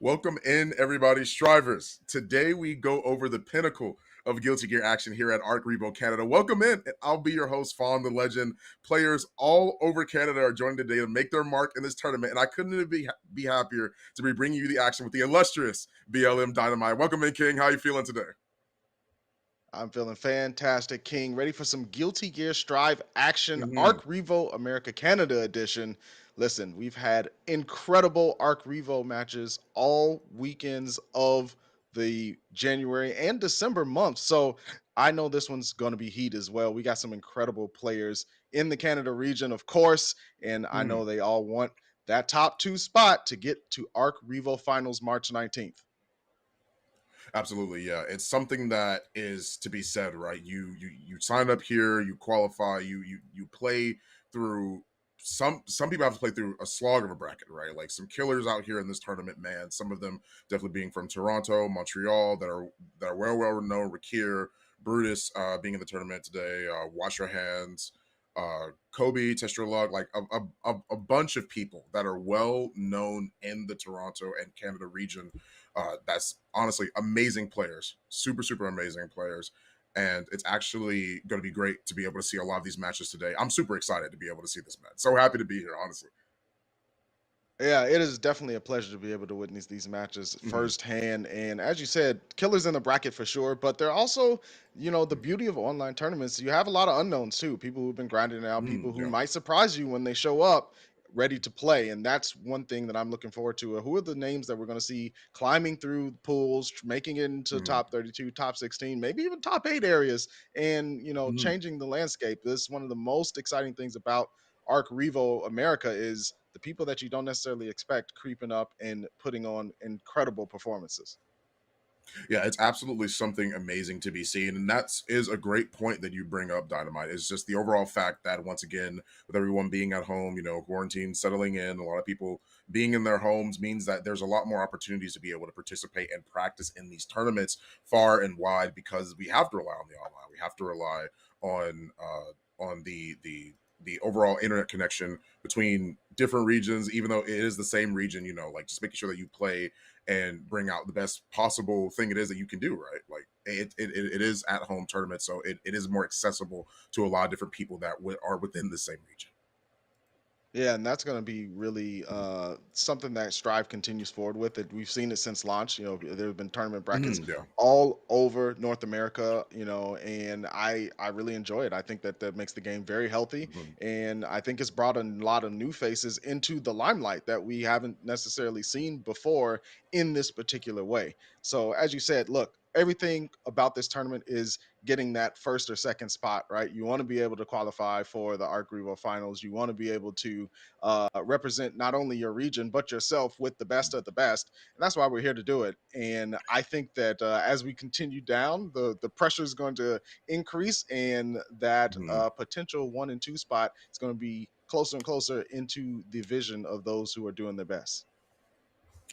Welcome in, everybody, strivers. Today we go over the pinnacle of Guilty Gear action here at ARCREVO Canada. Welcome in, and I'll be your host, Fawn the Legend. Players all over Canada are joining today to make their mark in this tournament, and I couldn't be happier to be bringing you the action with the illustrious BLM Dynamite. Welcome in, King. How are you feeling today? I'm feeling fantastic, King. Ready for some Guilty Gear Strive action, Mhm. Arc Revo America Canada edition. Listen, we've had incredible Arc Revo matches all weekends of the January and December months. So I know this one's going to be heat as well. We got some incredible players in the Canada region, of course, and I Mhm. know they all want that top two spot to get to Arc Revo Finals March 19th. Absolutely, yeah. It's something that is to be said, right? You sign up here, you qualify, you play through some people have to play through a slog of a bracket, right? Like some killers out here in this tournament, man. Some of them definitely being from Toronto, Montreal, that are well known. Rakir, Brutus, being in the tournament today. Wash your hands. Kobe, test your luck, like a bunch of people that are well known in the Toronto and Canada region. That's honestly amazing players, super amazing players, and it's actually going to be great to be able to see a lot of these matches today. I'm super excited to be able to see this match. So happy to be here, honestly. Yeah, it is definitely a pleasure to be able to witness these matches Mhm. firsthand. And as you said, killers in the bracket for sure. But they're also, the beauty of online tournaments, you have a lot of unknowns too. People who've been grinding it out, people who Yeah. might surprise you when they show up ready to play. And that's one thing that I'm looking forward to. Who are the names that we're going to see climbing through the pools, making it into Mhm. top 32, top 16, maybe even top 8 areas, and, Mhm. changing the landscape. This is one of the most exciting things about Arc Revo America is the people that you don't necessarily expect creeping up and putting on incredible performances. Yeah, it's absolutely something amazing to be seen. And that is a great point that you bring up, Dynamite. It's just the overall fact that, once again, with everyone being at home, quarantine settling in, a lot of people being in their homes means that there's a lot more opportunities to be able to participate and practice in these tournaments far and wide because we have to rely on the online. We have to rely on the overall internet connection between different regions, even though it is the same region, like just making sure that you play and bring out the best possible thing it is that you can do, right? Like it is at home tournament, so it is more accessible to a lot of different people that are within the same region. Yeah, and that's going to be really something that Strive continues forward with. It we've seen it since launch. There have been tournament brackets Yeah. all over North America. And I really enjoy it. I think that that makes the game very healthy, Mhm. and I think it's brought a lot of new faces into the limelight that we haven't necessarily seen before in this particular way. So, as you said, look. Everything about this tournament is getting that first or second spot, right? You want to be able to qualify for the Arc Revo finals. You want to be able to represent not only your region but yourself with the best of the best, and that's why we're here to do it. And I think that as we continue down, the pressure is going to increase, and that Mhm. potential 1 and 2 spot is going to be closer and closer into the vision of those who are doing their best.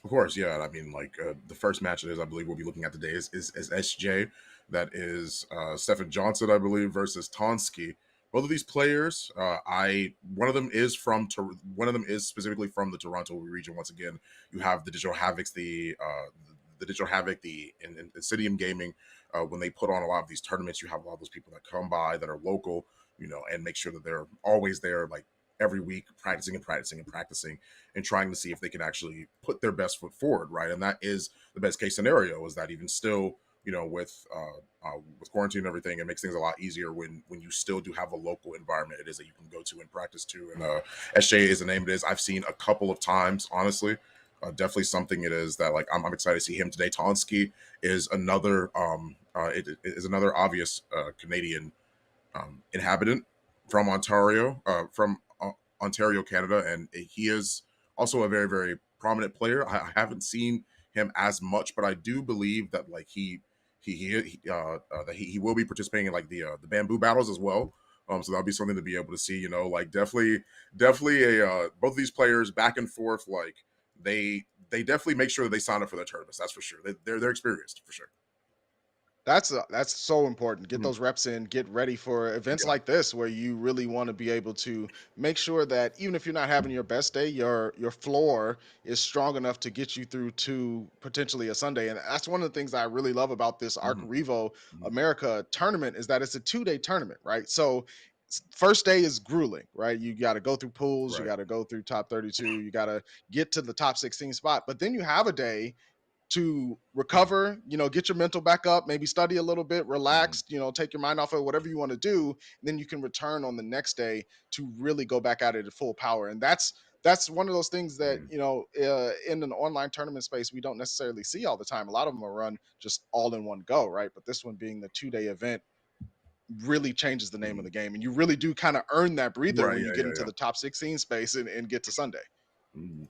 Of course, yeah. I mean, like the first match that is, I believe, we'll be looking at today is SJ. That is Stephen Johnson, I believe, versus Tonsky. Both of these players, I one of them is one of them is specifically from the Toronto region. Once again, you have the Digital Havocs, the Digital Havoc, the Insidium Gaming. When they put on a lot of these tournaments, you have a lot of those people that come by that are local, and make sure that they're always there, like every week, practicing and practicing and practicing and trying to see if they can actually put their best foot forward, right? And that is the best case scenario. Is that even still, with quarantine and everything, it makes things a lot easier when you still do have a local environment it is that you can go to and practice to. And SJ is the name it is. I've seen a couple of times, honestly. Definitely something it is that like I'm excited to see him today. Tonsky is another it is another obvious Canadian inhabitant from Ontario, Canada, and he is also a very prominent player. I haven't seen him as much, but I do believe that like he will be participating in like the bamboo battles as well. So that'll be something to be able to see. Like definitely a both of these players back and forth. Like they definitely make sure that they sign up for their tournaments. That's for sure. They're experienced for sure. That's so important. Get Mhm. those reps in, get ready for events Yeah. like this where you really want to be able to make sure that even if you're not having your best day, your floor is strong enough to get you through to potentially a Sunday. And that's one of the things that I really love about this Mhm. ARCREVO Mhm. America tournament is that it's a 2-day tournament, right? So first day is grueling, right? You got to go through pools, you Right. got to go through top 32, you got to get to the top 16 spot, but then you have a day to recover, get your mental back up, maybe study a little bit, Mhm. relax, take your mind off of whatever you want to do. And then you can return on the next day to really go back at it at full power. And that's one of those things that, Mhm. in an online tournament space, we don't necessarily see all the time. A lot of them are run just all in one go, right? But this one being the 2-day event really changes the name of Mhm. the game. And you really do kind of earn that breather Right. when you Yeah. get Yeah. into Yeah. the top 16 space and get to Sunday. Mhm.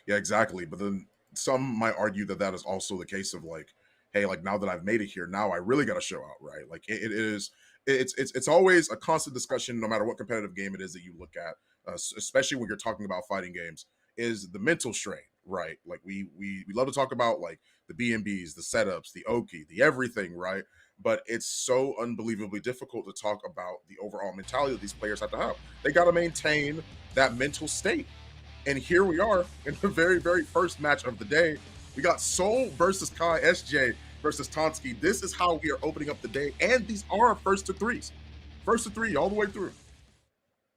Yeah, exactly. But then some might argue that that is also the case of like, hey, like now that I've made it here, now I really got to show out, right? Like it is, it's always a constant discussion, no matter what competitive game it is that you look at, especially when you're talking about fighting games, is the mental strain, right? Like we love to talk about like the BMBs, the setups, the Oki, the everything, right? But it's so unbelievably difficult to talk about the overall mentality that these players have to have. They got to maintain that mental state, and here we are in the very, very first match of the day. We got Soul versus Kai, SJ versus Tonsky. This is how we are opening up the day. And these are first to threes. First to three, all the way through.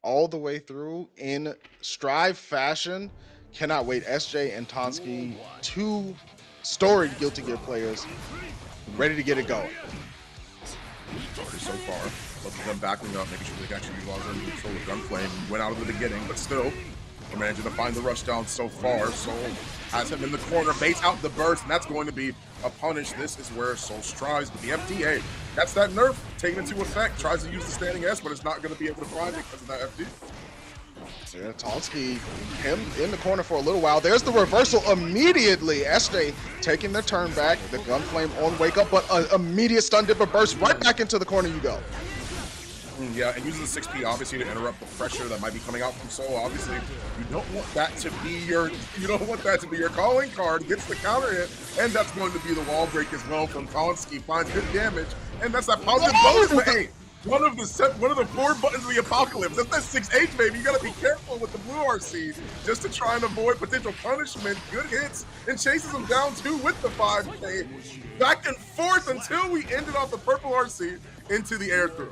All the way through in strive fashion. Cannot wait. SJ and Tonsky, two storied Guilty Gear players, ready to get it going. Already so far. Both of them backing up, making sure they can actually utilize their neutral with Gunflame. Went out in the beginning, but still, we're managing to find the rush down so far. Soul has him in the corner, baits out the burst, and that's going to be a punish. This is where Soul strives, but the FD, that's that nerf taken into effect. Tries to use the standing S, but it's not going to be able to find it because of that FD. Yeah, Tonsky, him in the corner for a little while. There's the reversal immediately. SJ taking the turn back. The Gunflame on wake up, but an immediate stun dipper burst right back into the corner you go. Yeah, and using the 6P obviously to interrupt the pressure that might be coming out from Soul. Obviously, you don't want that to be your calling card. Gets the counter hit, and that's going to be the wall break as well from Tonsky. Finds good damage, and that's that positive bonus. But hey, one of the 4 buttons of the apocalypse. That's that 6H, baby. You gotta be careful with the blue RC just to try and avoid potential punishment. Good hits, and chases him down too with the 5K. Back and forth until we ended off the purple RC into the air throw.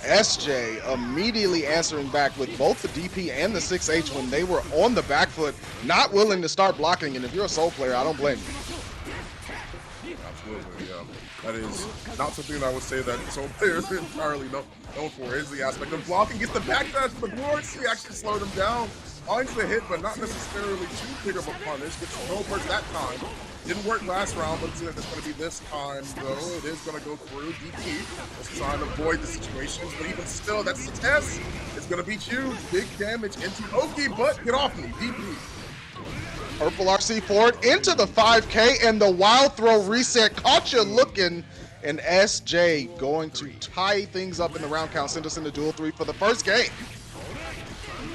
SJ immediately answering back with both the DP and the 6H when they were on the back foot, not willing to start blocking. And if you're a Soul player, I don't blame you. Absolutely, yeah. That is not something that I would say that Soul players are entirely known for. Is the aspect of blocking. Gets the backdash, but the blue RC actually slowed him down. Finds the hit, but not necessarily too big of a punish. Gets no burst that time. Didn't work last round, but it's going to be this time, though. It is going to go through. DP is trying to avoid the situations, but even still, that 6S is going to be huge. Big damage into Oki, but get off me, DP. Purple RC forward into the 5K, and the wild throw reset caught you looking. And SJ going to tie things up in the round count, send us into duel 3 for the first game.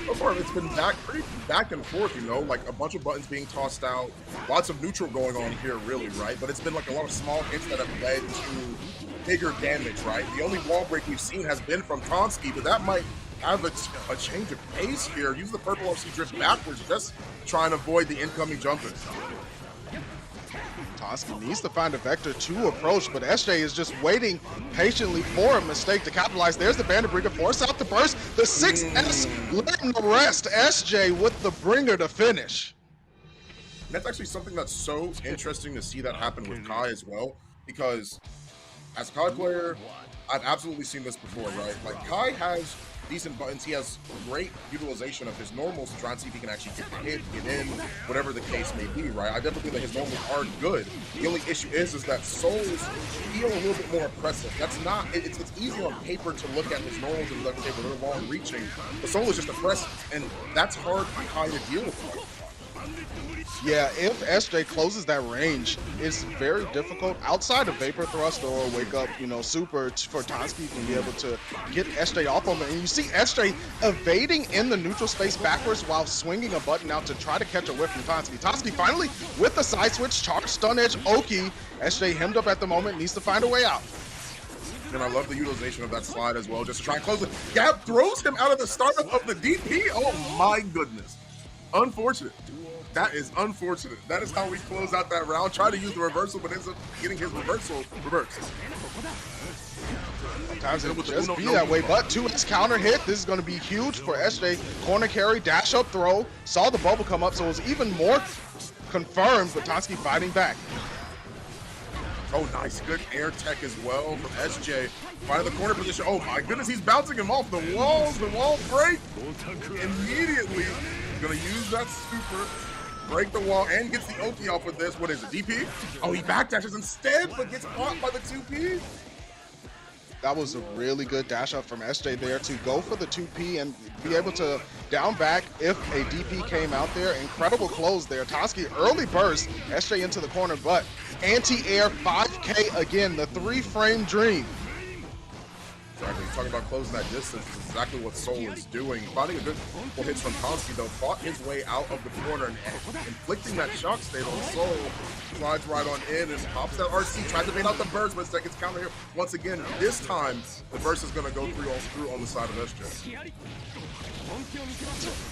So far, it's been pretty back and forth, like a bunch of buttons being tossed out, lots of neutral going on here, really, right? But it's been like a lot of small hits that have led to bigger damage, right? The only wall break we've seen has been from Tonsky, but that might have a change of pace here. Use the purple RC drift backwards, just trying to avoid the incoming jumpers. Tonsky needs to find a vector to approach, but SJ is just waiting patiently for a mistake to capitalize. There's the Bandit Bringer, force out the burst. The 6S letting the rest. SJ with the bringer to finish. That's actually something that's so interesting to see that happen with Kai as well, because as a Kai player, I've absolutely seen this before, right? Like, Kai has decent buttons. He has great utilization of his normals to try and see if he can actually get the hit, get in, whatever the case may be, right? I definitely think that his normals are good. The only issue is that Souls feel a little bit more oppressive. That's not, it's easy on paper to look at his normals and be like, okay, but they're long reaching. But Soul is just oppressive, and that's hard for Kai to deal with. Yeah, if SJ closes that range, it's very difficult outside of Vapor Thrust or Wake Up, Super for Tonsky to be able to get SJ off of him. And you see SJ evading in the neutral space backwards while swinging a button out to try to catch a whiff from Tonsky. Tonsky finally, with the side switch, charge stun edge Oki. SJ hemmed up at the moment, needs to find a way out. And I love the utilization of that slide as well, just to try and close it. Gab throws him out of the startup of the DP. Oh my goodness. Unfortunate. That is unfortunate. That is how we close out that round. Try to use the reversal, but ends up getting his reversal reversed. Sometimes it would just be that way, but 2x counter hit. This is going to be huge for SJ. Corner carry, dash up throw. Saw the bubble come up, so it was even more confirmed, but Tonsky fighting back. Oh, nice. Good air tech as well from SJ. Finding the corner position. Oh my goodness, he's bouncing him off the walls. The wall break. Immediately, gonna use that super, break the wall, and gets the Oki off with this. What is it, DP? Oh, he backdashes instead, but gets caught by the 2P. That was a really good dash up from SJ there to go for the 2P and be able to down back if a DP came out there. Incredible close there. Tonsky early burst, SJ into the corner, but anti-air 5K again, the 3-frame dream. Exactly. Talking about closing that distance is exactly what Soul is doing. Finding a good couple hits from Tonsky, though, fought his way out of the corner and inflicting that shock state on Soul. Slides right on in and pops that RC, tries to bait out the burst, but seconds counter here. Once again, this time, the burst is going to go through on the side of SJ.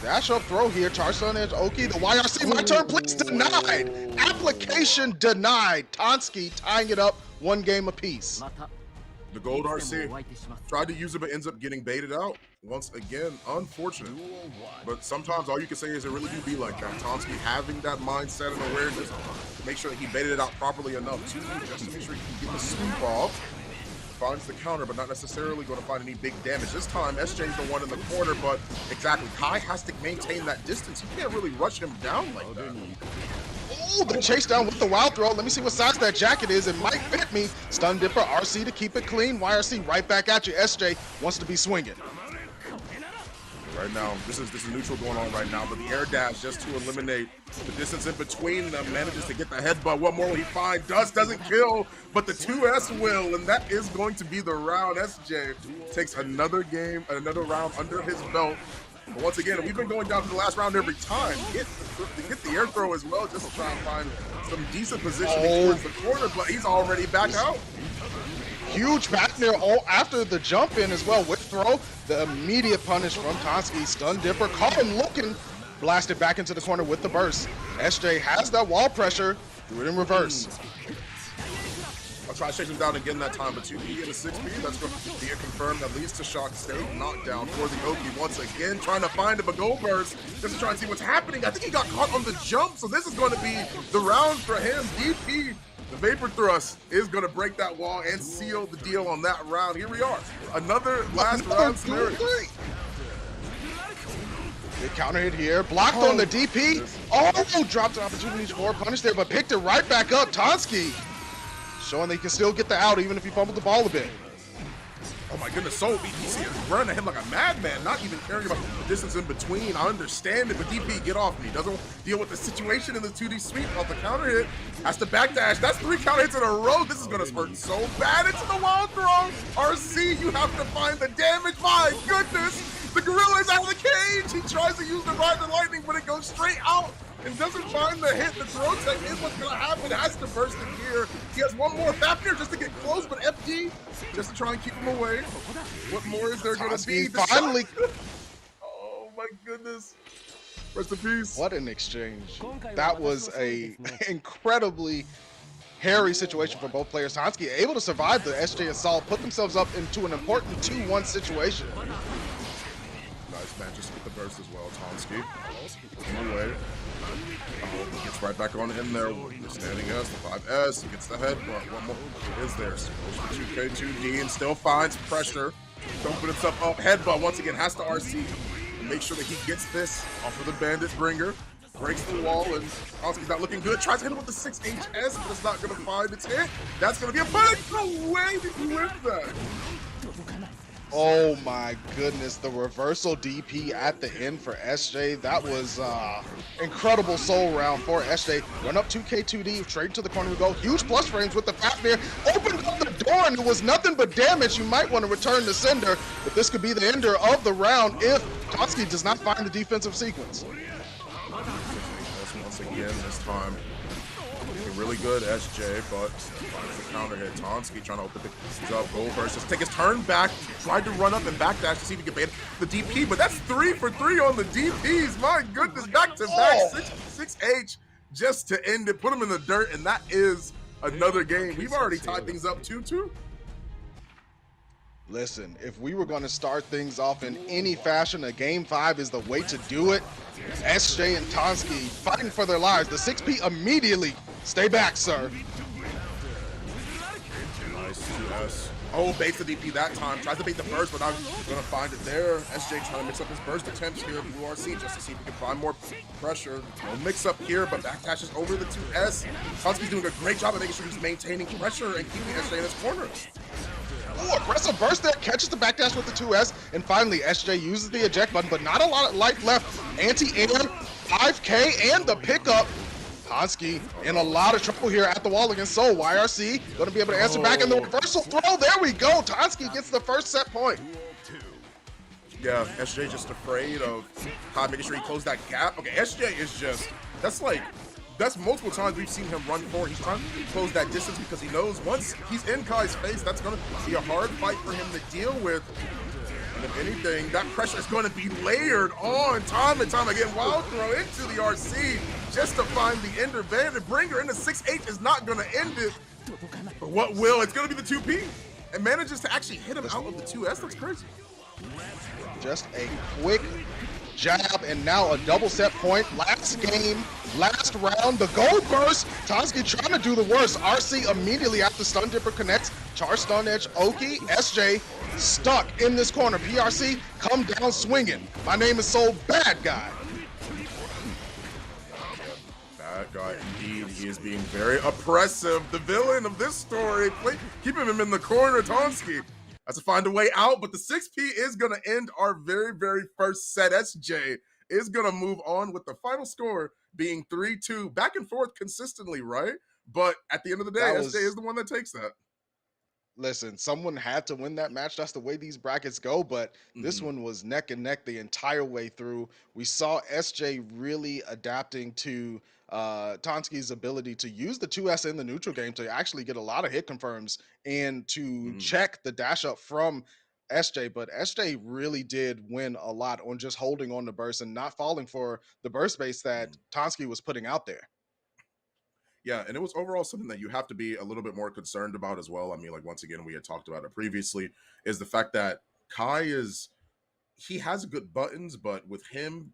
Dash up throw here, charge stun edge Oki, the YRC, my turn please, denied! Application denied, Tonsky tying it up 1 game apiece. The gold RC tried to use it, but ends up getting baited out. Once again, unfortunate. But sometimes all you can say is it really do be like that. Tonsky having that mindset and awareness to make sure that he baited it out properly enough to just to make sure he can get the sweep off. Finds the counter, but not necessarily going to find any big damage. This time, SJ's the one in the corner, but exactly, Kai has to maintain that distance. You can't really rush him down like that. Oh, the chase down with the wild throw. Let me see what size that jacket is. It might fit me. Stun Dipper, RC to keep it clean. YRC right back at you. SJ wants to be swinging. Right now, this is neutral going on right now, but the air dash just to eliminate the distance in between them, manages to get the headbutt. What more will he find? Dust doesn't kill, but the 2S will, and that is going to be the round. SJ takes another game, another round under his belt. But once again, we've been going down to the last round every time. Get the air throw as well, just to try and find some decent positioning towards the corner, but he's already back out. Huge back there after the jump in as well with throw. The immediate punish from Tonsky. Stun Dipper, caught him looking. Blasted back into the corner with the burst. SJ has that wall pressure. Do it in reverse. I'll try to shake him down again that time, but 2P and a 6P, that's going to be a confirm that leads to shock state. Knockdown for the Oki once again, trying to find him a goal burst, just to try and see what's happening. I think he got caught on the jump, so this is going to be the round for him. DP, the Vapor Thrust, is going to break that wall and seal the deal on that round. Here we are, another last round scenario. Big counter hit here, blocked on the DP. Oh, dropped an opportunity for a punish there, but picked it right back up. Tonsky showing that he can still get the out even if he fumbled the ball a bit. Oh my goodness, so BTC is running at him like a madman, not even caring about the distance in between. I understand it, but DP, get off me. Doesn't deal with the situation in the 2D sweep off the counter hit. Has to backdash. That's 3 counter hits in a row. This is going to spurt so bad into the wild throw. RC, you have to find the damage. My goodness, the gorilla is out of the cage. He tries to use the Ride the Lightning, but it goes straight out and doesn't find the hit. The throw tech is what's going to happen. Has to burst in gear. He has one more Fafnir just to get close, but FD just to try and keep him away. What more is there going to be? Finally. Oh my goodness. Rest in peace. What an exchange. That was a incredibly hairy situation for both players. Tonsky able to survive the SJ assault, put themselves up into an important 2-1 situation. Nice man, just with the burst as well. Tonsky in the way. Gets right back on in there. Standing S, the 5S, gets the headbutt. One more is there. Goes for 2K, 2D, and still finds pressure. Don't put himself up. Headbutt once again, has to RC. Make sure that he gets this off of the Bandit Bringer. Breaks the wall, and Tonsky's not looking good. Tries to hit him with the 6HS, but it's not going to find its hit. That's going to be a punish. No way did he win that. Oh my goodness, the reversal DP at the end for SJ. That was incredible soul round for SJ. Run up 2K2D, straight to the corner we go. Huge plus frames with the Fafnir. Opened up the door and it was nothing but damage. You might want to return the Cinder, but this could be the ender of the round if Totsky does not find the defensive sequence. Once again, this time really good SJ, but finds the counter hit. Tonsky trying to open things up. Goldberg just take his turn back, tried to run up and backdash to see if he could bait the DP, but that's 3 for 3 on the DPs. My goodness, back to back 6H just to end it, put him in the dirt, and that is another game. We've already tied things up 2-2. Listen, if we were going to start things off in any fashion, a game 5 is the way to do it. SJ and Tonsky fighting for their lives. The 6P immediately, stay back, sir. Nice 2S. Oh, baits the DP that time. Tries to bait the burst, but not gonna find it there. SJ trying to mix up his burst attempts here. Blue RC just to see if he can find more pressure. No mix up here, but backdashes over the 2S. Tonsky's doing a great job of making sure he's maintaining pressure and keeping SJ in his corner. Oh, aggressive burst there, catches the backdash with the 2S, and finally SJ uses the eject button, but not a lot of life left. Anti-air, 5K, and the pickup. Tonsky in a lot of trouble here at the wall against Soul. YRC going to be able to answer back in the reversal throw. There we go. Tonsky gets the first set point. Yeah, SJ just afraid of making sure he closed that gap. Okay, SJ is just, that's multiple times we've seen him run forward. He's trying to close that distance because he knows once he's in Kai's face, that's going to be a hard fight for him to deal with. And if anything, that pressure is going to be layered on time and time again. Wild throw into the RC just to find the ender. Bandit Bringer into 6H is not going to end it. But what will? It's going to be the 2P. And manages to actually hit him out of the 2S. That's crazy. Just a quick jab, and now a double set point. Last game, last round, the gold burst. Tonsky trying to do the worst. RC immediately after Stun Dipper connects. Charge Stun Edge, Oki, SJ stuck in this corner. PRC come down swinging. My name is Soul Bad Guy. Bad guy indeed. He is being very oppressive. The villain of this story, keeping him in the corner. Tonsky has to find a way out, but the 6P is going to end our very, very first set. SJ is going to move on with the final score being 3-2. Back and forth consistently, right? But at the end of the day, SJ is the one that takes that. Listen, someone had to win that match. That's the way these brackets go, but this one was neck and neck the entire way through. We saw SJ really adapting to Tonsky's ability to use the 2S in the neutral game to actually get a lot of hit confirms and to check the dash up from SJ, but SJ really did win a lot on just holding on to burst and not falling for the burst base that Tonsky was putting out there. Yeah, and it was overall something that you have to be a little bit more concerned about as well. I mean, like, once again, we had talked about it previously, is the fact that Kai he has good buttons, but with him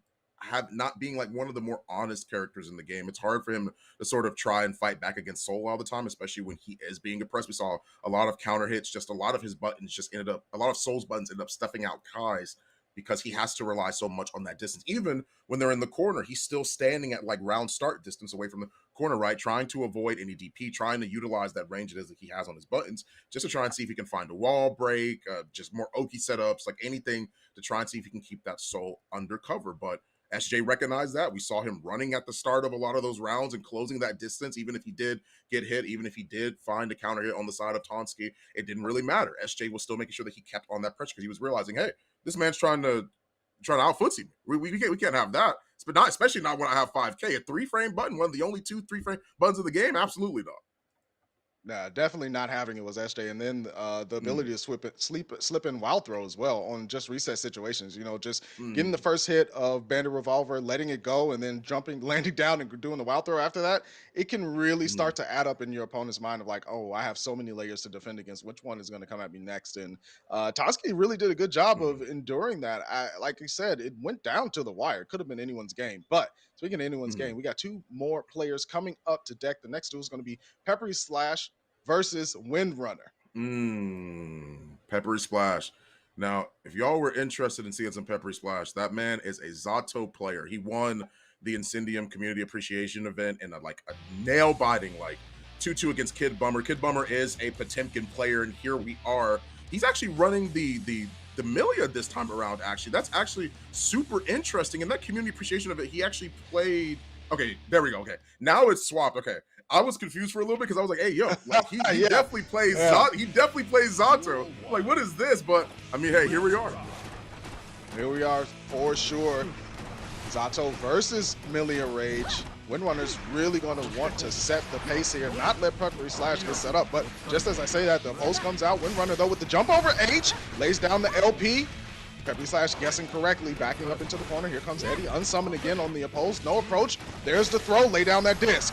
not being like one of the more honest characters in the game, it's hard for him to sort of try and fight back against Soul all the time, especially when he is being oppressed. We saw a lot of counter hits, just a lot of his buttons just ended up, a lot of Soul's buttons ended up stuffing out Kai's, because he has to rely so much on that distance. Even when they're in the corner, he's still standing at like round start distance away from the corner, right? Trying to avoid any DP, trying to utilize that range it is that he has on his buttons, just to try and see if he can find a wall break, just more Oki setups, like anything to try and see if he can keep that Soul undercover. But SJ recognized that. We saw him running at the start of a lot of those rounds and closing that distance. Even if he did get hit, even if he did find a counter hit on the side of Tonsky, it didn't really matter. SJ was still making sure that he kept on that pressure because he was realizing, hey, this man's trying to outfootsie me. We can't have that. But not, especially not when I have 5K. A 3-frame button, one of the only 2 3-frame buttons of the game, absolutely not. Nah, definitely not having it was SJ, and then the ability to slip in wild throw as well on just reset situations. You know, just getting the first hit of Bandit Revolver, letting it go, and then jumping, landing down, and doing the wild throw after that. It can really start to add up in your opponent's mind of like, oh, I have so many layers to defend against. Which one is going to come at me next? And Tonsky really did a good job of enduring that. Like you said, it went down to the wire. Could have been anyone's game. But speaking of anyone's game, we got 2 more players coming up to deck. The next 2 is going to be Peppery Slash versus Windrunner. Peppery Splash. Now, if y'all were interested in seeing some Peppery Splash, that man is a Zato player. He won the Incendium Community Appreciation event in a nail-biting, 2-2 against Kid Bummer. Kid Bummer is a Potemkin player, and here we are. He's actually running the the Milia this time around, actually. That's actually super interesting. And that community appreciation of it, he actually played. Okay, there we go. Okay, now it's swapped. Okay, I was confused for a little bit because I was like, "Hey, yo, like he Yeah, definitely plays yeah. He definitely plays Zato. Like, what is this?" But I mean, hey, here we are. Here we are for sure. Zato versus Milia Rage. Windrunner's really going to want to set the pace here, not let Peppery Slash get set up. But just as I say that, the post comes out. Windrunner, though, with the jump over H, lays down the LP. Peppery Slash guessing correctly, backing up into the corner. Here comes Eddie, unsummoned again on the opposed. No approach. There's the throw. Lay down that disc.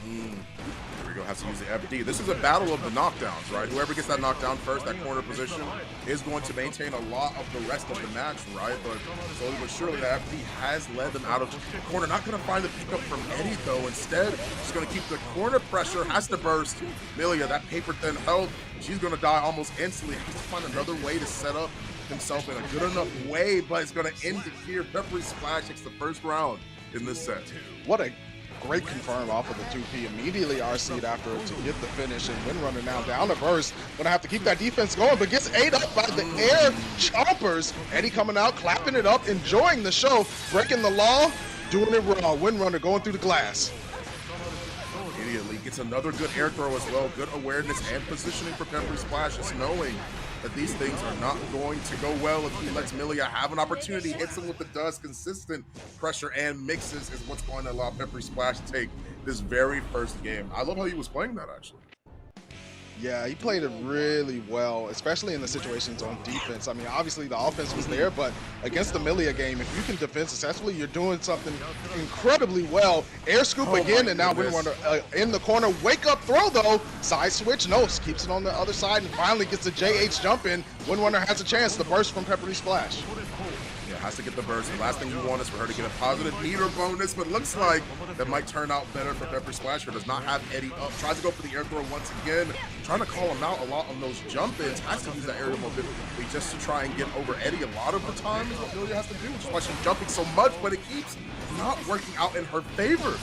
Here we go, has to use the FD. This is a battle of the knockdowns, right? Whoever gets that knockdown first, that corner position, is going to maintain a lot of the rest of the match, right? But slowly but surely, the FD has led them out of the corner. Not going to find the pickup from Eddie, though. Instead, just going to keep the corner pressure, has to burst. Milia, that paper-thin health, she's going to die almost instantly. Has to find another way to set up himself in a good enough way, but it's going to end it here. Peppery Splash takes the first round in this set. What a great confirm off of the 2P. Immediately RC'd after to get the finish, and Windrunner now down to burst. Gonna have to keep that defense going, but gets ate up by the air chompers. Eddie coming out, clapping it up, enjoying the show, breaking the law, doing it raw. Windrunner going through the glass. Immediately gets another good air throw as well. Good awareness and positioning for Peppery Splash, just knowing that these things are not going to go well if he lets Milia have an opportunity. Hits him with the dust. Consistent pressure and mixes is what's going to allow Peppery Splash to take this very first game. I love how he was playing that, actually. Yeah, he played it really well, especially in the situations on defense. I mean, obviously the offense was there, but against the Milia game, if you can defend successfully, you're doing something incredibly well. Air scoop again, and now Windrunner in the corner. Wake up throw, though. Side switch, no, keeps it on the other side and finally gets a JH jump in. Windrunner has a chance to burst from Peppery Splash. Yeah, has to get the burst. The last thing you want is for her to get a positive meter bonus, but looks like that might turn out better for Peppery Splash. Her does not have Eddie up. Tries to go for the air throw once again. Trying to call him out a lot on those jump-ins. Has to use that aerial mobility just to try and get over Eddie a lot of the time is what Milia has to do, which is why she's jumping so much, but it keeps not working out in her favor.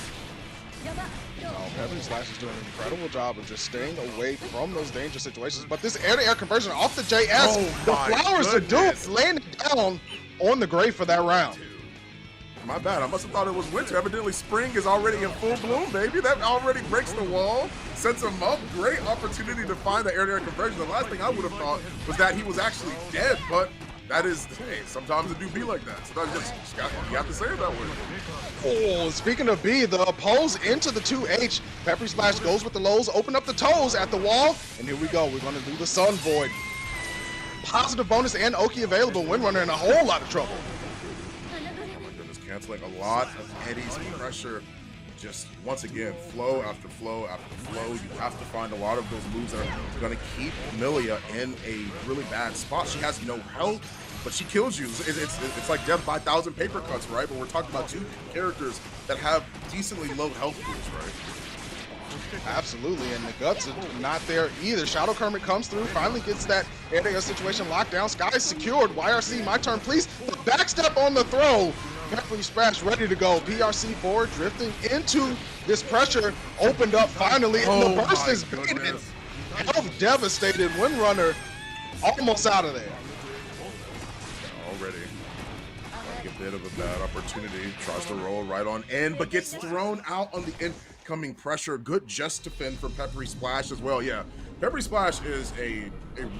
No, Peppery Slash is doing an incredible job of just staying away from those dangerous situations. But this air-to-air conversion off the JS, the flowers are due, landing down on the grave for that round. My bad, I must have thought it was winter. Evidently spring is already in full bloom, baby. That already breaks the wall, sets him up. Great opportunity to find the air-to-air conversion. The last thing I would have thought was that he was actually dead, but that is, hey, sometimes it do be like that. Sometimes you have to say it that way. Oh, speaking of B, the pose into the 2H. Peppery Splash goes with the lows, open up the toes at the wall, and here we go. We're going to do the Sun Void. Positive bonus and Oki available. Windrunner in a whole lot of trouble. Canceling a lot of Eddie's pressure. Just once again, flow after flow after flow. You have to find a lot of those moves that are going to keep Milia in a really bad spot. She has no health, but she kills you. It's like death by 1,000 paper cuts, right? But we're talking about two characters that have decently low health pools, right? Absolutely, and the guts are not there either. Shadow Kermit comes through, finally gets that air-to-air situation locked down. Sky's secured. YRC, my turn, please. The backstep on the throw. Peppery Splash ready to go. PRC forward, drifting into this pressure. Opened up finally, and the burst is beaten. Health devastated. Windrunner almost out of there. Already. Like a bit of a bad opportunity. Tries to roll right on in, but gets thrown out on the incoming pressure. Good just defend from Peppery Splash as well. Yeah, Peppery Splash is a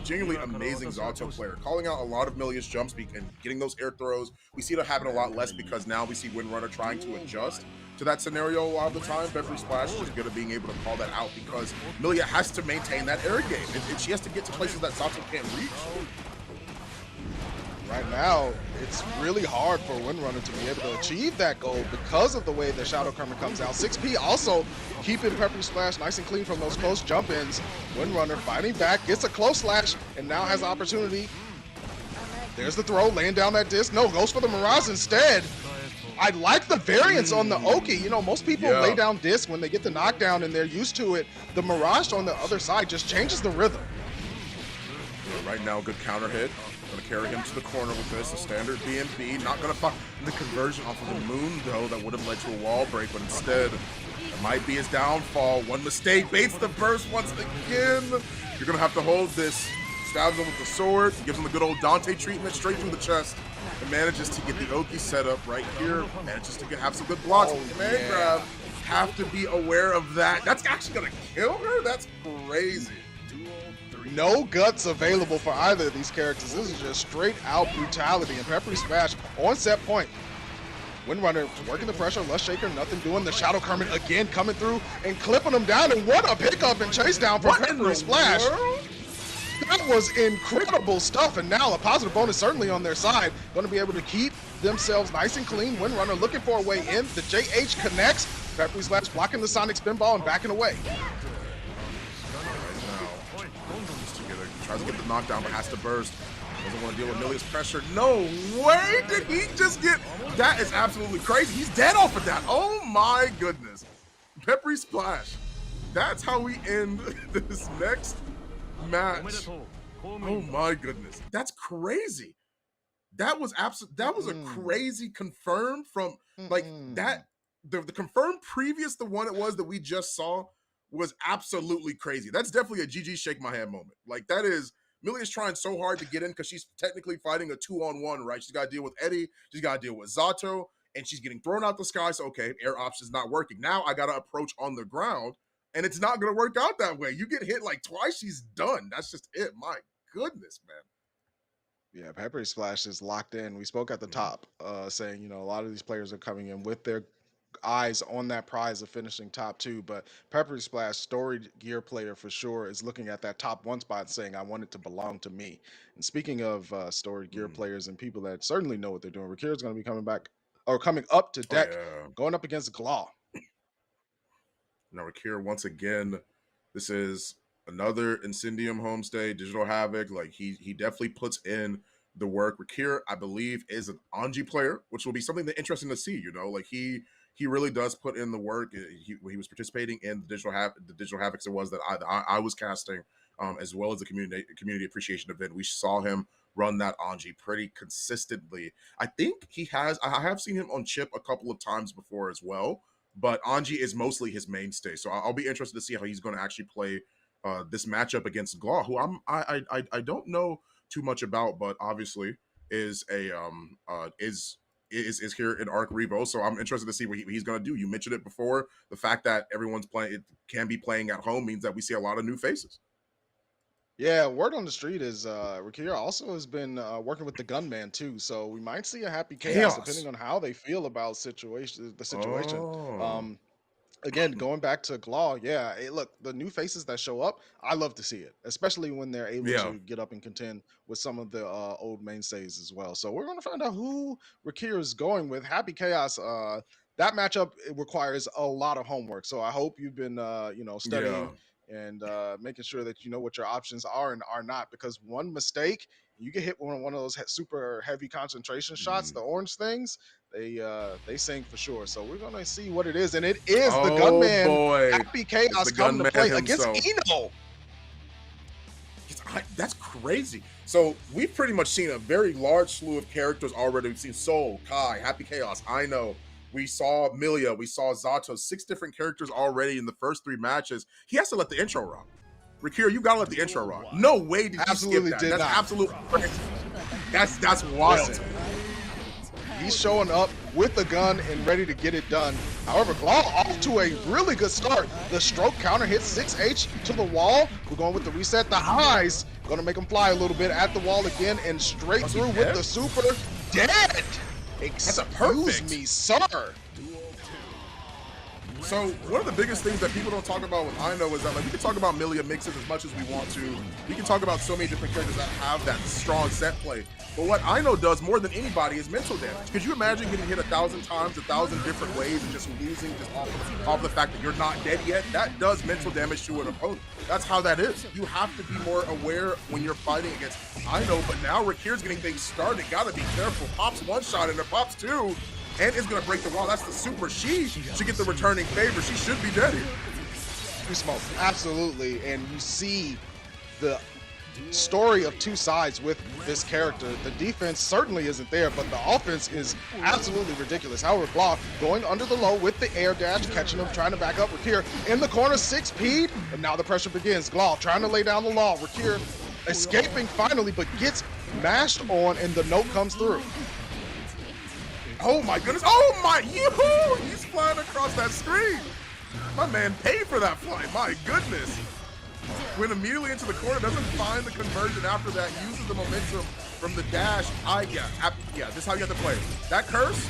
genuinely amazing Zato player, calling out a lot of Milia's jumps and getting those air throws. We see it happen a lot less because now we see Windrunner trying to adjust to that scenario a lot of the time. Peppery Splash is good at being able to call that out because Milia has to maintain that air game, and she has to get to places that Zato can't reach. Right now, it's really hard for Windrunner to be able to achieve that goal because of the way the Shadow Kermit comes out. 6P also keeping Peppery Splash nice and clean from those close jump-ins. Windrunner fighting back, gets a close slash, and now has the opportunity. There's the throw, laying down that disc. No, goes for the Mirage instead. I like the variance on the Oki. You know, most people lay down disc when they get the knockdown and they're used to it. The Mirage on the other side just changes the rhythm. Right now, good counter hit. Gonna carry him to the corner with this, a standard BNB. Not gonna find the conversion off of the moon, though. That would have led to a wall break, but instead, it might be his downfall. One mistake, baits the burst once again. You're gonna have to hold this stabs him with the sword, gives him the good old Dante treatment straight through the chest, and manages to get the Oki set up right here. Manages to have some good blocks. Oh, Man yeah. grab. Have to be aware of that. That's actually gonna kill her. That's crazy. No guts available for either of these characters. This is just straight out brutality. And Peppery Smash on set point. Windrunner working the pressure, Lush Shaker, nothing doing. The Shadow Kermit again coming through and clipping them down. And what a pickup and chase down from Peppery Splash. That was incredible stuff. And now a positive bonus certainly on their side. Going to be able to keep themselves nice and clean. Windrunner looking for a way in. The JH connects. Peppery Splash blocking the Sonic Spinball and backing away. Tries to get the knockdown, but has to burst. Doesn't want to deal with Milia's pressure. No way did he just get... That is absolutely crazy. He's dead off of that. Oh my goodness. Peppery Splash. That's how we end this next match. Oh my goodness. That's crazy. That was a crazy confirm from like that. The confirmed previous, the one it was that we just saw, was absolutely crazy. That's definitely a GG shake my hand moment. Like that is... Milia's trying so hard to get in because she's technically fighting a 2-on-1, right? She's got to deal with Eddie. She's got to deal with Zato, and she's getting thrown out the sky. So, okay, air option's not working. Now I got to approach on the ground, and it's not going to work out that way. You get hit like twice, she's done. That's just it. My goodness, man. Yeah, Peppery Splash is locked in. We spoke at the top saying, you know, a lot of these players are coming in with their eyes on that prize of finishing top 2, but Peppery Splash, storied gear player for sure, is looking at that top 1 spot saying, I want it to belong to me. And speaking of storied gear players and people that certainly know what they're doing, Rakira's going to be coming back, or coming up to deck, going up against Glaw. Now Rakira, once again, this is another Incendium homestay, Digital Havoc. Like he definitely puts in the work. Rakira, I believe, is an Anji player, which will be something that interesting to see. You know, like he really does put in the work. He was participating in the Digital Havocs it was that I was casting, as well as the community appreciation event. We saw him run that Anji pretty consistently. I think I have seen him on Chip a couple of times before as well, but Anji is mostly his mainstay. So I'll be interested to see how he's going to actually play this matchup against Glaw, who I don't know too much about, but obviously is a is here in ARCREVO, so I'm interested to see what he's going to do. You mentioned it before. The fact that everyone's playing, it can be playing at home, means that we see a lot of new faces. Yeah, word on the street is Rakira also has been working with the Gunman too, so we might see a happy chaos depending on how they feel about the situation. Oh. Again, going back to Glaw, yeah, look, the new faces that show up, I love to see it, especially when they're able to get up and contend with some of the old mainstays as well. So we're going to find out who Rakira is going with. Happy Chaos, that matchup, it requires a lot of homework. So I hope you've been, studying and making sure that you know what your options are and are not, because one mistake, you get hit with one of those super heavy concentration shots, the orange things, they sing for sure. So we're gonna see what it is, and it is the Gunman. Boy. Happy Chaos coming to play against Eno. That's crazy. So we've pretty much seen a very large slew of characters already. We've seen Soul, Kai, Happy Chaos, I know. We saw Milia, we saw Zato, 6 different characters already in the first 3 matches. He has to let the intro rock. Rakira, you gotta let the intro rock. No way did you skip that. That's absolutely crazy. That's wild. Listen, he's showing up with the gun and ready to get it done. However, Glaw off to a really good start. The stroke counter hits 6H to the wall. We're going with the reset. The highs going to make him fly a little bit at the wall again and straight through with the super. Dead! Excuse me, sir. So one of the biggest things that people don't talk about with Ino is that, like, we can talk about Milia mixes as much as we want to. We can talk about so many different characters that have that strong set play. But what Ino does more than anybody is mental damage. Could you imagine getting hit 1,000 times, 1,000 different ways, and just losing just off the fact that you're not dead yet? That does mental damage to an opponent. That's how that is. You have to be more aware when you're fighting against Ino, but now Rakira's getting things started. Gotta be careful. Pops 1 shot and it pops 2. And is going to break the wall. That's the super. She should get the returning favor. She should be dead here. You smoke. Absolutely. And you see the story of 2 sides with this character. The defense certainly isn't there, but the offense is absolutely ridiculous. However, Glaw going under the low with the air dash, catching him, trying to back up. Rakira in the corner, 6P'd, but now the pressure begins. Glaw trying to lay down the law. Rakira escaping finally, but gets mashed on, and the note comes through. Oh my goodness. Oh my, yoo-hoo! He's flying across that screen. My man paid for that flight. My goodness. Went immediately into the corner, doesn't find the conversion after that, uses the momentum from the dash. Yeah, this is how you have to play. That curse,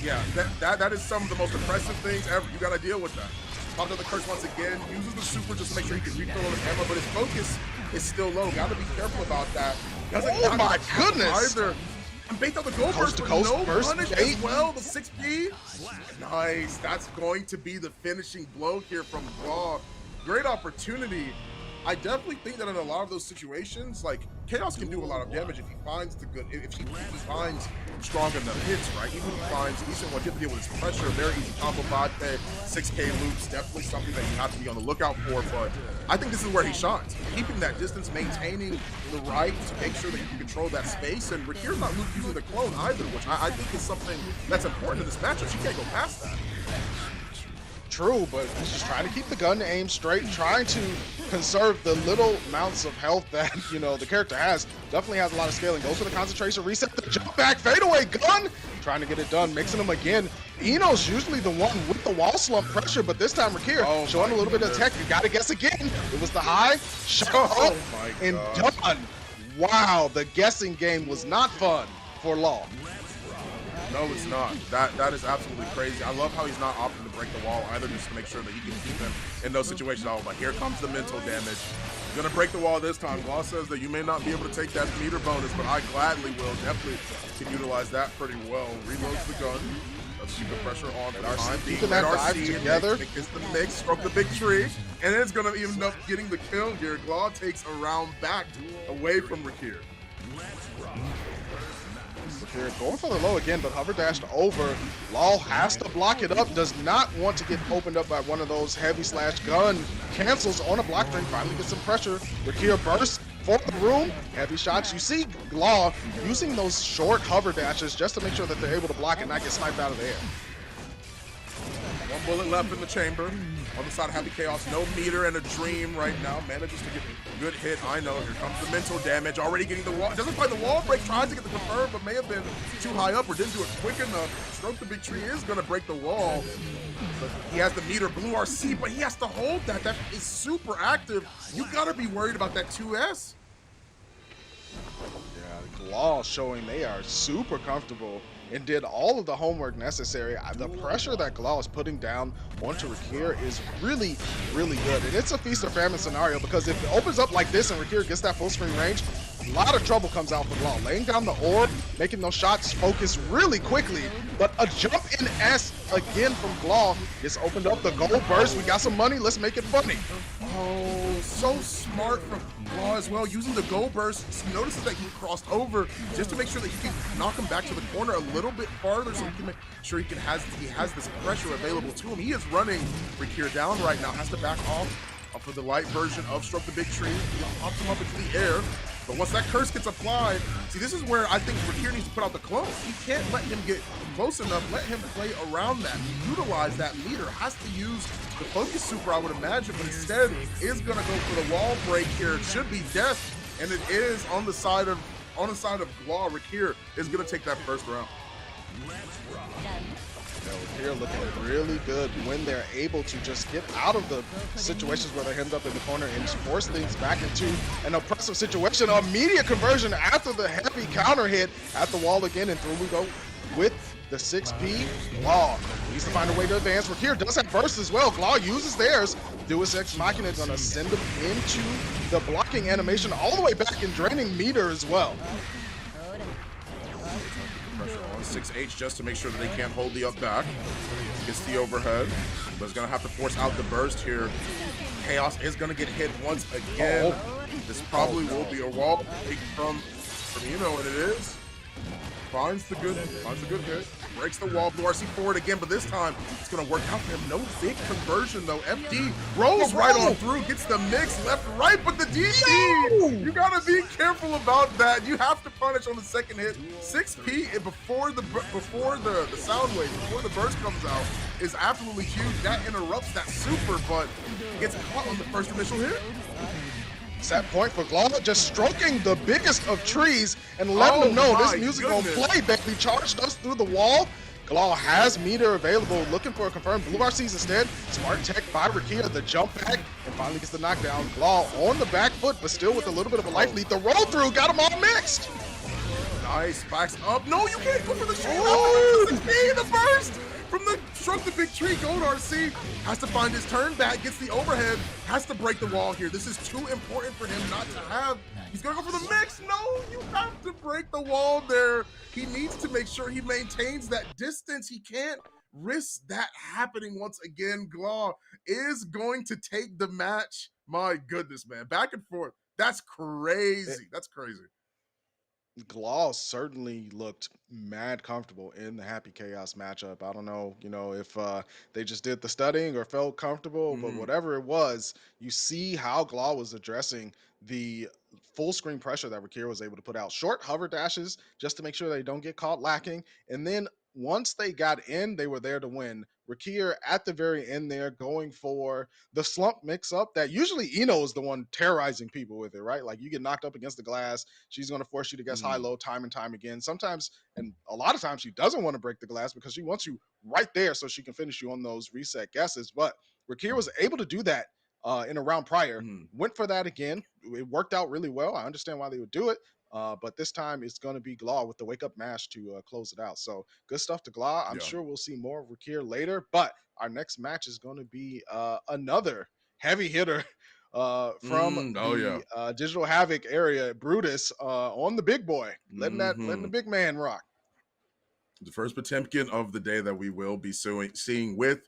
yeah, that is some of the most impressive things ever. You gotta deal with that. Popped out the curse once again, uses the super just to make sure he can refill his ammo, but his focus is still low. Gotta be careful about that. Oh my goodness! Either. And baked out the gold burst with no punish as well. The 6P. Nice. That's going to be the finishing blow here from Raw. Great opportunity. I definitely think that in a lot of those situations, like, Chaos can do a lot of damage if he finds the good, if he finds strong enough hits, right? Even if he finds decent ones, you have to deal with his pressure. Very easy combo 5K, 6K loops, definitely something that you have to be on the lookout for. But I think this is where he shines. Keeping that distance, maintaining the right to make sure that you can control that space. And Rakir's not using the clone either, which I think is something that's important in this matchup. She can't go past that. True, but he's just trying to keep the gun aim straight, trying to conserve the little amounts of health that, you know, the character has. Definitely has a lot of scaling. Goes for the concentration, reset the jump back, fadeaway gun, trying to get it done, mixing them again. Eno's usually the one with the wall slump pressure, but this time Rakir showing a little bit of tech. You gotta guess again. It was the high, shot up, and done. Wow, the guessing game was not fun for Law. No, it's not. That is absolutely crazy. I love how he's not opting to break the wall either, just to make sure that he can keep him in those situations. Oh, but here comes the mental damage. He's gonna break the wall this time. Gloss says that you may not be able to take that meter bonus, but I gladly will. Definitely can utilize that pretty well. Reloads the gun. Let's keep the pressure on. Keeping that vibe together. It's the mix, stroke the big tree, and then it's gonna end up getting the kill here. Glaw takes a round back away from Rakir. Going for the low again, but hover dashed over. Law has to block it up, does not want to get opened up by one of those heavy slash gun. Cancels on a block string, finally gets some pressure. Rakir bursts for the room. Heavy shots. You see Law using those short hover dashes just to make sure that they're able to block and not get sniped out of the air. One bullet left in the chamber. On the side of Happy Chaos, no meter and a dream right now. Manages to get a good hit. I know. Here comes the mental damage. Already getting the wall. Doesn't find the wall break. Tries to get the confirm, but may have been too high up or didn't do it quick enough. Stroke the big tree is going to break the wall. But he has the meter. Blue RC, but he has to hold that. That is super active. You got to be worried about that 2S. Yeah, Law showing they are super comfortable and did all of the homework necessary. The pressure that Glaw is putting down onto Rakir is really, really good. And it's a feast or famine scenario, because if it opens up like this and Rakir gets that full screen range, a lot of trouble comes out for Glaw. Laying down the orb, making those shots focus really quickly, but a jump in S again from Glaw gets opened up. The gold burst, we got some money, let's make it funny. Oh, so smart from Glaw as well, using the gold burst. Notices that he crossed over just to make sure that he can knock him back to the corner a little bit farther, so he can make sure he has this pressure available to him. He is running Rakir down right now, has to back off for the light version of Stroke the Big Tree. He pops him up into the air. But once that curse gets applied, see, this is where I think Rakir needs to put out the clone. He can't let him get close enough, let him play around that, utilize that meter, has to use the focus super, I would imagine, but instead is gonna go for the wall break here. It should be death, and it is on the side of Glaw. Rakir is gonna take that first round. Rakir looking really good when they're able to just get out of the situations where they're hemmed up in the corner and force things back into an oppressive situation. Immediate conversion after the heavy counter hit at the wall again, and through we go with the 6P. Glaw needs to find a way to advance. Rakir does have bursts as well. Glaw uses theirs. Deus Ex Machina gonna send him into the blocking animation all the way back and draining meter as well. Pressure on 6H just to make sure that they can't hold the up back. Gets the overhead, but is going to have to force out the burst here. Chaos is going to get hit once again. This probably will be a wall break from Eno, and it is. Finds the good hit. Breaks the wall. Blue RC forward again, but this time it's going to work out for him. No big conversion, though. FD rolls right on through, gets the mix left, right, but the DD! You got to be careful about that. You have to punish on the second hit. 6P before the sound wave, before the burst comes out, is absolutely huge. That interrupts that super, but gets caught on the first initial hit. Set point for Glaw, just stroking the biggest of trees and letting Oh them know this my music goodness. gonna play, baby. Charged us through the wall. Glaw has meter available, looking for a confirmed blue RCs instead. Smart tech by Rakia, the jump back, and finally gets the knockdown. Glaw on the back foot, but still with a little bit of a life lead. The roll through got them all mixed. Nice, backs up. No, you can't go for the shoot. 16 in the burst. From the shrunk the big tree, Gold RC has to find his turn back, gets the overhead, has to break the wall here. This is too important for him not to have. He's gonna go for the mix. No, you have to break the wall there. He needs to make sure he maintains that distance. He can't risk that happening once again. Glaw is going to take the match. My goodness, man. Back and forth. That's crazy. That's crazy. Glaw certainly looked mad comfortable in the Happy Chaos matchup. I don't know, if they just did the studying or felt comfortable, but whatever it was, you see how Glaw was addressing the full screen pressure that Rakir was able to put out. Short hover dashes just to make sure they don't get caught lacking. And then once they got in, they were there to win. Rakir at the very end there going for the slump mix up that usually Eno is the one terrorizing people with it, right? Like you get knocked up against the glass, she's going to force you to guess high low time and time again. Sometimes, and a lot of times, she doesn't want to break the glass because she wants you right there so she can finish you on those reset guesses. But Rakir was able to do that in a round prior, went for that again. It worked out really well. I understand why they would do it. But this time it's going to be Glaw with the wake up mash to close it out. So good stuff to Glaw. I'm sure we'll see more of Rakir later, but our next match is going to be another heavy hitter from the Digital Havoc area, Brutus on the big boy, letting the big man rock. The first Potemkin of the day that we will be seeing with,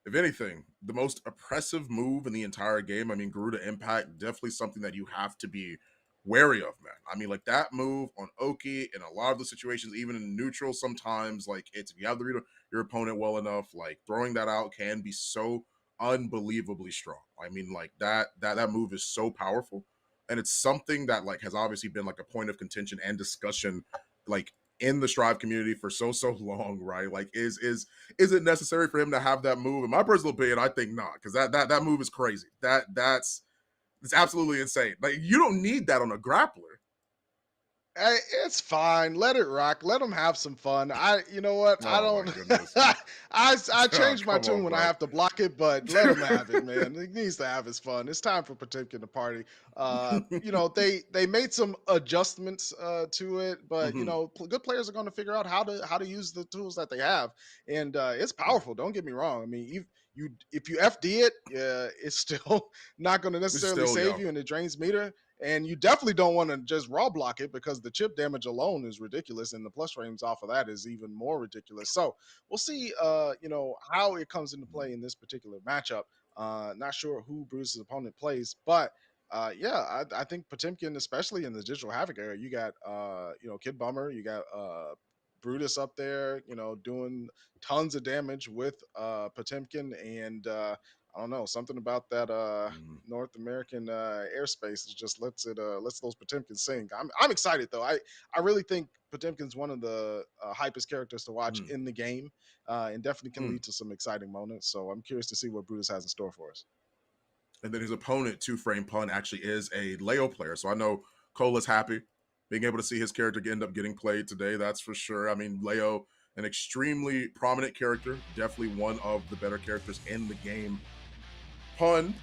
if anything, the most oppressive move in the entire game. I mean, Garuda Impact, definitely something that you have to be wary of, man. I mean, like that move on Oki in a lot of the situations, even in neutral, sometimes, like it's if you have to read your opponent well enough, like throwing that out can be so unbelievably strong. I mean, like that move is so powerful, and it's something that like has obviously been like a point of contention and discussion, like in the Strive community for so long, right? Like, is it necessary for him to have that move? In my personal opinion, I think not, because that move is crazy. That's absolutely insane. Like, you don't need that on a grappler. Hey, it's fine. Let it rock. Let them have some fun. You know what? I Oh, don't. my goodness. I change my Come tune on, when bro. I have to block it, but let him have it, man. He needs to have his fun. It's time for Potemkin to party. They made some adjustments to it, but good players are going to figure out how to use the tools that they have, and it's powerful. Don't get me wrong. I mean, if you FD it, it's still not going to necessarily save you, and it drains meter. And you definitely don't want to just raw block it because the chip damage alone is ridiculous, and the plus frames off of that is even more ridiculous. So we'll see, how it comes into play in this particular matchup. Not sure who Bruce's opponent plays, but I think Potemkin, especially in the Digital Havoc area, you got Kid Bummer, you got Brutus up there, doing tons of damage with Potemkin, and I don't know, something about that North American airspace is just lets those Potemkins sing. I'm excited though. I really think Potemkin's one of the hypest characters to watch in the game, and definitely can lead to some exciting moments. So I'm curious to see what Brutus has in store for us. And then his opponent, Two Frame Pun, actually is a Leo player. So I know Cola's happy being able to see his character end up getting played today. That's for sure. I mean, Leo, an extremely prominent character, definitely one of the better characters in the game. Pun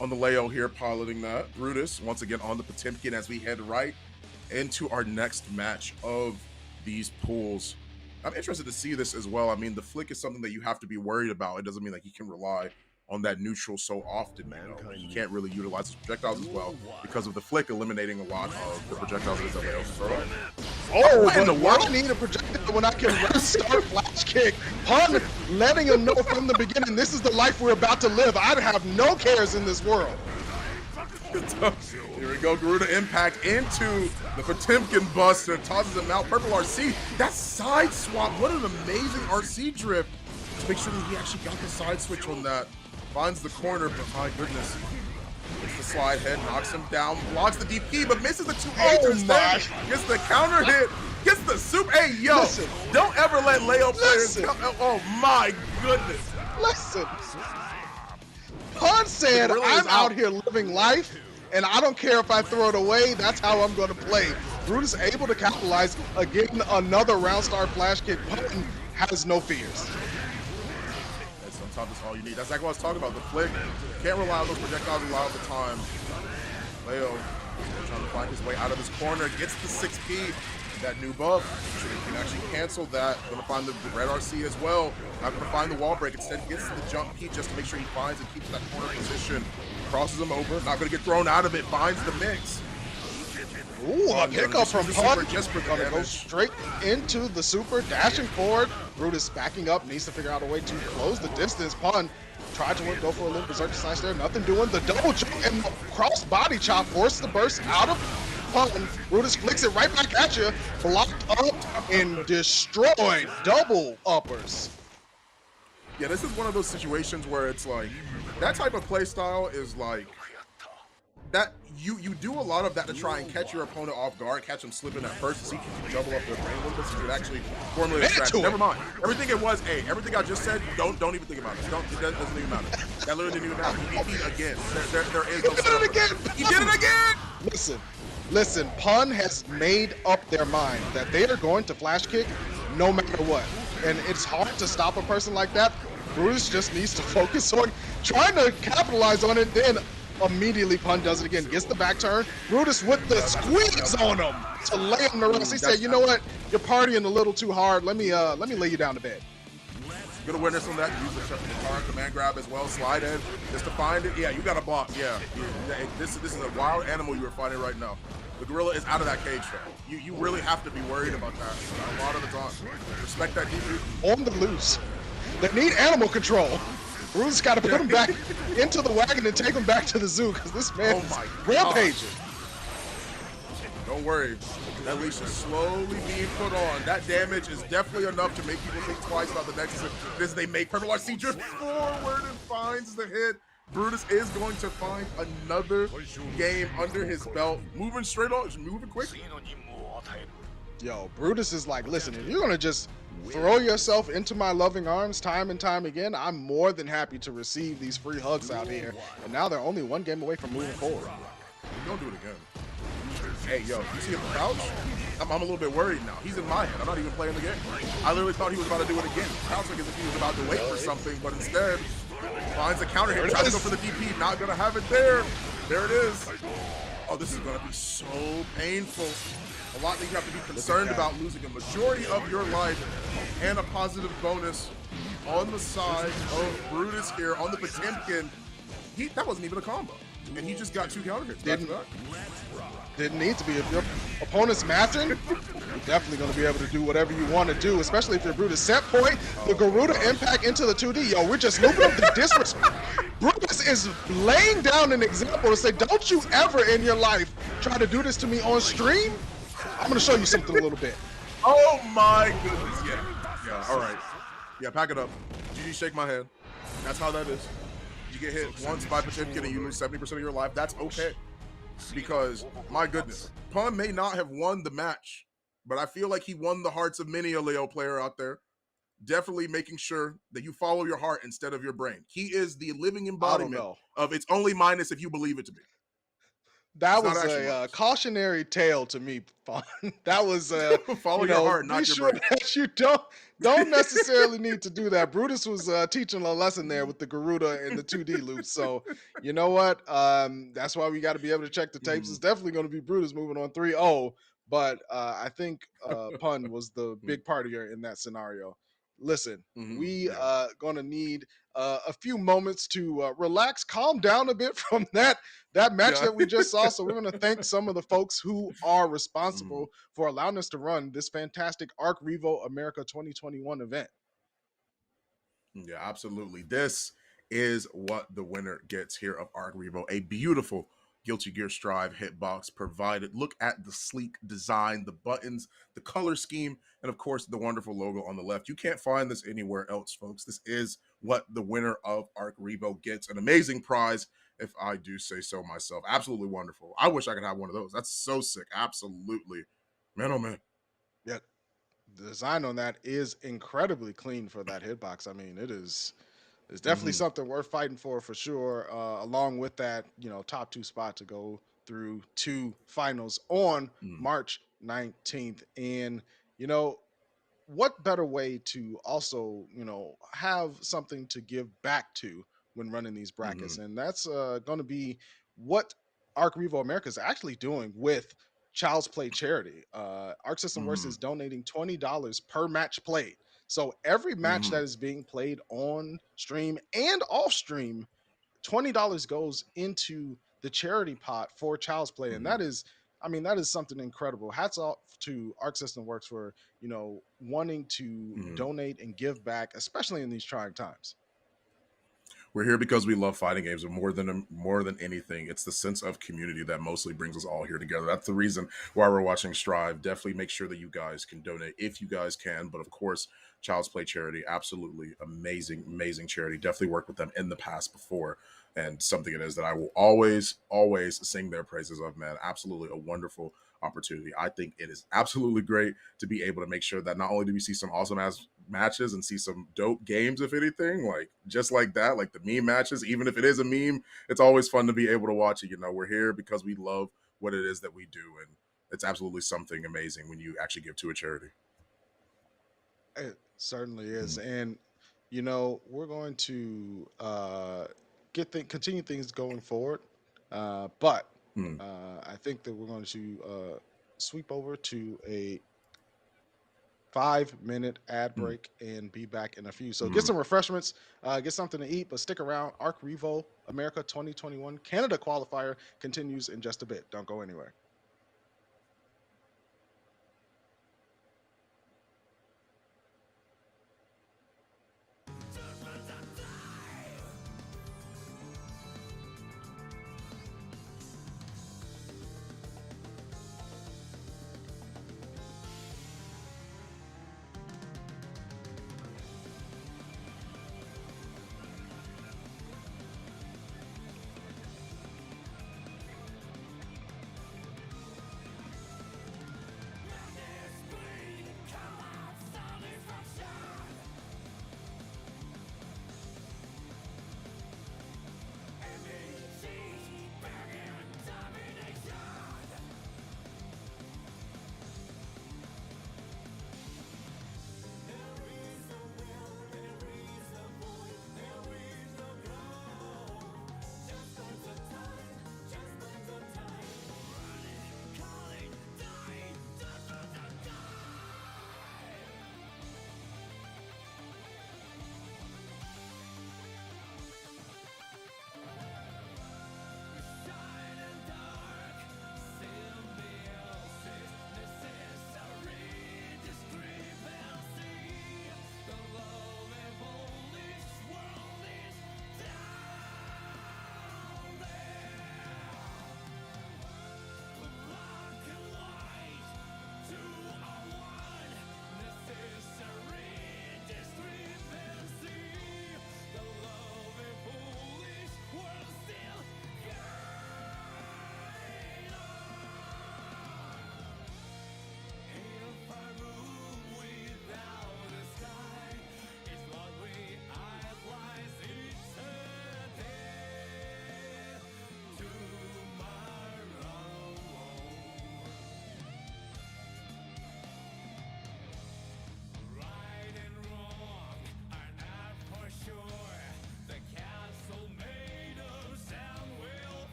on the Leo here, piloting that. Brutus, once again, on the Potemkin as we head right into our next match of these pools. I'm interested to see this as well. I mean, the flick is something that you have to be worried about. It doesn't mean like you can rely on that neutral so often. You can't really utilize his projectiles as well because of the flick eliminating a lot of the projectiles that Leo throw. Oh, in the world, I need a projectile when I can start flash kick. Pun letting him know from the beginning, this is the life we're about to live. I have no cares in this world. Here we go, Garuda Impact into the Potemkin Buster, tosses him out. Purple RC, that side swap, what an amazing RC drift to make sure that he actually got the side switch on that. Finds the corner, but my goodness. Gets the slide head, knocks him down, blocks the DP, but misses the 2 my! Gets the counter hit, gets the super. Hey, yo, listen, don't ever let Leo players come. Oh my goodness. Listen. Pun said, I'm out here living life, and I don't care if I throw it away. That's how I'm going to play. Brutus able to capitalize again. Another round star flash kick. Pun has no fears. And sometimes that's all you need. That's like what I was talking about. The flick. Can't rely on those projectiles a lot of the time. Leo trying to find his way out of this corner. Gets the 6P. That new buff. So he can actually cancel that. Gonna find the red RC as well. Not gonna find the wall break. Instead gets the jump P just to make sure he finds and keeps that corner position. Crosses him over. Not gonna get thrown out of it. Finds the mix. Ooh, a pickup from Pun. Just for Gonna go straight into the super, dashing forward. Brutus backing up, needs to figure out a way to close the distance. Pun tried to go for a little berserker slice there, nothing doing. The double jump and cross body chop forced the burst out of Pun. Brutus flicks it right back at you, blocked up and destroyed. Double uppers. Yeah, this is one of those situations where it's like, that type of play style is like, that you do a lot of that to try and catch your opponent off guard, catch them slipping at first to see if you can juggle up their brain a little bit so you can actually formulate a strategy. Never mind. Everything it was, everything I just said, don't even think about it. It doesn't even matter. That literally didn't even matter. He beat again. There is no He did it again. He did it again! Listen, Pun has made up their mind that they are going to flash kick no matter what. And it's hard to stop a person like that. Brutus just needs to focus on trying to capitalize on it, then immediately Pun does it again. Gets the back turn. Brutus with the squeeze on him to lay him to rest. He said, you know what? You're partying a little too hard. Let me lay you down to bed. Good awareness on that. Use the current command grab as well. Slide in just to find it. Yeah, you got to block. Yeah. This is a wild animal you are fighting right now. The gorilla is out of that cage, fam. You really have to be worried about that a lot of the time. Respect that DP. On the loose. They need animal control. Brutus got to put him back into the wagon and take him back to the zoo because this man is rampaging. Don't worry. That leash is slowly being put on. That damage is definitely enough to make people think twice about the next as they make Purple RC drift forward and finds the hit. Brutus is going to find another game under his belt. Moving straight on, moving quick. Yo, Brutus is like, listen, if you're going to just throw yourself into my loving arms time and time again, I'm more than happy to receive these free hugs out here. And now they're only one game away from moving forward. Don't do it again. Hey, yo, you see him crouch? I'm a little bit worried now. He's in my head. I'm not even playing the game. I literally thought he was about to do it again. Crouching as if he was about to wait for something, but instead finds a counter hit, tries to go for the DP, not gonna have it there. There it is. Oh, this is gonna be so painful. A lot that you have to be concerned about, losing a majority of your life and a positive bonus on the side of Brutus here on the Potemkin. That wasn't even a combo. And he just got 2 counter hits back to back. Didn't need to be. If your opponent's matching, you're definitely going to be able to do whatever you want to do, especially if you're Brutus. Set point, the Garuda impact into the 2D. Yo, we're just looping up the disrespect. Brutus is laying down an example to say, don't you ever in your life try to do this to me on stream. I'm going to show you something a little bit. Oh my goodness. Yeah, all right. Yeah, pack it up. GG, shake my hand. That's how that is. You get hit once by Potemkin and you lose 70% of your life. That's okay. Because, my goodness, Pun may not have won the match, but I feel like he won the hearts of many a Leo player out there. Definitely making sure that you follow your heart instead of your brain. He is the living embodiment of it's only minus if you believe it to be. That was a cautionary tale to me, Fun. That was follow your heart, not your brain. That you don't necessarily need to do that. Brutus was teaching a lesson there with the Garuda and the 2D loops. So you know what? That's why we got to be able to check the tapes. It's definitely going to be Brutus moving on 3-0, but I think Pun was the big partier in that scenario. Listen, we gonna need a few moments to relax, calm down a bit from that match that we just saw. So we're gonna thank some of the folks who are responsible for allowing us to run this fantastic ARCREVO America 2021 event. Yeah, absolutely. This is what the winner gets here of ARCREVO. A beautiful Guilty Gear Strive hitbox provided. Look at the sleek design, the buttons, the color scheme, and of course the wonderful logo on the left. You can't find this anywhere else, folks. This is what the winner of ARCREVO gets. An amazing prize, if I do say so myself. Absolutely wonderful. I wish I could have one of those. That's so sick. Absolutely. Man, oh man. Yeah, the design on that is incredibly clean for that hitbox. I mean, it is It's definitely Hmm. something worth fighting for sure. Along with that, top two spot to go through two finals on Hmm. March 19th. And, you know, what better way to also, have something to give back to when running these brackets? Hmm. And that's going to be what ARCREVO America is actually doing with Child's Play charity. Arc System Works Hmm. is donating $20 per match played. So every match Hmm. that is being played on stream and off stream, $20 goes into the charity pot for Child's Play. And Hmm. that is, I mean, that is something incredible. Hats off to Arc System Works for, wanting to Hmm. donate and give back, especially in these trying times. We're here because we love fighting games, but more than anything, it's the sense of community that mostly brings us all here together. That's the reason why we're watching Strive. Definitely make sure that you guys can donate if you guys can. But of course, Child's Play Charity, absolutely amazing, amazing charity. Definitely worked with them in the past before, and something it is that I will always, always sing their praises of. Man, absolutely a wonderful opportunity. I think it is absolutely great to be able to make sure that not only do we see some awesome ass matches and see some dope games, if anything, like just like that, like the meme matches, even if it is a meme, it's always fun to be able to watch it. We're here because we love what it is that we do. And it's absolutely something amazing when you actually give to a charity. It certainly is. Mm, And, we're going to continue things going forward. But mm, I think that we're going to sweep over to a 5-minute ad mm, break and be back in a few. So get mm. some refreshments, get something to eat, but stick around. Arc Revo America 2021 Canada qualifier continues in just a bit. Don't go anywhere.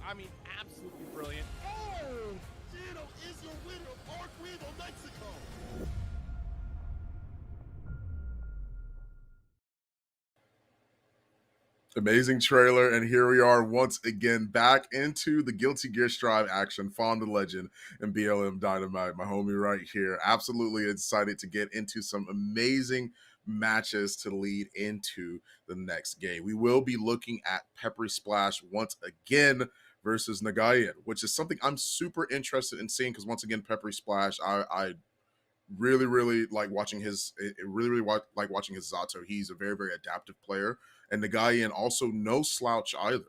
I mean, absolutely brilliant. Oh, Gino is your winner of ARCREVO Mexico. Amazing trailer, and here we are once again back into the Guilty Gear Strive action. Fonda Legend and BLM Dynamite, my homie right here. Absolutely excited to get into some amazing matches to lead into the next game. We will be looking at Peppery Splash once again versus Nagayan, which is something I'm super interested in seeing because once again, Peppery Splash, I really like watching his like watching his Zato. He's a very adaptive player, and the guy in also no slouch either.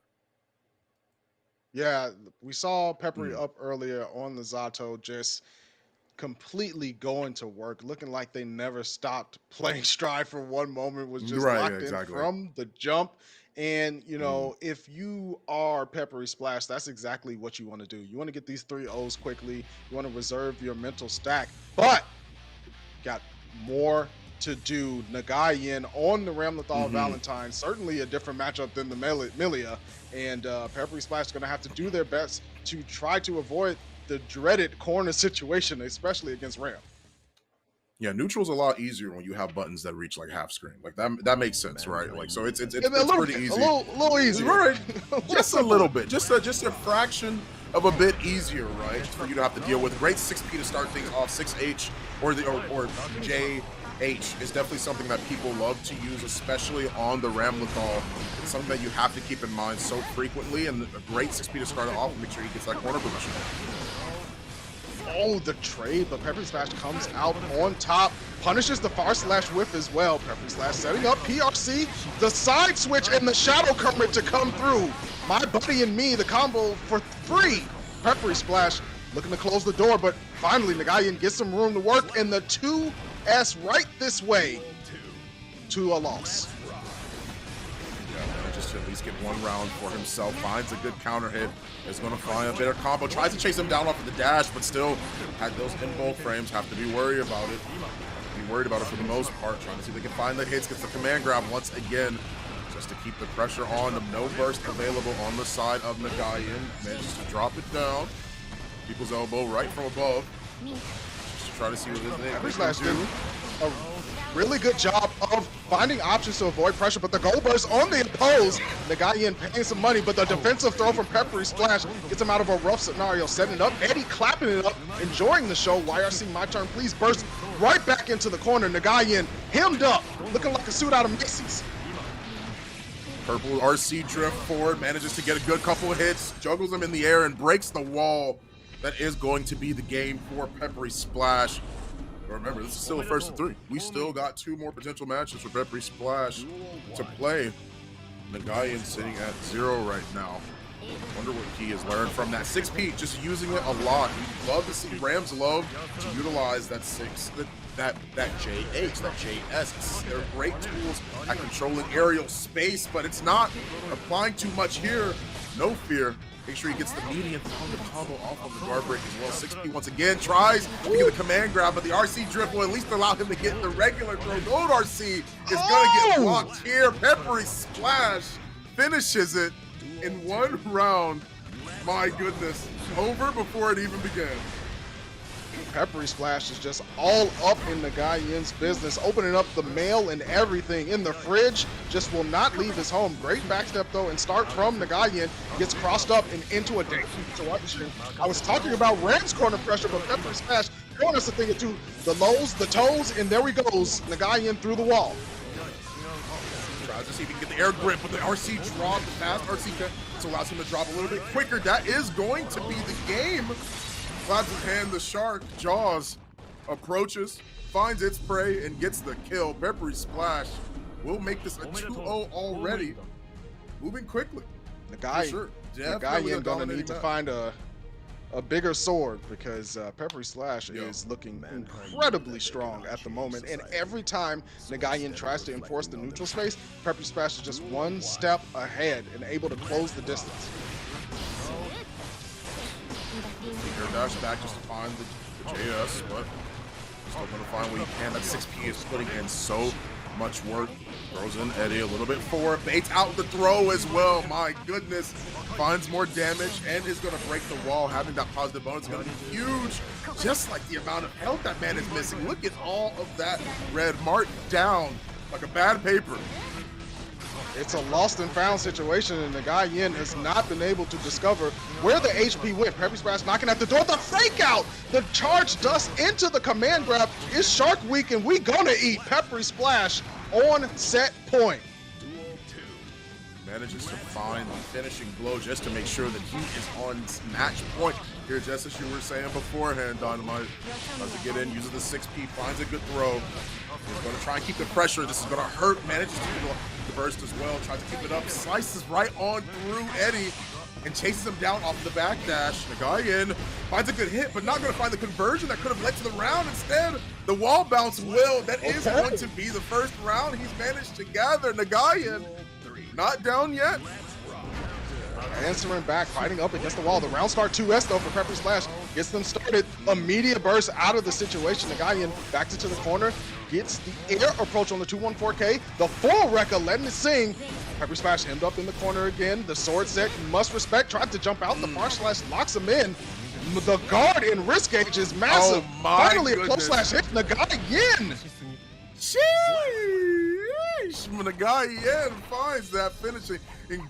Yeah, we saw Peppery up earlier on the Zato just completely going to work, looking like they never stopped playing Stride for one moment, was just Right, yeah, locked in exactly. from the jump. And, you know, if you are Peppery Splash, that's exactly what you want to do. You want to get these 3 O's quickly. You want to reserve your mental stack, but got more to do. Nagayan on the Ramlethal Valentine, certainly a different matchup than the Milia. And Peppery Splash is going to have to do their best to try to avoid the dreaded corner situation, especially against Ram. Yeah, neutral's a lot easier when you have buttons that reach like half screen. Like that makes sense, right? Like so it's A little pretty bit, easy. a little easier. Right. Just a little bit. Just a fraction of a bit easier, right? For you to have to deal with. Great 6P to start things off. 6H or JH is definitely something that people love to use, especially on the Ramlethal. It's something that you have to keep in mind so frequently, and a great 6P to start it off and make sure he gets that corner position. Oh, the trade, but Peppery Splash comes out on top, punishes the far slash whiff as well. Peppery Splash setting up PRC, the side switch, and the shadow current to come through. My buddy and me, the combo for free. Peppery Splash looking to close the door, but finally Nagayan gets some room to work, and the 2S right this way to a loss. Just to at least get one round for himself. Finds a good counter hit. Is going to find a better combo. Tries to chase him down off of the dash, but still had those in-bowl frames. Have to be worried about it. Be worried about it for the most part. Trying to see if they can find the hits. Gets the command grab once again, just to keep the pressure on them. No burst available on the side of Nagayan. Manages to drop it down. People's elbow right from above. Just to try to see what this thing can do. A really good job of finding options to avoid pressure, but the goal burst on the oppose. Nagayan paying some money, but the defensive throw from Peppery Splash gets him out of a rough scenario, setting it up. Eddie clapping it up, enjoying the show. YRC, my turn, please burst right back into the corner. Nagayan hemmed up, looking like a suit out of Macy's. Purple RC drift forward, manages to get a good couple of hits, juggles him in the air, and breaks the wall. That is going to be the game for Peppery Splash. But remember, this is still the first of 3. We still got 2 more potential matches for Peppery Splash to play. Nagayan sitting at 0 right now. Wonder what he has learned from that 6P, just using it a lot. We love to see Rams love to utilize that that JH, that JS. They're great tools at controlling aerial space, but it's not applying too much here. No fear. Make sure he gets the median on the combo off on the guard break as well. 6P once again tries to get the command grab, but the RC drift will at least allow him to get the regular throw. Gold RC is going to get blocked here. Peppery Splash finishes it in 1 round. My goodness. Over before it even began. Peppery Splash is just all up in Nagayan's business, opening up the mail and everything in the fridge. Just will not leave his home. Great backstep though, and start from Nagayan. Gets crossed up and into a dangerous situation. I was talking about Ram's corner pressure, but Peppery Splash showing us a thing or two. The lows, the toes, and there he goes. Nagayan through the wall. Tries to see if he can get the air grip, but the RC drop, the fast RC cut, so allows him to drop a little bit quicker. That is going to be the game. Claps his hand, the shark, Jaws, approaches, finds its prey, and gets the kill. Peppery Splash will make this a 2-0 already. Moving quickly. Nagayan gonna need to find a bigger sword, because Peppery Splash is looking incredibly strong at the moment. And every time Nagayan tries to enforce the neutral space, Peppery Splash is just 1 step ahead and able to close the distance. Air dash back just to find the JS, but still going to find what he can. That 6P is putting in so Much work. Throws in Eddie a little bit forward. Baits out the throw as well. My goodness. Finds more damage and is going to break the wall. Having that positive bonus is going to be huge. Just like the amount of health that man is missing. Look at all of that red marked down like a bad paper. It's a lost and found situation, and the guy Yin has not been able to discover where the HP went. Pepper Splash knocking at the door. The fake out! The charge dust into the command grab is Shark Week, and we gonna eat Pepper Splash on set point. Manages to find the finishing blow just to make sure that he is on match point. Here, just as you were saying beforehand, Dynamite tries to get in, uses the 6P, finds a good throw. He's going to try and keep the pressure. This is going to hurt. Manages to do the burst as well. Tries to keep it up. Slices right on through Eddie and chases him down off the backdash. Nagayan finds a good hit, but not going to find the conversion that could have led to the round. Instead, the wall bounce will. That is going to be the first round he's managed to gather. Nagayan not down yet. Answering back, fighting up against the wall. The round start 2S though for Pepper Splash. Gets them started. Immediate burst out of the situation. The guy in backs it to the corner. Gets the air approach on the 214K. The full Rekka letting it sing. Pepper Splash hemmed up in the corner again. The sword set must respect. Tried to jump out. The far slash locks him in. The guard in risk gauge is massive. Oh my Finally a close goodness. slash hit. The guy Yin. Sheesh! Nagayan finds that finishing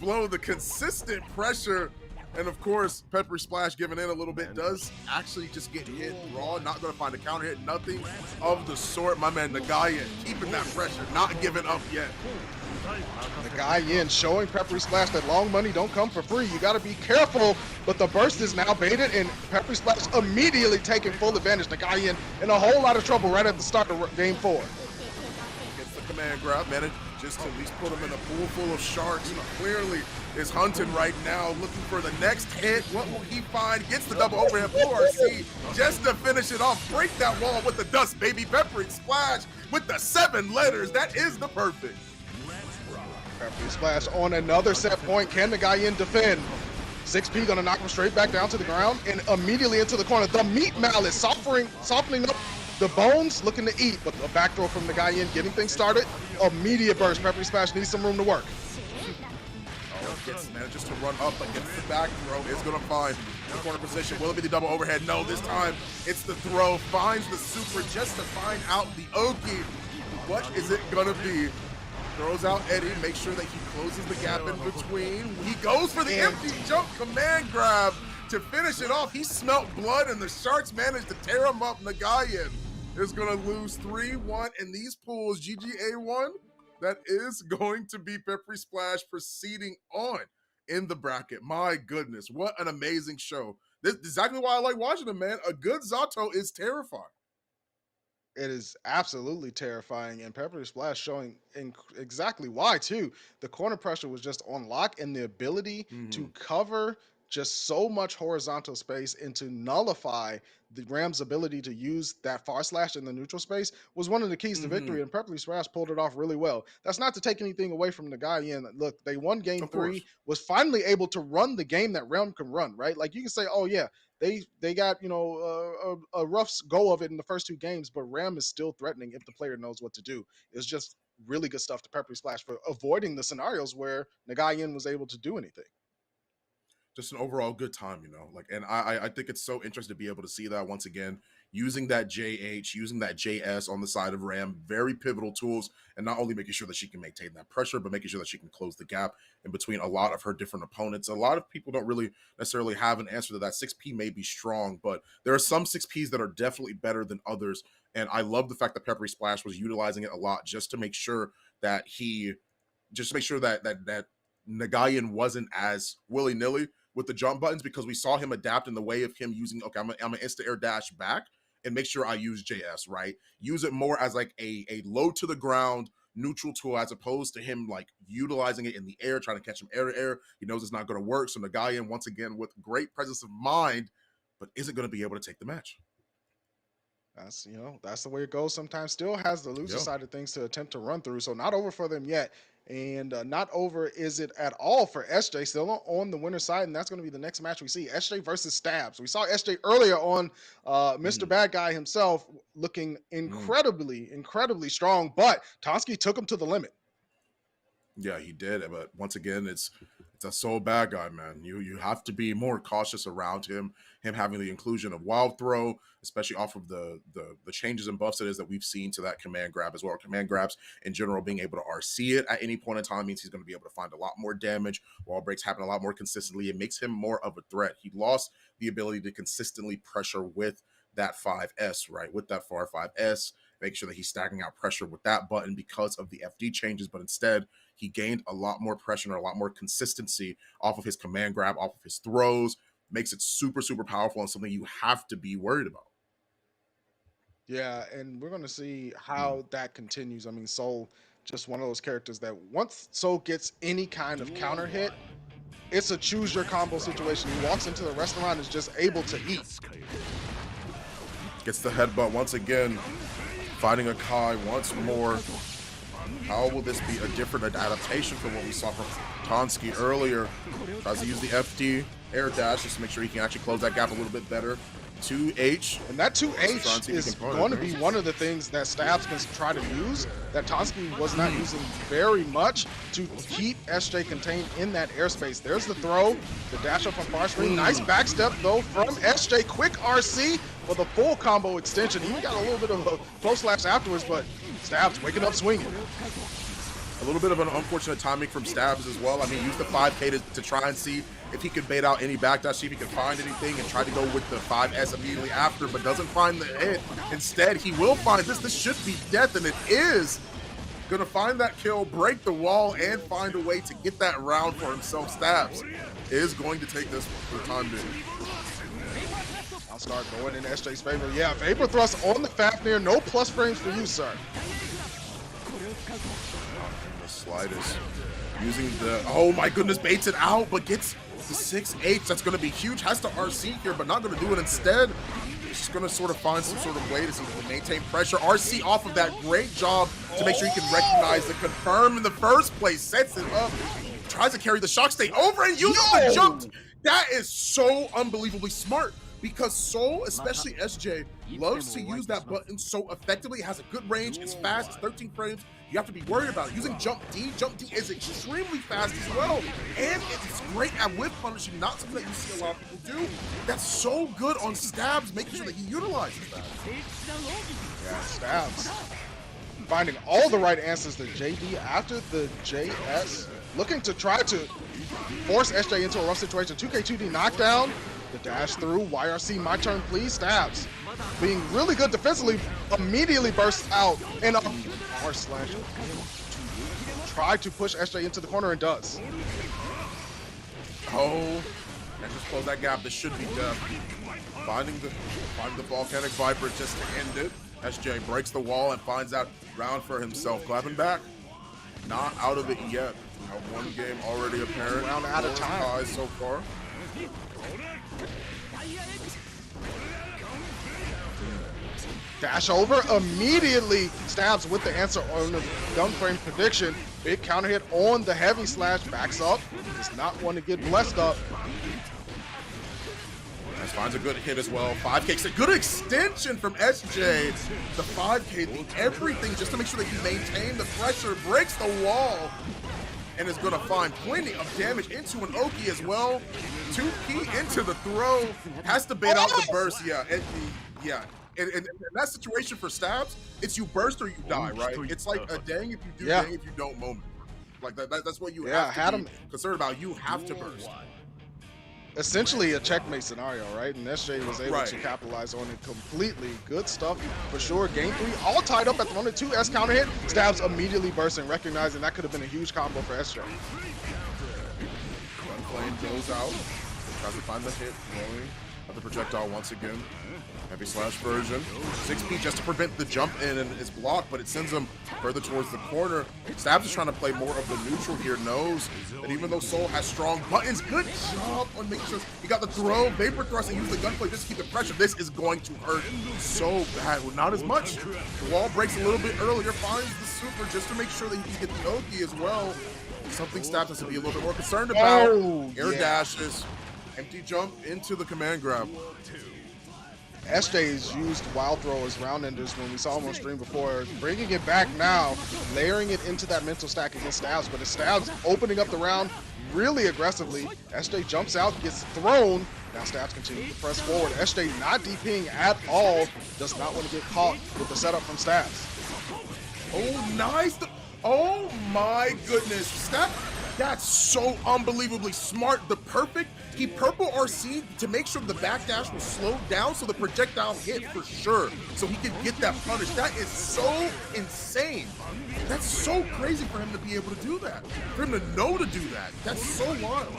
blow, the consistent pressure, and of course, Pepper Splash giving in a little bit does actually just get hit raw. Not going to find a counter hit, nothing of the sort. My man Nagayan keeping that pressure, not giving up yet. The guy in showing Pepper Splash that long money don't come for free. You got to be careful, but the burst is now baited, and Pepper Splash immediately taking full advantage. The guy in a whole lot of trouble right at the start of game 4. Gets the command grab, man, just to at least put him in a pool full of sharks. Clearly is hunting right now, looking for the next hit. What will he find? Gets the double overhead full RC just to finish it off. Break that wall with the dust, baby. Pepper Splash with the 7 letters. That is the perfect. Pepper Splash on another set point. Can the guy in defend? 6P gonna knock him straight back down to the ground and immediately into the corner. The meat mallet softening up the bones, looking to eat, but a back throw from the guy in, getting things started. Immediate burst. Pepper Splash needs some room to work. Manages to run up against the back throw. Is going to find the corner position. Will it be the double overhead? No, this time it's the throw. Finds the super just to find out the Oki. What is it going to be? Throws out Eddie. Make sure that he closes the gap in between. He goes for the empty jump command grab to finish it off. He smelt blood and the Sharks managed to tear him up. Nagayan is going to lose 3-1 in these pools. GGA1. That is going to be Pepper Splash proceeding on in the bracket. My goodness, what an amazing show. This is exactly why I like watching them, man. A good Zato is terrifying. It is absolutely terrifying, and Pepper Splash showing exactly why, too. The corner pressure was just on lock, and the ability to cover just so much horizontal space and to nullify the Rams' ability to use that far slash in the neutral space was one of the keys to victory, and Pepper Splash pulled it off really well. That's not to take anything away from the guy in. Look, they won game 3, was finally able to run the game that Ram can run, right? Like, you can say, oh, yeah, they got, you know, a rough go of it in the first 2 games, but Ram is still threatening if the player knows what to do. It's just really good stuff to Pepper Splash for avoiding the scenarios where Nagayan was able to do anything. Just an overall good time, you know, like, and I think it's so interesting to be able to see that once again, using that JH, using that JS on the side of Ram, very pivotal tools, and not only making sure that she can maintain that pressure, but making sure that she can close the gap in between a lot of her different opponents. A lot of people don't really necessarily have an answer to that. 6P may be strong, but there are some 6Ps that are definitely better than others, and I love the fact that Pepper Splash was utilizing it a lot just to make sure that that Nagayan wasn't as willy-nilly with the jump buttons, because we saw him adapt in the way of him using, okay, I'm an insta air dash back and make sure I use JS, right? Use it more as like a low to the ground neutral tool, as opposed to him like utilizing it in the air, trying to catch him air to air. He knows it's not going to work. So Nagayan, once again, with great presence of mind, but isn't going to be able to take the match. That's, you know, that's the way it goes sometimes. Still has the loser side of things to attempt to run through. So not over for them yet. And not over is it at all for SJ, still on the winner's side, and that's going to be the next match we see. SJ versus Stabs. We saw SJ earlier on Mr. Mm, Bad Guy himself looking mm. incredibly strong, but Tonski took him to the limit. Yeah, he did. But once again, it's a so bad guy, man. You have to be more cautious around him. Him having the inclusion of wild throw, especially off of the changes and buffs it is that we've seen to that command grab as well. Command grabs in general, being able to RC it at any point in time means he's going to be able to find a lot more damage. Wall breaks happen a lot more consistently. It makes him more of a threat. He lost the ability to consistently pressure with that 5S, right? With that far 5S, making sure that he's stacking out pressure with that button because of the FD changes, but instead he gained a lot more pressure and a lot more consistency off of his command grab, off of his throws. Makes it super powerful and something you have to be worried about. Yeah, and we're going to see how that continues. I mean, Soul, just one of those characters that once Soul gets any kind of counter hit, it's a choose your combo situation. He walks into the restaurant and is just able to eat. Gets the headbutt once again, finding a Kai once more. How will this be a different adaptation from what we saw from Tonski earlier? Tries to use the FD air dash just to make sure he can actually close that gap a little bit better. 2H. And that 2H is going to be one of the things that Stabs can try to use that Tonski was not using very much to keep SJ contained in that airspace. There's the throw, the dash up from far screen. Nice backstep though from SJ. Quick RC for the full combo extension. He got a little bit of a close slash afterwards, but Stabs waking up swinging. A little bit of an unfortunate timing from Stabs as well. I mean, use the 5K to try and see if he could bait out any backdash, see if he can find anything, and try to go with the 5S immediately after, but doesn't find the hit. Instead, he will find this. This should be death, and it is. Gonna find that kill, break the wall, and find a way to get that round for himself. Stabs is going to take this one for the time being. I'll start going in SJ's favor. Yeah, Vapor Thrust on the Fafnir. No plus frames for you, sir. The slightest. Using the, oh my goodness, baits it out, but gets the 6H. That's going to be huge. Has to RC here, but not going to do it instead. He's just going to sort of find some sort of way to see if he can maintain pressure. RC off of that. Great job to make sure he can recognize the confirm in the first place. Sets it up. Tries to carry the shock state over and uses the jump. That is so unbelievably smart. Because Soul, especially SJ, loves to use that button so effectively. It has a good range, it's fast, it's 13 frames. You have to be worried about it. Using Jump D is extremely fast as well. And it's great at whip punishing, not something that you see a lot of people do. That's so good on Stabs, making sure that he utilizes that. Yeah, Stabs finding all the right answers to JD after the JS. Looking to try to force SJ into a rough situation. 2K2D knockdown. The dash through, YRC, my turn please. Stabs being really good defensively, immediately bursts out and R slash try to push SJ into the corner and does. Oh, and just close that gap. This should be death. Finding the volcanic viper just to end it. SJ breaks the wall and finds that round for himself. Clapping back, not out of it yet. Have one game already apparent. Round out of time so far. Dash over immediately. Stabs with the answer on the gun frame prediction. Big counter hit on the heavy slash. Backs up. Does not want to get blessed up. Finds a good hit as well. 5K, it's a good extension from SJ. The 5K, the everything just to make sure that he maintains the pressure, breaks the wall, and is gonna find plenty of damage into an Oki as well. 2P into the throw, has to bait out the burst. Yeah, in that situation for Stabs, it's you burst or you die, right? It's like a dang if you do, dang if you don't moment. Like that's what you have to be concerned about. You have to burst. Essentially a checkmate scenario, right? And SJ was able to capitalize on it completely. Good stuff for sure. Game 3, all tied up at the moment. 2S counter hit. Stabs immediately bursting, recognizing that could have been a huge combo for SJ. Flame goes out. Tries to find the hit. Rolling at the projectile once again. Heavy slash version. 6P just to prevent the jump in, and it's blocked, but it sends him further towards the corner. Stabs is trying to play more of the neutral here, knows that even though Soul has strong buttons, good job on making sure he got the throw, vapor thrust, and use the gunplay just to keep the pressure. This is going to hurt so bad. Well, not as much. The wall breaks a little bit earlier, finds the super just to make sure that he can get the Oki as well. Something Stabs has to be a little bit more concerned about. Air dashes, empty jump into the command grab. SJ's used wild throw as round enders when we saw him on stream before, bringing it back now, layering it into that mental stack against Stabs, but it's Stabs opening up the round really aggressively. SJ jumps out, gets thrown. Now Stabs continues to press forward. SJ not DPing at all, does not want to get caught with the setup from Stabs. Oh, nice. Oh my goodness. That's so unbelievably smart. The perfect, he purple RC to make sure the backdash was slowed down so the projectile hit for sure. So he can get that punish. That is so insane. That's so crazy for him to be able to do that. For him to know to do that. That's so wild.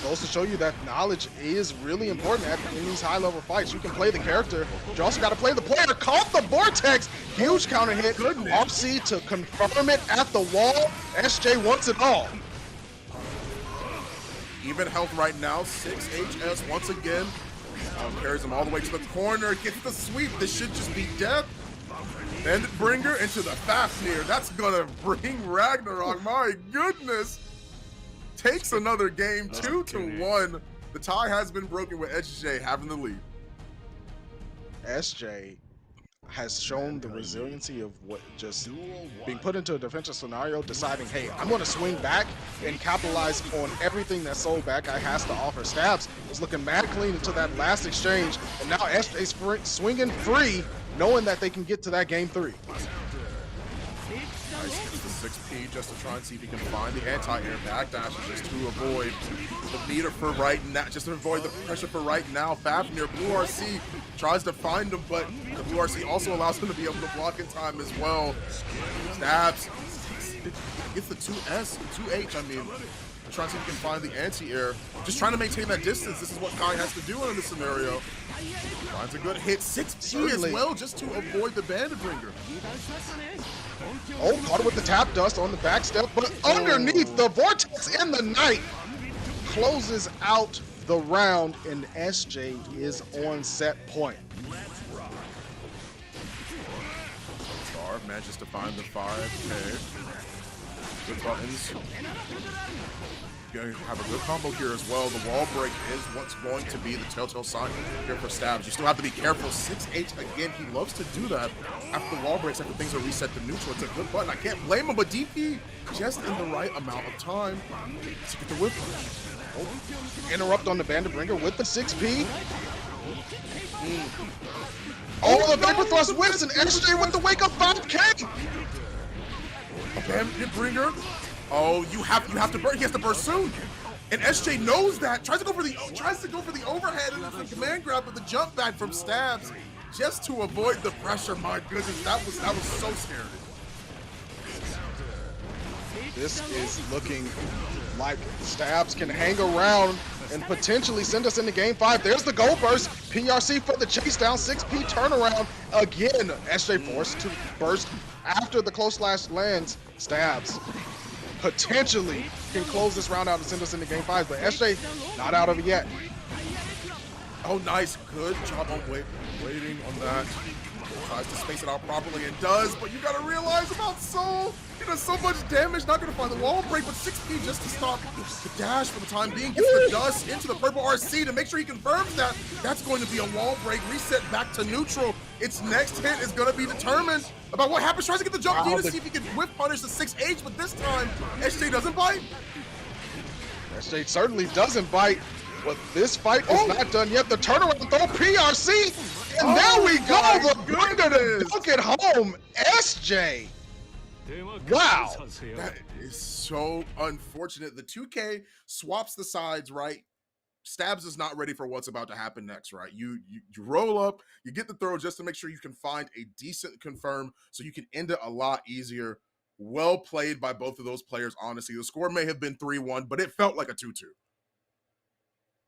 Goes to show you that knowledge is really important in these high-level fights. You can play the character, but you also got to play the player. Caught the Vortex! Huge counter hit. RC to confirm it at the wall. SJ wants it all. Even health right now, 6HS once again. Carries him all the way to the corner, gets the sweep. This should just be death. And Bringer into the Fafnir. That's gonna bring Ragnarok, my goodness. Takes another game, 2-1. The tie has been broken with SJ having the lead. SJ has shown the resiliency of what just being put into a defensive scenario, deciding, hey, I'm going to swing back and capitalize on everything that Soul Bad Guy has to offer. Stabs is looking mad clean until that last exchange, and now SJ's swinging free, knowing that they can get to that game 3. Nice, gets the 6P just to try and see if he can find the anti-air backdash just to avoid the meter for right now, just to avoid the pressure for right now. Fafnir, Blue RC tries to find him, but the Blue RC also allows him to be able to block in time as well. Stabs, gets the 2S, 2H, I mean. Trying to see if he can find the anti-air. Just trying to maintain that distance. This is what Kai has to do in this scenario. Finds a good hit. 6P as well, just to avoid the Bandit Bringer. Oh, caught it with the tap dust on the back step, but underneath the Vortex in the night closes out the round, and SJ is on set point. Star manages to find the 5K. Good buttons. Gonna have a good combo here as well. The wall break is what's going to be the telltale sign here for Stabs. You still have to be careful. 6H again, he loves to do that after the wall breaks, after things are reset to neutral. It's a good button. I can't blame him, but DP just in the right amount of time to get the whip. Oh, interrupt on the Bandit Bringer with the 6P. Oh, the Vapor Thrust whips, and SJ with the wake up 5K. Bandit Bringer. Oh, you have to burst. He has to burst soon, and SJ knows that. Tries to go for the overhead and the command grab with the jump back from Stabs, just to avoid the pressure. My goodness, that was so scary. This is looking like Stabs can hang around and potentially send us into game 5. There's the goal burst. PRC for the chase down. 6P turnaround again. SJ forced to burst after the close slash lands. Stabs potentially can close this round out and send us into game 5, but SJ not out of it yet. Oh, nice. Good job on waiting on that. Tries to space it out properly and does, but you gotta realize about Soul. He does so much damage, not gonna find the wall break, but 6P just to stop the dash for the time being. Gets the dust into the purple RC to make sure he confirms that. That's going to be a wall break, reset back to neutral. Its next hit is gonna be determined about what happens. Tries to get the jump D to see if he can whip punish the 6H, but this time, SJ doesn't bite. SJ certainly doesn't bite, but this fight is not done yet. The turnaround throw, PRC, and there we go. The Bringer to dunk it home. SJ. Wow. That is so unfortunate. The 2K swaps the sides, right? Stabs is not ready for what's about to happen next, right? You roll up, you get the throw just to make sure you can find a decent confirm so you can end it a lot easier. Well played by both of those players, honestly. The score may have been 3-1, but it felt like a 2-2.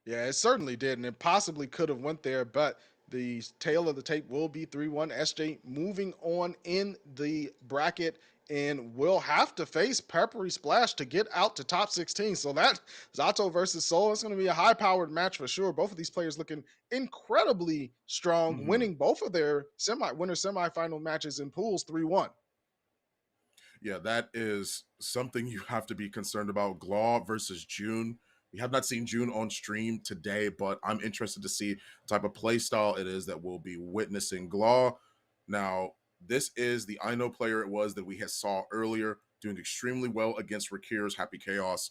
Yeah, it certainly did, and it possibly could have went there, but the tail of the tape will be 3-1. SJ moving on in the bracket and will have to face Peppery Splash to get out to top 16. So that Zato versus Soul, it's going to be a high-powered match for sure. Both of these players looking incredibly strong, Mhm. winning both of their semifinal matches in pools 3-1. Yeah, that is something you have to be concerned about. Glaw versus June. We have not seen June on stream today, but I'm interested to see the type of play style it is that we'll be witnessing. Glaw, now, this is the I know player it was that we had saw earlier, doing extremely well against Rakir's Happy Chaos.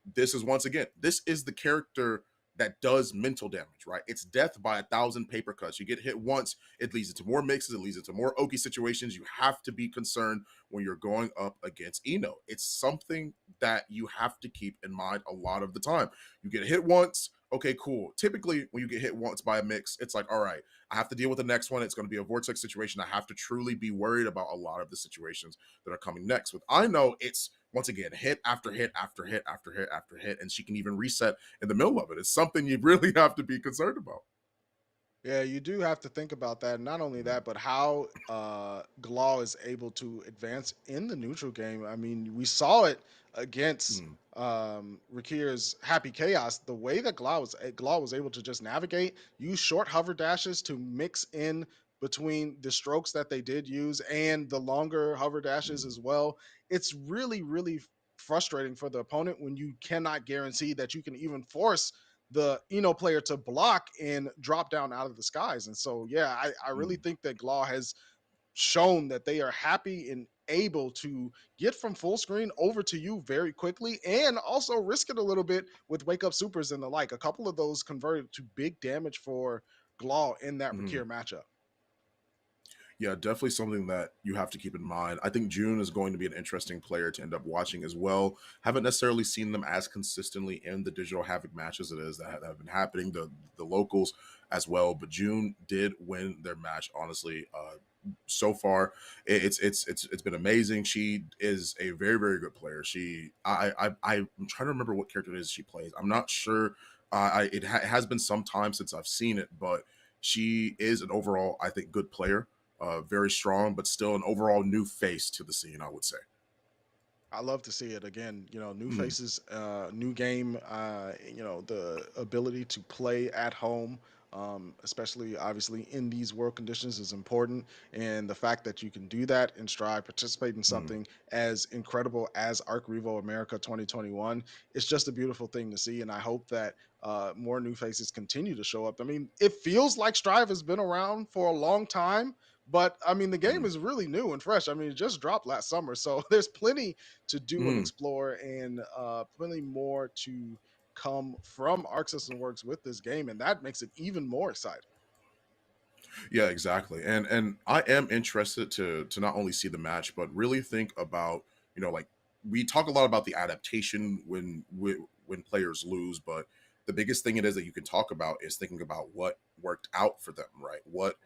This is once again, this is the character that does mental damage, right? It's death by 1,000 paper cuts. You get hit once, it leads into more mixes, it leads into more Oki situations. You have to be concerned when you're going up against Eno. It's something that you have to keep in mind a lot of the time. You get hit once, okay, cool. Typically, when you get hit once by a mix, it's like, all right, I have to deal with the next one. It's going to be a vortex situation. I have to truly be worried about a lot of the situations that are coming next. With I know it's once again hit after hit after hit after hit after hit, and she can even reset in the middle of it. It's something you really have to be concerned about. Yeah, you do have to think about that. Not only that, but how Glaw is able to advance in the neutral game. I mean, we saw it against Mm, Rakir's Happy Chaos. The way that Glaw was able to just navigate, use short hover dashes to mix in between the strokes that they did use and the longer hover dashes mm, as well. It's really, really frustrating for the opponent when you cannot guarantee that you can even force the player to block and drop down out of the skies. And so, yeah, I really mm. think that Glaw has shown that they are happy and able to get from full screen over to you very quickly and also risk it a little bit with wake up supers and the like. A couple of those converted to big damage for Glaw in that Mhm. Rakir matchup. Yeah, definitely something that you have to keep in mind. I think June is going to be an interesting player to end up watching as well. Haven't necessarily seen them as consistently in the digital Havoc matches it is that have been happening, the locals as well. But June did win their match, honestly. So far, it's been amazing. She is a very very good player. I'm trying to remember what character it is she plays. I'm not sure. It has been some time since I've seen it, but she is an overall I think good player, very strong, but still an overall new face to the scene, I would say. I love to see it again. New Mm, faces, new game. The ability to play at home, especially obviously in these world conditions, is important. And the fact that you can do that and strive, participate in mm, something as incredible as ARCREVO America 2021, it's just a beautiful thing to see. And I hope that more new faces continue to show up. I mean, it feels like Strive has been around for a long time. But I mean, the game mm, is really new and fresh. I mean, it just dropped last summer. So there's plenty to do and mm. explore, and plenty more to come from Arc System Works with this game, and that makes it even more exciting. Yeah, exactly. And I am interested to not only see the match, but really think about, like we talk a lot about the adaptation when players lose, but the biggest thing it is that you can talk about is thinking about what worked out for them, right? What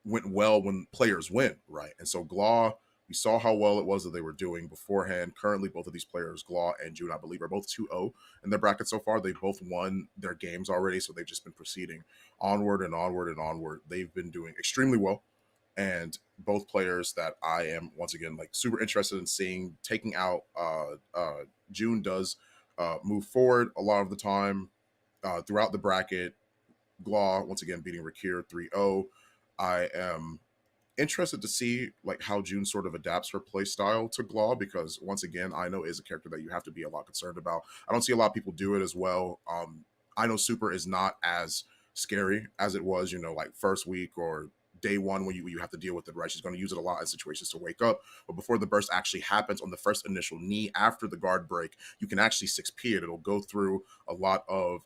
went well when players win, right? And so Glaw, we saw how well it was that they were doing beforehand. Currently, both of these players, Glaw and June, I believe, are both 2-0 in their bracket so far. They've both won their games already, so they've just been proceeding onward and onward and onward. They've been doing extremely well. And both players that I am once again like super interested in seeing taking out June does move forward a lot of the time throughout the bracket. Glaw once again beating Rakir 3-0. I am interested to see like how June sort of adapts her play style to Glaw because once again, I know is a character that you have to be a lot concerned about. I don't see a lot of people do it as well. I know Super is not as scary as it was, like first week or day one when you have to deal with it, right? She's going to use it a lot in situations to wake up. But before the burst actually happens on the first initial knee after the guard break, you can actually 6P it. It'll go through a lot of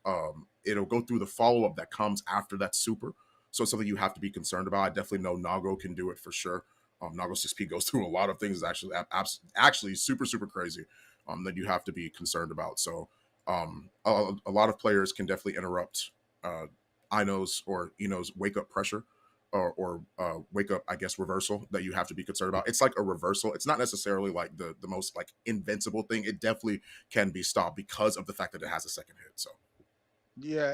it'll go through the follow-up that comes after that super. So it's something you have to be concerned about. I definitely know Nago can do it for sure. Nago 6P goes through a lot of things actually super, super crazy that you have to be concerned about. So a lot of players can definitely interrupt Ino's or Eno's wake up pressure or wake up, I guess, reversal that you have to be concerned about. It's like a reversal. It's not necessarily like the most like invincible thing. It definitely can be stopped because of the fact that it has a second hit. So Yeah,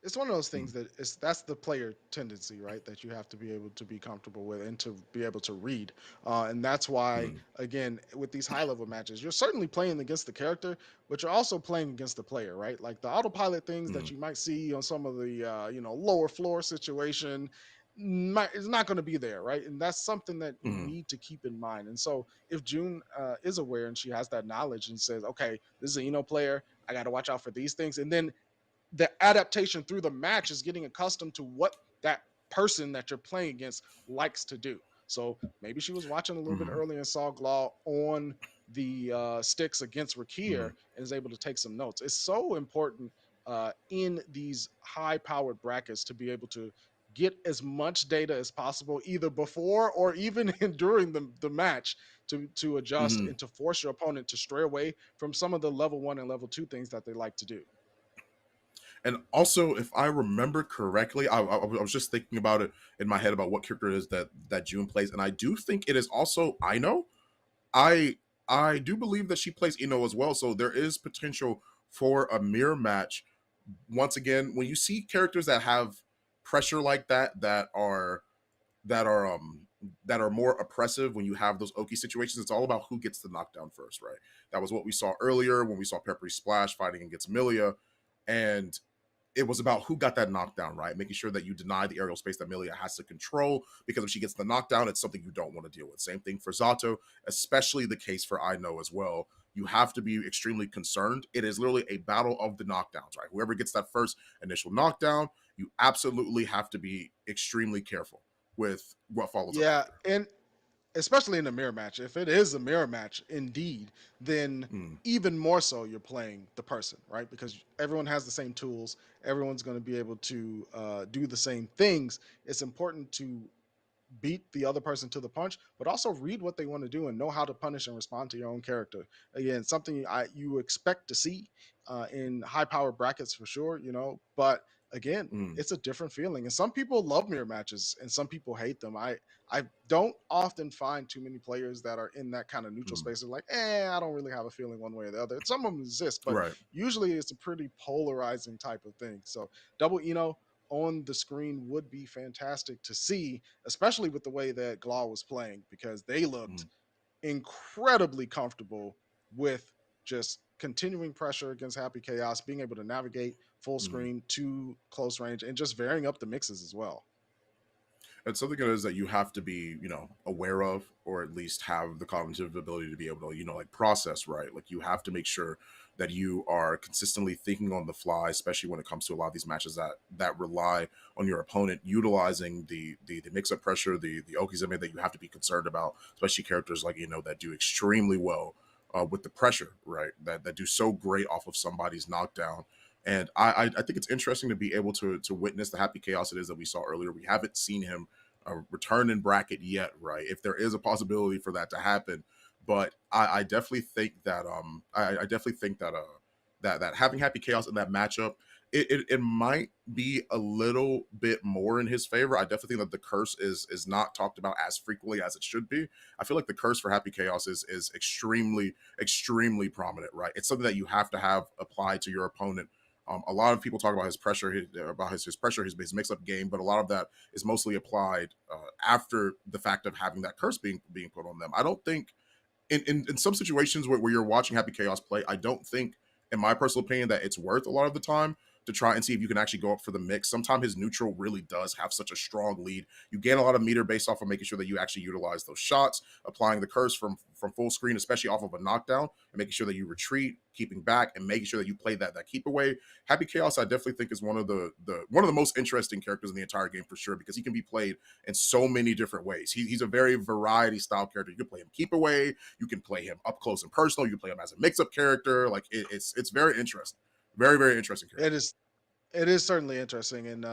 it's one of those Mm, things that that's the player tendency, right? That you have to be able to be comfortable with and to be able to read, and that's why mm, again with these high level matches, you're certainly playing against the character, but you're also playing against the player, right? Like the autopilot things that mm, you might see on some of the lower floor situation. Is not going to be there, right? And that's something that you mm, need to keep in mind. And so, if June is aware and she has that knowledge and says, "Okay, this is a player, I got to watch out for these things," and then the adaptation through the match is getting accustomed to what that person that you're playing against likes to do. So maybe she was watching a little bit mm, earlier and saw Glaw on the sticks against Rakir mm, and is able to take some notes. It's so important in these high powered brackets to be able to get as much data as possible either before or even during the match to adjust mm. and to force your opponent to stray away from some of the level 1 and level 2 things that they like to do. And also, if I remember correctly, I was just thinking about it in my head about what character it is that June plays, and I do think it is also Ino. I I do believe that she plays Ino as well, so there is potential for a mirror match. Once again, when you see characters that have pressure like that, that are that are more oppressive, when you have those Oki situations, it's all about who gets the knockdown first, right? That was what we saw earlier when we saw Peppery Splash fighting against Milia, and it was about who got that knockdown, right? Making sure that you deny the aerial space that Milia has to control, because if she gets the knockdown, it's something you don't want to deal with. Same thing for Zato, especially the case for I know as well. You have to be extremely concerned. It is literally a battle of the knockdowns, right? Whoever gets that first initial knockdown, you absolutely have to be extremely careful with what follows up Yeah, after. and especially in a mirror match. If it is a mirror match indeed, then Mm, even more so you're playing the person, right? Because everyone has the same tools, everyone's going to be able to do the same things. It's important to beat the other person to the punch, but also read what they want to do and know how to punish and respond to your own character. Again, something you expect to see in high power brackets for sure, but again, mm, it's a different feeling. And some people love mirror matches and some people hate them. I don't often find too many players that are in that kind of neutral mm. space. They're like, I don't really have a feeling one way or the other. Some of them exist, but Right. usually it's a pretty polarizing type of thing. So double on the screen would be fantastic to see, especially with the way that Glaw was playing, because they looked Mm, incredibly comfortable with just continuing pressure against Happy Chaos, being able to navigate full mm. screen to close range, and just varying up the mixes as well. It's something that is that you have to be, aware of, or at least have the cognitive ability to be able to, like process, right? Like you have to make sure that you are consistently thinking on the fly, especially when it comes to a lot of these matches that rely on your opponent utilizing the mix up pressure, the okizeme that you have to be concerned about, especially characters like that do extremely well with the pressure, right? That do so great off of somebody's knockdown. And I think it's interesting to be able to witness the happy chaos it is that we saw earlier. We haven't seen him return in bracket yet, right? If there is a possibility for that to happen, but I definitely think that I definitely think that that having happy chaos in that matchup, it might be a little bit more in his favor. I definitely think that the curse is not talked about as frequently as it should be. I feel like the curse for happy chaos is extremely prominent, right? It's something that you have to have applied to your opponent. A lot of people talk about his pressure, his pressure, his mix-up game, but a lot of that is mostly applied after the fact of having that curse being put on them. I don't think in some situations where you're watching Happy Chaos play, I don't think, in my personal opinion, that it's worth a lot of the time to try and see if you can actually go up for the mix. Sometimes his neutral really does have such a strong lead. You gain a lot of meter based off of making sure that you actually utilize those shots, applying the curse from full screen, especially off of a knockdown, and making sure that you retreat, keeping back, and making sure that you play that keep away. Happy Chaos, I definitely think is one of the most interesting characters in the entire game for sure, because he can be played in so many different ways. He's a very variety style character. You can play him keep away, you can play him up close and personal. You can play him as a mix-up character. Like it's very interesting, very interesting It character. is It is certainly interesting, and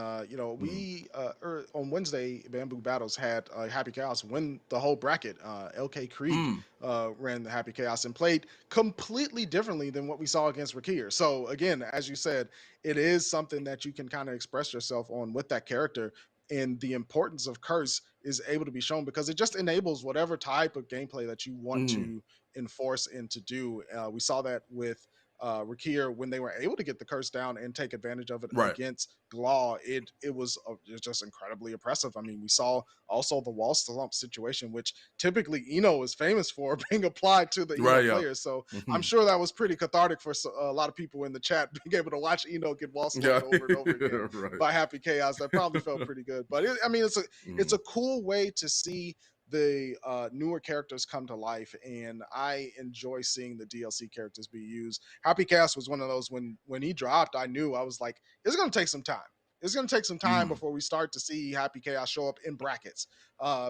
Mm, we on Wednesday, Bamboo Battles had Happy Chaos win the whole bracket. LK Krieg mm, ran the Happy Chaos and played completely differently than what we saw against Rakir. So again, as you said, it is something that you can kind of express yourself on with that character, and the importance of Curse is able to be shown because it just enables whatever type of gameplay that you want mm, to enforce and to do. We saw that with Rakir, when they were able to get the curse down and take advantage of it Right. against Glaw, it was just incredibly impressive. I mean, we saw also the wall slump situation, which typically Eno is famous for being applied to the Eno Right, yeah. players. So I'm Mhm. sure that was pretty cathartic for a lot of people in the chat being able to watch Eno get wall Yeah. slumped over and over again Right. by Happy Chaos. That probably felt pretty good. But I mean, it's a cool way to see the newer characters come to life, and I enjoy seeing the DLC characters be used. Happy Chaos was one of those when he dropped, I knew, I was like, it's going to take some time. It's going to take some time before we start to see Happy Chaos show up in brackets,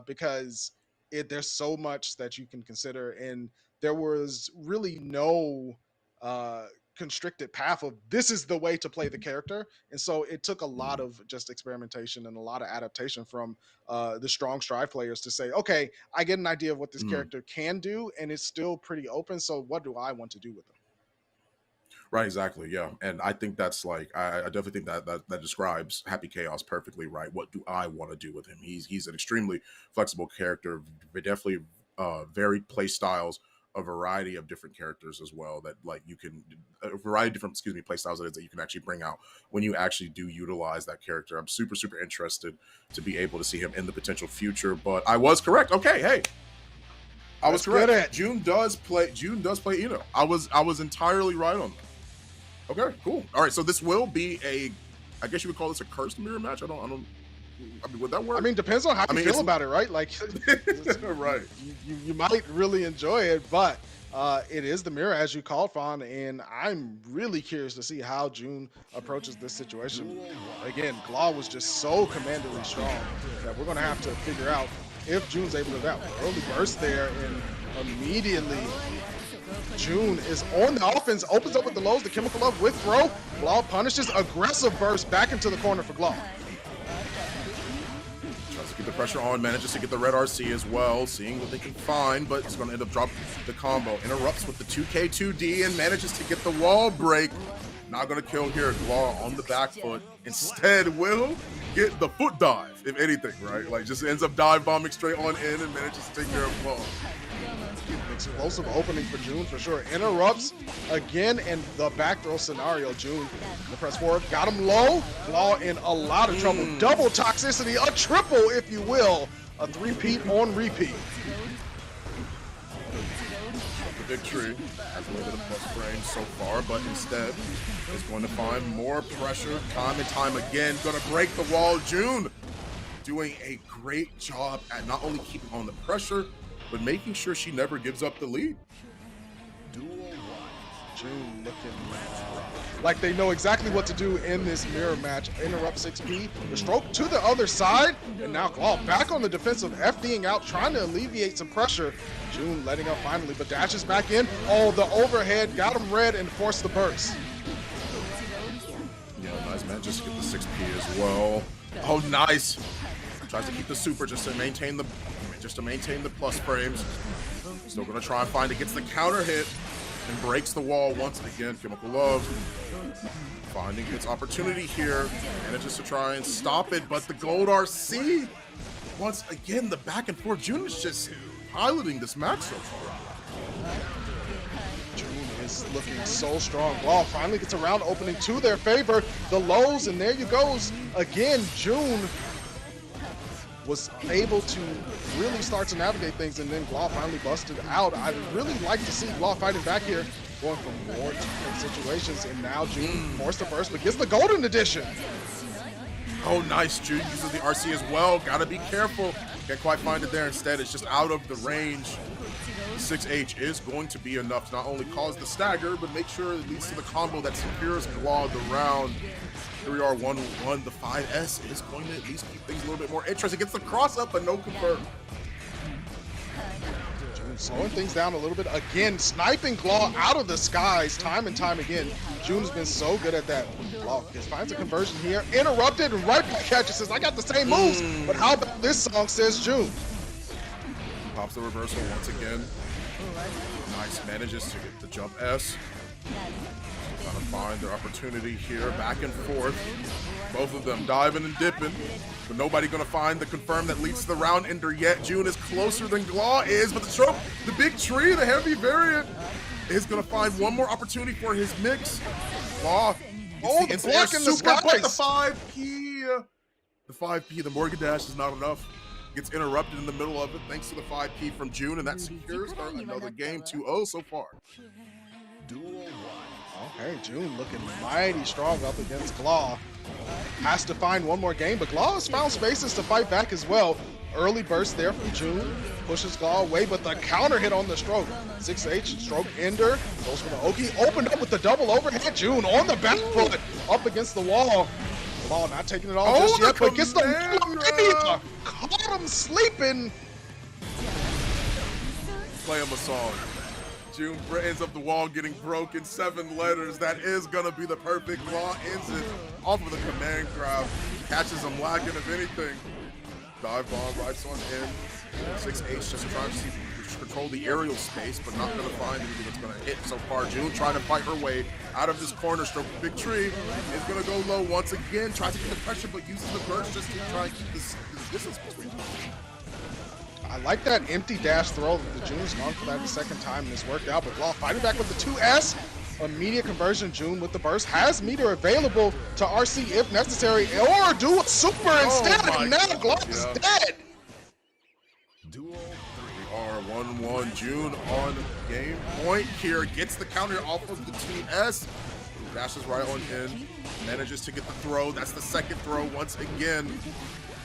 because there's so much that you can consider, and there was really no constricted path of this is the way to play the character. And so it took a lot of just experimentation and a lot of adaptation from the strong strive players to say, okay, I get an idea of what this character can do, and it's still pretty open. So what do I want to do with them? Right, exactly. Yeah. And I think that's like I definitely think that describes Happy Chaos perfectly, right? What do I want to do with him? He's an extremely flexible character, definitely varied play styles, a variety of different characters as well, that like you can a variety of different play styles that you can actually bring out when you actually do utilize that character. I'm super interested to be able to see him in the potential future. But I was correct. Okay, hey. I was correct. June does play Eno. I was entirely right on that. Okay, cool. All right, so this will be I guess you would call this a cursed mirror match. I mean, would that work? I mean, depends on how you feel about it, right? Like, right. You might really enjoy it, but it is the mirror, as you called, Fawn, and I'm really curious to see how June approaches this situation. Again, Glaw was just so commandingly strong that we're going to have to figure out if June's able to that early burst there, and immediately June is on the offense, opens up with the lows, the chemical up with throw. Glaw punishes, aggressive burst back into the corner for Glaw. Tries to keep the pressure on, manages to get the red RC as well, seeing what they can find, but it's going to end up dropping the combo. Interrupts with the 2K2D and manages to get the wall break. Not going to kill here. Glaw on the back foot. Instead, will get the foot dive, if anything, right? Like, just ends up dive bombing straight on in and manages to take care of Glaw. Explosive opening for June for sure. Interrupts again in the back throw scenario. June, the press forward, got him low. Glaw in a lot of trouble. Double toxicity, a triple, if you will. A three-peat on repeat. The big tree has a little bit of plus frame so far, but instead is going to find more pressure time and time again. Going to break the wall. June doing a great job at not only keeping on the pressure, but making sure she never gives up the lead. June looking like they know exactly what to do in this mirror match. Interrupt 6P, the stroke to the other side, and now Glaw back on the defensive, FDing out, trying to alleviate some pressure. June letting up finally, but dashes back in. Oh, the overhead got him red and forced the burst. Yeah, nice man, just get the 6P as well. Oh, nice. Tries to keep the super just to maintain the plus frames. Still gonna try and find it. Gets the counter hit and breaks the wall once again. Chemical Love finding its opportunity here. Manages to try and stop it, but the gold RC, once again, the back and forth. June is just piloting this match so far. June is looking so strong. Glaw finally gets around opening to their favor. The lows, and there you goes. Again, June was able to really start to navigate things, and then Glaw finally busted out. I'd really like to see Glaw fighting back here, going for more different situations, and now June forced the burst, but gets the golden edition. Oh, nice. June uses the RC as well. Gotta be careful. Can't quite find it there. Instead, it's just out of the range. The 6H is going to be enough to not only cause the stagger, but make sure it leads to the combo that secures Glaw the round. Here we are, 1-1. The 5S is going to at least keep things a little bit more interesting. Gets the cross up, but no confirm. June slowing things down a little bit. Again, sniping Glaw out of the skies time and time again. June's been so good at that. Glaw finds a conversion here. Interrupted, and right back at you, says, I got the same moves. But how about this song, says June. Pops the reversal once again. Nice, manages to get the jump S. Trying to find their opportunity here, back and forth. Both of them diving and dipping, but nobody gonna find the confirm that leads to the round ender yet. June is closer than Glaw is, but the stroke, the big tree, the heavy variant, is going to find one more opportunity for his mix. Law. Oh, the block in the super, but the skies. 5P, the Morgan Dash is not enough. Gets interrupted in the middle of it thanks to the 5P from June, and that secures another game 2-0 so far. Okay, June looking mighty strong up against Glaw. Has to find one more game, but Glaw has found spaces to fight back as well. Early burst there from June, pushes Glaw away, but the counter hit on the stroke. 6H, stroke ender, goes for the Oki, opened up with the double overhead. June on the back foot, up against the wall. Glaw not taking it all just yet, but gets the caught him sleeping. Play him a song. June ends up the wall getting broken, 7 letters. That is gonna be the perfect. Glaw ends it off of the command grab. Catches him lagging if anything. Dive bomb, right on in. 6H just trying to control the aerial space, but not gonna find anything that's gonna hit so far. June trying to fight her way out of this corner stroke. Big Tree is gonna go low once again, tries to get the pressure, but uses the burst just to try and keep this distance between them. I like that empty dash throw that the June's gone for that the second time and it's worked out, but Glaw fighting back with the 2S. Immediate conversion. June with the burst has meter available to RC if necessary, or do a super instead, and now Glaw is dead. We are 1-1. June on game point here. Gets the counter off of the 2S. Dashes right on in. Manages to get the throw. That's the second throw once again.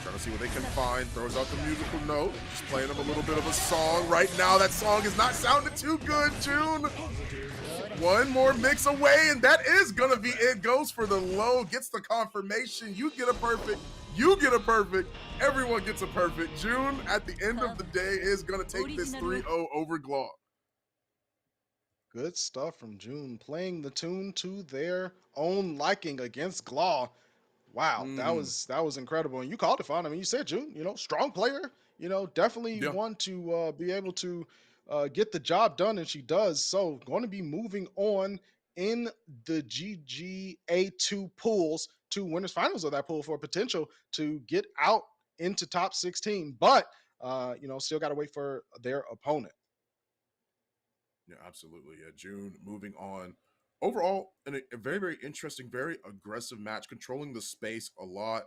Trying to see what they can find. Throws out the musical note. Just playing them a little bit of a song. Right now, that song is not sounding too good, June. One more mix away, and that is gonna be it. Goes for the low, gets the confirmation. You get a perfect. You get a perfect. Everyone gets a perfect. June, at the end of the day, is gonna take this 3-0 over Glaw. Good stuff from June, playing the tune to their own liking against Glaw. Wow, that was incredible. And you called it fun. I mean, you said June, strong player, definitely want to be able to get the job done, and she does. So going to be moving on in the GGA2 pools to winners finals of that pool for potential to get out into top 16. But, still got to wait for their opponent. Yeah, absolutely. Yeah, June moving on. Overall, a very, very interesting, very aggressive match, controlling the space a lot.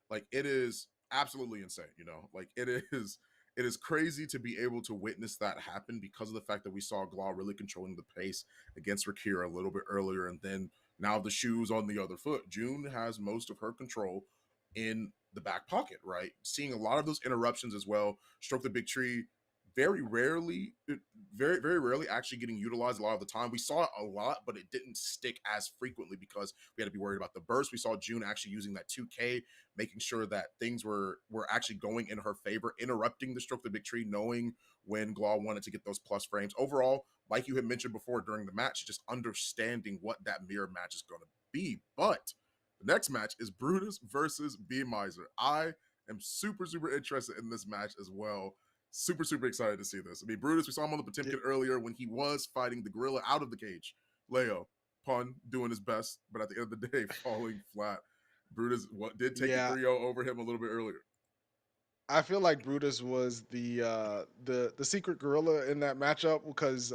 Like, it is absolutely insane, Like, it is crazy to be able to witness that happen because of the fact that we saw Glaw really controlling the pace against Rakira a little bit earlier, and then now the shoes on the other foot. June has most of her control in the back pocket, right? Seeing a lot of those interruptions as well. Stroke the Big Tree, very rarely actually getting utilized a lot of the time. We saw it a lot, but it didn't stick as frequently because we had to be worried about the burst. We saw June actually using that 2K, making sure that things were actually going in her favor, interrupting the Stroke the Big Tree, knowing when Glaw wanted to get those plus frames. Overall, like you had mentioned before during the match, just understanding what that mirror match is going to be. But the next match is Brutus versus B Miser. I am super, super interested in this match as well. Super, super excited to see this. I mean, Brutus, we saw him on the Potemkin earlier when he was fighting the gorilla out of the cage. Leo, pun, doing his best, but at the end of the day, falling flat. Brutus did take a 3-0 over him a little bit earlier. I feel like Brutus was the secret gorilla in that matchup because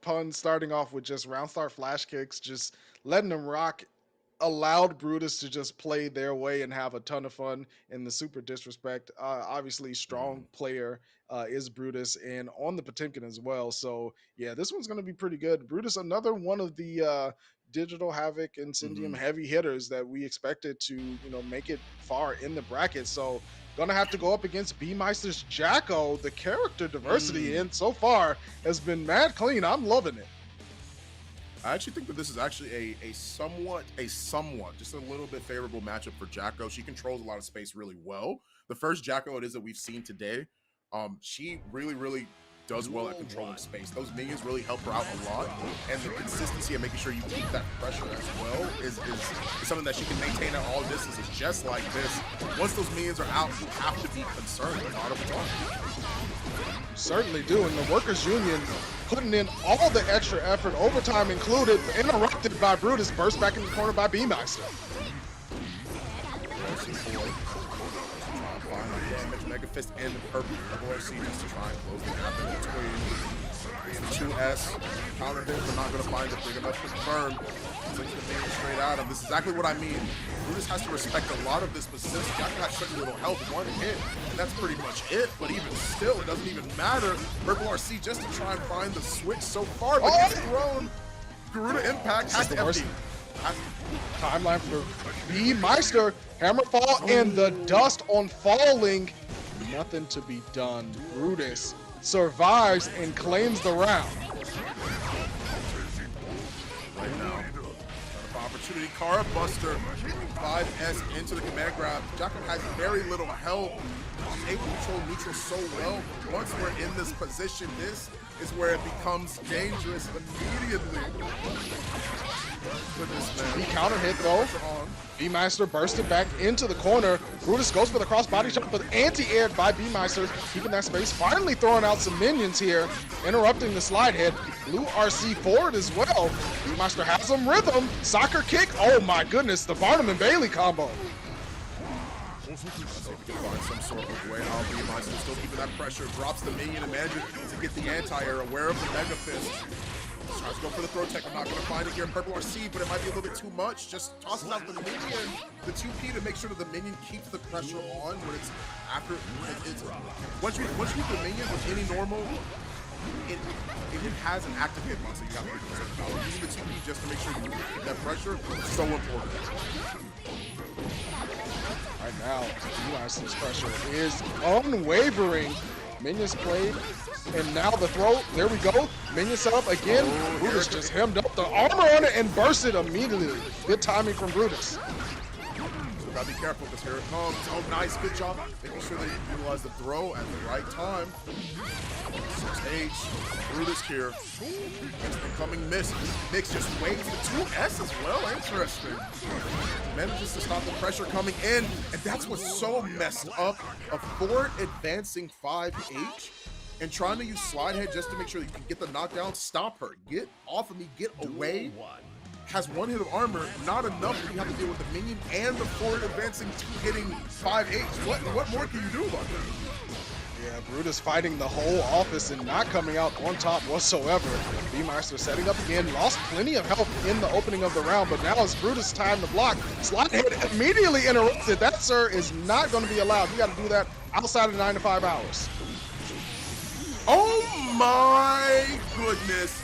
Pun starting off with just round start flash kicks, just letting them rock, allowed Brutus to just play their way and have a ton of fun in the super disrespect. Obviously, strong player is Brutus, and on the Potemkin as well. So yeah, this one's going to be pretty good. Brutus, another one of the Digital Havoc and Syndium heavy hitters that we expected to make it far in the bracket. So gonna have to go up against B Meister's Jacko. The character diversity in so far has been mad clean. I'm loving it. I actually think that this is actually a somewhat, just a little bit favorable matchup for Jacko. She controls a lot of space really well. The first Jacko it is that we've seen today, she really, really does well at controlling space. Those minions really help her out a lot, and the consistency of making sure you keep that pressure as well is something that she can maintain at all distances, just like this. Once those minions are out, you have to be concerned a lot of the time. Certainly do, and the Workers Union putting in all the extra effort, overtime included, interrupted by Brutus, burst back in the corner by B Meister. Mega Fist and the purple ORC just to try and close the gap in between. 2S, counter hit, but not going to find it big enough to confirm. Sends the minion straight at him. This is exactly what I mean. Brutus has to respect a lot of this position. Jack has such a little health, one hit, and that's pretty much it. But even still, it doesn't even matter. Purple RC just to try and find the switch so far, but it's thrown. Garuda impact has to empty. Timeline for B Meister, Hammerfall, and the dust on falling. Nothing to be done. Brutus survives and claims the round. Right now, opportunity, Kara Buster, 5S into the command grab. Jacob has very little health. He's able to control neutral so well. Once we're in this position, this is where it becomes dangerous immediately. Goodness, man. He counter hit though. B-Meister bursted back into the corner. Brutus goes for the cross body shot, but anti-aired by B-Meister, keeping that space. Finally throwing out some minions here, interrupting the slide hit. Blue RC forward as well. B-Meister has some rhythm. Soccer kick. Oh my goodness, the Barnum and Bailey combo. Let's see if we can find some sort of way out. B-Meister still keeping that pressure. Drops the minion and manages to get the anti-air. Aware of the Mega Fist. Tries to go for the throw tech. I'm not going to find it here in Purple RC, but it might be a little bit too much. Just tosses out the minion, the 2P, to make sure that the minion keeps the pressure on when it's after. Once you hit the minion with any normal, it has an active hitbox, so you got to be concerned about. Using the 2P just to make sure you keep that pressure is so important. Right now, B-Meister's pressure is unwavering. Minions played, and now the throw. There we go. Minion set up again. Brutus just hemmed up the armor on it and bursted immediately. Good timing from Brutus. So gotta be careful because here it comes. Oh, nice. Good job. Making sure they utilize the throw at the right time. 6H. Brutus here. Incoming miss. Mix just waits the 2S as well. Interesting. Manages to stop the pressure coming in, and that's what's so messed up. A forward advancing 5H and trying to use slide head just to make sure that you can get the knockdown. Stop her. Get off of me. Get away. Has one hit of armor. Not enough. You have to deal with the minion and the forward advancing 2 hitting 5H. What more can you do about that? Yeah, Brutus fighting the whole office and not coming out on top whatsoever. B-Meister setting up again, lost plenty of health in the opening of the round, but now it's Brutus' time to block. Slide head immediately interrupted. That, sir, is not going to be allowed. You got to do that outside of 9 to 5 hours. Oh my goodness.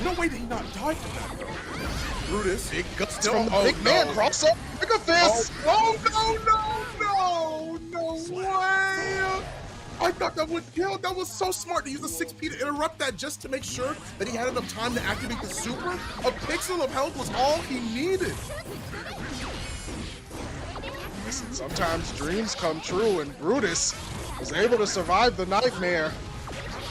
No way did he not die from that, though. Brutus. Big guts from the big man. Cross up. Mega fist. Oh, no way. I thought that would kill. That was so smart to use the 6P to interrupt that just to make sure that he had enough time to activate the super. A pixel of health was all he needed. Listen, sometimes dreams come true, and Brutus was able to survive the nightmare.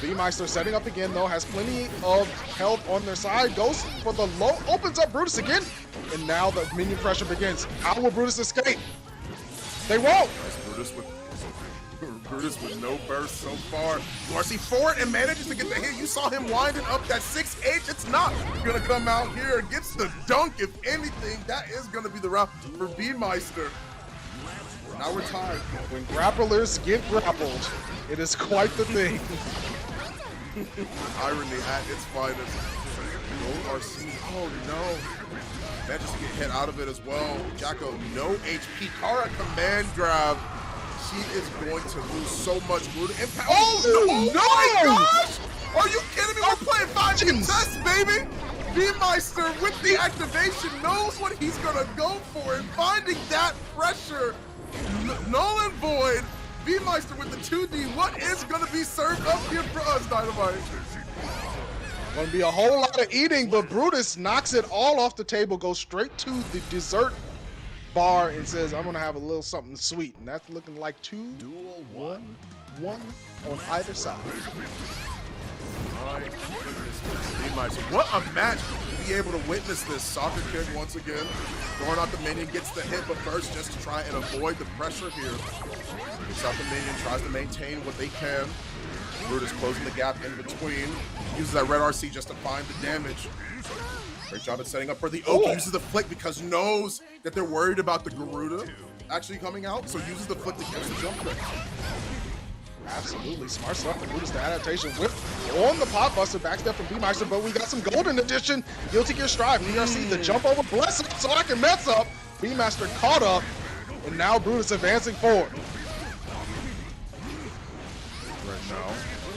B-Meister setting up again, though, has plenty of health on their side. Goes for the low, opens up Brutus again, and now the minion pressure begins. How will Brutus escape? They won't. Brutus with no burst so far. RC forward and manages to get the hit. You saw him winding up that 6H. It's not gonna come out here. Gets the dunk, if anything. That is gonna be the route for B-Meister. Now we're tied. When grapplers get grappled, it is quite the thing. Irony at its finest. No RC. Oh no. Manages to get hit out of it as well. Jacko, no HP. Kara command grab. She is going to lose so much brutal impact. Oh my gosh! Are you kidding me? We're playing 5 tests, baby! B-Meister with the activation knows what he's gonna go for, and finding that pressure. Null and void. B-Meister with the 2D. What is gonna be served up here for us, Dynamite? Gonna be a whole lot of eating, but Brutus knocks it all off the table, goes straight to the dessert bar and says, I'm gonna have a little something sweet, and that's looking like 2, 1 on either side. My goodness, what a match to be able to witness this. Soccer kick once again, throwing out the minion, gets the hit, but first just to try and avoid the pressure here. Gets out the minion, tries to maintain what they can. Brutus closing the gap in between, uses that red RC just to find the damage. Great job at setting up for the Oki. Uses the flick because knows that they're worried about the Garuda actually coming out, so uses the flick to catch the jump quick. Absolutely smart stuff from Brutus. The adaptation whip on the pop buster, backstep from B-Meister, but we got some golden addition. Guilty Gear Strive. DRC the jump over, bless up so I can mess up. B-Meister caught up, and now Brutus advancing forward. Right now,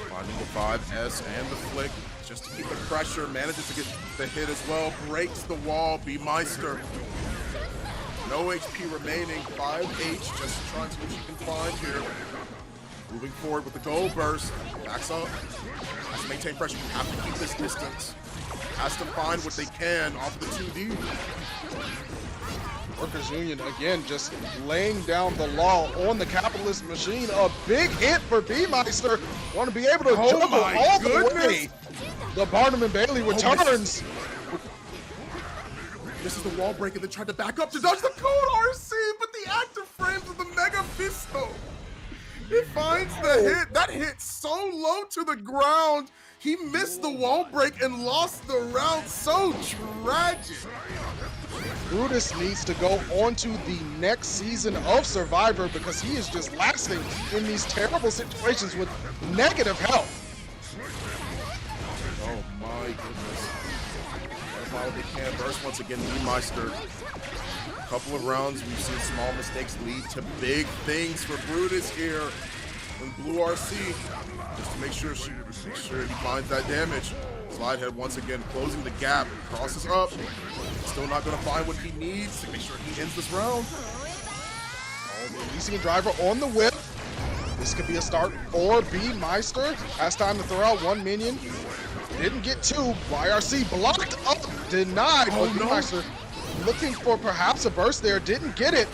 finding the 5S and the flick just to keep the pressure, manages to get the hit as well, breaks the wall. B-Meister, no HP remaining, 5H, just trying to see what she can find here. Moving forward with the gold burst, backs up, has to maintain pressure, you have to keep this distance. Has to find what they can off the 2D. Workers Union again just laying down the law on the capitalist machine. A big hit for B-Meister. Want to be able to juggle all the way. The Barnum and Bailey returns. This is the wall break, and they tried to back up to dodge the code RC, but the active frames of the Mega Fisto. He finds the hit. That hit so low to the ground. He missed the wall break and lost the round. So tragic. Brutus needs to go on to the next season of Survivor because he is just lasting in these terrible situations with negative health. Oh my goodness. While they can burst once again, B-Meister. A couple of rounds, we've seen small mistakes lead to big things for Brutus here in Blue RC. Just to make sure he finds that damage. Slidehead once again closing the gap, crosses up. Still not gonna find what he needs to make sure he ends this round. Oh, releasing a driver on the whip. This could be a start for B-Meister. Has time to throw out one minion. Didn't get two. YRC blocked up, denied. Oh, but B-Meister looking for perhaps a burst there. Didn't get it.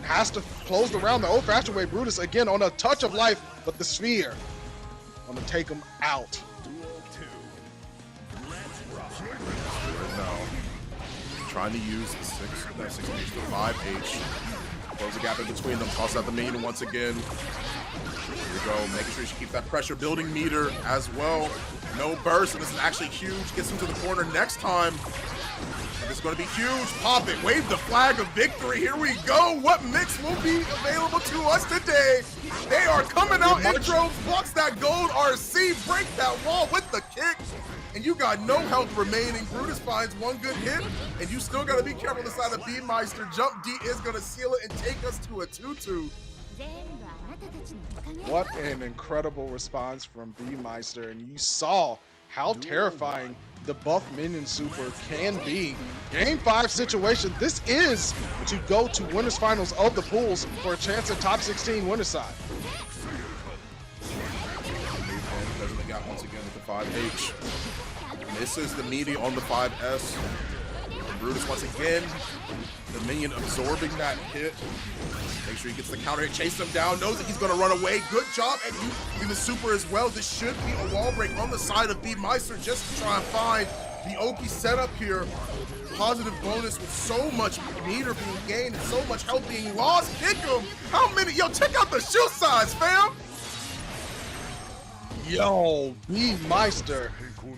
Has to close the round the old-fashioned way. Brutus again on a touch of life, but the sphere gonna take him out. Trying to use the 6H to 5H. Close the gap in between them, toss out the minion once again. Here we go, making sure she keeps that pressure building meter as well. No burst, and this is actually huge. Gets him to the corner next time. It's going to be huge. Pop it, wave the flag of victory. Here we go. What mix will be available to us today? They are coming out in droves. Blocks that gold RC, break that wall with the kick. And you got no health remaining. Brutus finds one good hit, and you still got to be careful the side of B-Meister. Jump D is going to seal it and take us to a 2-2. What an incredible response from B-Meister, and you saw how terrifying the buff minion super can be. Game 5 situation. This is to go to winners finals of the pools for a chance at top 16 winner side. President got once again with the 5H. Misses the meaty on the 5S. And Brutus once again, the minion absorbing that hit. Make sure he gets the counter hit, chase him down, knows that he's gonna run away. Good job at using the super as well. This should be a wall break on the side of B-Meister just to try and find the Oki setup here. Positive bonus with so much meter being gained and so much health being lost. Kick him. How many? Yo, check out the shoe size, fam. Yo, B-Meister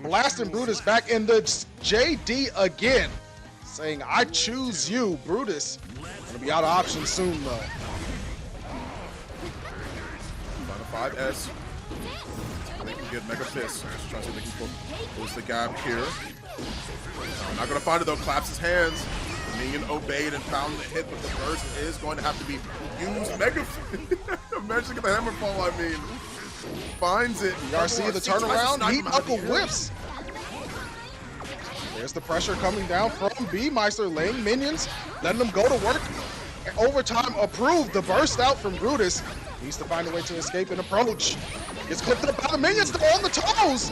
blasting Brutus back in the JD again, saying, I choose you. Brutus gonna be out of options soon, though. Final 5S. They can get Mega Fist. Just trying to see if they can close the gap here. No, not gonna find it though. Claps his hands. Minion obeyed and found the hit, but the burst is going to have to be used. Mega Imagine the hammer fall, I mean. Finds it. RC the turnaround. He knuckle whips. There's the pressure coming down from B-Meister, laying minions, letting them go to work. Overtime approved. The burst out from Brutus. Needs to find a way to escape and approach. Gets clipped up by the minions. They're on the toes.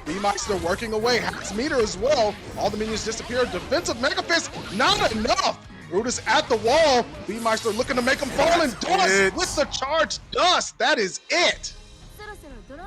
B-Meister working away. Hacks meter as well. All the minions disappear. Defensive Mega Fist. Not enough. Brutus at the wall. B-Meister looking to make him fall in dust with the charged dust. That is it.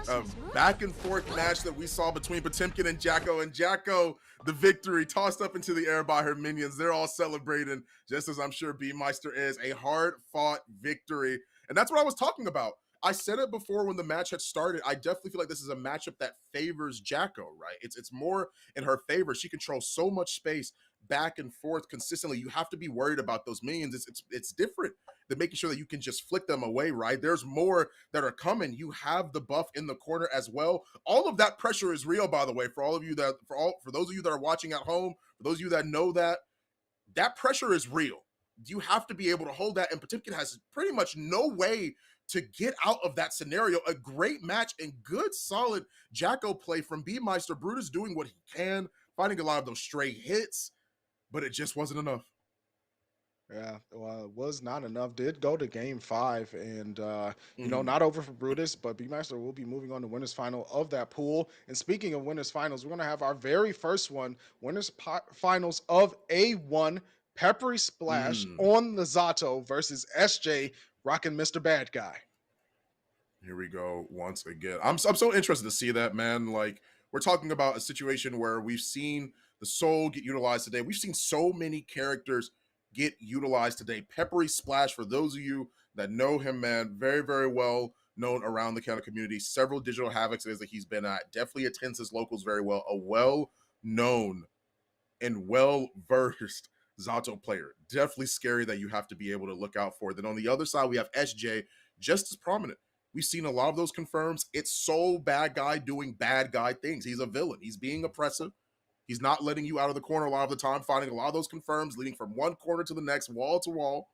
A back and forth match that we saw between Potemkin and Jacko. And Jacko, the victory, tossed up into the air by her minions. They're all celebrating, just as I'm sure B-Meister is. A hard-fought victory. And that's what I was talking about. I said it before when the match had started. I definitely feel like this is a matchup that favors Jacko, right? It's more in her favor. She controls so much space. back and forth consistently, you have to be worried about those minions. It's different than making sure that you can just flick them away, right? There's more that are coming. You have the buff in the corner as well. All of that pressure is real, by the way, for all of you that for those of you that are watching at home, for those of you that know that pressure is real. You have to be able to hold that, and Potemkin has pretty much no way to get out of that scenario. A great match and good, solid Jacko play from B-Meister. Brutus doing what he can, finding a lot of those stray hits, but it just wasn't enough. Yeah, well, it was not enough. Did go to game 5, and you know, not over for Brutus, but B-Master will be moving on to winners final of that pool. And speaking of winners finals, we're gonna have our very first one, winners finals of A1 Peppery Splash on the Zato versus SJ rocking Mr. Bad Guy. Here we go once again. I'm so interested to see that, man. Like, we're talking about a situation where we've seen the Soul get utilized today. We've seen so many characters get utilized today. Peppery Splash, for those of you that know him, man, very, very well known around the counter community. Several digital havocs that he's been at. Definitely attends his locals very well. A well-known and well-versed Zato player. Definitely scary that you have to be able to look out for. Then on the other side, we have SJ, just as prominent. We've seen a lot of those confirms. It's Soul Bad Guy doing bad guy things. He's a villain. He's being oppressive. He's not letting you out of the corner a lot of the time, finding a lot of those confirms, leading from one corner to the next, wall to wall.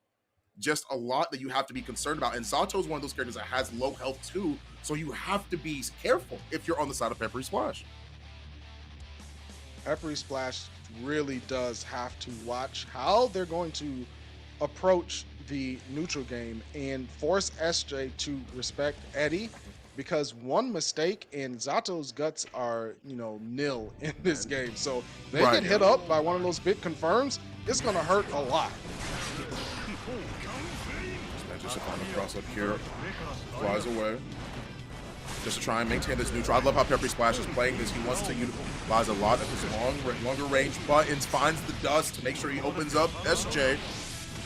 Just a lot that you have to be concerned about. And Zato is one of those characters that has low health too, so you have to be careful if you're on the side of Peppery Splash. Peppery Splash really does have to watch how they're going to approach the neutral game and force SJ to respect Eddie, because one mistake and Zato's guts are, you know, nil in this game. So if they get hit up by one of those big confirms, it's going to hurt a lot. Just on the cross up here, flies away. Just to try and maintain this neutral. I love how Peppery Splash is playing this. He wants to utilize a lot of his longer range buttons, finds the dust to make sure he opens up SJ,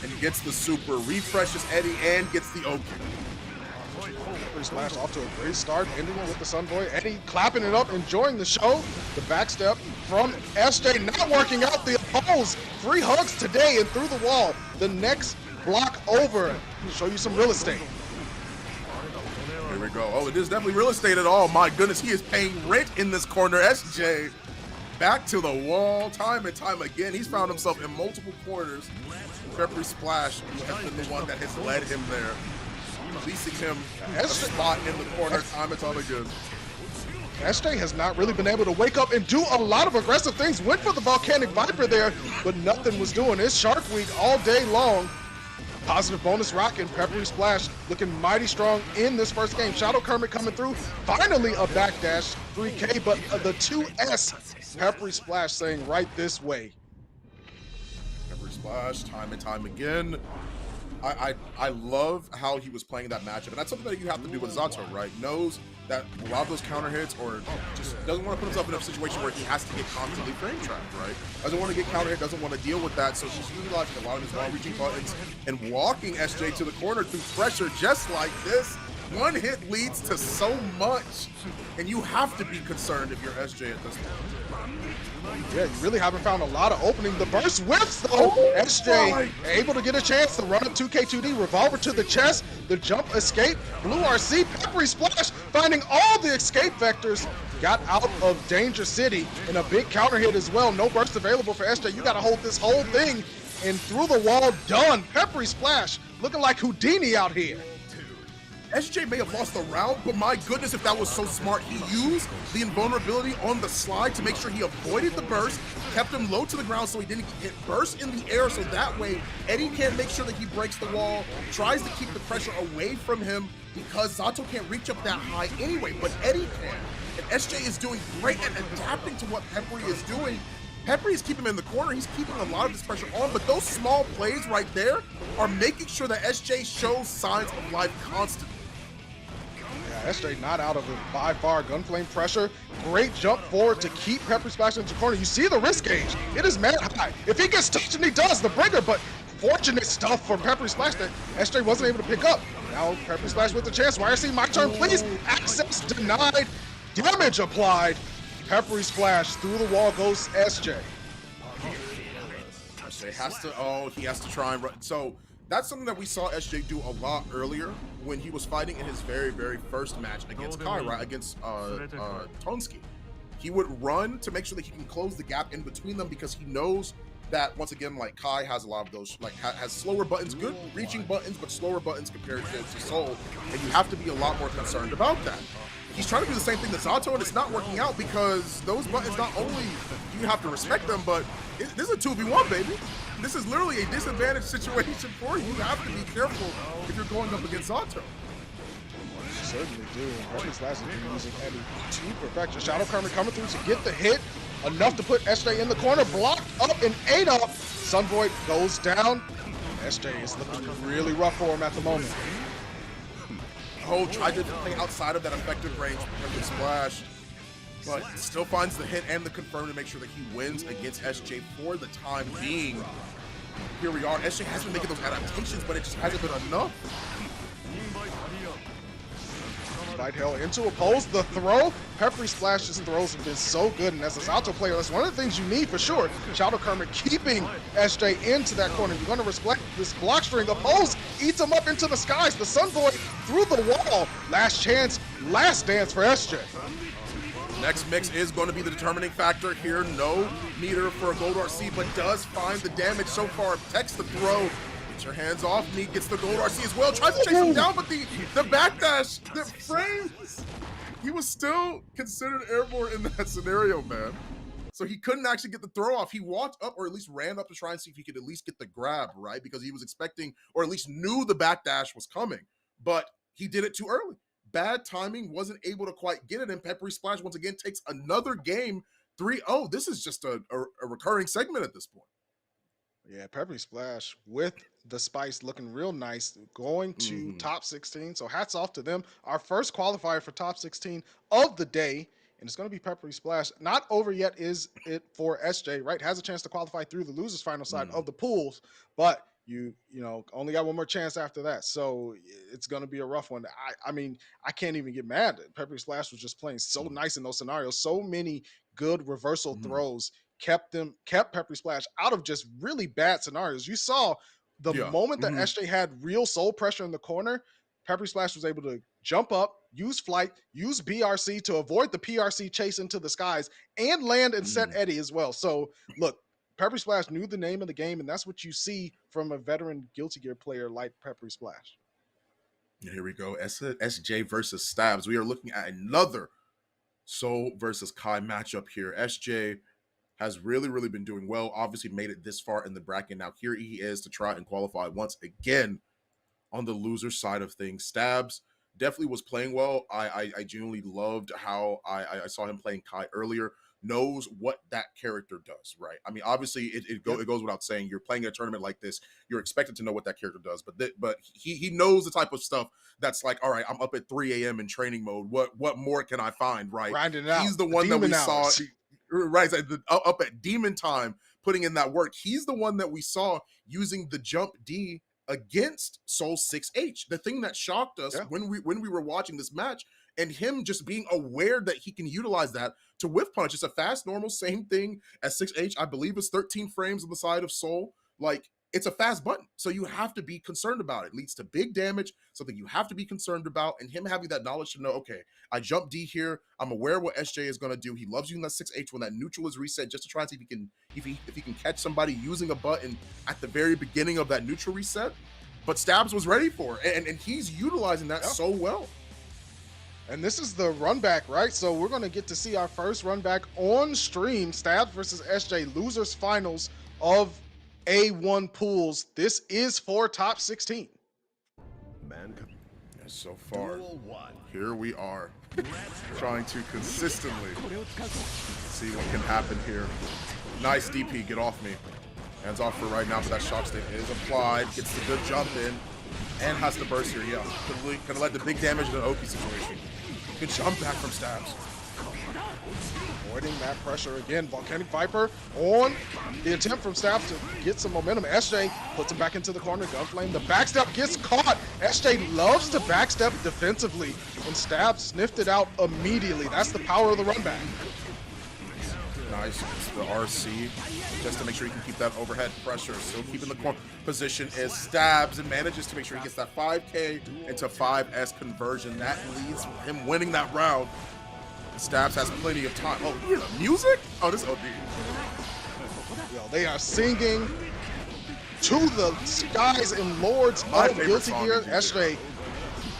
and gets the super, refreshes Eddie, and gets the OK. Peppery Splash off to a great start, ending it with the Sunboy. Eddie clapping it up, enjoying the show. The backstep from SJ not working out. The opposed 3 hugs today and through the wall. The next block over. Show you some real estate. Here we go. Oh, it is definitely real estate at all. My goodness, he is paying rent in this corner. SJ back to the wall time and time again. He's found himself in multiple corners. Peppery Splash has been the one that has led him there, leasing him a spot in the corner time and time again. SJ has not really been able to wake up and do a lot of aggressive things. Went for the Volcanic Viper there, but nothing was doing. It's Shark Week all day long. Positive bonus rocking. Peppery Splash looking mighty strong in this first game. Shadow Kermit coming through. Finally a backdash 3K, but the 2S. Peppery Splash saying right this way. Peppery Splash time and time again. I love how he was playing that matchup, and that's something that you have to do with Zato, right? Knows that a lot of those counter hits, or just doesn't want to put himself in a situation where he has to get constantly frame trapped, right? Doesn't want to get counter hit, doesn't want to deal with that, so he's utilizing a lot of his long-reaching buttons and walking SJ to the corner through pressure just like this. One hit leads to so much, and you have to be concerned if you're SJ at this point. Yeah, you really haven't found a lot of opening. The burst whiffs though. SJ able to get a chance to run up 2K2D, revolver to the chest, the jump escape, blue RC, Peppery Splash finding all the escape vectors, got out of Danger City, and a big counter hit as well. No burst available for SJ. You got to hold this whole thing, and through the wall, done. Peppery Splash looking like Houdini out here. SJ may have lost the round, but my goodness, if that was so smart. He used the invulnerability on the slide to make sure he avoided the burst, kept him low to the ground so he didn't get burst in the air, so that way Eddie can't make sure that he breaks the wall, tries to keep the pressure away from him because Zato can't reach up that high anyway, but Eddie can. And SJ is doing great at adapting to what Peppery is doing. Peppery is keeping him in the corner. He's keeping a lot of this pressure on, but those small plays right there are making sure that SJ shows signs of life constantly. Yeah, SJ not out of it by far. Gunflame pressure. Great jump forward to keep Peppery Splash into the corner. You see the risk gauge. It is mad high. If he gets touched, and he does, the bringer, but fortunate stuff from Peppery Splash that SJ wasn't able to pick up. Now Peppery Splash with the chance. YRC, my turn, please. Access denied. Damage applied. Peppery Splash through the wall goes SJ. SJ has to, oh, he has to try and run. So that's something that we saw SJ do a lot earlier when he was fighting in his very, very first match against Kai, right? Against Tonsky. He would run to make sure that he can close the gap in between them because he knows that, once again, like Kai has a lot of those, like has slower buttons, good reaching buttons, but slower buttons compared to Soul. And you have to be a lot more concerned about that. He's trying to do the same thing to Zato, and it's not working out because those buttons, not only do you have to respect them, but this is a 2v1, baby. This is literally a disadvantage situation for you. You have to be careful if you're going up against Zato. Certainly do. Heavy Slash has been using Eddie to perfection. Shadow Karma coming through to get the hit. Enough to put SJ in the corner. Blocked up and 8 up. Sun Void goes down. SJ is looking really rough for him at the moment. Oh, tried to play outside of that effective range with Splash, but still finds the hit and the confirm to make sure that he wins against SJ for the time being. Here we are. SJ has been making those adaptations, but it just hasn't been enough. Light Hell into a pose, the throw. Peppery Splash's throws have been so good, and as a Zato player, that's one of the things you need for sure. Shadow Karma keeping SJ into that corner. You're going to respect this block string. The pose eats him up into the skies. The Sun Void through the wall. Last chance, last dance for SJ. Next mix is going to be the determining factor here. No meter for a Gold RC, but does find the damage so far. Protects the throw. Get your hands off me. Gets the Gold RC as well. Tries to chase him down, but the backdash, the frames. He was still considered airborne in that scenario, man. So he couldn't actually get the throw off. He walked up, or at least ran up to try and see if he could at least get the grab, right? Because he was expecting, or at least knew the backdash was coming. But he did it too early. Bad timing, wasn't able to quite get it, and Peppery Splash once again takes another game 3-0. This is just a recurring segment at this point. Yeah, Peppery Splash with the spice looking real nice, going to top 16. So hats off to them. Our first qualifier for top 16 of the day, and it's going to be Peppery Splash. Not over yet is it for SJ, right? Has a chance to qualify through the losers final side of the pools, but you know, only got one more chance after that. So it's going to be a rough one. I mean, I can't even get mad. Peppery Splash was just playing so nice in those scenarios. So many good reversal throws kept Peppery Splash out of just really bad scenarios. You saw the moment that SJ had real soul pressure in the corner, Peppery Splash was able to jump up, use flight, use BRC to avoid the PRC chase into the skies, and land and set Eddie as well. So look, Peppery Splash knew the name of the game, and that's what you see from a veteran Guilty Gear player like Peppery Splash. Here we go. SJ versus Stabs. We are looking at another Soul versus Kai matchup here. SJ has really been doing well. Obviously made it this far in the bracket. Now here he is to try and qualify once again on the loser side of things. Stabs definitely was playing well. I genuinely loved how I saw him playing Kai earlier. Knows what that character does, right? I mean, obviously it goes without saying, you're playing a tournament like this, you're expected to know what that character does, but he knows the type of stuff that's like, all right, I'm up at 3 a.m. in training mode. What more can I find, right? Grinding it out. He's the one that we saw, right? Up at demon time, putting in that work. He's the one that we saw using the jump D against Soul 6H. The thing that shocked us when we were watching this match, and him just being aware that he can utilize that to whiff punch. It's a fast normal, same thing as 6H. I believe it's 13 frames on the side of Soul. Like, it's a fast button, so you have to be concerned about it. It leads to big damage, something you have to be concerned about, and him having that knowledge to know, okay, I jump D here, I'm aware of what SJ is going to do. He loves using that 6H when that neutral is reset, just to try and see if he can catch somebody using a button at the very beginning of that neutral reset. But Stabs was ready for it, and he's utilizing that so well. And this is the run back, right? So we're going to get to see our first run back on stream. Stabs versus SJ, losers finals of A1 pools. This is for top 16. So far, here we are, trying to consistently see what can happen here. Nice DP, get off me. Hands off for right now, but that shock stick is applied. Gets the good jump in, and has the burst here. Yeah, could have led to big damage in an Oki situation. Good jump back from Stabs. Avoiding that pressure again. Volcanic Viper on the attempt from Stabs to get some momentum. SJ puts him back into the corner. Gunflame. The backstep gets caught. SJ loves to backstep defensively, and Stabs sniffed it out immediately. That's the power of the run back. Nice. It's the RC just to make sure he can keep that overhead pressure. Still keeping the corner position as Stabs and manages to make sure he gets that 5K into 5S conversion. That leads him winning that round. Stabs has plenty of time. Oh, you hear the music? Oh, this OD. Yo, they are singing to the skies and lords My of favorite Guilty song Gear. is SJ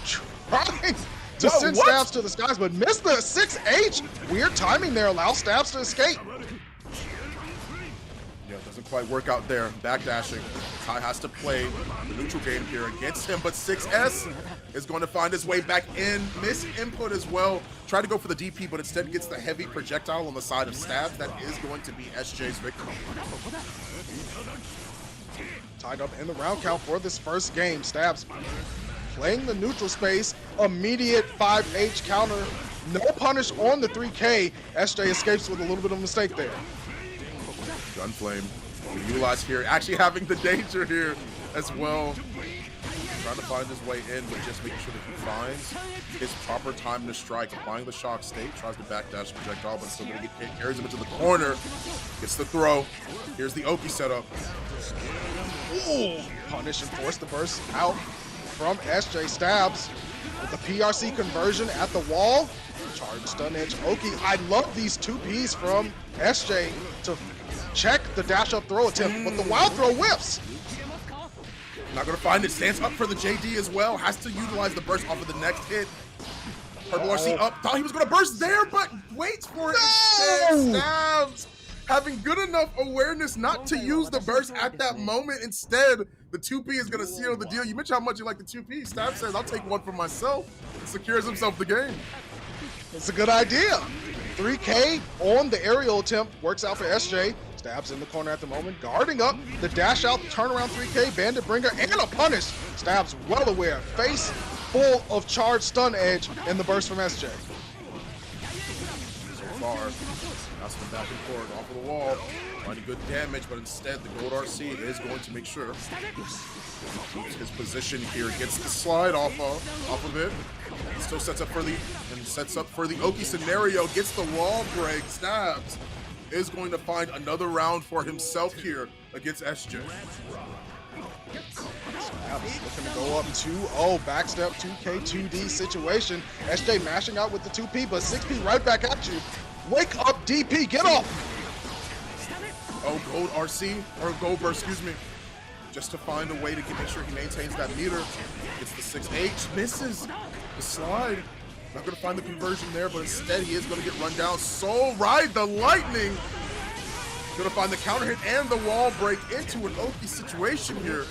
trying to Whoa, send what? Stabs to the skies, but missed the 6H. Weird timing there, allows Stabs to escape. Yeah, it doesn't quite work out there. Backdashing. Ty has to play the neutral game here against him, but 6S is going to find his way back in. Miss input as well. Try to go for the DP, but instead gets the heavy projectile on the side of Stabs. That is going to be SJ's victory. Tied up in the round count for this first game. Stabs playing the neutral space, immediate 5H counter, no punish on the 3K. SJ escapes with a little bit of a mistake there. Gunflame utilized here, actually having the danger here as well. Trying to find his way in, but just making sure that he finds his proper time to strike. Applying the shock state, tries to backdash projectile, but still gonna get hit. Carries him into the corner, gets the throw. Here's the Oki setup. Ooh, punish and force the burst out from SJ. Stabs with the PRC conversion at the wall. Charge stun edge Oki. I love these 2Ps from SJ to check the dash up throw attempt, but the wild throw whips. Not gonna find it, stands up for the JD as well. Has to utilize the burst off of the next hit. Purple RC up, thought he was gonna burst there, but waits for it instead. Stabs having good enough awareness not to use the burst at that moment. Instead, the 2P is gonna seal the deal. You mentioned how much you like the 2P. Stabs says, I'll take one for myself. Secures himself the game. It's a good idea. 3K on the aerial attempt works out for SJ. Stabs in the corner at the moment, guarding up the dash out, turnaround 3K, bandit bringer, and a punish. Stabs well aware, face full of charged stun edge in the burst from SJ. So far, bouncing back and forth off of the wall, finding good damage, but instead the gold RC is going to make sure keeps his position here, gets the slide off of it. Still sets up for the Oki scenario, gets the wall break. Stabs is going to find another round for himself here against SJ. Stabs looking to go up 2-0, backstep 2K 2D situation. SJ mashing out with the 2P, but 6P right back at you. Wake up DP, get off! Oh, gold RC, or gold burst, excuse me. Just to find a way to make sure he maintains that meter. Gets the 6H, misses the slide. Not gonna find the conversion there, but instead he is gonna get run down. Soul Ride the Lightning. Gonna find the counter hit and the wall break into an Oki situation here.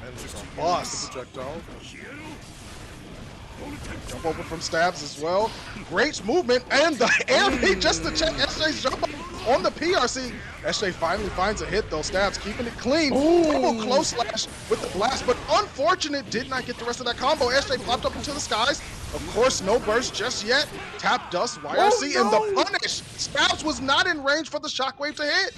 And just to boss. the projectile. Jump over from Stabs as well. Great movement and the air just to check SJ's jump on the PRC. SJ finally finds a hit though. Stabs keeping it clean. Double close slash with the blast, but unfortunate did not get the rest of that combo. SJ popped up into the skies. Of course, no burst just yet. Tap dust, YRC, and the punish. Stabs was not in range for the shockwave to hit.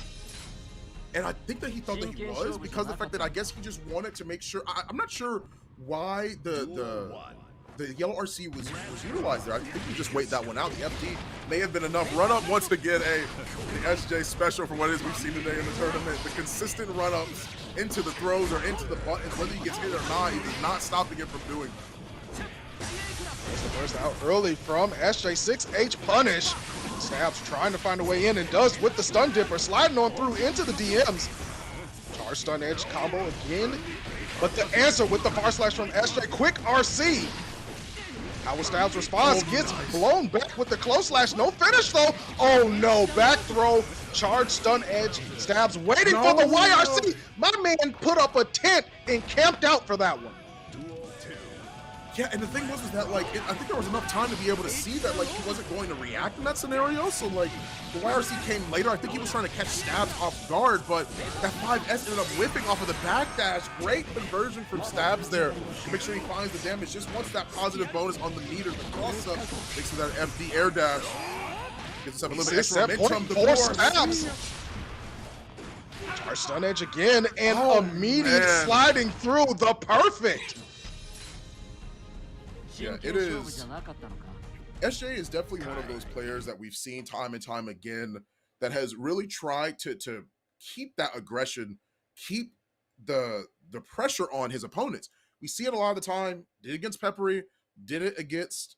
And I think that he thought that he was because of the fact that I guess he just wanted to make sure. I'm not sure why the yellow RC was utilized there. I think you just wait that one out. The FD may have been enough. Run up once again, the SJ special for what it is we've seen today in the tournament. The consistent run ups into the throws or into the buttons, whether he gets hit or not, he's not stopping it from doing. There's the burst out early from SJ. 6H punish. Stabs trying to find a way in and does with the stun dipper, sliding on through into the DMs. Charge stun edge combo again, but the answer with the far slash from SJ. Quick RC. How will Stabs responds? Gets blown back with the close slash. No finish though. Oh no, back throw, charge stun edge. Stabs waiting for the YRC. My man put up a tent and camped out for that one. Yeah, and the thing was that, like, I think there was enough time to be able to see that, like, he wasn't going to react in that scenario. So, like, the YRC came later. I think he was trying to catch Stabs off guard, but that 5S ended up whipping off of the backdash. Great conversion from Stabs there to make sure he finds the damage. Just wants that positive bonus on the meter. The cross-up makes it that FD air dash. Gets up a little bit extra momentum. The 4 Stabs. Charge stun edge again, and immediate sliding through the perfect. Yeah, it is. SJ is definitely one of those players that we've seen time and time again that has really tried to keep that aggression, keep the pressure on his opponents. We see it a lot of the time. Did it against Peppery, did it against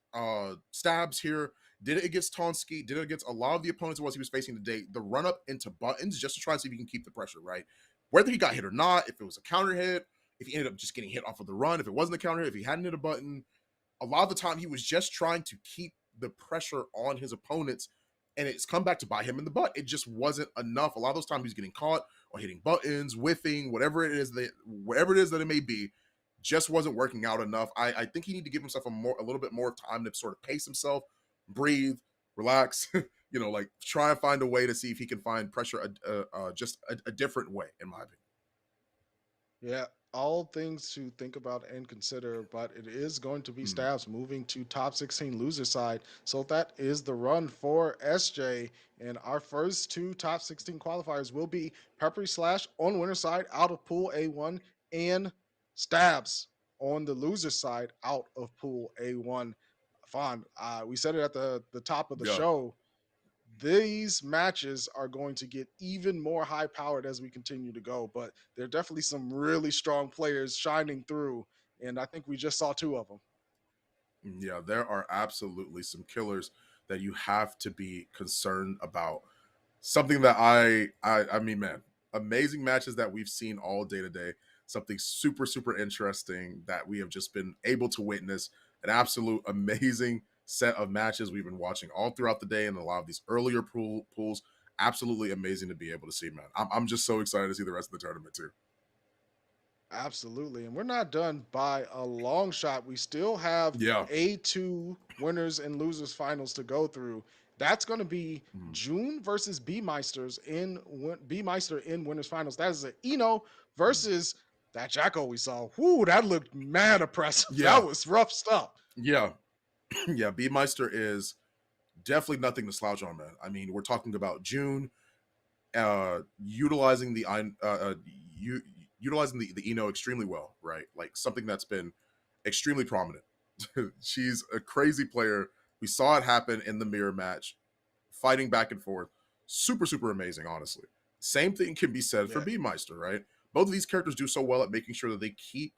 Stabs here, did it against Tonsky, did it against a lot of the opponents he was facing today. The run up into buttons just to try to see if he can keep the pressure, right? Whether he got hit or not, if it was a counter hit, if he ended up just getting hit off of the run, if it wasn't a counter hit, if he hadn't hit a button, a lot of the time he was just trying to keep the pressure on his opponents, and it's come back to bite him in the butt. It just wasn't enough. A lot of those times he's getting caught or hitting buttons, whiffing, whatever it is that it may be, just wasn't working out enough. I think he need to give himself a little bit more time to sort of pace himself, breathe, relax, like try and find a way to see if he can find pressure just a different way, in my opinion. Yeah, all things to think about and consider, but it is going to be Mm, Stabs moving to top 16 loser side. So that is the run for SJ. And our first two top 16 qualifiers will be Peppery Slash on winner side out of pool A1 and Stabs on the loser side out of pool A1. Fine. We said it at the top of the yeah. show, these matches are going to get even more high powered as we continue to go, but there are definitely some really strong players shining through, and I think we just saw two of them. Yeah, there are absolutely some killers that you have to be concerned about. Something that I mean, man, amazing matches that we've seen all day today. Something super, super interesting that we have just been able to witness. An absolute amazing set of matches we've been watching all throughout the day and a lot of these earlier pools. Absolutely amazing to be able to see, man. I'm just so excited to see the rest of the tournament too. Absolutely. And we're not done by a long shot. We still have Yeah. A2 winners and losers finals to go through. That's going to be Mhm. June versus B Meister in winners finals. That is an Eno Mhm. versus that Jacko we saw. Whoo, that looked mad oppressive. That Yeah. was rough stuff. Yeah. Yeah. B Meister is definitely nothing to slouch on, man. I mean, we're talking about June utilizing utilizing the Eno extremely well, right? Like something that's been extremely prominent. She's a crazy player. We saw it happen in the mirror match, fighting back and forth. Super, super amazing, honestly. Same thing can be said for Yeah. B Meister, right? Both of these characters do so well at making sure that they keep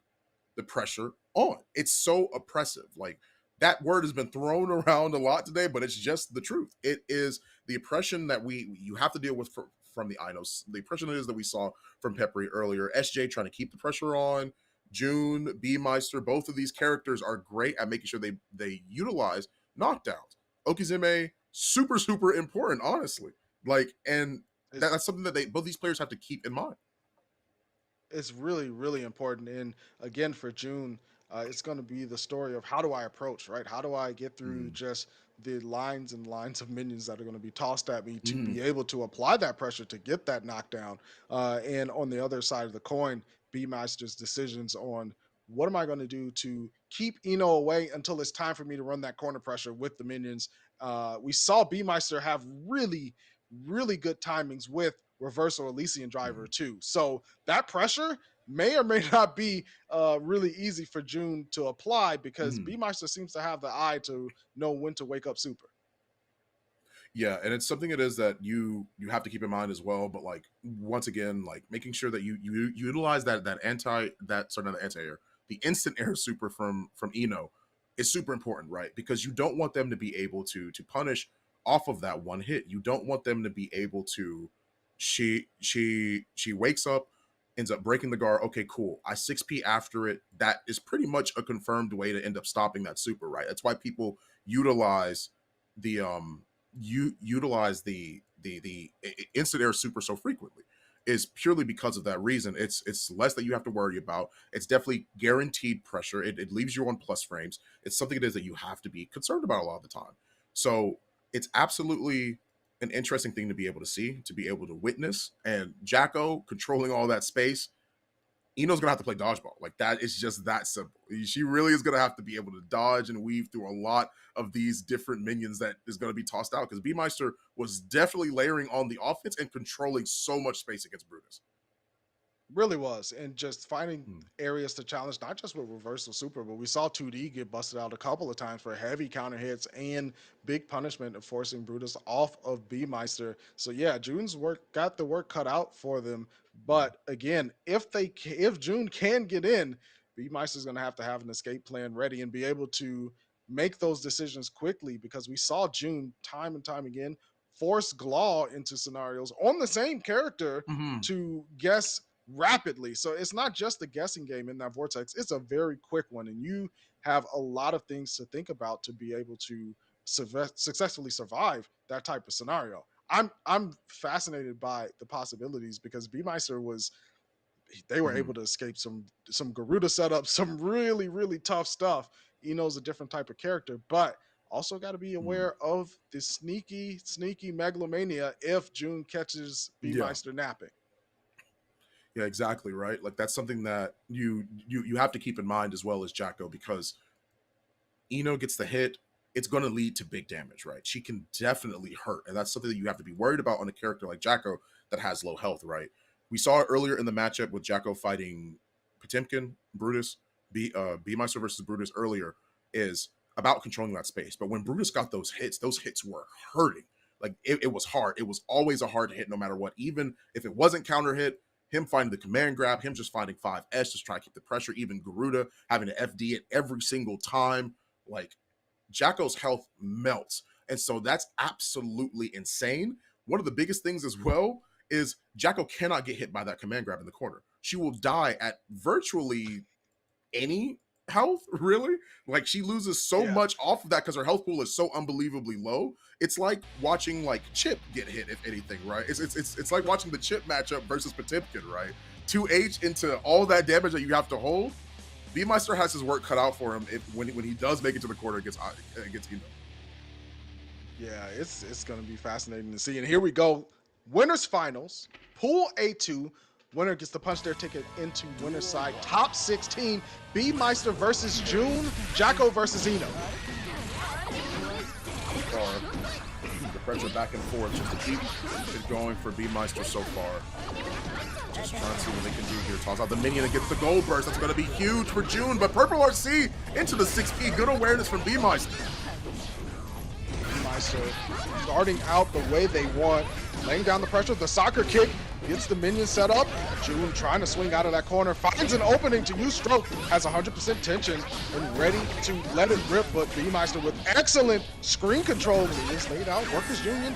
the pressure on. It's so oppressive. Like that word has been thrown around a lot today, but it's just the truth. It is the oppression that you have to deal with from the Inos. The oppression it is that we saw from Peppery earlier. SJ trying to keep the pressure on. June, B Meister, both of these characters are great at making sure they utilize knockdowns. Okizeme, super, super important, honestly. Like, and It's that's something that both these players have to keep in mind. it's really really important, and again for June, it's going to be the story of how do I approach, right? How do I get through Mm. just the lines and lines of minions that are going to be tossed at me to Mm. be able to apply that pressure to get that knockdown. And on the other side of the coin, B Master's decisions on what am I going to do to keep Eno away until it's time for me to run that corner pressure with the minions. We saw B Meister have really good timings with reversal Elysian driver Mm. too. So that pressure may or may not be really easy for June to apply because Mm. B Meister seems to have the eye to know when to wake up super. Yeah, and it's something it is that you have to keep in mind as well. But like once again, like making sure that you utilize that anti air, the instant air super from Eno is super important, right? Because you don't want them to be able to punish off of that one hit. You don't want them to be able to she wakes up, ends up breaking the guard. Okay, cool. I 6P after it. That is pretty much a confirmed way to end up stopping that super, right? That's why people utilize the utilize the instant air super so frequently is purely because of that reason. It's less that you have to worry about. It's definitely guaranteed pressure. It leaves you on plus frames. It's something it is that you have to be concerned about a lot of the time. So it's absolutely an interesting thing to be able to see, to be able to witness. And Jacko controlling all that space, Eno's gonna have to play dodgeball. Like that is just that simple. She really is gonna have to be able to dodge and weave through a lot of these different minions that is gonna be tossed out. Because B Meister was definitely layering on the offense and controlling so much space against Brutus. Really was. And just finding Hmm. areas to challenge, not just with reversal super, but we saw 2D get busted out a couple of times for heavy counter hits and big punishment of forcing Brutus off of B Meister. So yeah, June's work got the work cut out for them. Hmm. But again, if June can get in, B Meister's gonna have an escape plan ready and be able to make those decisions quickly, because we saw June time and time again force Glaw into scenarios on the same character Hmm. to guess rapidly. So it's not just the guessing game in that vortex, it's a very quick one. And you have a lot of things to think about to be able to successfully survive that type of scenario. I'm fascinated by the possibilities, because B Meister was they were Hmm. able to escape some Garuda setups, some really tough stuff. Eno's a different type of character, but also got to be Hmm. aware of the sneaky megalomania if June catches B Yeah. Meister napping. Yeah, exactly, right? Like that's something that you have to keep in mind as well as Jacko, because Eno gets the hit, it's going to lead to big damage, right? She can definitely hurt, and that's something that you have to be worried about on a character like Jacko that has low health, right? We saw it earlier in the matchup with Jacko fighting Potemkin, Brutus, B Meister versus Brutus earlier is about controlling that space. But when Brutus got those hits were hurting. Like it was hard. It was always a hard hit no matter what. Even if it wasn't counter hit, him finding the command grab, him just finding 5S, just trying to keep the pressure, even Garuda having to FD it every single time. Like Jacko's health melts. And so that's absolutely insane. One of the biggest things as well is Jacko cannot get hit by that command grab in the corner. She will die at virtually any health, really. Like she loses so Yeah. much off of that because her health pool is so unbelievably low. It's like watching like Chip get hit, if anything, right? It's like watching the Chip matchup versus Potemkin, right? 2H into all that damage that you have to hold. B Meister has his work cut out for him when he does make it to the quarter against Eno. Yeah, it's gonna be fascinating to see. And here we go. Winners finals. Pool A2. Winner gets to punch their ticket into winner's side. Top 16. B Meister versus June. Jacko versus Eno. Far. The pressure back and forth just to keep it going for B Meister so far. Just trying to see what they can do here. Toss out the minion and gets the gold burst. That's going to be huge for June. But Purple RC into the 6P. Good awareness from B Meister. B Meister starting out the way they want, laying down the pressure. The soccer kick gets the minion set up. June trying to swing out of that corner, finds an opening to use stroke, has 100% tension and ready to let it rip. But B Meister with excellent screen control. Minions laid out. Workers Union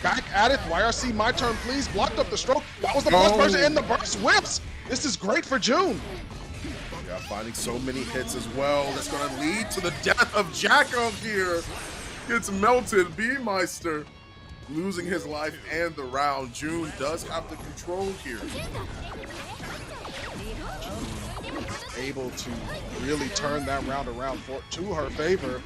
back at it. YRC, my turn, please. Blocked up the stroke. That was the first person, and the burst whips. This is great for June. Yeah, finding so many hits as well. That's going to lead to the death of Jacko here. Gets melted. B Meister losing his life and the round. June does have the control here. Able to really turn that round around to her favor.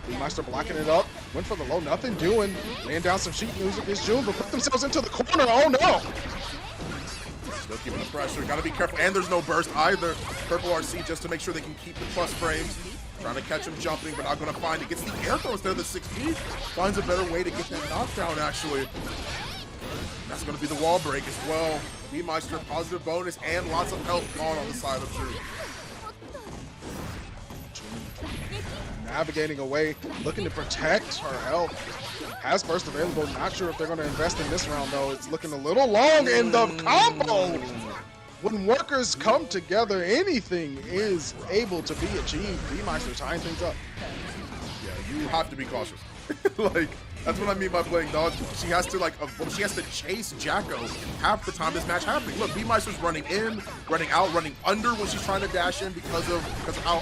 B Meister blocking it up. Went for the low, nothing doing. Laying down some sheet music is June, but put themselves into the corner. Oh no! Still keeping the pressure. Gotta be careful. And there's no burst either. Purple RC just to make sure they can keep the plus frames. Trying to catch him jumping, but not going to find it. Gets the air throw instead of the 6P. Finds a better way to get that knockdown, actually. That's going to be the wall break as well. B Meister, positive bonus, and lots of health gone on the side of June. Navigating away, looking to protect her health. Has burst available. Not sure if they're going to invest in this round, though. It's looking a little long in the combo. When workers come together, anything is able to be achieved. B Meister tying things up. Yeah, you have to be cautious. Like, that's what I mean by playing dodgeball. She has to she has to chase Jacko half the time this match happening. Look, B Meister's running in, running out, running under when she's trying to dash in because of how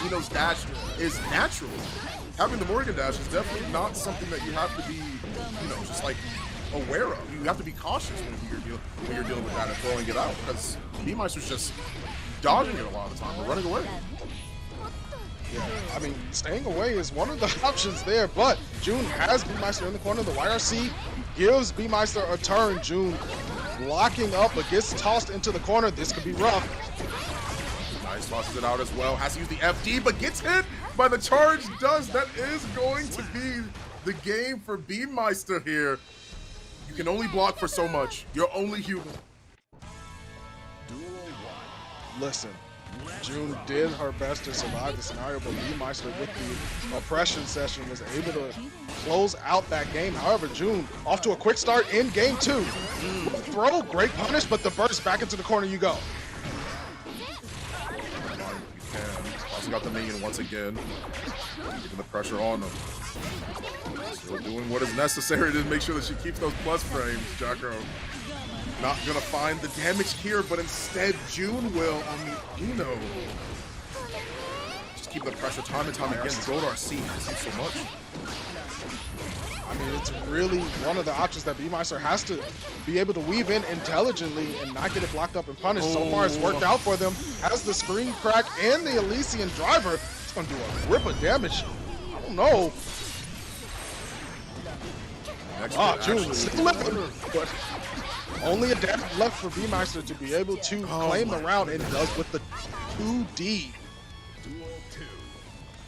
Eno's dash is natural. Having the Morgan dash is definitely not something that you have to be, just like aware of. You have to be cautious when you're dealing with that and throwing it out, because B Meister's just dodging it a lot of the time or running away. Yeah, I mean, staying away is one of the options there, but June has B Meister in the corner. The YRC gives B Meister a turn. June blocking up, but gets tossed into the corner. This could be rough. Nice, tosses it out as well. Has to use the FD, but gets hit by the charge. That is going to be the game for B Meister here. You can only block for so much. You're only human. Listen, June did her best to survive the scenario, but B-Meister with the oppression session was able to close out that game. However, June off to a quick start in game 2. Throw, great punish, but the burst back into the corner you go. Also got the minion once again, keeping the pressure on them. Still doing what is necessary to make sure that she keeps those plus frames. Jacko not gonna find the damage here, but instead June will on the Eno. Just keep the pressure time and time again. Gold RC has used so much. I mean, it's really one of the options that B-Meister has to be able to weave in intelligently and not get it blocked up and punished. So far, it's worked out for them. Has the screen crack and the Elysian driver. It's going to do a rip of damage. I don't know. June still living, but only a damage left for B-Meister to be able to claim the round, and does with the 2D.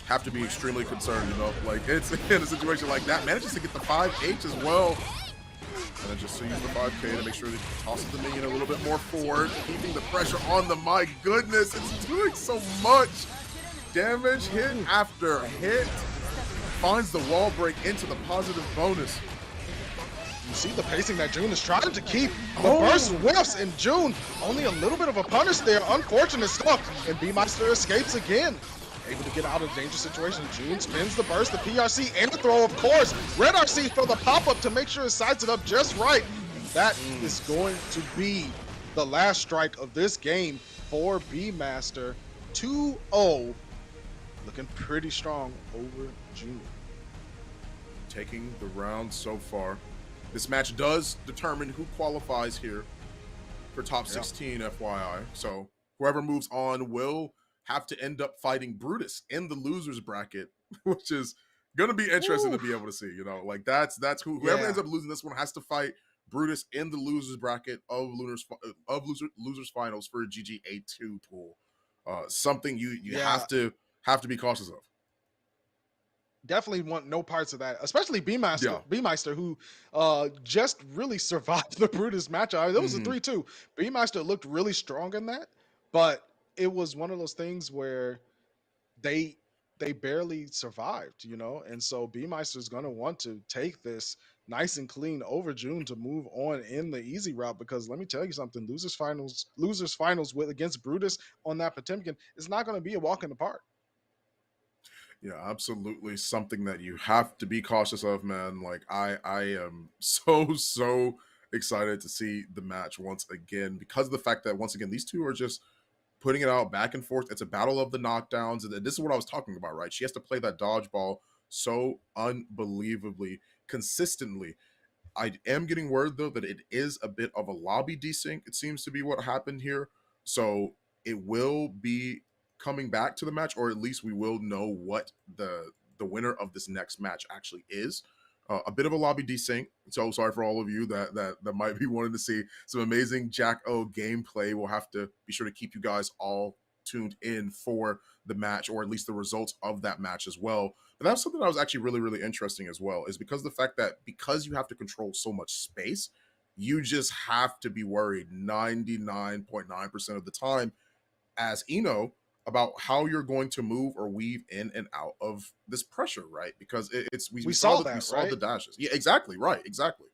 Have to be extremely concerned, you know, like it's in a situation like that, manages to get the 5H as well, and then just use the 5K to make sure that he tosses the minion a little bit more forward, keeping the pressure on them. My goodness, it's doing so much damage, hit after hit, finds the wall break into the positive bonus. You see the pacing that June is trying to keep. The burst whiffs, and June only a little bit of a punish there. Unfortunate stuff, and B-Meister escapes again. Able to get out of the dangerous situation. June spins the burst, the PRC, and the throw, of course. Red RC throw the pop-up to make sure it sides it up just right. And that is going to be the last strike of this game for B-Master. 2-0. Looking pretty strong over June. Taking the round so far. This match does determine who qualifies here for top 16, FYI. So whoever moves on will have to end up fighting Brutus in the losers bracket, which is going to be interesting to be able to see. You know, like that's whoever ends up losing this one has to fight Brutus in the losers bracket of losers finals for a GGA2 pool. Something you have to be cautious of. Definitely want no parts of that, especially B-Meister, who just really survived the Brutus matchup. It was a 3-2. B-Meister looked really strong in that, but it was one of those things where they barely survived, you know, and so B-Meister is going to want to take this nice and clean over June to move on in the easy route, because let me tell you something, losers finals with against Brutus on that Potemkin is not going to be a walk in the park. Yeah, absolutely something that you have to be cautious of, man. Like I am so excited to see the match once again, because of the fact that once again these two are just putting it out back and forth. It's a battle of the knockdowns, and this is what I was talking about, right? She has to play that dodgeball so unbelievably consistently. I am getting word though that it is a bit of a lobby desync. It seems to be what happened here, so it will be coming back to the match, or at least we will know what the winner of this next match actually is. A bit of a lobby desync, so sorry for all of you that might be wanting to see some amazing Jack-O gameplay. We'll have to be sure to keep you guys all tuned in for the match, or at least the results of that match as well. But that's something that was actually really interesting as well, is because of the fact that because you have to control so much space, you just have to be worried 99.9% of the time as Eno about how you're going to move or weave in and out of this pressure, right? Because we saw the dashes. Yeah, exactly, right, exactly.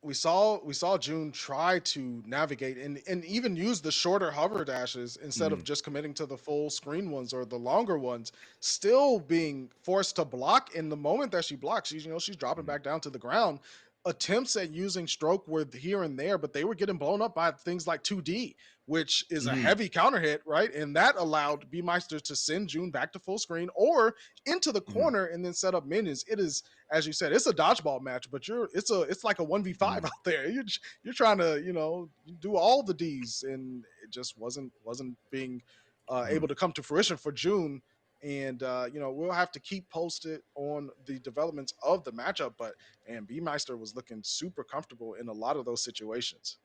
We saw June try to navigate and even use the shorter hover dashes instead of just committing to the full screen ones or the longer ones, still being forced to block. In the moment that she blocks, she's dropping back down to the ground. Attempts at using stroke were here and there, but they were getting blown up by things like 2D, which is a heavy counter hit, right? And that allowed B-Meister to send June back to full screen or into the corner and then set up minions. It is, as you said, it's a dodgeball match, but it's like a 1v5 out there. You're trying to, do all the Ds, and it just wasn't being able to come to fruition for June. And we'll have to keep posted on the developments of the matchup, but B-Meister was looking super comfortable in a lot of those situations.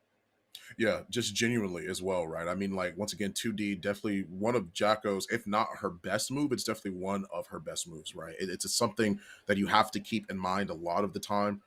Yeah, just genuinely as well, right? I mean, like, once again, 2D, definitely one of Jacko's, if not her best move, it's definitely one of her best moves, right? It's something that you have to keep in mind a lot of the time.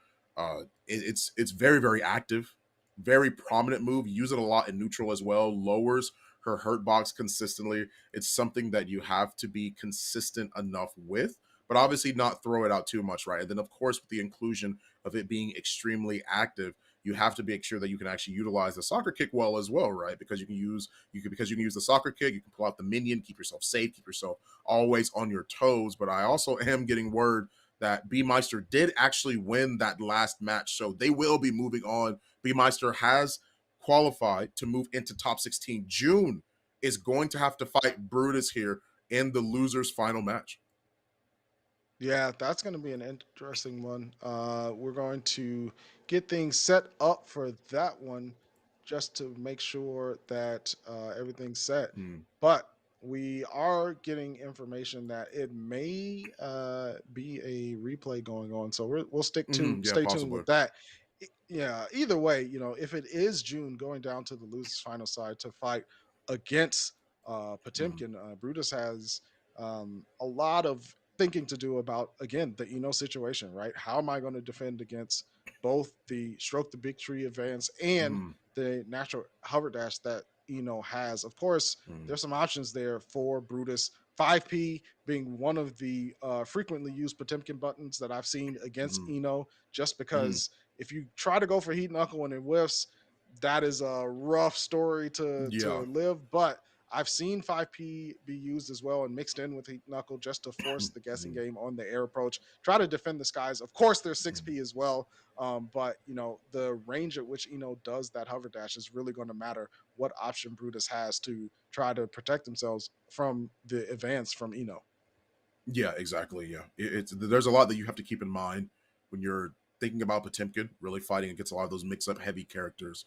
It's very active, very prominent move. Use it a lot in neutral as well. Lowers her hurt box consistently. It's something that you have to be consistent enough with, but obviously not throw it out too much, right? And then, of course, with the inclusion of it being extremely active, you have to make sure that you can actually utilize the soccer kick well as well, right? Because you can use the soccer kick, you can pull out the minion, keep yourself safe, keep yourself always on your toes. But I also am getting word that B Meister did actually win that last match, so they will be moving on. B Meister has qualified to move into top 16. June is going to have to fight Brutus here in the losers final match. Yeah, that's going to be an interesting one. We're going to get things set up for that one just to make sure that everything's set. Mm. But we are getting information that it may be a replay going on, so we'll Yeah, stay tuned possibly. with that. Yeah, either way, if it is June going down to the losers final side to fight against Mm. Potemkin, Brutus has a lot of thinking to do about, again, the situation, right? How am I going to defend against both the stroke the big tree advance and Mm. the natural hover dash that has? Of course, Mm. there's some options there for Brutus. 5P being one of the frequently used Potemkin buttons that I've seen against Mm. just Mm. because if you try to go for heat knuckle and it whiffs, that is a rough story to Yeah. live. But I've seen 5P be used as well and mixed in with Heat Knuckle just to force the guessing Mm. game on the air approach. Try to defend the skies. Of course, there's Mm. 6P as well, but the range at which does that hover dash is really going to matter. What option Brutus has to try to protect themselves from the advance from Yeah, exactly. Yeah, it's there's a lot that you have to keep in mind when you're thinking about Potemkin really fighting against a lot of those mix-up heavy characters.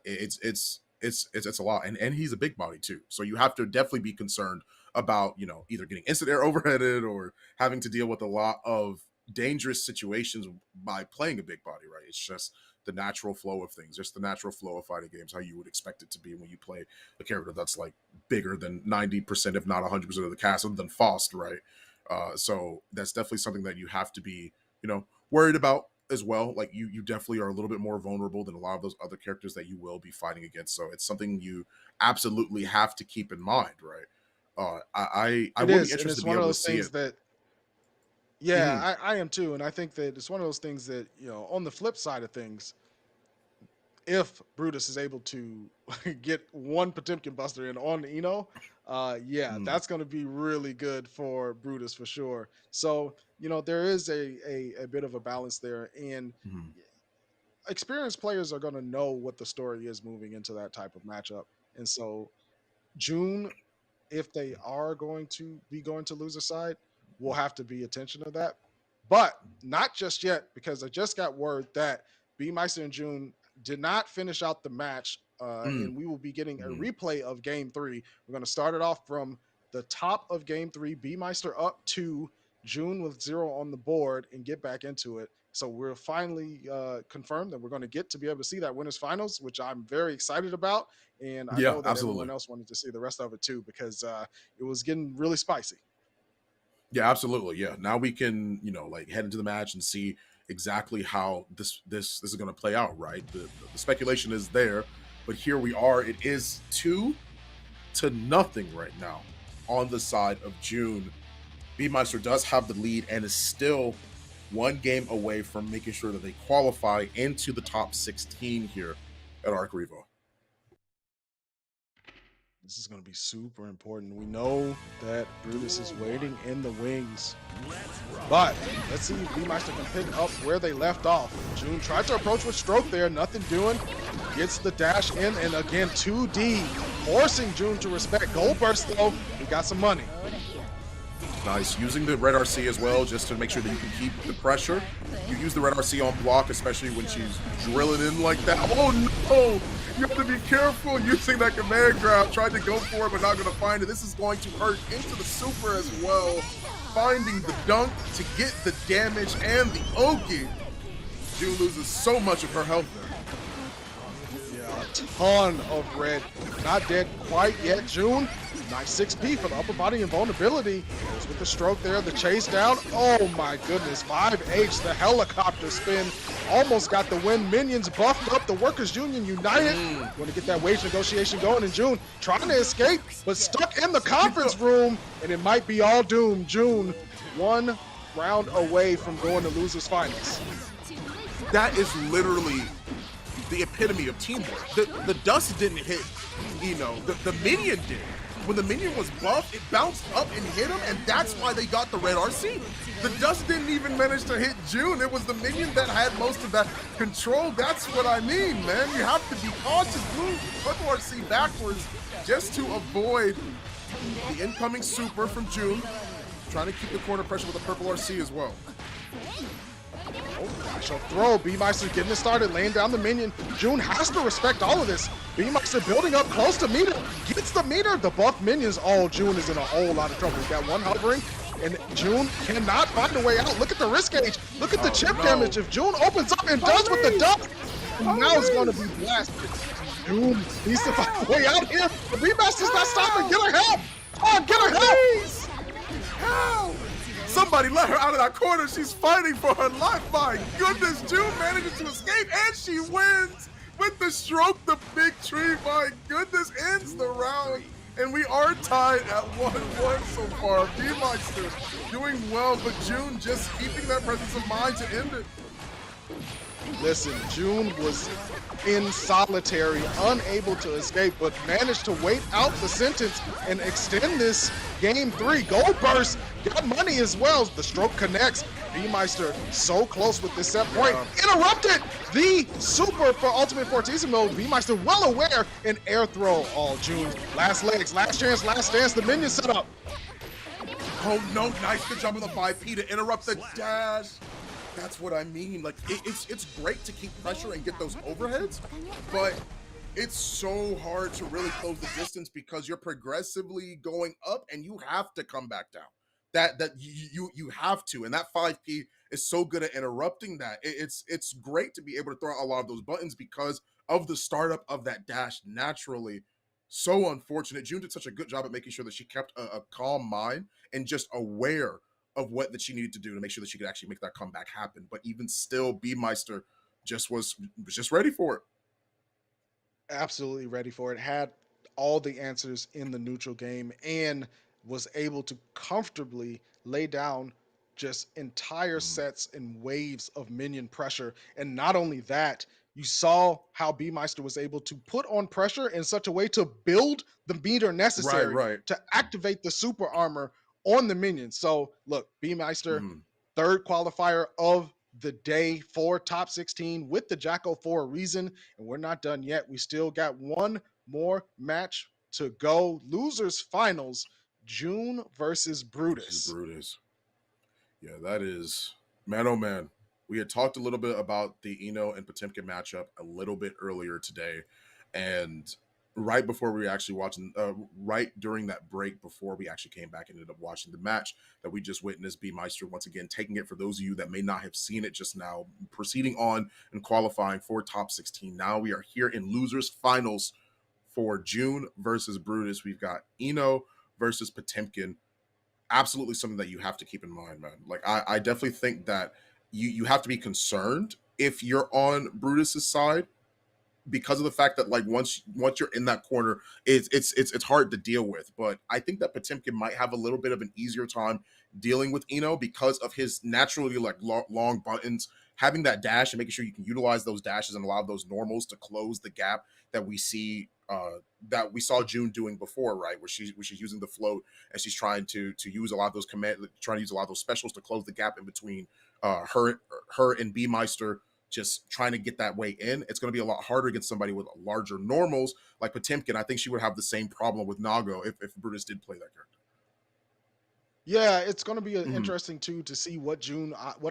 It's a lot, and he's a big body too, so you have to definitely be concerned about either getting instant air overheaded or having to deal with a lot of dangerous situations by playing a big body. Right? It's just the natural flow of things, just the natural flow of fighting games, how you would expect it to be when you play a character that's like bigger than 90%, if not 100% of the cast, other than Faust, right? So that's definitely something that you have to be, worried about as well. Like you definitely are a little bit more vulnerable than a lot of those other characters that you will be fighting against. So it's something you absolutely have to keep in mind, right? I It will be is, and interested it's to be one of able to those see things it. that Hmm. I am too, and I think that it's one of those things that on the flip side of things, if Brutus is able to get one Potemkin Buster in on yeah, Hmm. that's going to be really good for Brutus for sure. So there is a bit of a balance there, and Hmm. experienced players are going to know what the story is moving into that type of matchup, and so June, if they are going to be going to loser side, we'll have to be attention to that. But not just yet, because I just got word that B Meister and June did not finish out the match. Hmm. And we will be getting a Hmm. replay of game three. We're going to start it off from the top of game three, B Meister up to June with 0 on the board, and get back into it. So we're finally confirmed that we're going to get to be able to see that winners finals, which I'm very excited about. And I Yeah, know that everyone absolutely. else wanted to see the rest of it too, because it was getting really spicy. Yeah, absolutely. Yeah. Now we can, like head into the match and see exactly how this is going to play out, right? The speculation is there, but here we are. It is 2-0 right now on the side of June. B Meister does have the lead and is still one game away from making sure that they qualify into the top 16 here at ARCREVO. This is going to be super important. We know that Brutus is waiting in the wings, but let's see if B Meister can pick up where they left off. June tried to approach with stroke there, nothing doing. Gets the dash in, and again 2D, forcing June to respect. Gold burst though, we got some money. Nice. Using the red RC as well, just to make sure that you can keep the pressure. You use the red RC on block, especially when she's drilling in like that. Oh no! You have to be careful using that command grab. Tried to go for it, but not going to find it. This is going to hurt into the super as well. Finding the dunk to get the damage and the Oki. June loses so much of her health there. Yeah, a ton of red. Not dead quite yet, June. Nice 6P for the upper body invulnerability. Goes with the stroke there, the chase down. Oh my goodness, 5H, the helicopter spin. Almost got the win. Minions buffed up. The Workers Union united. Want to get that wage negotiation going in June. Trying to escape, but stuck in the conference room. And it might be all doomed. June, 1 round away from going to losers finals. That is literally the epitome of teamwork. The dust didn't hit, the minion did. When the minion was buffed, it bounced up and hit him, and that's why they got the red RC. The dust didn't even manage to hit June. It was the minion that had most of that control. That's what I mean, man. You have to be cautious. Move purple RC backwards just to avoid the incoming super from June. Trying to keep the corner pressure with the purple RC as well. Oh, nice throw. B-Meister getting it started, laying down the minion. June has to respect all of this. B-Meister building up close to meter. Gets the meter. The buff minions. Oh, June is in a whole lot of trouble. We got one hovering, and June cannot find a way out. Look at the risk gauge. Look at the chip damage. If June opens up and does with the dunk, now it's going to be blasted. June needs to find a way out here. The B-Meister's not stopping. Get her help. Oh, get her help. Help! Somebody let her out of that corner. She's fighting for her life. My goodness, June manages to escape, and she wins with the stroke, the big tree. My goodness, ends the round. And we are tied at 1-1 so far. B-Meister doing well, but June just keeping that presence of mind to end it. Listen, June was in solitary, unable to escape, but managed to wait out the sentence and extend this game 3. Gold burst, got money as well. The stroke connects. B-Meister so close with this set point. Interrupted the super for Ultimate Fortissimo. B-Meister well aware, and air throw. All June. Last legs, last chance, last stance. The minion set up. Oh no, nice good job on the 5P to interrupt the dash. That's what I mean. Like, it's great to keep pressure and get those overheads, but it's so hard to really close the distance because you're progressively going up and you have to come back down. That you have to, and that 5P is so good at interrupting that. It's great to be able to throw out a lot of those buttons because of the startup of that dash naturally. So unfortunate. June did such a good job at making sure that she kept a calm mind and just aware of what that she needed to do to make sure that she could actually make that comeback happen. But even still, B-Meister was just ready for it. Absolutely ready for it. Had all the answers in the neutral game and was able to comfortably lay down just entire sets and waves of minion pressure. And not only that, you saw how B-Meister was able to put on pressure in such a way to build the meter necessary to activate the super armor on the minions. So look, B-Meister, third qualifier of the day for top 16 with the Jacko for a reason. And we're not done yet. We still got one more match to go. Losers finals, June versus Brutus. Yeah, that is, man, oh man. We had talked a little bit about the Eno and Potemkin matchup a little bit earlier today. And right before we were actually watching, right during that break before we actually came back and ended up watching the match that we just witnessed, B-Meister once again taking it, for those of you that may not have seen it just now, proceeding on and qualifying for top 16. Now we are here in losers finals for June versus Brutus. We've got Eno versus Potemkin. Absolutely something that you have to keep in mind, man. Like, I definitely think that you have to be concerned if you're on Brutus's side, because of the fact that, like, once you're in that corner, it's hard to deal with. But I think that Potemkin might have a little bit of an easier time dealing with Eno because of his naturally, like, long buttons, having that dash and making sure you can utilize those dashes and allow those normals to close the gap that we see that we saw June doing before, right? Where she's using the float and she's trying to use a lot of those trying to use a lot of those specials to close the gap in between her and B-Meister, just trying to get that way in. It's going to be a lot harder against somebody with larger normals like Potemkin. I think she would have the same problem with Nago if Brutus did play that character. Yeah, it's going to be interesting too to see what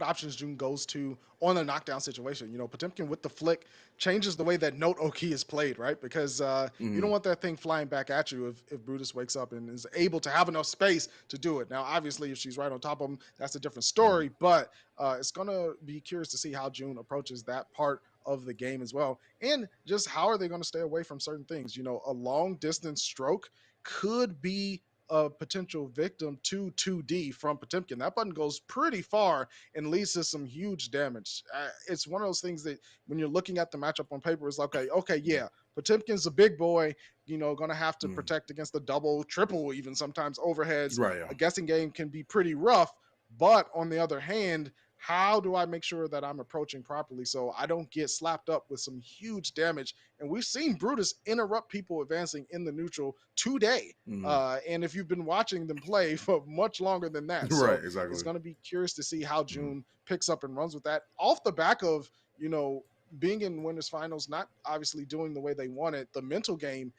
options June goes to on a knockdown situation. You know, Potemkin with the flick changes the way that Note Oki is played, right? Because you don't want that thing flying back at you if Brutus wakes up and is able to have enough space to do it. Now, obviously, if she's right on top of him, that's a different story. But it's going to be curious to see how June approaches that part of the game as well, and just how are they going to stay away from certain things. You know, a long distance stroke could be a potential victim to 2D from Potemkin. That button goes pretty far and leads to some huge damage. It's one of those things that when you're looking at the matchup on paper, it's like, okay, yeah, Potemkin's a big boy, gonna have to Mm. protect against the double, triple, even sometimes overheads. Right, yeah. A guessing game can be pretty rough, but on the other hand, how do I make sure that I'm approaching properly so I don't get slapped up with some huge damage? And we've seen Brutus interrupt people advancing in the neutral today. Mm. And if you've been watching them play for much longer than that, Right, so it's exactly. going to be curious to see how Mm. June picks up and runs with that off the back of being in winners finals, not obviously doing the way they wanted. The mental game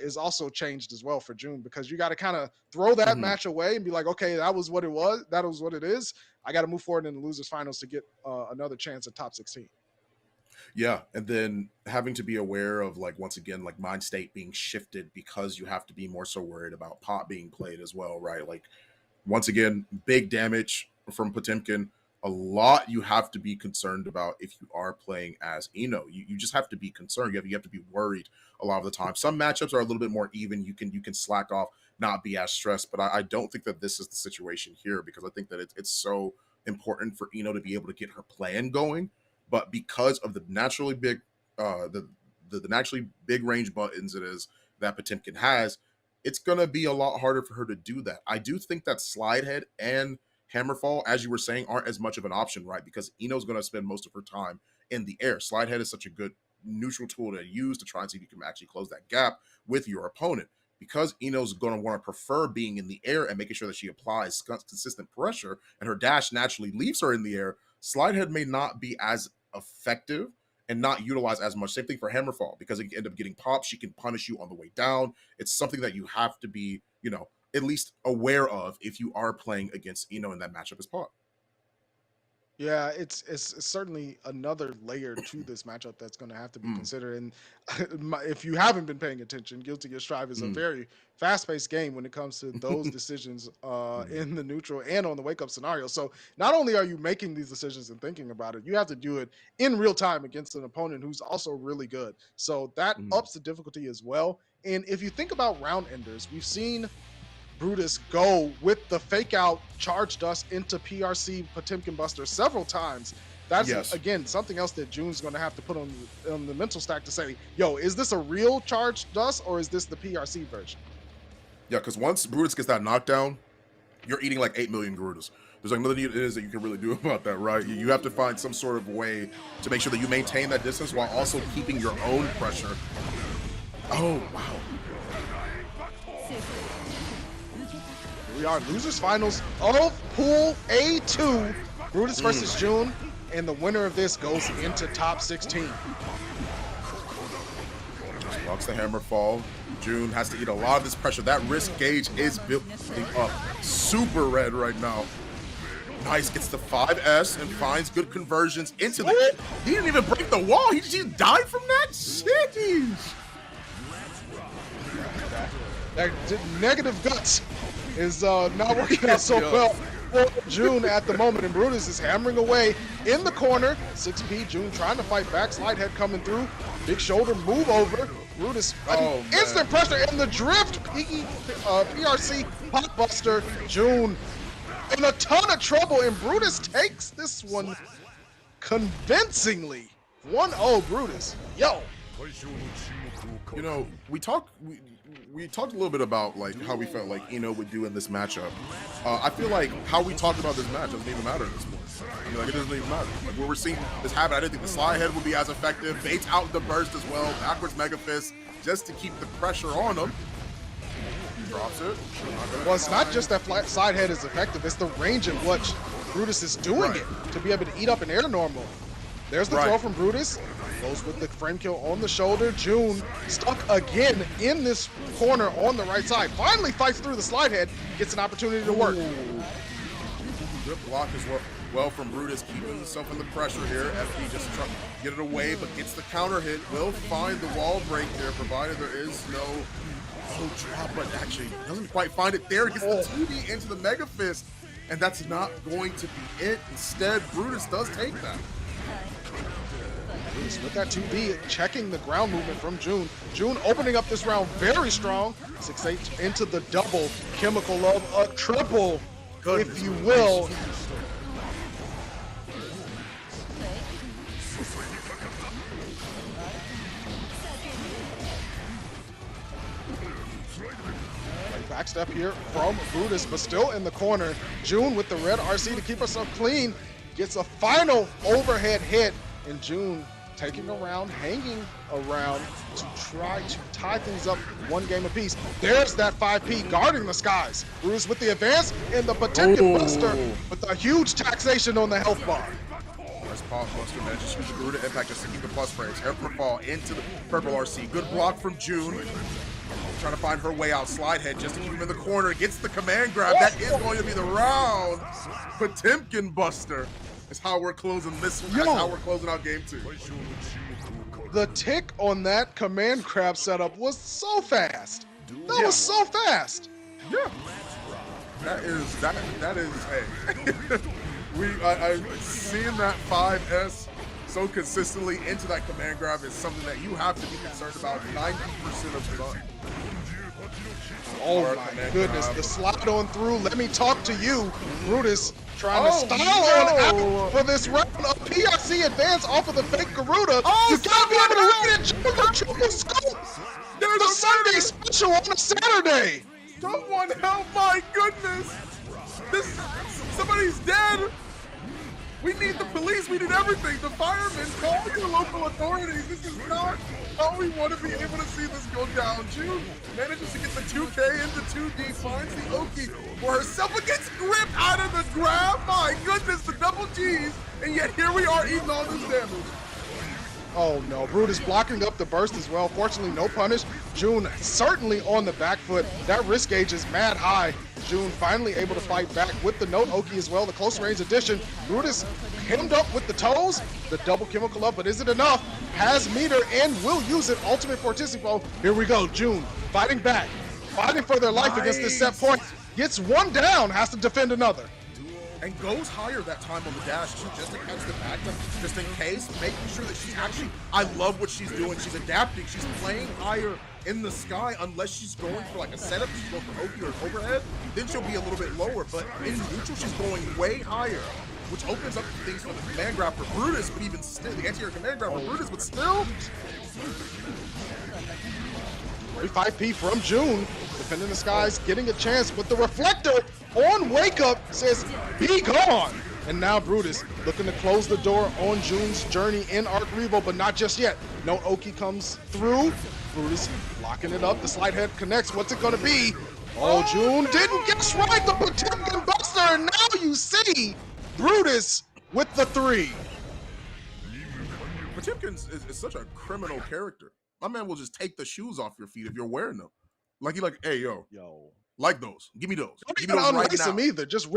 is also changed as well for June, because you got to kind of throw that Mhm. match away and be like, okay, that was what it was. That was what it is. I got to move forward in the losers finals to get another chance at top 16. Yeah, and then having to be aware of, like, once again, like, mind state being shifted because you have to be more so worried about pot being played as well, right? Like, once again, big damage from Potemkin. A lot you have to be concerned about if you are playing as Eno. You just have to be concerned. You have to be worried a lot of the time. Some matchups are a little bit more even. You can slack off, not be as stressed. But I don't think that this is the situation here, because I think that it's so important for Eno to be able to get her plan going. But because of the naturally big, the naturally big range buttons it is that Potemkin has, it's going to be a lot harder for her to do that. I do think that slide head and hammerfall, as you were saying, aren't as much of an option, right? Because Eno's going to spend most of her time in the air. Slide head is such a good neutral tool to use to try and see if you can actually close that gap with your opponent. Because Eno's going to want to prefer being in the air and making sure that she applies consistent pressure, and her dash naturally leaves her in the air, slide head may not be as effective and not utilized as much. Same thing for hammerfall, because it can end up getting popped. She can punish you on the way down. It's something that you have to be, at least aware of if you are playing against Eno in that matchup as pot. Yeah, it's certainly another layer to this matchup that's going to have to be Mm, considered. And if you haven't been paying attention, Guilty Gear Strive is a mm, very fast-paced game when it comes to those decisions mm. in the neutral and on the wake-up scenario. So not only are you making these decisions and thinking about it, you have to do it in real time against an opponent who's also really good. So that Mm. ups the difficulty as well. And if you think about round enders, we've seen Brutus go with the fake out charge dust into PRC Potemkin Buster several times. That's Yes. again something else that June's going to have to put on the mental stack to say, yo, is this a real charge dust or is this the PRC version? Yeah, because once Brutus gets that knockdown, you're eating like 8 million Garudas. There's like nothing it is that you can really do about that, right? You have to find some sort of way to make sure that you maintain that distance while also keeping your own pressure. Oh, wow. We are losers finals of Pool A2, Brutus versus June, and the winner of this goes into top 16. Just blocks the hammer fall. June has to eat a lot of this pressure. That risk gauge is building up super red right now. Nice, gets the 5S and finds good conversions into the... He didn't even break the wall. He just died from that? Jeez. That negative guts is not working out so well for June at the moment, and Brutus is hammering away in the corner. 6P, June trying to fight back, slide head coming through, big shoulder move over. Brutus, instant pressure in the drift, PRC Potbuster. June in a ton of trouble, and Brutus takes this one convincingly. 1-0 Brutus. Yo. We talked a little bit about like how we felt like Eno would do in this matchup. I feel like how we talked about this match doesn't even matter at this point. I mean, like, it doesn't even matter. Like, where we're seeing this happen, I didn't think the slide head would be as effective. Baits out the burst as well. Backwards Mega Fist just to keep the pressure on him. Drops it. Well, it's not just that side head is effective, it's the range in which Brutus is doing it to be able to eat up an air normal. There's the throw from Brutus. Goes with the frame kill on the shoulder. June stuck again in this corner on the right side. Finally fights through the slide head. Gets an opportunity to work. Good block as well from Brutus, keeping himself in the pressure here. FP just trying to get it away, but gets the counter hit. Will find the wall break there, provided there is no drop, but actually doesn't quite find it there. Gets the 2D into the Mega Fist, and that's not going to be it. Instead, Brutus does take that. Brutus with that 2D, checking the ground movement from June. June opening up this round very strong. 6-8 into the double. Chemical Love, a triple, if you will. Backstep here from Brutus, but still in the corner. June with the red RC to keep herself clean. Gets a final overhead hit, and June taking around, hanging around to try to tie things up one game apiece. There's that 5P guarding the skies. Brutus with the advance and the Potemkin Buster with a huge taxation on the health bar. Nice pop buster, man. Just use the Garuda impact just to keep the plus frames. Air per fall into the purple RC. Good block from June. Trying to find her way out. Slide head just to keep him in the corner. Gets the command grab. That is going to be the round. Potemkin Buster is how we're closing this one. That's how we're closing out game 2. The tick on that command grab setup was so fast. That was so fast. Yeah. That is hey. I've seen that 5S so consistently into that command grab is something that you have to be concerned about 90% of the time. Oh my goodness, the slide on through. Let me talk to you. Brutus trying to style on out for this round of PIC advance off of the fake Garuda. You gotta be able to read it. Triple scoop. There's a Sunday special on a Saturday. Someone help, my goodness. Somebody's dead. We need the police, we need everything. The firemen, call your local authorities. This is not how we want to be able to see this go down. June manages to get the 2K into 2D, finds the Oki for herself, but gets ripped out of the grab. My goodness, the double G's, and yet here we are eating all this damage. Oh no, Brutus blocking up the burst as well. Fortunately, no punish. June certainly on the back foot. That risk gauge is mad high. June finally able to fight back with the note Oki as well, the close range addition. Brutus hemmed up with the toes, the double chemical up, but is it enough? Has meter and will use it. Ultimate Fortissimo. Here we go, June fighting back, fighting for their life against this set point. Gets one down, has to defend another. And goes higher that time on the dash too, just to catch the back up, just in case, making sure that she's actually, I love what she's doing. She's adapting, she's playing higher in the sky, unless she's going for like a setup, she's going for Oki or an overhead, then she'll be a little bit lower, but in neutral, she's going way higher, which opens up things for the command grab for Brutus, but even still, the anti-air command grab for Brutus, but still. 35P from June, defending the skies, getting a chance, but the reflector on wake up says, be gone. And now Brutus looking to close the door on June's journey in ARCREVO, but not just yet. No Oki comes through. Brutus locking it up. The slide head connects. What's it gonna be? Oh, June didn't guess right. The Potemkin Buster. And now you see Brutus with the 3. Potemkin is such a criminal character. My man will just take the shoes off your feet if you're wearing them. Like he like, hey yo, like those. Give me those. Don't Give even me those right unlace now. them either. Just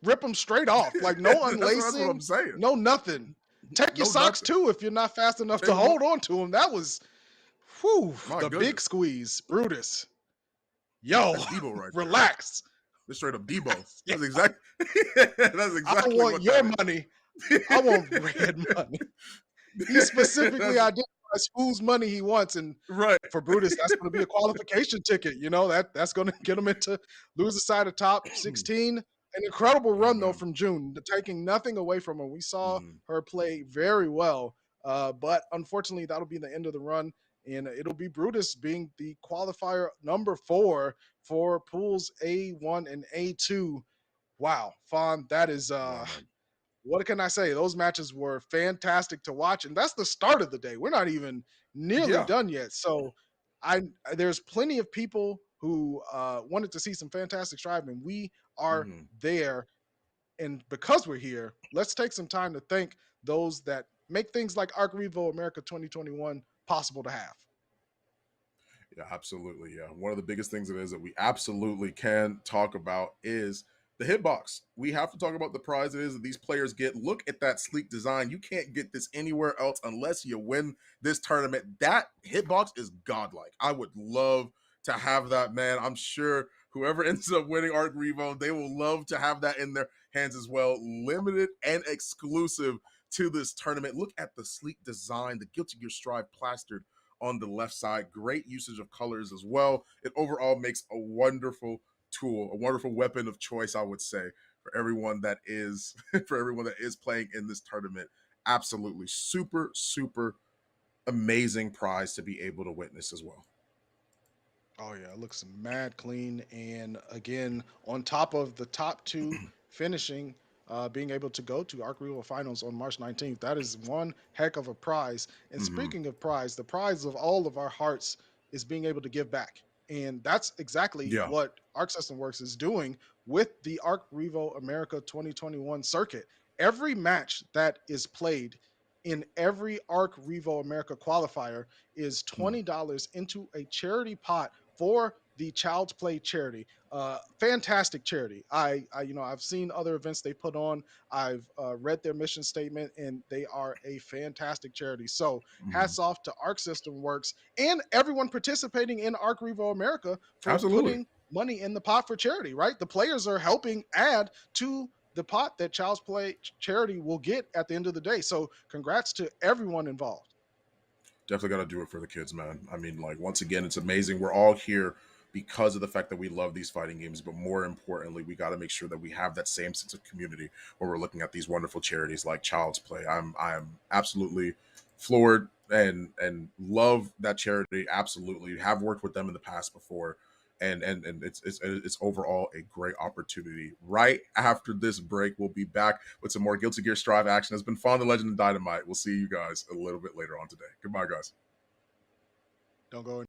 rip them straight off. Like no unlacing. That's what I'm saying. No nothing. Take your socks too if you're not fast enough to hold on to them. That was, whew, the big squeeze. Brutus. Yo, right relax. This straight up Debo. That's exactly. That's exactly. I want your money. I want red money. He specifically identifies whose money he wants, and for Brutus, that's going to be a qualification ticket. You know that's going to get him into loser side of top 16. An incredible run though from June, taking nothing away from her. We saw her play very well, but unfortunately, that'll be the end of the run. And it'll be Brutus being the qualifier number 4 for pools A1 and A2. Wow, Fawn, that is what can I say? Those matches were fantastic to watch, and that's the start of the day. We're not even nearly done yet. So there's plenty of people who wanted to see some fantastic striving, and we are there. And because we're here, let's take some time to thank those that make things like ARCREVO America 2021 possible to have. Yeah, absolutely. Yeah. One of the biggest things it is that we absolutely can talk about is the hitbox. We have to talk about the prize it is that these players get. Look at that sleek design. You can't get this anywhere else unless you win this tournament. That hitbox is godlike. I would love to have that, man. I'm sure whoever ends up winning ARCREVO, they will love to have that in their hands as well. Limited and exclusive to this tournament. Look at the sleek design, the Guilty Gear Strive plastered on the left side. Great usage of colors as well. It overall makes a wonderful tool, a wonderful weapon of choice, I would say, for everyone that is for everyone that is playing in this tournament. Absolutely super, super amazing prize to be able to witness as well. Oh yeah, it looks mad clean. And again, on top of the top two finishing, being able to go to ARCREVO Finals on March 19th, that is one heck of a prize. And Hmm. speaking of prize, the prize of all of our hearts is being able to give back. And that's exactly Yeah. what Arc System Works is doing with the ARCREVO America 2021 circuit. Every match that is played in every ARCREVO America qualifier is Mm. $20 into a charity pot for the Child's Play charity. Fantastic charity. I've seen other events they put on. I've read their mission statement, and they are a fantastic charity. So Mhm. hats off to Arc System Works and everyone participating in Arc Revo America for Absolutely. putting money in the pot for charity. Right, the players are helping add to the pot that Child's Play charity will get at the end of the day. So congrats to everyone involved. Definitely got to do it for the kids, man. I mean, like, once again, it's amazing. We're all here because of the fact that we love these fighting games, but more importantly, we got to make sure that we have that same sense of community when we're looking at these wonderful charities like Child's Play. I'm absolutely floored and love that charity. Absolutely, have worked with them in the past before, and it's overall a great opportunity. Right after this break, we'll be back with some more Guilty Gear Strive action. It's been fun, the Legend of Dynamite. We'll see you guys a little bit later on today. Goodbye, guys. Don't go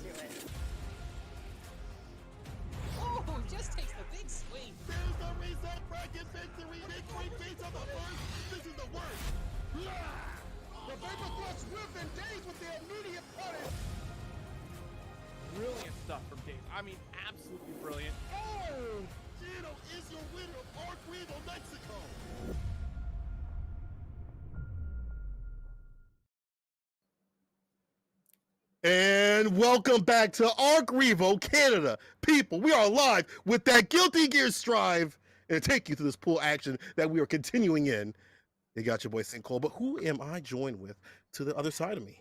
to it. Oh, just takes the big swing. There's the reset bracket victory. Big Green beats on the first. This is the worst. The Vapor Thrust whipped and Days with the immediate punish. Brilliant stuff from Dave. I mean, absolutely brilliant. Oh! Gino is your winner of ARCREVO Mexico. And welcome back to ARCREVO Canada. People, we are live with that Guilty Gear Strive and take you through this pool action that we are continuing in. You got your boy St. Cole, but who am I joined with to the other side of me?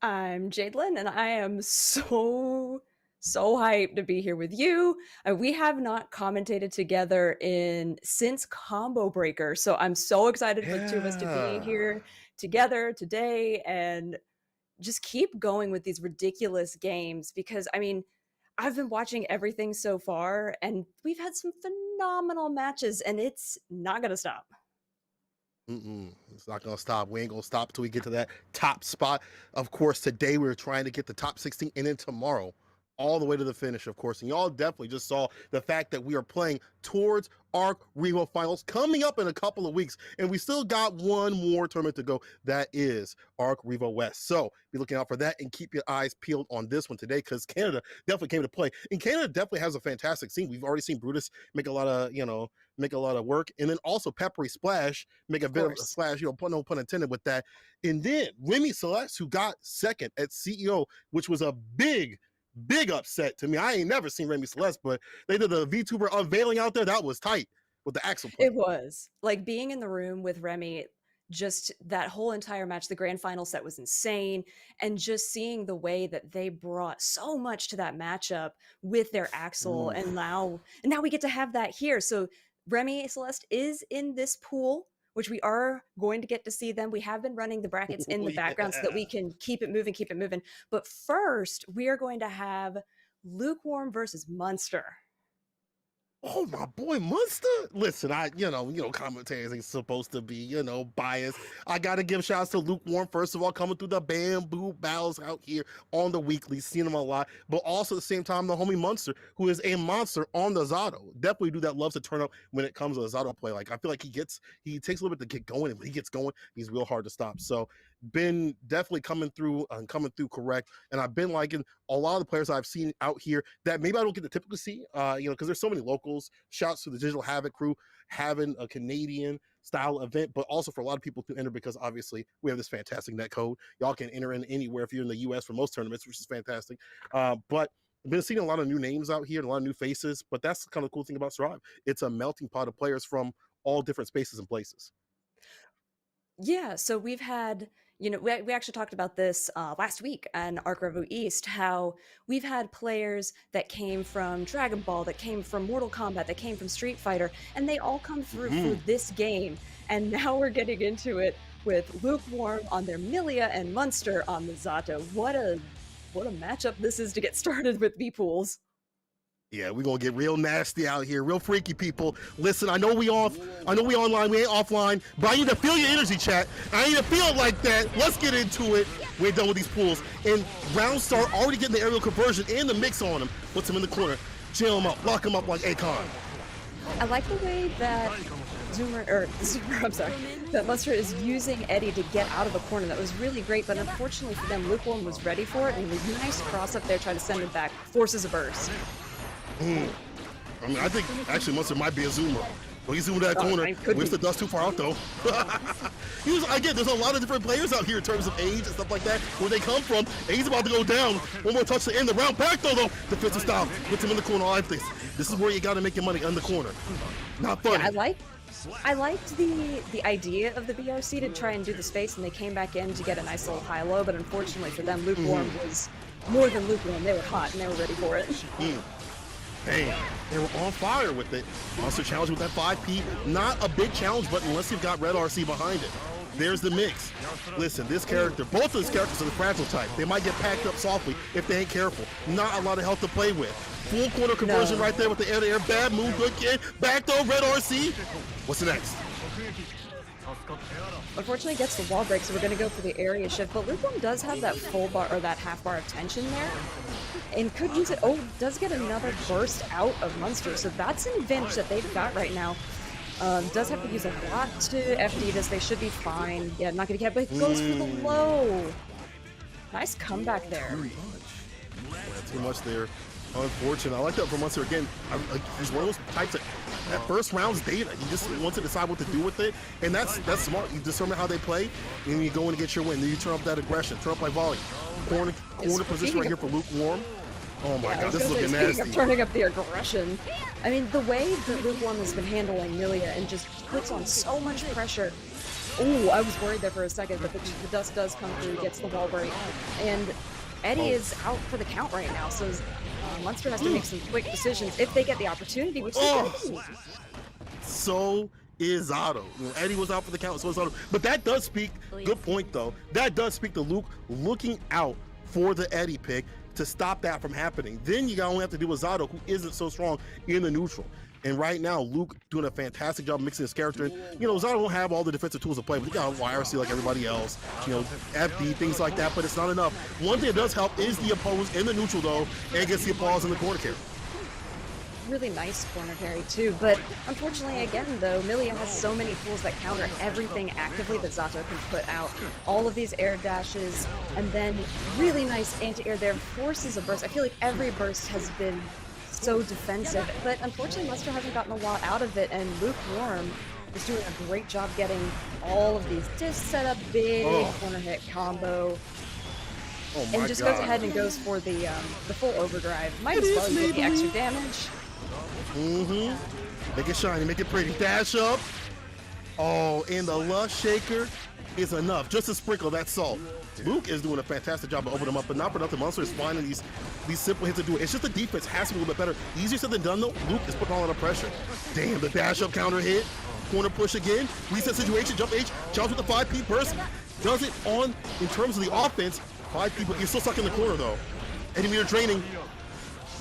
I'm Jadelyn, and I am so hyped to be here with you. We have not commentated together since Combo Breaker, so I'm so excited for the two of us to be here together today and just keep going with these ridiculous games, because I mean, I've been watching everything so far and we've had some phenomenal matches and it's not gonna stop. It's not gonna stop. We ain't gonna stop until we get to that top spot. Of course, today we're trying to get the top 16 and then tomorrow all the way to the finish, of course. And y'all definitely just saw the fact that we are playing towards ARCREVO Finals coming up in a couple of weeks. And we still got one more tournament to go. That is ARCREVO West. So be looking out for that and keep your eyes peeled on this one today, because Canada definitely came to play. And Canada definitely has a fantastic scene. We've already seen Brutus make a lot of work. And then also Peppery Splash make a bit of a splash, no pun intended with that. And then Remy Celeste, who got second at CEO, which was a big upset to me. I ain't never seen Remy Celeste, but they did the VTuber unveiling out there. That was tight with the axle play. It was like being in the room with Remy, just that whole entire match. The grand final set was insane, and just seeing the way that they brought so much to that matchup with their axle. And now we get to have that here. So Remy Celeste is in this pool, which we are going to get to see them. We have been running the brackets in the background so that we can keep it moving. But first, we are going to have Lukewarm versus Munster. Oh, my boy, Munster. Listen, commentators ain't supposed to be, biased. I got to give shouts to Lukewarm, first of all, coming through the bamboo battles out here on the weekly, seeing him a lot, but also at the same time, the homie Munster, who is a monster on the Zato. Definitely dude that loves to turn up when it comes to the Zato play. Like, I feel like he takes a little bit to get going, and when he gets going, he's real hard to stop. So, been definitely coming through correct. And I've been liking a lot of the players I've seen out here that maybe I don't get to typically see, because there's so many locals. Shouts to the Digital Havoc crew having a Canadian style event, but also for a lot of people to enter, because obviously we have this fantastic net code. Y'all can enter in anywhere if you're in the US for most tournaments, which is fantastic. But I've been seeing a lot of new names out here and a lot of new faces, but that's the kind of cool thing about Strive. It's a melting pot of players from all different spaces and places. Yeah, so we've had, we actually talked about this last week on ARCREVO East, how we've had players that came from Dragon Ball, that came from Mortal Kombat, that came from Street Fighter, and they all come through for this game. And now we're getting into it with Lukewarm on their Milia and Munster on the Zato. What a matchup this is to get started with B-Pools. Yeah, we're gonna get real nasty out here, real freaky, people. Listen, I know we online, we ain't offline, but I need to feel your energy, chat. I need to feel it like that. Let's get into it. We're done with these pools. And Round Star already getting the aerial conversion and the mix on him. Puts him in the corner, jail him up, lock him up like Akon. I like the way that that Munster is using Eddie to get out of the corner. That was really great, but unfortunately for them, Lukewarm was ready for it, and it was a nice cross up there trying to send it back, forces a burst. I mean, I think actually Munster might be a zoomer. Well, he's zooming that corner. Whips the dust too far out though. Again, there's a lot of different players out here in terms of age and stuff like that, where they come from. And he's about to go down. One more touch to end the round. Back though. Defensive style. Puts him in the corner. I think this is where you got to make your money in the corner. Not funny. Yeah, I liked the idea of the BRC to try and do the space, and they came back in to get a nice little high-low, but unfortunately for them, Lukewarm was more than lukewarm. They were hot and they were ready for it. Hey, they were on fire with it. Also challenged with that 5P. Not a big challenge, but unless you've got Red RC behind it. There's the mix. Listen, both of these characters are the fragile type. They might get packed up softly if they ain't careful. Not a lot of health to play with. Full corner conversion right there with the air-to-air. Bad move, good kid. Back though, Red RC. What's the next? Unfortunately, gets the wall break, so we're going to go for the area shift. But Lukewarm does have that full bar or that half bar of tension there, and could use it. Oh, does get another burst out of Munster, so that's an advantage that they've got right now. Does have to use a lot to FD this. They should be fine. Yeah, not going to get, but goes for the low. Nice comeback there. Too much there. Unfortunate. I like that from Munster again. He's one of those types that first round's data. He just wants to decide what to do with it, and that's smart. You determine how they play, and you go in and get your win. Then you turn up that aggression, turn up by volley. Corner position right here for Lukewarm. Oh my God, this is looking nasty. Turning up the aggression. I mean, the way that Lukewarm has been handling Milia and just puts on so much pressure. Ooh, I was worried there for a second, but the dust does come through, gets the wall break, and Eddie is out for the count right now, so Munster has to make some quick decisions if they get the opportunity, which they do. So is Otto. Eddie was out for the count, so is Otto. But that does speak, good point though, that does speak to Luke looking out for the Eddie pick to stop that from happening. Then you only have to do with Zato, who isn't so strong in the neutral. And right now, Luke doing a fantastic job mixing his character in. Zato don't have all the defensive tools to play, but he got YRC like everybody else, FD, things like that, but it's not enough. One thing that does help is the opposed in the neutral, though, and gets the applause in the corner carry. Really nice corner carry, too, but unfortunately, again, though, Milia has so many tools that counter everything actively that Zato can put out. All of these air dashes, and then really nice anti-air there, forces a burst. I feel like every burst has been so defensive, but unfortunately Munster hasn't gotten a lot out of it, and Lukewarm is doing a great job getting all of these discs set up, big corner hit combo, and just goes ahead and goes for the full overdrive. Might as well get the extra damage. Make it shiny, make it pretty. Dash up. Oh, and the Lush Shaker is enough just to sprinkle that salt. Luke is doing a fantastic job of opening them up, but not for nothing. Munster is finding these simple hits to do it. It's just the defense has to be a little bit better. Easier said than done, though. Luke is putting all the pressure. Damn, the dash up counter hit. Corner push again. Reset situation, jump H, charge with the 5P burst. Does it on, in terms of the offense, 5 people. You're still stuck in the corner, though. Enemy are training.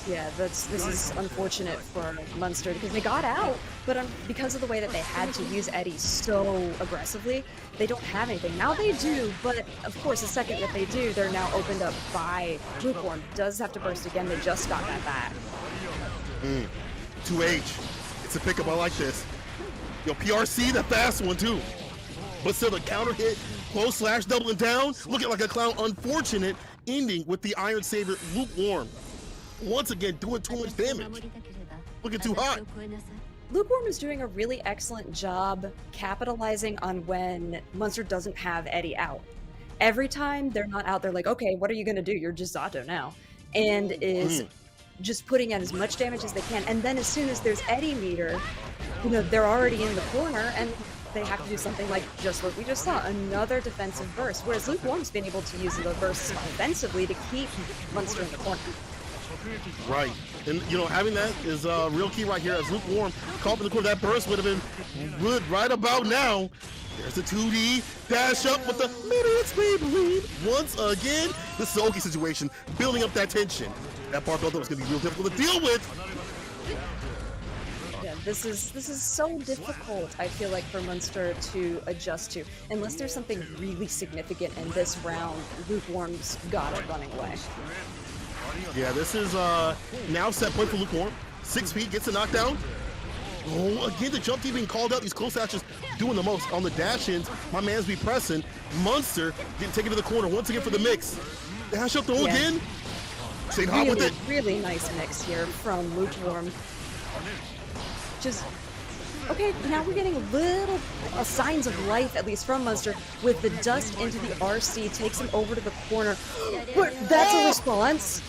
Yeah, this is unfortunate for Munster because they got out, but because of the way that they had to use Eddie so aggressively, they don't have anything. Now they do, but of course the second that they do, they're now opened up by Lukewarm. Does have to burst again, they just got that back. 2H, it's a pickup, I like this. Yo, PRC, the fast one too. But still the counter hit, close slash, doubling down, looking like a clown. Unfortunate ending with the Iron Savior Lukewarm. Once again, doing too much damage. Looking too hot. Lukewarm is doing a really excellent job capitalizing on when Munster doesn't have Eddie out. Every time they're not out, they're like, okay, what are you going to do? You're just Zato now. And is just putting out as much damage as they can. And then as soon as there's Eddie meter, they're already in the corner and they have to do something like just what we just saw, another defensive burst. Whereas Lukewarm's been able to use the bursts offensively to keep Munster in the corner. Right. And, having that is real key right here. As Lukewarm caught in the corner, that burst would have been good right about now. There's the 2D dash up with the maybe it's Maybelline. Once again, this is an Oki situation, building up that tension. That part build up was going to be real difficult to deal with. Yeah, this is so difficult, I feel like, for Munster to adjust to. Unless there's something really significant in this round, Lukewarm's got it running away. Yeah, this is now set point for Lukewarm. 6 feet, gets a knockdown. Oh, again, the jump team being called out. These close dashes doing the most. On the dash-ins, my man's be pressing. Munster getting taken to the corner once again for the mix. Dash up throw again. Stayed hot with it. Really nice mix here from Lukewarm. Just, okay, now we're getting little signs of life, at least from Munster, with the dust into the RC, takes him over to the corner. But that's a response.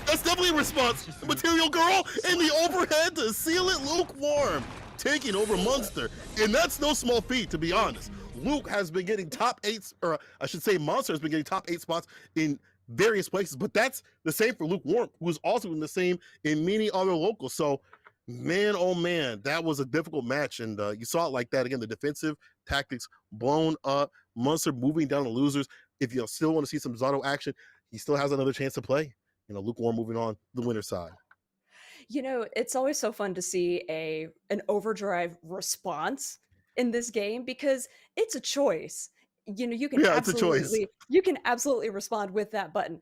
That's definitely a response. The Material Girl and the overhead to seal it. Lukewarm taking over Munster. And that's no small feat, to be honest. Luke has been getting top 8, or I should say Munster has been getting top 8 spots in various places. But that's the same for Lukewarm, who is also in the same in many other locals. So, man, oh man, that was a difficult match. And you saw it like that. Again, the defensive tactics blown up. Munster moving down the losers. If you still want to see some Zato action, he still has another chance to play. Lukewarm moving on the winner's side. It's always so fun to see an overdrive response in this game because it's a choice. You know, Yeah, it's a choice. you can absolutely respond with that button.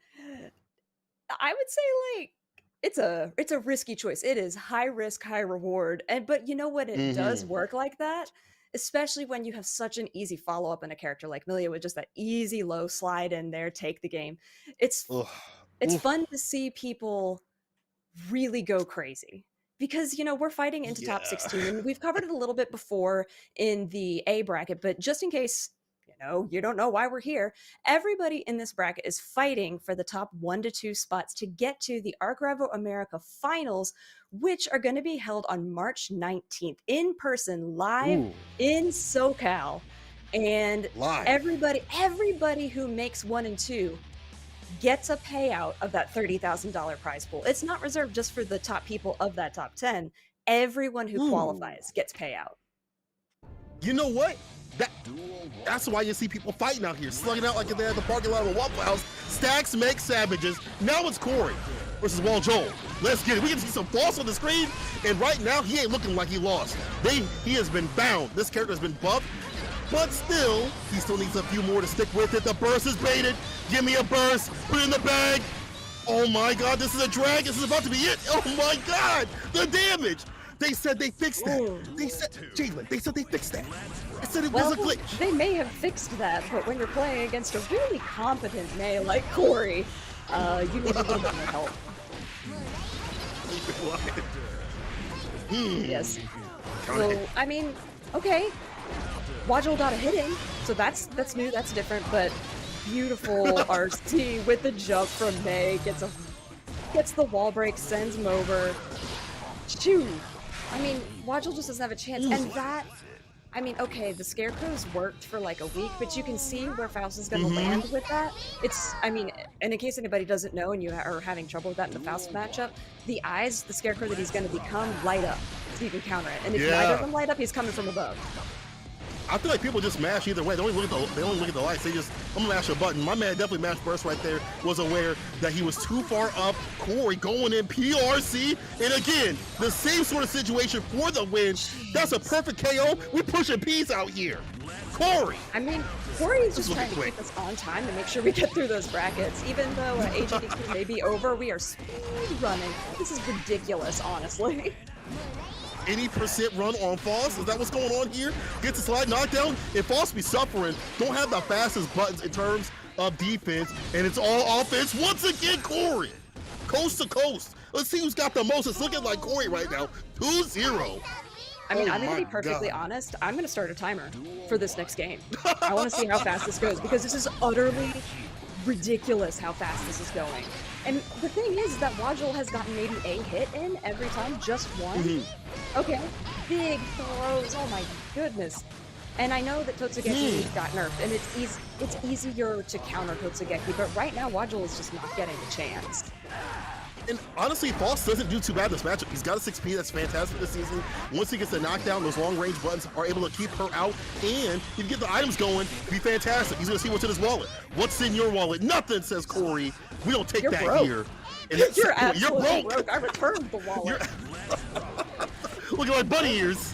I would say like it's a risky choice. It is high risk, high reward. And but you know what it does Hmm. work like that? Especially when you have such an easy follow-up in a character like Milia with just that easy low slide in there, take the game. It's Ugh. it's Oof. fun to see people really go crazy because you know we're fighting into top Yeah. 16 and we've covered it a little bit before in the A bracket, but just in case you know you don't know why we're here, everybody in this bracket is fighting for the top 1 to 2 spots to get to the ARCREVO America finals, which are going to be held on March 19th in person live Ooh, in SoCal. And live. everybody who makes 1 and 2 gets a payout of that $30,000 prize pool. It's not reserved just for the top people of that top 10. Everyone who Ooh. qualifies gets payout. You know what? That that's why you see people fighting out here, slugging out like they're at the parking lot of a Waffle House. Stacks make savages. Now it's Corey versus Wall Joel. Let's get it. We can see some false on the screen, and right now he ain't looking like he lost. He has been bound. This character has been buffed, but still, he still needs a few more to stick with it. The burst is baited. Give me a burst. Put it in the bag. Oh my God, this is a drag. This is about to be it. Oh my God, the damage. They said they fixed that. Ooh. They said, Jalen, they said they fixed that. They said it Well, was a glitch. they may have fixed that, but when you're playing against a really competent May like Corey, you need a little bit more help. Yes. So, I mean, okay. Wajol got a hit in, so that's new, that's different, but beautiful RC with the jump from May, gets the wall break, sends him over. Shoo! I mean, Wajol just doesn't have a chance, and that, I mean, okay, the Scarecrows worked for like a week, but you can see where Faust is going to land with that. It's, I mean, and in case anybody doesn't know and you are having trouble with that in the Faust matchup, the eyes, the Scarecrow that he's going to become, light up, so you can counter it. And if neither of them light up, he's coming from above. I feel like people just mash either way. They only look at the lights. They just, I'm gonna mash a button. My man definitely mashed burst right there. Was aware that he was too far up. Corey going in PRC, and again the same sort of situation for the win. That's a perfect KO. We pushing P's out here. Corey. I mean, Corey is just Let's trying to look keep us on time to make sure we get through those brackets. Even though AGDQ may be over, we are speed running. This is ridiculous, honestly. Any percent run on Foss? Is that what's going on here? Gets a slide knockdown. If Foss be suffering, don't have the fastest buttons in terms of defense, and it's all offense. Once again, Corey. Coast to coast. Let's see who's got the most. It's looking like Corey right now. 2-0. I mean, Oh I'm going to be my perfectly God. honest. I'm going to start a timer for this next game. I want to see how fast this goes because this is utterly ridiculous how fast this is going. And the thing is that Wajol has gotten maybe a hit in every time, just one. Okay, big throws. Oh my goodness. And I know that Totsugeki got nerfed, and it's easier to counter Totsugeki, but right now Wajol is just not getting the chance. And honestly, Foss doesn't do too bad this matchup. He's got a 6P that's fantastic this season. Once he gets the knockdown, those long-range buttons are able to keep her out. And if you get the items going, be fantastic. He's going to see what's in his wallet. What's in your wallet? Nothing, says Corey. We don't take You're that broke. here. And You're you're absolutely broke. broke. I returned the wallet. Looking like bunny ears.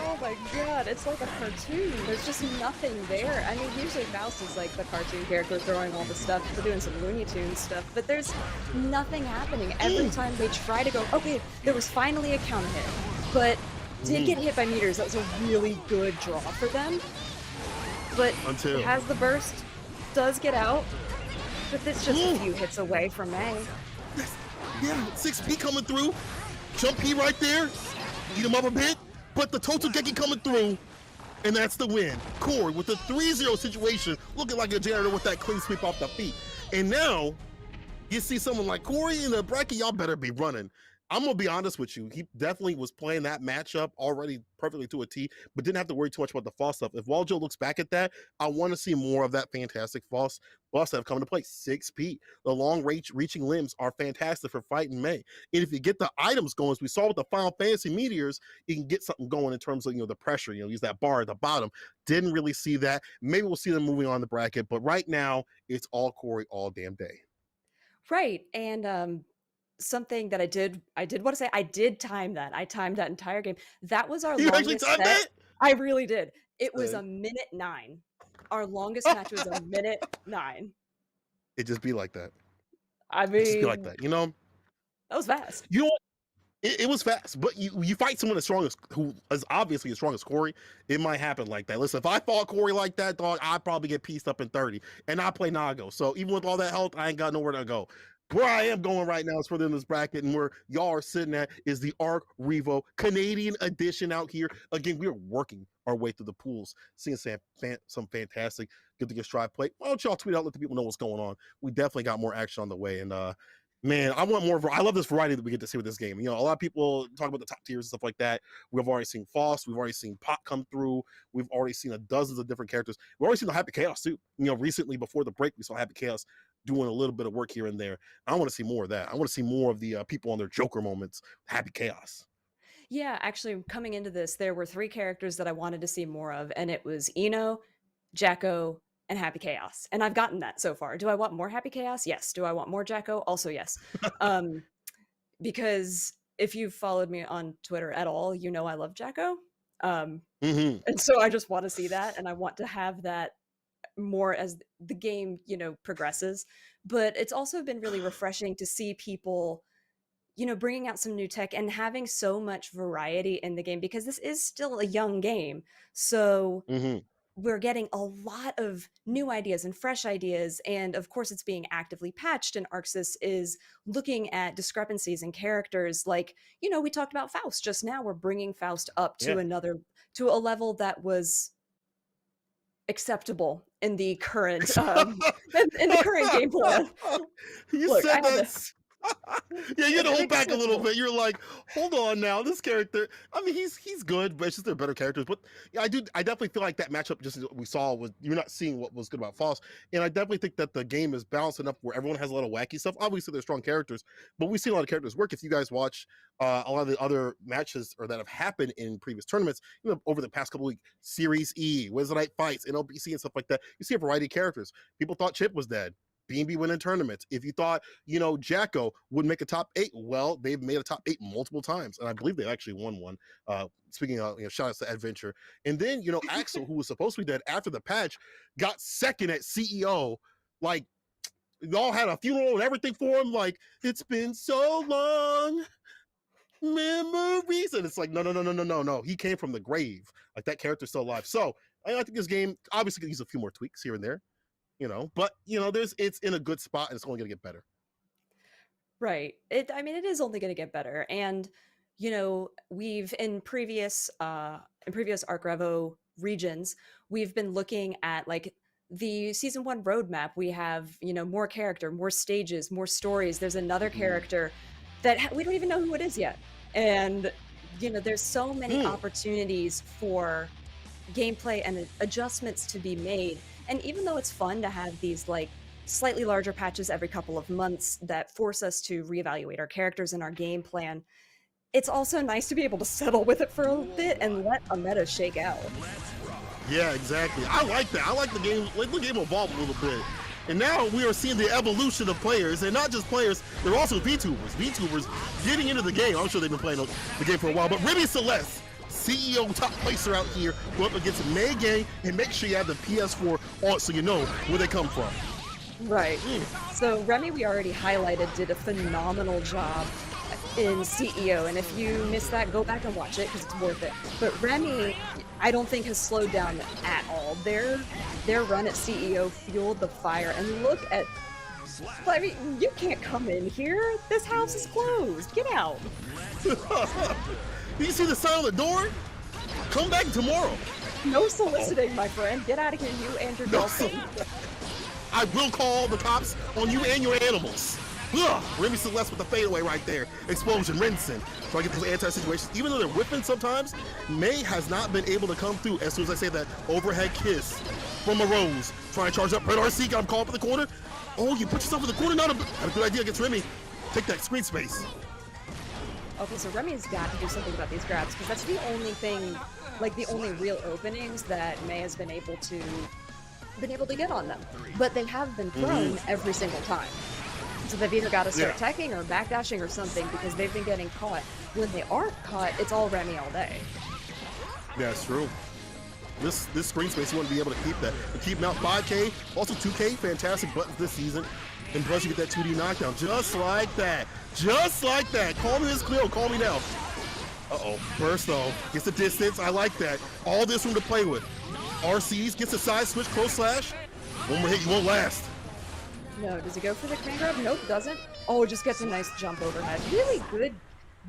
Oh my god, it's like a cartoon. There's just nothing there. I mean, usually Faust is like the cartoon character throwing all the stuff, for doing some Looney Tunes stuff, but there's nothing happening. Every time they try to go, okay, there was finally a counter hit, but did get hit by meters. That was a really good draw for them. But Until. it has the burst, does get out, but it's just a few hits away from May. Yeah, 6P coming through. Jump P right there. Eat him up a bit. But the Totsugeki coming through. And that's the win. Corey with the 3-0 situation, looking like a janitor with that clean sweep off the feet. And now, you see someone like Corey in the bracket, y'all better be running. I'm going to be honest with you. He definitely was playing that matchup already perfectly to a T, but didn't have to worry too much about the false stuff. If Waljo looks back at that, I want to see more of that fantastic false buffs that have come into play. 6P. The long reaching limbs are fantastic for fighting May. And if you get the items going, as we saw with the Final Fantasy Meteors, you can get something going in terms of, the pressure, use that bar at the bottom. Didn't really see that. Maybe we'll see them moving on the bracket, but right now, it's all Corey all damn day. Right, and something that I did want to say, I did time that. I timed that entire game. That was our You actually longest timed set. that? I really did. It was Uh, a minute 9. Our longest match was a minute 9. It just be like that. I It just be like mean, that. You know. that was fast. You know what? It was fast, but you fight someone as strong as who is obviously as strong as Corey, it might happen like that. Listen, if I fought Corey like that, dog, I'd probably get pieced up in 30, and I play Nago. So even with all that health, I ain't got nowhere to go. Where I am going right now is further in this bracket, and where y'all are sitting at is the ARCREVO Canadian edition out here. Again, we are working our way through the pools, seeing some fantastic good to get stride play. Why don't y'all tweet out, let the people know what's going on? We definitely got more action on the way, and man, I want more. I love this variety that we get to see with this game. You know, a lot of people talk about the top tiers and stuff like that. We've already seen Faust. We've already seen Pop come through. We've already seen dozens of different characters. We've already seen the Happy Chaos too. You know, recently before the break, we saw Happy Chaos doing a little bit of work here and there. I want to see more of that. I want to see more of the people on their Joker moments. Happy Chaos. Yeah, actually, coming into this, there were 3 characters that I wanted to see more of, and it was Eno, Jacko, and Happy Chaos. And I've gotten that so far. Do I want more Happy Chaos? Yes. Do I want more Jacko? Also, yes. Because if you've followed me on Twitter at all, you know I love Jacko. And so I just want to see that, and I want to have that more as the game, you know, progresses. But it's also been really refreshing to see people, you know, bringing out some new tech and having so much variety in the game, because this is still a young game. So we're getting a lot of new ideas and fresh ideas. And of course, it's being actively patched. And ArcSys is looking at discrepancies in characters. Like, you know, we talked about Faust just now. We're bringing Faust up to to a level that was acceptable in the current in the current gameplay. You Look, said that. Yeah, you had to hold back a little bit. You're like, hold on now, this character. I mean, he's good, but it's just they're better characters. But yeah, I definitely feel like that matchup just we saw was you're not seeing what was good about Faust. And I definitely think that the game is balanced enough where everyone has a lot of wacky stuff. Obviously, they're strong characters, but we've seen a lot of characters work. If you guys watch a lot of the other matches or that have happened in previous tournaments, you know, over the past couple of weeks, Series E, Wednesday Night Fights, NLBC, and stuff like that, you see a variety of characters. People thought Chip was dead. B&B winning tournaments. If you thought, you know, Jacko would make a top 8, well, they've made a top 8 multiple times, and I believe they actually won one. Speaking of, you know, shout outs to Adventure. And then, you know, Axel, who was supposed to be dead after the patch, got second at CEO. Like, y'all had a funeral and everything for him. Like, it's been so long. Memories. And it's like, no. He came from the grave. Like, that character's still alive. So, I think this game obviously could use a few more tweaks here and there. You know, but you know, it's in a good spot and it's only gonna get better. Right. I mean, it is only going to get better. And, you know, we've in previous ARCREVO regions, we've been looking at like the season 1 roadmap. We have, you know, more character, more stages, more stories. There's another character that we don't even know who it is yet. And, you know, there's so many opportunities for gameplay and adjustments to be made. And even though it's fun to have these like slightly larger patches every couple of months that force us to reevaluate our characters and our game plan, it's also nice to be able to settle with it for a bit and let a meta shake out. Yeah, exactly. I like that. I like the game. Let the game evolve a little bit. And now we are seeing the evolution of players, and not just players, they're also VTubers. VTubers getting into the game. I'm sure they've been playing the game for a while. But Remy Celeste, CEO top placer out here, go up against May Gang, and make sure you have the PS4 on so you know where they come from. Right. So Remy, we already highlighted, did a phenomenal job in CEO, and if you missed that, go back and watch it because it's worth it. But Remy, I don't think has slowed down at all. Their run at CEO fueled the fire, and look at, I mean, you can't come in here. This house is closed. Get out. You see the sign on the door? Come back tomorrow. No soliciting, my friend. Get out of here, you and your dolphin. I will call the cops on you and your animals. Ugh, Remy Celeste with the fadeaway right there. Explosion, rinsing. So I get those anti-situations. Even though they're whipping sometimes, May has not been able to come through as soon as I say that overhead kiss from a Rose. Trying to charge up. Red RC got him called for the corner. Oh, you put yourself in the corner? Not a good idea against Remy. Take that screen space. Okay, so Remy's got to do something about these grabs because that's the only thing, like the only real openings that May has been able to get on them. But they have been thrown every single time. So they've either got to start attacking or backdashing or something because they've been getting caught. When they aren't caught, it's all Remy all day. That's true. this screen space. You want to be able to keep that. And keep him out 5K, also 2K, fantastic buttons this season. And plus you get that 2D knockdown, just like that. Just like that. Call me this Cleo, call me now. Uh-oh, burst though, gets the distance, I like that. All this room to play with. RCs, gets a side switch, close slash. One more hit, you won't last. No, does he go for the crane grab? Nope, doesn't. Oh, just gets a nice jump overhead. Really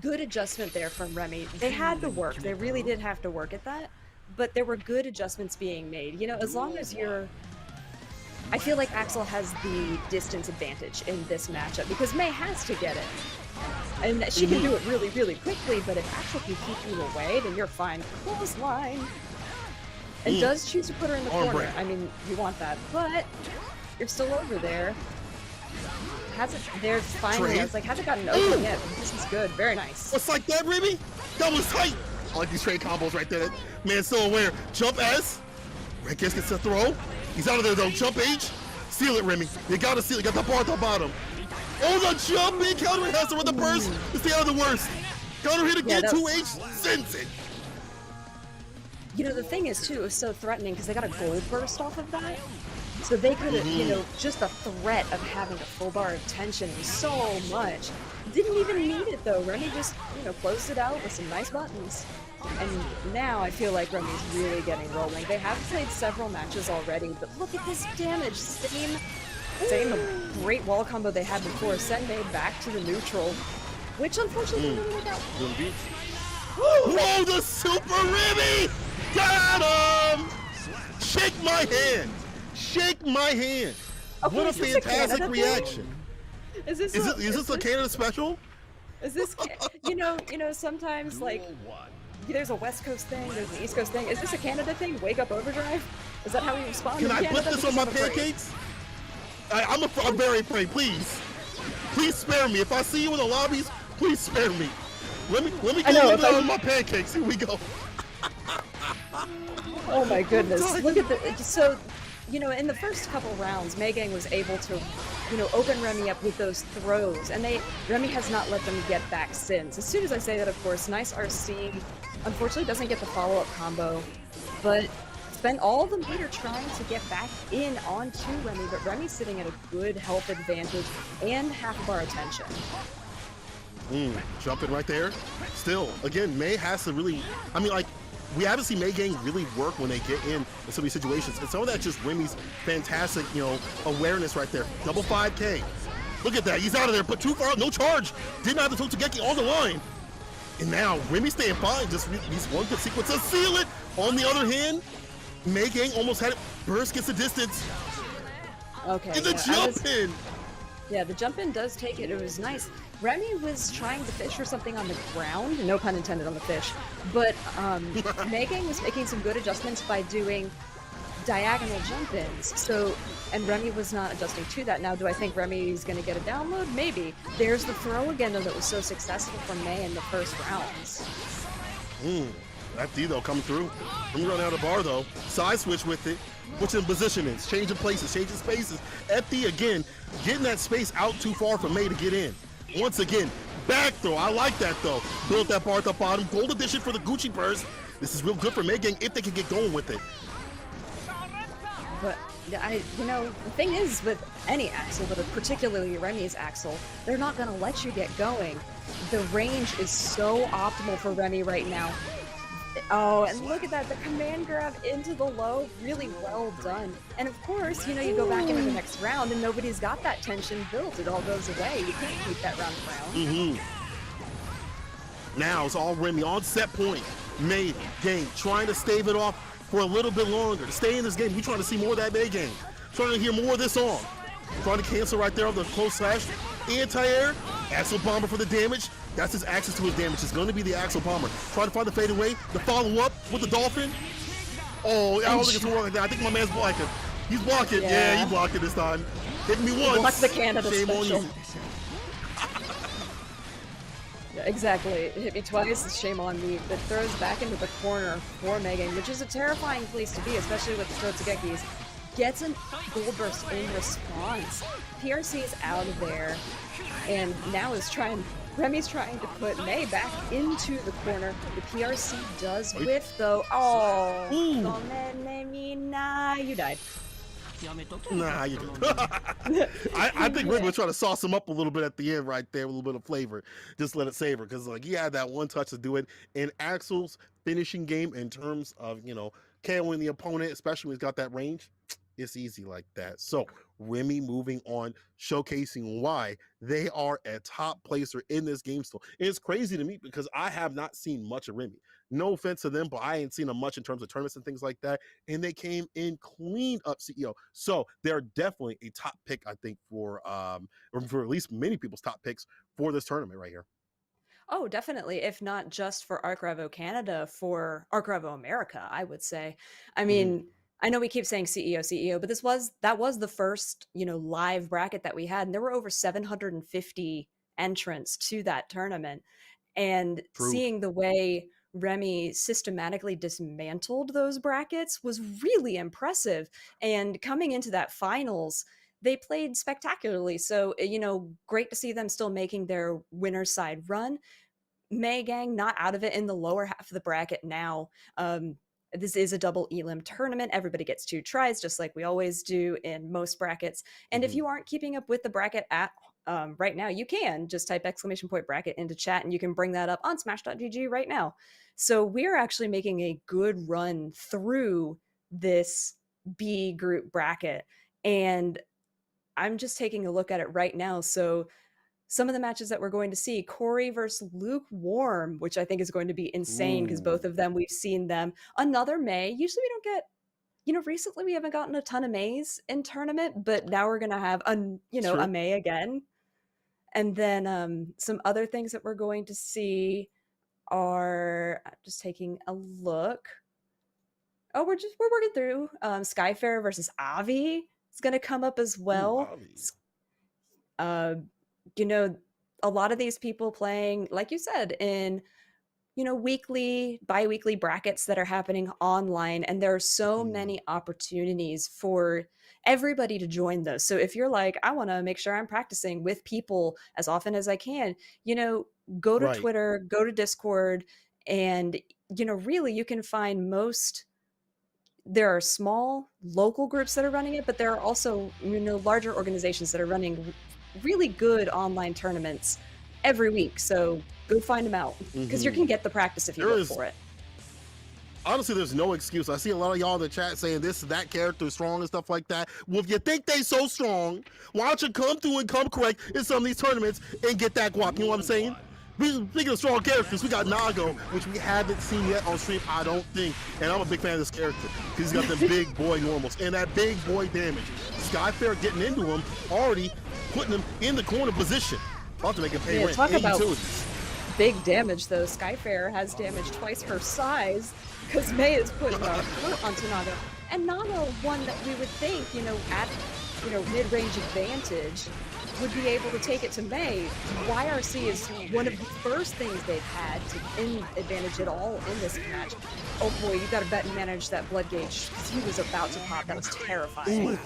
good adjustment there from Remy. They had to work. They really did have to work at that. But there were good adjustments being made. You know, as long as you're... I feel like Axel has the distance advantage in this matchup because May has to get it. And she can do it really, really quickly, but if Axel can keep you away, then you're fine. Clothesline. And does choose to put her in the corner. Break. I mean, you want that, but you're still over there. Hasn't there's finally I was like, hasn't gotten open yet. This is good. Very nice. What's like that, Remy? That was tight. I like these trade combos right there. Man, still aware. Jump S. Red Kiss gets a throw. He's out of there though. Jump H. Seal it, Remy. You gotta seal it. Got the bar at the bottom. Oh, the jump in. Counter hit has to run the burst. It's the other worst. Counter hit again. 2H. Sends it. You know, the thing is, too, it was so threatening because they got a gold burst off of that. So they could have, you know, just the threat of having a full bar of tension was so much. Didn't even need it, though. Remy just, you know, closed it out with some nice buttons. And now I feel like Remy's really getting rolling. They have played several matches already, but look at this damage. Same great wall combo they had before. Send Made back to the neutral, which unfortunately didn't really work out. Whoa, the super Remy! Got him! Shake my hand! Shake my hand! Okay, What a fantastic reaction! Is this a Canada special? Is this you know sometimes like there's a West Coast thing, there's an East Coast thing. Is this a Canada thing? Wake up overdrive? Is that how we respond? Can in I Canada? put this on my pancakes? I'm very afraid. Please spare me. If I see you in the lobbies, please spare me. Let me get a little bit on my pancakes. Here we go. Oh my goodness! Look at the so. You know, in the first couple rounds, Megang was able to, you know, open Remy up with those throws, and Remy has not let them get back since. As soon as I say that, of course, nice RC, unfortunately doesn't get the follow-up combo, but spent all of the meter trying to get back in onto Remy, but Remy's sitting at a good health advantage and half of our attention. Jumping right there. Still, again, May has to really, I mean, like, we haven't seen May Gang really work when they get in some of these situations. And some of that's just Remy's fantastic, you know, awareness right there. Double 5K. Look at that. He's out of there. But too far out. No charge. Didn't have the Totsugeki on the line. And now Remy staying fine. Just these one good sequence to seal it. On the other hand, May Gang almost had it. Burst gets the distance. Okay. And the jump in. Yeah, the jump in does take it. It was nice. Remy was trying to fish for something on the ground, no pun intended on the fish, but Megan was making some good adjustments by doing diagonal jump-ins. So, and Remy was not adjusting to that. Now, do I think Remy's going to get a download? Maybe. There's the throw again, though, that was so successful for May in the first rounds. That D, though, coming through. Remy running out of bar, though. Side switch with it. Which in positionings, changing places, changing spaces. FD again, getting that space out too far for May to get in. Once again, back throw. I like that though. Built that bar at the bottom. Gold edition for the Gucci burst. This is real good for May Gang if they can get going with it. But you know, the thing is with any Axel, but particularly Remy's Axel, they're not going to let you get going. The range is so optimal for Remy right now. Oh, and look at that, the command grab into the low, really well done. And of course, you know, you go back into the next round and nobody's got that tension built. It all goes away. You can't keep that round around. Now it's all Remy on set point. May Gang trying to stave it off for a little bit longer. To stay in this game, we trying to see more of that May Gang. Trying to hear more of this song. Trying to cancel right there on the close slash. Anti-air, Axel Bomber for the damage. That's his access to his damage. It's going to be the Axel Bomber. Try to find the fadeaway. The follow-up with the Dolphin. Oh, I don't think it's going to work like that. I think my man's blocking. He's blocking. Yeah, he blocked it this time. Hit me once. Block the Canada Shame special. on you. Yeah, exactly. It hit me twice. Shame on me. But throws back into the corner for Megan, which is a terrifying place to be, especially with the Totsugekis. Gets a gold burst in response. PRC is out of there, and now is trying Remy's trying to put May back into the corner. The PRC does whiff, though. Oh, nah, you died. Nah, you I think Rick was trying to sauce him up a little bit at the end right there with a little bit of flavor. Just let it savor, because like he had that one touch to do it. In Axel's finishing game, in terms of, you know, KOing the opponent, especially when he's got that range, it's easy like that. So Remy moving on, showcasing why they are a top placer in this game still. It's crazy to me because I have not seen much of Remy. No offense to them, but I ain't seen them much in terms of tournaments and things like that. And they came in cleaned up CEO. So they're definitely a top pick, I think, or for at least many people's top picks for this tournament right here. Oh, definitely. If not just for ARCREVO Canada, for ARCREVO America, I would say. I mean, I know we keep saying CEO, but that was the first, you know, live bracket that we had, and there were over 750 entrants to that tournament. And True. seeing the way Remy systematically dismantled those brackets was really impressive. And coming into that finals, they played spectacularly. So, you know, great to see them still making their winner's side run. May Gang not out of it in the lower half of the bracket now. This is a double elim tournament. Everybody gets 2 tries, just like we always do in most brackets. And if you aren't keeping up with the bracket at right now, you can just type !bracket into chat, and you can bring that up on smash.gg right now. So we're actually making a good run through this B group bracket, and I'm just taking a look at it right now. So some of the matches that we're going to see, Corey versus Lukewarm, which I think is going to be insane because both of them, we've seen them. Another May. Usually we don't get, you know, recently we haven't gotten a ton of Mays in tournament, but now we're going to have, a May again. And then some other things that we're going to see are, just taking a look. Oh, we're working through Skyfair versus Avi. It's going to come up as well. You know, a lot of these people playing, like you said, in, you know, weekly, bi-weekly brackets that are happening online, and there are so many opportunities for everybody to join those. So if you're like, I want to make sure I'm practicing with people as often as I can, you know, go to Twitter, go to Discord, and, you know, really you can find there are small local groups that are running it, but there are also, you know, larger organizations that are running really good online tournaments every week. So go find them out, because you can get the practice if you look for it. Honestly, there's no excuse. I see a lot of y'all in the chat saying that character is strong and stuff like that. Well, if you think they so strong, why don't you come through and come correct in some of these tournaments and get that guap? You know what I'm saying? Speaking of strong characters, we got Nago, which we haven't seen yet on stream, I don't think. And I'm a big fan of this character. He's got the big boy normals and that big boy damage. Skyfair getting into him, already putting him in the corner position. About to make him pay rent. Talk about big damage, though. Skyfair has damage twice her size, because May is putting a hurt onto Nago. And Nago, one that we would think, you know, at, you know, mid-range advantage, would be able to take it to May. YRC is one of the first things they've had to in advantage at all in this match. Oh boy, you gotta bet and manage that blood gauge, because he was about to pop. That was terrifying.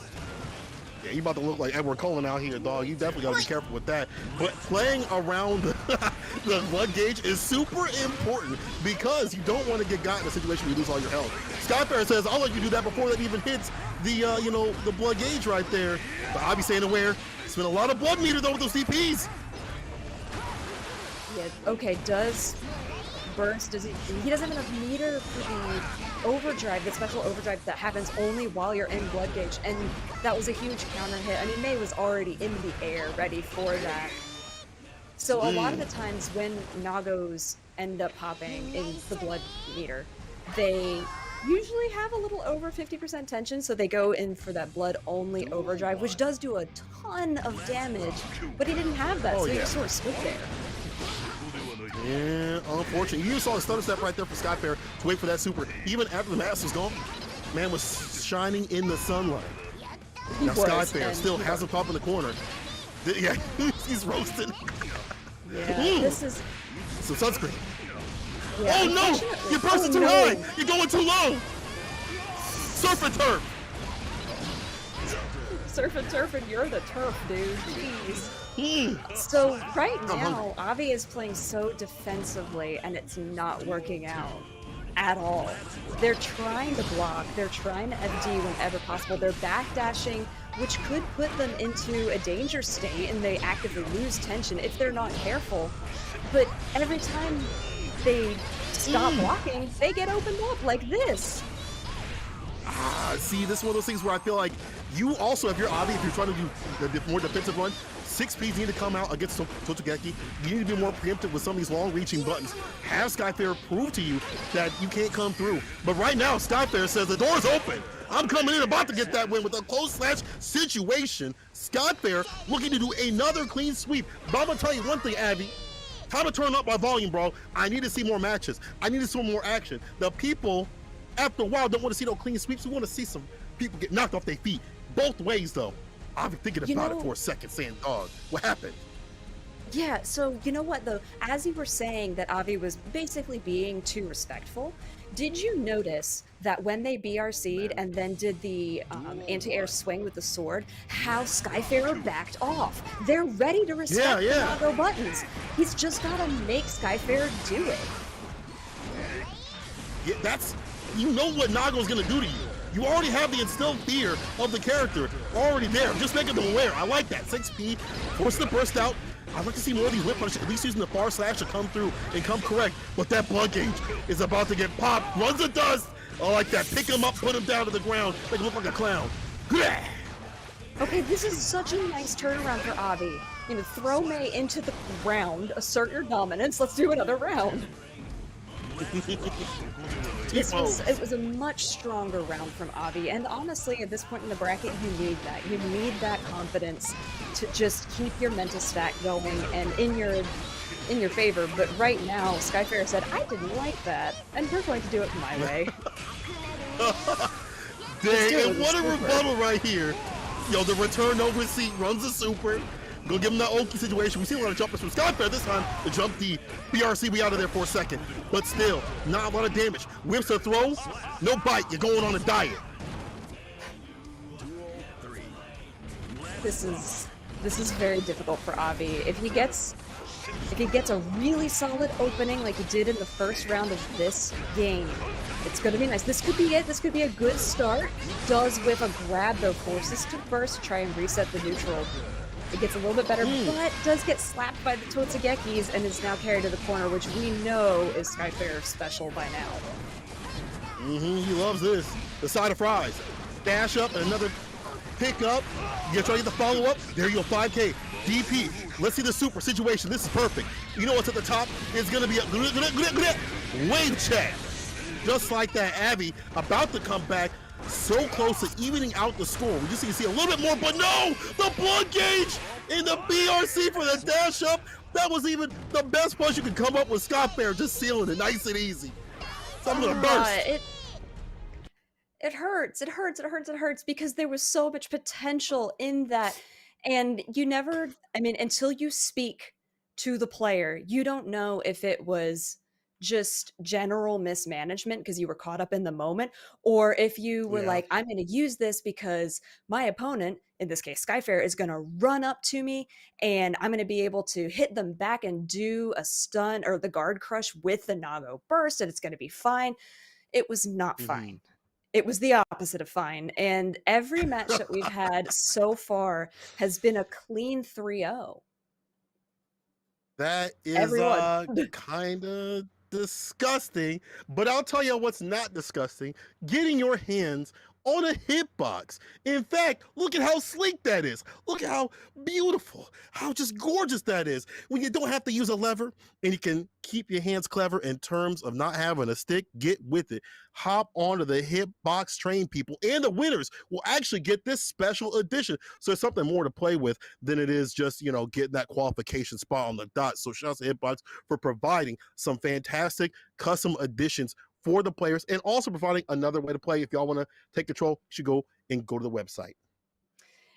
Yeah, you about to look like Edward Cullen out here, dog. You definitely gotta be careful with that. But playing around the blood gauge is super important, because you don't want to get got in a situation where you lose all your health. Skyfair says, I'll let you do that before that even hits the, you know, the blood gauge right there. But I'll be saying aware. Spent a lot of blood meter though with those CPs. Yeah, okay, does he doesn't have enough meter for the overdrive, the special overdrive that happens only while you're in blood gauge, and that was a huge counter hit. I mean, May was already in the air ready for that. So a lot of the times when Nagos end up popping in the blood meter, they usually have a little over 50% tension, so they go in for that blood only overdrive, which does do a ton of damage, but he didn't have that, so he just sort of stood there. Yeah, unfortunately. You saw a stutter step right there for Skyfair to wait for that super. Even after the mask was gone, man was shining in the sunlight. Now Skyfair still hasn't popped in the corner. Yeah, he's roasting. Yeah, this is some sunscreen. Yeah, oh no! You're bursting too high! You're going too low! Surf and turf! surf and turf, and you're the turf, dude. Jeez. Hmm. So right I'm hungry. now, Avi is playing so defensively, and it's not working out at all. They're trying to block, they're trying to FD whenever possible, they're backdashing, which could put them into a danger state, and they actively lose tension if they're not careful. But every time they stop blocking, they get opened up like this. See, this is one of those things where I feel like you also, if you're Avi, if you're trying to do the more defensive run, 6Ps need to come out against Totsugeki. You need to be more preemptive with some of these long-reaching buttons. Have Skyfair prove to you that you can't come through. But right now, Skyfair says the door's open. I'm coming in, about to get that win with a close slash situation. Skyfair looking to do another clean sweep. But I'm gonna tell you one thing, Abby. Time to turn up my volume, bro. I need to see more matches. I need to see more action. The people, after a while, don't want to see no clean sweeps. We want to see some people get knocked off their feet. Both ways, though. I've been thinking about it for a second, saying, dog, what happened? Yeah, so you know what though? As you were saying that Avi was basically being too respectful, did you notice that when they BRC'd and then did the anti-air swing with the sword, how Skyfarer backed off? They're ready to respect the Nago buttons. He's just gotta make Skyfarer do it. Yeah, that's, you know what Nago's gonna do to you. You already have the instilled fear of the character already there. Just making them aware. I like that. 6P, force the burst out. I'd like to see more of these whip punches, at least using the far slash to come through and come correct. But that blood gauge is about to get popped. Runs the dust. I like that. Pick him up, put him down to the ground. Make him look like a clown. Okay, this is such a nice turnaround for Avi. You know, throw Mei into the ground, assert your dominance. Let's do another round. It was a much stronger round from Avi, and honestly, at this point in the bracket, you need that. You need that confidence to just keep your mental stack going and in your favor. But right now, Skyfarer said, "I didn't like that, and we're going to do it my way." Dang, and what a rebuttal right here. Yo, the return no receipt runs the super. Go give him that Oki situation. We see a lot of jumpers from Skyfair this time to jump the BRC. We out of there for a second. But still, not a lot of damage. Whips a throw, no bite. You're going on a diet. This is very difficult for Avi. If he gets a really solid opening like he did in the first round of this game, it's going to be nice. This could be it. This could be a good start. Does whip a grab, though, forces to burst to try and reset the neutral. It gets a little bit better, but does get slapped by the Totsugekis and is now carried to the corner, which we know is Skyfarer's special by now. He loves this. The side of fries. Dash up and another pick up. You try to get the follow up. There you go, 5K. DP. Let's see the super situation. This is perfect. You know what's at the top? It's going to be a wave check. Just like that, Abby about to come back. So close to evening out the score. We just need to see a little bit more, but no! The blood gauge in the BRC for the dash up. That was even the best punch you could come up with. Skyfair just sealing it nice and easy. So I'm gonna burst. It hurts because there was so much potential in that. And you never, I mean, until you speak to the player, you don't know if it was just general mismanagement because you were caught up in the moment, or if you were like, I'm going to use this because my opponent, in this case Skyfair, is going to run up to me and I'm going to be able to hit them back and do a stun or the guard crush with the Nago burst and it's going to be fine. It was not fine. It was the opposite of fine. And every match that we've had so far has been a clean 3-0. That is kind of disgusting, but I'll tell you what's not disgusting: getting your hands on a hitbox. In fact, look at how sleek that is. Look at how beautiful, how just gorgeous that is. When you don't have to use a lever and you can keep your hands clever in terms of not having a stick, get with it. Hop onto the hitbox train, people, and the winners will actually get this special edition. So it's something more to play with than it is just, you know, getting that qualification spot on the dot. So shout out to Hitbox for providing some fantastic custom editions for the players and also providing another way to play. If y'all want to take control, you should go to the website.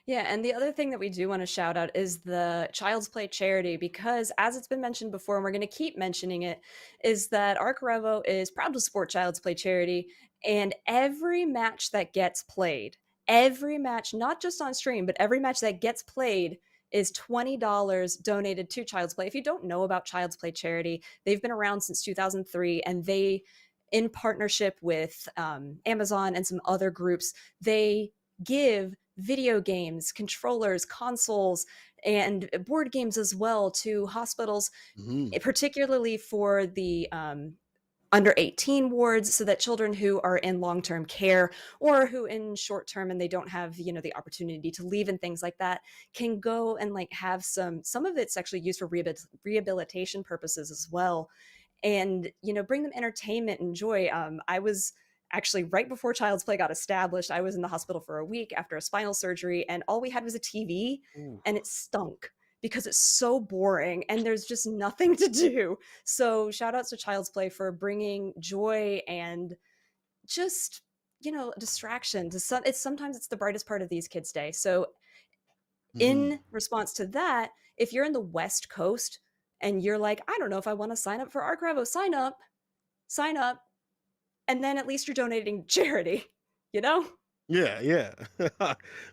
Yeah, and the other thing that we do want to shout out is the Child's Play charity, because as it's been mentioned before, and we're going to keep mentioning it, is that ARCREVO is proud to support Child's Play charity, and every match that gets played, every match, not just on stream, but every match that gets played is $20 donated to Child's Play. If you don't know about Child's Play charity, they've been around since 2003, and they, in partnership with Amazon and some other groups, they give video games, controllers, consoles, and board games as well to hospitals, particularly for the under 18 wards, so that children who are in long-term care or who in short term and they don't have, you know, the opportunity to leave and things like that, can go and like have some of it's actually used for rehabilitation purposes as well, and, you know, bring them entertainment and joy. I was actually, right before Child's Play got established, I was in the hospital for a week after a spinal surgery, and all we had was a TV, Ooh. and it stunk because it's so boring and there's just nothing to do. So shout outs to Child's Play for bringing joy and just, you know, distraction to some. It's sometimes it's the brightest part of these kids' day. So in response to that, if you're in the West Coast and you're like, I don't know if I want to sign up for ARCREVO, sign up, and then at least you're donating charity, you know? Yeah.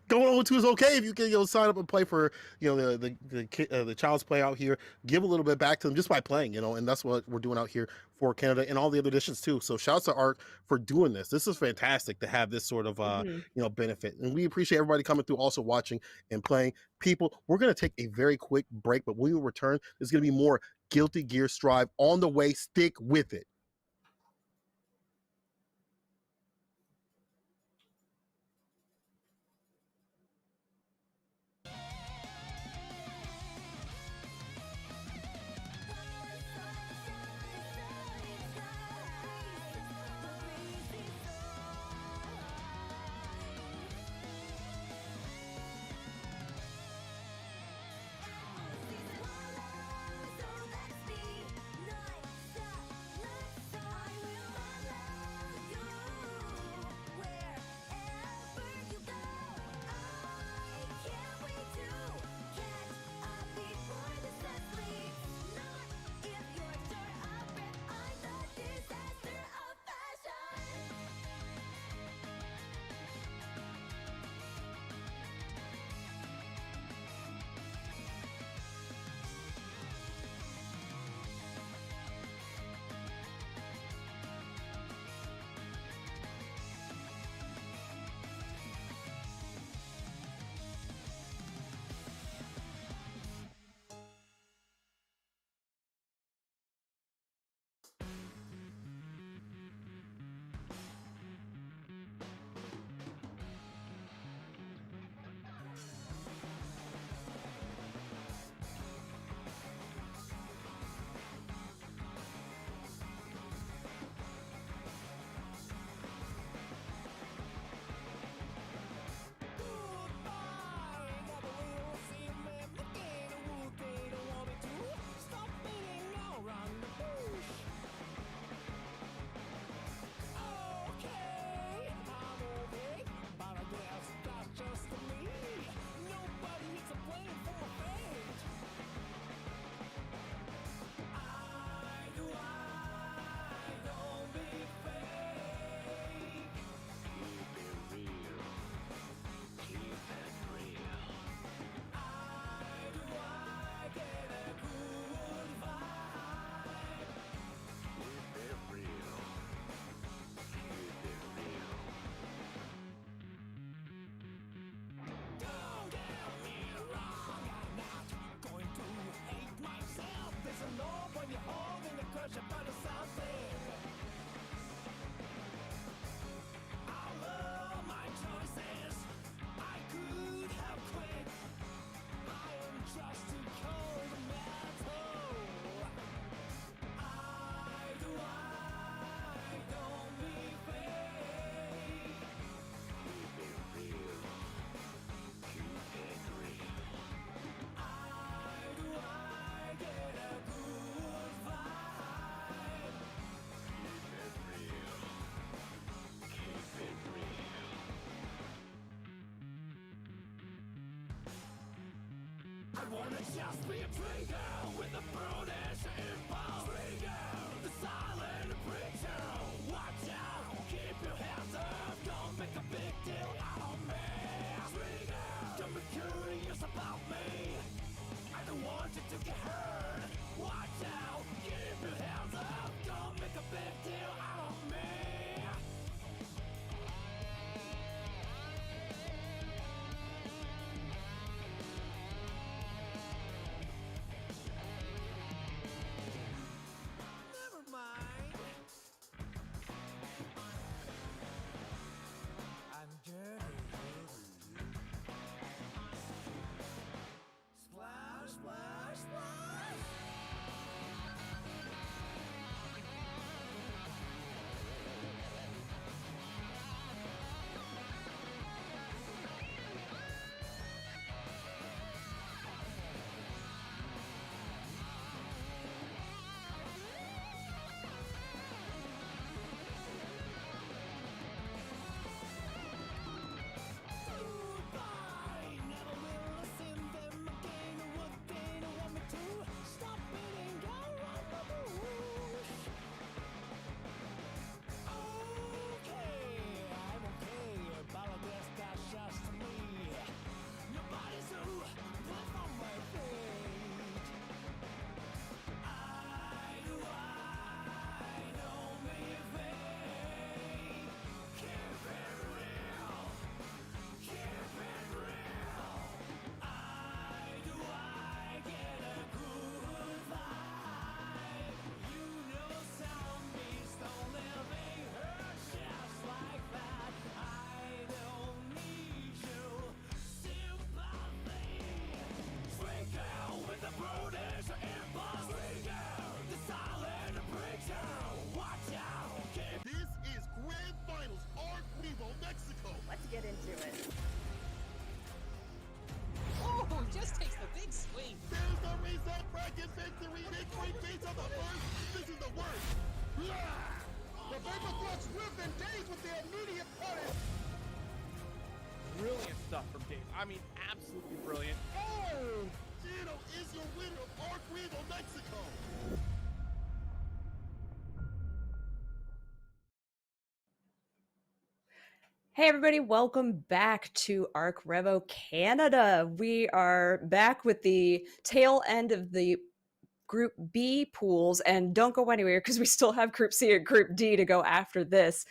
Going over to is okay if you can, you know, sign up and play for, you know, the Child's Play out here. Give a little bit back to them just by playing, you know, and that's what we're doing out here for Canada and all the other editions too. So shouts to Arc for doing this. This is fantastic to have this sort of you know, benefit, and we appreciate everybody coming through, also watching and playing. People, we're gonna take a very quick break, but when we return, there's gonna be more Guilty Gear Strive on the way. Stick with it. I wanna just be a trigger with a brutish impulse. Trigger, the silent preacher. Watch out, keep your hands up. Don't make a big deal out of me. stuff from Dave. I mean, absolutely brilliant. Oh, Gino is your winner of ARCREVO Mexico. Hey everybody, welcome back to ARCREVO Canada. We are back with the tail end of the Group B pools, and don't go anywhere because we still have Group C and Group D to go after this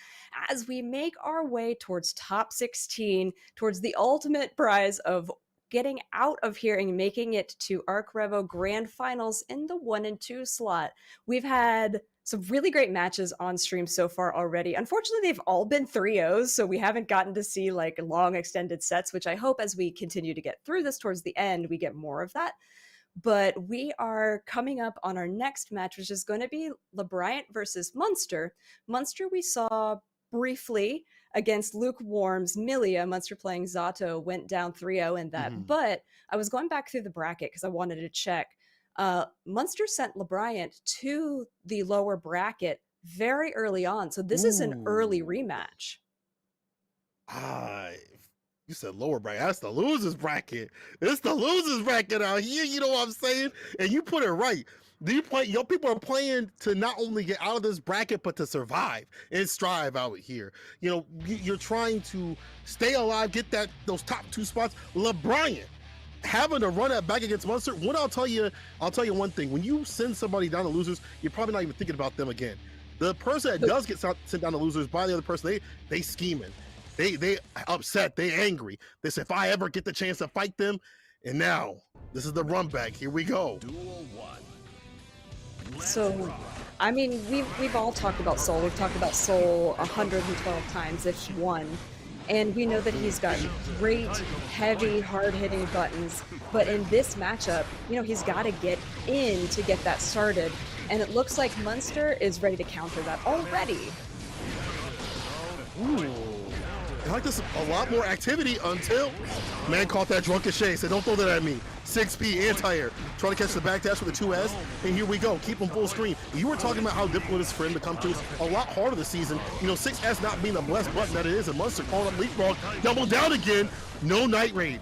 as we make our way towards top 16, towards the ultimate prize of getting out of here and making it to ARCREVO Grand Finals in the 1 and 2 slot. We've had some really great matches on stream so far already. Unfortunately, they've all been 3-0s, so we haven't gotten to see like long extended sets, which I hope as we continue to get through this towards the end, we get more of that. But we are coming up on our next match, which is going to be LeBryant versus Munster. Munster we saw briefly against Lukewarm's Milia. Munster playing Zato went down 3-0 in that. But I was going back through the bracket because I wanted to check. Munster sent LeBryant to the lower bracket very early on. So this is an early rematch. You said lower bracket. That's the losers bracket. It's the losers bracket out here. You know what I'm saying? And you put it right. Your people are playing to not only get out of this bracket, but to survive and strive out here. You know, you're trying to stay alive, get those top 2 spots. LeBryant having to run that back against Munster. What I'll tell you one thing. When you send somebody down to losers, you're probably not even thinking about them again. The person that does get sent down to losers by the other person, they scheming. They upset, they angry. They say, if I ever get the chance to fight them, and now this is the run back. Here we go. So, I mean, we've all talked about Soul. We've talked about Soul 112 times, if one. And we know that he's got great, heavy, hard-hitting buttons. But in this matchup, you know, he's got to get in to get that started. And it looks like Munster is ready to counter that already. Ooh. I like this a lot more activity until man caught that drunken shade. Said, don't throw that at me. 6P anti-air. Trying to catch the backdash with the 2S. And here we go. Keep him full screen. You were talking about how difficult it is for him to come to a lot harder this season. You know, 6S not being the blessed button that it is. And Munster calling up leapfrog. Double down again. No night raid.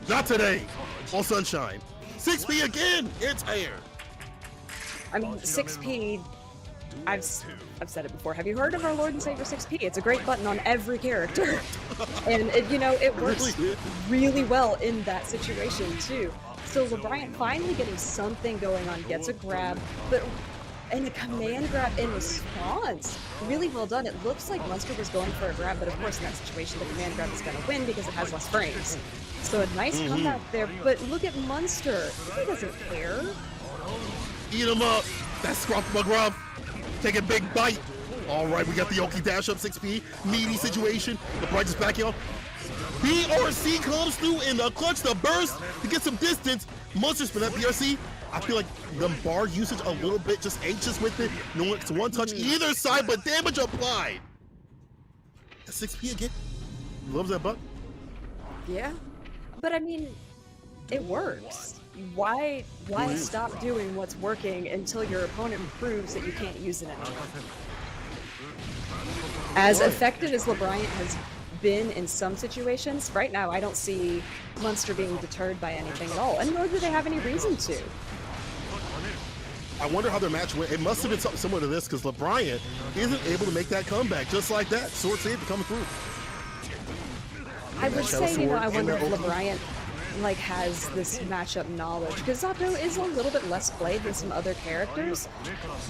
Not today. All sunshine. 6P again. Anti-air. I mean, 6P, I've said it before. Have you heard of our Lord and Savior 6P? It's a great button on every character. And, it works really well in that situation, too. So LeBryant finally getting something going on, gets a grab, and a command grab in response. Really well done. It looks like Munster was going for a grab, but of course in that situation the command grab is going to win because it has less frames. So a nice comeback there, but look at Munster. He doesn't care. Eat him up. That's Scruff McGruff. Take a big bite. All right, we got the Oki dash up 6P. Meaty situation. LeBryant just backing off. BRC comes through in the clutch, the burst to get some distance. Munster's for that BRC. I feel like the bar usage a little bit, just anxious with it. No, it's one touch either side, but damage applied. The 6P again. Loves that button. Yeah, but I mean, it works. Why stop doing what's working until your opponent proves that you can't use it anymore? As effective as LeBryant has been in some situations, right now I don't see Munster being deterred by anything at all, and nor do they have any reason to. I wonder how their match went. It must have been something similar to this because LeBryant isn't able to make that comeback just like that. Sword save to come through. I would say, I wonder if LeBryant has this matchup knowledge, because Zato is a little bit less played than some other characters,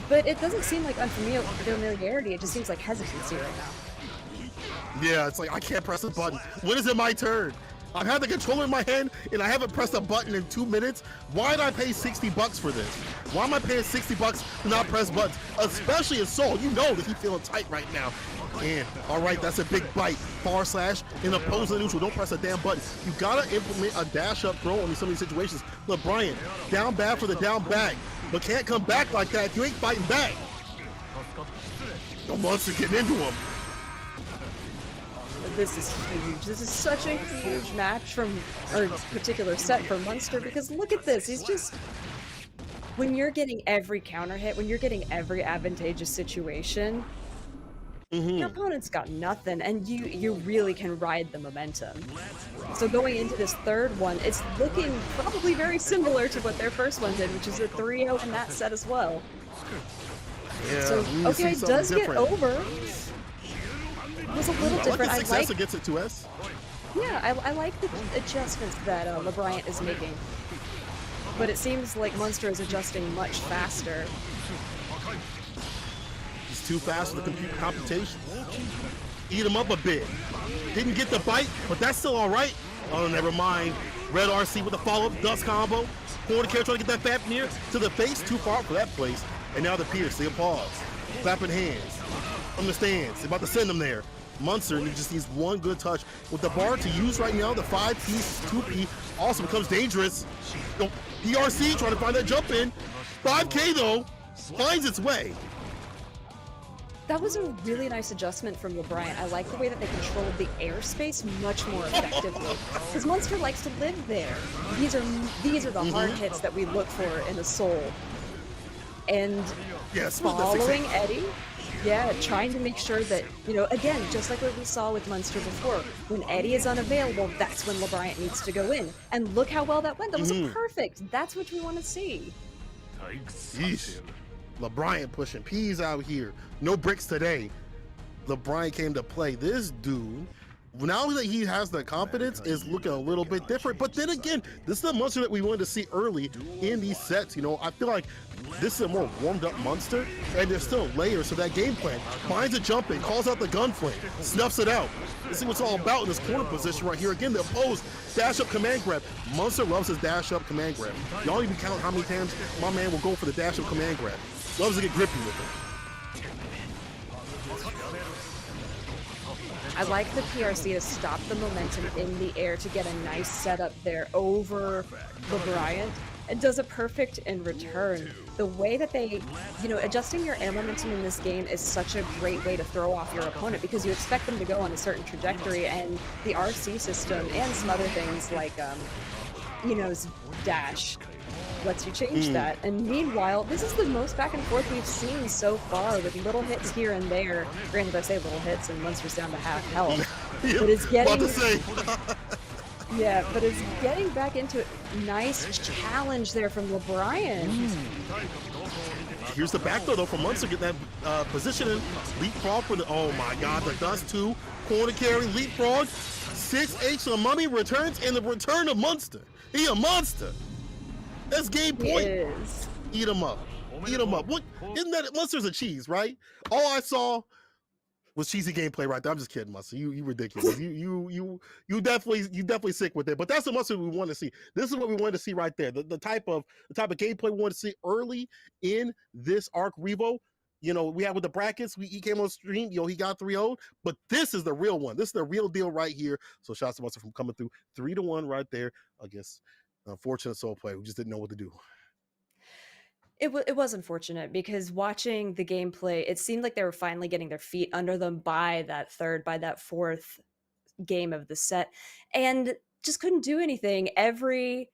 but it doesn't seem like unfamiliarity, it just seems like hesitancy right now. Yeah, it's like I can't press a button. When is it my turn? I've had the controller in my hand and I haven't pressed a button in 2 minutes. Why did I pay $60 for this? Why am I paying $60 to not press buttons? Especially in Soul, you know that he's feeling tight right now. And all right, that's a big bite. Far slash in opposing neutral. Don't press a damn button. You gotta implement a dash up throw in some of these situations. LeBryant down bad for the down back, but can't come back like that if you ain't fighting back. The Munster getting into him. This is huge. This is such a huge match or particular set for Munster, because look at this. He's just, when you're getting every counter hit, when you're getting every advantageous situation, your opponent's got nothing, and you really can ride the momentum. So going into this third one, it's looking probably very similar to what their first one did, which is a 3-0 in that set as well. Yeah, So, we okay, see does something get different. over. It was a little I like different. the I 6S like, against it 2S. yeah, I like the adjustments that LeBryant is making. But it seems like Munster is adjusting much faster. He's too fast for the computation. Eat him up a bit. Didn't get the bite, but that's still all right. Oh, never mind. Red RC with a follow-up dust combo. Corner carry trying to get that fat near to the face. Too far for that place. And now the Pierce, they pause. Clapping hands from the stands. They're about to send him there. Munster just needs one good touch. With the bar to use right now, the 5-piece, 2P also becomes dangerous. PRC trying to find that jump in. 5K though, finds its way. That was a really nice adjustment from LeBryant. I like the way that they controlled the airspace much more effectively. Because Munster likes to live there. These are the hard hits that we look for in a soul. And following Eddie, yeah, trying to make sure that, you know, again, just like what we saw with Munster before, when Eddie is unavailable, that's when LeBryant needs to go in. And look how well that went. That was perfect. That's what we want to see. Yeesh. LeBryant pushing P's out here. No bricks today. LeBryant came to play. This dude, now that he has the confidence, is looking a little bit different. But then again, this is the Munster that we wanted to see early in these sets. You know, I feel like this is a more warmed up Munster, and there's still layers to that game plan. Finds a jump in, calls out the gun flame, snuffs it out. Let's see what's all about in this corner position right here. Again, the opposed dash up command grab. Munster loves his dash up command grab. Y'all even count how many times my man will go for the dash up command grab. Loves to get grippy with it. I like the PRC to stop the momentum in the air to get a nice setup there over LeBryant. It does a perfect in return. The way that they, you know, adjusting your air momentum in this game is such a great way to throw off your opponent because you expect them to go on a certain trajectory, and the RC system and some other things like, you know, dash lets you change that. And meanwhile, this is the most back and forth we've seen so far, with little hits here and there. Granted, I say little hits and Munster's down to half health. But it's getting yeah, but it's getting back into it. Nice challenge there from LeBryant. Here's the back though from Munster, get that positioning. Leapfrog for the, oh my god, the dust 2, corner carry, leapfrog. 6H to the mummy returns, and the return of Munster. He a monster. That's game point. He is. Eat him up. Eat him up. What? Isn't that Munster's a cheese, right? All I saw was cheesy gameplay right there. I'm just kidding, Munster. You ridiculous. you definitely sick with it. But that's the Munster we want to see. This is what we wanted to see right there. The type of gameplay we want to see early in this ARCREVO. You know, we had with the brackets, he came on stream, you know, he got 3-0, but this is the real one. This is the real deal right here. So shout out to Munster from coming through 3-1 right there against unfortunate soul play who just didn't know what to do. It was unfortunate because watching the gameplay, it seemed like they were finally getting their feet under them by that fourth game of the set, and just couldn't do anything. Every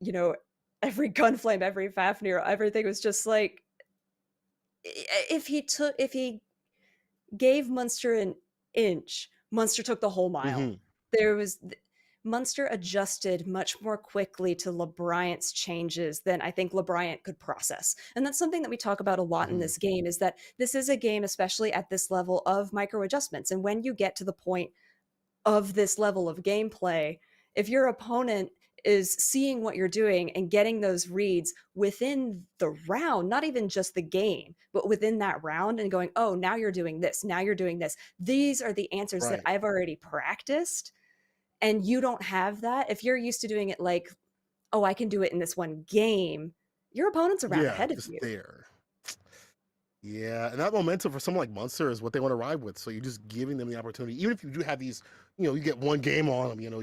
gunflame, every Fafnir, everything was just like, if he gave Munster an inch, Munster took the whole mile. Munster adjusted much more quickly to LeBryant's changes than I think LeBryant could process. And that's something that we talk about a lot in this game, is that this is a game, especially at this level, of micro adjustments. And when you get to the point of this level of gameplay, if your opponent is seeing what you're doing and getting those reads within the round, not even just the game, but within that round, and going, oh, now you're doing this, now you're doing this. These are the answers that I've already practiced. And you don't have that. If you're used to doing it like, oh, I can do it in this one game, your opponent's around ahead of you. There. Yeah, and that momentum for someone like Munster is what they want to ride with. So you're just giving them the opportunity. Even if you do have these, you know, you get one game on them, you know,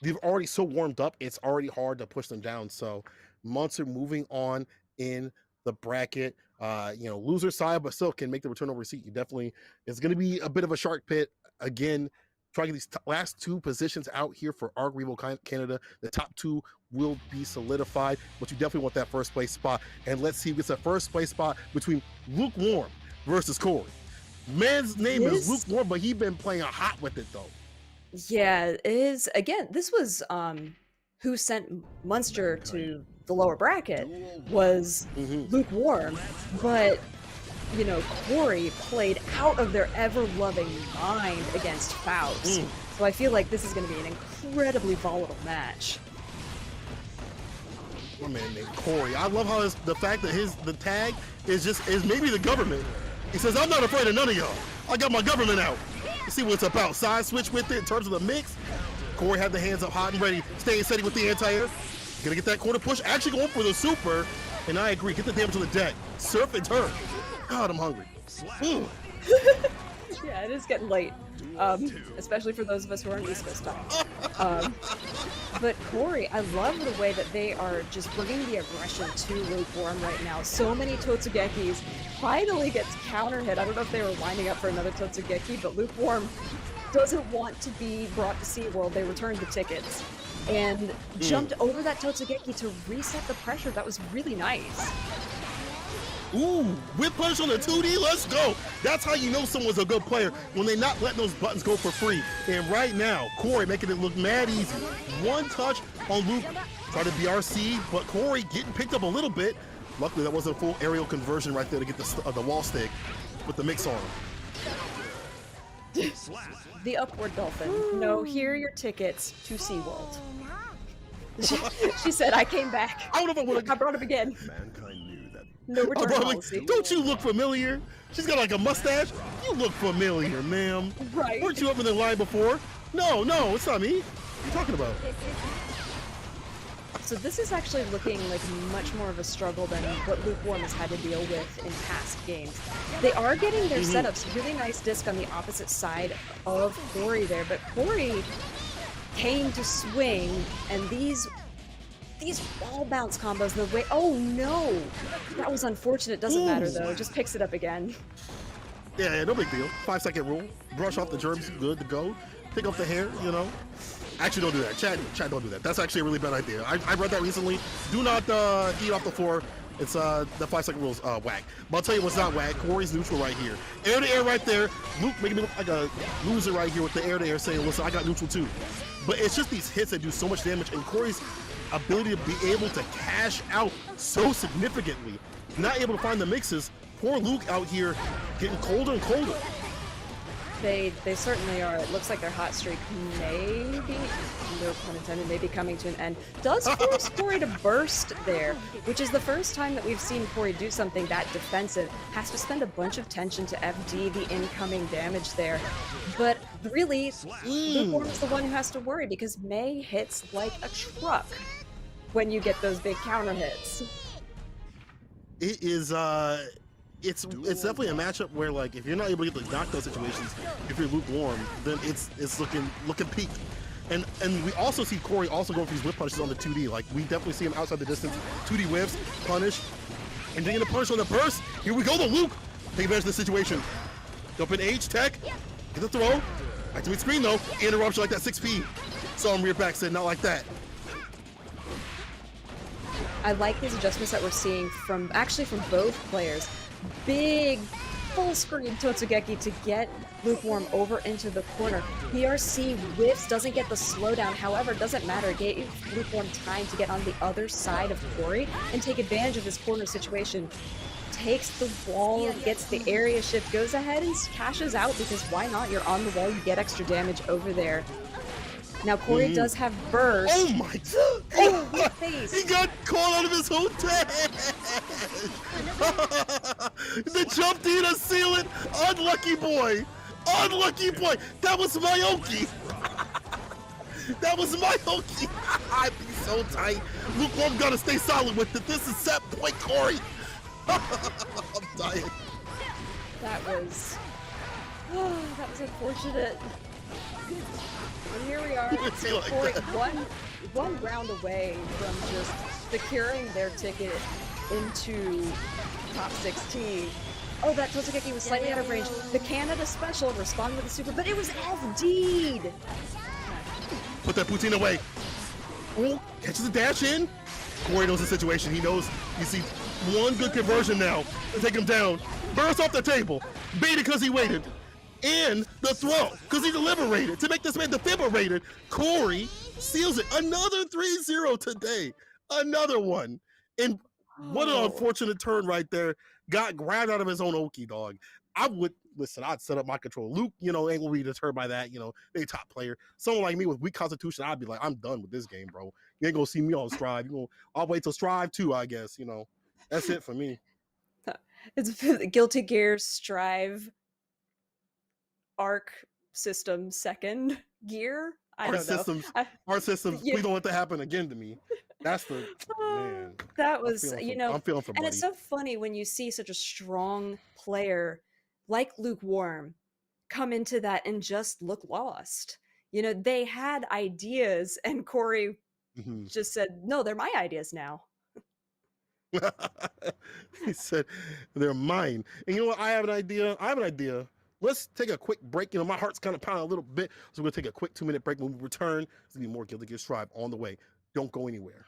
they've already so warmed up, it's already hard to push them down. So Munster moving on in the bracket, you know, loser side, but still can make the return over seat. You definitely, it's going to be a bit of a shark pit. Again, trying to get these last two positions out here for ARCREVO Canada. The top two will be solidified, but you definitely want that first place spot. And let's see if it's a first place spot between Lukewarm versus Corey. Man's name is This- lukewarm, but he been playing hot with it though. Yeah, it is again. This was who sent Munster to the lower bracket was lukewarm, but you know Corey played out of their ever-loving mind against Faust. So I feel like this is going to be an incredibly volatile match. My man named Corey. I love how the fact that the tag is maybe the government. He says, I'm not afraid of none of y'all. I got my government out. Let's see what it's about. Side switch with it in terms of the mix. Corey had the hands up hot and ready, staying steady with the anti-air. Gonna get that corner push, actually going for the super. And I agree, get the damage on the deck. Surf and turn. God, I'm hungry. Yeah, it is getting late, especially for those of us who are on East Coast time. But Corey, I love the way that they are just bringing the aggression to lukewarm right now. So many Totsugekis finally gets counter hit. I don't know if they were lining up for another Totsugeki, but lukewarm doesn't want to be brought to SeaWorld. They returned the tickets and jumped over that Totsugeki to reset the pressure. That was really nice. Ooh, whip punch on the 2D, let's go. That's how you know someone's a good player, when they're not letting those buttons go for free. And right now, Corey making it look mad easy. One touch on Luke, try to BRC, but Corey getting picked up a little bit. Luckily, that wasn't a full aerial conversion right there to get the wall stick with the mix on him. The upward dolphin. No, here are your tickets to SeaWorld. She said, I came back. I don't know if I would I brought him again. Mankind knew that. No return policy. Don't you look familiar? She's got like a mustache. You look familiar, ma'am. Right. Weren't you up in the line before? No, it's not me. What are you talking about? So this is actually looking like much more of a struggle than what Lukewarm has had to deal with in past games. They are getting their setups. Really nice disc on the opposite side of Corey there, but Corey came to swing, and these wall bounce combos, the way, oh no! That was unfortunate, doesn't matter though, just picks it up again. Yeah, no big deal. 5-second rule. Brush off the germs, good to go. Pick up the hair, you know. Actually, don't do that. Chad, don't do that. That's actually a really bad idea. I read that recently. Do not eat off the floor. It's the 5-second rule's whack. But I'll tell you what's not whack. Corey's neutral right here. Air to air right there. Luke making me look like a loser right here with the air to air saying, listen, I got neutral too. But it's just these hits that do so much damage, and Corey's ability to be able to cash out so significantly. Not able to find the mixes. Poor Luke out here getting colder and colder. They certainly are. It looks like their hot streak may be, no pun intended, may be coming to an end. Does force Corey to burst there, which is the first time that we've seen Corey do something that defensive. Has to spend a bunch of tension to FD the incoming damage there. But really, Lukewarm is the one who has to worry, because May hits like a truck when you get those big counter hits. It is it's definitely a matchup where, like, if you're not able to get the knockdown situations, if you're lukewarm, then it's looking peak. And we also see Corey also going for these whip punches on the 2D. Like, we definitely see him outside the distance. 2D whips, punish, and then a punish on the burst. Here we go, the Luke. Take advantage of the situation. Jump in H, tech, get the throw. Back to mid-screen though. Interruption like that 6P. Saw him rear back, said not like that. I like these adjustments that we're seeing from both players. Big full screen Totsugeki to get Lukewarm over into the corner. PRC whiffs, doesn't get the slowdown, however, doesn't matter. It gave Lukewarm time to get on the other side of Corey and take advantage of this corner situation. Takes the wall, gets the area shift, goes ahead and cashes out, because why not? You're on the wall, you get extra damage over there. Now Corey does have burst. Oh my Oh, face. He got caught out of his own tag. The jump D to seal it. Unlucky boy. Unlucky boy. That was Mayoki. That was Mayoki. I'd be so tight. Lukewarm gotta stay solid with it. This is set point, Corey. I'm dying. That was unfortunate. And here we are. So Like Corey, that. one round away from just securing their ticket into top 16. Oh, that Totsugeki was slightly out of range. The Canada special responded with a super, but it was FD'd. Put that poutine away. Oh, catches the dash in. Corey knows the situation. He knows you see one good conversion now to take him down. Burst off the table. Baited because he waited. And the throw, because he deliberated to make this man defibrillated. Corey seals it. Another 3-0 today. Another one. And what an unfortunate turn right there. Got grabbed out of his own okie dog. I would, listen, I'd set up my control. Luke, ain't going to be deterred by that. They top player. Someone like me with weak constitution, I'd be like, I'm done with this game, bro. You ain't going to see me on Strive. I'll wait till Strive 2, I guess. That's it for me. It's Guilty Gear, Strive, Arc System, Second Gear. I don't know. Our systems, please don't let that happen again to me. That's the, man. That was, I'm feeling for and Buddy. it's so funny when you see such a strong player like Lukewarm come into that and just look lost. They had ideas, and Corey just said, no, they're my ideas now. He said, they're mine. And you know what? I have an idea. Let's take a quick break. My heart's kind of pounding a little bit. So we're going to take a quick 2-minute break. When we return, there's going to be more Guilty Gear Strive on the way. Don't go anywhere.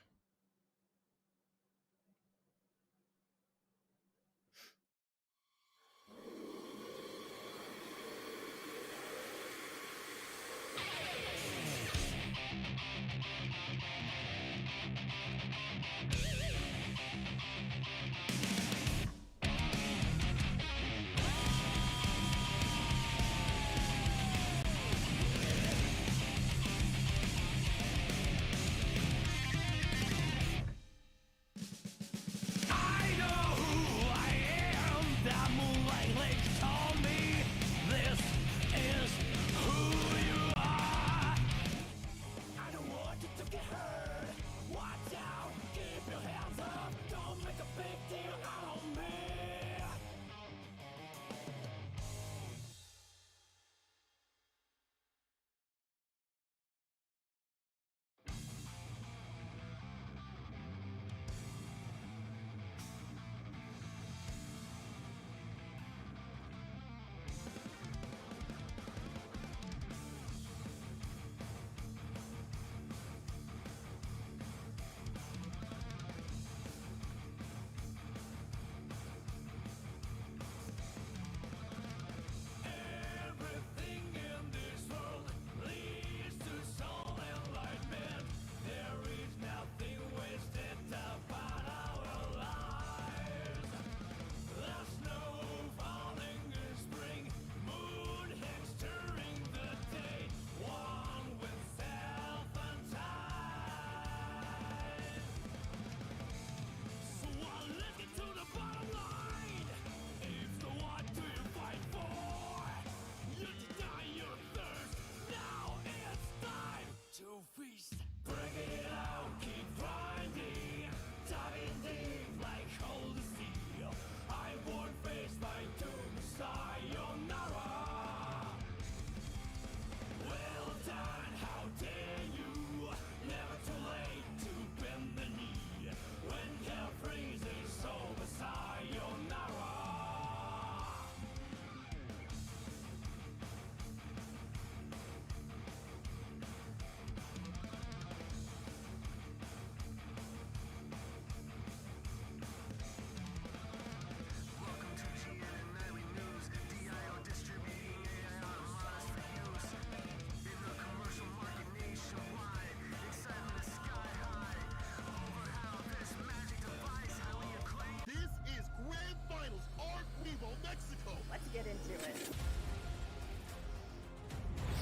Get into it.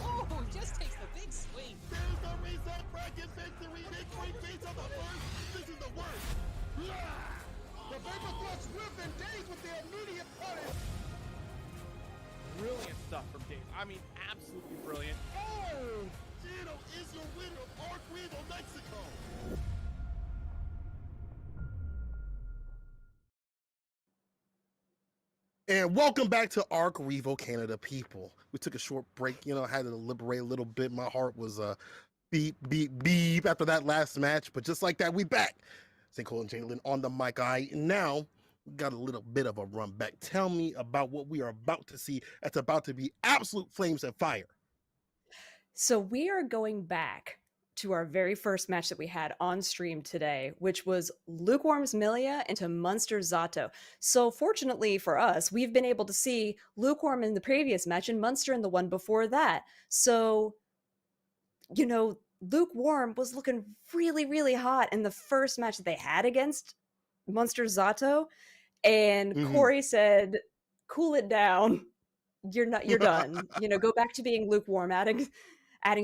Oh, just takes the big swing. There's the reset bracket victory. Victory beats on the first. This is the worst. The Vapor Thrust whip and days with the immediate punish. Brilliant stuff from Dave. I mean, absolutely brilliant. Oh, Gino is your winner of ARCREVO Mexico. And welcome back to ARCREVO Canada, people. We took a short break, had to deliberate a little bit. My heart was beep, beep, beep after that last match. But just like that, we back. St. Cole and Jalen on the mic. Now we got a little bit of a run back. Tell me about what we are about to see. That's about to be absolute flames and fire. So we are going back to our very first match that we had on stream today, which was Lukewarm's Milia into Munster's Zato. So fortunately for us, we've been able to see Lukewarm in the previous match and Munster in the one before that. So, you know, Lukewarm was looking really, really hot in the first match that they had against Munster's Zato. And Corey said, cool it down. You're done. You know, go back to being lukewarm, adding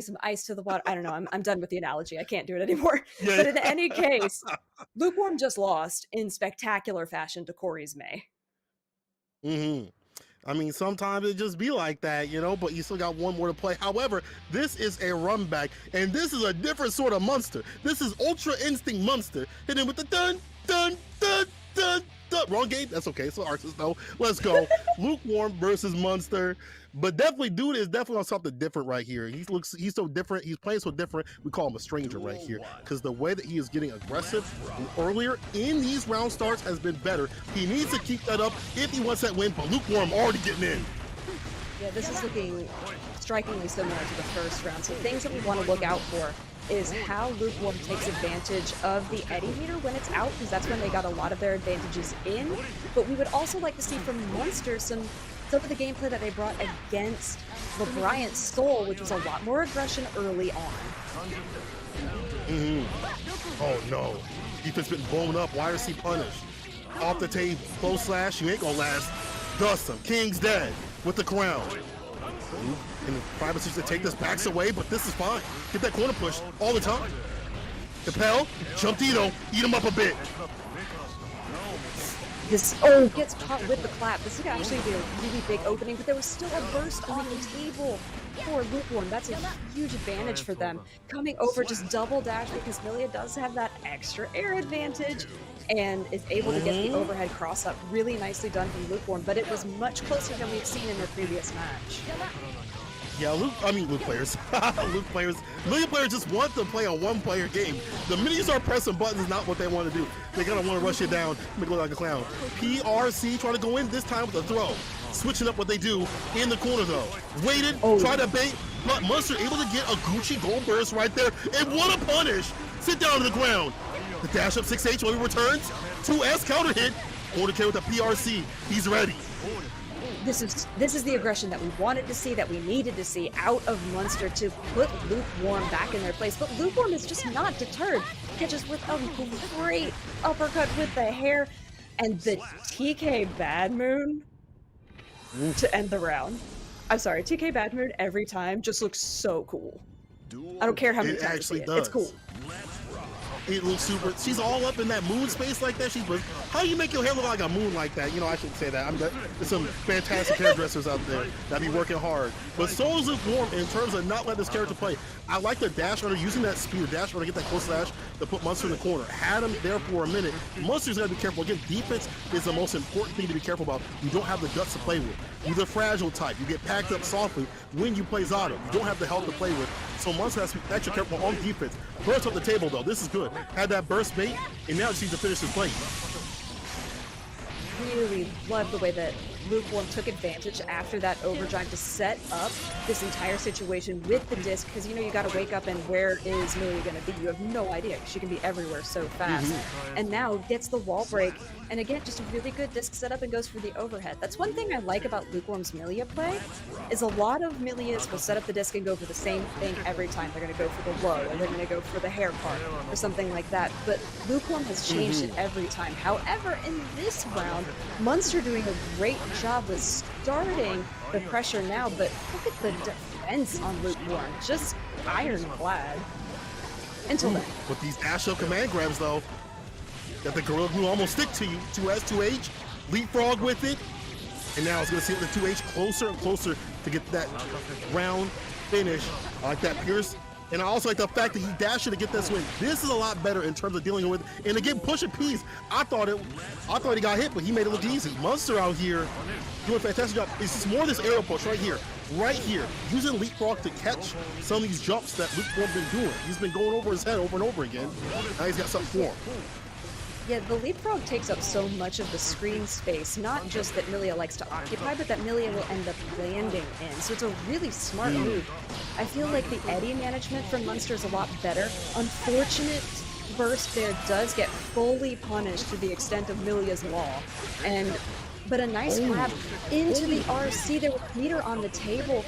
some ice to the water. I don't know. I'm done with the analogy. I can't do it anymore. Yeah. But in any case, Lukewarm just lost in spectacular fashion to Corey's May. I mean, sometimes it just be like that, you know, but you still got one more to play. However, this is a run back, and this is a different sort of Munster. This is Ultra Instinct Munster, hitting with the dun, dun, dun, dun, dun. Wrong game? That's okay. So Arceus, though. Let's go. Lukewarm versus Munster. But definitely, dude is definitely on something different right here. He's so different. He's playing so different. We call him a stranger right here because the way that he is getting aggressive earlier in these round starts has been better. He needs to keep that up if he wants that win. But Lukewarm already getting in. Yeah, this is looking strikingly similar to the first round. So things that we want to look out for is how Lukewarm takes advantage of the Eddie meter when it's out, because that's when they got a lot of their advantages in. But we would also like to see from Munster some of the gameplay that they brought against the Bryant Soul, which was a lot more aggression early on. Oh no, defense been blown up. YRC punished. Off the table, close slash, you ain't gonna last. Dust him, King's dead with the crown. In the private position to take this backs away, but this is fine. Get that corner push all the time. Capel, jump Dino, eat him up a bit. This gets caught with the clap. This could actually be a really big opening, but there was still a burst on the table for Lukewarm. That's a huge advantage for them. Coming over, just double dash because Milia does have that extra air advantage and is able to get the overhead cross up. Really nicely done from Lukewarm, but it was much closer than we've seen in their previous match. Yeah, Luke players. Milia players just want to play a one-player game. The minute you start pressing buttons is not what they want to do. They're going to want to rush it down, make it look like a clown. PRC trying to go in this time with a throw. Switching up what they do in the corner, though. Waited, tried to bait, but Munster able to get a Gucci gold burst right there. And what a punish! Sit down to the ground. The dash up 6H when he returns. 2S counter hit. Corner carry with the PRC. He's ready. This is the aggression that we wanted to see, that we needed to see out of Munster to put Lukewarm back in their place. But Lukewarm is just not deterred. Catches with a great uppercut with the hair and the TK Bad Moon to end the round. I'm sorry, TK Bad Moon every time just looks so cool. I don't care how many times I see it. It's cool. It looks super. She's all up in that moon space like that. How do you make your hair look like a moon like that? You know, I shouldn't say that. There's some fantastic hairdressers out there that be working hard. But so is Lukewarm in terms of not letting this character play. I like the dash runner using that speed dash runner to get that close slash to put Munster in the corner. Had him there for a minute. Munster's got to be careful. Again, defense is the most important thing to be careful about. You don't have the guts to play with. You're the fragile type. You get packed up softly when you play Zato. You don't have the health to play with. So Munster has to be extra careful on defense. Burst up the table though. This is good. Had that burst bait, and now she needs to finish his play. Really love the way that Lukewarm took advantage after that overdrive to set up this entire situation with the disc, because you know you got to wake up and where is Milia going to be? You have no idea. She can be everywhere so fast. And now gets the wall break, and again just a really good disc setup and goes for the overhead. That's one thing I like about Lukewarm's Milia play, is a lot of Milias will set up the disc and go for the same thing every time. They're going to go for the low, or they're going to go for the hair part, or something like that. But Lukewarm has changed it every time. However, in this round, Munster doing a great job with starting the pressure now, but look at the defense on Lukewarm, just ironclad. Until then. With these dash up command grabs though, that the Gorilla Glue almost stick to you. 2S, 2H, leapfrog with it, and now it's going to see the 2H closer and closer to get that round finish. I like that Pierce. And I also like the fact that he dashed to get that swing. This is a lot better in terms of dealing with it. And again, pushing P's. I thought he got hit, but he made it look easy. Munster out here doing a fantastic job. It's just more of this arrow push right here. Right here. Using leapfrog to catch some of these jumps that Lukewarm's been doing. He's been going over his head over and over again. Now he's got something for him. Yeah, the leapfrog takes up so much of the screen space, not just that Milia likes to occupy, but that Milia will end up landing in. So it's a really smart move. I feel like the Eddie management from Munster is a lot better. Unfortunate burst there does get fully punished to the extent of Milia's wall. But a nice grab into the RC. There was meter on the table.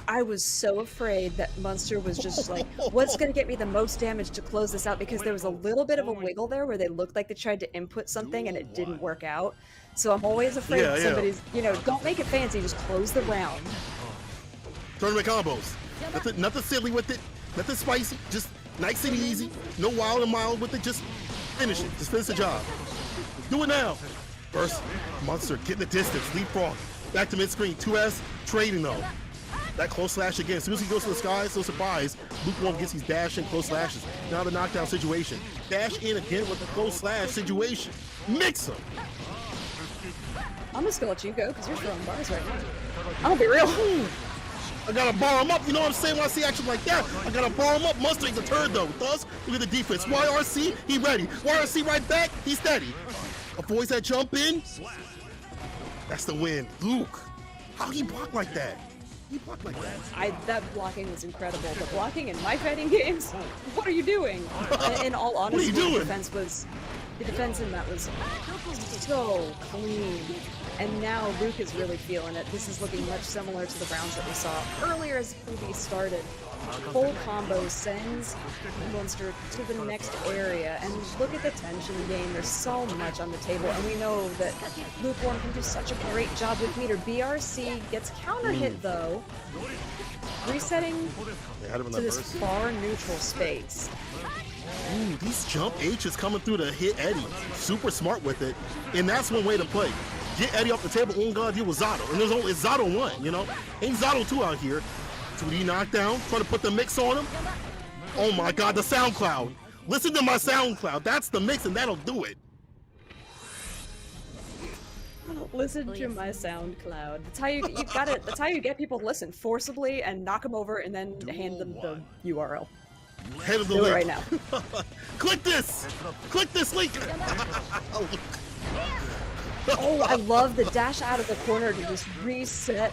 I was so afraid that Munster was just like, what's going to get me the most damage to close this out? Because there was a little bit of a wiggle there where they looked like they tried to input something and it didn't work out. So I'm always afraid that somebody's, don't make it fancy, just close the round. Tournament combos. Nothing silly with it. Nothing spicy. Just nice and easy. No wild and mild with it. Just finish it. Just finish the job. Do it now. First, Munster getting the distance. Leapfrog. Back to mid-screen. 2S. Trading though. That close slash again. As soon as he goes to the sky, so surprise, Lukewarm gets his dash in close slashes. Now the knockdown situation. Dash in again with the close slash situation. Mix him. I'm just gonna let you go because you're throwing bars right now. I'll be real. I gotta bar him up. You know what I'm saying? When I see action like that, I gotta bar him up. Munster, he's a turd though. Thus, look at the defense. YRC, he ready. YRC right back, he's steady. Avoids that jump in. That's the win. Luke, how he blocked like that? He blocked like that. That blocking was incredible. The blocking in my fighting games, what are you doing? In all honesty, the defense in that was so clean. And now Luke is really feeling it. This is looking much similar to the rounds that we saw earlier as PB started. Full combo sends Munster to the next area, and look at the tension game. There's so much on the table, and we know that Lukewarm can do such a great job with meter. BRC gets counter hit though, resetting to this far neutral space. Ooh, these jump H's coming through to hit Eddie. Super smart with it, and that's one way to play. Get Eddie off the table. Oh God, deal with Zato, and it's Zato 1. Ain't Zato 2 out here. 2D knockdown, trying to put the mix on him. Oh my God, the SoundCloud. Listen to my SoundCloud. That's the mix, and that'll do it. Listen to my SoundCloud. That's how you got it. That's how you get people to listen forcibly and knock them over, and then hand them the URL. Head of the do link it right now. Click this. Click this link. Oh, I love the dash out of the corner to just reset.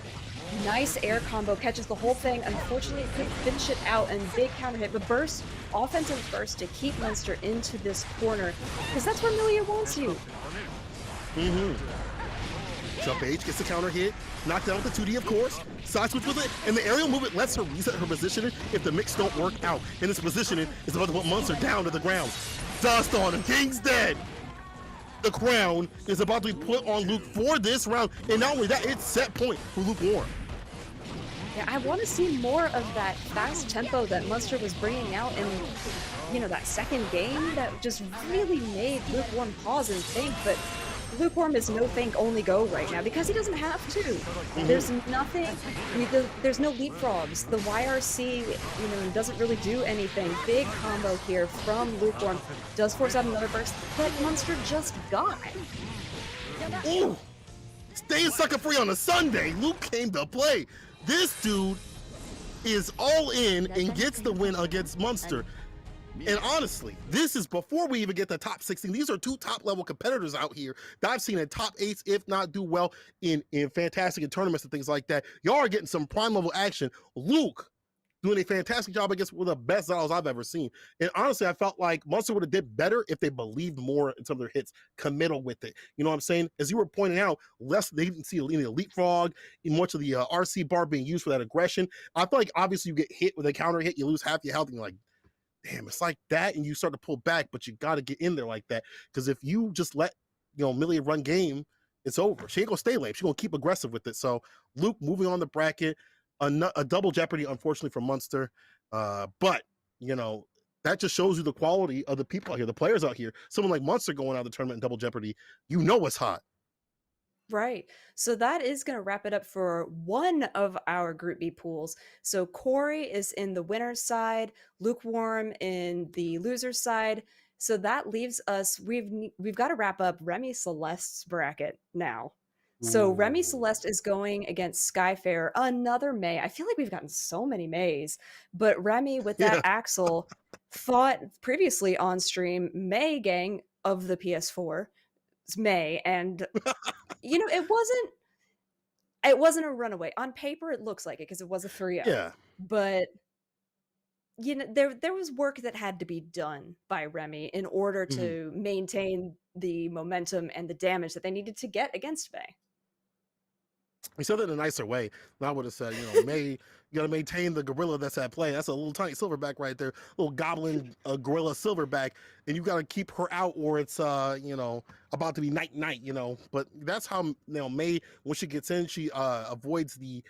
Nice air combo, catches the whole thing. Unfortunately, couldn't finish it out, and big counter hit. But burst, offensive burst to keep Munster into this corner, because that's where Milia wants you. Jump H gets the counter hit, knocked down with the 2D, of course. Side switch with it, and the aerial movement lets her reset her positioning if the mix don't work out. And this positioning is about to put Munster down to the ground. Dust on him, King's dead. The crown is about to be put on Luke for this round, and not only that, it's set point for Lukewarm. Yeah, I want to see more of that fast tempo that Munster was bringing out in, that second game that just really made Lukewarm pause and think. But Lukewarm is no think, only go right now because he doesn't have to. There's nothing. There's no leapfrogs. The YRC, doesn't really do anything. Big combo here from Lukewarm. Does force out another burst, but Munster just got. Ooh! Staying sucker free on a Sunday. Luke came to play. This dude is all in and gets the win against Munster. And honestly, this is before we even get the top 16. These are two top-level competitors out here that I've seen in top 8s, if not do well in fantastic in tournaments and things like that. Y'all are getting some prime-level action. Luke doing a fantastic job against one of the best Zalos I've ever seen. And honestly, I felt like Munster would have did better if they believed more in some of their hits, committal with it. You know what I'm saying? As you were pointing out, they didn't see any leapfrog, in much of the RC bar being used for that aggression. I feel like obviously you get hit with a counter hit, you lose half your health, and you're like, damn, it's like that, and you start to pull back, but you got to get in there like that, because if you just let Milia run game, it's over. She ain't gonna stay late. She's gonna keep aggressive with it. So Luke moving on the bracket, a double jeopardy, unfortunately, for Munster, but that just shows you the quality of the people out here, the players out here. Someone like Munster going out of the tournament in double jeopardy, it's hot. Right. So that is going to wrap it up for one of our Group B pools. So Corey is in the winner's side, Lukewarm in the loser's side. So that leaves us, we've got to wrap up Remy Celeste's bracket now. So Remy Ooh. Celeste is going against Skyfair, another May. I feel like we've gotten so many Mays, but Remy with that Yeah. Axel fought previously on stream May gang of the PS4 May, and it wasn't a runaway. On paper it looks like it because it was a 3-0. Yeah. But there was work that had to be done by Remy in order Mhm. to maintain the momentum and the damage that they needed to get against May. He said it in a nicer way. And I would have said, May, you got to maintain the gorilla that's at play. That's a little tiny silverback right there, little goblin gorilla silverback, and you got to keep her out, or it's about to be night. But that's how May, when she gets in, she avoids the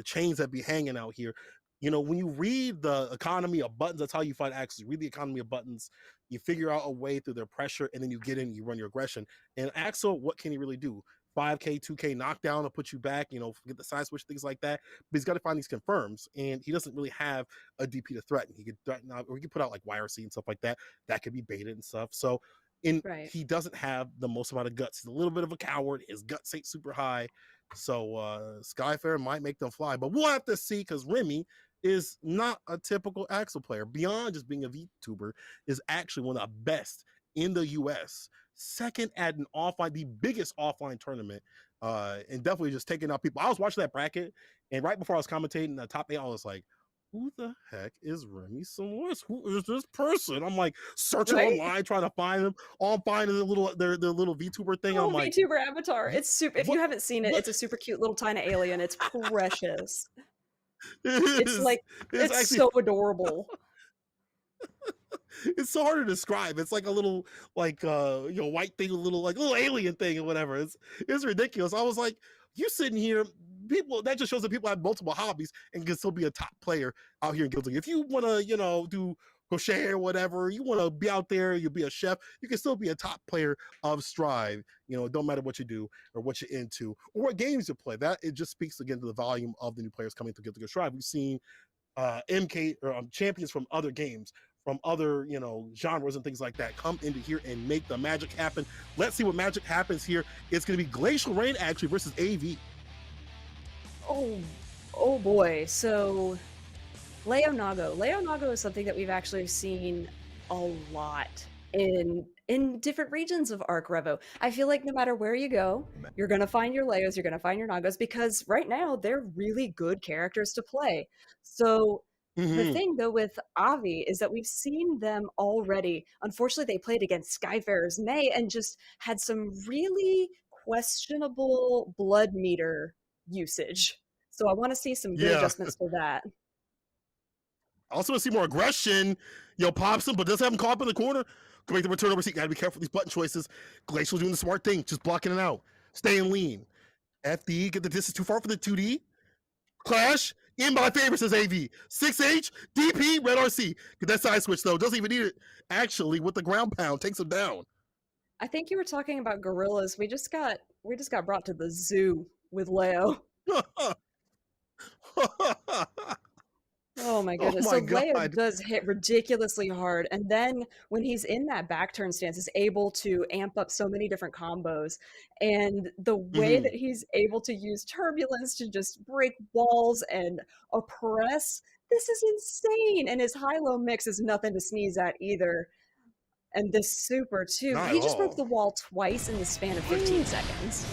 chains that be hanging out here. When you read the economy of buttons, that's how you find access. You read the economy of buttons, you figure out a way through their pressure, and then you get in, you run your aggression. And Axel, what can he really do? 5K, 2K knockdown to put you back, get the side switch, things like that. But he's got to find these confirms, and he doesn't really have a DP to threaten. He could threaten out, or he could put out like YRC and stuff like that. That could be baited and stuff. So, Right. he doesn't have the most amount of guts. He's a little bit of a coward. His guts ain't super high. So Skyfair might make them fly, but we'll have to see, because Remy is not a typical Axel player. Beyond just being a VTuber, is actually one of the best in the US. Second at an offline, the biggest offline tournament, and definitely just taking out people. I was watching that bracket, and right before I was commentating the top 8, I was like, who the heck is Remy Celeste? Who is this person? I'm like searching Right? online, trying to find them. All I'm finding their little VTuber thing. Oh, I'm like, VTuber avatar. It's super. If what? you haven't seen it, What? it's a super cute little tiny alien. It's precious. It It's is. like It's it's actually so adorable. it's so hard to describe. It's like a little white thing, a little alien thing or whatever. It's ridiculous. I was like, you sitting here, people, that just shows that people have multiple hobbies and can still be a top player out here in Guilty. If you want to, do crochet or whatever, you want to be out there, you'll be a chef, you can still be a top player of Strive. Don't matter what you do or what you're into or what games you play. That it just speaks again to the volume of the new players coming to Guilty Gear Strive. We've seen MK or champions from other games, from other genres and things like that come into here and make the magic happen. Let's see what magic happens here. It's going to be Glacial Rain actually versus AV. Oh boy. So Leo Nago is something that we've actually seen a lot in different regions of ARCREVO. I feel like no matter where you go, you're gonna find your Leos, you're gonna find your Nagos, because right now they're really good characters to play. So the thing though with Avi is that we've seen them already. Unfortunately, they played against Skyfarer's May and just had some really questionable blood meter usage. So I want to see some good Yeah. adjustments to that. I also want to see more aggression. Pops him, but does have him caught up in the corner. Can make the return over seat. Gotta be careful with these button choices. Glacial doing the smart thing, just blocking it out, staying lean. FD, get the distance too far for the 2D. Clash, in my favor, says AV. 6H, DP, red RC. Get that side switch though, doesn't even need it. Actually, with the ground pound, takes him down. I think you were talking about gorillas. We just got brought to the zoo with Leo. Oh my goodness. my So Leo God. does hit ridiculously hard. And then when he's in that back turn stance, is able to amp up so many different combos. And the way that he's able to use turbulence to just break walls and oppress, this is insane. And his high-low mix is nothing to sneeze at either. And this super too. Not He at just broke all. the wall twice in the span of 15 seconds.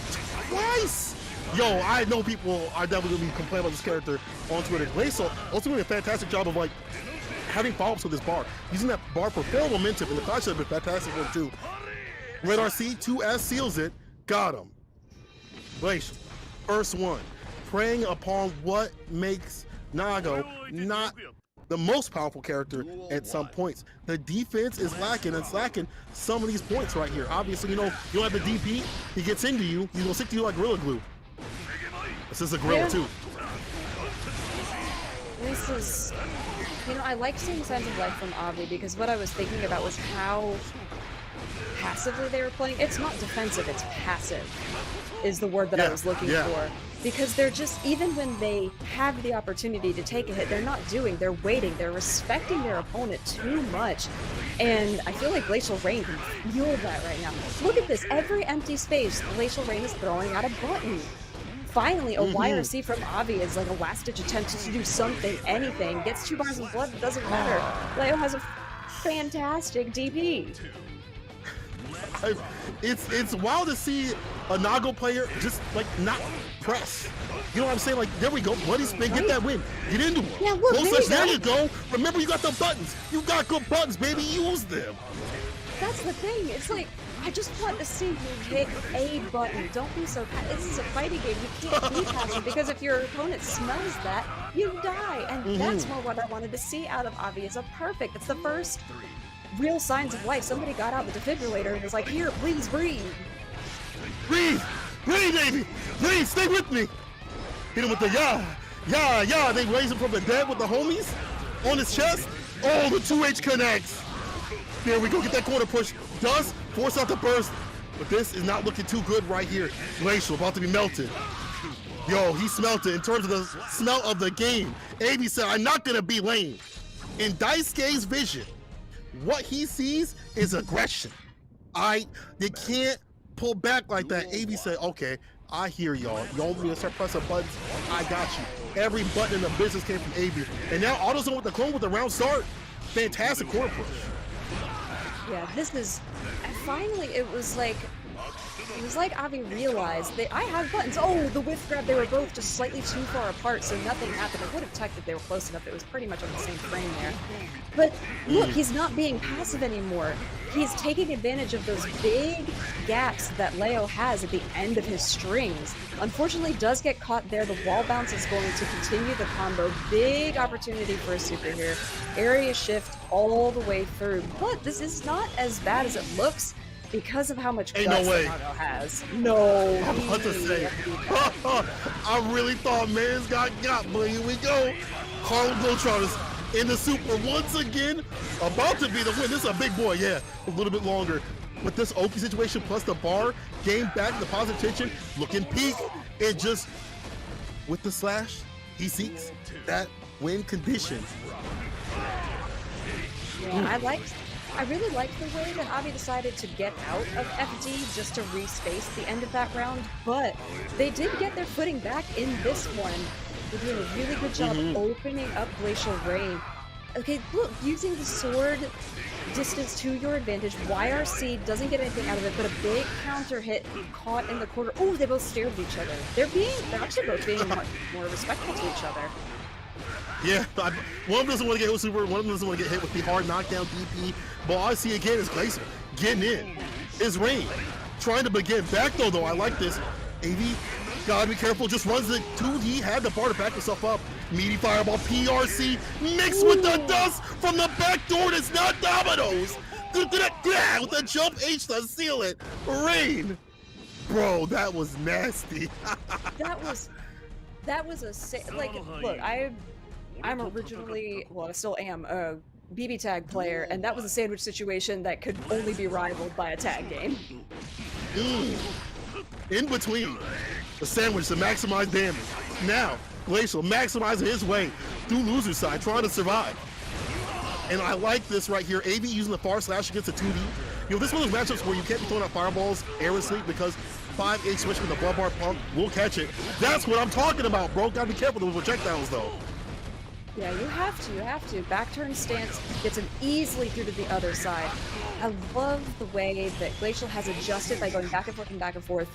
Twice! Yo, I know people are definitely going to be complaining about this character on Twitter. Glacial also doing a fantastic job of having follow-ups with this bar. Using that bar for fair momentum, and the clash has been fantastic one too. Red RC, 2S seals it. Got him. Glacial, first one. Preying upon what makes Nago not the most powerful character at some points. The defense is lacking, and it's lacking some of these points right here. Obviously, you don't have the DP. He gets into you. He's going to stick to you like Gorilla Glue. This is a gorilla too. This is, I like seeing signs of life from Avi, because what I was thinking about was how passively they were playing. It's not defensive, it's passive. is the word that I was looking yeah. for. Because they're just, even when they have the opportunity to take a hit, they're not doing, they're waiting, they're respecting their opponent too much. And I feel like Glacial Rain can feel that right now. Look at this, every empty space, Glacial Rain is throwing out a button. Finally, a YRC from Avi is like a last-ditch attempt to do something, anything. Gets 2 bars of blood, it doesn't matter. Leo has a fantastic DP. It's wild to see a Nago player just like not press. You know what I'm saying? Like, there we go. Bloody spin, get that win. Get into it. Yeah, look, there you go. Remember, you got the buttons. You got good buttons, baby. Use them. That's the thing. It's like, I just want to see you hit a button. Don't be so This is a fighting game. You can't be passive because if your opponent smells that, you die. And that's more what I wanted to see out of Avi. It's a perfect. It's the first real signs of life. Somebody got out the defibrillator and was like, here, please breathe. Breathe, baby. Breathe, stay with me. Hit him with the yeah. They raise him from the dead with the homies on his chest. Oh, the 2H connects. There we go, get that corner push. Does force out the burst, but this is not looking too good right here. Glacial about to be melted. Yo, he smelt it in terms of the smell of the game. AB said, I'm not gonna be lame. In Daisuke's vision, what he sees is aggression. They can't pull back like that. AB said, okay, I hear y'all. Y'all want me to start pressing buttons? I got you. Every button in the business came from AB. And now AutoZone with the clone with the round start. Fantastic corner push. Yeah, this is, finally it was like Avi realized that I have buttons. Oh, the whiff grab, they were both just slightly too far apart, so nothing happened. I would have checked if they were close enough. It was pretty much on the same frame there. But look, he's not being passive anymore. He's taking advantage of those big gaps that Leo has at the end of his strings. Unfortunately, does get caught there. The wall bounce is going to continue the combo. Big opportunity for a super here. Area shift all the way through. But this is not as bad as it looks because of how much guts Nago has. No. I'm about to say, I really thought Man's got, but here we go. Harlem Globetrotters in the super once again, about to be the win. This is a big boy, yeah, a little bit longer. With this Oki situation plus the bar, game back, the positive tension, looking peak, and just with the slash, he seeks that win condition. Yeah, I really like the way that Avi decided to get out of FD just to respace the end of that round, but they did get their footing back in this one. They're doing a really good job opening up Glacial Rain. Okay, look, using the sword distance to your advantage. YRC doesn't get anything out of it, but a big counter hit caught in the corner. Oh, they both stared at each other. They're actually both being more respectful to each other. Yeah, one of them doesn't want to get hit with super, one of them doesn't want to get hit with the hard knockdown DP. But all I see again is Glacial getting in. Is Rain trying to begin back though. I like this. AV, gotta be careful, just runs the 2D, had the bar to back himself up. Meaty fireball, PRC, mixed with the dust from the back door. It's not dominoes. With the jump H to seal it. Rain. Bro, that was nasty. that was look, I'm originally, well, I still am a BB tag player, and that was a sandwich situation that could only be rivaled by a tag game. In between the sandwich to maximize damage. Now, Glacial maximizing his way through loser side, trying to survive. And I like this right here. AV using the far slash against the 2D. You know, this is one of those matchups where you can't be throwing out fireballs aimlessly because 5H, especially with the blood bar pump, will catch it. That's what I'm talking about, bro. Gotta be careful with projectiles, though. Yeah, you have to. Back turn stance gets him easily through to the other side. I love the way that Glacial has adjusted by going back and forth and back and forth.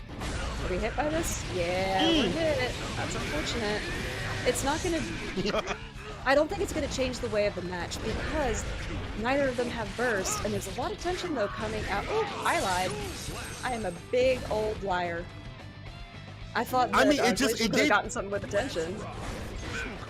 Are we hit by this? Yeah, we're hit. That's unfortunate. It's not gonna... I don't think it's gonna change the way of the match because neither of them have burst, and there's a lot of tension though coming out. Oh, I lied. I am a big old liar. I thought that Glacial could have gotten something with attention.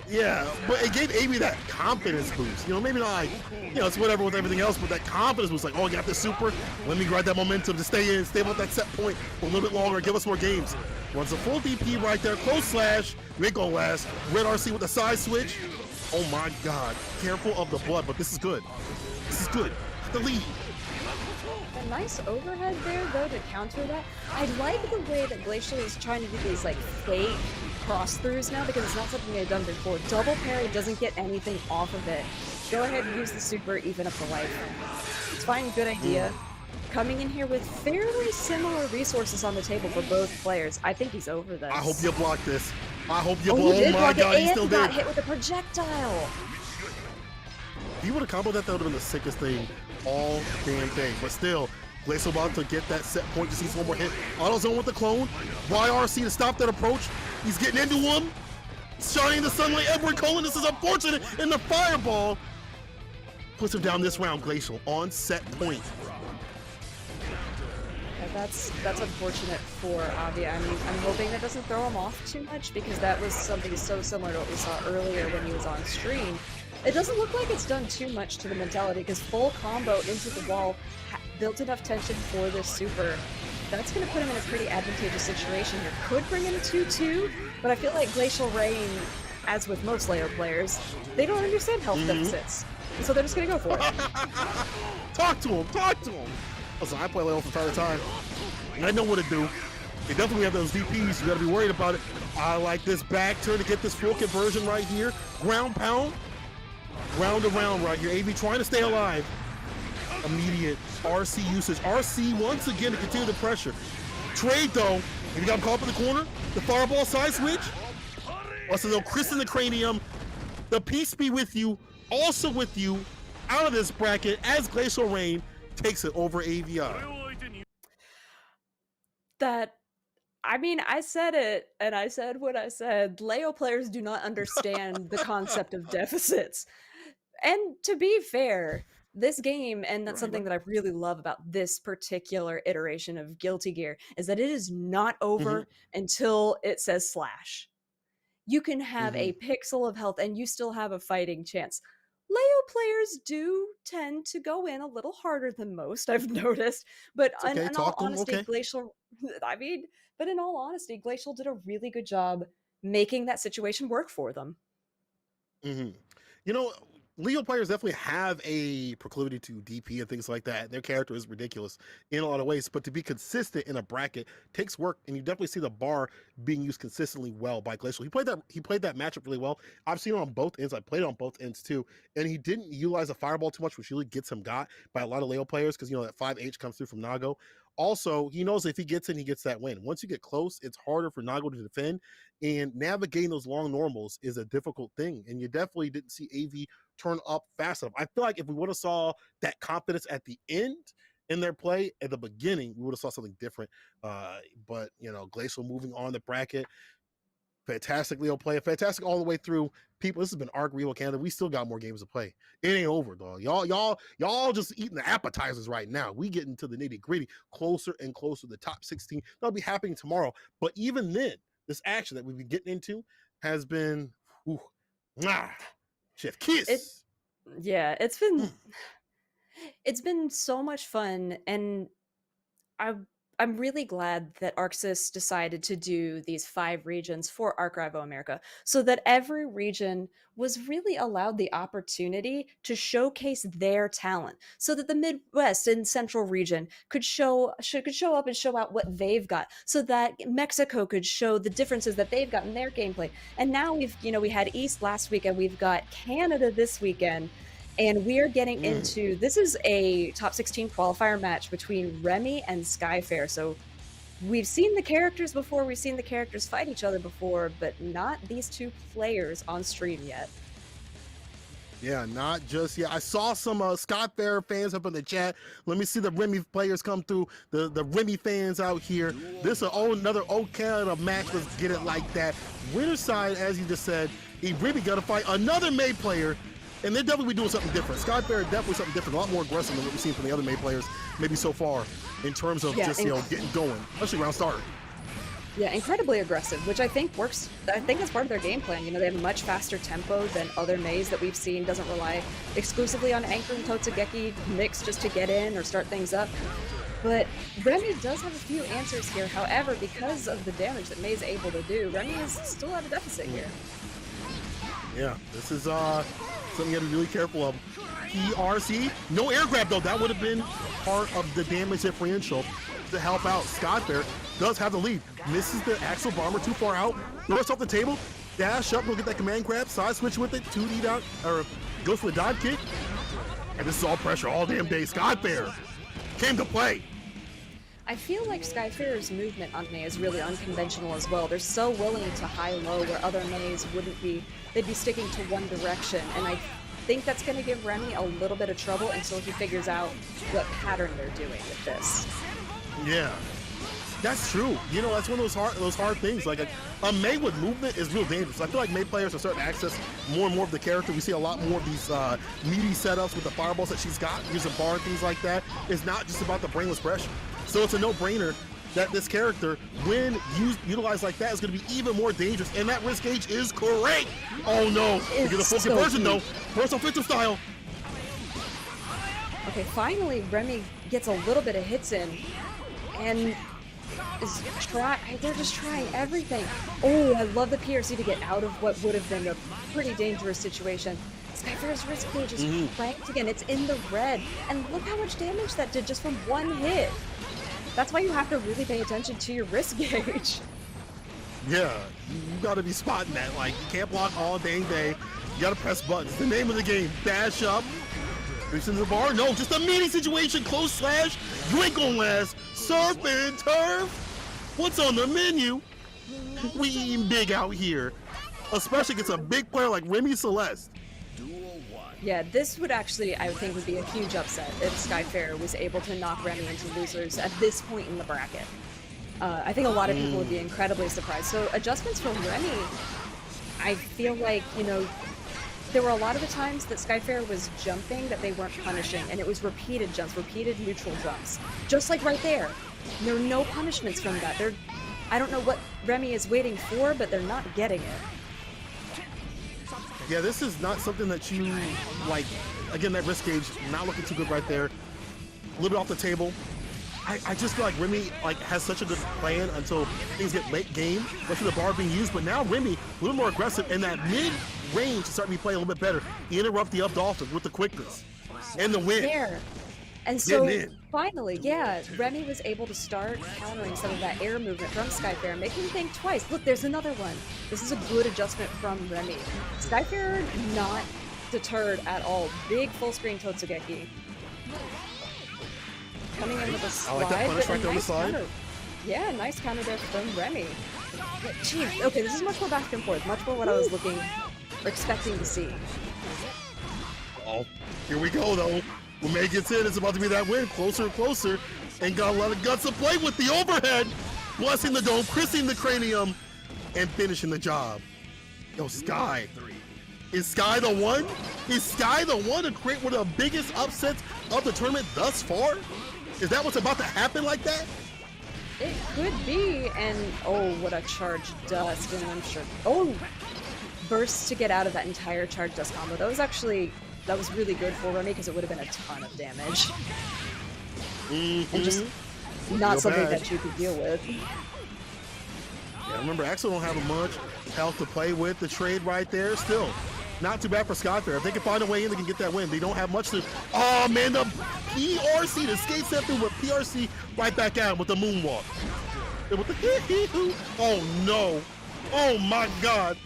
Yeah, but it gave Amy that confidence boost. You know, maybe not like, you know, it's whatever with everything else, but that confidence boost, like, oh, you got this super, let me grab that momentum to stay in, stay with that set point for a little bit longer, give us more games. Runs a full DP right there, close slash, you ain't gonna last. Red RC with the side switch. Oh my God, careful of the blood, but this is good. This is good. The lead. A nice overhead there, though, to counter that. I like the way that Glacial is trying to do these, like, fake cross-throughs now, because it's not something they've done before. Double parry doesn't get anything off of it. Go ahead and use the super, even up the life. It's fine, good idea. Coming in here with fairly similar resources on the table for both players. I think he's over this. I hope you block this. I hope you Oh, block. he did Oh my block it, god, he and still got did. hit with a projectile. If he would have comboed that, that would have been the sickest thing all damn day. But still, Glacial about to get that set point. You see one more hit. Auto zone with the clone. YRC to stop that approach. He's getting into him. Shining the sunlight. Edward Cullen, this is unfortunate. And the fireball puts him down this round. Glacial on set point. That's unfortunate for Avi. I mean, I'm hoping that doesn't throw him off too much, because that was something so similar to what we saw earlier when he was on stream. It doesn't look like it's done too much to the mentality, because full combo into the wall built enough tension for this super. That's going to put him in a pretty advantageous situation here. Could bring in a 2-2, but I feel like Glacial Rain, as with most Layer players, they don't understand health deficits. And so they're just going to go for it. Talk to him. Talk to him. Listen, I play Leo from time to time. I know what to do. They definitely have those DPs. You got to be worried about it. I like this back turn to get this full conversion right here. Ground pound. Round around right here. AV trying to stay alive. Immediate RC usage. RC once again to continue the pressure. Trade though. If you got him caught up in the corner, the fireball side switch. Also though, Chris in the cranium. The peace be with you. Also with you. Out of this bracket as Glacial Rain takes it over AVI. I mean, I said it, and I said what I said. Leo players do not understand the concept of deficits. And to be fair, this game, and that's something that I really love about this particular iteration of Guilty Gear, is that it is not over until it says slash. You can have a pixel of health and you still have a fighting chance. Leo players do tend to go in a little harder than most, I've noticed. But in all honesty, Glacial, I mean, but in all honesty, Glacial did a really good job making that situation work for them. You know, Leo players definitely have a proclivity to DP and things like that. Their character is ridiculous in a lot of ways, but to be consistent in a bracket takes work, and you definitely see the bar being used consistently well by Glacial. He played that matchup really well. I've seen it on both ends. I played it on both ends too, and he didn't utilize the fireball too much, which usually gets him got by a lot of Leo players, because you know that 5H comes through from Nago. Also, he knows if he gets in, he gets that win. Once you get close, it's harder for Nago to defend, and navigating those long normals is a difficult thing, and you definitely didn't see AV turn up fast enough. I feel like if we would have saw that confidence at the end in their play at the beginning, we would have saw something different. But you know, Glacial moving on the bracket, fantastic Leo play, fantastic all the way through. People, this has been ARCREVO Canada. We still got more games to play. It ain't over, dog. Y'all just eating the appetizers right now. We getting to the nitty gritty, closer and closer to the top 16. That'll be happening tomorrow. But even then, this action that we've been getting into has been, chef kiss. It's been so much fun, and I'm really glad that ArcSys decided to do these 5 regions for ARCREVO America, so that every region was really allowed the opportunity to showcase their talent, so that the Midwest and Central region could show up and show out what they've got, so that Mexico could show the differences that they've got in their gameplay. And now we had East last week, and we've got Canada this weekend. And we are getting into, this is a top 16 qualifier match between Remy and Skyfair. So we've seen the characters before, we've seen the characters fight each other before, but not these two players on stream yet. Yeah, not just yet. I saw some Skyfair fans up in the chat. Let me see the Remy players come through. The Remy fans out here. This is another Canada match. Let's get it like that. Winner side, as you just said, he really got to fight another May player. And they're definitely doing something different. Skyfair definitely something different, a lot more aggressive than what we've seen from the other May players, maybe so far, in terms of getting going, especially around start. Yeah, incredibly aggressive, which I think works. I think that's part of their game plan. You know, they have a much faster tempo than other Mays that we've seen. Doesn't rely exclusively on anchoring Totsugeki mix just to get in or start things up. But Remy does have a few answers here. However, because of the damage that May's able to do, Remy is still at a deficit here. Yeah, this is Something you got to be really careful of. PRC, no air grab though. That would have been part of the damage differential to help out. Skyfair does have the lead. Misses the Axel Bomber too far out. North off the table. Dash up, we'll get that command grab. Side switch with it. 2D down, or goes for the dive kick. And this is all pressure all damn day. Skyfair came to play. I feel like Skyfair's movement on May is really unconventional as well. They're so willing to high-low where other Mays wouldn't be. They'd be sticking to one direction, and I think that's going to give Remy a little bit of trouble until he figures out what pattern they're doing with this. Yeah, that's true. You know, that's one of those hard things. Like a May with movement is real dangerous. I feel like May players are starting to access more and more of the character. We see a lot more of these meaty setups with the fireballs that she's got, using bar and things like that. It's not just about the brainless pressure. So it's a no-brainer that this character, when utilized like that, is going to be even more dangerous. And that risk gauge is correct. Oh no! We get a full conversion though. First offensive style. Okay, finally Remy gets a little bit of hits in, and they're just trying everything. Oh, I love the PRC to get out of what would have been a pretty dangerous situation. Skyfair's risk gauge is cranked again. It's in the red, and look how much damage that did just from one hit. That's why you have to really pay attention to your risk gauge. Yeah, you gotta be spotting that. Like, you can't block all dang day. You gotta press buttons. The name of the game. Dash up. Reach into the bar. No, just a meaty situation. Close slash. You ain't gonna last. Surf and turf. What's on the menu? We eating big out here. Especially against a big player like Remy Celeste. Yeah, this would actually, I think, would be a huge upset if Skyfair was able to knock Remy into losers at this point in the bracket. I think a lot of people would be incredibly surprised. So adjustments from Remy, I feel like, you know, there were a lot of the times that Skyfair was jumping that they weren't punishing, and it was repeated jumps, repeated neutral jumps. Just like right there. There are no punishments from that. I don't know what Remy is waiting for, but they're not getting it. Yeah, this is not something that you, like, again, that risk gauge, not looking too good right there. A little bit off the table. I just feel like Remy, like, has such a good plan until things get late game, especially the bar being used. But now Remy, a little more aggressive, and that mid-range is starting to be played a little bit better. He interrupt the up Dolphin with the quickness and the win. There. And so finally, yeah, Remy was able to start countering some of that air movement from Skyfair, making him think twice. Look, there's another one. This is a good adjustment from Remy. Skyfair not deterred at all. Big full screen Totsugeki. Coming in with a slide. I like that punish right there on the nice side. counter. Yeah, nice counter there from Remy. Jeez, okay, this is much more back and forth, much more what I was looking or expecting to see. Oh, here we go though. When May gets in, it's about to be that win. Closer and closer. And got a lot of guts to play with the overhead. Blessing the dome, christening the cranium, and finishing the job. Yo, Sky. Is Sky the one? Is Sky the one to create one of the biggest upsets of the tournament thus far? Is that what's about to happen like that? It could be, and oh, what a charged dust, and I'm sure, oh, bursts to get out of that entire charged dust combo. That was really good for Remy because it would have been a ton of damage. And just not something that you could deal with. Yeah, remember, Axel don't have much health to play with. The trade right there, still not too bad for Skyfair. If they can find a way in, they can get that win. They don't have much to. Oh man, the PRC, the skate step through with PRC right back at him with the moonwalk. With the oh no, oh my God,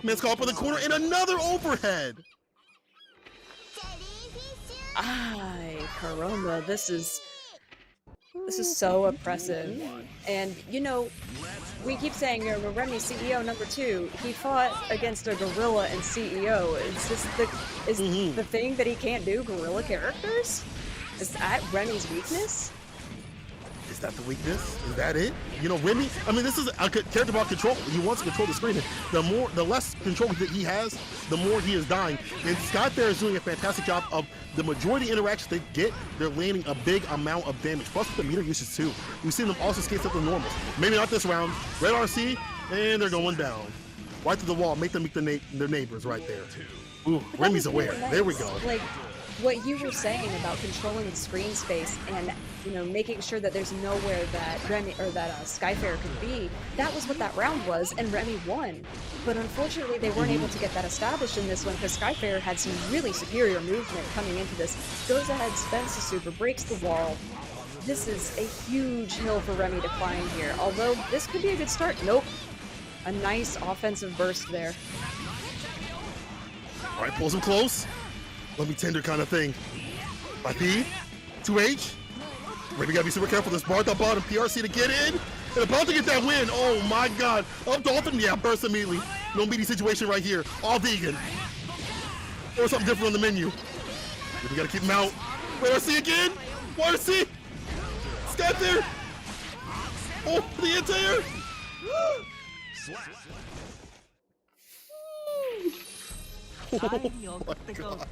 man's called for the corner and another overhead. Ay, caramba, this is so oppressive. And, you know, we keep saying Remy CEO number 2, he fought against a gorilla in CEO. Is this the thing that he can't do, gorilla characters? Is that Remy's weakness? Is that the weakness? Is that it? You know, Remy, I mean, this is a character about control. He wants to control the screen. The less control that he has, the more he is dying. And Skyfair is doing a fantastic job of the majority of interactions they get, they're landing a big amount of damage. Plus with the meter usage too. We've seen them also skate up the normals. Maybe not this round. Red RC, and they're going down. Right to the wall, make them meet their neighbors right there. Ooh, Remy's aware. There we go. Like, what you were saying about controlling the screen space and making sure that there's nowhere that Remy or that Skyfarer could be, that was what that round was, and Remy won. But unfortunately, they weren't able to get that established in this one because Skyfarer had some really superior movement coming into this. Goes ahead, spends the super, breaks the wall. This is a huge hill for Remy to climb here, although this could be a good start. Nope. A nice offensive burst there. All right, pulls him close. Let me tender kind of thing. By P, 2H. Remy gotta be super careful. This bar at the bottom, PRC to get in. And about to get that win. Oh my God. Up Dolphin, yeah, burst immediately. No meaty situation right here. All vegan. Or something different on the menu. We gotta keep him out. RC again. RC. Scat there. Oh, the anti-air. Oh my God.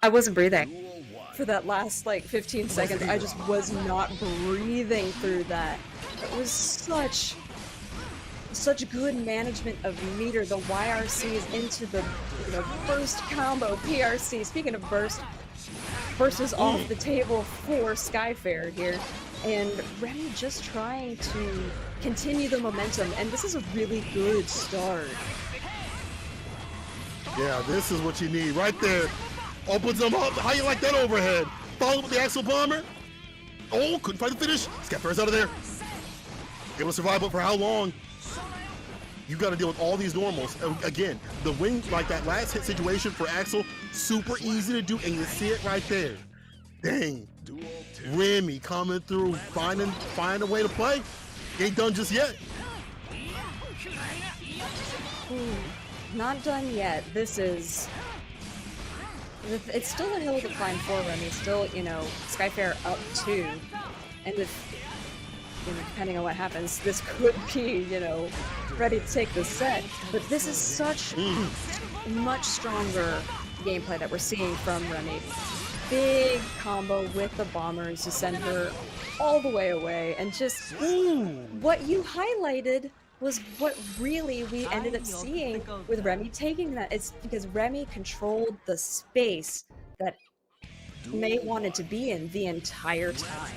I wasn't breathing. For that last, 15 seconds, I just was not breathing through that. It was such good management of meter. The YRC is into the burst combo. PRC, speaking of burst is off the table for Skyfarer here. And Remy just trying to continue the momentum, and this is a really good start. Yeah, this is what you need right there. Opens them up. How you like that overhead? Follow with the Axel Bomber. Oh, couldn't find the finish. Skyfarer's out of there. Able to survive, but for how long? You got to deal with all these normals. Again, the win, like that last hit situation for Axel, super easy to do, and you see it right there. Dang. Remy coming through, find a way to play. Ain't done just yet. Not done yet. It's still a hill to climb for Remy. Still, Skyfarer up 2. And if, depending on what happens, this could be, ready to take the set. But this is such much stronger gameplay that we're seeing from Remy. Big combo with the bombers to send her all the way away. And just what you highlighted was what really we ended up seeing with Remy taking that. It's because Remy controlled the space that May wanted to be in the entire time.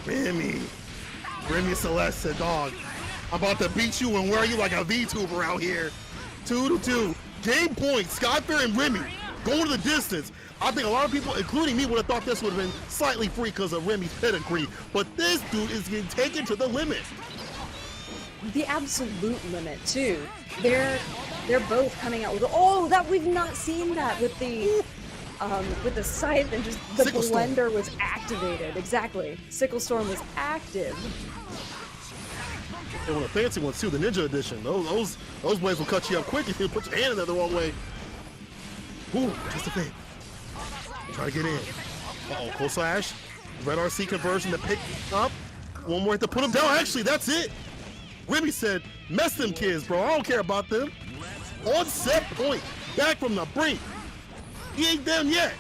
Remy Celeste said, dog, I'm about to beat you and wear you like a VTuber out here. 2-2. Game point, Skyfarer and Remy going to the distance. I think a lot of people, including me, would have thought this would have been slightly free because of Remy's pedigree, but this dude is getting taken to the limit. The absolute limit too. They're both coming out with that we've not seen that with the scythe, and just the Sickle blender Storm was activated. Exactly. Sickle Storm was active. They want a fancy ones too, the Ninja Edition. Those blades will cut you up quick if you put your hand in there the wrong way. Ooh, just a fake. Try to get in. Uh-oh, close slash. Red RC conversion to pick up. One more hit to put him down. Actually, that's it. Remy said, mess them kids, bro. I don't care about them. On set point. Back from the brink. He ain't done yet.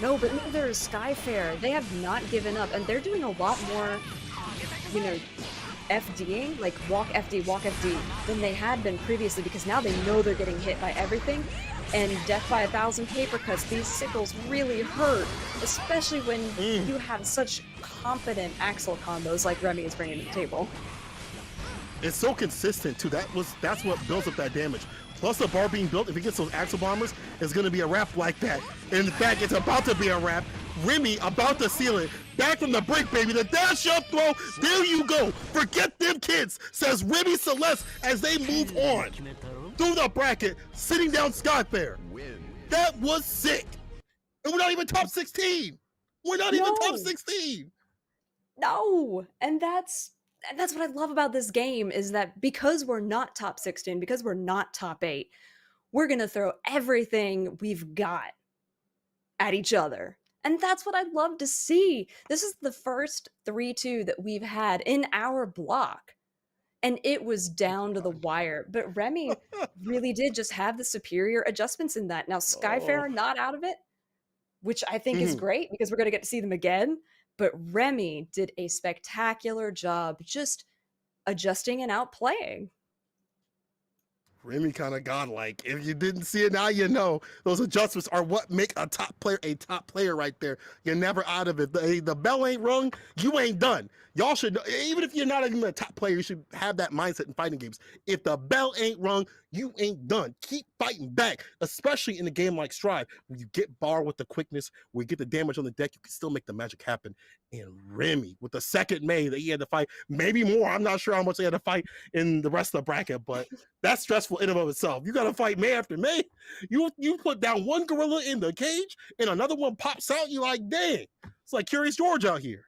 No, but neither is Skyfarer. They have not given up, and they're doing a lot more, FDing, like walk FD, than they had been previously, because now they know they're getting hit by everything. And death by 1,000 paper cuts, these sickles really hurt, especially when you have such competent Axel combos like Remy is bringing to the table. It's so consistent too. That's what builds up that damage. Plus the bar being built, if he gets those Axel bombers, it's gonna be a wrap like that. And in fact, it's about to be a wrap. Remy about to seal it. Back from the break, baby. The dash up throw. There you go. Forget them kids, says Remy Celeste as they move on through the bracket, sitting down Skyfarer. That was sick. And we're not even top 16. We're not even top 16. No, and that's what I love about this game, is that because we're not top 16, because we're not top 8, we're gonna throw everything we've got at each other. And that's what I'd love to see. This is the first 3-2 that we've had in our block. And it was down to the wire. But Remy really did just have the superior adjustments in that. Now, Skyfarer not out of it, which I think is great because we're going to get to see them again. But Remy did a spectacular job just adjusting and outplaying. Remy kind of godlike. If you didn't see it, now you know. Those adjustments are what make a top player right there. You're never out of it. The bell ain't rung, you ain't done. Y'all should know, even if you're not even a top player, you should have that mindset in fighting games. If the bell ain't rung, you ain't done. Keep fighting back, especially in a game like Strive, where you get bar with the quickness, where you get the damage on the deck, you can still make the magic happen. And Remy, with the second May that he had to fight, maybe more, I'm not sure how much they had to fight in the rest of the bracket, but that's stressful in and of itself. You got to fight May after May. You put down one gorilla in the cage, and another one pops out, you're like, dang. It's like Curious George out here.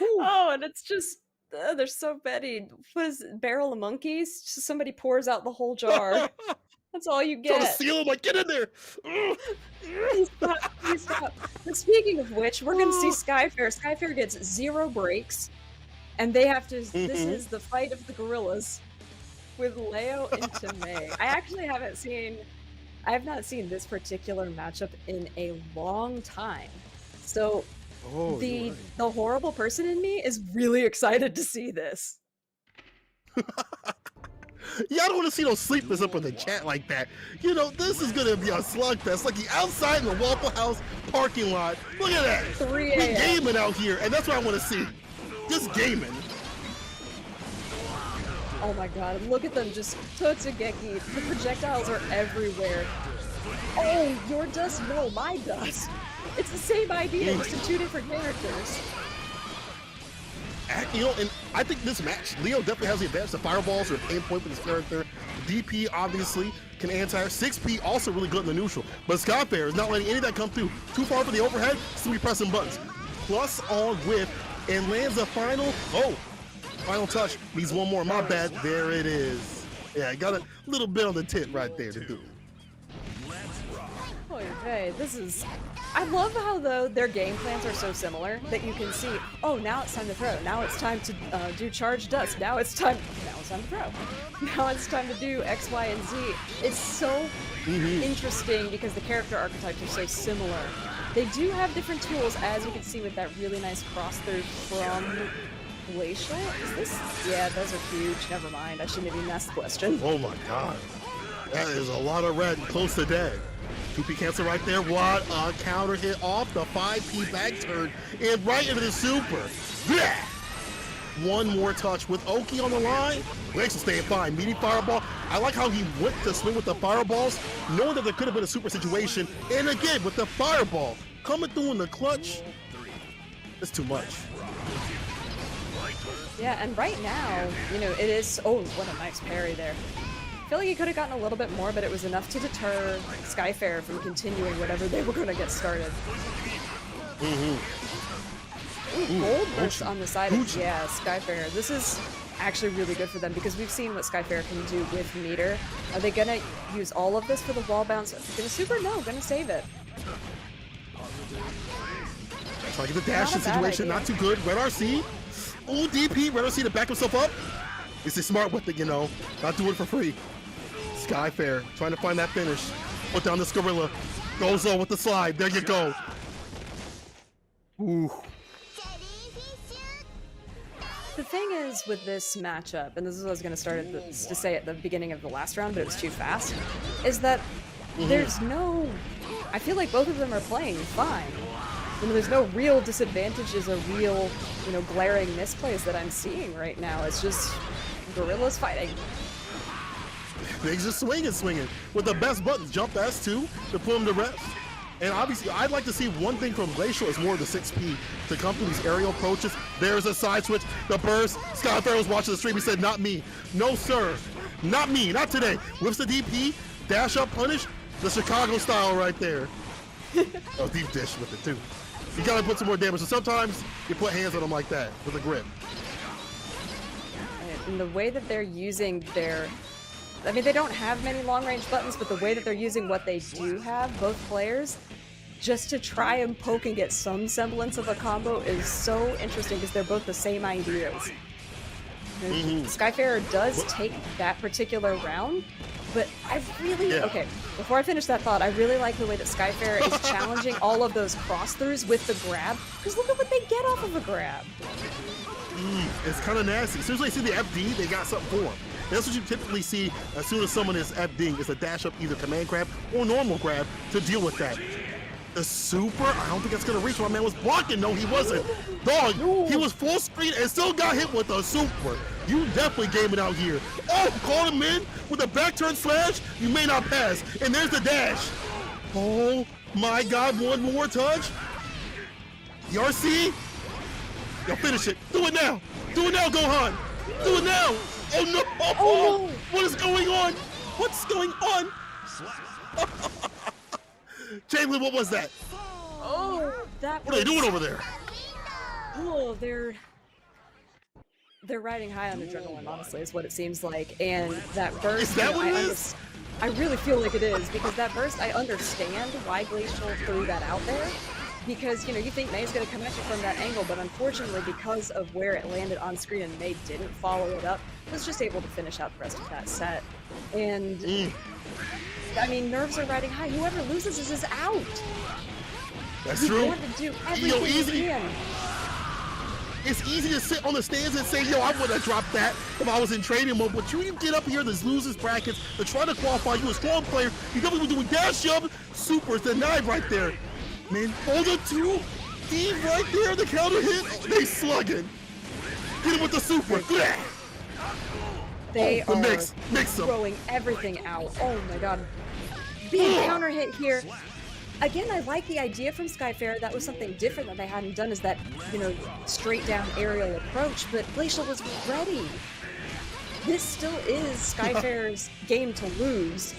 Oh, and it's just there's so many. What is it, barrel of monkeys? Just somebody pours out the whole jar. That's all you Trying to get. seal him, like, get in there. Please stop, please stop. But speaking of which, we're gonna see Skyfair. Skyfair gets 0 breaks, and they have to. This is the fight of the gorillas with Leo into May. I actually haven't seen. I have not seen this particular matchup in a long time. So the horrible person in me is really excited to see this. Yeah, I don't want to see no sleepers up in the chat like that. You know, this is going to be a slugfest. Like the outside in the Waffle House parking lot. Look at that. 3 We a.m. gaming out here, and that's what I want to see. Just gaming. Oh my god, look at them just Totsugeki. The projectiles are everywhere. Oh, your dust, no, my dust. It's the same idea, just in 2 different characters. You know, and I think this match, Leo definitely has the advantage. The fireballs are a pain point with his character. DP obviously can anti-air. 6P also really good in the neutral. But Skyfair is not letting any of that come through. Too far for the overhead, still be pressing buttons. Plus on whip and lands a final. Oh, final touch. Needs one more. My bad. There it is. Yeah, I got a little bit on the tip right there to do. Okay, this is... I love how, though, their game plans are so similar that you can see, oh, now it's time to throw. Now it's time to do charge dust. Now it's time to throw. Now it's time to do X, Y, and Z. It's so interesting because the character archetypes are so similar. They do have different tools, as you can see with that really nice cross-through from Glacial. Is this? Yeah, those are huge. Never mind. I shouldn't have even asked the question. Oh my god. That is a lot of red and close to dead. 2P cancel right there. What a counter hit off the 5P back turn and right into the super. Yeah. One more touch with Oki on the line. Glacial staying fine. Meaty fireball. I like how he went to swing with the fireballs, knowing that there could have been a super situation. And again, with the fireball coming through in the clutch, it's too much. Yeah, and right now, you know, it is... Oh, what a nice parry there. I feel like he could have gotten a little bit more, but it was enough to deter Skyfair from continuing whatever they were going to get started. Ooh, gold burst on the side of... Yeah, Skyfair. This is actually really good for them because we've seen what Skyfair can do with meter. Are they going to use all of this for the wall bounce? Gonna super? No, gonna save it. Trying to get the dash situation, not too good. Red RC. Ooh, DP, Red RC to back himself up. Is he smart with it, you know? Not doing it for free. Skyfair trying to find that finish. Put down this gorilla. Goes on with the slide. There you go. Ooh. The thing is with this matchup, and this is what I was going to say at the beginning of the last round, but it was too fast, is that there's no... I feel like both of them are playing fine. You know, there's no real disadvantages or real, you know, glaring misplays that I'm seeing right now. It's just gorillas fighting. They's just swinging with the best buttons. Jump S2 to put him to rest. And obviously, I'd like to see one thing from Glacial is more of the 6P to come through these aerial approaches. There's a side switch, the burst. Skyfair was watching the stream. He said, not me. No, sir. Not me. Not today. Whips the DP, dash up, punish. The Chicago style right there. Oh, deep dish with it, too. You gotta put some more damage. So sometimes you put hands on them like that with a grip. And the way that they're using their... I mean, they don't have many long-range buttons, but the way that they're using what they do have, both players, just to try and poke and get some semblance of a combo is so interesting because they're both the same ideas. Skyfarer does take that particular round, but I really... Okay, before I finish that thought, I really like the way that Skyfarer is challenging all of those cross-throughs with the grab, because look at what they get off of a grab. It's kind of nasty. As soon as they see the FD, they got something for them. That's what you typically see as soon as someone is FDing, is a dash up either command grab or normal grab to deal with that. The super, I don't think that's gonna reach. My man was blocking. No, he wasn't. Dog, he was full screen and still got hit with a super. You definitely gaming out here. Oh, caught him in with a back turn slash. You may not pass. And there's the dash. Oh my God, one more touch. The RC, yo, finish it. Do it now. Do it now, Gohan. Do it now. Oh no. Oh, no. What is going on? What's going on? Jalen, what was that? Oh, that What are they doing over there? Oh, they're riding high on adrenaline, honestly, is what it seems like. And that burst, Is that what it is? I really feel like it is, because that burst, I understand why Glacial threw that out there. Because, you think May's going to come at you from that angle, but unfortunately, because of where it landed on screen and May didn't follow it up, was just able to finish out the rest of that set. And, I mean, nerves are riding high. Whoever loses is out. That's true. You want to do everything you can. It's easy to sit on the stands and say, yo, I would have dropped that if I was in training mode. But you get up here, there's losers brackets, to try to qualify you a strong player. You definitely doing dash jump, supers, denied right there. Man, all the two, Steve right there, the counter hit, they slugging. Get him with the super. They are mix them. throwing everything out. Oh my God. Being counter hit here. Again, I like the idea from Skyfair. That was something different that they hadn't done, is that, straight down aerial approach, but Glacial was ready. This still is Skyfair's game to lose,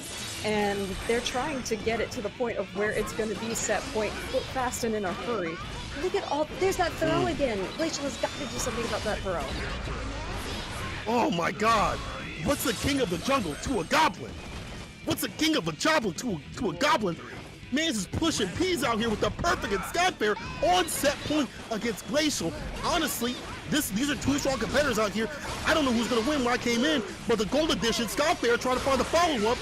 and they're trying to get it to the point of where it's going to be set point fast and in a hurry. Look at there's that throw again. Glacial has got to do something about that throw. Oh my God. What's the king of the jungle to a goblin? What's the king of the jungle to a goblin? Man's is pushing P's out here with the perfect and Skyfair on set point against Glacial. Honestly, these are two strong competitors out here. I don't know who's gonna win when I came in, but the gold edition, Skyfair trying to find the follow-up.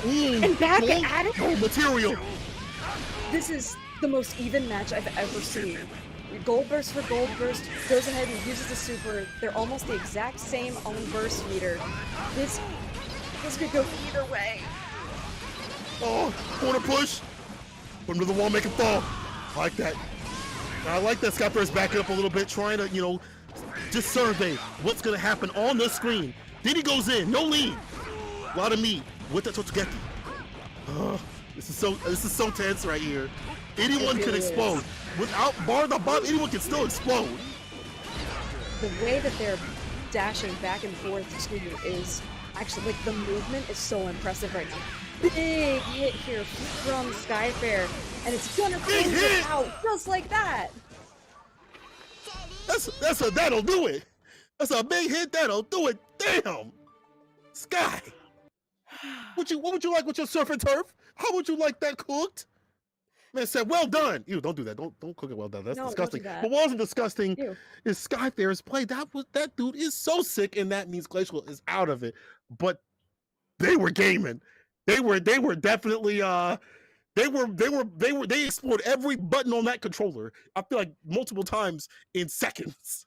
And back at it. Gold material. This is the most even match I've ever seen. Gold burst for gold burst, goes ahead and uses the super. They're almost the exact same on burst meter. This could go either way. Oh, corner push. Put him to the wall, make him fall. I like that. I like that Skyfair's backing up a little bit, trying to, just survey what's going to happen on the screen. Then he goes in, no lead. A lot of meat with the Totsugeki. This is so tense right here. Anyone can explode. Without bar the bomb, anyone can still explode. The way that they're dashing back and forth too is actually, the movement is so impressive right now. Big hit here from Skyfair, and it's gonna finish it out just like that. That'll do it. That's a big hit. That'll do it. Damn, Sky. What would you like with your surf and turf? How would you like that cooked? Man said, well done. Ew, don't do that. Don't cook it well done. That's disgusting. But what wasn't disgusting is Skyfair's play. That dude is so sick, and that means Glacial is out of it. But they were gaming. They were definitely they explored every button on that controller. I feel like multiple times in seconds.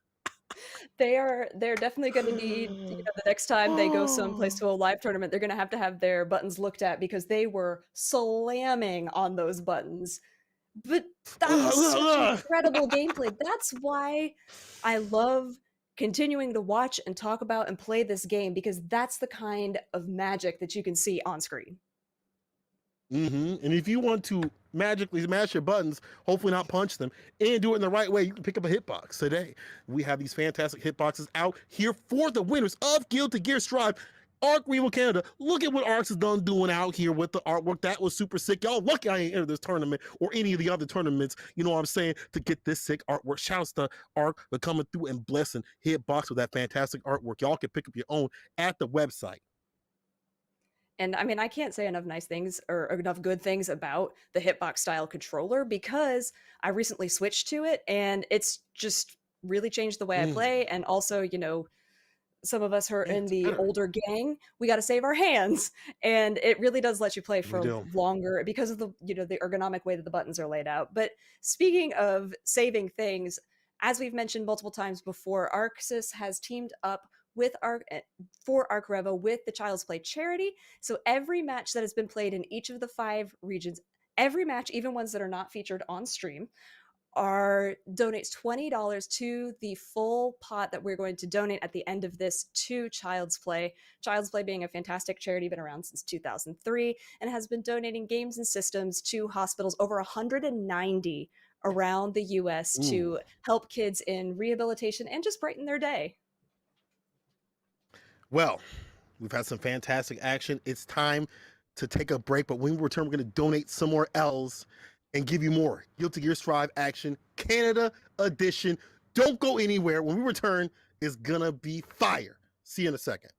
They're definitely going to need, the next time they go someplace to a live tournament, they're going to have their buttons looked at, because they were slamming on those buttons. But that was such incredible gameplay. That's why I love continuing to watch and talk about and play this game, because that's the kind of magic that you can see on screen. And if you want to magically smash your buttons, hopefully not punch them, and do it in the right way, you can pick up a hitbox today. We have these fantastic hitboxes out here for the winners of Guild to Gear Strive. ARCREVO Canada, look at what Arcs is done doing out here with the artwork. That was super sick. Y'all lucky I ain't entered this tournament or any of the other tournaments, you know what I'm saying, to get this sick artwork. Shouts to Arc for coming through and blessing Hitbox with that fantastic artwork. Y'all can pick up your own at the website. And I mean, I can't say enough nice things or enough good things about the Hitbox style controller, because I recently switched to it and it's just really changed the way I play. And also, some of us who are in the older gang, we got to save our hands, and it really does let you play for longer because of the the ergonomic way that the buttons are laid out. But speaking of saving things, as we've mentioned multiple times before, ArcSys has teamed up with for ARCREVO with the Child's Play charity. So every match that has been played in each of the 5 regions, every match, even ones that are not featured on stream, donates $20 to the full pot that we're going to donate at the end of this to Child's Play. Child's Play being a fantastic charity, been around since 2003, and has been donating games and systems to hospitals, over 190 around the US, to help kids in rehabilitation and just brighten their day. Well, we've had some fantastic action. It's time to take a break, but when we return, we're going to donate some more L's and give you more Guilty Gear Strive action, Canada edition. Don't go anywhere. When we return, it's going to be fire. See you in a second.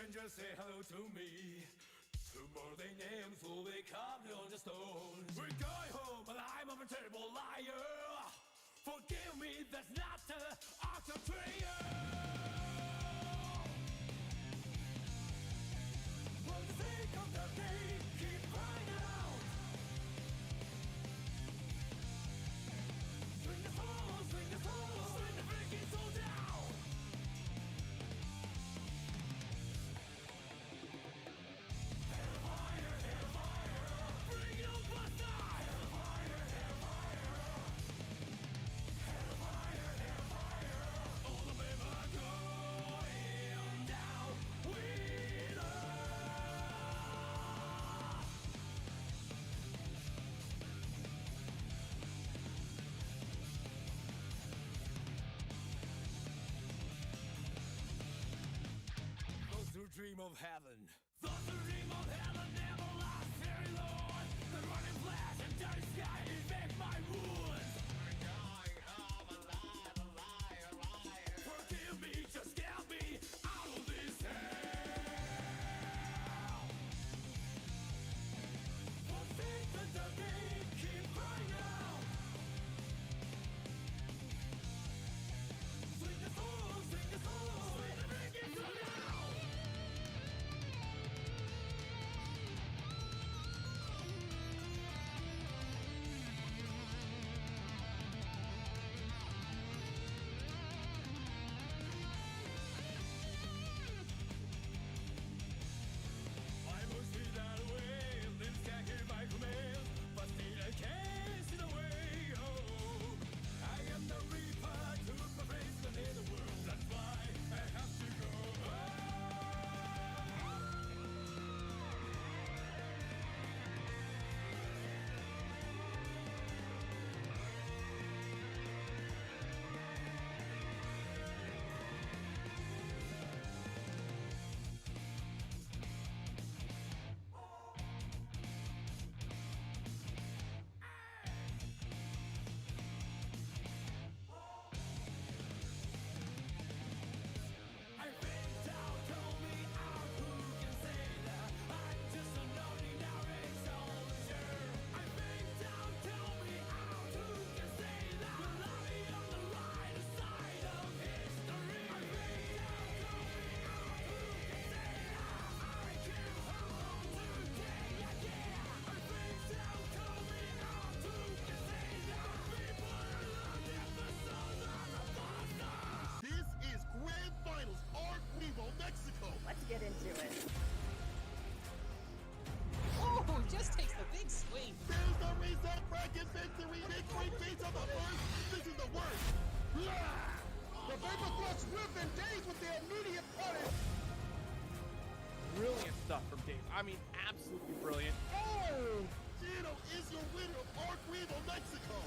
stranger say hello to me. Tomorrow their names will be carved on the stone. We're going home and I'm a terrible liar. Forgive me, that's not the ARCREVO. For the sake of the day, keep crying out. Swing the soul, swing the soul, swing the freaking soul down. Hellfire, hellfire, bring your buster. Hellfire, hellfire, hellfire, hellfire. All the men are going down with us. Those who dream of heaven. Those who dream of heaven never last very long. The running flash and dirty sky infect my wounds. We're going home alive, alive, alive. Forgive me, just get me out of this hell. For faith and the game, keep crying out. Swing the soul, swing the soul, swing the freaking soul down. I must be that way, lives can't hear my commands, but still I can't see the way. Oh, I am the reaper, took my place in the world, that's why I have to go. I think down, told me out, who can say that I'm just an ordinary soldier. I think down, tell me out, who can say that will I be on the right side of history. I think down, tell me out, who can say that I can hold on today again. I think down, tell me out, who can say that people are looking at the sun on the bastard. This is Grand Finals, ARCREVO, Mexico. Let's get into it. Oh, just takes the big swing. There's the reset bracket victory. Victory beats on the first. This is the worst. Blah! The Vapor Thrust whip and daze with their immediate punish. Brilliant stuff from Dave. I mean, absolutely brilliant. Oh! Gino is your winner of ARCREVO, Mexico.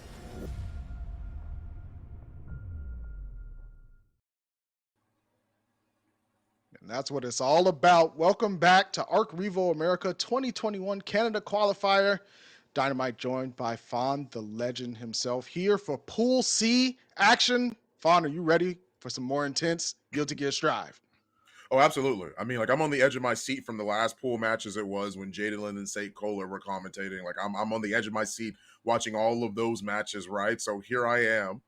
And that's what it's all about. Welcome back to ARCREVO America 2021 Canada Qualifier. Dynamite joined by Fawn, the legend himself, here for Pool C action. Fawn, are you ready for some more intense Guilty Gear Strive? Oh, absolutely. I mean, like, I'm on the edge of my seat from the last pool matches it was when Jadalyn and Sate Kohler were commentating. Like, I'm on the edge of my seat watching all of those matches, right? So here I am,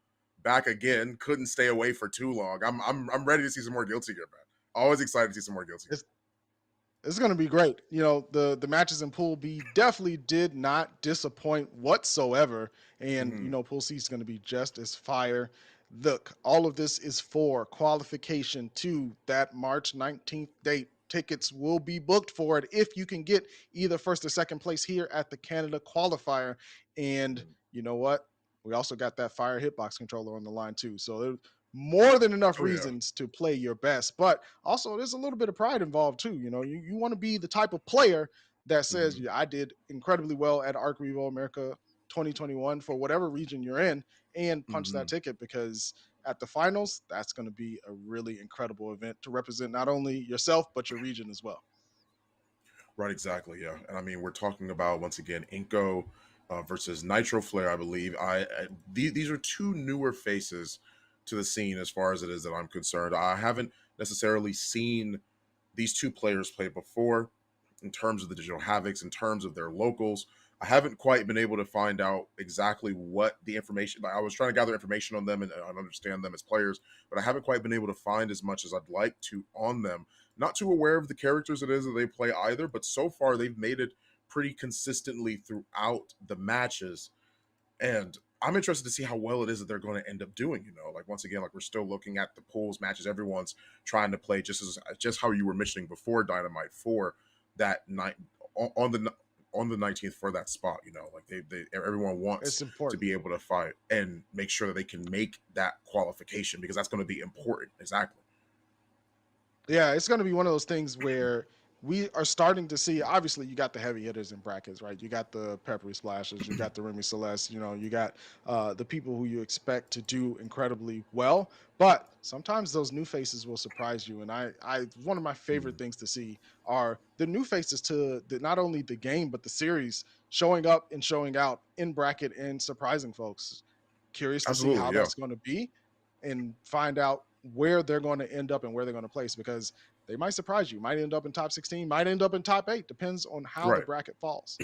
back again. Couldn't stay away for too long. I'm ready to see some more Guilty Gear, man. Always excited to see some more Guilty Gear. It's going to be great. You know, the matches in Pool B definitely did not disappoint whatsoever. And, you know, Pool C is going to be just as fire. Look, all of this is for qualification to that March 19th date. Tickets will be booked for it if you can get either first or second place here at the Canada Qualifier. And you know what? We also got that Fire Hitbox controller on the line too. So there's more than enough reasons to play your best. But also there's a little bit of pride involved too. You know, you want to be the type of player that says, yeah, I did incredibly well at ARCREVO America 2021 for whatever region you're in, and punch that ticket, because at the finals, that's going to be a really incredible event to represent not only yourself, but your region as well. Right, exactly, yeah. And I mean, we're talking about, once again, Inko versus Nitro Flare, I believe. These are two newer faces to the scene as far as it is that I'm concerned. I haven't necessarily seen these two players played before, in terms of the Digital Havocs, in terms of their locals. I haven't quite been able to find out exactly what the information. I was trying to gather information on them and understand them as players, but I haven't quite been able to find as much as I'd like to on them. Not too aware of the characters it is that they play either, but so far they've made it pretty consistently throughout the matches. And I'm interested to see how well it is that they're going to end up doing. Like once again, like we're still looking at the pools matches. Everyone's trying to play just how you were mentioning before Dynamite for that night on the 19th for that spot. Like they everyone wants to be able to fight and make sure that they can make that qualification, because that's going to be important. Exactly. Yeah, it's going to be one of those things where we are starting to see, obviously you got the heavy hitters in brackets, right? You got the Peppery Splashes, you got the Remy Celeste, you got the people who you expect to do incredibly well, but sometimes those new faces will surprise you. And one of my favorite things to see are the new faces to not only the game, but the series showing up and showing out in bracket and surprising folks. Curious to see Absolutely, how yeah. that's going to be and find out where they're going to end up and where they're going to place, because they might surprise you. Might end up in top 16, might end up in top 8. Depends on how the Right. bracket falls.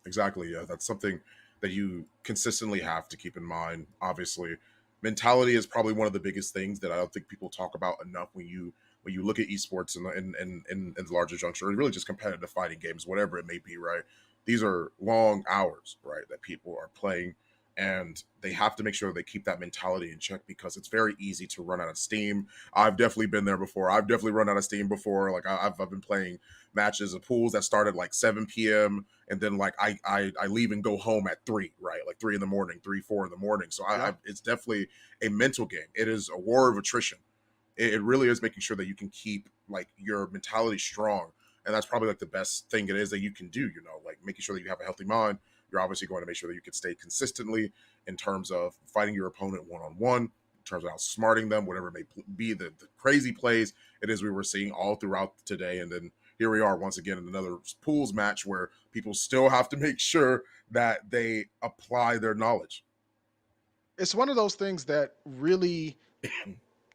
Exactly. Yeah, that's something that you consistently have to keep in mind. Obviously, mentality is probably one of the biggest things that I don't think people talk about enough when you look at esports in the larger juncture, and really just competitive fighting games, whatever it may be. Right, these are long hours, right, that people are playing, and they have to make sure they keep that mentality in check, because it's very easy to run out of steam. I've definitely been there before. I've definitely run out of steam before. Like I've been playing matches of pools that started like 7 p.m. and then like I leave and go home at 3, right? Like 3 in the morning, 3, 4 in the morning. So it's definitely a mental game. It is a war of attrition. It really is making sure that you can keep like your mentality strong. And that's probably like the best thing it is that you can do, like making sure that you have a healthy mind. You're obviously going to make sure that you can stay consistently in terms of fighting your opponent one-on-one, in terms of outsmarting them, whatever it may be, the crazy plays it is we were seeing all throughout today. And then here we are once again in another pools match where people still have to make sure that they apply their knowledge. It's one of those things that really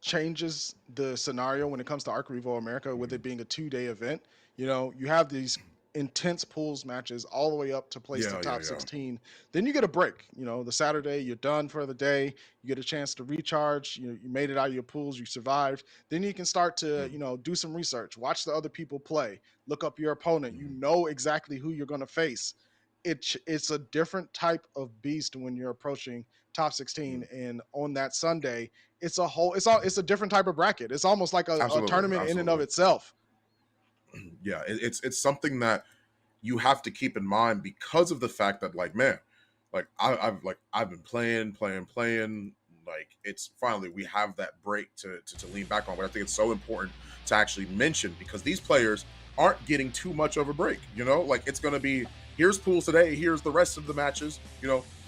changes the scenario when it comes to ARCREVO America, with it being a 2-day event. You have these intense pools matches all the way up to place to top 16. Then you get a break. The Saturday, you're done for the day. You get a chance to recharge. You made it out of your pools. You survived. Then you can start to, do some research, watch the other people play, look up your opponent. You know exactly who you're going to face. It's a different type of beast when you're approaching top 16, and on that Sunday, it's a different type of bracket. It's almost like a tournament in and of itself. Yeah, it's something that you have to keep in mind, because of the fact that like, man, like I've been playing. Like it's finally we have that break to lean back on. But I think it's so important to actually mention, because these players aren't getting too much of a break. Like it's going to be, here's pools today, here's the rest of the matches.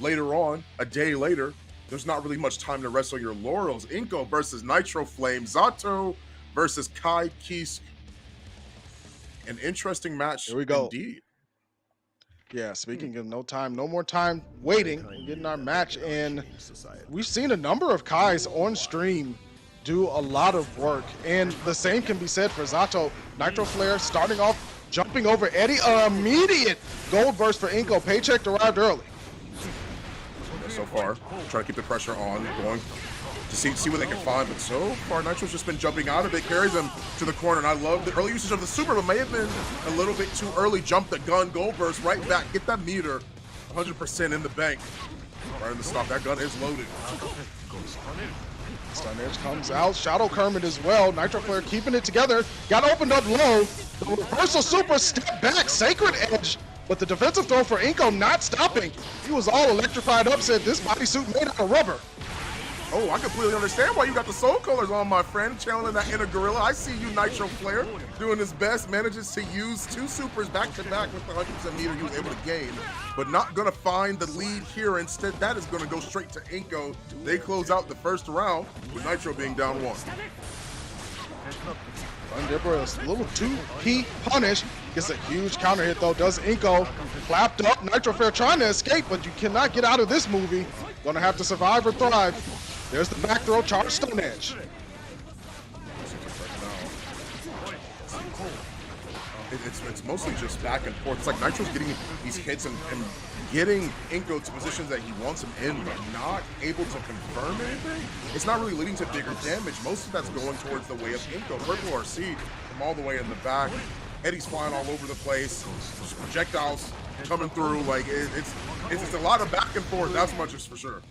Later on, a day later, there's not really much time to rest on your laurels. Inko versus Nitro Flame, Zato versus Kai Kisk. An interesting match. Here we go. Indeed. Yeah, speaking of no more time waiting, we're getting our match, and we've seen a number of Kais on stream do a lot of work, and the same can be said for Zato. Nitro Flare starting off, jumping over Eddie, immediate gold burst for Inko. Paycheck arrived early. So far, trying to keep the pressure on, going to see what they can find, but so far Nitro's just been jumping out of it, carries him to the corner, and I love the early usage of the super, but may have been a little bit too early. Jump the gun, gold burst right back, get that meter 100% in the bank. Right in the stop, that gun is loaded. Stun Edge comes out, Shadow Kermit as well. Nitro Flare keeping it together, got opened up low. The reversal super, step back, Sacred Edge, but the defensive throw for Inko not stopping. He was all electrified up, said this bodysuit made out of rubber. Oh, I completely understand why you got the soul colors on, my friend. Channeling that inner gorilla. I see you, Nitro Flare, doing his best. Manages to use 2 supers back-to-back with the 100% meter he was able to gain. But not going to find the lead here. Instead, that is going to go straight to Inko. They close out the first round, with Nitro being down 1. Dipper, a little 2P punish. Gets a huge counter hit, though. Does Inko. Clapped up. Nitro Flare trying to escape, but you cannot get out of this movie. Gonna have to survive or thrive. There's the back throw, charge Stone Edge. It's mostly just back and forth. It's like Nitro's getting these hits and getting Inko to positions that he wants him in, but not able to confirm anything. It's not really leading to bigger damage. Most of that's going towards the way of Inko. Purple RC from all the way in the back. Eddie's flying all over the place. Just projectiles coming through. Like it's a lot of back and forth. That's much is for sure.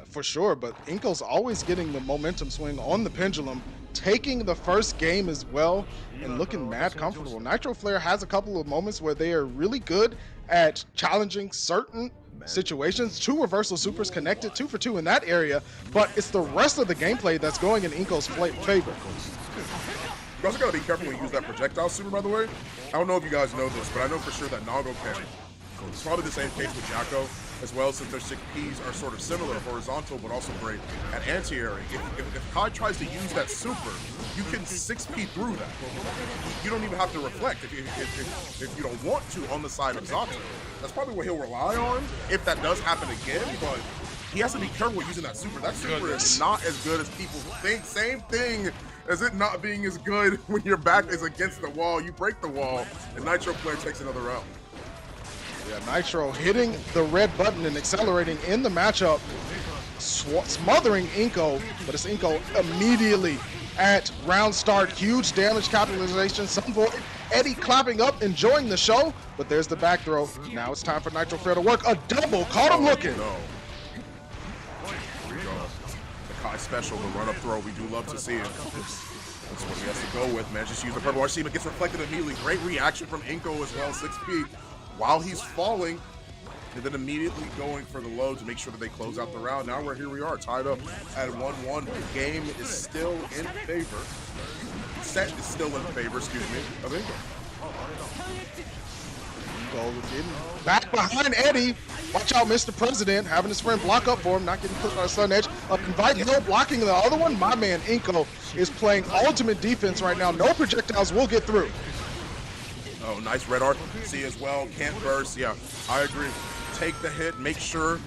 For sure, but Inko's always getting the momentum swing on the pendulum, taking the first game as well, and looking mad comfortable. Nitro Flare has a couple of moments where they are really good at challenging certain situations. 2 reversal supers connected, 2 for 2 in that area, but it's the rest of the gameplay that's going in Inko's favor. You also gotta be careful when you use that projectile super, by the way. I don't know if you guys know this, but I know for sure that Nago can. It's probably the same case with Jacko as well, since their 6Ps are sort of similar, horizontal, but also great at anti-airing. If Kai tries to use that super, you can 6P through that. You don't even have to reflect if you don't want to on the side of Zato. That's probably what he'll rely on if that does happen again, but he has to be careful using that super. That super is not as good as people think. Same thing as it not being as good when your back is against the wall. You break the wall, and Nitro Flare takes another round. Yeah, Nitro hitting the red button and accelerating in the matchup, smothering Inko, but it's Inko immediately at round start. Huge damage capitalization. Some Void, Eddie clapping up, enjoying the show, but there's the back throw. Now it's time for Nitro Flare to work. A double, caught him looking. No. Here we go. The Kai special, the run-up throw, we do love to see it. That's what he has to go with, man. Just use the purple RC, but gets reflected immediately. Great reaction from Inko as well, 6P. While he's falling, and then immediately going for the low to make sure that they close out the round. Now here we are, tied up at 1-1. The game is still in favor. Set is still in favor, excuse me, of Inko. Inko back behind Eddie. Watch out, Mr. President, having his friend block up for him, not getting put on a sun edge. Invite Hill blocking the other one. My man Inko is playing ultimate defense right now. No projectiles will get through. Oh, nice red RC as well. Can't burst. Yeah, I agree. Take the hit. Make sure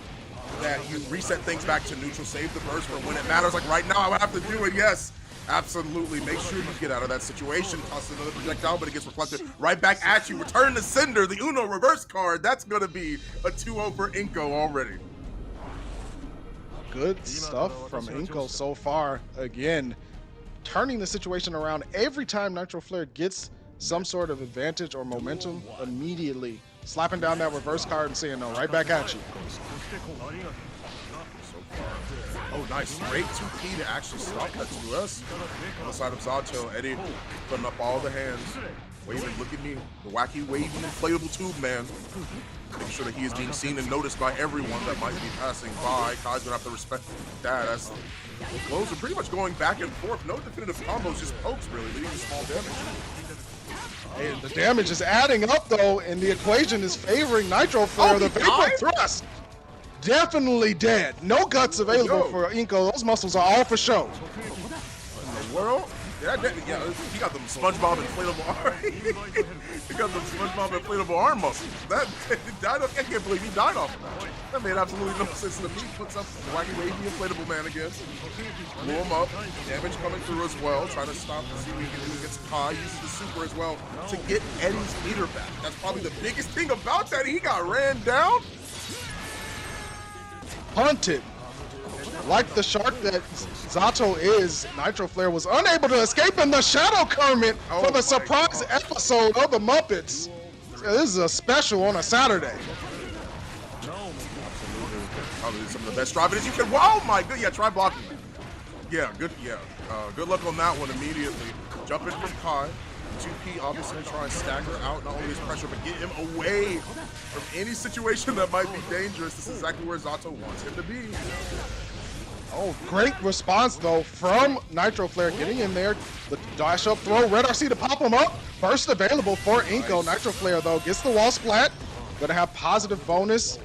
that you reset things back to neutral. Save the burst for when it matters. Like right now, I would have to do it. Yes, absolutely. Make sure you get out of that situation. Toss another projectile, but it gets reflected right back at you. Return the Cinder, the Uno reverse card. That's going to be a 2-0 for Inko already. Good stuff from Inko so far. Again, turning the situation around every time Nitro Flare gets some sort of advantage or momentum, immediately slapping down that reverse card and saying no, right back at you. So far. Oh, nice. Great 2P to actually stop that 2S. On the side of Zato, Eddie putting up all the hands. Waving, look at me. The wacky, waving, inflatable tube man. Making sure that he is being seen and noticed by everyone that might be passing by. Kai's gonna have to respect that. That's the blows are pretty much going back and forth. No definitive combos, just pokes really, leading to small damage. And the damage is adding up though, and the equation is favoring Nitro Flare. The vapor thrust, definitely dead. No guts available for Inko. Those muscles are all for show. In the world? Yeah, he got them SpongeBob inflatable arm. He got them SpongeBob inflatable arm muscles. That died off. I can't believe he died off of that. That made absolutely no sense to me. Puts up the wacky wavy inflatable man again. Blew him up. Damage coming through as well. Trying to stop to see what he can do against Kai. Uses the super as well to get Eddie's meter back. That's probably the biggest thing about that. He got ran down. Punted. Like the shark that Zato is, Nitro Flare was unable to escape in the Shadow Kermit for the surprise episode of the Muppets. This is a special on a Saturday. Probably some of the best driving you can. Wow, my good. Yeah, try blocking that. Yeah, good. Yeah, good luck on that one immediately. Jumping from Kai. 2P obviously try and stagger out not only his pressure, but get him away from any situation that might be dangerous. This is exactly where Zato wants him to be. Oh, great response though from Nitro Flare, getting in there. The dash up throw, red RC to pop him up. First available for Inko. Nitro Flare though gets the wall splat. Gonna have positive bonus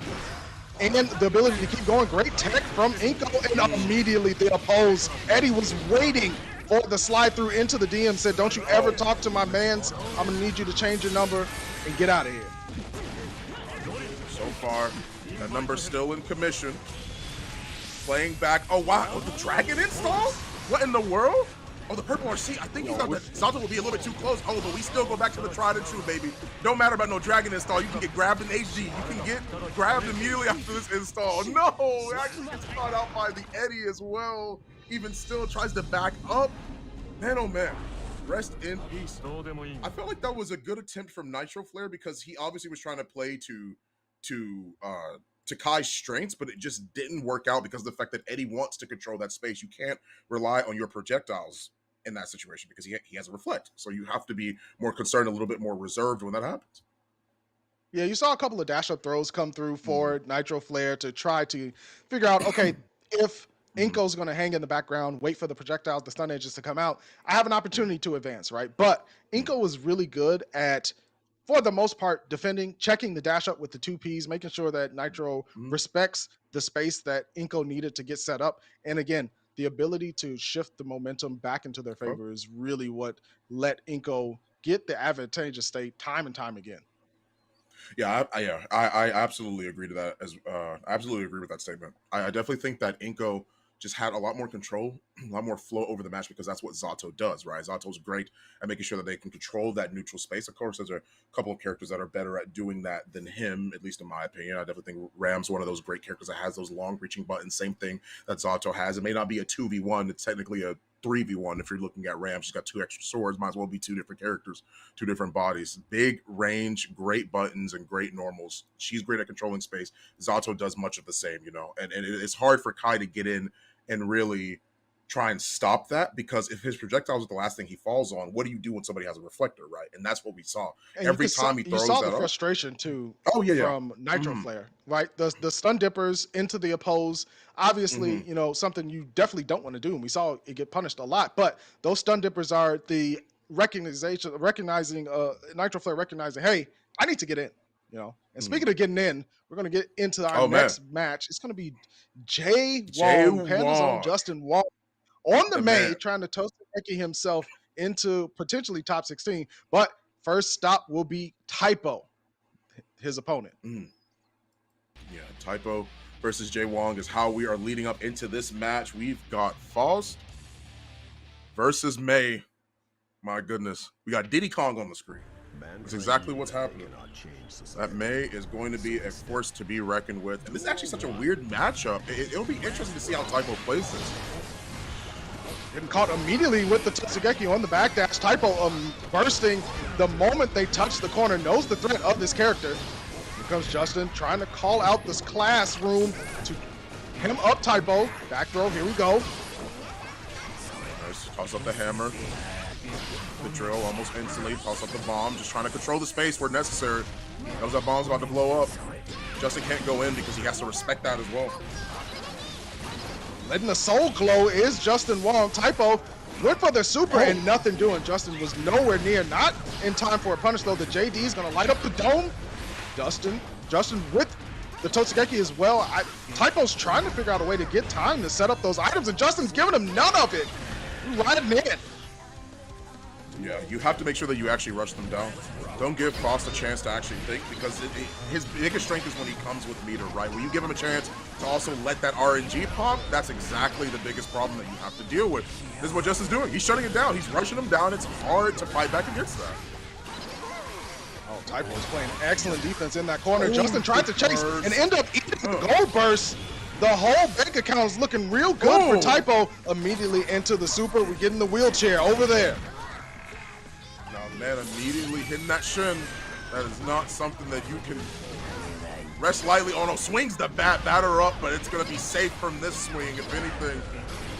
and the ability to keep going. Great tech from Inko, and immediately the oppose. Eddie was waiting for the slide through into the DM, said, don't you ever talk to my mans. I'm gonna need you to change your number and get out of here. So far, that number's still in commission. Playing back. Oh, wow. The dragon install? What in the world? Oh, the purple RC. I think he No, thought that Zato will be a little bit too close. Oh, but we still go back to the tried and true, baby. Don't matter about no dragon install. You can get grabbed in HD. You can get grabbed immediately after this install. No, it actually gets caught out by the Eddie as well. Even still tries to back up. Man, oh man. Rest in peace. I felt like that was a good attempt from Nitro Flare because he obviously was trying to play to Kai's strengths, but it just didn't work out because of the fact that Eddie wants to control that space. You can't rely on your projectiles in that situation because he has a reflect. So you have to be more concerned, a little bit more reserved when that happens. Yeah, you saw a couple of dash up throws come through for Nitro Flare to try to figure out, okay, if Inko's going to hang in the background, wait for the projectiles, the stun edges to come out, I have an opportunity to advance, right? But Inko was really good at, for the most part, defending, checking the dash up with the 2Ps, making sure that Nitro respects the space that Inko needed to get set up. And again, the ability to shift the momentum back into their favor is really what let Inko get the advantageous state time and time again. Yeah, I absolutely agree to that. I absolutely agree with that statement. I definitely think that Inko just had a lot more control, a lot more flow over the match because that's what Zato does, right? Zato's great at making sure that they can control that neutral space. Of course, there's a couple of characters that are better at doing that than him, at least in my opinion. I definitely think Ram's one of those great characters that has those long-reaching buttons. Same thing that Zato has. It may not be a 2v1. It's technically a 3v1 if you're looking at Ram. She's got 2 extra swords. Might as well be 2 different characters, 2 different bodies. Big range, great buttons, and great normals. She's great at controlling space. Zato does much of the same, you know. And it's hard for Kai to get in and really try and stop that because if his projectiles are the last thing he falls on, what do you do when somebody has a reflector, right? And that's what we saw. And every time he throws you saw that the up, frustration too. Oh, yeah. From Nitro Flare, right? The stun dippers into the oppose, obviously, you know, something you definitely don't want to do. And we saw it get punished a lot. But those stun dippers are the recognizing Nitro Flare recognizing, hey, I need to get in. You know, and speaking of getting in, we're going to get into our next match. It's going to be Jay Wong, Panda's own Justin Wong, on the May, trying to Toshigeki himself into potentially top 16. But first stop will be Typo, his opponent. Yeah, Typo versus Jay Wong is how we are leading up into this match. We've got Faust versus May. My goodness. We got Diddy Kong on the screen. That's exactly what's happening. That May is going to be a force to be reckoned with. And this is actually such a weird matchup. It'll be interesting to see how Typo plays this. Getting caught immediately with the Toshigeki on the backdash. Typo bursting the moment they touch the corner, knows the threat of this character. Here comes Justin trying to call out this classroom to him up Typo. Back throw, here we go. Nice, toss up the hammer. The drill almost instantly, toss up the bomb, just trying to control the space where necessary. Knows that bomb's about to blow up. Justin can't go in because he has to respect that as well. Letting the soul glow is Justin Wong. Typo went for the super and nothing doing. Justin was nowhere near, not in time for a punish though. The JD is gonna light up the dome. Justin with the Toshigeki as well. Typo's trying to figure out a way to get time to set up those items and Justin's giving him none of it. Riding in. Yeah, you have to make sure that you actually rush them down. Don't give Faust a chance to actually think because his biggest strength is when he comes with meter, right? When you give him a chance to also let that RNG pop, that's exactly the biggest problem that you have to deal with. This is what Justin's doing. He's shutting it down. He's rushing him down. It's hard to fight back against that. Oh, Typo is playing excellent defense in that corner. Justin tried to chase and end up eating the gold burst. The whole bank account is looking real good for Typo. Immediately into the super. We get in the wheelchair over there. Man, immediately hitting that shin. That is not something that you can rest lightly on. Oh, swings the batter up, but it's going to be safe from this swing, if anything.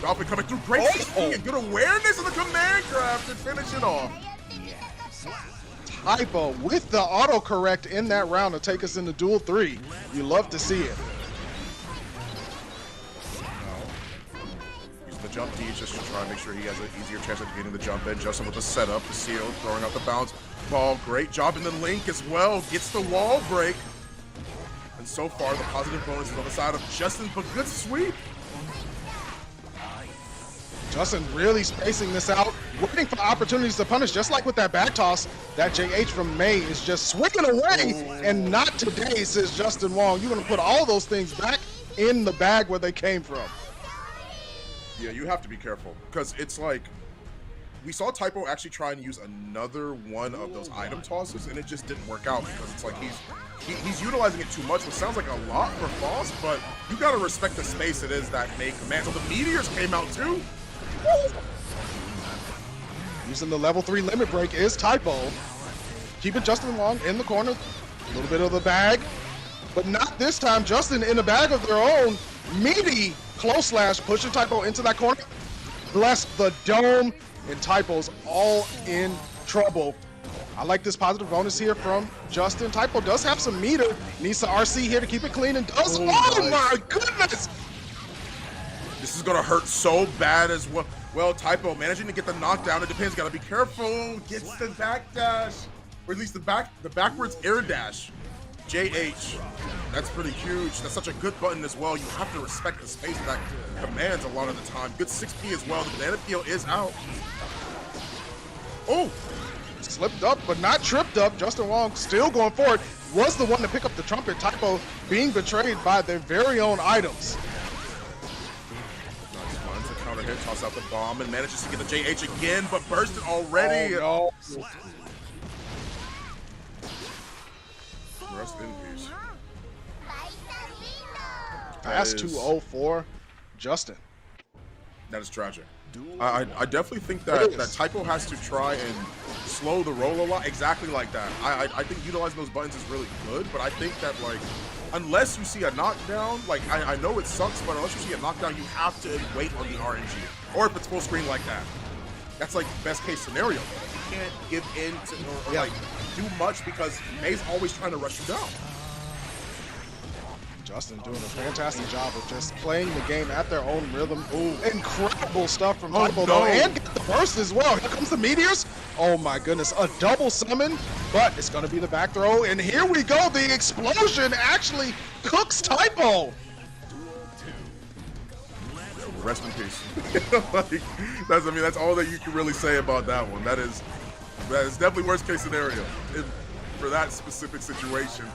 Dolphin coming through, great swing and good awareness of the command grab to finish it off. Typo with the autocorrect in that round to take us into duel 3. You love to see it. The jump D just to try and make sure he has an easier chance of getting the jump in. Justin with the setup, the seal, throwing out the bounce ball. Great job in the link as well. Gets the wall break. And so far, the positive bonus is on the side of Justin, but good sweep. Justin really spacing this out, waiting for opportunities to punish, just like with that back toss. That JH from May is just swinging away, and not today, says Justin Wong. You're going to put all those things back in the bag where they came from. Yeah, you have to be careful because it's like we saw Typo actually try and use another one of those item tosses, and it just didn't work out because it's like he's utilizing it too much, which sounds like a lot for Foss, but you gotta respect the space it is that May commands. So the meteors came out too. Using the level 3 limit break is Typo. Keeping Justin Long in the corner. A little bit of the bag, but not this time. Justin in a bag of their own. Meaty close slash pushing Typo into that corner. Bless the dome, and Typo's all in trouble. I like this positive bonus here from Justin. Typo does have some meter. Needs the RC here to keep it clean and does. Oh my goodness! This is gonna hurt so bad as well. Well, Typo managing to get the knockdown. It depends. Gotta be careful. Gets the back dash, or at least the backwards air dash. JH. That's pretty huge. That's such a good button as well. You have to respect the space that commands a lot of the time. Good 6P as well. The banana peel is out. Oh! Slipped up, but not tripped up. Justin Long still going forward. Was the one to pick up the trumpet. Typo being betrayed by their very own items. Nice finds the counter hit, toss out the bomb, and manages to get the JH again, but bursted already. Oh, no. Rest in peace. Pass 2-0 Justin. That is tragic. I definitely think that Typo has to try and slow the roll a lot, exactly like that. I think utilizing those buttons is really good, but I think that, like, unless you see a knockdown, like, I know it sucks, but unless you see a knockdown, you have to wait on the RNG. Or if it's full screen like that. That's like best case scenario. You can't give in to, or like do much because May's always trying to rush you down. Justin doing a fantastic job of just playing the game at their own rhythm. Ooh, incredible stuff from Typo though, and get the burst as well. Here comes the meteors. Oh my goodness, a double summon, but it's gonna be the back throw, and here we go. The explosion actually cooks Typo. Rest in peace. Like, that's all that you can really say about that one. That is definitely worst case scenario for that specific situation.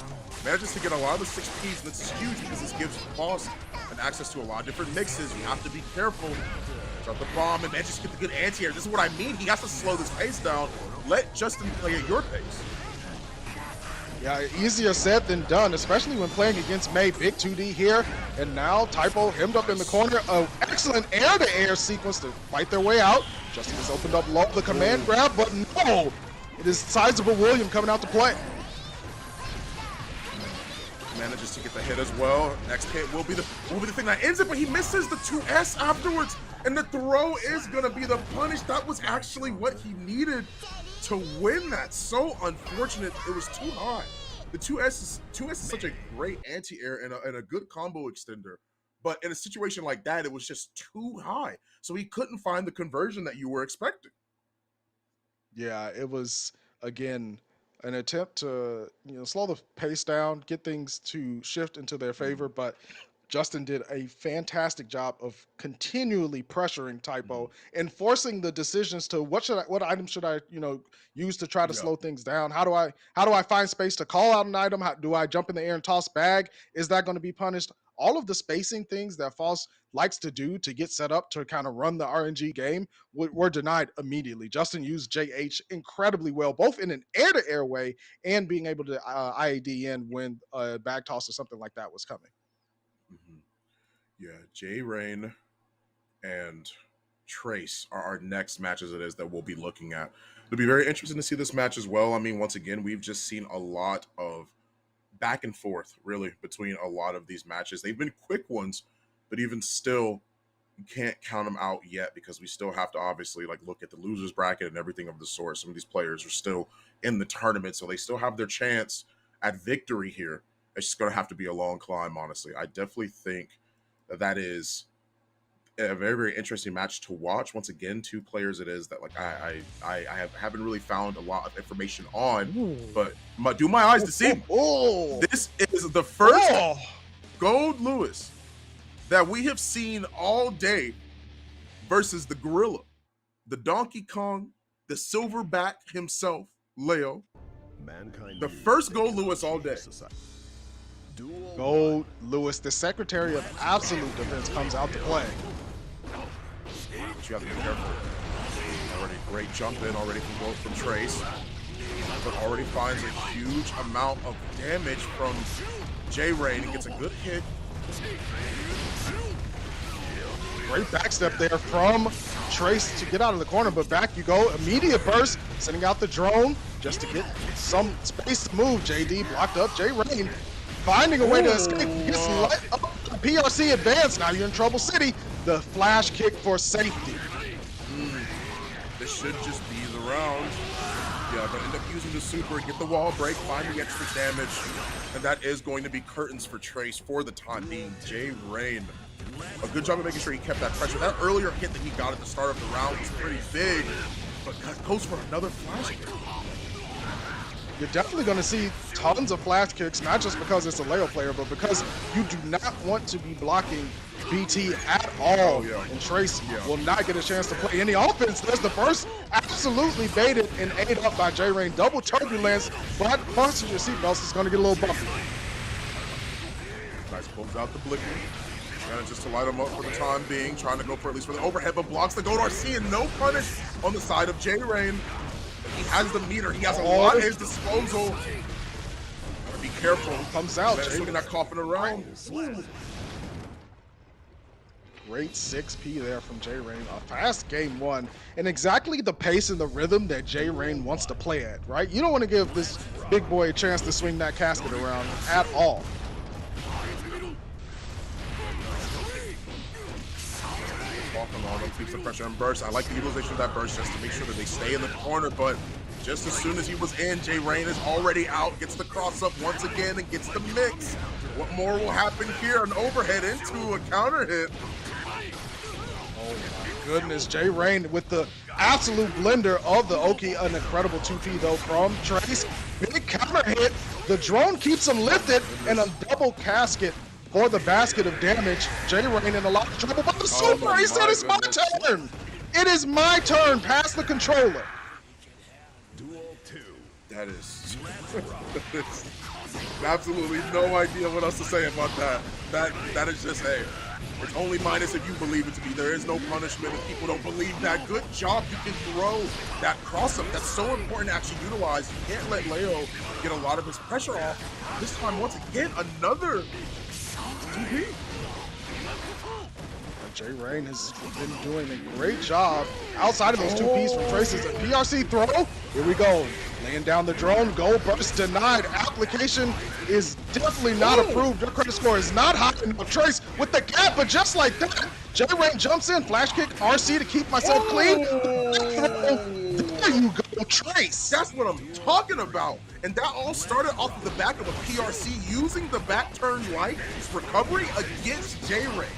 Manages to get a lot of the 6Ps, and it's huge because this gives Boss an access to a lot of different mixes. You have to be careful. Drop the bomb and manages to get the good anti-air. This is what I mean. He has to slow this pace down. Let Justin play at your pace. Yeah, easier said than done, especially when playing against May. Big 2D here, and now Typo hemmed up in the corner. An excellent air-to-air sequence to fight their way out. Justin has opened up low the command grab, but no! It is sizable William coming out to play. Manages to get the hit as well. Next hit will be the thing that ends it, but he misses the 2S afterwards, and the throw is gonna be the punish. That was actually what he needed to win that. So unfortunate. It was too high. The 2S is such a great anti-air and a good combo extender, but in a situation like that, it was just too high. So he couldn't find the conversion that you were expecting. Yeah, it was, again, an attempt to slow the pace down, get things to shift into their favor, but Justin did a fantastic job of continually pressuring Typo and forcing the decisions to what item should I use to try to slow things down. How do I find space to call out an item? How do I jump in the air and toss bag? Is that going to be punished? All of the spacing things that Foss likes to do to get set up to kind of run the RNG game were denied immediately. Justin used JH incredibly well, both in an air-to-air way and being able to IAD in when a bag toss or something like that was coming. Yeah, J Rain and Trace are our next matches it is that we'll be looking at. It'll be very interesting to see this match as well. I mean, once again, we've just seen a lot of back and forth, really, between a lot of these matches. They've been quick ones, but even still, you can't count them out yet because we still have to obviously look at the losers bracket and everything of the sort. Some of these players are still in the tournament, so they still have their chance at victory here. It's just going to have to be a long climb, honestly. I definitely think that is a very, very interesting match to watch. Once again, two players it is that I haven't really found a lot of information on, but do my eyes deceive me. This is the first Gold Lewis that we have seen all day versus the gorilla, the Donkey Kong, the silverback himself, Leo. The first Gold Lewis all day. Gold Lewis, the Secretary of Absolute Defense, comes out to play. But you have to be careful. Already Great jump in already from Trace, but already finds a huge amount of damage from J-Rain and gets a good hit. Great backstep there from Trace to get out of the corner, but back you go. Immediate burst, sending out the drone just to get some space to move. JD blocked up. J-Rain finding a way to escape. Gets let up. PRC advance. Now you're in trouble city. The flash kick for safety. This should just be the round. Yeah, but end up using the super, get the wall break, find the extra damage, and that is going to be curtains for Trace for the time being. J-Rain, a good job of making sure he kept that pressure. That earlier hit that he got at the start of the round was pretty big, but goes for another flash kick. You're definitely going to see tons of flash kicks, not just because it's a Leo player, but because you do not want to be blocking BT at all. And Trace will not get a chance to play any offense. There's the burst, absolutely baited and ate up by J-Rain. Double turbulence, but fasten your seatbelts, it's going to get a little bumpy. Nice, pulls out the blicky. Manages to light him up for the time being, trying to go for at least for the overhead, but blocks the Gold RC and no punish on the side of J-Rain. He has the meter. He has a lot at his disposal. Gotta be careful. Comes out. Swinging that coffin around. Great 6P there from J-Rain. A fast game one. And exactly the pace and the rhythm that J-Rain wants to play at, right? You don't want to give this big boy a chance to swing that casket around at all. On him, keeps the pressure and burst. I like the utilization of that burst just to make sure that they stay in the corner, but just as soon as he was in, J-Rain is already out, gets the cross up once again and gets the mix. What more will happen here? An overhead into a counter hit. Oh my goodness, J-Rain with the absolute blender of the Oki. An incredible 2P though from Trace. Big counter hit. The drone keeps him lifted and a double casket for the basket of damage. J-Rain in a lot of trouble, but the super, he said it's my turn. It is my turn, pass the controller. That is absolutely no idea what else to say about that. That is just, hey, it's only minus if you believe it to be. There is no punishment if people don't believe that. Good job, you can throw that cross up. That's so important to actually utilize. You can't let Leo get a lot of his pressure off. This time, once again, another TP. J-Rain has been doing a great job outside of those 2Ps from Traces. A PRC throw. Here we go. Laying down the drone. Gold burst denied. Application is definitely not approved. Your credit score is not high enough. Trace with the gap, but just like that, J-Rain jumps in. Flash kick. RC to keep myself clean. There you go, Trace. That's what I'm talking about. And that all started off of the back of a PRC using the back turn light recovery against J-Rain.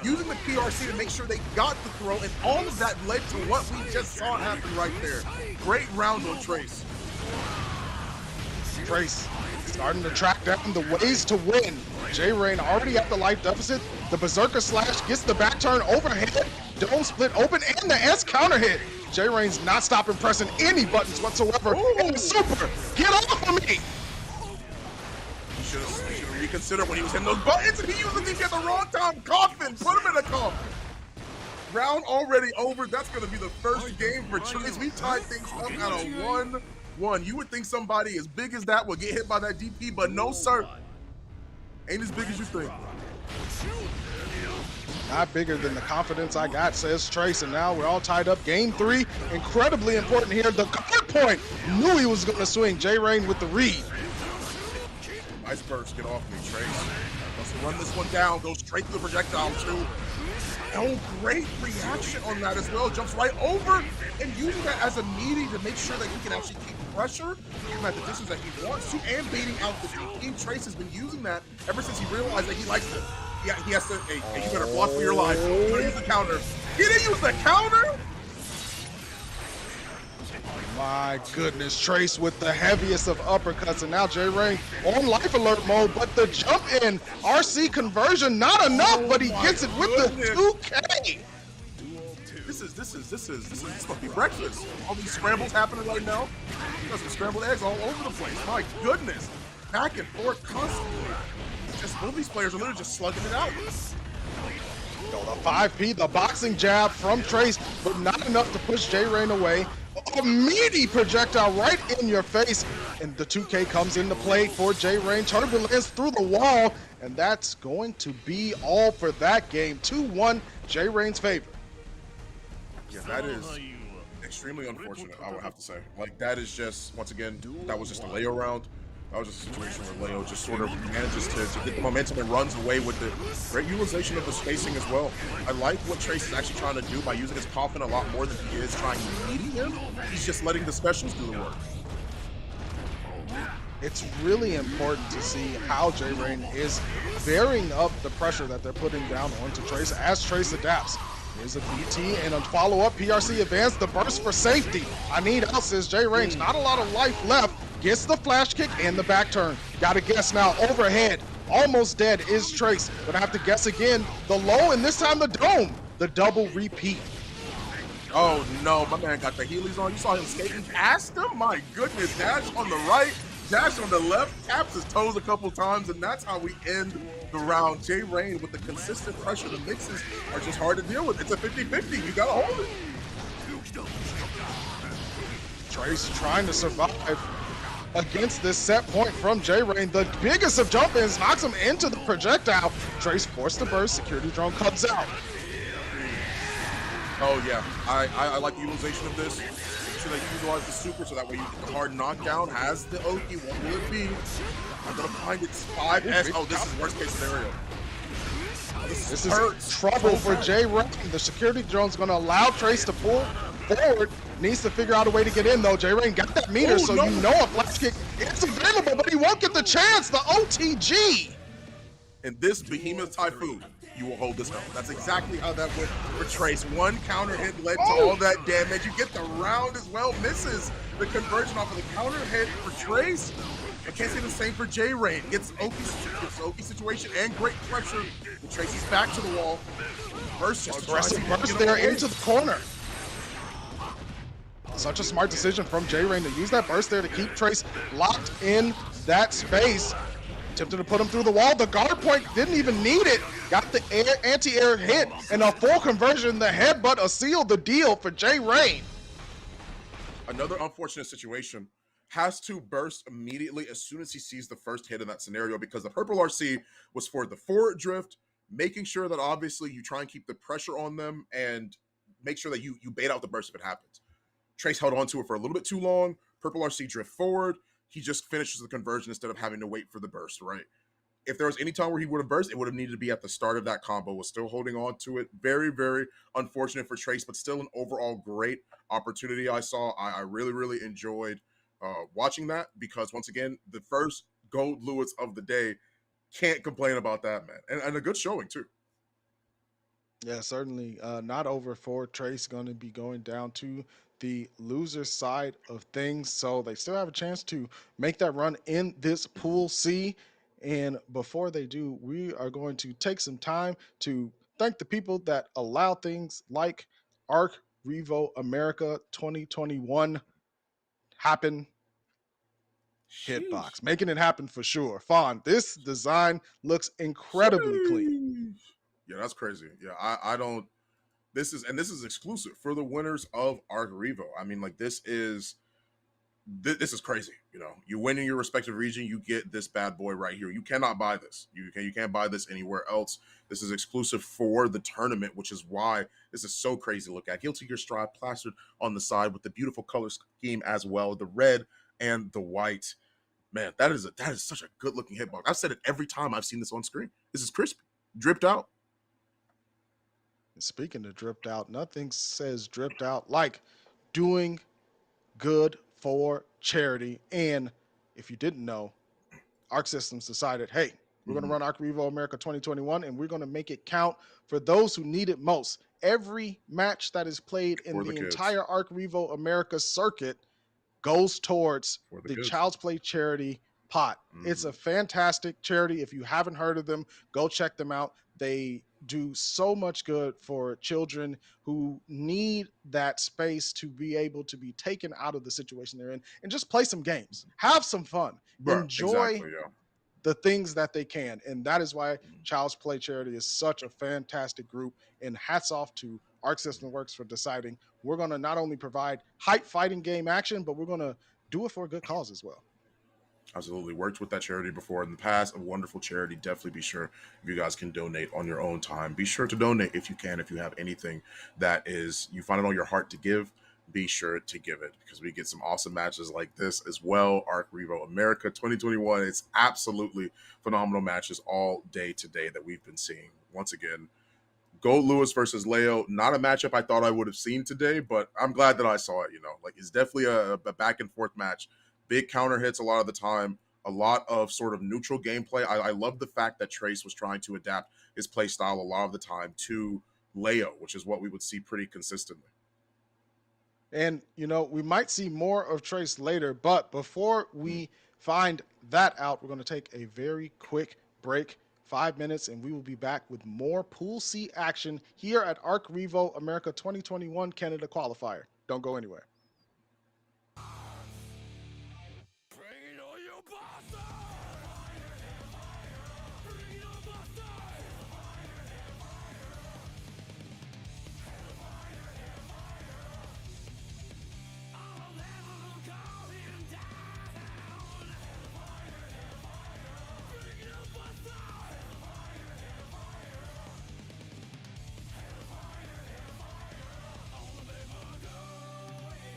Using the PRC to make sure they got the throw, and all of that led to what we just saw happen right there. Great round on Trace. Trace starting to track down the ways to win. J-Rain already at the life deficit. The Berserker slash gets the back turn overhead. Dome split open and the S counter hit. J-Rain's not stopping pressing any buttons whatsoever. And the super, get off of me! He should have reconsidered when he was hitting those buttons, and he used the thing at the wrong time. Coffin, put him in a coffin. Round already over. That's going to be the first game for Trace. We tied things up at a 1-1. You would think somebody as big as that would get hit by that DP, but no, sir. Ain't as big as you think. Not bigger than the confidence I got, says Trace, and now we're all tied up. Game 3, incredibly important here. The guard point, knew he was going to swing. J-Rain with the read. Nice burst, get off me, Trace. Wants to run this one down, goes straight to the projectile too. Oh, great reaction on that as well. Jumps right over and using that as a meaty to make sure that he can actually keep pressure, even at the distance that he wants to, and baiting out the DP. Trace has been using that ever since he realized that he likes it. Yeah, he has to, hey, you better block for your life. He's gonna use the counter. He didn't use the counter? My goodness, Trace with the heaviest of uppercuts, and now J-Rain on life alert mode, but the jump in, RC conversion, not enough, but he gets it with the 2K. This must be breakfast. All these scrambles happening right now. Got some scrambled eggs all over the place. My goodness. Back and forth constantly. Just both these players are literally just slugging it out. The 5P, the boxing jab from Trace, but not good enough to push J Rain away. A meaty projectile right in your face, and the 2K comes into play for J Rain. Turbulence through the wall, and that's going to be all for that game. 2-1, J Rain's favor. Yeah, that is extremely unfortunate, I would have to say. Like, that is just, once again, that was just a lay around. That was just a situation where Leo just sort of manages to get the momentum and runs away with it. Great utilization of the spacing as well. I like what Trace is actually trying to do by using his coffin a lot more than he is trying to meeting him. He's just letting the specials do the work. It's really important to see how J Rain is varying up the pressure that they're putting down onto Trace as Trace adapts. Here's a BT and a follow-up PRC advance, the burst for safety. I need out, says J Rain. Not a lot of life left. Gets the flash kick and the back turn. Gotta guess now, overhead. Almost dead is Trace. Gonna have to guess again. The low, and this time the dome. The double repeat. Oh no, my man got the Heelys on. You saw him skating past him? My goodness, dash on the right, dash on the left, taps his toes a couple times, and that's how we end the round. J Rain with the consistent pressure. The mixes are just hard to deal with. It's a 50-50. You gotta hold it. Trace trying to survive against this set point from J Rain. The biggest of jump ins knocks him into the projectile. Trace forced to burst. Security drone comes out. Oh yeah, I like the utilization of this. Make sure that you utilize the super so that way you get the hard knockdown. Has the Oki, what will it be? I'm gonna find it's 5S. Oh, this is worst case scenario. This is trouble for J Rain. The security drone's gonna allow Trace to pull forward. Needs to figure out a way to get in though. J Rain got that meter, so you know a flash kick is available, but he won't get the chance. The OTG. In this behemoth typhoon, you will hold this home. That's exactly how that went for Trace. One counter hit led to all that damage. You get the round as well. Misses the conversion off of the counter hit for Trace. I can't say the same for J Rain. Gets Oki situation and great pressure. And Trace is back to the wall. Burst just Aggressive burst there into the corner. Such a smart decision from J Rain to use that burst there to keep Trace locked in that space. Attempted to put him through the wall. The guard point didn't even need it. Got the anti-air hit and a full conversion. The headbutt sealed the deal for J Rain. Another unfortunate situation. Has to burst immediately as soon as he sees the first hit in that scenario, because the purple RC was for the forward drift, making sure that obviously you try and keep the pressure on them and make sure that you bait out the burst if it happens. Trace held on to it for a little bit too long. Purple RC drift forward. He just finishes the conversion instead of having to wait for the burst, right? If there was any time where he would have burst, it would have needed to be at the start of that combo. Was still holding on to it. Very, very unfortunate for Trace, but still an overall great opportunity I saw. I really, really enjoyed watching that, because once again, the first gold Lewis of the day, can't complain about that, man. And a good showing too. Yeah, certainly not over for Trace. Going to be going down to the loser side of things. So they still have a chance to make that run in this Pool C. And before they do, we are going to take some time to thank the people that allow things like ARCREVO America 2021 happen. Hitbox, making it happen for sure. Fawn, this design looks incredibly clean. Yeah, that's crazy. Yeah, I don't. This is exclusive for the winners of ARCREVO. I mean, like, this is crazy. You know, you win in your respective region, you get this bad boy right here. You cannot buy this. You can't buy this anywhere else. This is exclusive for the tournament, which is why this is so crazy to look at. Guilty Gear Strive plastered on the side with the beautiful color scheme as well, the red and the white. Man, that is such a good looking hitbox. I've said it every time I've seen this on screen. This is crispy, dripped out. Speaking of dripped out, nothing says dripped out like doing good for charity. And if you didn't know, Arc Systems decided, hey, we're going to run ARCREVO America 2021, and we're going to make it count for those who need it most. Every match that is played in the entire ARCREVO America circuit goes towards the Child's Play charity pot. It's a fantastic charity. If you haven't heard of them, go check them out. They do so much good for children who need that space to be able to be taken out of the situation they're in and just play some games, have some fun, enjoy the things that they can. And that is why Child's Play Charity is such a fantastic group. And hats off to Arc System Works for deciding we're going to not only provide hype fighting game action, but we're going to do it for a good cause as well. Absolutely. Worked with that charity before in the past. A wonderful charity. Definitely be sure if you guys can donate on your own time. Be sure to donate if you can. If you have anything that is you find it on your heart to give, be sure to give it because we get some awesome matches like this as well. ARCREVO America 2021. It's absolutely phenomenal matches all day today that we've been seeing. Once again, Gold Lewis versus Leo, not a matchup I thought I would have seen today, but I'm glad that I saw it. Like it's definitely a back and forth match. Big counter hits a lot of the time, a lot of sort of neutral gameplay. I love the fact that Trace was trying to adapt his play style a lot of the time to Leo, which is what we would see pretty consistently. And, we might see more of Trace later, but before we find that out, we're going to take a very quick break, 5 minutes, and we will be back with more Pool C action here at ARCREVO America 2021 Canada Qualifier. Don't go anywhere. Bring it on your bastard! Bring it on, bastard! I'll never call him down! Bring it on, bastard! All the paper going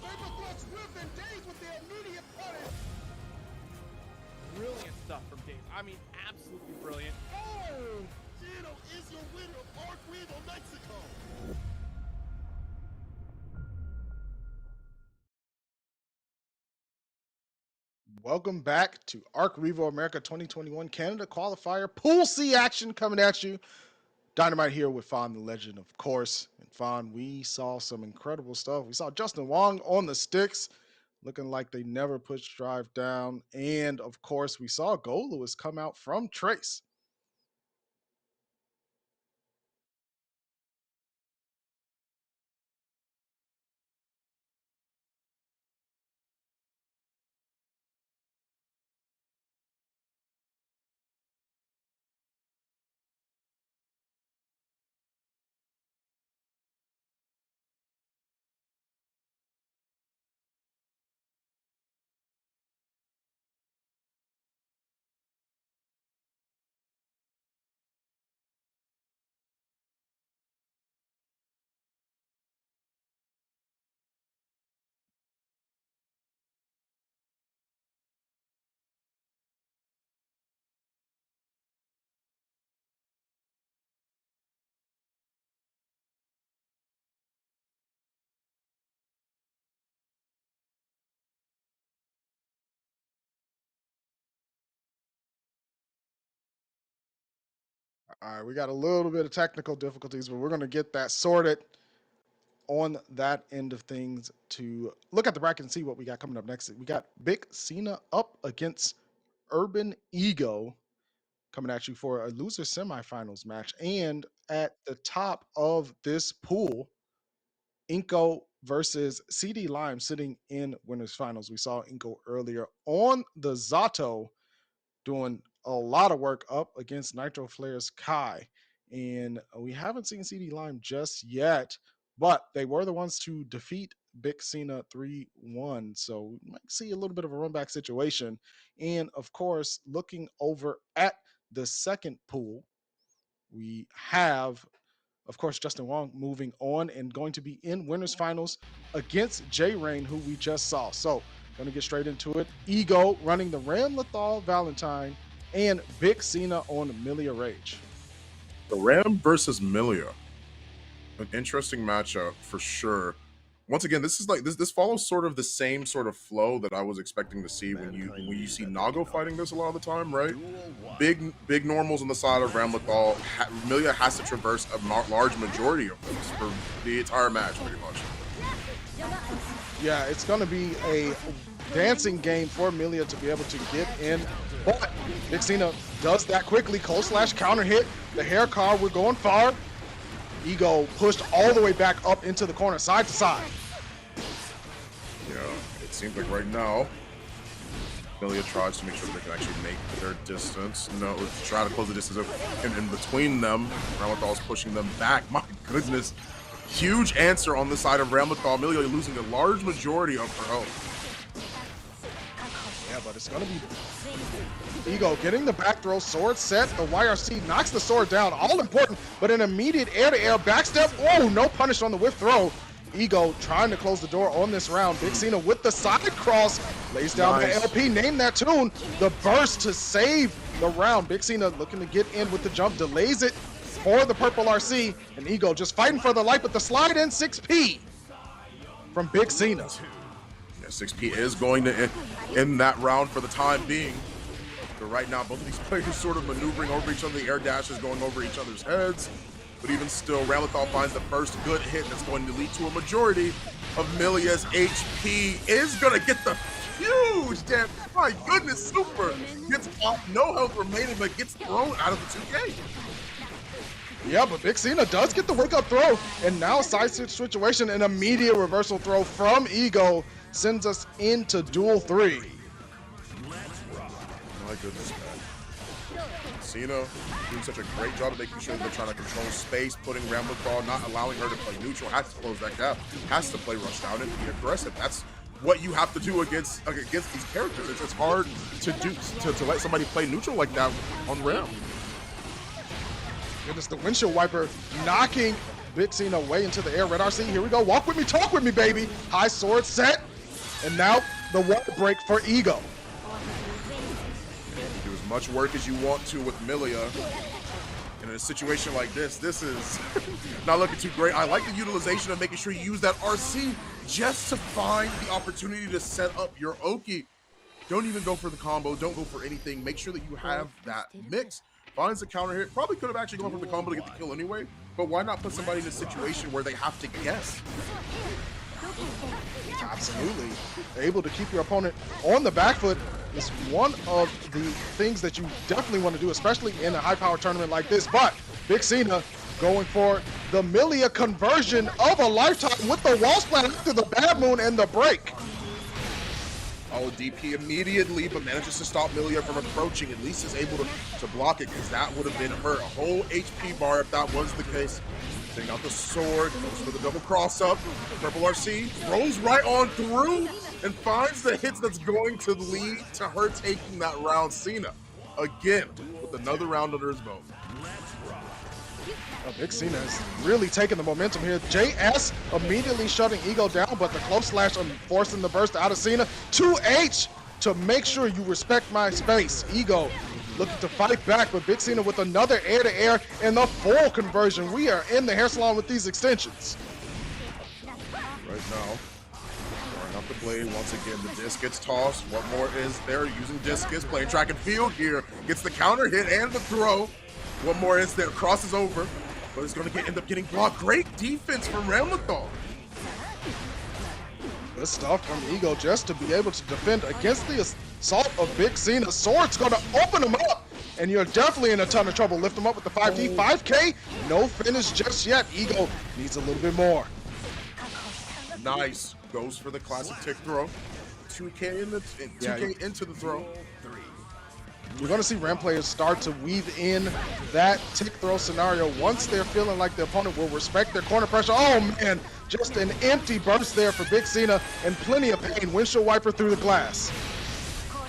Vapor Thrust whip and daze with the immediate punish. Brilliant stuff from Dave. I mean, absolutely brilliant. Oh! Gino is your winner of ARCREVO Mexico. Welcome back to ARCREVO America 2021 Canada Qualifier Pool C action coming at you. Dynamite here with Fawn the Legend, of course. And Fawn, we saw some incredible stuff. We saw Justin Wong on the sticks, looking like they never pushed drive down. And of course, we saw Gold Lewis come out from Trace. All right, we got a little bit of technical difficulties, but we're going to get that sorted on that end of things to look at the bracket and see what we got coming up next. We got Big Cena up against Urban Ego coming at you for a loser semifinals match. And at the top of this pool, Inko versus CD Lime sitting in winners finals. We saw Inko earlier on the Zato doing a lot of work up against Nitro Flare's Kai. And we haven't seen CD Lime just yet, but they were the ones to defeat Big Cena 3-1. So we might see a little bit of a run back situation. And of course, looking over at the second pool, we have, of course, Justin Wong moving on and going to be in winners finals against J Rain, who we just saw. So going to get straight into it. Ego running the Ram Lethal Valentine and Big Cena on Milia Rage. The Ram versus Milia. An interesting matchup for sure. Once again, this is like this follows sort of the same sort of flow that I was expecting to see when you see Nago fighting this a lot of the time, right? Big normals on the side of Ram Lethal. Milia has to traverse a large majority of this for the entire match, pretty much. Yeah, it's going to be a dancing game for Milia to be able to get in. But Big Cena does that quickly. Cold slash counter hit. The hair car, we're going far. Ego pushed all the way back up into the corner, side to side. Yeah, it seems like right now, Milia tries to make sure they can actually make their distance. No, try to close the distance in between them. Ram Lethal's pushing them back. My goodness. Huge answer on the side of Ram Lethal. Milia losing a large majority of her health. Yeah, but it's going to be Ego getting the back throw, sword set. The YRC knocks the sword down. All important, but an immediate air-to-air backstep. Oh, no punish on the whip throw. Ego trying to close the door on this round. Big Cena with the side cross. Lays down the LP. Name that tune. The burst to save the round. Big Cena looking to get in with the jump. Delays it for the purple RC. And Ego just fighting for the life with the slide in 6P from Big Cena. Yeah, 6P is going to end that round for the time being. But right now, both of these players sort of maneuvering over each other. The air dashes going over each other's heads. But even still, Ram Lethal finds the first good hit that's going to lead to a majority of Milia's HP. Is going to get the huge damn, my goodness, super. Gets off, no health remaining, but gets thrown out of the 2K. Yeah, but Big Cena does get the wake-up throw. And now side situation, an immediate reversal throw from Ego sends us into Duel 3. My goodness, man. Cena doing such a great job of making sure they're trying to control space, putting Ram Lethal, not allowing her to play neutral, has to close that gap, has to play rush down and be aggressive. That's what you have to do against these characters. It's hard to do to let somebody play neutral like that on Ram. Goodness, the windshield wiper knocking Big Cena way into the air. Red RC, here we go. Walk with me, talk with me, baby. High sword set. And now the wall break for Ego. Do as much work as you want to with Milia. And in a situation like this is not looking too great. I like the utilization of making sure you use that RC just to find the opportunity to set up your Oki. Don't even go for the combo. Don't go for anything. Make sure that you have that mix. Finds the counter hit. Probably could have actually gone for the combo to get the kill anyway, but why not put somebody in a situation where they have to guess? Absolutely. Able to keep your opponent on the back foot is one of the things that you definitely want to do, especially in a high-power tournament like this. But Big Cena going for the Milia conversion of a lifetime with the wall splat after the bad moon and the break. Oh, DP immediately, but manages to stop Milia from approaching. At least is able to block it, because that would have been her whole HP bar if that was the case. Taking out the sword, goes for the double cross up. Purple RC rolls right on through and finds the hits that's going to lead to her taking that round. Cena, again, with another round under his belt. Big Cena is really taking the momentum here. JS immediately shutting Ego down, but the close slash and forcing the burst out of Cena. 2H to make sure you respect my space. Ego looking to fight back, but Big Cena with another air-to-air and the full conversion. We are in the hair salon with these extensions. Right now, throwing up the blade once again. The disc gets tossed. What more is there? Using discus, playing track and field here. Gets the counter hit and the throw. What more is there? Crosses over, but it's going to end up getting blocked. Great defense from Ramlethal. Good stuff from Ego just to be able to defend against the assault of Big Cena. Sword's going to open him up, and you're definitely in a ton of trouble. Lift him up with the 5D. 5K, no finish just yet. Ego needs a little bit more. Nice. Goes for the classic tick throw. 2K into the throw. You're going to see Ram players start to weave in that tick throw scenario once they're feeling like the opponent will respect their corner pressure. Oh man, just an empty burst there for Big Cena and plenty of pain. Windshield wiper through the glass.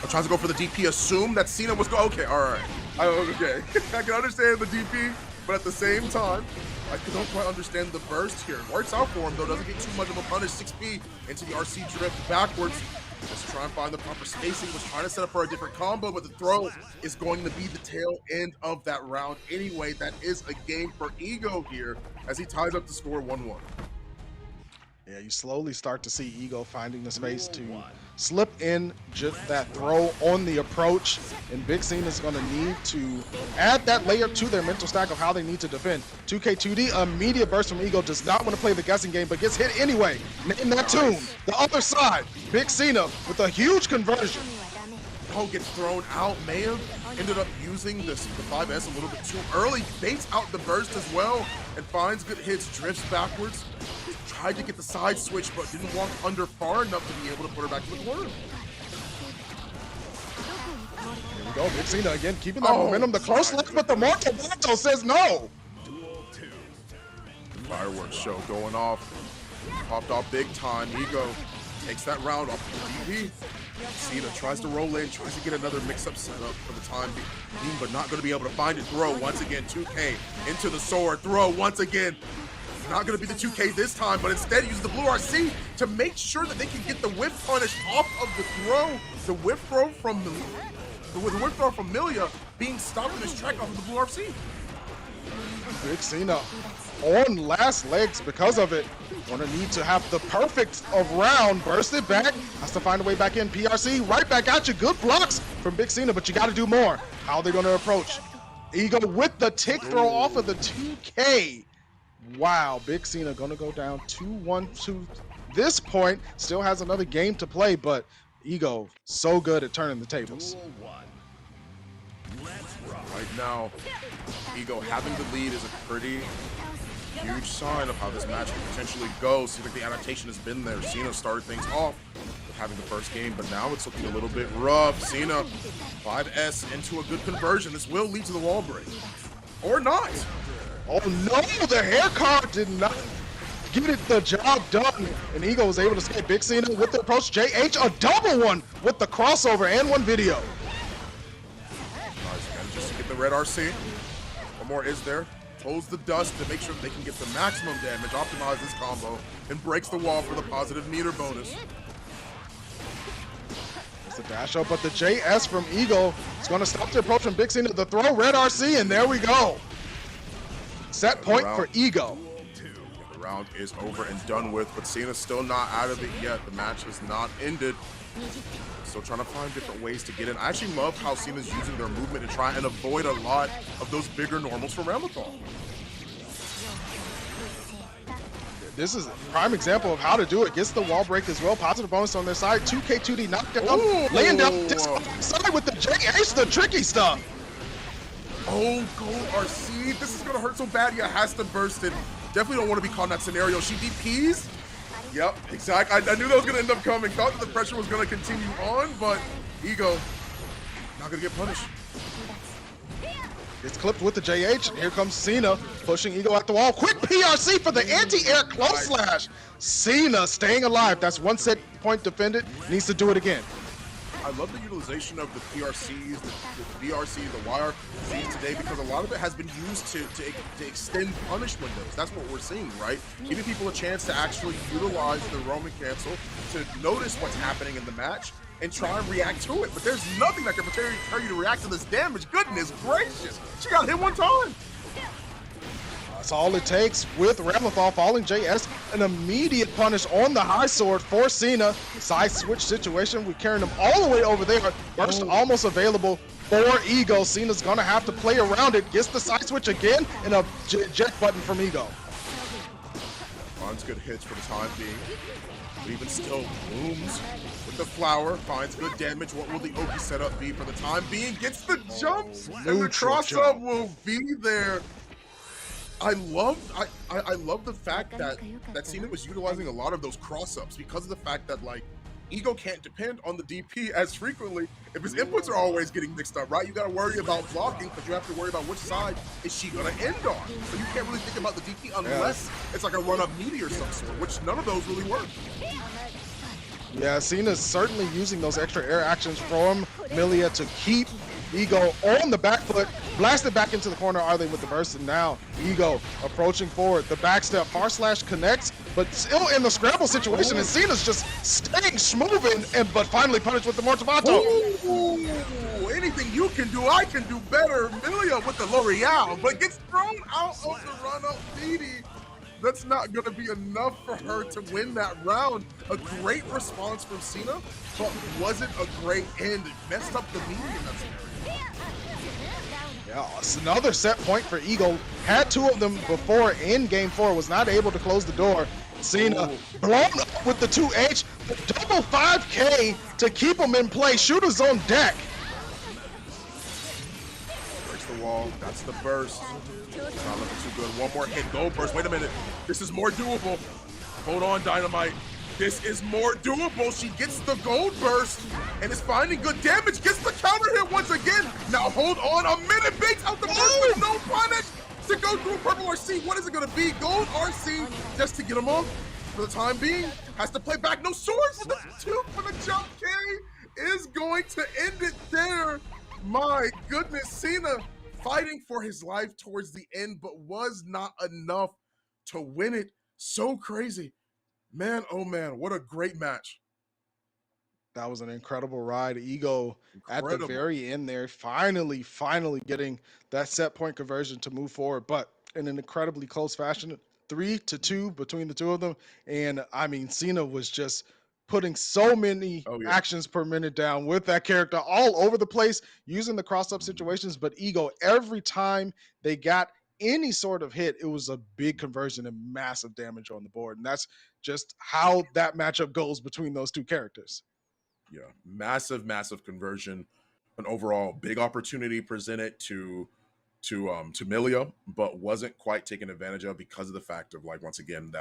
I'm trying to go for the DP, assume that Cena was okay, all right. Okay, I can understand the DP, but at the same time, I don't quite understand the burst here. It works out for him though, doesn't get too much of a punish. 6B into the RC drift backwards. Just try and find the proper spacing. Was trying to set up for a different combo, but the throw is going to be the tail end of that round anyway. That is a game for Ego here as he ties up the score 1-1. Yeah, you slowly start to see Ego finding the space to slip in just that throw on the approach, and Big Cena is going to need to add that layer to their mental stack of how they need to defend. 2K2D, immediate burst from Ego, does not want to play the guessing game, but gets hit anyway. Name that tune. The other side, Big Cena with a huge conversion. Oh, gets thrown out. May have ended up using the 5S a little bit too early. Baits out the burst as well and finds good hits, drifts backwards. Tried to get the side switch, but didn't walk under far enough to be able to put her back to the corner. Here we go, Big Cena again, keeping that momentum. The close left, but the Mortal Bato says no. The fireworks show going off. Popped off big time. Ego takes that round off the DP. Cena tries to roll in, tries to get another mix-up setup for the time being, but not going to be able to find it. Throw once again, 2K into the sword. Throw once again. Not going to be the 2K this time, but instead use the blue RC to make sure that they can get the whiff punish off of the throw. The whiff throw from Milia being stopped in his track off of the blue RC. Big Cena on last legs because of it. Gonna need to have the perfect of round. Burst it back. Has to find a way back in. PRC right back at you. Good blocks from Big Cena, but you got to do more. How are they going to approach? Ego with the tick throw off of the 2K. Wow, Big Cena gonna go down 2-1 to this point. Still has another game to play, but Ego so good at turning the tables. Right now, Ego having the lead is a pretty huge sign of how this match can potentially go. Seems like the adaptation has been there. Cena started things off with having the first game, but now it's looking a little bit rough. Cena, 5S into a good conversion. This will lead to the wall break. Or not. Oh no, the hair card did not get it the job done. And Ego was able to escape. Big Cena with the approach. JH, a double one with the crossover and one video. Nice, man. Just to get the red RC. What more is there? Pulls the dust to make sure that they can get the maximum damage, optimize this combo, and breaks the wall for the positive meter bonus. It's the dash up, but the JS from Eagle is going to stop the approach from Big Cena. The throw, Red RC, and there we go. Set point for Ego. The round is over and done with, but Cena's still not out of it yet. The match has not ended. Still trying to find different ways to get in. I actually love how Cena's using their movement to try and avoid a lot of those bigger normals from Ramlethal. This is a prime example of how to do it. Gets the wall break as well. Positive bonus on their side. 2K2D knockdown. Ooh. Laying down this side with the JH, the tricky stuff. Oh, Gold RC. This is going to hurt so bad. Yeah, has to burst it. Definitely don't want to be caught in that scenario. She DPs. Yep, exactly. I knew that was going to end up coming. Thought that the pressure was going to continue on, but Ego not going to get punished. It's clipped with the JH. Here comes Cena pushing Ego at the wall. Quick PRC for the anti-air close slash. Cena staying alive. That's one set point defended. Needs to do it again. I love the utilization of the PRCs, the VRCs, the YRCs today, because a lot of it has been used to extend punish windows. That's what we're seeing, right? Giving people a chance to actually utilize the Roman cancel to notice what's happening in the match and try and react to it. But there's nothing that can prepare you to react to this damage. Goodness gracious. She got hit one time. That's all it takes with Ramlethal falling JS. An immediate punish on the high sword for Cena. Side switch situation. We're carrying him all the way over there. Burst almost available for Ego. Cena's gonna have to play around it. Gets the side switch again and a jet button from Ego. Finds good hits for the time being. But even still, blooms with the flower. Finds good damage. What will the Oki setup be for the time being? Gets the jump. And the cross-up will be there. I love the fact that Cena was utilizing a lot of those cross-ups because of the fact that, like, Ego can't depend on the DP as frequently if his inputs are always getting mixed up, right? You got to worry about blocking because you have to worry about which side is she going to end on. So you can't really think about the DP unless it's like a run-up meaty or some sort, which none of those really work. Yeah, Cena's certainly using those extra air actions from Milia to keep Ego on the back foot, blasted back into the corner. Are they with the burst? And now Ego approaching forward. The back step, far slash connects, but still in the scramble situation. And Cena's just staying smooth, but finally punished with the Mortavato. Ooh, anything you can do, I can do better. Milia with the L'Oreal, but gets thrown out of the run-up meaty. That's not going to be enough for her to win that round. A great response from Cena, but wasn't a great end. It messed up the meaty in that scenario. Yeah, it's another set point for Ego. Had two of them before in game 4. Was not able to close the door. Cena blown up with the 2H. Double 5K to keep him in play. Shooter's on deck. Breaks the wall. That's the burst. Not looking too good. One more hit. Gold burst. Wait a minute. This is more doable. Hold on, Dynamite. This is more doable. She gets the gold burst and is finding good damage. Gets the counter hit once again. Now hold on. A minute baits out the burst with no punish to go through purple RC. What is it going to be? Gold RC just to get him off for the time being. Has to play back. No swords for the 2 for the jump K. Is going to end it there. My goodness. Cena fighting for his life towards the end, but was not enough to win it. So crazy. Man, oh man, what a great match. That was an incredible ride. Ego at the very end there, finally getting that set point conversion to move forward, but in an incredibly close fashion, 3-2 between the two of them. And I mean, Cena was just putting so many actions per minute down with that character all over the place, using the cross-up situations, but Ego, every time they got any sort of hit, it was a big conversion and massive damage on the board. And that's just how that matchup goes between those two characters. Yeah, massive conversion. An overall big opportunity presented to Milia, but wasn't quite taken advantage of because of the fact of, like, once again,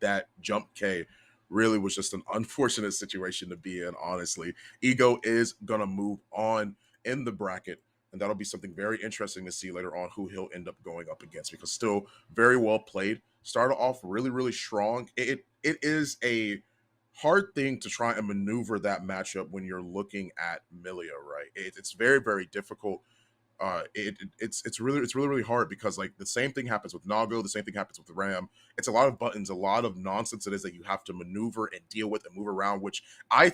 that jump K really was just an unfortunate situation to be in, honestly. Ego is gonna move on in the bracket, and that'll be something very interesting to see later on who he'll end up going up against, because still very well played. Started off really strong. It is a hard thing to try and maneuver that matchup when you're looking at Milia, right? It's very difficult. It's really hard because like the same thing happens with Nago, the same thing happens with the Ram. It's a lot of buttons, a lot of nonsense it is that you have to maneuver and deal with and move around, which I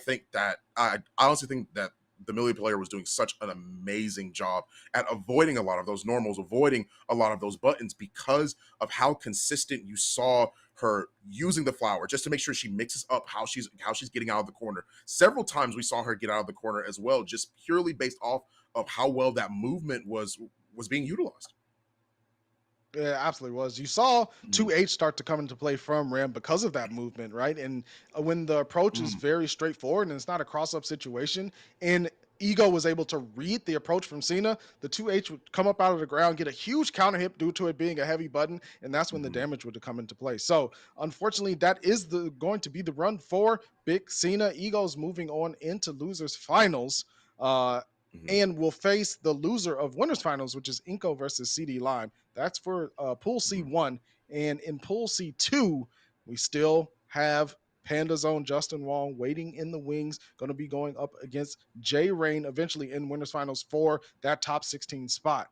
honestly think that the Millie player was doing such an amazing job at avoiding a lot of those normals, avoiding a lot of those buttons because of how consistent you saw her using the flower just to make sure she mixes up how she's getting out of the corner. Several times we saw her get out of the corner as well, just purely based off of how well that movement was being utilized. Yeah, absolutely was. You saw Mhm. 2H start to come into play from Ram because of that movement, right? And when the approach is Mhm. very straightforward and it's not a cross up situation, and Ego was able to read the approach from Cena, the 2H would come up out of the ground, get a huge counter hit due to it being a heavy button, and that's when the Mhm. damage would come into play. So, unfortunately, that is the going to be the run for Big Cena. Ego's moving on into losers finals. Uh, Mhm. and will face the loser of winners finals, which is Inko versus CD Lime. That's for Pool Mhm. C1. And in Pool C2, we still have Panda Zone Justin Wong waiting in the wings, going to be going up against J Rain eventually in winners finals for that top 16 spot.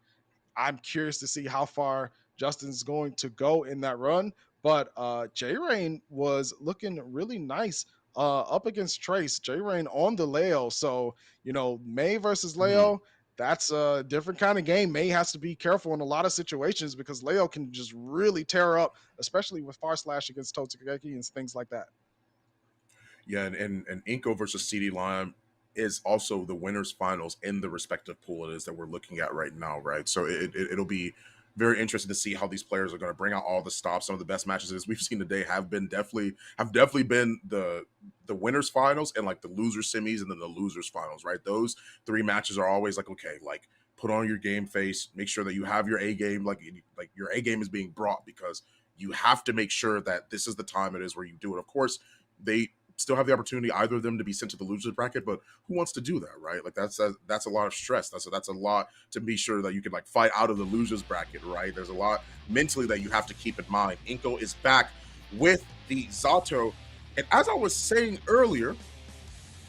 I'm curious to see how far Justin's going to go in that run. But J Rain was looking really nice up against Trace. J Rain on the Leo. So, May versus Mhm. Leo, that's a different kind of game. May has to be careful in a lot of situations because Leo can just really tear up, especially with Far Slash against Totsugeki and things like that. Yeah, and Inko versus CD Lime is also the winners finals in the respective pool it is that we're looking at right now, right? So it'll be very interesting to see how these players are going to bring out all the stops. Some of the best matches as we've seen today have definitely been the winners finals and like the loser semis and then the losers finals, right? Those three matches are always like, okay, like put on your game face, make sure that you have your A game, like your A game is being brought because you have to make sure that this is the time it is where you do it. Of course, they still have the opportunity, either of them, to be sent to the losers bracket, but who wants to do that, right? Like that's a lot of stress. That's a lot to be sure that you can like fight out of the losers bracket, right? There's a lot mentally that you have to keep in mind. Inko is back with the Zato, and as I was saying earlier,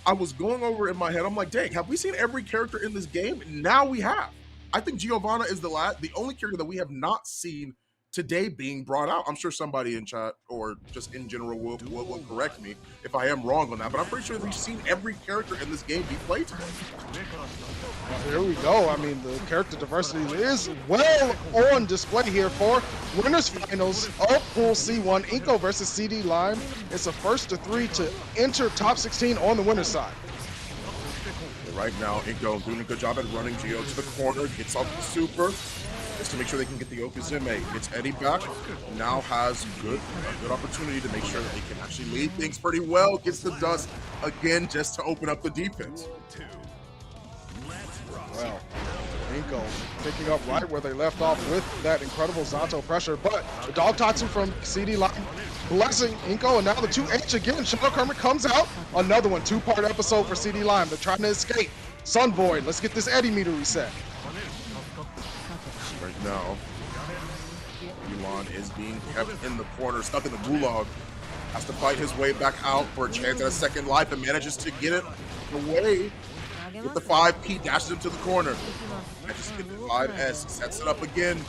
I was going over in my head. I'm like, dang, have we seen every character in this game? Now we have. I think Giovanna is the only character that we have not seen today being brought out. I'm sure somebody in chat or just in general will correct me if I am wrong on that, but I'm pretty sure we've seen every character in this game be played today. Here we go. I mean, the character diversity is well on display here for winners finals of Pool C1. Inko versus CD Lime. It's a first to three to enter top 16 on the winner's side. Right now, Inko doing a good job at running Gio to the corner, gets off the super, just to make sure they can get the Yokozuna. Gets Eddie back, now has a good opportunity to make sure that they can actually lead things pretty well. Gets the dust again just to open up the defense. Well, Inko picking up right where they left off with that incredible Zato pressure, but the dog Tatsu from CD Lime blessing Inko, and now the 2H again. Shadow Kermit comes out. Another one, two-part episode for CD Lime. They're trying to escape. Sun Void, let's get this Eddie meter reset. Right now, Elon is being kept in the corner, stuck in the gulag. Has to fight his way back out for a chance at a second life and manages to get it away. With the 5P, dashes him to the corner. Manages to get the 5S, sets it up again.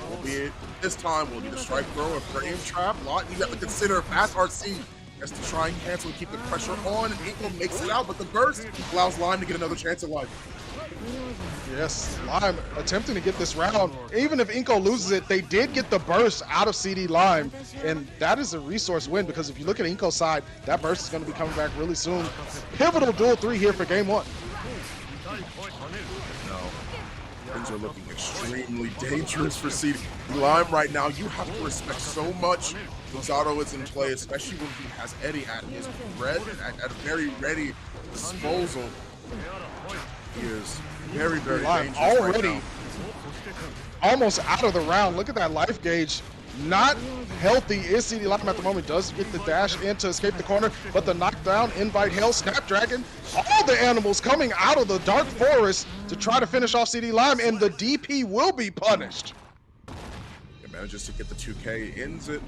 Will be this time, will be the strike throw, a frame trap. Lot you have to consider fast RC. Has to try and cancel and keep the pressure on. And Inko makes it out, but the burst allows Lime to get another chance at life. Yes, Lime attempting to get this round. Even if Inko loses it, they did get the burst out of CD Lime, and that is a resource win because if you look at Inko's side, that burst is going to be coming back really soon. Pivotal duel 3 here for game 1. No, things are looking extremely dangerous for CD Lime right now. You have to respect so much when Zato is in play, especially when he has Eddie at his at a very ready disposal. He is very, very dangerous already right almost out of the round. Look at that life gauge. Not healthy is CD Lime at the moment. Does get the dash in to escape the corner, but the knockdown, invite hell, Snapdragon, all the animals coming out of the dark forest to try to finish off CD Lime, and the DP will be punished. It manages to get the 2K, ends it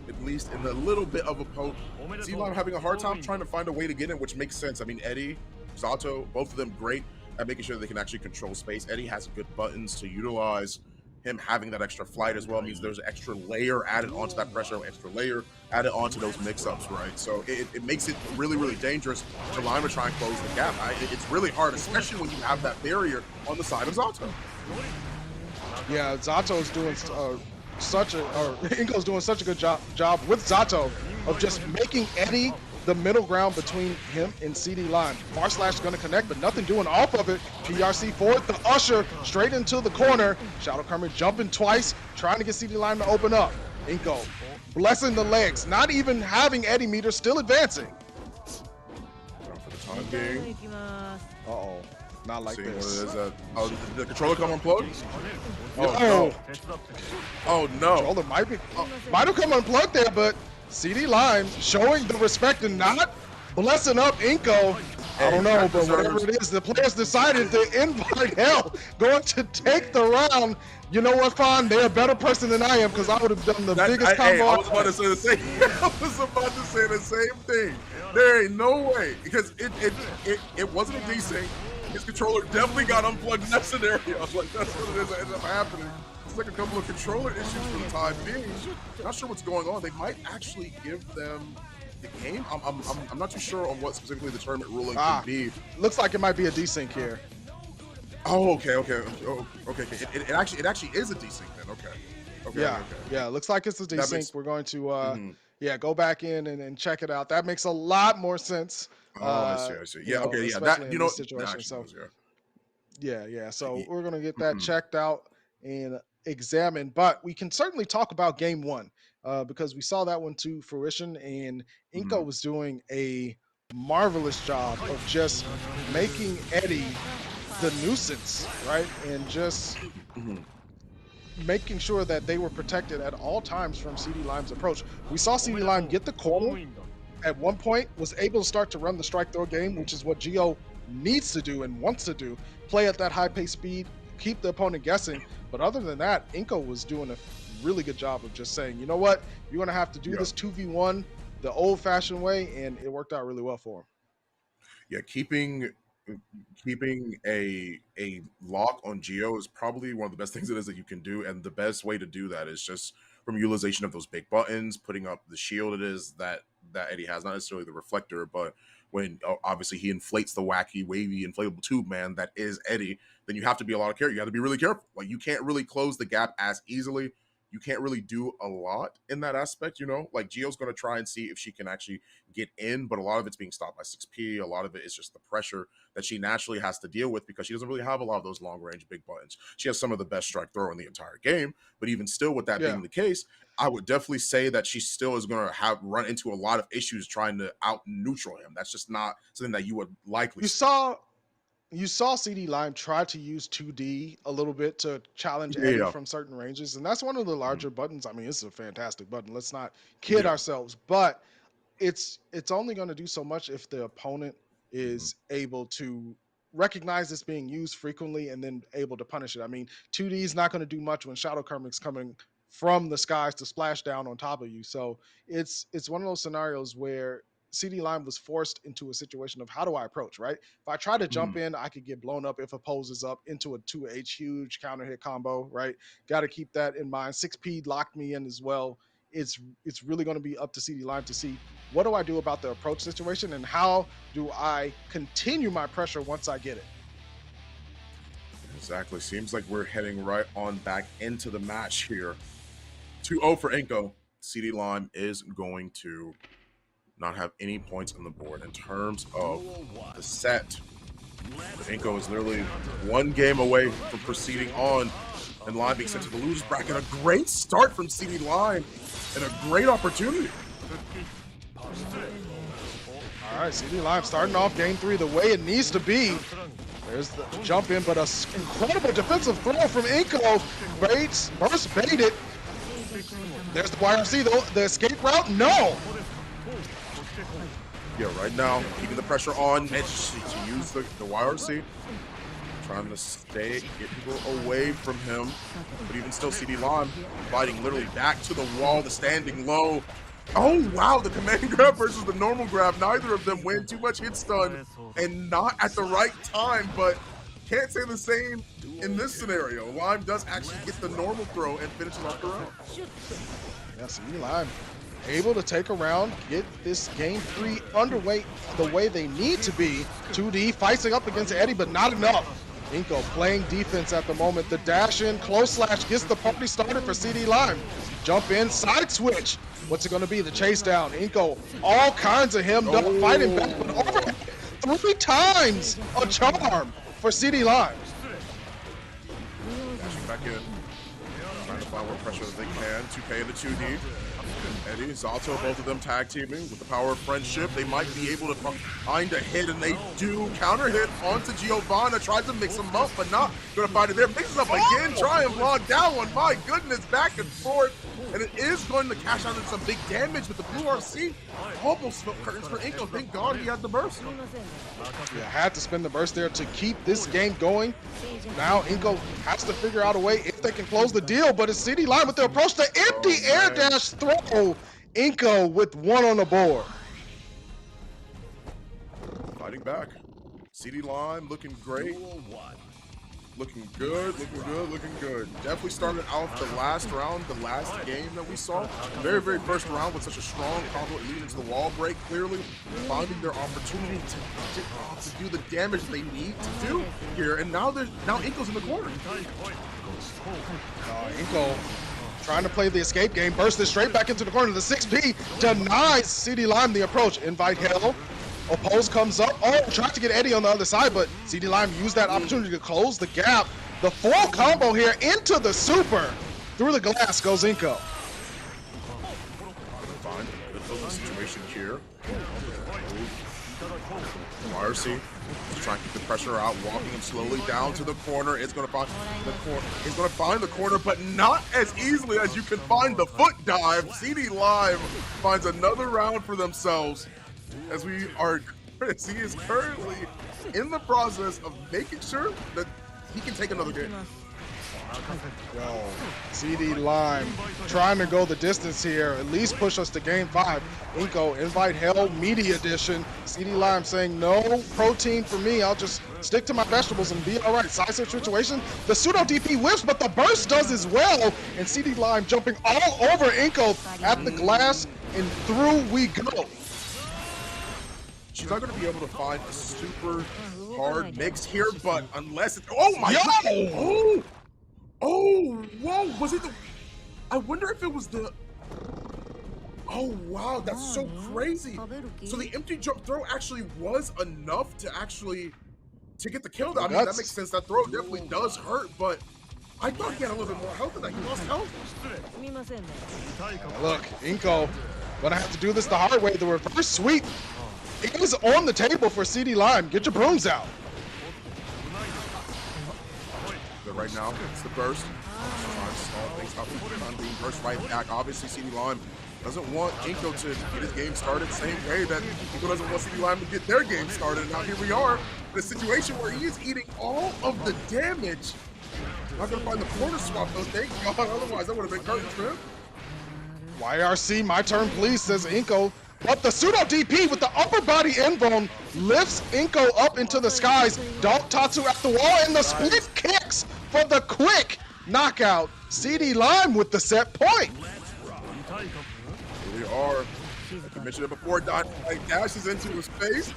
at least in a little bit of a poke. CD Lime having a hard time trying to find a way to get in, which makes sense. I mean, Eddie, Zato, both of them great at making sure that they can actually control space. Eddie has good buttons to utilize. Him having that extra flight as well means there's an extra layer added onto that pressure, extra layer added onto those mix-ups, right? So it makes it really, really dangerous to Lima try and close the gap. It's really hard, especially when you have that barrier on the side of Zato. Yeah, Zato's doing Inko's doing such a good job with Zato of just making Eddie the middle ground between him and CD Lime. Far Slash is going to connect, but nothing doing off of it. PRC forward, the Usher straight into the corner. Shadow Kermit jumping twice, trying to get CD Lime to open up. Inko blessing the legs, not even having Eddie meter, still advancing. For the time being. Uh-oh, not like Seeing this. what it is, did the controller come unplugged? Oh, Oh, no. Oh, no. Controller might have come unplugged there, but CD Lime showing the respect and not blessing up Inko. I don't know, but whatever it is, the players decided to invite hell, going to take the round. You know what, Fawn? They're a better person than I am because I would have done the biggest combo. I was about to say the same. I was about to say the same thing. There ain't no way because it wasn't a desync. His controller definitely got unplugged in that scenario. Like that's what it is that ended up happening. It's like a couple of controller issues for the time being. Not sure what's going on. They might actually give them the game. I'm not too sure on what specifically the tournament ruling could be. Looks like it might be a desync here. Oh, okay. It actually is a desync then. Okay. Yeah. Looks like it's a desync. We're going to go back in and check it out. That makes a lot more sense. I see. Yeah. Okay. Yeah. That That situation. So does, yeah. So we're gonna get that checked out and examined. But we can certainly talk about game one because we saw that one to fruition, and Inko was doing a marvelous job of just making Eddie the nuisance, right? And just making sure that they were protected at all times from CD Lime's approach. We saw CD Lime get the corner at one point, was able to start to run the strike throw game, which is what Gio needs to do and wants to do. Play at that high pace speed, keep the opponent guessing. But other than that, Inko was doing a really good job of just saying, you know what, you're going to have to do this 2v1 the old fashioned way, and it worked out really well for him. Yeah, keeping a lock on Geo is probably one of the best things it is that you can do, and the best way to do that is just from utilization of those big buttons, putting up the shield it is that Eddie has, not necessarily the reflector, but when obviously he inflates the wacky, wavy, inflatable tube man that is Eddie, then you have to be a lot of careful. You have to be really careful. Like you can't really close the gap as easily. You can't really do a lot in that aspect, you know? Like Gio's going to try and see if she can actually get in, but a lot of it's being stopped by 6P. A lot of it is just the pressure that she naturally has to deal with because she doesn't really have a lot of those long-range big buttons. She has some of the best strike throw in the entire game, but even still with that being the case, I would definitely say that she still is going to run into a lot of issues trying to out-neutral him. That's just not something that you would likely see. You saw CD Lime try to use 2D a little bit to challenge Eddie from certain ranges, and that's one of the larger buttons. I mean, it's a fantastic button. Let's not kid ourselves, but it's only going to do so much if the opponent is able to recognize this being used frequently and then able to punish it. I mean, 2D is not going to do much when Shadow Kermit's coming from the skies to splash down on top of you. So it's one of those scenarios where CD Lime was forced into a situation of how do I approach, right? If I try to jump in, I could get blown up if a pose is up into a 2H huge counter hit combo, right? Got to keep that in mind. 6P locked me in as well. It's really going to be up to CD Lime to see what do I do about the approach situation and how do I continue my pressure once I get it. Exactly. Seems like we're heading right on back into the match here. 2-0 for Inko. CD Lime is going to not have any points on the board in terms of the set. Inko is literally one game away from proceeding on and Lime being sent to the losers bracket. A great start from CD Lime and a great opportunity. All right, CD Lime starting off game 3 the way it needs to be. There's the jump in, but an incredible defensive throw from Inko. Baits, burst baited. There's the YRC, the escape route, no. Yeah, right now, keeping the pressure on Edge to use the YRC. Trying to get people away from him. But even still, CD Lime fighting literally back to the wall, the standing low. Oh, wow, the command grab versus the normal grab. Neither of them win. Too much hit stun and not at the right time. But can't say the same in this scenario. Lime does actually get the normal throw and finishes off the round. Yeah, CD Lime able to take a round, get this game 3 underway the way they need to be. 2D fighting up against Eddie, but not enough. Inko playing defense at the moment. The dash in, close slash gets the party started for CD Lime. Jump in, side switch. What's it going to be? The chase down. Inko, all kinds of hemmed up, fighting back, but overhead 3 times a charm for CD Lime. Dashing back in. Trying to find more pressure as they can. 2K into 2D. Eddie, Zato, both of them tag teaming with the power of friendship. They might be able to find a hit, and they do. Counter hit onto Giovanna. Tries to mix them up, but not going to find it there. Mixes up again. Try and block that one. My goodness, back and forth. And it is going to cash out in some big damage, with the blue RC almost felt curtains for Inko. Thank God he had the burst. Yeah, had to spend the burst there to keep this game going. Now Inko has to figure out a way if they can close the deal, but it's CD Lime with the approach to empty air dash throw. Inko with 1 on the board. Fighting back. CD Lime looking great. Looking good, looking good, looking good. Definitely started out the last round, the last game that we saw. Very, very first round with such a strong combo leading into the wall break, clearly finding their opportunity to do the damage they need to do here. And now Inko's in the corner. Inko trying to play the escape game, bursted straight back into the corner. The 6P denies CD Lime the approach. Invite hell. Oppose comes up. Oh, tried to get Eddie on the other side, but CD Lime used that opportunity to close the gap. The full combo here into the super. Through the glass goes Inko. Fine. Good little situation here. RC just trying to keep the pressure out, walking him slowly down to the corner. It's going to find the corner. He's going to find the corner, but not as easily as you can find the foot dive. CD Lime finds another round for themselves, as he is currently in the process of making sure that he can take another game. Yo, CD Lime trying to go the distance here, at least push us to game 5. Inko, invite hell, media edition. CD Lime saying no protein for me. I'll just stick to my vegetables and be all right. Side switch situation. The pseudo DP whips, but the burst does as well. And CD Lime jumping all over Inko at the glass, and through we go. She's not going to be able to find a super hard mix here, but unless it's... Oh my God! Oh, whoa! Was it the... I wonder if it was the... Oh, wow, that's so crazy. So the empty jump throw actually was enough to get the kill. I mean, that makes sense. That throw definitely does hurt, but I thought he had a little bit more health than that. He lost health. Look, Inko gonna have to do this the hard way. The reverse sweep is on the table for CD Lime. Get your brooms out. But right now, it's the burst. Trying to stall things out. Trying to being burst right back. Obviously, CD Lime doesn't want Inko to get his game started same way that Inko doesn't want CD Lime to get their game started. And now here we are in a situation where he is eating all of the damage. Not gonna find the corner swap though, thank God. Otherwise, that would have been curtains for him. YRC, my turn please, says Inko. But the pseudo DP with the upper body inbone lifts Inko up into the skies. Dog Tatsu at the wall, and the split kicks for the quick knockout. CD Lime with the set point. Here we are. I mentioned it before, Dynamite dashes into his face,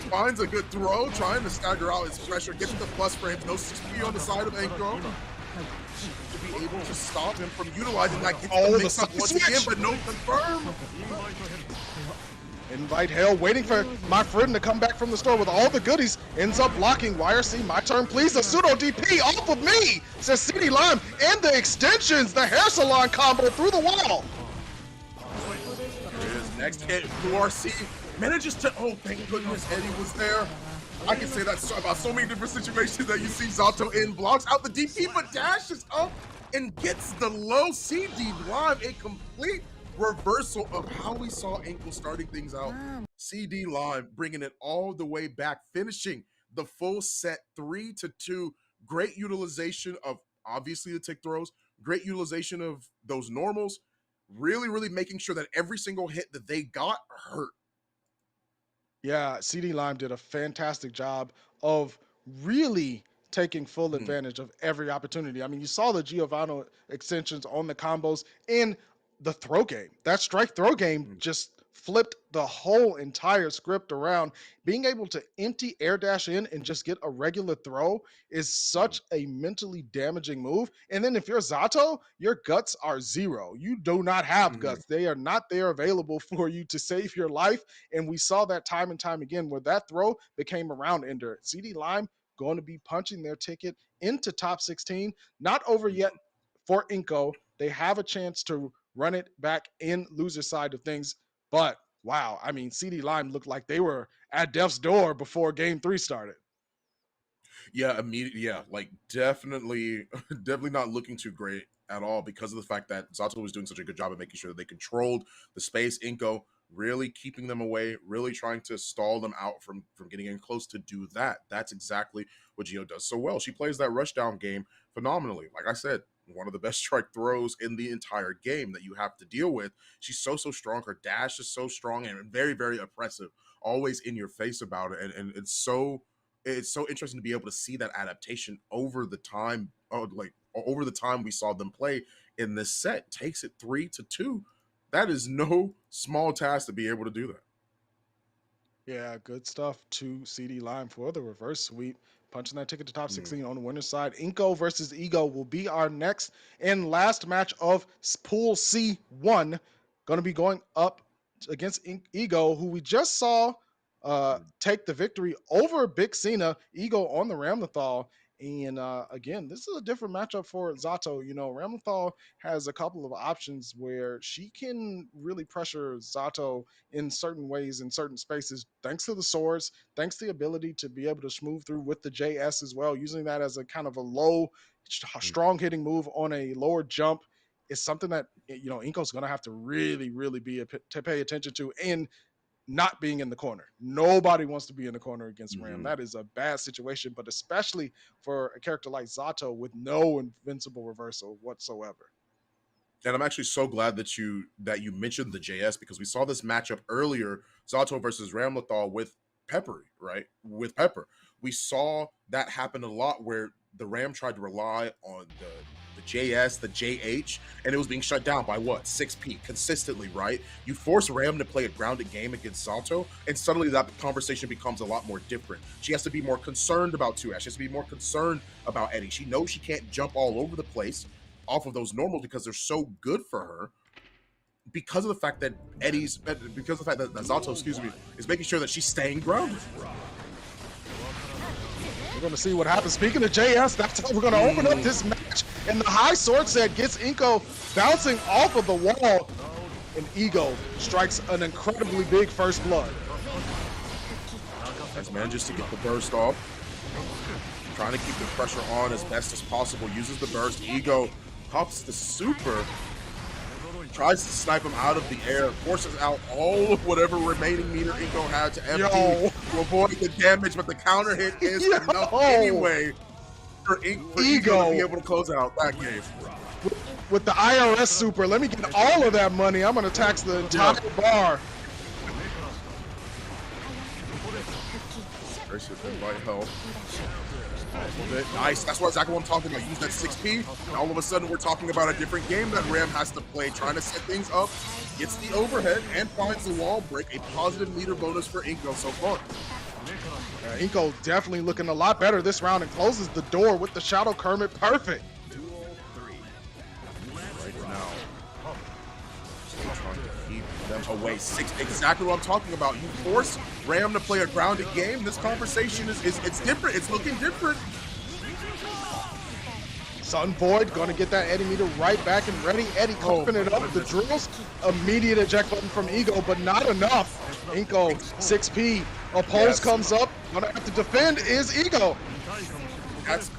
finds a good throw, trying to stagger out his pressure, gets the plus frames, no 60 on the side of Inko. To be able to stop him from utilizing that, gets the mix up once again, but no confirm. Invite hell, waiting for my friend to come back from the store with all the goodies. Ends up blocking. YRC, my turn please. A pseudo DP off of me, says CD Lime, and the extensions, the hair salon combo through the wall. Here it is, next hit, RC manages to, oh thank goodness Eddie was there. I can say that about so many different situations that you see Zato in, blocks out the DP, but dashes up and gets the low. CD Lime, a complete reversal of how we saw Inko starting things out. CD Lime bringing it all the way back, finishing the full set 3-2. Great utilization of obviously the tick throws, great utilization of those normals, really making sure that every single hit that they got hurt. Yeah, CD Lime did a fantastic job of really taking full advantage of every opportunity. I mean, you saw the Giovanni extensions on the combos in the throw game. That strike throw game just flipped the whole entire script around. Being able to empty air dash in and just get a regular throw is such a mentally damaging move. And then if you're Zato, your guts are zero. You do not have guts. They are not there available for you to save your life. And we saw that time and time again where that throw became a round ender. CD Lime going to be punching their ticket into top 16. Not over yet for Inko. They have a chance to run it back in loser side of things. But wow, I mean, CD Lime looked like they were at death's door before game 3 started. Yeah, immediately. Yeah, like definitely, definitely not looking too great at all because of the fact that Zato was doing such a good job of making sure that they controlled the space. Inko really keeping them away, really trying to stall them out from getting in close to do that. That's exactly what Gio does so well. She plays that rush down game phenomenally. Like I said, one of the best strike throws in the entire game that you have to deal with. She's so strong. Her dash is so strong and very, very oppressive, always in your face about it. And it's so interesting to be able to see that adaptation over the time, over the time we saw them play in this set. Takes it 3-2. That is no small task to be able to do that. Yeah, good stuff to CD Lime for the reverse sweep. Punching that ticket to top 16 on the winner's side. Inko versus Ego will be our next and last match of Pool C1. Going to be going up against Ego, who we just saw take the victory over Big Cena. Ego on the Ramlethal. And again, this is a different matchup for Zato. You know, Ramlethal has a couple of options where she can really pressure Zato in certain ways, in certain spaces, thanks to the swords, thanks to the ability to be able to smooth through with the JS as well, using that as a kind of a low, strong hitting move on a lower jump is something that, you know, Inko's going to have to really, really to pay attention to. And not being in the corner. Nobody wants to be in the corner against Ram. That is a bad situation, but especially for a character like Zato with no invincible reversal whatsoever. And I'm actually so glad that you mentioned the JS because we saw this matchup earlier, Zato versus Ramlethal with Pepper, right? With Pepper. We saw that happen a lot where the Ram tried to rely on the JS, the JH, and it was being shut down by what? 6P consistently, right? You force Ram to play a grounded game against Zato, and suddenly that conversation becomes a lot more different. She has to be more concerned about 2S. She has to be more concerned about Eddie. She knows she can't jump all over the place off of those normals because they're so good for her. Because of the fact that Zato, is making sure that she's staying grounded. We're going to see what happens. Speaking of JS, that's how we're going to open up this match. And the high sword set gets Inko bouncing off of the wall. And Ego strikes an incredibly big first blood. As manages to get the burst off. Trying to keep the pressure on as best as possible. Uses the burst. Ego pops the super. Tries to snipe him out of the air. Forces out all of whatever remaining meter Inko had to empty to avoid the damage. But the counter hit is enough anyway for Ego to be able to close out that game. With the IRS super, let me get all of that money. I'm going to tax the entire bar. Versus invite help. Nice. That's exactly what I'm talking about. Use that 6P, and all of a sudden we're talking about a different game that Ram has to play, trying to set things up, gets the overhead, and finds the wall break. A positive meter bonus for Inko so far. Inko definitely looking a lot better this round and closes the door with the Shadow Kermit. Perfect. Right now, still trying to keep them away. Exactly what I'm talking about. You force Ram to play a grounded game. This conversation is different. It's looking different. Sun Void going to get that Eddie meter right back and ready. Eddie coughing it up. The drills. Immediate eject button from Ego, but not enough. Inko 6P. A pulse comes up. Going to have to defend is Ego. That's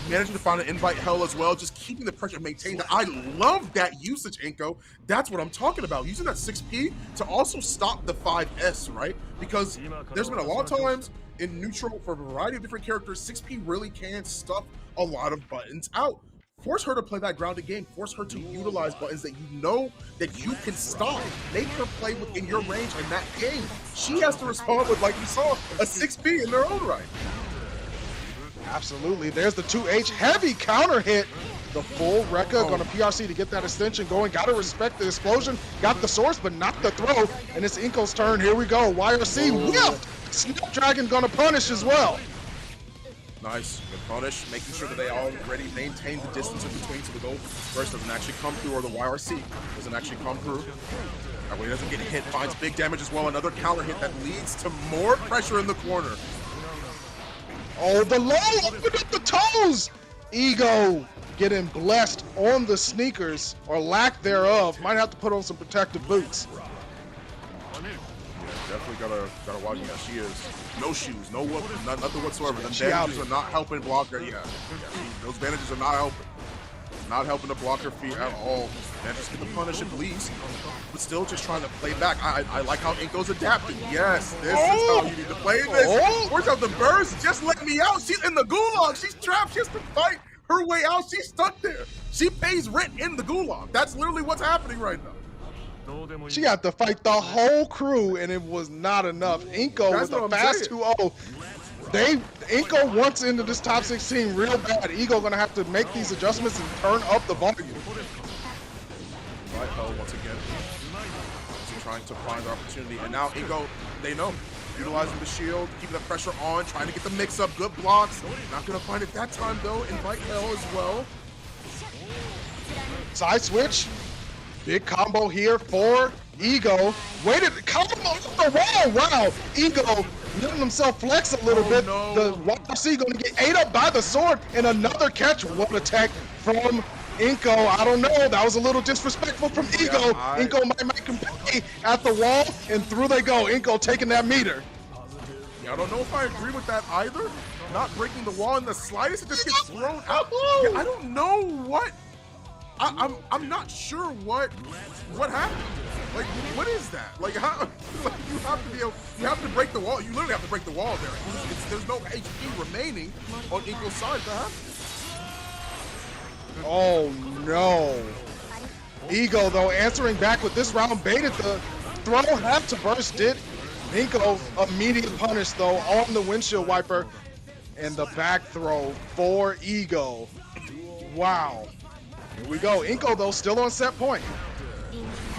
managing to find an invite hell as well, just keeping the pressure maintained. I love that usage, Inko. That's what I'm talking about. Using that 6P to also stop the 5S, right? Because there's been a lot of times in neutral for a variety of different characters, 6P really can stuff a lot of buttons out. Force her to play that grounded game. Force her to utilize buttons that you know that you can stop. Make her play within your range in that game. She has to respond with, like you saw, a 6P in their own right. Absolutely. There's the 2H heavy counter hit. The full Rekka going to PRC to get that extension going. Got to respect the explosion. Got the source, but not the throw. And it's Inko's turn. Here we go. YRC whiffed. Snapdragon going to punish as well. Nice, good punish, making sure that they already maintain the distance in between so the gold burst doesn't actually come through, or the YRC doesn't actually come through. That way he doesn't get hit, finds big damage as well. Another counter hit that leads to more pressure in the corner. Oh, the low, open up the toes. Ego getting blessed on the sneakers, or lack thereof. Might have to put on some protective boots. Definitely gotta watch. Yeah, she is no shoes, nothing whatsoever. The She out bandages here. are not helping block her. Those bandages are not helping to block her feet at all. And just get the punish at least, but still just trying to play back. I like how Inko's adapting. Yes, this is how you need to play this. Where's out the burst? Just let me out. She's in the gulag. She's trapped. She has to fight her way out. She's stuck there. She pays rent in the gulag. That's literally what's happening right now. She had to fight the whole crew, and it was not enough. Inko That's with a what I'm fast saying. 2-0. Inko wants into this top 16 real bad. Ego gonna have to make these adjustments and turn up the volume. Right, once again, trying to find the opportunity, and now Ego, they know, utilizing the shield, keeping the pressure on, trying to get the mix-up, good blocks. Not gonna find it that time though. Invite hell as well. Side switch. Big combo here for Ego. Waited, combo off the wall. Wow. Ego letting himself flex a little bit. No. The YRC going to get ate up by the sword, and another catch. What attack from Inko. I don't know. That was a little disrespectful from Ego. Inko might make him pay at the wall, and through they go. Inko taking that meter. Yeah, I don't know if I agree with that either. Not breaking the wall in the slightest, it just gets thrown out. Yeah, I don't know what. I'm not sure what happened. Like, what is that? Like, how? Like, you have to break the wall. You literally have to break the wall there. There's no HP remaining on Inko's side to happen. Oh no. Ego though answering back with this round, baited the throw, have to burst it. Inko immediate punish though on the windshield wiper, and the back throw for Ego. Wow. Here we go. Inko though still on set point.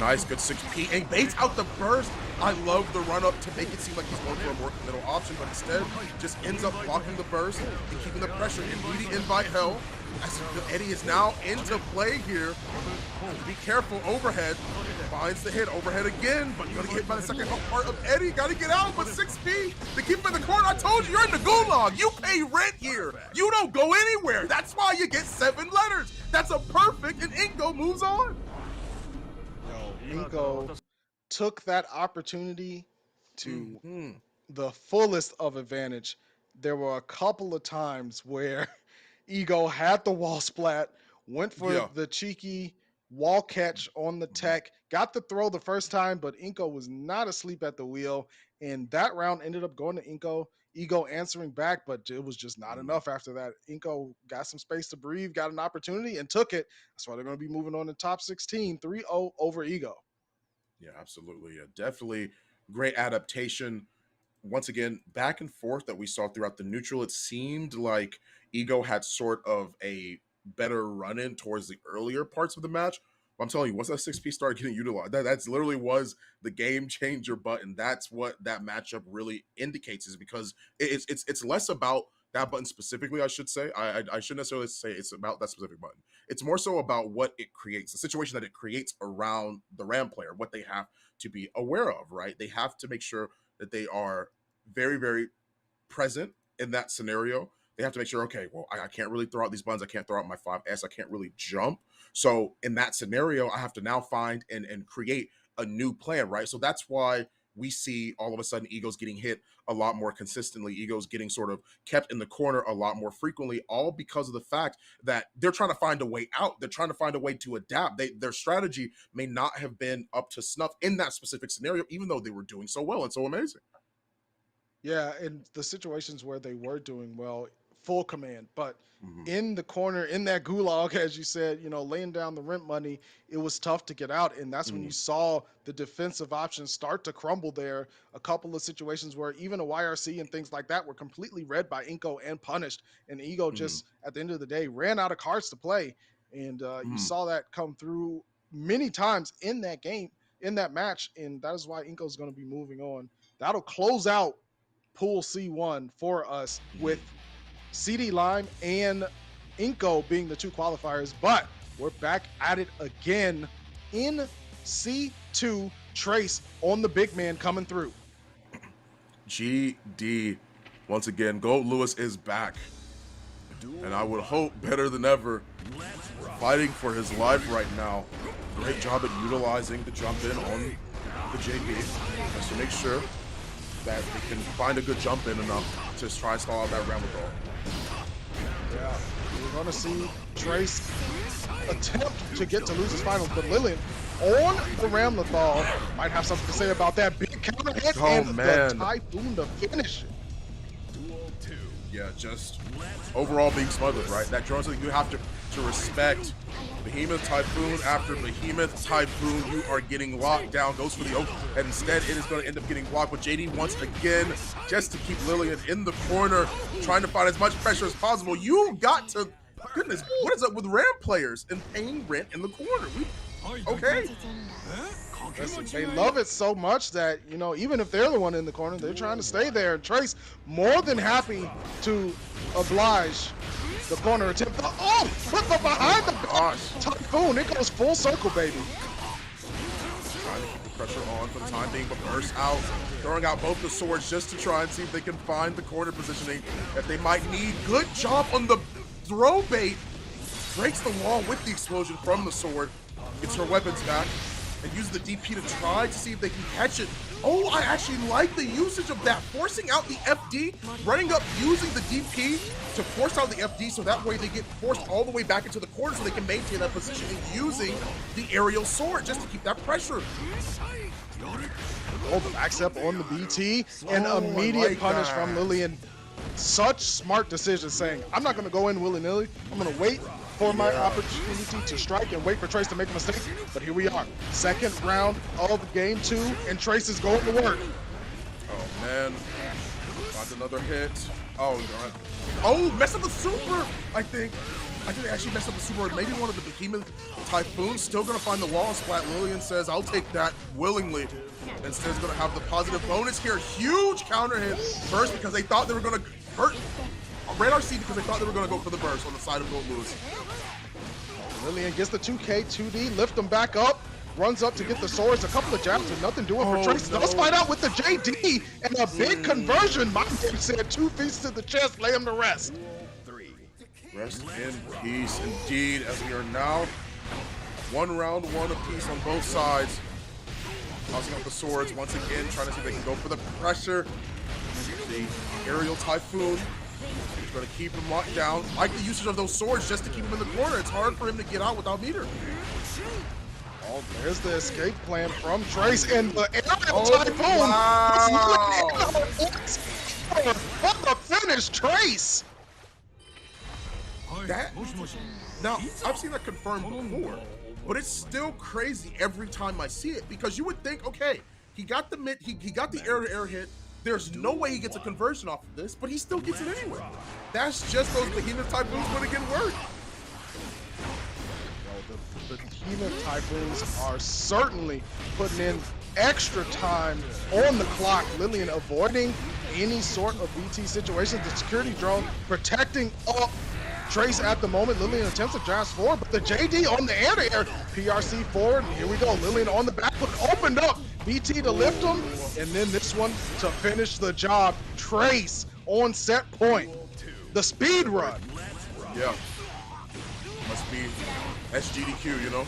Nice, good 6P, and baits out the burst. I love the run up to make it seem like he's going for a more middle option, but instead just ends up blocking the burst and keeping the pressure in. Really invite hell. As Eddie is now into play here. Be careful, overhead. Finds the hit, overhead again, but you're gonna get hit by the second part of Eddie. Gotta get out, but 6P to keep him in the corner. I told you, you're in the gulag. You pay rent here. You don't go anywhere. That's why you get 7 letters. That's a perfect, and Inko moves on. Inko took that opportunity to the fullest of advantage. There were a couple of times where Ego had the wall splat, went for the cheeky wall catch on the tech, got the throw the first time, but Inko was not asleep at the wheel, and that round ended up going to Inko. Ego answering back, but it was just not enough after that. Inko got some space to breathe, got an opportunity, and took it. That's why they're going to be moving on to top 16, 3-0 over Ego. Yeah, absolutely. Definitely great adaptation. Once again, back and forth that we saw throughout the neutral. It seemed like Ego had sort of a better run-in towards the earlier parts of the match. But I'm telling you, once that 6P started getting utilized, that's literally was the game changer button. That's what that matchup really indicates, is because it's less about that button specifically, I should say. I shouldn't necessarily say it's about that specific button. It's more so about what it creates, the situation that it creates around the RAM player, what they have to be aware of, right? They have to make sure that they are very, very present in that scenario. They have to make sure, okay, well, I can't really throw out these buttons. I can't throw out my 5S. I can't really jump. So in that scenario, I have to now find and create a new plan, right? So that's why we see all of a sudden Ego's getting hit a lot more consistently. Ego's getting sort of kept in the corner a lot more frequently, all because of the fact that they're trying to find a way out. They're trying to find a way to adapt. Their strategy may not have been up to snuff in that specific scenario, even though they were doing so well and so amazing. Yeah, in the situations where they were doing well, full command. But Mhm. in the corner, in that gulag, as you said, laying down the rent money, it was tough to get out. And that's when you saw the defensive options start to crumble there. A couple of situations where even a YRC and things like that were completely read by Inko and punished. And Ego Mhm. just, at the end of the day, ran out of cards to play. And you Mhm. saw that come through many times in that game, in that match. And that is why Inko's going to be moving on. That'll close out Pool C1 for us with CD Lime and Inko being the two qualifiers, but we're back at it again in C2. Trace on the big man coming through. GD. Once again, Gold Lewis is back. And I would hope better than ever. Fighting for his life right now. Great job at utilizing the jump in on the JB. Just to make sure that they can find a good jump in enough to try and stall out that Ramble Ball. Yeah, we're going to see Trace attempt to get to lose his finals, but Lillian on the Ramlethal might have something to say about that big counter hit and the Typhoon to finish it. Yeah, just overall being smothered, right? That drone something you have to respect. Behemoth Typhoon after Behemoth Typhoon, you are getting locked down, goes for the oak, and instead it is going to end up getting blocked with JD once again, just to keep Lillian in the corner, trying to find as much pressure as possible. You got to, goodness, what is up with RAM players and paying rent in the corner? Okay. Listen, they love it so much that, even if they're the one in the corner, they're trying to stay there. And Trace more than happy to oblige the corner attempt. Oh, flip up behind the back. Typhoon, it goes full circle, baby. Trying to keep the pressure on for the time being, but bursts out, throwing out both the swords just to try and see if they can find the corner positioning that they might need. Good job on the throw bait. Breaks the wall with the explosion from the sword. Gets her weapons back. And use the DP to try to see if they can catch it. Oh, I actually like the usage of that. Forcing out the FD, running up, using the DP to force out the FD so that way they get forced all the way back into the corner so they can maintain that position and using the aerial sword just to keep that pressure. Oh, the back step on the BT and immediate punish from Lillian. Such smart decision saying, I'm not going to go in willy-nilly. I'm going to wait for my opportunity to strike and wait for Trace to make a mistake. But here we are, second round of game 2, and Trace is going to work. Oh man, finds another hit. Oh god. Oh, messed up the super. I think they actually messed up the super. Maybe one of the Behemoth Typhoons. Still gonna find the wall splat. Lillian says, I'll take that willingly. Instead, is gonna have the positive bonus here. Huge counter hit first because they thought they were gonna hurt Radar C because they thought they were going to go for the burst on the side of Gold Lewis. Lillian gets the 2K, 2D, lift them back up, runs up to get the swords, a couple of jabs and nothing doing for Trace. No. Does fight out with the JD and a big conversion. My game said 2 feet to the chest, lay him to rest. Rest in peace indeed, as we are now 1 round 1 apiece on both sides. Tossing up the swords once again, trying to see if they can go for the pressure. The aerial Typhoon. He's going to keep him locked down. Like the usage of those swords just to keep him in the corner. It's hard for him to get out without meter. Oh, there's the escape plan from Trace and the aerial Typhoon. On the finish, Trace. Now, I've seen that confirmed before, but it's still crazy every time I see it because you would think, okay, he got the mid, he got the air-to-air hit. There's no way he gets a conversion off of this, but he still gets it anyway. That's just those Behemoth Typhoons when it can work. The Behemoth Typhoons are certainly putting in extra time on the clock. Lillian avoiding any sort of BT situation. The security drone protecting up Trace at the moment. Lillian attempts to jazz forward, but the JD on the air-to-air. PRC forward, and here we go. Lillian on the back foot, opened up. BT to lift him, and then this one to finish the job. Trace on set point. The speed run. Yeah. Must be SGDQ, you know?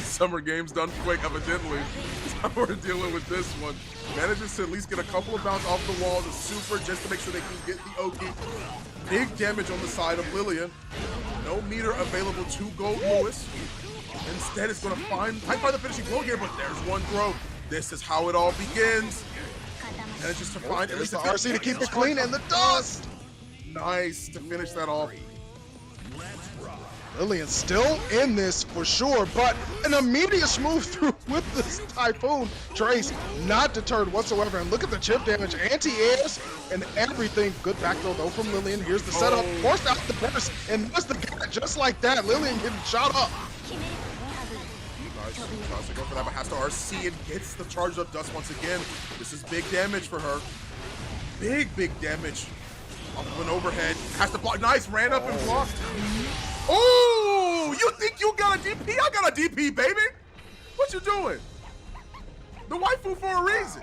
Summer games done quick, evidently. That's how we're dealing with this one. Manages to at least get a couple of bounce off the wall, the super, just to make sure they can get the Oki. Big damage on the side of Lillian. No meter available to Gold Lewis. Instead, it's going to find the finishing blow here, but there's one throw. This is how it all begins. Manages to find at least the RC to keep it clean, and the dust. nice to finish that off. Lillian still in this for sure, but an immediate smooth through with this Typhoon. Trace not deterred whatsoever, and look at the chip damage, anti-airs, and everything. Good back throw though from Lillian. Here's the setup, forced out the burst, and there's the gap just like that. Lillian getting shot up. Nice. Tries to go for that, but has to RC and gets the charged up dust once again. This is big damage for her. Big damage. Off of an overhead. Has to block. Nice, ran up and blocked. Oh, you think you got a DP? I got a DP, baby. What you doing? The waifu for a reason.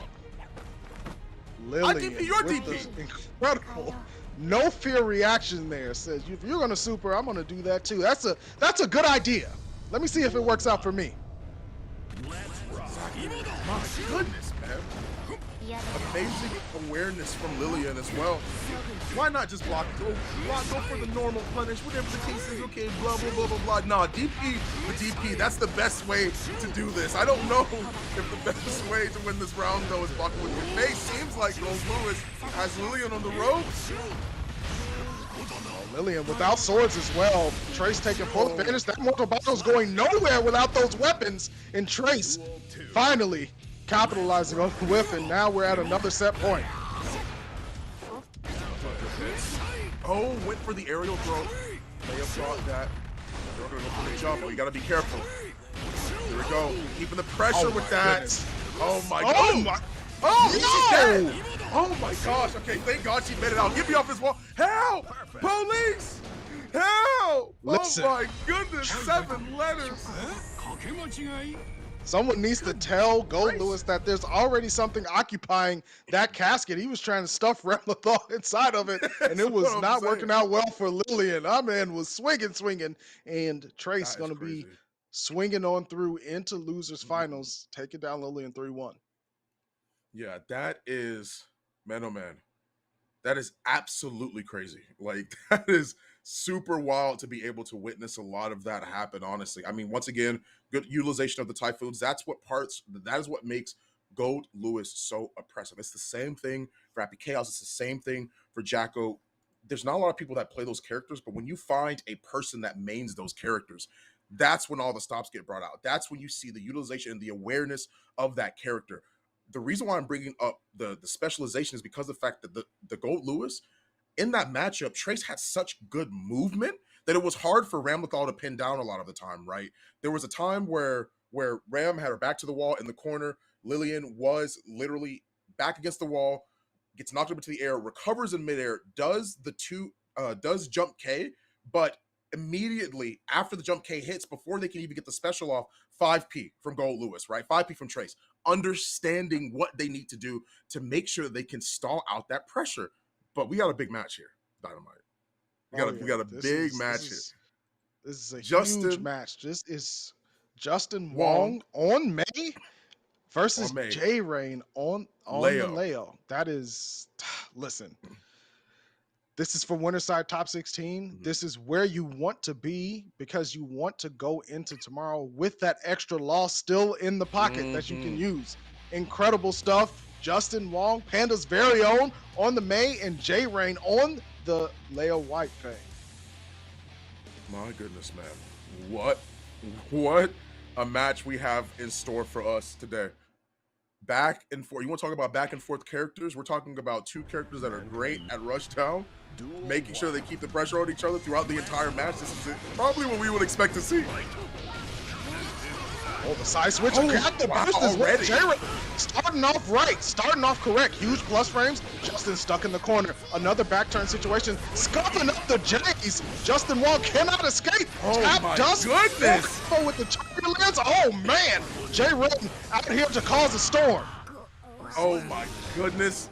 Lillian I DP your with DP. the incredible no fear reaction there. Says if you're gonna super, I'm gonna do that too. That's a good idea. Let me see if it works out for me. My goodness, man. Amazing awareness from Lillian as well. Why not just block? Go for the normal punish, whatever the case is. Okay, blah, blah, blah, blah, blah. Nah, DP the DP. That's the best way to do this. I don't know if the best way to win this round, though, is blocking with your face. Seems like Gold Lewis has Lillian on the ropes. Lillian without swords as well. Trace taking full advantage. That mortal battle's going nowhere without those weapons. And Trace finally capitalizing on the whiff, and now we're at another set point. Oh, went for the aerial throw. May have thought that. They're gonna go for the jump. Oh, you gotta be careful. Here we go. Keeping the pressure with that. Goodness. Oh my Oh god. my. Oh, No! she's dead. Oh my gosh. Okay, thank God she made it out. Get me off this wall. Help! Police! Help! Listen. Oh my goodness. 7 letters. Someone needs to tell Gold Lewis that there's already something occupying that casket. He was trying to stuff Remlethal inside of it, and it was what I'm not saying. working out well for Lillian. Our man was swinging, and Trace That is going to be crazy. swinging on through into losers finals, taking down Lillian 3-1. Yeah, that is, man, oh man, that is absolutely crazy. Like, that is super wild to be able to witness a lot of that happen, honestly. I mean, once again, good utilization of the Typhoons. That is what makes Gold Lewis so oppressive. It's the same thing for Happy Chaos. It's the same thing for Jacko. There's not a lot of people that play those characters, but when you find a person that mains those characters, that's when all the stops get brought out. That's when you see the utilization and the awareness of that character. The reason why I'm bringing up the specialization is because of the fact that the Gold Lewis, in that matchup, Trace had such good movement that it was hard for Ramlethal to pin down a lot of the time, right? There was a time where Ram had her back to the wall in the corner. Lillian was literally back against the wall, gets knocked up into the air, recovers in midair, does jump K, but immediately after the jump K hits, before they can even get the special off, 5P from Gold Lewis, right? 5P from Trace, understanding what they need to do to make sure that they can stall out that pressure. But we got a big match here, Dynamite. We got a big match here. This is a Justin huge match. This is Justin Wong on May versus On May. J Rain on Leo. the Leo. That is, listen, this is for Winterside Top 16. Mhm. This is where you want to be because you want to go into tomorrow with that extra loss still in the pocket that you can use. Incredible stuff. Justin Wong, Panda's very own, on the May, and J Rain on the Leo White thing. My goodness, man. What a match we have in store for us today. Back and forth. You want to talk about back and forth characters? We're talking about two characters that are great at Rushtown, making sure they keep the pressure on each other throughout the entire match. This is probably what we would expect to see. Oh, the side switch. Oh, Got the wow, burst as well. already. Jarrett starting off right, starting off correct. Huge plus frames. Justin stuck in the corner. Another back turn situation. Scuffing up the J's. Justin Wong cannot escape. Oh, Tap my dust. goodness. Walk with the turbulence. Oh, man. J Rain out here to cause a storm. Oh my goodness.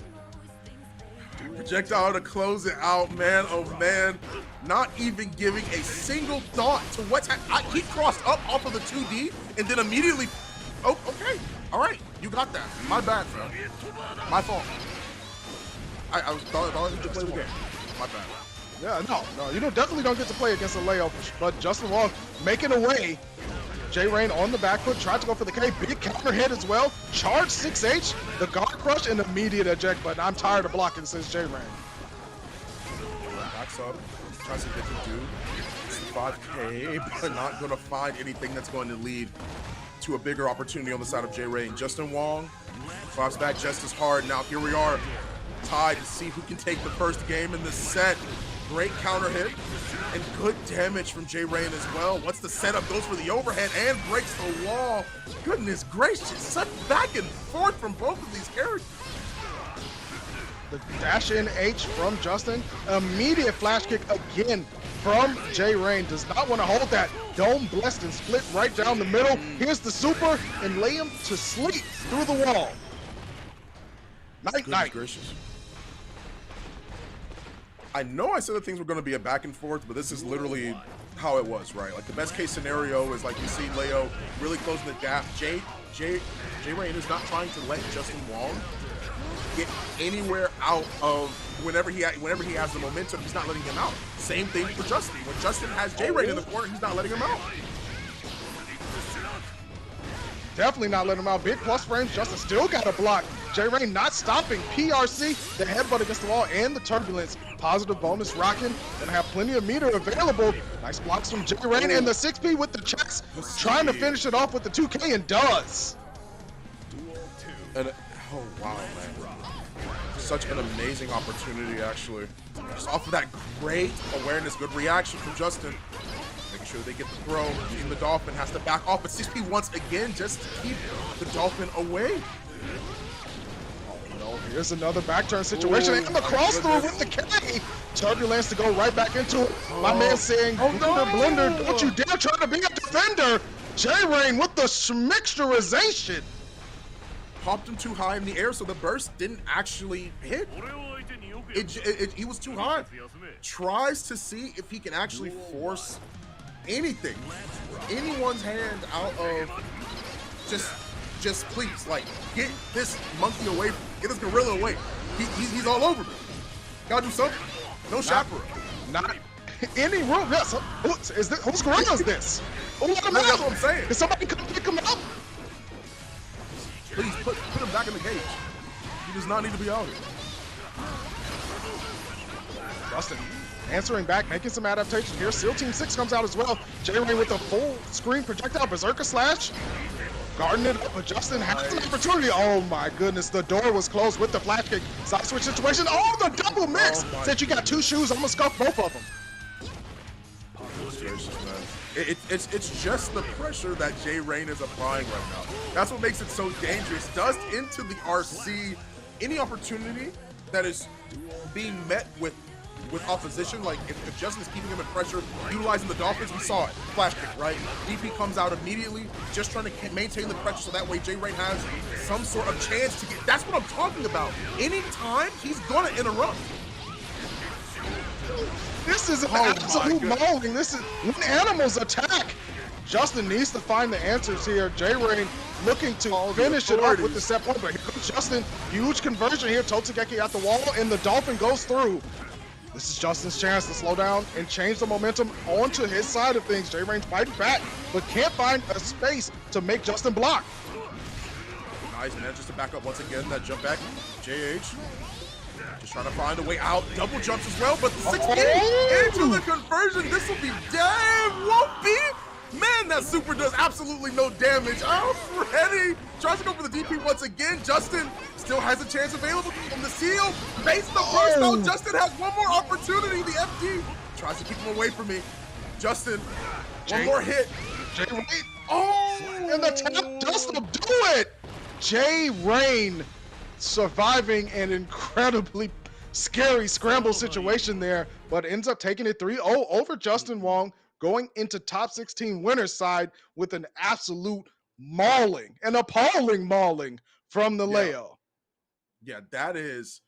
Projectile to close it out, man. Oh man. Not even giving a single thought to what's happening. He crossed up off of the 2D and then immediately. Oh, okay. All right. You got that. My bad, fam. My fault. I thought I could play the game. My bad. Yeah, no. You definitely don't get to play against a Leo, but Justin Wong making away. J Rain on the back foot, tried to go for the K, big counter hit as well. Charge 6H, the guard crush, and immediate eject button. I'm tired of blocking, says J Rain. this up. Tries to get the do. It's 5K, but not going to find anything that's going to lead to a bigger opportunity on the side of J Ray. And Justin Wong drops back just as hard. Now here we are, tied to see who can take the first game in this set. Great counter hit and good damage from J Rain as well. Once the setup goes for the overhead and breaks the wall. Goodness gracious, such back and forth from both of these characters. The dash in H from Justin. Immediate flash kick again from J Rain. Does not want to hold that. Dome blessed and split right down the middle. Here's the super and lay him to sleep through the wall. Night. Gracious. I know I said that things were going to be a back and forth, but this is literally how it was, right? Like the best case scenario is like you see Leo really closing the gap. J Rain is not trying to let Justin Wong get anywhere out of whenever he has the momentum. He's not letting him out. Same thing for Justin. When Justin has J Rain in the corner, he's not letting him out. Definitely not letting him out. Big plus frames. Justin still got a block. J Rain not stopping. PRC, the headbutt against the wall and the turbulence. Positive bonus rocking. Gonna have plenty of meter available. Nice blocks from J Rain and the 6P with the checks. Trying to finish it off with the 2K and does. And oh wow, man. Such an amazing opportunity, actually. Just off of that great awareness, good reaction from Justin. Making sure they get the throw. Using the Dolphin has to back off, but 6P once again just to keep the Dolphin away. No, here's another back turn situation. And the cross through with the K. Turbulence to go right back into it. My man saying, Blender, don't you dare try to be a defender. J Rain with the mixturization. Popped him too high in the air, so the burst didn't actually hit. He was too high. Tries to see if he can actually force anything, anyone's hand out of just please, like, get this monkey away, get this gorilla away. He's all over me. Gotta do something. No chaperone. Not any room. Yes. Whose gorilla is this? That's what I'm saying. Can somebody come pick him up? Please put him back in the cage. He does not need to be out here. Justin answering back, making some adaptations here. SEAL Team 6 comes out as well. J Rain with a full screen projectile, Berserker Slash. Guarding it up, but Justin has an opportunity. Oh my goodness, the door was closed with the flash kick. Side switch situation. Oh, the double mix. Said you got two shoes, I'm gonna scuff both of them. It's just the pressure that J Rain is applying right now. That's what makes it so dangerous. Dust into the RC. Any opportunity that is being met with opposition, like if Justin is keeping him in pressure, utilizing the Dolphins, we saw it. Flash kick, right? DP comes out immediately, just trying to maintain the pressure so that way J Rain has some sort of chance to get. That's what I'm talking about. Anytime he's gonna interrupt. This is an absolute mauling. This is when animals attack. Justin needs to find the answers here. J Rain looking to finish it up with the set point, but here comes Justin. Huge conversion here. Totsugeki at the wall, and the Dolphin goes through. This is Justin's chance to slow down and change the momentum onto his side of things. J Rain's fighting back, but can't find a space to make Justin block. Nice, man. Just to back up once again, that jump back. JH. Just trying to find a way out. Double jumps as well, but the 6P into the conversion. This will be damn. Won't be. Man, that super does absolutely no damage. Already tries to go for the DP once again. Justin still has a chance available from the seal. Base the burst though. Justin has one more opportunity. The FD tries to keep him away from me. Justin, one more hit. J Rain. Oh, and the tap doesn't do it. J Rain surviving an incredibly scary scramble situation there, but ends up taking it 3-0 over Justin Wong, going into top 16 winners side with an absolute mauling, an appalling mauling from the Leo. Yeah, that is.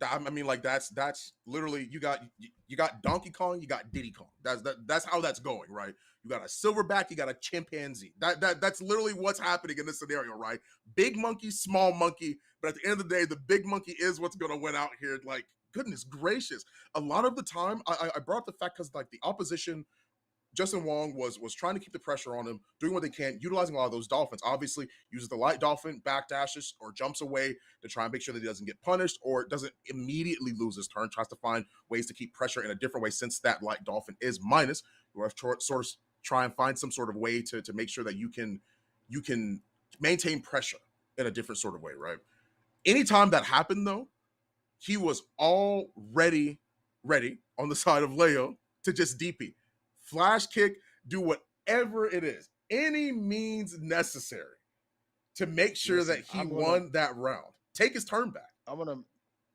I mean, like that's literally you got Donkey Kong, you got Diddy Kong. That's how that's going, right? You got a silverback, you got a chimpanzee. That's literally what's happening in this scenario, right? Big monkey, small monkey, but at the end of the day, the big monkey is what's gonna win out here. Like, goodness gracious. A lot of the time, I brought up the fact because like the opposition Justin Wong was trying to keep the pressure on him, doing what they can, utilizing a lot of those dolphins. Obviously, uses the light dolphin, backdashes, or jumps away to try and make sure that he doesn't get punished or doesn't immediately lose his turn. Tries to find ways to keep pressure in a different way since that light dolphin is minus. You have to sort of try and find some sort of way to make sure that you can maintain pressure in a different sort of way, right? Anytime that happened, though, he was already ready on the side of Leo to just DP. Flash kick, do whatever it is, any means necessary to make sure that he won that round. Take his turn back. I'm going to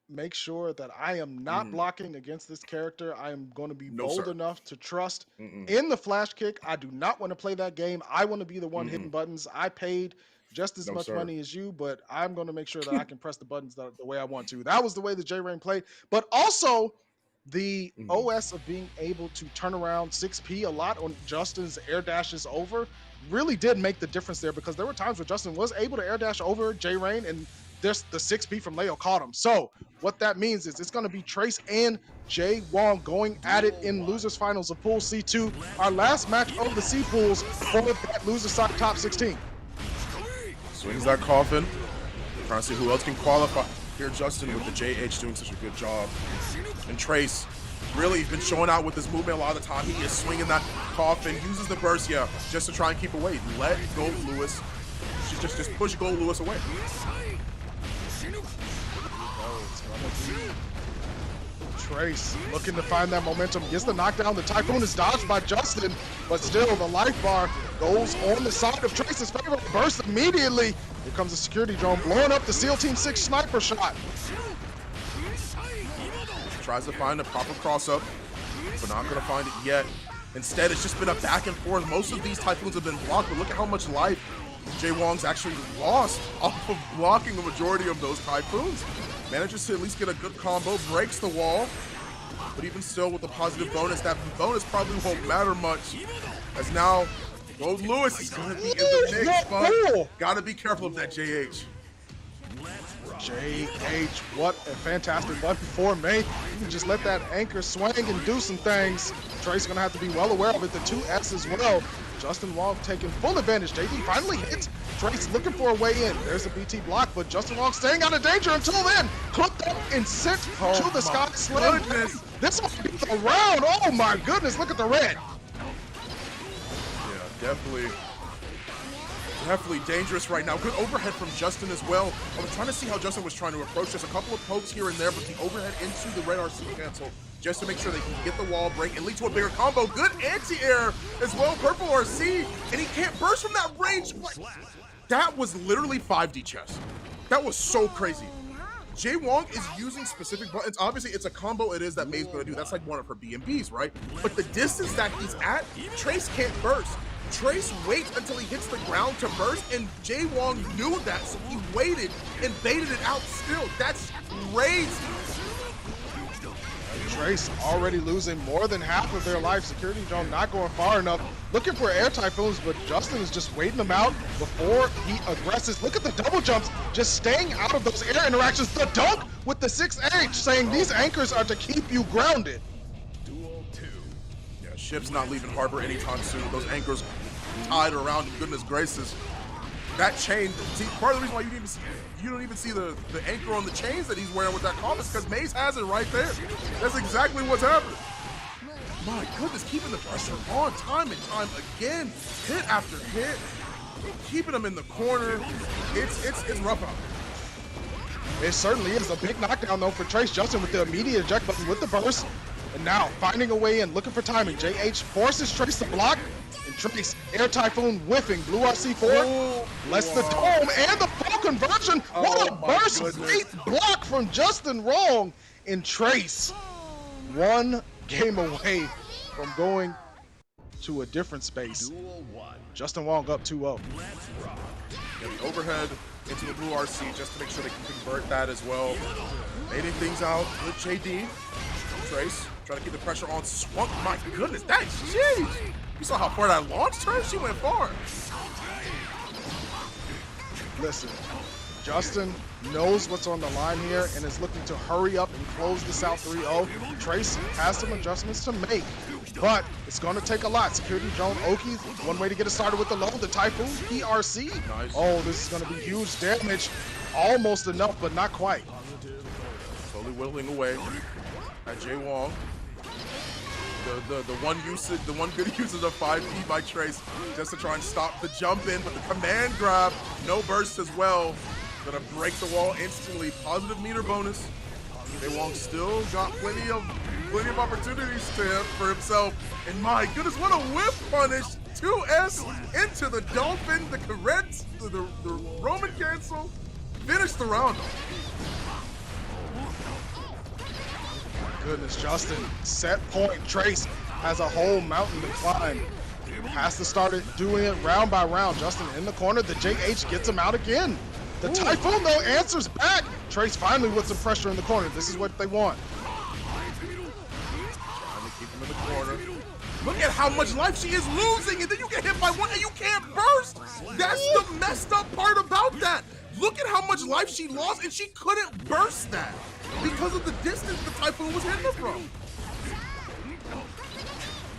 make sure that I am not blocking against this character. I am going to be bold enough to trust in the flash kick. I do not want to play that game. I want to be the one hitting buttons. I paid just as much money as you, but I'm going to make sure that I can press the buttons the way I want to. That was the way the J-Rain played. But also the OS of being able to turn around 6P a lot on Justin's air dashes over really did make the difference there, because there were times where Justin was able to air dash over J-Rain and the 6P from Leo caught him. So what that means is it's going to be Trace and Jay Wong going at it in losers finals of Pool C2, our last match of the C pools for that loser side top 16. Swings that coffin. Trying to see who else can qualify. Here, Justin with the JH doing such a good job. And Trace, really, he's been showing out with his movement a lot of the time. He is swinging that coffin, uses the burst, just to try and keep away. Let Gold Lewis, just push Gold Lewis away. Trace looking to find that momentum, gets the knockdown. The Typhoon is dodged by Justin, but still the life bar goes on the side of Trace's favor. Burst immediately. Here comes the security drone blowing up the SEAL Team 6 sniper shot. Tries to find a proper cross-up, but not going to find it yet. Instead, it's just been a back and forth. Most of these Typhoons have been blocked, but look at how much life Jay Wong's actually lost off of blocking the majority of those Typhoons. Manages to at least get a good combo, breaks the wall, but even still with the positive bonus, that bonus probably won't matter much, as now Gold Lewis is going to be in the mix, but got to be careful of that JH. JH, what a fantastic button for May. You can just let that anchor swing and do some things. Trace going to have to be well aware of it. The 2S as well. Justin Wong taking full advantage. JD finally hits Trace, looking for a way in. There's a BT block, but Justin Wong staying out of danger until then. Clipped up and sent to the sky slam. This might be the round. Oh my goodness, look at the red. Yeah, definitely dangerous right now. Good overhead from Justin as well. I was trying to see how Justin was trying to approach this. A couple of pokes here and there, but the overhead into the red RC cancel just to make sure they can get the wall break and lead to a bigger combo. Good anti-air as well, purple RC, and he can't burst from that range. That was literally 5D chess. That was so crazy. Jay Wong is using specific buttons. Obviously, it's a combo it is that May's gonna do. That's like one of her BMBs, right? But the distance that he's at, Trace can't burst. Trace waits until he hits the ground to burst, and Jay Wong knew that, so he waited and baited it out still. That's crazy. Trace already losing more than half of their life. Security drone not going far enough. Looking for air Typhoons, but Justin is just waiting them out before he aggresses. Look at the double jumps, just staying out of those air interactions. The dunk with the 6H, saying these anchors are to keep you grounded. Yeah, ship's not leaving harbor anytime soon. Those anchors tied around him, goodness gracious. That chain, see, part of the reason why you don't even see the anchor on the chains that he's wearing with that combo is because Maze has it right there. That's exactly what's happening. My goodness, keeping the pressure on time and time again, hit after hit, keeping him in the corner. It's rough out. It certainly is a big knockdown though for Trace. Justin with the immediate eject button with the burst, and now finding a way in, looking for timing. JH forces Trace to block. And Trace, Air Typhoon whiffing, Blue RC4, lets the dome and the full conversion. What a burst, great block from Justin Wong. And Trace, one game away from going to a different space. Justin Wong up 2-0. Yeah, the overhead into the Blue RC just to make sure they can convert that as well. Mating things out with JD. Trace, trying to keep the pressure on. Swung, my goodness, that's huge. You saw how far that launched her? She went far. Listen, Justin knows what's on the line here and is looking to hurry up and close this out 3-0. Trace has some adjustments to make. but it's going to take a lot. Security drone Oki, one way to get it started with the low. The Typhoon PRC. Nice. Oh, this is going to be huge damage. Almost enough, but not quite. Slowly whittling away at Jay Wong. The one good usage of 5P by Trace just to try and stop the jump in, but the command grab, no burst as well. Gonna break the wall instantly. Positive meter bonus. Jay Wong still got plenty of opportunities for himself. And my goodness, what a whip punish! 2S into the Dolphin, the correct, the Roman cancel. Finish the round. Goodness, Justin, set point. Trace has a whole mountain to climb. Has to start doing it round by round. Justin in the corner. The JH gets him out again. The Typhoon, though, answers back. Trace finally with some pressure in the corner. This is what they want. Trying to keep him in the corner. Look at how much life she is losing, and then you get hit by one and you can't burst. That's the messed up part about that. Look at how much life she lost, and she couldn't burst that because of the distance the Typhoon was hitting her from.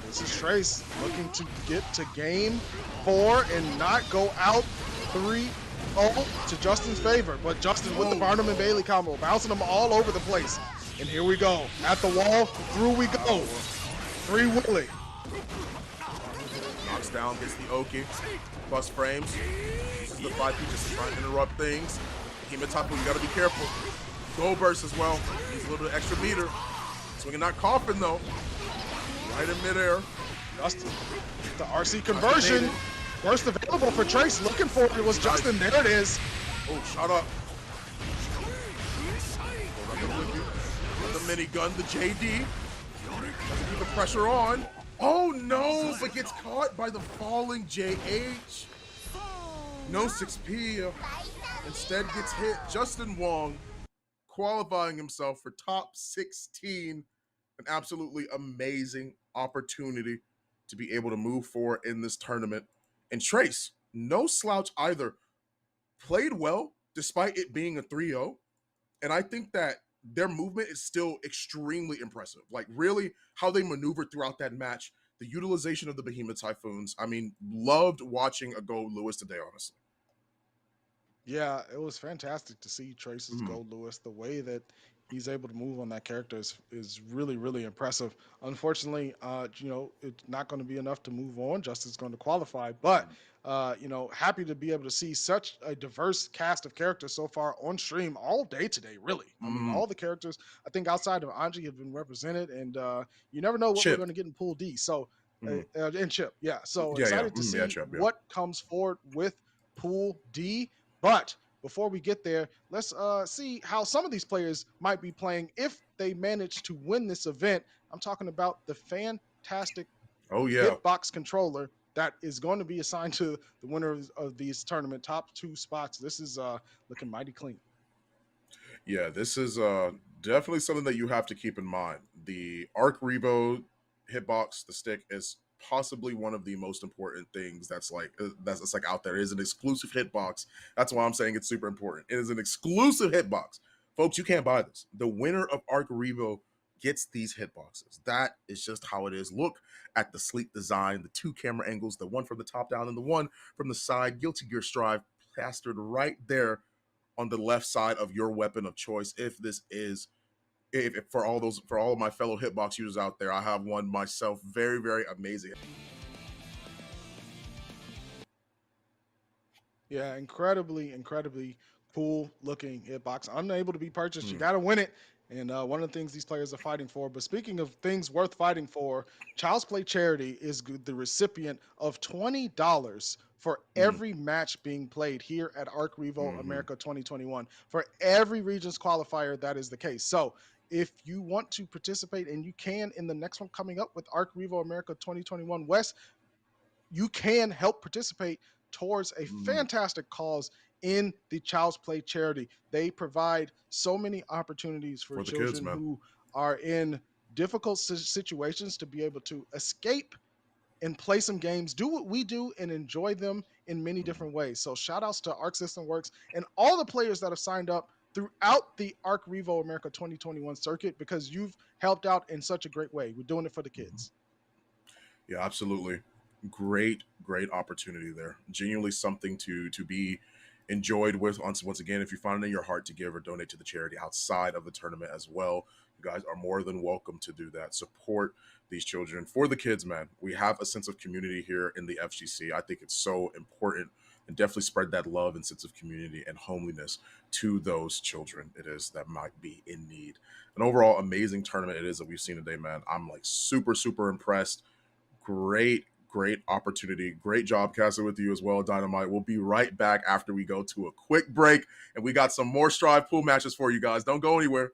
This is Trace looking to get to game 4 and not go out 3-0 to Justin's favor. But Justin with the Barnum and Bailey combo, bouncing them all over the place. And here we go. At the wall, through we go. 3 Willie. Knocks down, gets the Oki. Plus frames. This is the 5P just to try and interrupt things. Hima Typhoon, you gotta be careful. Go burst as well. Needs a little bit extra meter. Swinging that coffin though. Right in midair. Justin, the RC conversion. Burst available for Trace. Looking for it was Justin. There it is. Oh, shut up. The minigun, the JD. Doesn't keep the pressure on. Oh no, but gets caught by the falling JH. No 6P. Instead gets hit. Justin Wong qualifying himself for top 16. An absolutely amazing opportunity to be able to move forward in this tournament. And Trace, no slouch either. Played well despite it being a 3-0. And I think that their movement is still extremely impressive. Like really how they maneuvered throughout that match, the utilization of the Behemoth Typhoons. I mean, loved watching a Go Lewis today, honestly. Yeah, it was fantastic to see Trace's Gold Lewis. The way that he's able to move on that character is really, really impressive. Unfortunately, it's not going to be enough to move on. Justin's going to qualify, but happy to be able to see such a diverse cast of characters so far on stream all day today. Really, I mean, all the characters I think outside of Anji have been represented, and you never know what we're going to get in Pool D. So, and Chip, yeah. So excited to see Chip, what comes forward with Pool D. But before we get there, let's see how some of these players might be playing if they manage to win this event. I'm talking about the fantastic hitbox controller that is going to be assigned to the winner of these tournament top 2 spots. This is looking mighty clean. Yeah, this is definitely something that you have to keep in mind. The ARCREVO hitbox, the stick, is possibly one of the most important things that's like out there. It is an exclusive hitbox. That's why I'm saying it's super important. It is an exclusive hitbox. Folks, you can't buy this. The winner of ARCREVO gets these hitboxes. That is just how it is. Look at the sleek design, the 2 camera angles, the one from the top down and the one from the side. Guilty Gear Strive plastered right there on the left side of your weapon of choice. If for all of my fellow hitbox users out there, I have one myself. Very, very amazing. Yeah, incredibly cool looking hitbox. Unable to be purchased. You got to win it. And one of the things these players are fighting for. But speaking of things worth fighting for, Child's Play Charity is the recipient of $20 for every match being played here at ARCREVO America 2021. For every regions qualifier, that is the case. So if you want to participate, and you can in the next one coming up with ARCREVO America 2021 West, you can help participate towards a fantastic cause in the Child's Play Charity. They provide so many opportunities for children kids, who are in difficult situations to be able to escape and play some games, do what we do, and enjoy them in many different ways. So shout outs to Arc System Works and all the players that have signed up throughout the ARCREVO America 2021 circuit, because you've helped out in such a great way. We're doing it for the kids. Yeah, absolutely. Great opportunity there. Genuinely something to be enjoyed with. Once again, if you find it in your heart to give or donate to the charity outside of the tournament as well, you guys are more than welcome to do that. Support these children. For the kids, man, we have a sense of community here in the FGC. I think it's so important, and definitely spread that love and sense of community and homeliness to those children it is that might be in need. An overall amazing tournament it is that we've seen today, man. I'm like super impressed. Great opportunity. Great job, Cassie, with you as well, Dynamite. We'll be right back after we go to a quick break, and we got some more Strive pool matches for you guys. Don't go anywhere.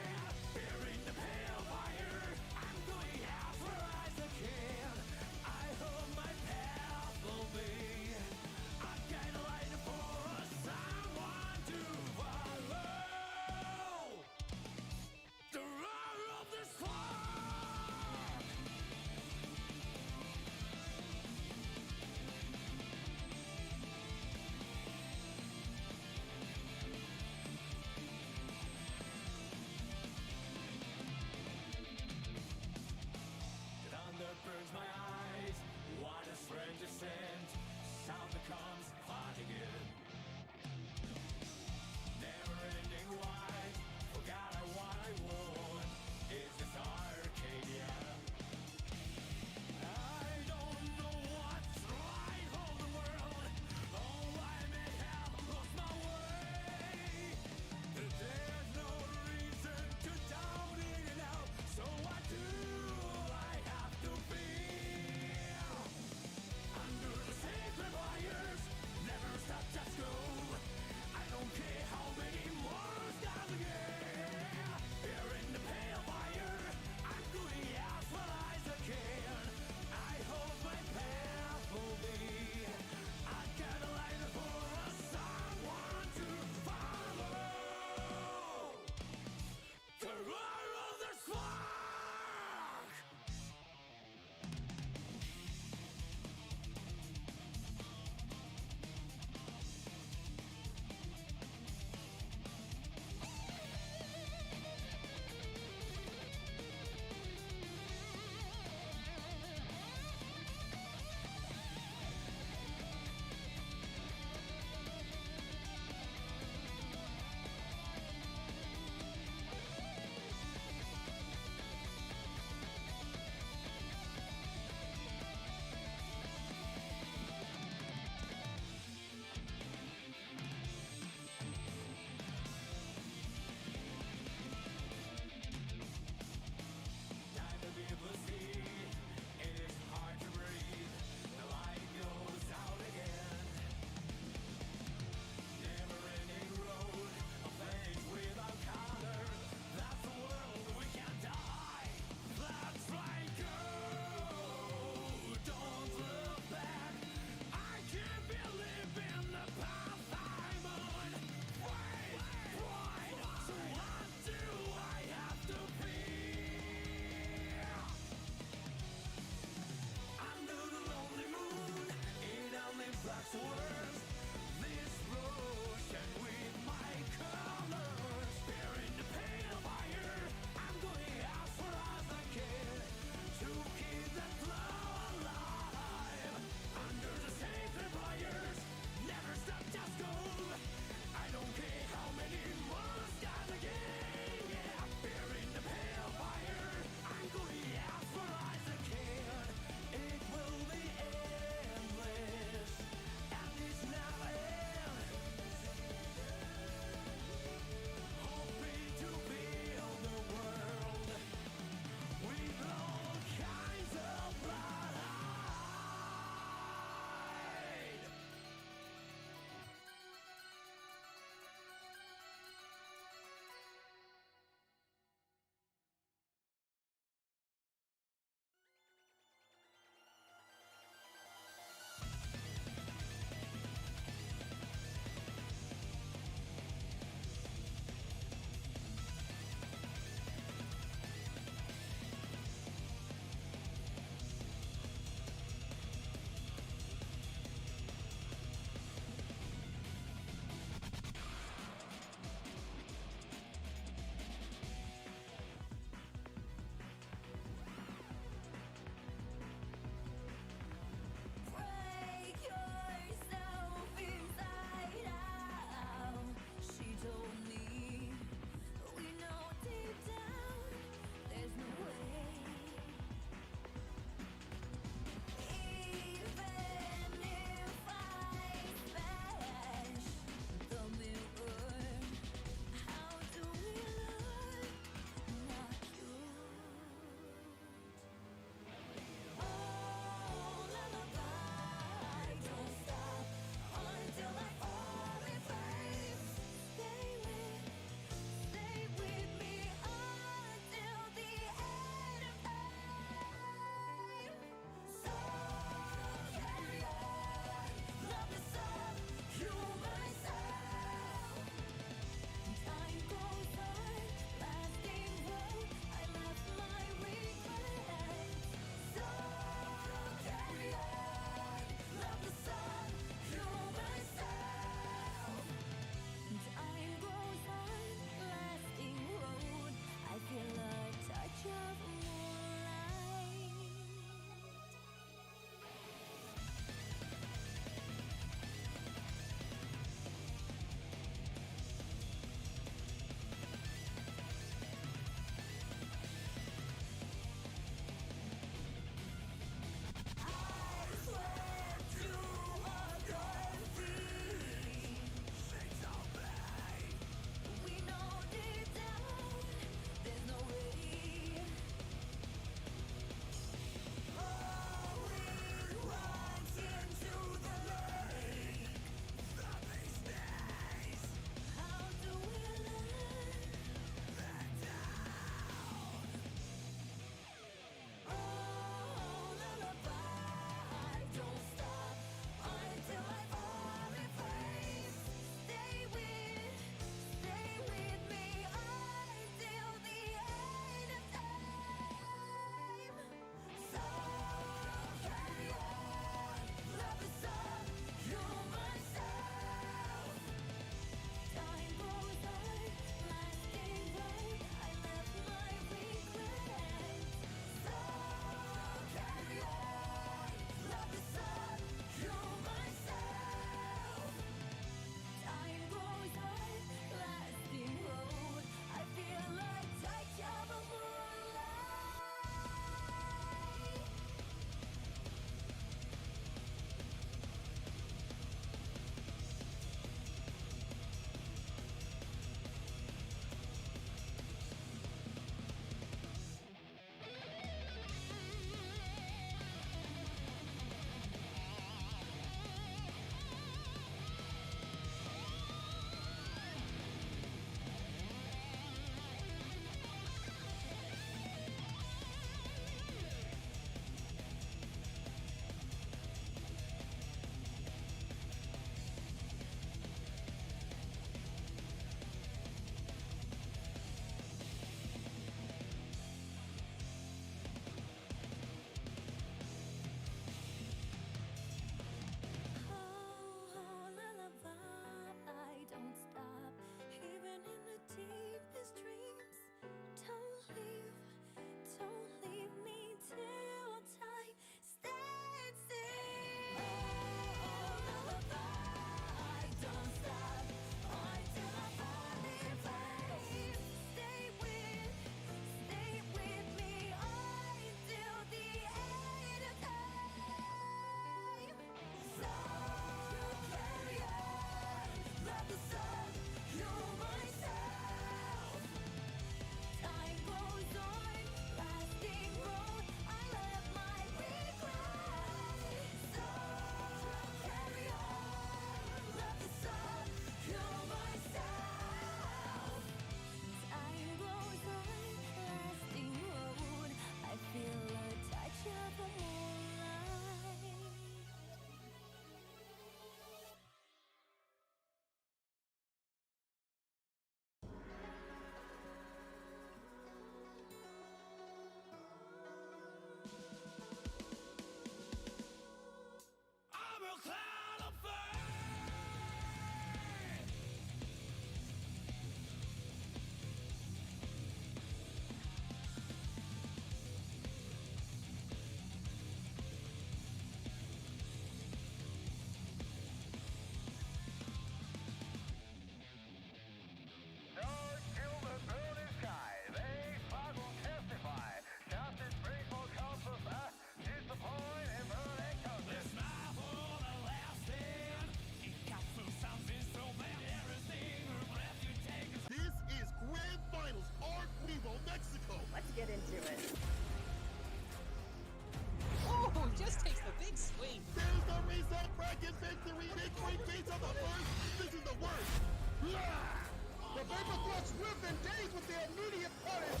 Vapor Thrust lived in days with their immediate opponent.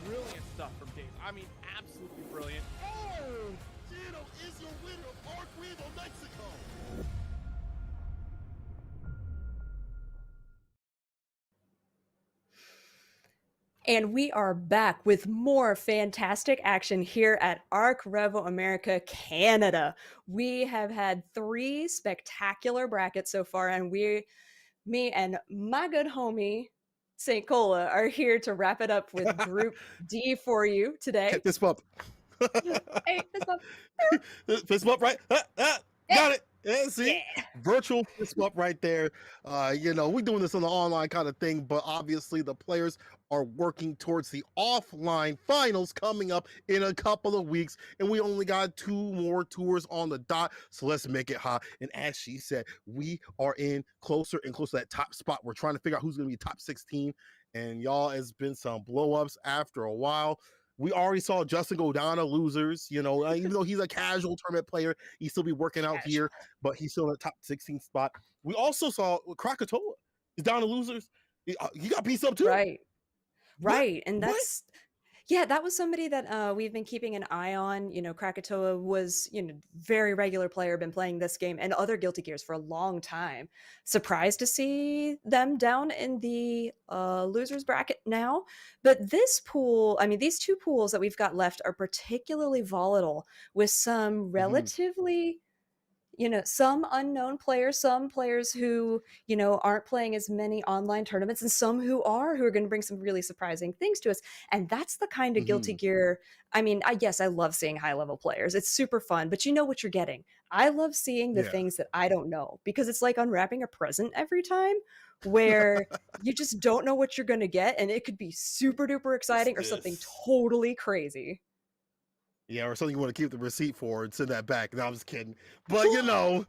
Brilliant stuff from Dave. I mean, absolutely brilliant. Oh, Gino is your winner of ARCREVO Mexico. And we are back with more fantastic action here at ARCREVO America, Canada. We have had 3 spectacular brackets so far, and me and my good homie, St. Cola, are here to wrap it up with Group D for you today. Fist bump. Hey, fist bump. Fist bump, right? Got it. Yeah, see, Yeah. virtual fist bump right there. We're doing this on the online kind of thing, but obviously the players are working towards the offline finals coming up in a couple of weeks, and we only got 2 more tours on the dot. So let's make it hot. And as she said, we are in closer and closer to that top spot. We're trying to figure out who's going to be top 16, and y'all, it's been some blow ups after a while. We already saw Justin go down to losers, even though he's a casual tournament player, he still be working out here, but he's still in the top 16 spot. We also saw Krakatoa is down to losers. He got pieced up too. Right. Right. What? And that's, yeah, that was somebody that we've been keeping an eye on. Krakatoa was, very regular player, been playing this game and other Guilty Gears for a long time. Surprised to see them down in the losers bracket now. But this pool, I mean, these 2 pools that we've got left are particularly volatile with some relatively some unknown players, some players who, aren't playing as many online tournaments, and some who are going to bring some really surprising things to us. And that's the kind of Guilty Gear. I mean, I love seeing high level players. It's super fun, but you know what you're getting. I love seeing the things that I don't know, because it's like unwrapping a present every time, where you just don't know what you're going to get. And it could be super duper exciting or something totally crazy. Yeah, or something you want to keep the receipt for and send that back. No, I'm just kidding. But one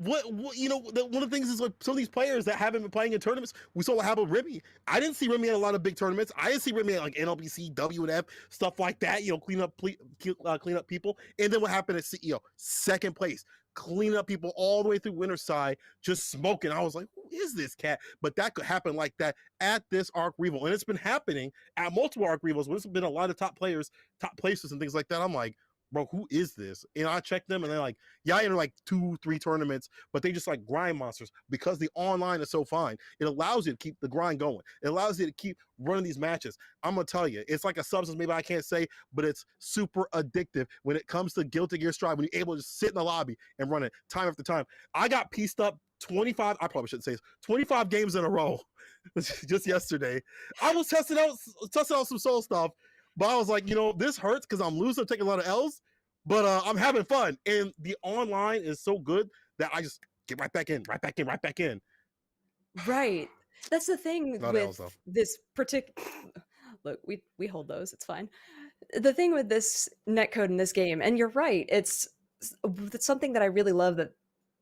of the things is, like, some of these players that haven't been playing in tournaments, we saw what happened with Remy. I didn't see Remy at a lot of big tournaments. I didn't see Remy at like NLBC, WNF, stuff like that. Clean up people. And then what happened at CEO? Second place, clean up people all the way through Winterside, just smoking. I was like, who is this cat? But that could happen like that at this ARCREVO, and it's been happening at multiple ARCREVOs. There's been a lot of top players, top places, and things like that. I'm like, bro, who is this? And I checked them, and they're like, yeah, I enter like 2-3 tournaments, but they just like grind monsters because the online is so fine. It allows you to keep the grind going. It allows you to keep running these matches. I'm gonna tell you, it's like a substance maybe I can't say, but it's super addictive when it comes to Guilty Gear Strive, when you're able to just sit in the lobby and run it time after time. I got pieced up 25, I probably shouldn't say this, 25 games in a row just yesterday. I was testing out some soul stuff, but I was like, this hurts because I'm losing, I'm taking a lot of L's, but I'm having fun. And the online is so good that I just get right back in. Right. That's the thing Not L's, with though. this particular. Look, we hold those. It's fine. The thing with this netcode in this game, and you're right, it's something that I really love that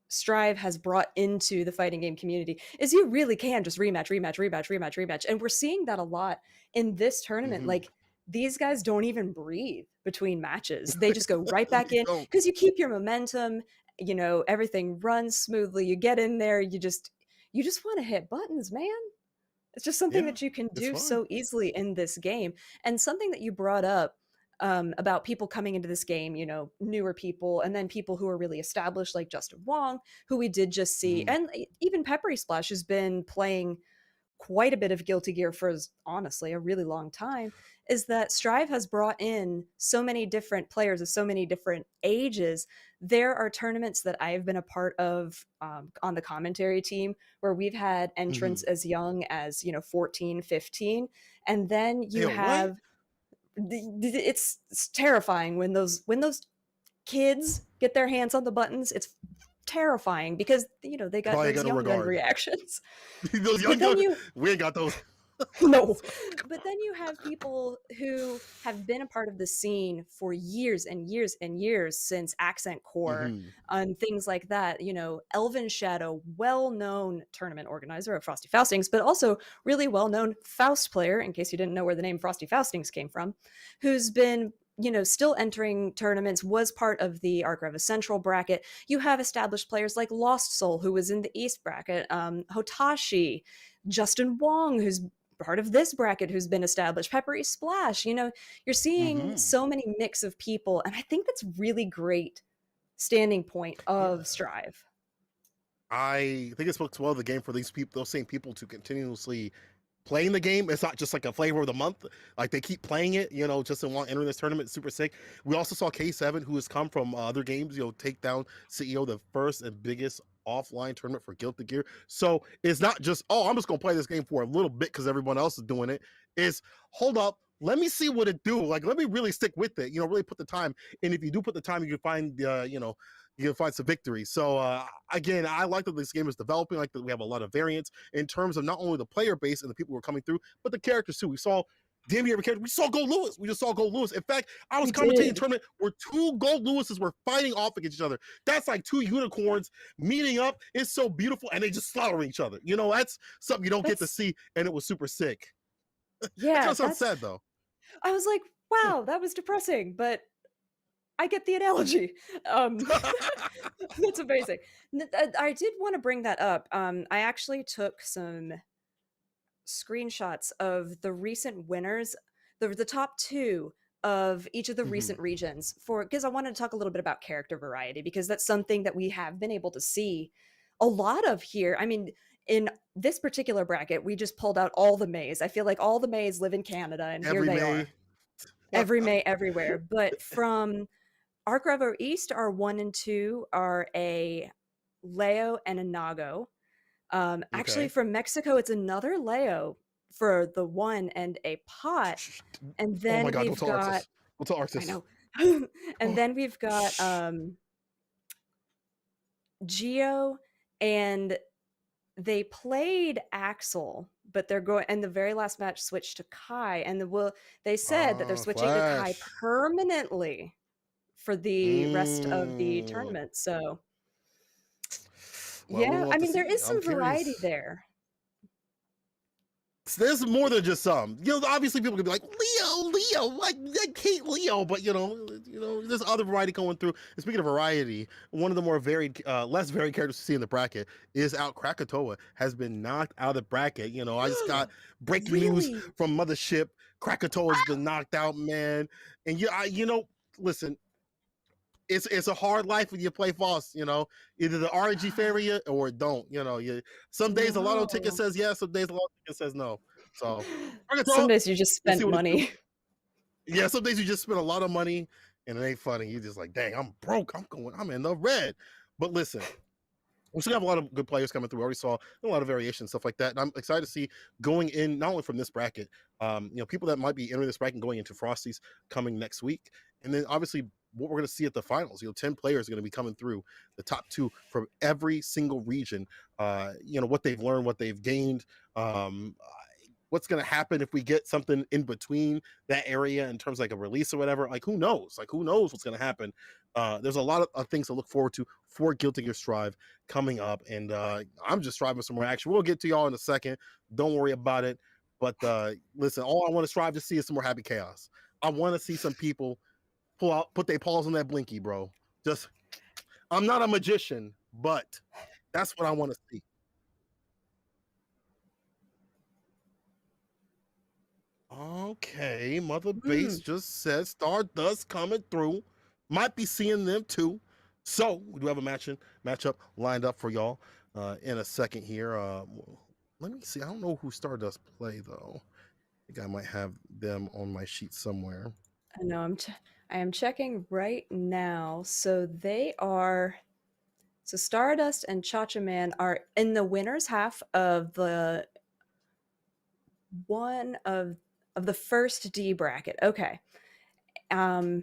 Strive has brought into the fighting game community, is you really can just rematch. And we're seeing that a lot in this tournament. Like, these guys don't even breathe between matches. They just go right back in, because you keep your momentum, everything runs smoothly. You get in there, you just want to hit buttons, man. It's just something that you can do so easily in this game. And something that you brought up about people coming into this game, newer people, and then people who are really established, like Justin Wong, who we did just see, and even Peppery Splash, who's been playing quite a bit of Guilty Gear for, honestly, a really long time, is that Strive has brought in so many different players of so many different ages. There are tournaments that I've been a part of on the commentary team where we've had entrants as young as 14, 15, and then you have it's terrifying when those kids get their hands on the buttons. It's terrifying because they got those young gun reactions. Those young gun, we ain't got those. No, but then you have people who have been a part of the scene for years and years and years, since Accent Core and things like that. Elvin Shadow, well-known tournament organizer of Frosty Faustings, but also really well-known Faust player, in case you didn't know where the name Frosty Faustings came from, who's been still entering tournaments, was part of the ARCREVO Central bracket. You have established players like Lost Soul, who was in the East bracket, Hotashi, Justin Wong, who's part of this bracket, who's been established, Peppery Splash. You're seeing so many mix of people, and I think that's really great standing point of Strive. I think it spoke well of the game for these people, those same people, to continuously playing the game. It's not just like a flavor of the month. Like, they keep playing it, just in want entering this tournament. Super sick. We also saw K7, who has come from other games, take down CEO, the first and biggest offline tournament for Guilty Gear. So it's not just, oh, I'm just gonna play this game for a little bit because everyone else is doing it. It's, hold up, let me see what it do. Like, let me really stick with it. Really put the time. And if you do put the time, you can find you can find some victory. So again, I like that this game is developing. I like that we have a lot of variance in terms of not only the player base and the people who are coming through, but the characters too. We saw damn near every character. We saw Gold Lewis. We just saw Gold Lewis. In fact, I was commentating a tournament where 2 Gold Lewises were fighting off against each other. That's like 2 unicorns meeting up. It's so beautiful, and they just slaughtering each other. That's something you don't get to see, and it was super sick. Yeah, that sounds sad though. I was like, wow, that was depressing, but I get the analogy. That's amazing. I did want to bring that up. I actually took some screenshots of the recent winners, the top 2 of each of the recent regions, because I wanted to talk a little bit about character variety, because that's something that we have been able to see a lot of here. I mean, in this particular bracket, we just pulled out all the Mays. I feel like all the Mays live in Canada, and here they are. Every May everywhere. But from ARCREVO East, our 1 and 2 are a Leo and a Nago. Actually, from Mexico, it's another Leo for the 1 and a Pot. And then oh my God, we've got... We'll tell Arxis. I know. And then we've got Geo, and they played Axel, but they're going, and the very last match switched to Kai, and they said that they're switching to Kai permanently for the rest of the tournament. So yeah, I mean, there is some variety there. There's more than just some. Obviously people can be like, Leo, I hate Leo, but there's other variety going through. And speaking of variety, one of the more varied, less varied characters to see in the bracket is out Krakatoa has been knocked out of the bracket. I just got breaking news from Mothership. Krakatoa's been knocked out, man. And listen, it's a hard life when you play false. Either the RNG favor you or it don't. Some days a lotto ticket says yes, some days a lotto ticket says no. So some days you just spend money. Yeah, some days you just spend a lot of money and it ain't funny. You're just like, dang, I'm broke. I'm in the red. But listen, we still have a lot of good players coming through. We already saw a lot of variation, stuff like that. And I'm excited to see going in, not only from this bracket, people that might be entering this bracket and going into Frosty's coming next week. And then obviously what we're going to see at the finals, 10 players are going to be coming through, the top 2 from every single region. What they've learned, what they've gained, what's going to happen if we get something in between that area in terms of like a release or whatever. Like, who knows? Who knows what's going to happen? There's a lot of things to look forward to for Guilty Gear Strive coming up. And I'm just striving for some more action. We'll get to y'all in a second. Don't worry about it. But listen, all I want to strive to see is some more happy chaos. I want to see some people put their paws on that blinky, bro. I'm not a magician, but that's what I want to see. Okay, Mother Base just said Stardust coming through. Might be seeing them too. So we do have a matchup lined up for y'all in a second here. Let me see. I don't know who Stardust play though. I think I might have them on my sheet somewhere. I know. I am checking right now. So Stardust and Cha-Cha Man are in the winners half of the first D bracket. Okay. No,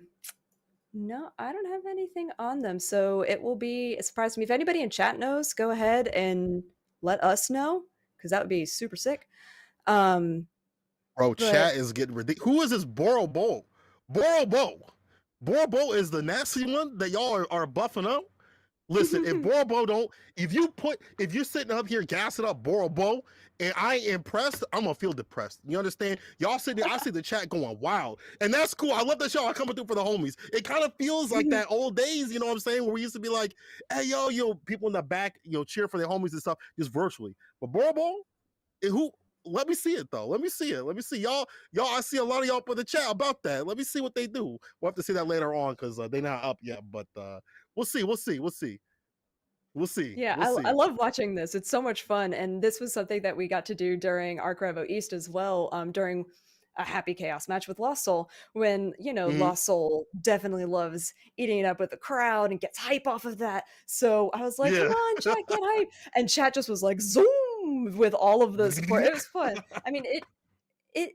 I don't have anything on them. So it will be a surprise to me. If anybody in chat knows, go ahead and let us know, because that would be super sick. Bro, chat is getting ridiculous. Who is this Borobo? Borobo is the nasty one that y'all are buffing up? Listen, if Borobo if you're sitting up here gassing up Borobo and I ain't impressed, I'm gonna feel depressed. You understand? Y'all sitting there, I see the chat going wild. And that's cool. I love that y'all are coming through for the homies. It kind of feels like that old days, you know what I'm saying? Where we used to be like, hey, yo, people in the back, cheer for their homies and stuff, just virtually. But Borobo, let me see it though. Let me see it. Let me see y'all. I see a lot of y'all put the chat about that. Let me see what they do. We'll have to see that later on because they're not up yet. But we'll see. Yeah, I love watching this. It's so much fun, and this was something that we got to do during ARCREVO East as well, during a Happy Chaos match with Lost Soul, when, Lost Soul definitely loves eating it up with the crowd and gets hype off of that. So I was like, Yeah. come on, chat, get hype. And chat just was like, zoom, with all of the support. It was fun. I mean, it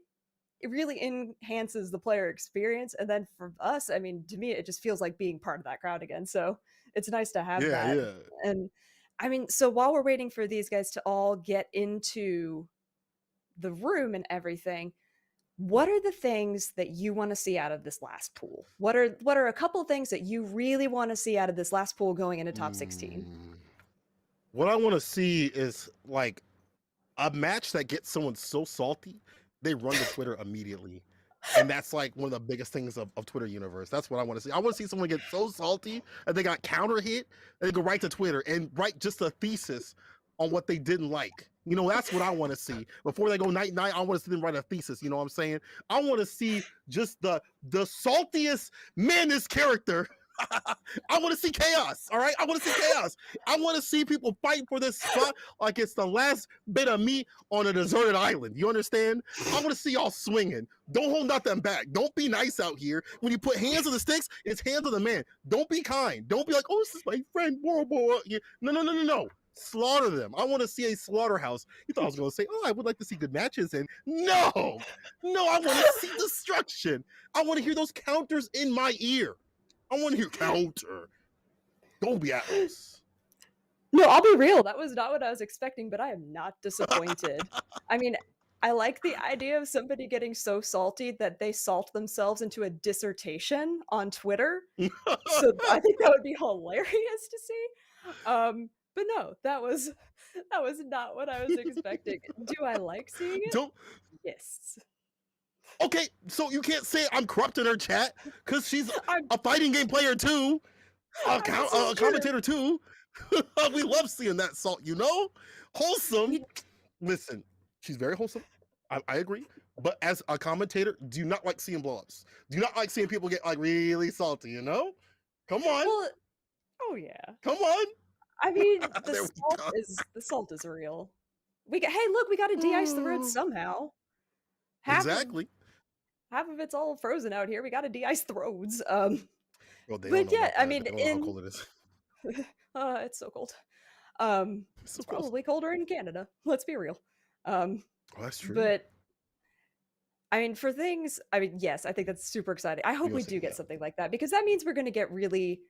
really enhances the player experience. And then for us, I mean, to me, it just feels like being part of that crowd again. So it's nice to have that. Yeah. And I mean, so while we're waiting for these guys to all get into the room and everything, what are the things that you want to see out of this last pool? What are a couple of things that you really want to see out of this last pool going into top 16? What I want to see is like a match that gets someone so salty they run to Twitter immediately. And that's like one of the biggest things of Twitter universe. That's what I want to see. I want to see someone get so salty that they got counter hit and they go right to Twitter and write just a thesis on what they didn't like. That's what I want to see. Before they go night, I want to see them write a thesis. You know what I'm saying? I want to see just the saltiest this character. I want to see chaos. All right. I want to see chaos. I want to see people fight for this spot like it's the last bit of meat on a deserted island. You understand? I want to see y'all swinging. Don't hold nothing back. Don't be nice out here. When you put hands on the sticks, it's hands on the man. Don't be kind. Don't be like, oh, this is my friend. No. Slaughter them. I want to see a slaughterhouse. You thought I was going to say, oh, I would like to see good matches. And no, I want to see destruction. I want to hear those counters in my ear. I want to hear counter. Don't be Atlas. No, I'll be real. That was not what I was expecting, but I am not disappointed. I mean, I like the idea of somebody getting so salty that they salt themselves into a dissertation on Twitter. So I think that would be hilarious to see. But no, that was not what I was expecting. Do I like seeing it? Yes. Okay, so you can't say I'm corrupting her chat because she's a fighting game player too, a commentator too. We love seeing that salt, wholesome. Listen, she's very wholesome. I agree. But as a commentator, do you not like seeing blowups? Do you not like seeing people get like really salty? Come on. Well, oh yeah. Come on. I mean, the salt is real. We got to de-ice the road somehow. Exactly. Half of it's all frozen out here. We got to de-ice the roads. Well, but yeah, I mean, they don't know how cold it is. It's so cold. It's probably colder in Canada. Let's be real. That's true. But I mean, for things, yes, I think that's super exciting. I hope we do get something like that because that means we're going to get really,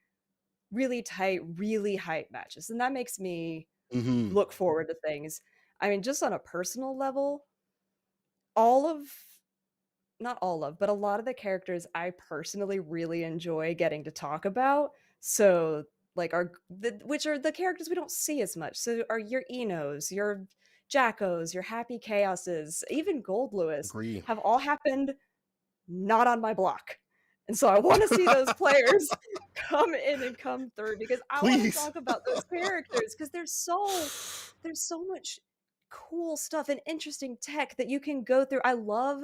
really tight, really hype matches, and that makes me look forward to things. I mean, just on a personal level, not all of, but a lot of the characters I personally really enjoy getting to talk about. So, like, which are the characters we don't see as much. So, are your Enos, your Jackos, your Happy Chaoses, even Gold Lewis have all happened not on my block. And so I want to see those players come in and come through because I want to talk about those characters because there's so much cool stuff and interesting tech that you can go through. I love,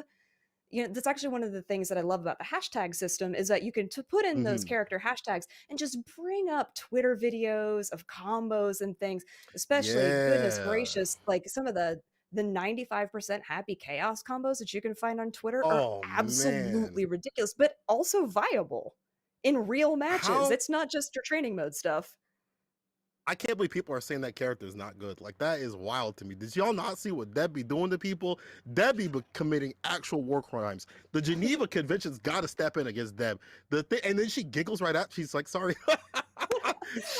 that's actually one of the things that I love about the hashtag system is that you can put in those character hashtags and just bring up Twitter videos of combos and things, especially, goodness gracious, like some of the 95% Happy Chaos combos that you can find on Twitter are absolutely ridiculous, but also viable in real matches. It's not just your training mode stuff. I can't believe people are saying that character is not good. Like, that is wild to me. Did y'all not see what Deb be doing to people? Deb be committing actual war crimes. The Geneva Convention's got to step in against Deb. And then she giggles right out. She's like, sorry.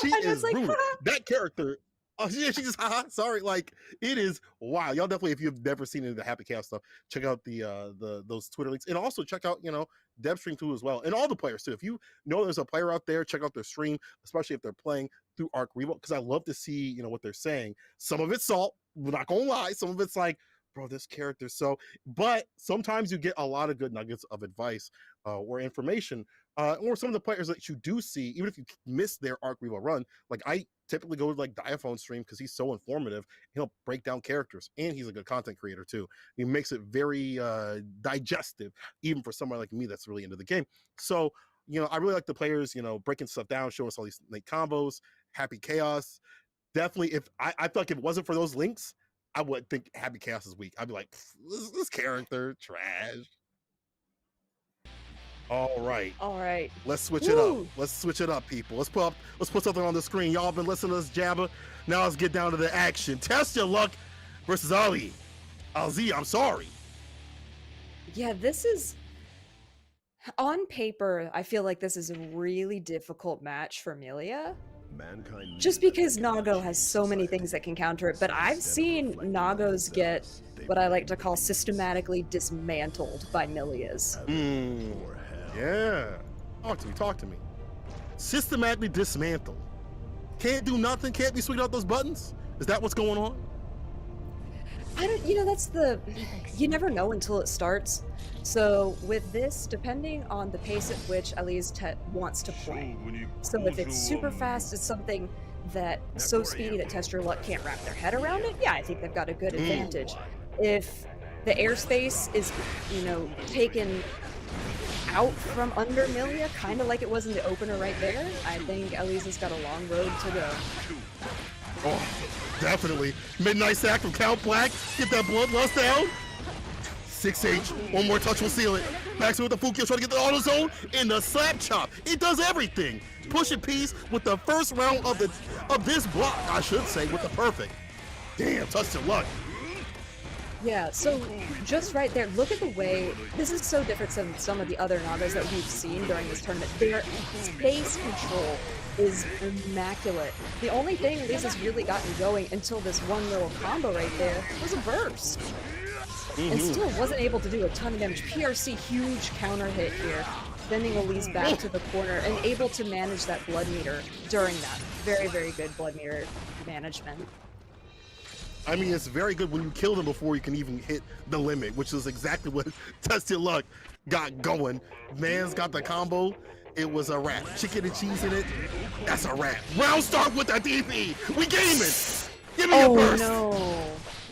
She is like, rude. That character... Oh, yeah, she just sorry. Like, it is wild. Y'all definitely, if you've never seen any of the Happy Chaos stuff, check out those Twitter links, and also check out Deb's stream too as well, and all the players too. If you know there's a player out there, check out their stream, especially if they're playing. through ARCREVO because I love to see, you know, what they're saying. Some of it's salt, we're not gonna lie. Some of it's like, bro, this character. So, but sometimes you get a lot of good nuggets of advice or information, or some of the players that you do see, even if you miss their ARCREVO run. Like I typically go to like Diaphone stream because he's so informative. He'll break down characters, and he's a good content creator too. He makes it very digestive, even for someone like me that's really into the game. So, you know, I really like the players, you know, breaking stuff down, showing us all these late combos, Happy Chaos. Definitely, if I feel like if it wasn't for those links, I would think Happy Chaos is weak. I'd be like, this character trash. All right. All right. Let's switch it up. Let's switch it up, people. Let's put something on the screen. Y'all been listening to us jabber. Now let's get down to the action. Test your luck versus Ali. Alzi, I'm sorry. Yeah, this is on paper, I feel like this is a really difficult match for Milia. Just because Nago has so many things that can counter it, but I've seen Nagos get what I like to call systematically dismantled by Milias. Yeah. Talk to me. Systematically dismantled. Can't do nothing, can't be swinging out those buttons? Is that what's going on? I don't, you know, that's the, you never know until it starts. So with this, depending on the pace at which Elise wants to play. So if it's super fast, it's something that so speedy that Test Your Luck can't wrap their head around it. Yeah, I think they've got a good advantage. If the airspace is, you know, taken out from under Milia, kind of like it was in the opener right there, I think Elise has got a long road to go. Oh, definitely. Midnight Sack from Count Black. Get that bloodlust down. 6H. One more touch will seal it. Maxim with the full kill, trying to get the auto zone in the slap chop. It does everything. Push a piece with the first round of this block, I should say, with the perfect. Damn, touch your luck. Yeah, so just right there, look at the way, this is so different from some of the other Nagos that we've seen during this tournament. Their space control is immaculate. The only thing Elise has really gotten going until this one little combo right there was a burst. And still wasn't able to do a ton of damage. PRC, huge counter hit here, sending Elise back to the corner and able to manage that blood meter during that. Very, very good blood meter management. I mean, it's very good when you kill them before you can even hit the limit, which is exactly what Test Your Luck got going. Man's got the combo. It was a wrap. Chicken and cheese in it. That's a wrap. Round start with that DP. We gaming. Give me a burst. Oh no.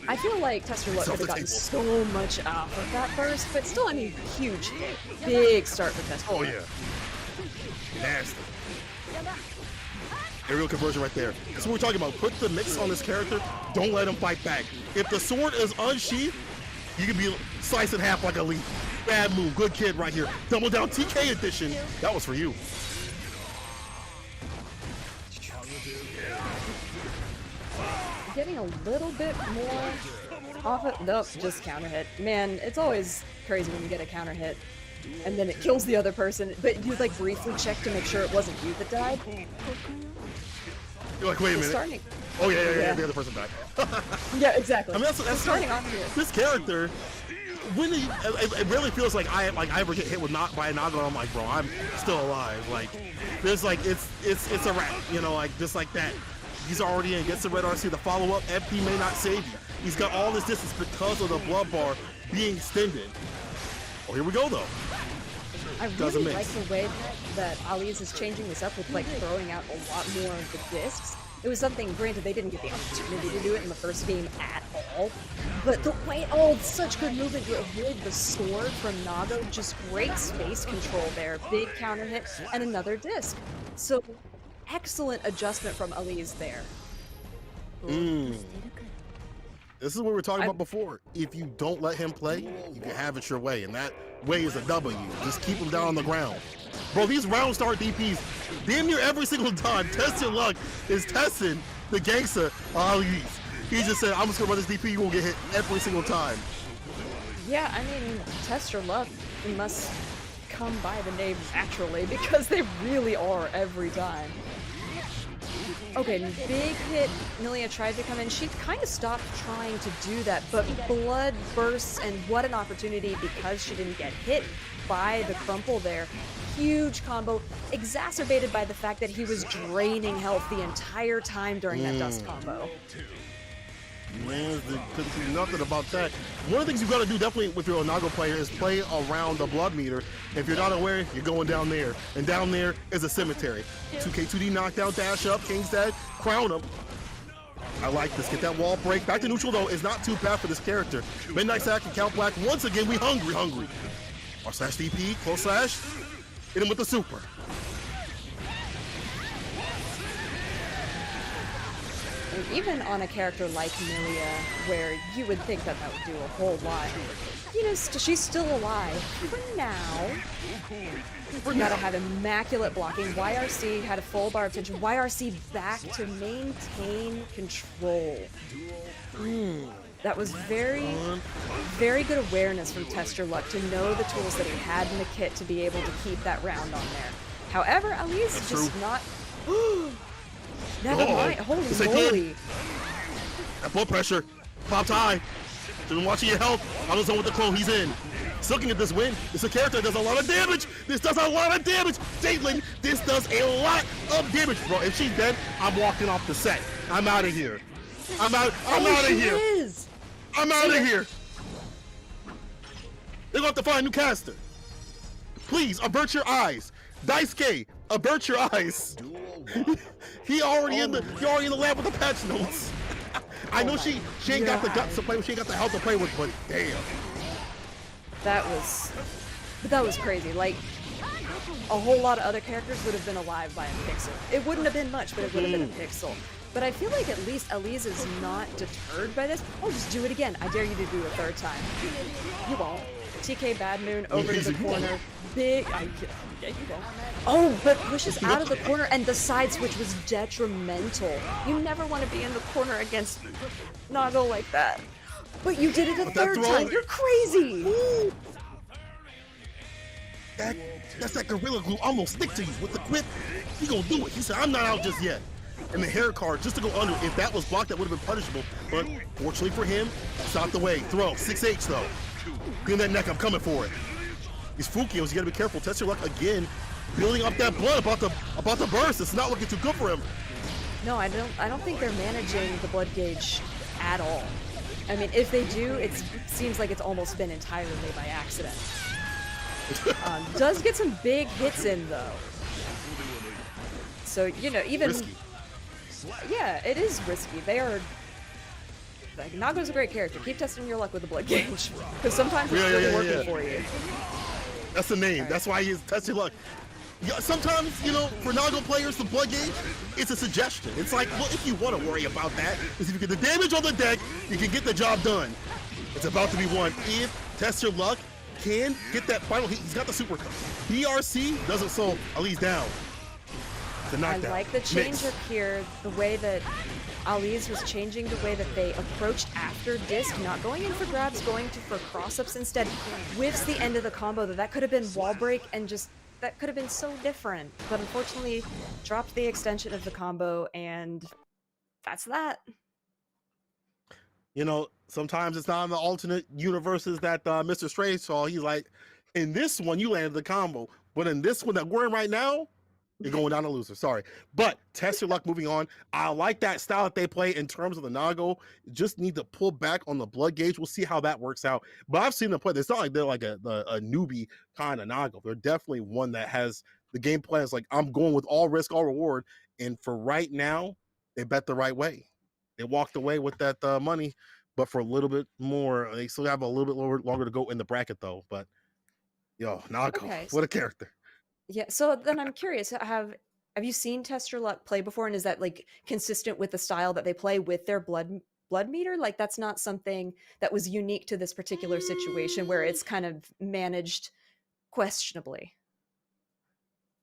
I feel like Test Your Luck could have gotten so much off of that burst, but still, I mean, huge hit. Big start for Test Your Luck. Oh yeah. Nasty. Aerial conversion right there. That's what we're talking about. Put the mix on this character. Don't let him fight back. If the sword is unsheathed, you can be sliced in half like a leaf. Bad move. Good kid right here. Double down TK edition. That was for you. Getting a little bit more off it. Nope, just counter hit. Man, it's always crazy when you get a counter hit and then it kills the other person, but you like briefly check to make sure it wasn't you that died. You're like, wait a minute. Oh yeah, the other person died. Yeah, exactly. I mean, that's starting off here. This character, when it really feels like I ever get hit with by a Nago, I'm like, bro, I'm still alive. Like, there's like it's a wrap, you know, like just like that. He's already in, gets the red RC. The follow-up, FP may not save you. He's got all this distance because of the blood bar being extended. Oh, here we go though. I really like the way that Ali's is changing this up with like throwing out a lot more of the discs. It was something, granted, they didn't get the opportunity to do it in the first game at all, but the way, such good movement to avoid the sword from Nago, just great space control there, big counter hit, and another disc. So, excellent adjustment from Elise there. This is what we were talking about before. If you don't let him play, you can have it your way, and that way is a W. Just keep him down on the ground. Bro, these round start DPs, damn near every single time, Test Your Luck is testing the gangster Elise. He just said, I'm just gonna run this DP, you won't get hit every single time. Yeah, I mean, Test Your Luck must come by the name naturally because they really are every time. Okay, big hit. Milia tried to come in. She kind of stopped trying to do that, but blood bursts, and what an opportunity because she didn't get hit by the crumple there. huge combo, exacerbated by the fact that he was draining health the entire time during that dust combo. Man, couldn't do nothing about that. One of the things you got to do definitely with your Onago player is play around the blood meter. If you're not aware, you're going down there. And down there is a cemetery. 2K2D knockdown, dash up, King's Dead, crown him. I like this. Get that wall break. Back to neutral, though, is not too bad for this character. Midnight Sack and Count Black. Once again, we hungry. R/DP, close slash. Hit him with the super. And even on a character like Milia, where you would think that that would do a whole lot, you know, she's still alive for now. Gotta have immaculate blocking. YRC had a full bar of tension. YRC back to maintain control. That was very, very good awareness from Tester Luck to know the tools that he had in the kit to be able to keep that round on there. However, Ali's just not... Never mind. Holy moly. That blood pressure. Popped high. Been watching your health. I don't know what the clone he's in. He's looking at this win. It's a character that does a lot of damage. This does a lot of damage. Caitlyn, this does a lot of damage. Bro, if she's dead, I'm walking off the set. I'm out of here. I'm out of here. I'm out of here. They're going to have to find a new caster. Please, avert your eyes. Daisuke, avert your eyes. He already in the lab with the patch notes. I know she ain't got the guts to play with, she ain't got the health to play with, but damn. That was crazy. Like, a whole lot of other characters would have been alive by a pixel. It wouldn't have been much, but it would have been a pixel. But I feel like at least Elise is not deterred by this. Oh, just do it again. I dare you to do it a third time. You won't. TK Bad Moon over to the corner. Big. Yeah, you won't. Oh, but pushes out of the corner, and the side switch was detrimental. You never want to be in the corner against Nago like that. But you did it a third time. You're crazy. That's that Gorilla Glue almost stick to you with the quip. He gonna do it. He said, I'm not out just yet. And the hair card, just to go under, if that was blocked, that would have been punishable. But fortunately for him, it's out the way. Throw, 6H though. Clean that neck, I'm coming for it. These Fukios, you gotta be careful. Test your luck again. Building up that blood about to burst. It's not looking too good for him. No, I don't think they're managing the blood gauge at all. I mean, if they do, it seems like it's almost been entirely by accident. Does get some big hits in though. So, you know, even... Risky. Yeah, it is risky. They are... Like, Nago's a great character. Keep testing your luck with the blood gauge. Because sometimes it's really working for you. That's the name. Right. That's why he's testing luck. Yeah, sometimes, you know, for Nago players, the blood gauge, it's a suggestion. It's like, well, if you want to worry about that, is if you get the damage on the deck, you can get the job done. It's about to be won. If Test Your Luck can get that final hit, he's got the super cut. BRC doesn't slow Ali's down. I like the change up here, the way that Ali's was changing the way that they approached after disc, not going in for grabs, going for cross-ups instead. Whiffs the end of the combo, that could have been wall break and just, that could have been so different. But unfortunately, dropped the extension of the combo, and that's that. You know, sometimes it's not in the alternate universes that Mr. Stray saw. He's like, in this one, you landed the combo. But in this one that we're in right now, you're going down a loser. Sorry. But Test Your Luck moving on. I like that style that they play in terms of the Nago. Just need to pull back on the blood gauge. We'll see how that works out. But I've seen them play. It's not like they're like a newbie kind of Nago. They're definitely one that has the game plan is like, I'm going with all risk, all reward. And for right now, they bet the right way. They walked away with that money, but for a little bit more, they still have a little bit longer to go in the bracket though. But yo, Nago, okay, what a character. Yeah, so then I'm curious, have you seen Test Your Luck play before, and is that like consistent with the style that they play with their blood meter? Like that's not something that was unique to this particular situation where it's kind of managed questionably.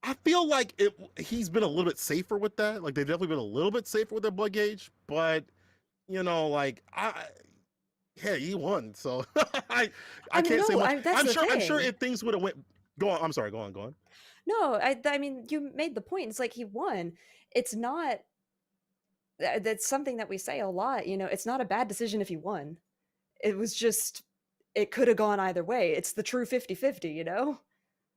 I feel like he's been a little bit safer with that. Like they've definitely been a little bit safer with their blood gauge, but you know, like he won, so I can't say much. I'm sure if things would have went. Go on. I'm sorry. Go on. No, I mean, you made the point. It's like he won. It's not, that's something that we say a lot, you know, it's not a bad decision if he won. It was just, it could have gone either way. It's the true 50-50, you know?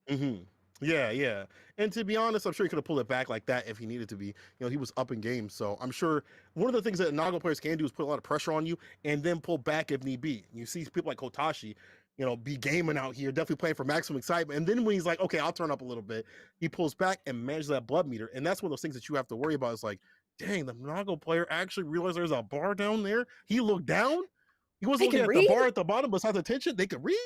Mm-hmm. Yeah. And to be honest, I'm sure he could have pulled it back like that if he needed to be. You know, he was up in game. So I'm sure one of the things that Nago players can do is put a lot of pressure on you and then pull back if need be. You see people like Kotashi, you know, be gaming out here, definitely playing for maximum excitement. And then when he's like, okay, I'll turn up a little bit, he pulls back and manages that blood meter. And that's one of those things that you have to worry about. It's like, dang, the Nago player actually realized there's a bar down there. He looked down. He wasn't looking They can at read? the bar at the bottom, besides attention. They could read.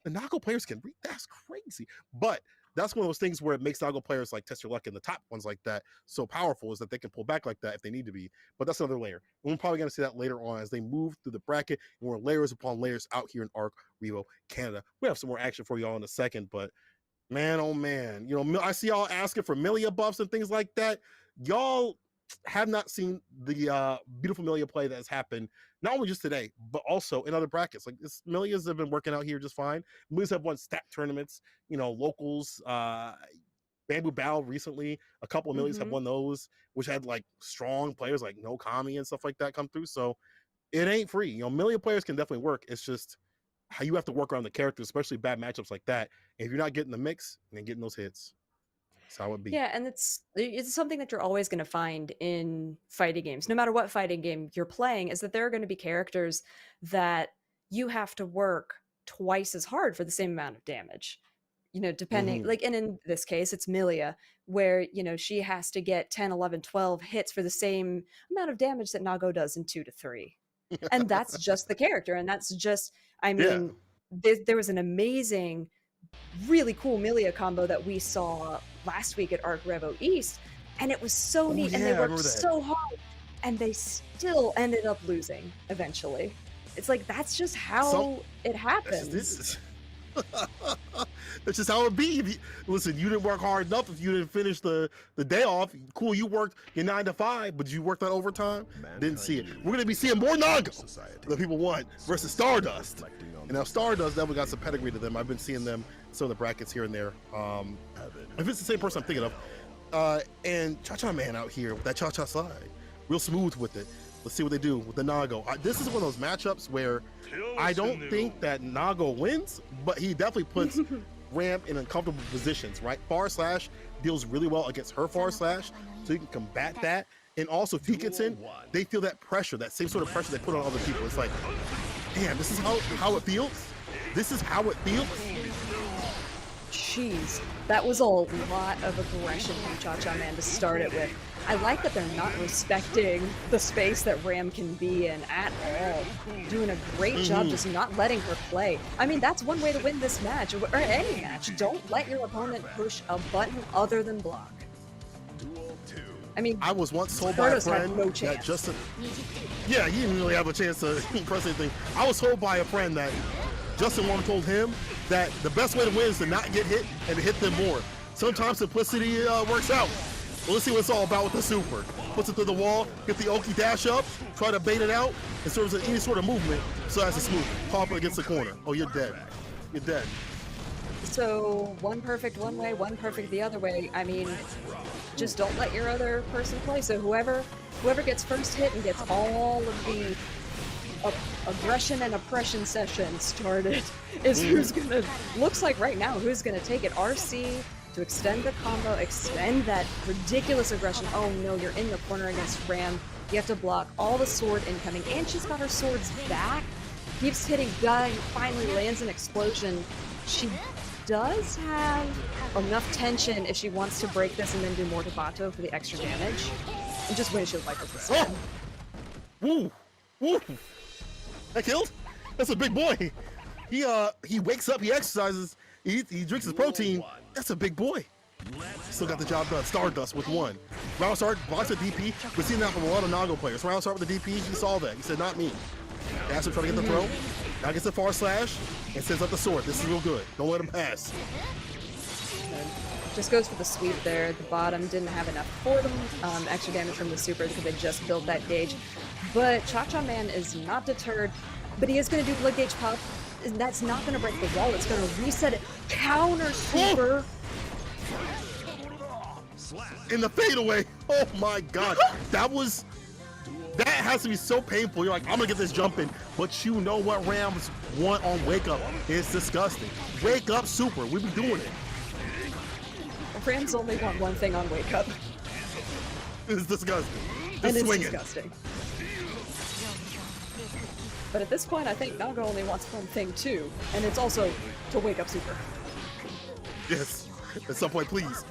The Nago players can read. That's crazy. But that's one of those things where it makes Nago players like Test Your Luck and the top ones like that so powerful, is that they can pull back like that if they need to be. But that's another layer. And we're probably going to see that later on as they move through the bracket, and we're layers upon layers out here in ARCREVO Canada. We have some more action for y'all in a second, but man, oh man, you know, I see y'all asking for Milia buffs and things like that. Y'all have not seen the beautiful Milia play that has happened not only just today, but also in other brackets. Like this, Milias have been working out here just fine. Milias have won stat tournaments, you know, locals, Bamboo Battle recently. A couple of Milias have won those, which had like strong players like No Kami and stuff like that come through. So it ain't free. You know, Milia players can definitely work. It's just how you have to work around the characters, especially bad matchups like that. And if you're not getting the mix and getting those hits, that's how it be. Yeah, and it's something that you're always going to find in fighting games, no matter what fighting game you're playing, is that there are going to be characters that you have to work twice as hard for the same amount of damage. You know, depending, like, and in this case, it's Milia, where, you know, she has to get 10, 11, 12 hits for the same amount of damage that Nago does in 2 to 3. And that's just the character. And that's just, I mean, there was an amazing, really cool Milia combo that we saw last week at ARCREVO East, and it was so neat, and they worked so hard, and they still ended up losing eventually. It's like, that's just how it happens. That's just how it be. Listen, you didn't work hard enough. If you didn't finish the day off, cool, you worked your 9 to 5, but you worked that overtime, didn't see it. We're going to be seeing more Nago that people want versus Stardust. And now Stardust definitely got some pedigree to them. I've been seeing them in some of the brackets here and there. If it's the same person I'm thinking of. And Cha-Cha Man out here with that Cha-Cha slide. Real smooth with it. Let's see what they do with the Nago. This is one of those matchups where I don't think that Nago wins, but he definitely puts Ram in uncomfortable positions, right? Far slash deals really well against her far slash, so you can combat that. And also, if he gets in, they feel that pressure, that same sort of pressure they put on other people. It's like, damn, this is how it feels? This is how it feels? Jeez, that was a lot of aggression from Cha-Cha Man to start it with. I like that they're not respecting the space that Ram can be in at all. Doing a great job just not letting her play. I mean, that's one way to win this match, or any match. Don't let your opponent push a button other than block. I mean, I was once told by a friend no that Justin... Yeah, he didn't really have a chance to press anything. I was told by a friend that Justin Wong told him that the best way to win is to not get hit and to hit them more. Sometimes simplicity works out. Well, let's see what it's all about with the super. Puts it through the wall, get the Oki dash up, try to bait it out, and serves as any sort of movement so as to smooth. Pop it against the corner. Oh, you're dead. You're dead. So one perfect one way, one perfect the other way. I mean, just don't let your other person play. So whoever gets first hit and gets all of the aggression and oppression session started is who's gonna, looks like right now, who's gonna take it. RC to extend the combo, extend that ridiculous aggression. Oh no, you're in the corner against Ram. You have to block all the sword incoming, and she's got her swords back. Keeps hitting Guy, finally lands an explosion. She does have enough tension if she wants to break this and then do more to Bato for the extra damage. And just windshield wipers instead. Woo! Woo! That killed? That's a big boy. He wakes up, he exercises, he drinks his protein. That's a big boy. Still got the job done. Stardust with 1. Round start, blocks the DP. We've seen that from a lot of Nago players. Round start with the DP, he saw that. He said, not me. Asked him trying to get the throw. Now gets the far slash and sends up the sword. This is real good. Don't let him pass. Just goes for the sweep there. The bottom didn't have enough for them. Extra damage from the super because they just built that gauge. But Cha-Cha Man is not deterred, but he is going to do blood gauge pop, and that's not going to break the wall. It's going to reset it. Counter super. In the fadeaway. Oh my god. That has to be so painful. You're like, I'm gonna get this jumping, but you know what Rams want on Wake Up. It's disgusting. Wake Up super. We be doing it. Rams only want one thing on Wake Up, It's disgusting. and Just it's swinging. disgusting. But at this point, I think Naga only wants one thing too, and it's also to Wake Up Super. Yes. At some point, please.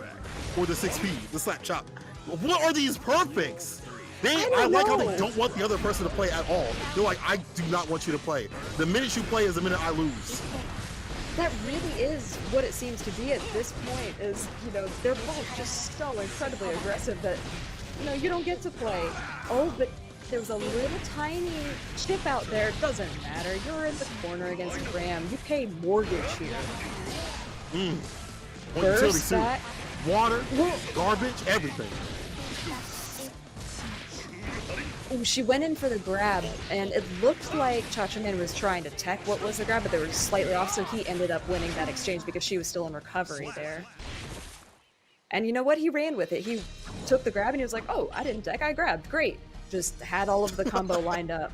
Or the 6P, the slap chop. What are these perfects? I like how they know. don't want the other person to play at all. They're like, I do not want you to play. The minute you play is the minute I lose. That really is what it seems to be at this point, is, you know, they're both just so incredibly aggressive that, you know, you don't get to play. Oh, but there's a little tiny chip out there. It doesn't matter. You're in the corner against Ram. You pay mortgage here. Utility Burst suit. back. Water, garbage, everything. Ooh, she went in for the grab, and it looked like Cha-Cha-Man was trying to tech what was the grab, but they were slightly off, so he ended up winning that exchange because she was still in recovery there. And you know what? He ran with it. He took the grab, and he was like, oh, I didn't tech, I grabbed. Great. Just had all of the combo lined up.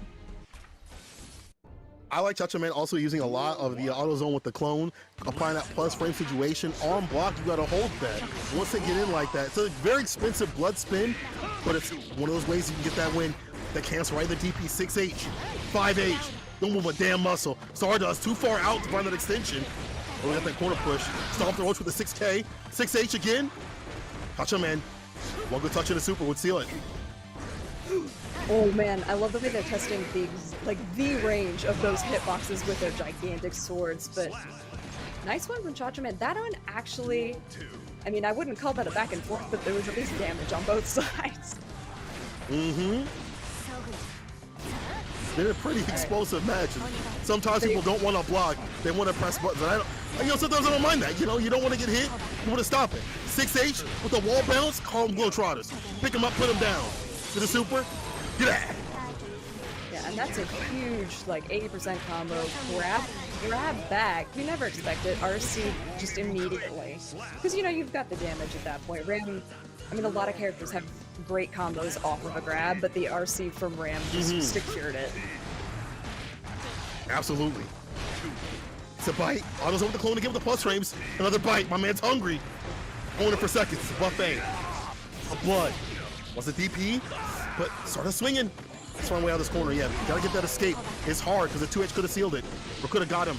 I like Cha-Cha-Man also using a lot of the auto zone with the clone, applying that plus frame situation. Arm block, you gotta hold that. Once they get in like that, it's a very expensive blood spin, but it's one of those ways you can get that win. That cancel right in the DP, 6H, 5H. Don't move a damn muscle. Stardust too far out to find that extension. Oh, we got that corner push. Stomp the roach with the 6K. 6H again. Cha-Cha-Man. One good touch in the super would seal it. Oh man, I love the way they're testing the range of those hitboxes with their gigantic swords, but nice one from Cha-Cha-Man. That one actually, I mean, I wouldn't call that a back and forth, but there was at least damage on both sides. Mm-hmm. Been a pretty explosive match. Sometimes people don't want to block; they want to press buttons. And sometimes I don't mind that. You know, you don't want to get hit, you want to stop it. 6H with the wall bounce, call them Globetrotters. Pick them up, put them down. To the super, get out. Yeah, and that's a huge, like, 80% combo. Grab back. You never expect it. RC just immediately. Because, you know, you've got the damage at that point. Ram, I mean, a lot of characters have great combos off of a grab, but the RC from Ram just secured it. Absolutely. It's a bite. Auto's over the clone to give him the plus frames. Another bite. My man's hungry. Going it for seconds. It's a buffet. A blood. Was it DP? But started swinging. Let's run way out of this corner. Yeah, gotta get that escape. It's hard because the 2H could have sealed it or could have got him.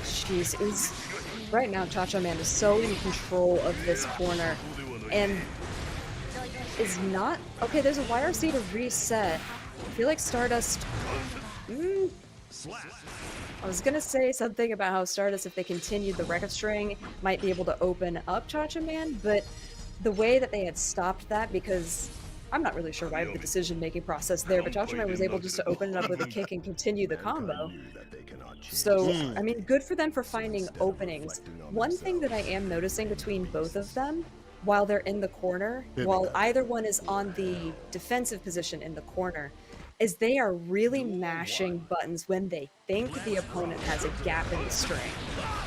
Jeez, right now Cha-Cha-Man is so in control of this corner and is not... Okay, there's a YRC to reset. I feel like Stardust... I was gonna say something about how Stardust, if they continued the record string, might be able to open up Cha-Cha-Man, but the way that they had stopped that, because I'm not really sure why the decision-making process there, but Cha-Cha-Man was able just to open it up with a kick and continue the combo. So, I mean, good for them for finding openings. One thing that I am noticing between both of them, while they're in the corner, while either one is on the defensive position in the corner, is they are really mashing buttons when they think the opponent has a gap in the string.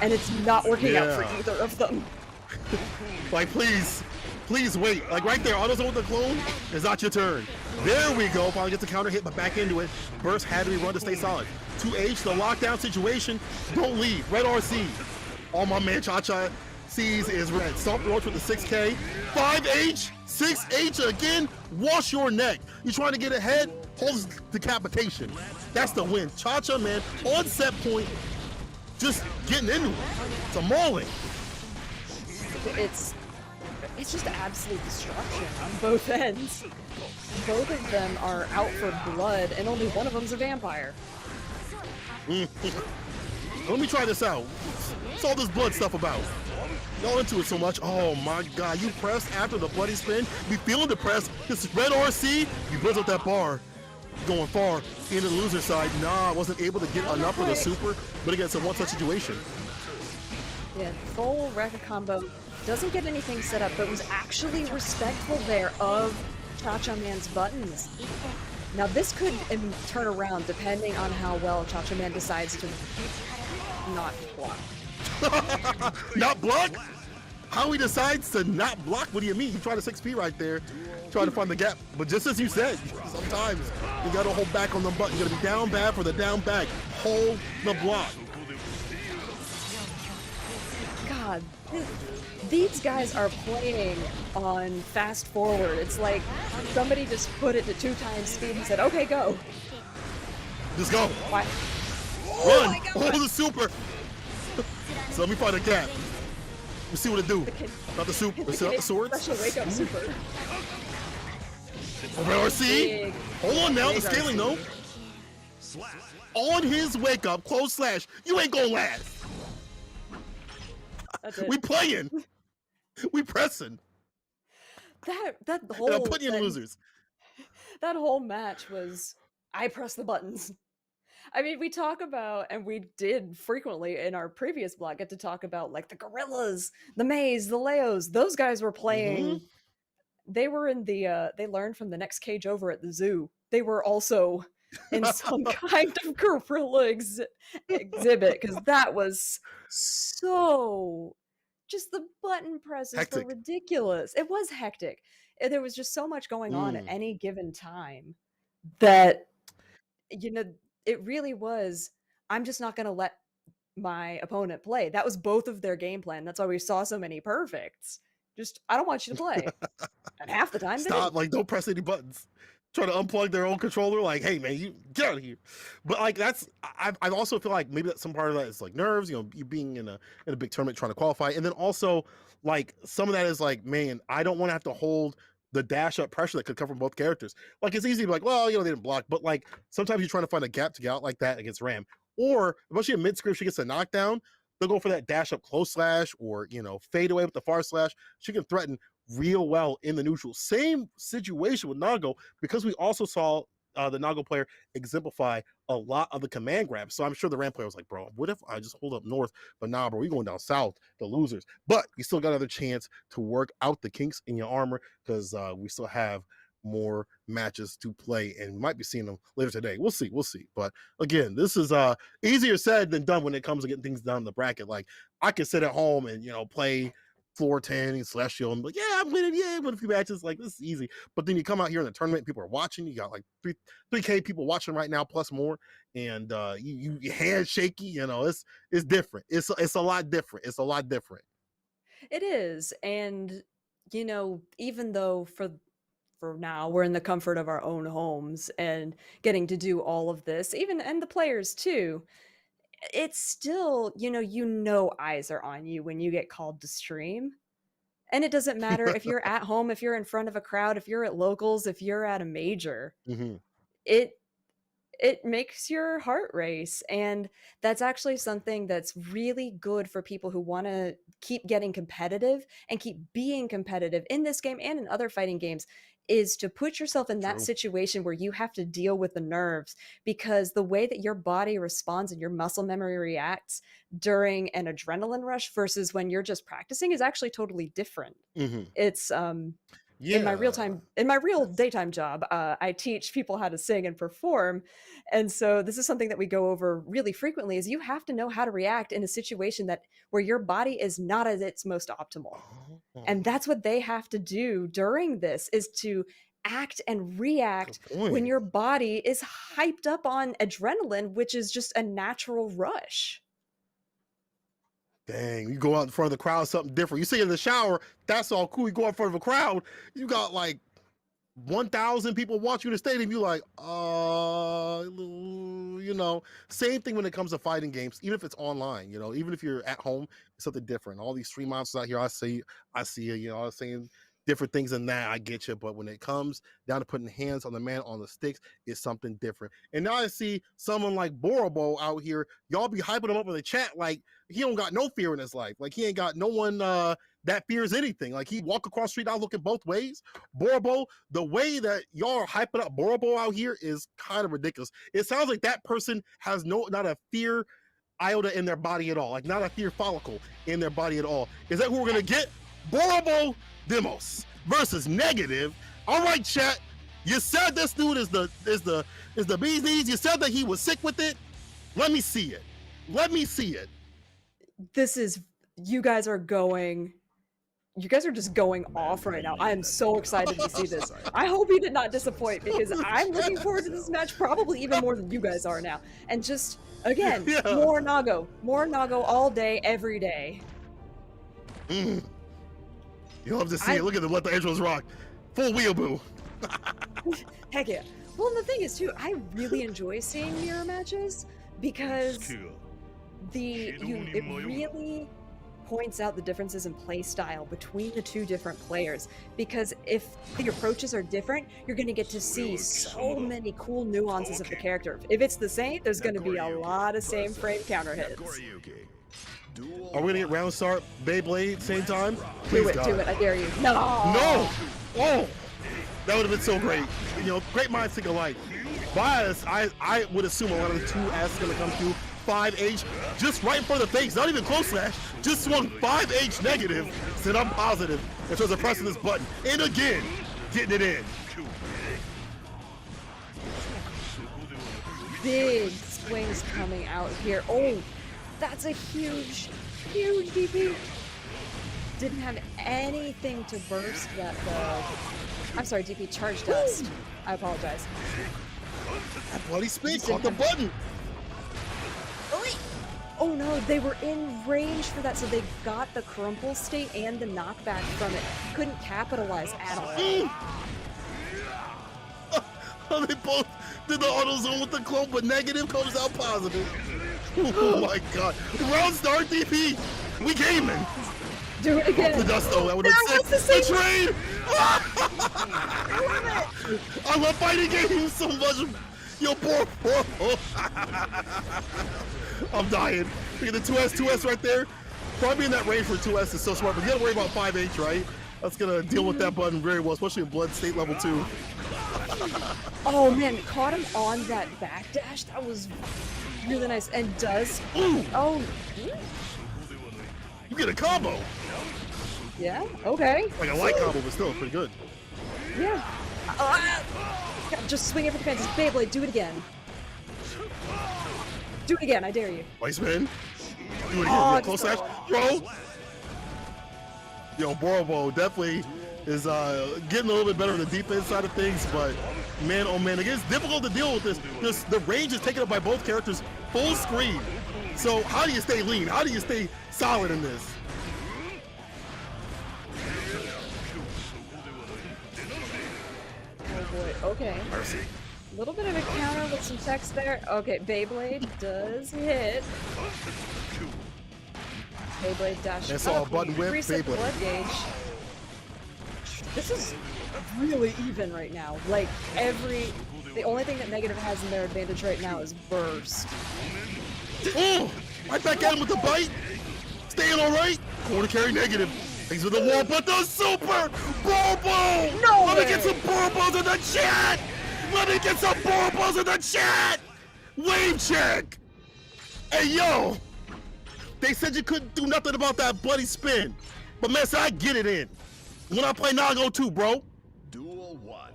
And it's not working out for either of them. Like, please wait. Like right there, autos over the clone. It's not your turn. There we go. Finally gets the counter hit, but back into it. Burst had to be run to stay solid. 2H, the lockdown situation. Don't leave. Red RC. All my man Cha-Cha sees is red. Stomp the roach with the 6K. 5H, 6H again. Wash your neck. You trying to get ahead? Holds decapitation. That's the win. Cha-Cha-Man on set point, just getting into it. It's a mauling. It's just absolute destruction on both ends. Both of them are out for blood, and only one of them's a vampire. Let me try this out. What's all this blood stuff about? Y'all into it so much. Oh my God, you pressed after the bloody spin. You feeling depressed. This red RC, you blitz up that bar. Going far into the loser side. Nah, wasn't able to get enough of the super, but again, it's a one-touch situation. Yeah, full record combo. Doesn't get anything set up, but was actually respectful there of Cha-Cha-Man's buttons. Now this could turn around depending on how well Cha-Cha-Man decides to not block. Not block? How he decides to not block? What do you mean? He tried a 6P right there, trying to find the gap. But just as you said, sometimes you gotta hold back on the button. You gotta be down bad for the down back. Hold the block. God, God, these guys are playing on fast forward. It's like somebody just put it to 2 times speed and said, okay, go. Just go. Why? Run. Oh, the super. So let me find a gap. Let's see what it do. Not the super. Let's see, not the swords. Special wake up super. Over RC. Hold on now. The scaling though. On his wake up, close slash. You ain't gonna last. That's it. We playing. We pressing. That whole And I'm putting you in losers. That whole match was, I press the buttons. I mean, we talk about, and we did frequently in our previous blog, get to talk about like the Gorillas, the Mays, the Leos. Those guys were playing. They were in the. They learned from the next cage over at the zoo. They were also in some kind of gorilla exhibit because that was so. Just the button presses Hectic. were ridiculous. It was hectic. There was just so much going on at any given time that, you know, it really was, I'm just not going to let my opponent play. That was both of their game plan. That's why we saw so many perfects. Just, I don't want you to play. And half the time, Stop, like, don't press any buttons. Try to unplug their own controller, like, hey man, you get out of here. But like that's, I also feel like maybe that some part of that is like nerves, you know, you being in a big tournament trying to qualify, and then also like some of that is like, man, I don't want to have to hold the dash up pressure that could come from both characters. Like it's easy to be like, well, you know, they didn't block, but like sometimes you're trying to find a gap to get out like that against Ram, or especially in mid script, she gets a knockdown, they'll go for that dash up close slash, or you know, fade away with the far slash. She can threaten real well in the neutral. Same situation with Nago, because we also saw the Nago player exemplify a lot of the command grabs. So I'm sure the Ram player was like, bro, what if I just hold up north? But nah, bro, we going down south, the losers. But you still got another chance to work out the kinks in your armor, because we still have more matches to play, and we might be seeing them later today. We'll see. But again, this is easier said than done when it comes to getting things done in the bracket. Like I can sit at home and, you know, play floor 10 and Celestial and be like, yeah, I'm winning, yeah, win a few matches, like this is easy. But then you come out here in the tournament, people are watching, you got like 3K people watching right now plus more, and you hand shaky, you know, it's different. It's a lot different. It is. And you know, even though for now we're in the comfort of our own homes and getting to do all of this, even, and the players too, it's still, you know, eyes are on you when you get called to stream. And it doesn't matter if you're at home, if you're in front of a crowd, if you're at locals, if you're at a major, it makes your heart race. And that's actually something that's really good for people who want to keep getting competitive and keep being competitive in this game and in other fighting games, is to put yourself in that situation where you have to deal with the nerves, because the way that your body responds and your muscle memory reacts during an adrenaline rush versus when you're just practicing is actually totally different. It's in my real daytime job, I teach people how to sing and perform, and so this is something that we go over really frequently, is you have to know how to react in a situation where your body is not at its most optimal. And that's what they have to do during this, is to act and react when your body is hyped up on adrenaline, which is just a natural rush. Dang, you go out in front of the crowd, something different. You see in the shower, that's all cool. You go out in front of a crowd, you got like 1,000 people watching you in the stadium. You like, you know, same thing when it comes to fighting games, even if it's online, you know, even if you're at home, it's something different. All these stream monsters out here, I see you, you know, I was saying different things than that. I get you. But when it comes down to putting hands on the man on the sticks, it's something different. And now I see someone like Borobo out here. Y'all be hyping him up in the chat like he don't got no fear in his life. Like he ain't got no one that fears anything. Like he walk across the street out looking both ways. Borobo, the way that y'all are hyping up Borobo out here is kind of ridiculous. It sounds like that person has not a fear iota in their body at all. Like not a fear follicle in their body at all. Is that who we're gonna get? Borobo Demos versus Negative. All right, chat. You said this dude is the bee's knees. You said that he was sick with it. Let me see it. This is, you guys are just going off right now. I am so excited to see this. I hope he did not disappoint, because I'm looking forward to this match probably even more than you guys are now. And just, again, more Nago all day, every day. You love to see it. Look at them. Let the intros rock. Full weeaboo. Heck yeah. Well, and the thing is too, I really enjoy seeing mirror matches because it really points out the differences in play style between the two different players. Because if the approaches are different, you're going to get to see so many cool nuances of the character. If it's the same, there's going to be a lot of same frame counter hits. Are we gonna get round start Beyblade same time? Please, Do it, God. do it, I dare you. No! No! Oh! That would have been so great. You know, great minds think alike. Bias, I would assume a lot of the 2S is gonna come through. 5H, just right in front of the face, not even close slash, just swung 5H negative, said I'm positive, in terms of pressing this button. And again, getting it in. Big swings coming out here. Oh, that's a huge, huge DP. Didn't have anything to burst that I'm sorry, DP charge dust. I apologize. That bloody spin caught the button. Oh no, they were in range for that, so they got the crumple state and the knockback from it. Couldn't capitalize at all. Oh, they both did the auto zone with the clone, but negative comes out positive. Oh my god. Round start DP. We gaming. Do it again. The dust though, that would have been sick. The trade. I love fighting games so much. Yo, poor. I'm dying. Look at the 2S right there. Probably in that range for 2S is so smart, but you gotta worry about 5H, right? That's gonna deal with that button very well, especially in Blood State level 2. Oh man, caught him on that backdash. That was really nice. And does. Ooh. Oh. You get a combo. Yeah, okay. Like a light combo, but still pretty good. Yeah. Just swing it for the fences. Beyblade, do it again. Do it again, I dare you. Vice spin. Do it again. Oh, Close slash. Throw. Yo, Borobo definitely is getting a little bit better on the defense side of things, but man, oh man, it gets difficult to deal with this. The range is taken up by both characters full screen. So how do you stay lean? How do you stay solid in this? Oh boy, okay. Mercy. A little bit of a counter with some text there. Okay, Beyblade does hit. Beyblade dash. That's all up. button whip, Reset the Beyblade. blood gauge. This is really even right now. Like the only thing that negative has in their advantage right now is burst. Oh, right back at him with the bite. Staying all right. Corner carry negative. Thanks for the wall, but the super Bobo. No Let way. me get some Bobos in the chat. Let me get some Bobos in the chat. Wave check. Hey yo, they said you couldn't do nothing about that bloody spin, but man, so I get it in. When I play Nago 2, bro. Duel 1.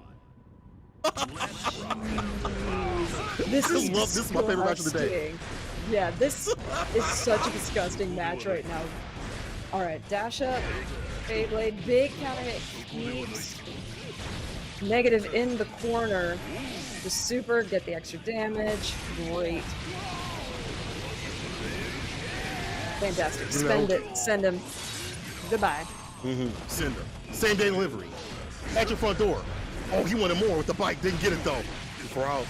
This is This is my favorite match of the day. disgusting. Yeah, this is such a disgusting match right now. All right, dash up, Beyblade, big counter hit, keeps negative in the corner. The super, get the extra damage. Great. Fantastic. Spend it. Send him. Goodbye. Send her. Same day delivery. At your front door. Oh, he wanted more with the bike. Didn't get it though. 4 out.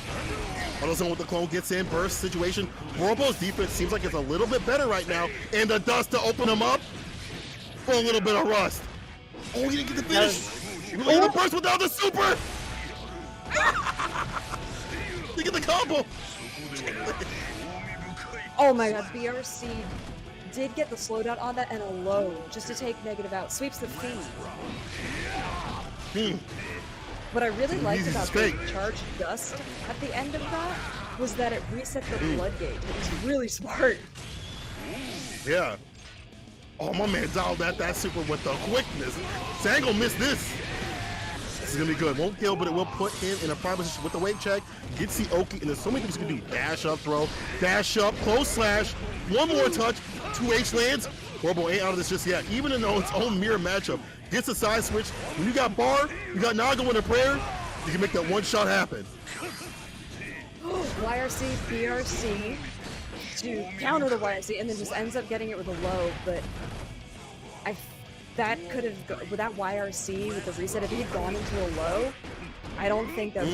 Auto zone with the clone gets in. Burst situation. Borobo's defense seems like it's a little bit better right now. And the dust to open him up for a little bit of rust. Oh, he didn't get the finish. He really burst without the super. Look at the combo. Oh my god, BRC did get the slowdown on that and a low just to take negative out. Sweeps the feed. What I really liked Easy about spike. the charge dust at the end of that was that it reset the blood gauge. It was really smart. Yeah. Oh, my man dialed at that super with the quickness. So I ain't gonna miss this. This is gonna be good. Won't kill, but it will put him in a prime position with the wave check. Get Oki, and there's so many things you can do. Dash up, throw, dash up, close slash, one more touch, 2H lands. Borobo ain't out of this just yet. Even in its own mirror matchup, gets a side switch. When you got Bar, you got Nago in a prayer, you can make that one shot happen. YRC, BRC to counter the YRC and then just ends up getting it with a low, but I that could have with that YRC with the reset, if he had gone into a low, I don't think that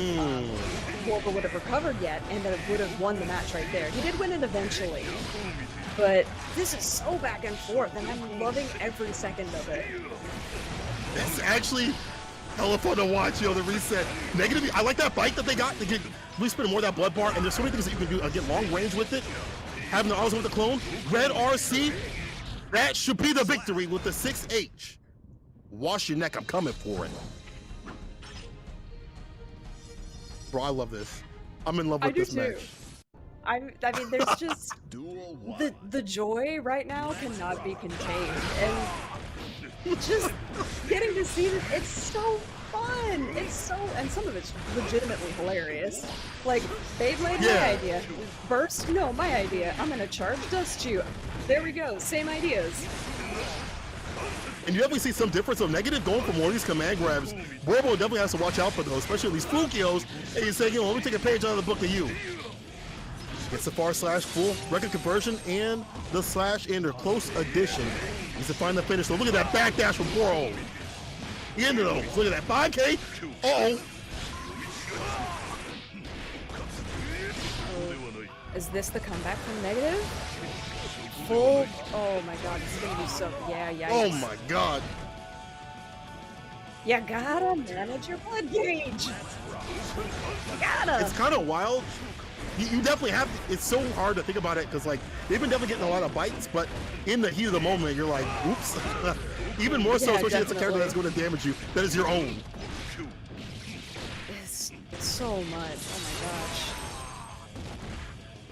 Borgo would have recovered yet, and that it would have won the match right there. He did win it eventually, but this is so back and forth, and I'm loving every second of it. It's actually hella fun to watch, the reset. Negative, I like that bite that they got. They get we spend more of that blood bar, and there's so many things that you can do. Get long range with it. Having the auto with the clone. Red RC, that should be the victory with the 6H. Wash your neck, I'm coming for it. Bro, I love this. I'm in love with this match. I mean, there's just the joy right now cannot be contained, and just getting to see this, it's so fun. It's so, and some of it's legitimately hilarious. Like Beyblade, my idea. Burst, no, my idea. I'm gonna charge dust you. There we go, same ideas. And you definitely see some difference of negative going from one of these command grabs. Borbo definitely has to watch out for those, especially these Fukios. And he's saying, let me take a page out of the book of you. Gets the far slash full record conversion and the slash ender close addition. Needs to find the finish. So look at that backdash from Boro. Into those. Look at that 5K. Uh-oh. Is this the comeback from negative? Full. Oh my god, this is gonna be so. Yeah. Oh my god. You gotta manage your blood gauge. You gotta. It's kind of wild. You definitely have. It's so hard to think about it because like they've been definitely getting a lot of bites, but in the heat of the moment, you're like, oops. Even more so, especially it's a character that's going to damage you. That is your own. It's so much. Oh my gosh.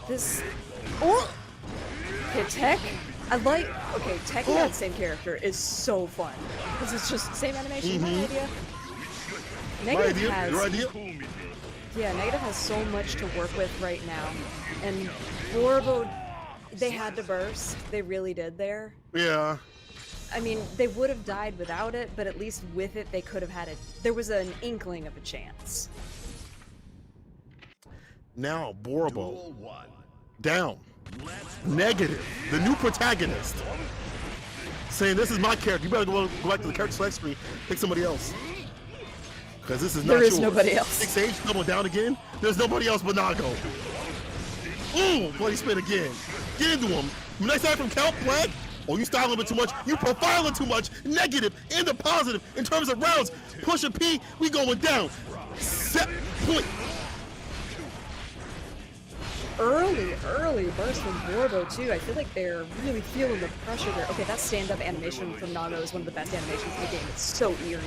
This. Oh. Okay, Tech. I like. Okay, Tech and that same character is so fun because it's just same animation. My idea. Negative has. Your idea. Yeah, Negative has so much to work with right now, and Borbo, they had to burst. They really did there. Yeah. I mean, they would have died without it, but at least with it, they could have had it. There was an inkling of a chance. Now, Borbo. Down. Negative. The new protagonist. Saying, this is my character. You better go back to the character select screen. Pick somebody else. Because this is not yours. There is nobody else. 6H, double down again. There's nobody else but Nago. Ooh, bloody spin again. Get into him. Next time from Count Black. Oh, you style a bit too much. You profiling too much. Negative and the positive in terms of rounds. Push a P, we going down. Set point. Early burst from Borbo too. I feel like they're really feeling the pressure there. Okay, that stand-up animation from Nago is one of the best animations in the game. It's so eerie.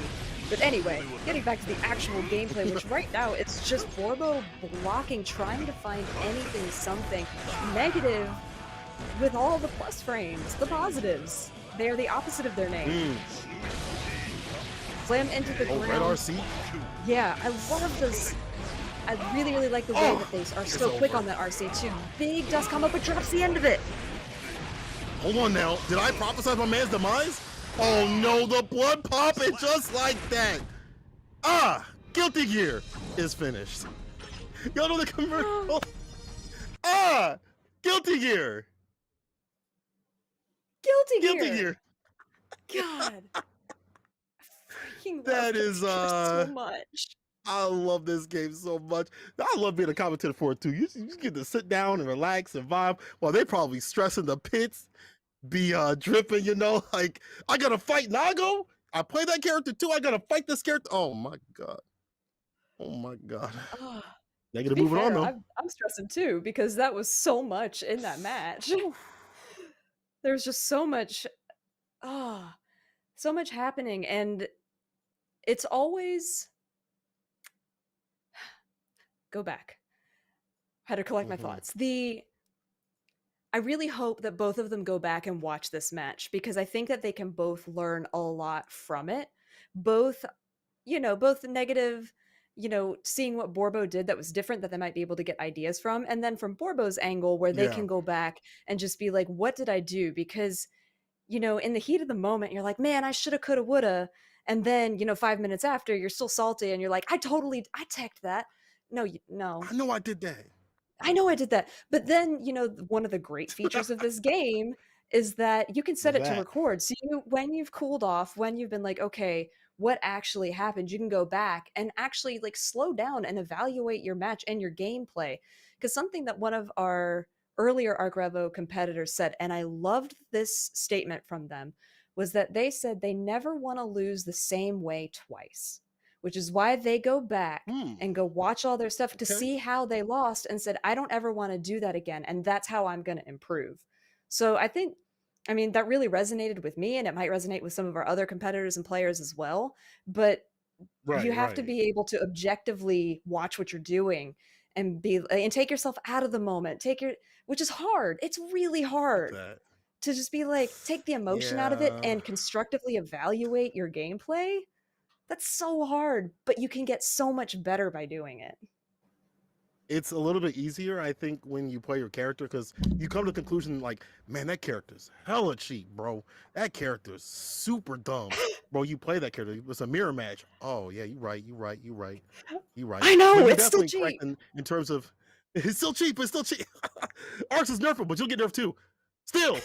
But anyway, getting back to the actual gameplay, which right now it's just Borbo blocking, trying to find anything, something. Negative with all the plus frames, the positives. They are the opposite of their name. Slam into the ground. Red RC? Yeah, I love this. I really like the way that they are so quick on that RC too. Big dust come up and drops the end of it. Hold on now. Did I prophesy my man's demise? Oh no, the blood popping just like that. Guilty Gear is finished. Y'all know the commercial? Guilty Gear. Guilty Gear. God. I freaking love Guilty Gear so much. I love this game so much. I love being a commentator for it too. You get to sit down and relax and vibe while they probably stressing the pits, be dripping, like I gotta fight Nago. I play that character too. I gotta fight this character. Oh my god. Negative moving on though. I'm stressing too because that was so much in that match. There's just so much happening, and it's always go back. How to collect my thoughts. I really hope that both of them go back and watch this match because I think that they can both learn a lot from it. Both Negative, seeing what Borbo did that was different that they might be able to get ideas from, and then from Borbo's angle where they can go back and just be like, what did I do? Because, in the heat of the moment, you're like, man, I shoulda, coulda, woulda. And then, 5 minutes after, you're still salty and you're like, I teched that. No. I know I did that. I know I did that. But then, one of the great features of this game is that you can set it to That. record. So when you've cooled off, when you've been like, okay, what actually happened, you can go back and actually like slow down and evaluate your match and your gameplay. Because something that one of our earlier ARCREVO competitors said, and I loved this statement from them, was that they said they never want to lose the same way twice, which is why they go back and go watch all their stuff to Okay. see how they lost and said, I don't ever want to do that again. And that's how I'm going to improve. So I mean, that really resonated with me, and it might resonate with some of our other competitors and players as well. But you have to be able to objectively watch what you're doing and take yourself out of the moment. Which is hard. It's really hard That. to just be like, take the emotion out of it Yeah. and constructively evaluate your gameplay. That's so hard, but you can get so much better by doing it. It's a little bit easier, I think, when you play your character, because you come to the conclusion like, man, that character's hella cheap, bro. That character's super dumb. Bro, you play that character. It's a mirror match. Oh, yeah, you're right. I know, But you're it's still definitely correct cheap. in terms of, it's still cheap. Arcs is nerfed, but you'll get nerfed too. Still.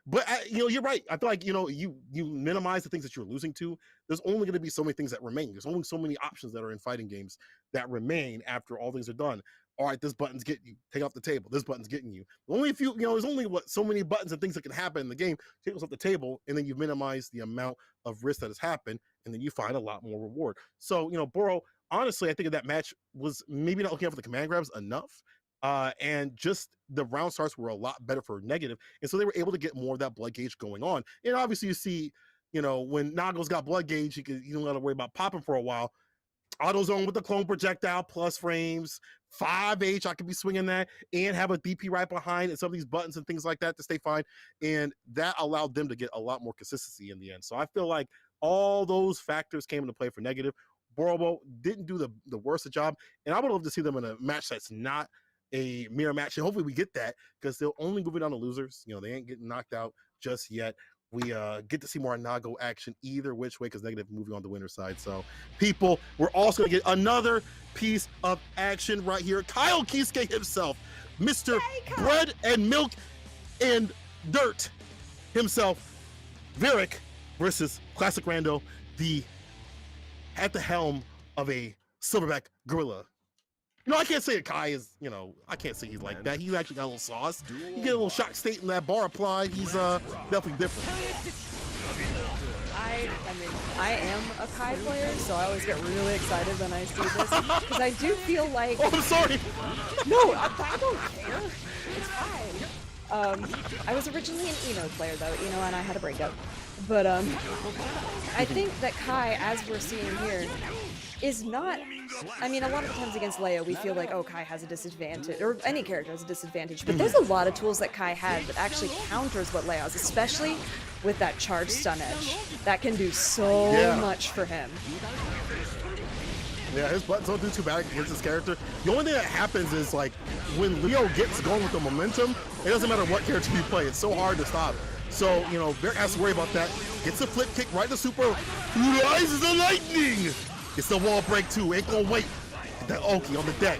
But, you're right. I feel like, you minimize the things that you're losing to. There's only going to be so many things that remain. There's only so many options that are in fighting games that remain after all things are done. All right, this button's getting you. Take off the table. This button's getting you. Only if there's only so many buttons and things that can happen in the game. Take those off the table, and then you minimize the amount of risk that has happened, and then you find a lot more reward. So, Boro, honestly, I think that match was maybe not looking out for the command grabs enough. And just the round starts were a lot better for negative. And so they were able to get more of that blood gauge going on. And obviously you see, when Nago's got blood gauge, you don't got to worry about popping for a while. AutoZone with the clone projectile plus frames, 5H, I could be swinging that, and have a DP right behind and some of these buttons and things like that to stay fine. And that allowed them to get a lot more consistency in the end. So I feel like all those factors came into play for negative. Borobo didn't do the worst job. And I would love to see them in a match that's not a mirror match. And hopefully we get that, because they'll only move it on to losers. They ain't getting knocked out just yet. We get to see more Nago action either which way, because negative moving on the winner's side. So, people, we're also going to get another piece of action right here. Kyle Kisuke himself, Mr. Bread and Milk and Dirt himself, Varric versus Classic Rando, at the helm of a silverback gorilla. I can't say that Kai is, I can't say he's like that. He's actually got a little sauce. You get a little shock state in that bar applied. He's definitely different. I am a Kai player, so I always get really excited when I see this, because I do feel like... Oh, I'm sorry! No, I don't care. It's fine. I was originally an Eno player, though, and I had a breakup. But I think that Kai, as we're seeing here, is not... I mean, a lot of the times against Leo, we feel like, oh, Kai has a disadvantage, or any character has a disadvantage, but there's a lot of tools that Kai has that actually counters what Leo has, especially with that charge stun edge. That can do so much for him. Yeah, his buttons don't do too bad against his character. The only thing that happens is, like, when Leo gets going with the momentum, it doesn't matter what character you play, it's so hard to stop. So, Varric has to worry about that. Gets a flip kick right to super. Rises the lightning! It's the wall break too. Ain't gonna wait. Get that Oki on the deck.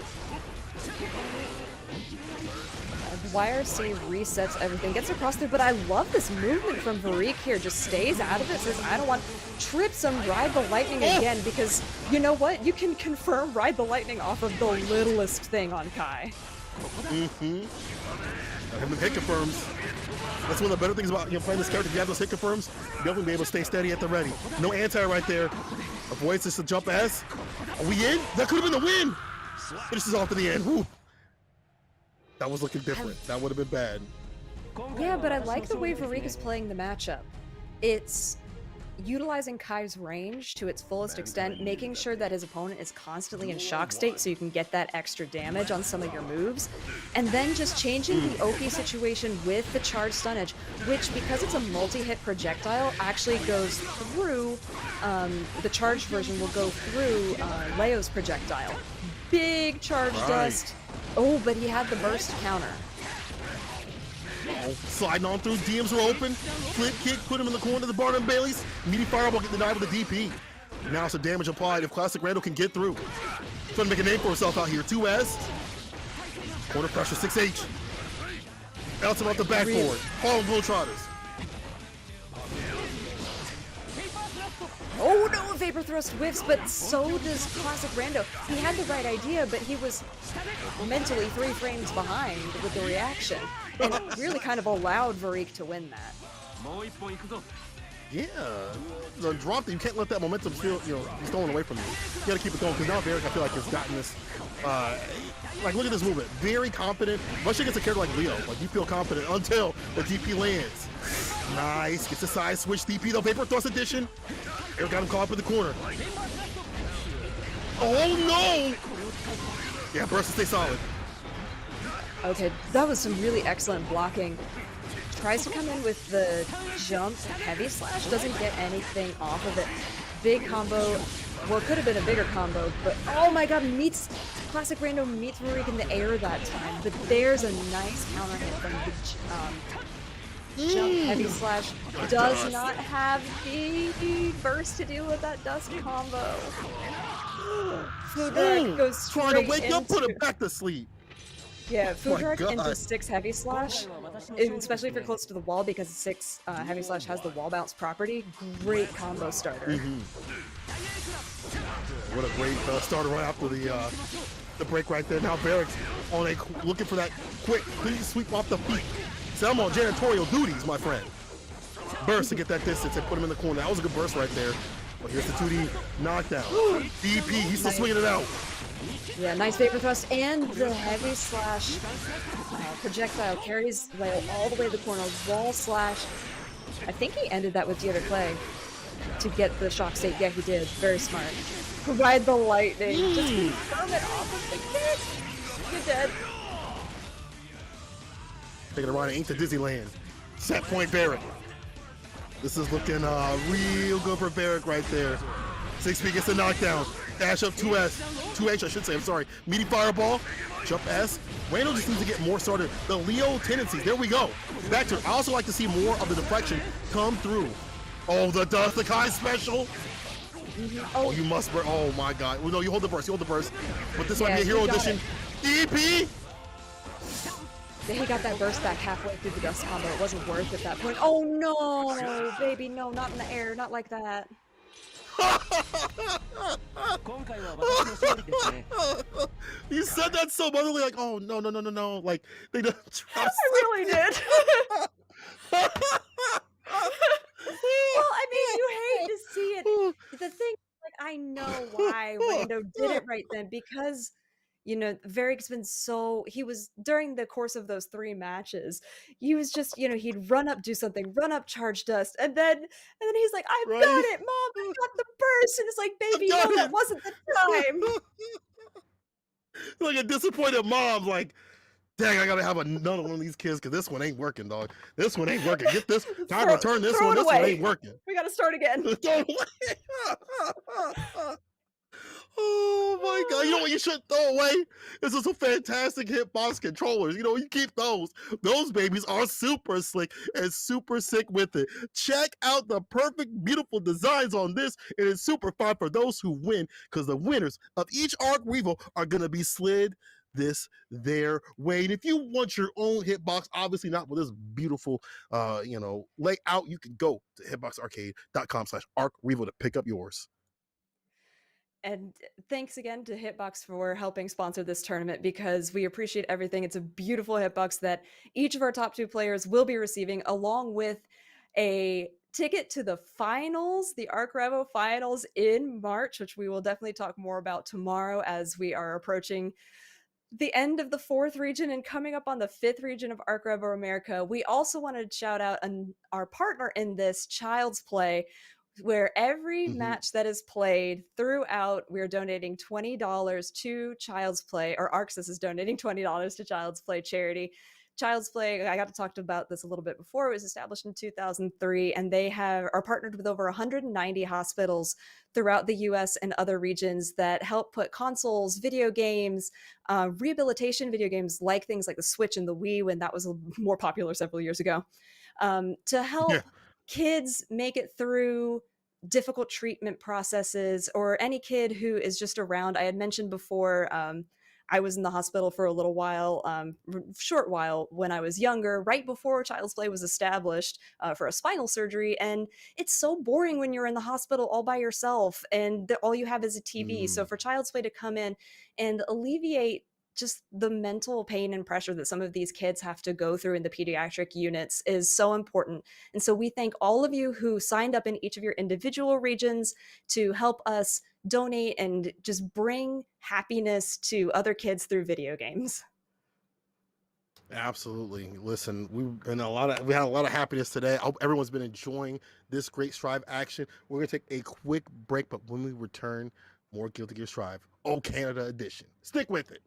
YRC resets everything, gets across there, but I love this movement from Varric here. Just stays out of it, says, I don't want... Trips him, Ride the Lightning again, because you know what? You can confirm Ride the Lightning off of the littlest thing on Kai. Mm-hmm. Him hit confirms. That's one of the better things about playing this character. If you have those hit confirms, you'll definitely be able to stay steady at the ready. No anti right there. Avoids this to jump ass. Are we in? That could have been the win. Finishes off in the end. Whew. That was looking different. That would have been bad. Yeah, but I like the way Varric is playing the matchup. It's utilizing Kai's range to its fullest extent, making sure that his opponent is constantly in shock state so you can get that extra damage on some of your moves, and then just changing the Oki situation with the charge stun edge, which, because it's a multi-hit projectile, actually goes through, the charged version will go through Leo's projectile. Big charge dust. Oh, but he had the burst counter. Sliding on through, DMs are open. Flip kick, put him in the corner of the Barnum Bailey's. Meaty fireball, get denied with the DP. Now some damage applied if Classic Rando can get through. Trying to make a name for himself out here. 2S. Corner pressure, 6H. Bounce him off the backboard. Harlem Globetrotters. Oh no, Vapor Thrust whiffs, but so does Classic Rando. He had the right idea, but he was mentally 3 frames behind with the reaction, and really kind of allowed Varik to win that. Yeah, the drop, you can't let that momentum still, be stolen away from you. You gotta keep it going, because now Varric, I feel like, has gotten this, like, look at this movement. Very confident. Once you get a character like Leo, like, you feel confident until the DP lands. Nice, gets a side switch DP, though, Vapor Thrust Edition. Eric got him caught up in the corner. Oh, no! Yeah, burst to stay solid. Okay, that was some really excellent blocking. Tries to come in with the jump heavy slash, doesn't get anything off of it. Big combo, well, it could have been a bigger combo, but oh my god, meets Classic Rando meets Varik in the air that time. But there's a nice counter hit from the jump heavy slash. Does not have the burst to deal with that dust combo. Fudark goes straight trying to wake into, up, put him back to sleep. Yeah, Fudark God. into 6 heavy slash, especially if you're close to the wall, because 6 heavy slash has the wall bounce property. Great combo starter. What a great starter right after the break right there. Now Barracks on looking for that quick, clean sweep off the feet. So I'm on janitorial duties, my friend. Burst to get that distance and put him in the corner. That was a good burst right there. But here's the 2D knockdown. DP, he's still swinging it out. Yeah, nice Vapor Thrust and the heavy slash projectile carries Rail all the way to the corner. Wall slash. I think he ended that with the other play to get the shock state. Yeah, he did. Very smart. Provide the lightning. Just confirm it off of the kick. You're dead. Taking a ride into Disneyland. Set point Barrack. This is looking real good for Barrack right there. 6P gets the knockdown. Dash up 2S. 2H, I should say, I'm sorry. Meaty fireball. Jump S. Randall just needs to get more started. The Leo tendencies. There we go. Back to it. I also like to see more of the deflection come through. Oh, the Dust, the Kai special. Oh, you must burn. Oh my god. Well, no, you hold the burst. You hold the burst. But this might be a hero edition. DP. He got that burst back halfway through the dust combo. It wasn't worth it at that point. Oh no, baby, no, not in the air, not like that. You said that so motherly, like, oh no, no, no, no, no. Like they don't trust. I really did. Well, I mean, you hate to see it. The thing, like, I know why Rando did it right then, because Varric's been he was, during the course of those 3 matches, he was just, he'd run up, do something, run up, charge dust, and then he's like, I've got it, Mom, I got the burst. And it's like, baby, no, that wasn't the time. Like a disappointed mom, like, dang, I gotta have another one of these kids because this one ain't working, dog. This one ain't working. Get this, time to turn this one. This one ain't working. We gotta start again. Oh my god, you know what you should throw away? This is some fantastic hitbox controllers. You keep those. Those babies are super slick and super sick with it. Check out the perfect, beautiful designs on this. It is super fun for those who win, because the winners of each ARCREVO are gonna be slid their way. And if you want your own hitbox, obviously not with this beautiful layout, you can go to hitboxarcade.com/ARCREVO to pick up yours. And thanks again to Hitbox for helping sponsor this tournament, because we appreciate everything. It's a beautiful hitbox that each of our top 2 players will be receiving, along with a ticket to the finals, the ARCREVO finals in March, which we will definitely talk more about tomorrow as we are approaching the end of the 4th region and coming up on the 5th region of ARCREVO America. We also wanted to shout out our partner in this, Child's Play, where every match that is played throughout, we're donating $20 to Child's Play, or ARCSIS is donating $20 to Child's Play charity. Child's Play, I got to talk about this a little bit before, it was established in 2003, and they are partnered with over 190 hospitals throughout the US and other regions that help put consoles, video games, rehabilitation video games, like things like the Switch and the Wii, when that was more popular several years ago, to help kids make it through difficult treatment processes, or any kid who is just around. I had mentioned before, I was in the hospital for a little while, short while when I was younger, right before Child's Play was established for a spinal surgery. And it's so boring when you're in the hospital all by yourself and all you have is a TV. So for Child's Play to come in and alleviate just the mental pain and pressure that some of these kids have to go through in the pediatric units is so important. And so we thank all of you who signed up in each of your individual regions to help us donate and just bring happiness to other kids through video games. Absolutely. Listen, we had a lot of happiness today. I hope everyone's been enjoying this great Strive action. We're gonna take a quick break, but when we return, more Guilty Gear Strive, Oh Canada edition. Stick with it.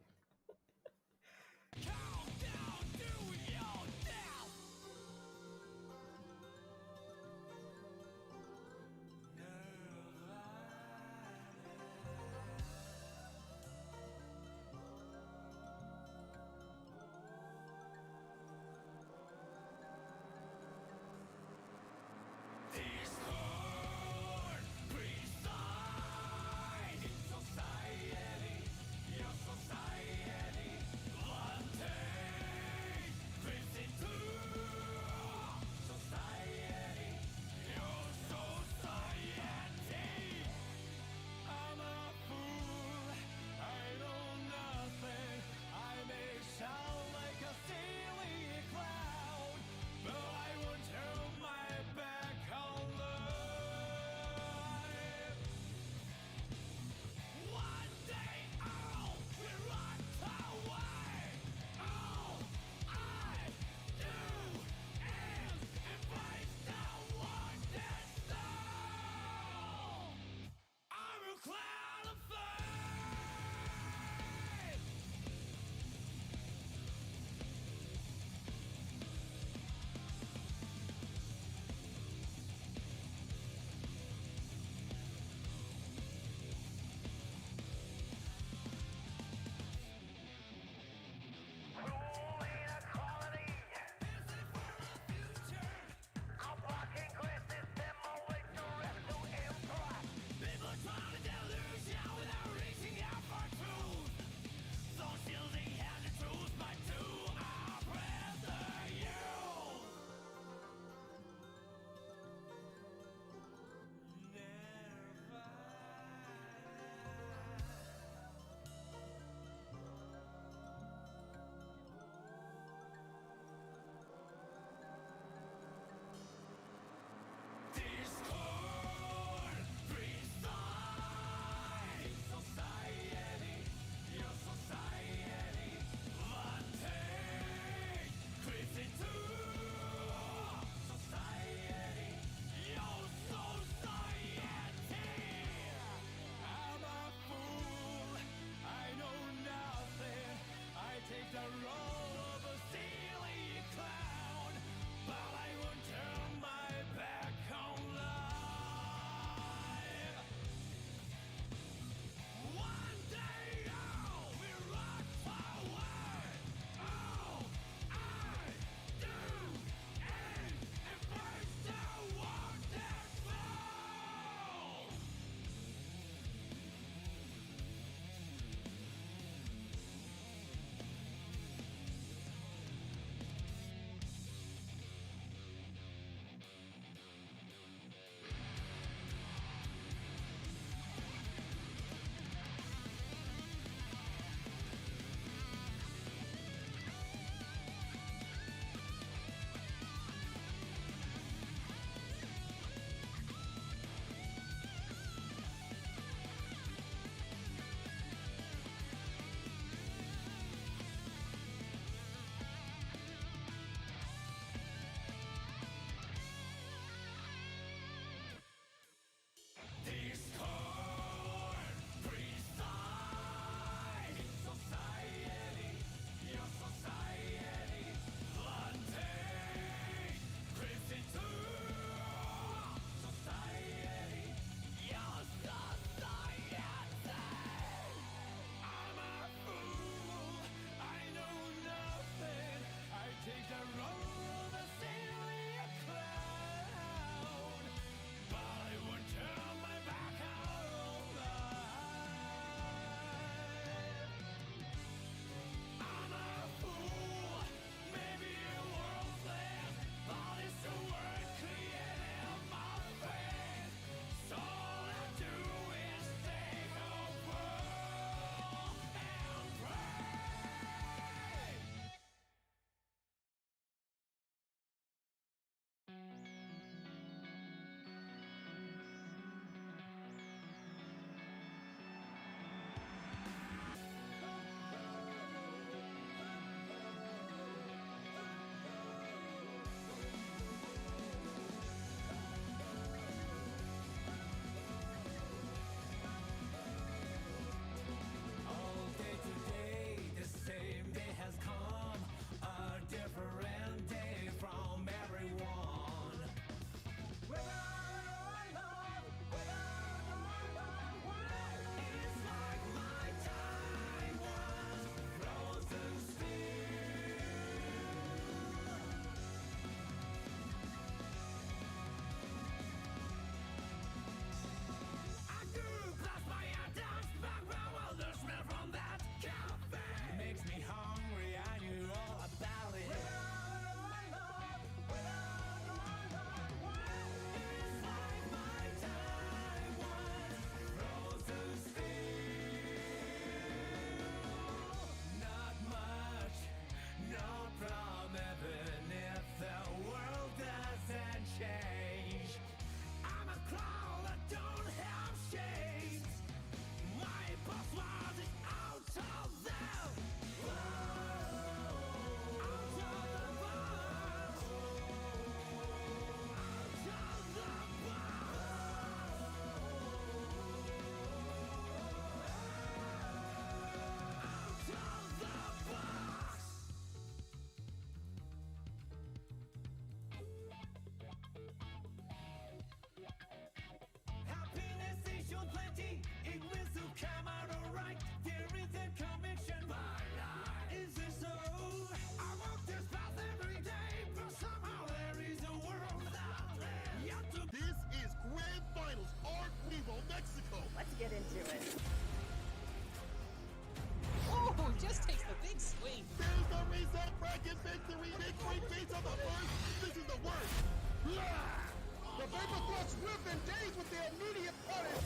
Vapor Thrust whipped and dazed with their immediate punish.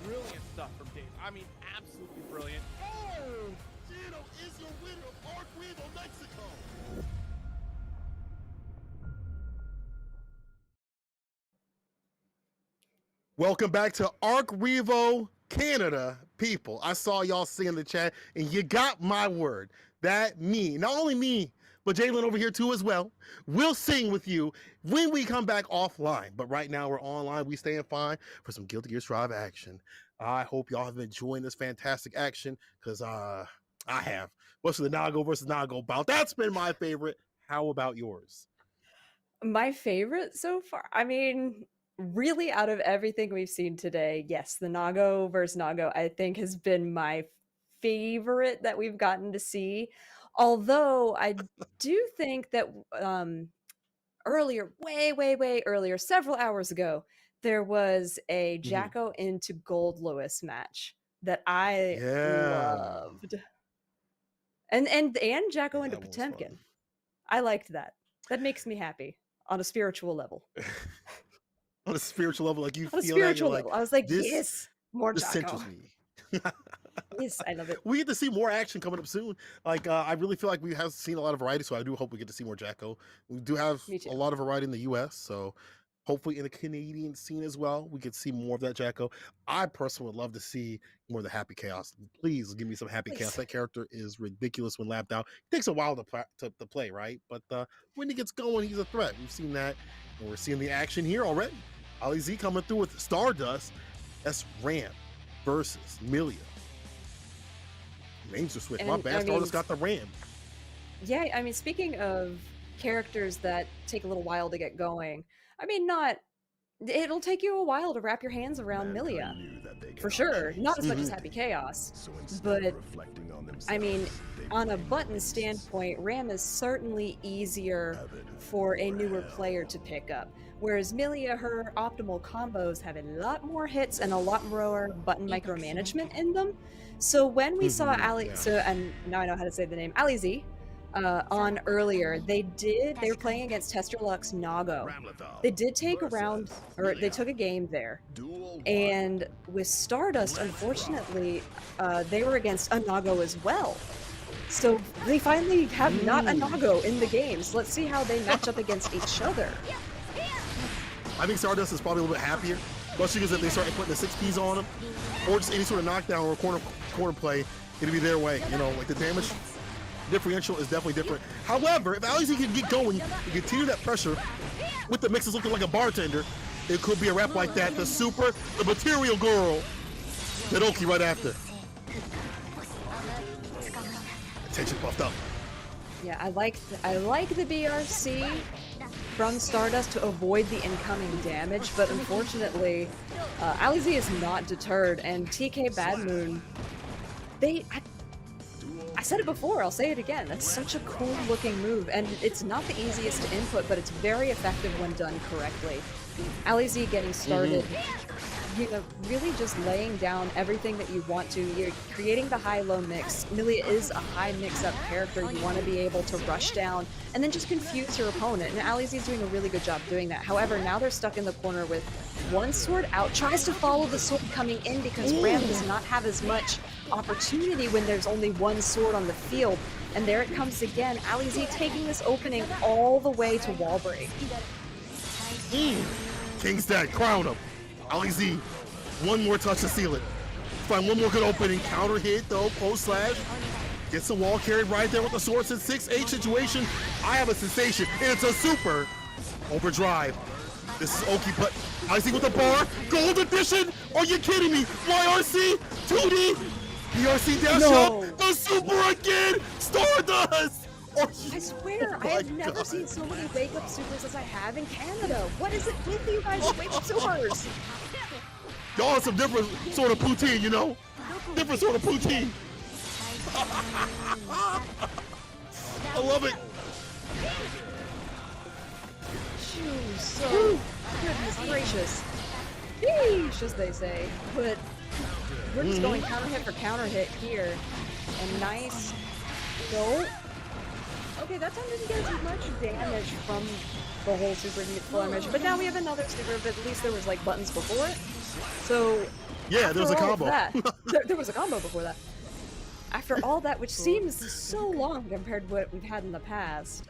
Brilliant stuff from Dave. I mean, absolutely brilliant. Oh! Gino is your winner of ARCREVO Mexico. Welcome back to ARCREVO Canada, people. I saw y'all sing in the chat, and you got my word. That me, not only me, but Jalen over here too as well, will sing with you when we come back offline. But right now we're online. We staying fine for some Guilty Gear Strive action. I hope y'all have been enjoying this fantastic action, because I have. What's the Nago versus Nago bout? That's been my favorite. How about yours? My favorite so far, I mean, really out of everything we've seen today, yes, the Nago versus Nago, I think, has been my favorite that we've gotten to see. Although I do think that earlier, way earlier, several hours ago, there was a Jacko into Gold Lewis match that I loved. And Jacko into Potemkin. I liked that. That makes me happy on a spiritual level. On a spiritual level, like you On a feel spiritual that, level. I was like, this, yes, more this Jacko. centers me. Yes, I love it. We get to see more action coming up soon. Like, I really feel like we have seen a lot of variety, so I do hope we get to see more Jacko. We do have a lot of variety in the U.S., so hopefully in the Canadian scene as well, we could see more of that Jacko. I personally would love to see more of the Happy Chaos. Please give me some Happy Chaos. That character is ridiculous when lapped out. It takes a while to play, right? But when he gets going, he's a threat. We've seen that, and we're seeing the action here already. Ali Z coming through with Stardust. That's Ram versus Milia. Names are switched. My bad. Stardust got the Ram. Yeah, I mean, speaking of characters that take a little while to get going, I mean, it'll take you a while to wrap your hands around Milia. For sure. Not as much as Happy Chaos. But, I mean, on a button standpoint, Ram is certainly easier for a newer player to pick up. Whereas Milia, her optimal combos have a lot more hits and a lot more button micromanagement in them. So when we saw and now I know how to say the name, Ali Z, on earlier, they were playing against Tester Lux Nago. They did take a round, or they took a game there. And with Stardust, unfortunately, they were against a Nago as well. So they finally have not a Nago in the games. Let's see how they match up against each other. I think Stardust is probably a little bit happier, especially because if they start putting the 6Ps on them, or just any sort of knockdown or corner play, it'll be their way. You know, like the damage differential is definitely different. However, if Ali Z can get going and continue that pressure with the mixes looking like a bartender, it could be a rap like that. The material girl, Nadoki right after. Attention puffed up. Yeah, I like the BRC from Stardust to avoid the incoming damage, but unfortunately, Ali Z is not deterred, and TK Bad Moon, I said it before, I'll say it again, that's such a cool looking move, and it's not the easiest to input, but it's very effective when done correctly. Ali Z getting started, you know, really just laying down everything that you want to. You're creating the high-low mix. Milia is a high mix-up character. You want to be able to rush down and then just confuse your opponent. And Ali Z is doing a really good job doing that. However, now they're stuck in the corner with one sword out. Tries to follow the sword coming in because Ram does not have as much opportunity when there's only one sword on the field. And there it comes again. Ali Z taking this opening all the way to wall break. King's dead. Crown him. Ali Z, one more touch to seal it. Find one more good opening. Counter hit though, post slash. Gets the wall carried right there with the swords in 6-8 situation. I have a sensation, and it's a super overdrive. This is Oki, but Ali Z with the bar. Gold edition? Are you kidding me? YRC, 2D, BRC dash up, the super again, Stardust! I swear, I have never seen so many wake-up supers as I have in Canada. What is it with you guys, wake-up supers? Y'all are some different sort of poutine, you know? Different sort of poutine. I love it. So goodness gracious. Sheesh, as they say. But we're just going counter hit for counter hit here. And nice go. Okay, that time didn't get as much damage from the whole super exclamation, but now we have another super, but at least there was like buttons before it. So Yeah, there was a after all of combo. that, there was a combo before that. After all that, which seems so long compared to what we've had in the past,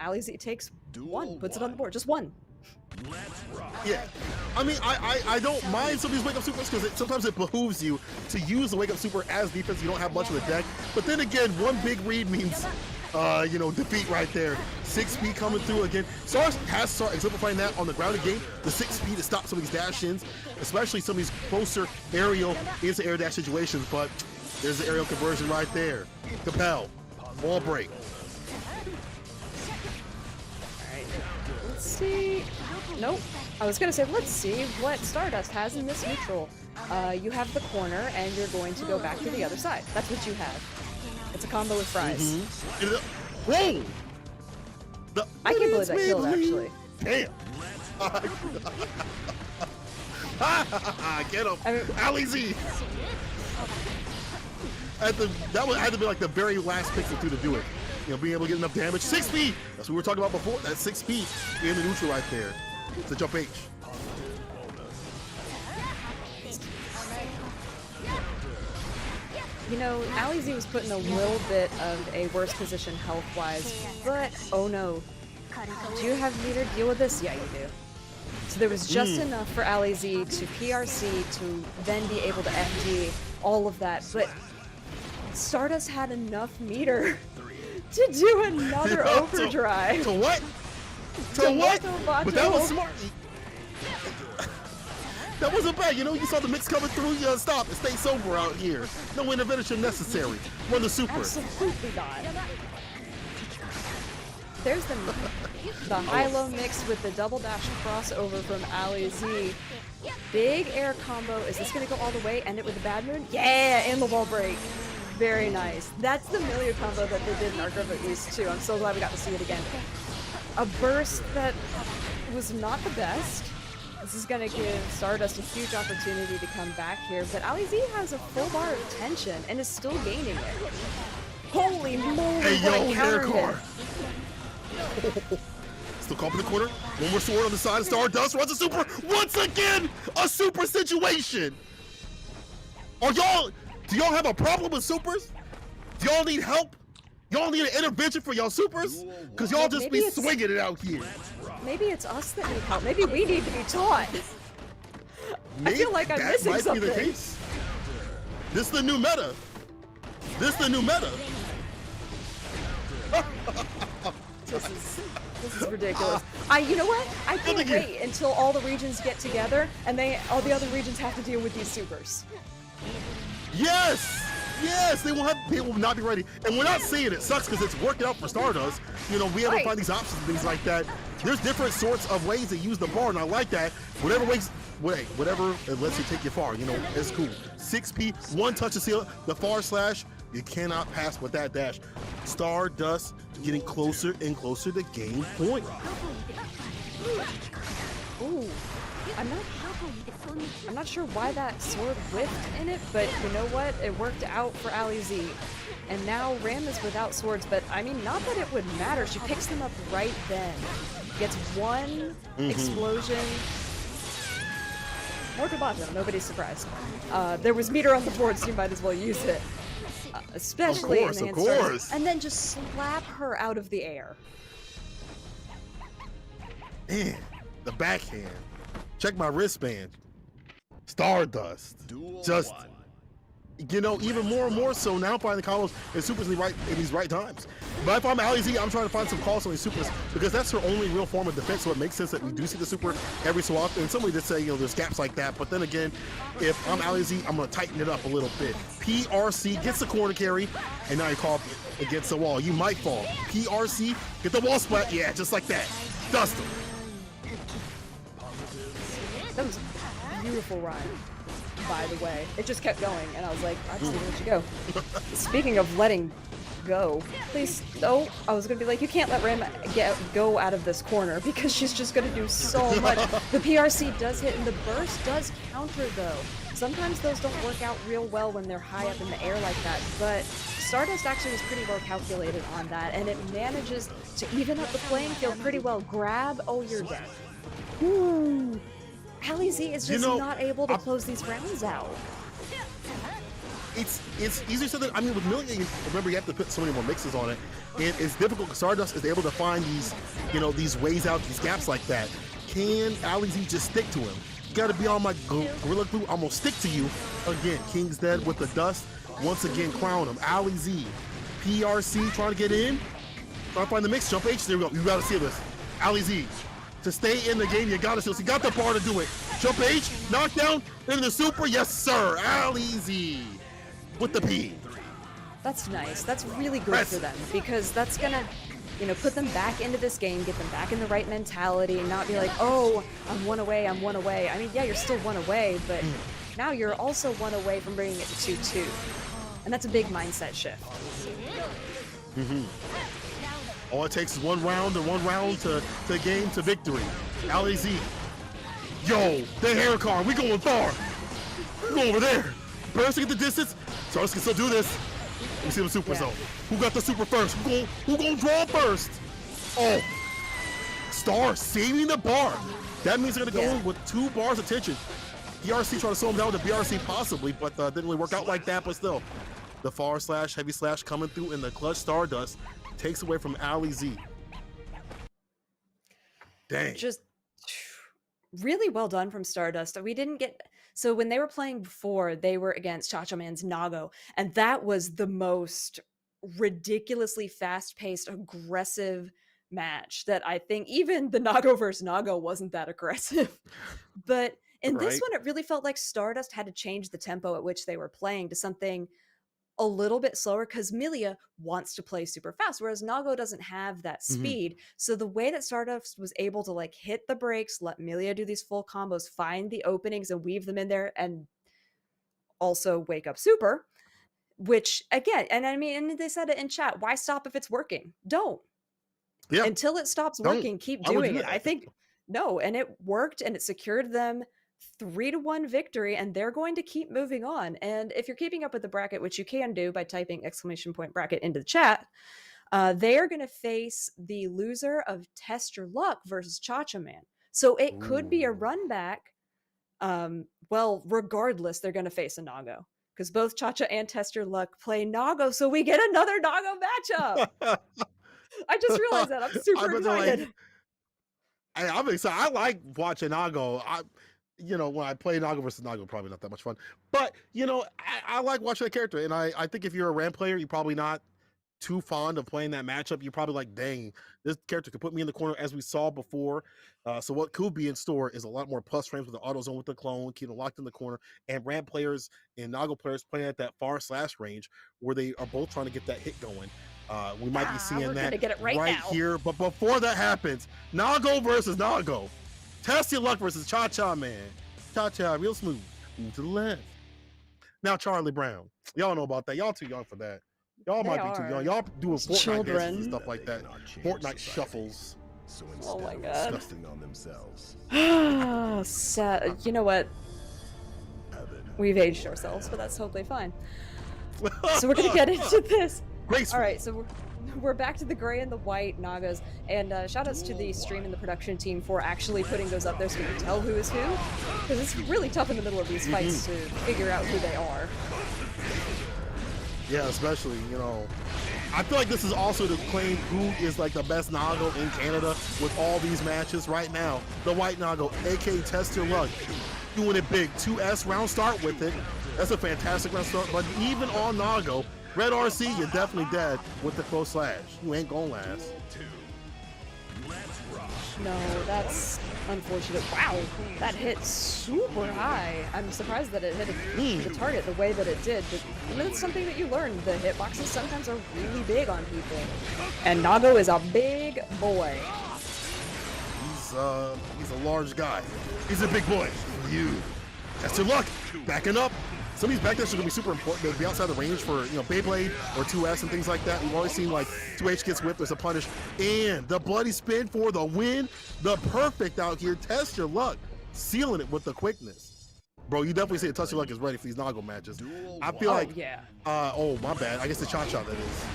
Alizé takes one, puts it on the board, just one. Yeah, I mean, I don't mind some of these wake-up supers because sometimes it behooves you to use the wake-up super as defense. You don't have much of a deck, but then again, one big read means, you know, defeat right there. 6 speed coming through again. Stars has started exemplifying that on the grounded game. The 6 speed to stop some of these dash-ins, especially some of these closer aerial into air dash situations. But there's the aerial conversion right there. Compel, wall break. Let's see. Nope. I was gonna say, let's see what Stardust has in this neutral. You have the corner, and you're going to go back to the other side. That's what you have. It's a combo with fries. Whoa! I can't believe that killed, actually. Damn! Get him! I mean, Alizé! That had to be like the very last pixel to do it. You know, being able to get enough damage. 6 speed! That's what we were talking about before. That's 6 speed in the neutral right there. It's a jump H. you know, Alizé was put in a little bit of a worse position health-wise, but oh no. Do you have meter deal with this? Yeah, you do. So there was just enough for Alizé to PRC to then be able to FD, all of that, but Stardust had enough meter to do another overdrive. To what? To what? But that was smart. That wasn't bad. You know, you saw the mix coming through. You stop and stay sober out here. No intervention necessary. Run the super. Absolutely not. There's the high-low mix with the double dash crossover from Alizé. Big air combo. Is this going to go all the way? End it with a bad moon? Yeah, and the wall break. Very nice. That's the Millia combo that they did in ARCREVO East too. I'm so glad we got to see it again. A burst that was not the best. This is going to give Stardust a huge opportunity to come back here, but Alizé has a full bar of tension and is still gaining it. Holy moly, hey, what yo, a counter air car. Still caught in the corner. One more sword on the side of Stardust. Runs a super. Once again, a super situation. Do y'all have a problem with supers? Do y'all need help? Y'all need an intervention for y'all supers? Because y'all just be swinging it out here. Maybe it's us that need help. Maybe we need to be taught. I feel like I'm missing something. That might be the case. This is the new meta. This is the new meta. This is ridiculous. You know what? I can't wait until all the regions get together and all the other regions have to deal with these supers. Yes! Yes, they will not be ready. And we're not seeing it. Sucks because it's working out for Stardust. You know, we have to find these options and things like that. There's different sorts of ways to use the bar, and I like that. Whatever it lets you take you far, you know, it's cool. 6P, one touch to seal the far slash. You cannot pass with that dash. Stardust getting closer and closer to game point. Ooh, I'm not sure why that sword whiffed in it, but you know what? It worked out for Alizé. And now Ram is without swords, but I mean, not that it would matter. She picks them up right then. Gets one explosion. More to bottom, nobody's surprised. There was meter on the board, so you might as well use it. Especially in the hand starters. And then just slap her out of the air. Man, the backhand. Check my wristband. Stardust. Just, you know, even more and more so now finding the combos and supers in these right times. But if I'm Alizé, I'm trying to find some calls on these supers because that's her only real form of defense, so it makes sense that we do see the super every so often. And somebody did say, you know, there's gaps like that, but then again, if I'm Alizé, I'm going to tighten it up a little bit. PRC gets the corner carry, and now you call against the wall. You might fall. PRC, get the wall splat. Yeah, just like that. Dust him. That was a beautiful rhyme, by the way. It just kept going, and I was like, I just didn't let you go. Speaking of letting go, please, no, I was gonna be like, you can't let Ram go out of this corner because she's just gonna do so much. The PRC does hit, and the burst does counter, though. Sometimes those don't work out real well when they're high up in the air like that, but Stardust actually was pretty well calculated on that, and it manages to even up the playing field pretty well. Grab, oh, you're dead. Ooh. Ali Z is just not able to close these rounds out. It's easier said than, I mean, with Milligan, remember you have to put so many more mixes on it. It's difficult because Stardust is able to find these, these ways out, these gaps like that. Can Ali Z just stick to him? You got to be on my Gorilla Glue. I'm going to stick to you. Again, King's dead with the dust. Once again, crown him. Ali Z. PRC trying to get in. Trying to find the mix. Jump H. There we go. You got to see this. Ali Z. To stay in the game, you got to see this. He got the bar to do it. Jump H. Knockdown. Into the super. Yes, sir. Ali Z. With the P. That's nice. That's really good for them because that's going to, put them back into this game, get them back in the right mentality and not be like, oh, I'm one away, I'm one away. I mean, yeah, you're still one away, but now you're also one away from bringing it to 2-2. And that's a big mindset shift. All it takes is one round to game to victory. Ali Z. Yo, the hair car, we going far. We go over there. Bursting at the distance. Stardust can still do this. Let me see the super zone. Who got the super first? Who gonna draw first? Oh, Star saving the bar. That means they're gonna go in with 2 bars of tension. BRC trying to slow him down with the BRC possibly, but didn't really work out like that. But still, the far slash, heavy slash coming through in the clutch. Stardust takes away from Ali Z. Dang. Just really well done from Stardust. We didn't get... So when they were playing before, they were against Cha-Cha Man's Nago, and that was the most ridiculously fast-paced, aggressive match that I think even the Nago versus Nago wasn't that aggressive. But in this one, it really felt like Stardust had to change the tempo at which they were playing to something a little bit slower because Milia wants to play super fast, whereas Nago doesn't have that speed. So the way that Stardust was able to like hit the brakes, let Milia do these full combos, find the openings and weave them in there, and also wake up super, which again, and I mean, and they said it in chat, why stop if it's working? Don't. Yeah. Until it stops working, keep doing it. I think, no, and it worked and it secured them 3-1 victory, and they're going to keep moving on. And if you're keeping up with the bracket, which you can do by typing !bracket into the chat, they are going to face the loser of Test Your Luck versus Cha-Cha Man. So it could be a run back. Well, regardless, they're going to face a Nago because both Cha-Cha and Test Your Luck play Nago, so we get another Nago matchup. I just realized that. I'm super excited. I'm excited. I like watching Nago. When I play Nago versus Nago, probably not that much fun. But, I like watching that character. And I think if you're a Ram player, you're probably not too fond of playing that matchup. You're probably like, dang, this character could put me in the corner as we saw before. So what could be in store is a lot more plus frames with the auto zone with the clone, keep them locked in the corner. And Ram players and Nago players playing at that far slash range where they are both trying to get that hit going. We might be seeing that get it right here. But before that happens, Nago versus Nago. Test Your Luck versus Cha-Cha Man. Cha-Cha, real smooth. Move to the left. Now Charlie Brown. Y'all know about that. Y'all too young for that. Y'all might be too young. Y'all doing Fortnite dances and stuff like that. Fortnite shuffles. Oh my god. Disgusting on themselves. Sad. You know what? We've aged ourselves, but that's totally fine. So we're gonna get into this. Graceful. All right, so we're back to the gray and the white Nagas, and shout outs to the stream and the production team for actually putting those up there so we can tell who is who, because it's really tough in the middle of these fights to figure out who they are. Yeah, especially, I feel like this is also to claim who is like the best Nago in Canada with all these matches right now. The white Nago, aka Test Your Luck, doing it big. 2S round start with it. That's a fantastic round start, but even on Nago, Red RC, you're definitely dead with the close slash. You ain't gonna last. No, that's unfortunate. Wow, that hit super high. I'm surprised that it hit the target the way that it did. But it's something that you learn. The hitboxes sometimes are really big on people. And Nago is a big boy. He's a large guy. He's a big boy. You. Test Your Luck. Backing up. Some of these back dashes are going to be super important. They'll be outside the range for, Beyblade or 2S and things like that. We've always seen, 2H gets whipped, there's a punish. And the bloody spin for the win. The perfect out here. Test Your Luck. Sealing it with the quickness. bro, you definitely say Touchy Luck is ready for these Nago matches. I feel like, yeah. Oh, my bad. I guess the Cha-Cha that is.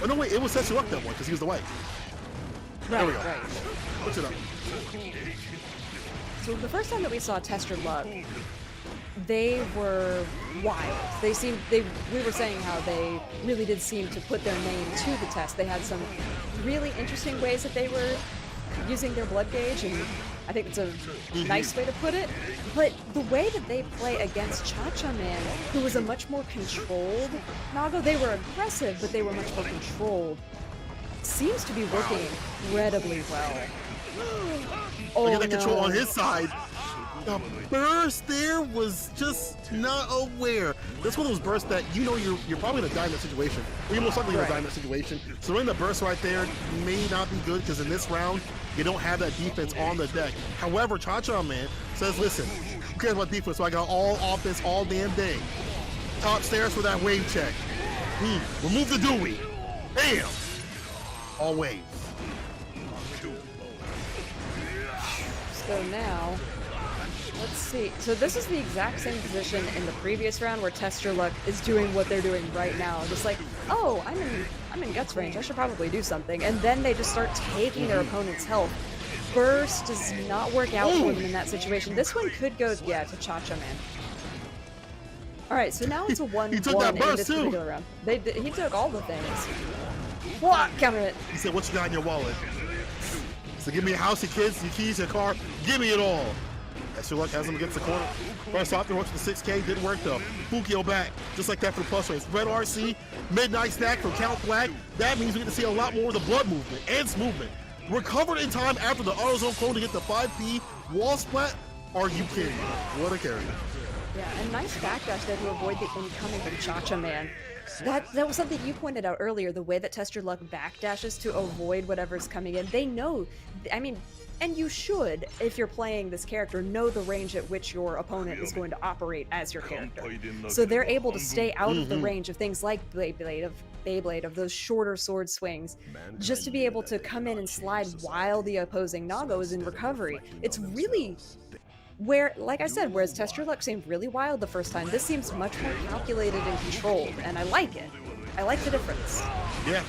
Oh, no, wait, it was Touchy Luck that one because he was the white. There we go. Right. Switch it up. So the first time that we saw Tester Luck, they were wild. We were saying how they really did seem to put their name to the test. They had some really interesting ways that they were using their blood gauge, and I think it's a nice way to put it. But the way that they play against Cha-Cha Man, who was a much more controlled Nago, they were aggressive, but they were much more controlled, seems to be working incredibly well. Oh, Look at that control no. on his side. The burst there was just not aware. That's one of those bursts that you know you're probably in a die in that situation. Or you're most likely in a die in that situation. So in the burst right there may not be good because in this round you don't have that defense on the deck. However, Cha-Cha Man says, listen, who cares about defense? So I got all offense all damn day. Top stairs for that wave check. Remove the Dewey. Bam! All waves. So now, let's see. So this is the exact same position in the previous round where Tester Luck is doing what they're doing right now. Just like, oh, I'm in guts range. I should probably do something. And then they just start taking their opponent's health. Burst does not work out for them in that situation. This one could go, yeah, to Cha-Cha Man. All right, so now it's a 1-1 in this particular round. He took all the things. What? Counter it. He said, what you got in your wallet? So give me a house, your kids, your keys, your car. Give me it all. Tester Luck has him against the corner. First off, they worked for the 6K. Didn't work though. Fukio back. Just like that for the plus range. Red RC, midnight snack from Count Black. That means we get to see a lot more of the blood movement and movement. Recovered in time after the AutoZone clone to get the 5P wall splat. Are you kidding me? What a character. Yeah, and nice backdash there to avoid the incoming from Cha-Cha Man. That was something you pointed out earlier, the way that Tester Luck backdashes to avoid whatever's coming in. They know, I mean, and you should, if you're playing this character, know the range at which your opponent is going to operate as your character. So they're able to stay out of the range of things like Beyblade, of those shorter sword swings, just to be able to come in and slide while the opposing Nago is in recovery. It's really... like I said, whereas Tester Luck seemed really wild the first time, this seems much more calculated and controlled, and I like it. I like the difference. Yeah.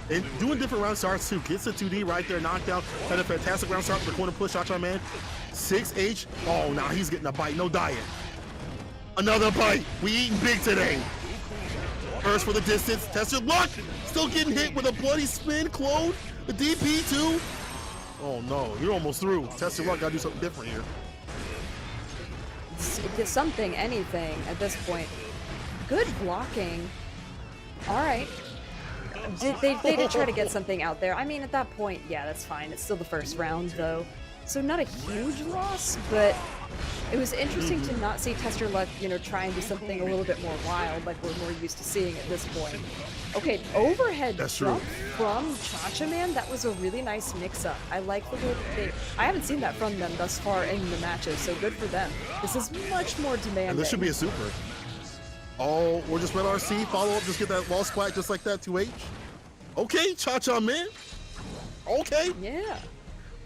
And doing different round starts too. Gets the 2D right there, knocked out. Had a fantastic round start for the corner push, Cha-Cha Man. 6H. Oh, now he's getting a bite. No diet. Another bite. We eating big today. First for the distance. Tester Luck still getting hit with a bloody spin. Clone. The DP too. Oh no, you're almost through. Tester Luck gotta do something different here. Something, anything at this point. Good blocking. All right. They did try to get something out there. I mean, at that point, yeah, that's fine. It's still the first round, though. So not a huge loss, but it was interesting to not see Tester Luck, try and do something a little bit more wild, like we're more used to seeing at this point. Okay, overhead jump from Cha-Cha Man. That was a really nice mix-up. I like the way that I haven't seen that from them thus far in the matches, so good for them. This is much more demanding. And this should be a super. Oh, or just Red RC, follow up, just get that wall splat just like that, 2H. Okay, Cha-Cha Man. Okay. Yeah.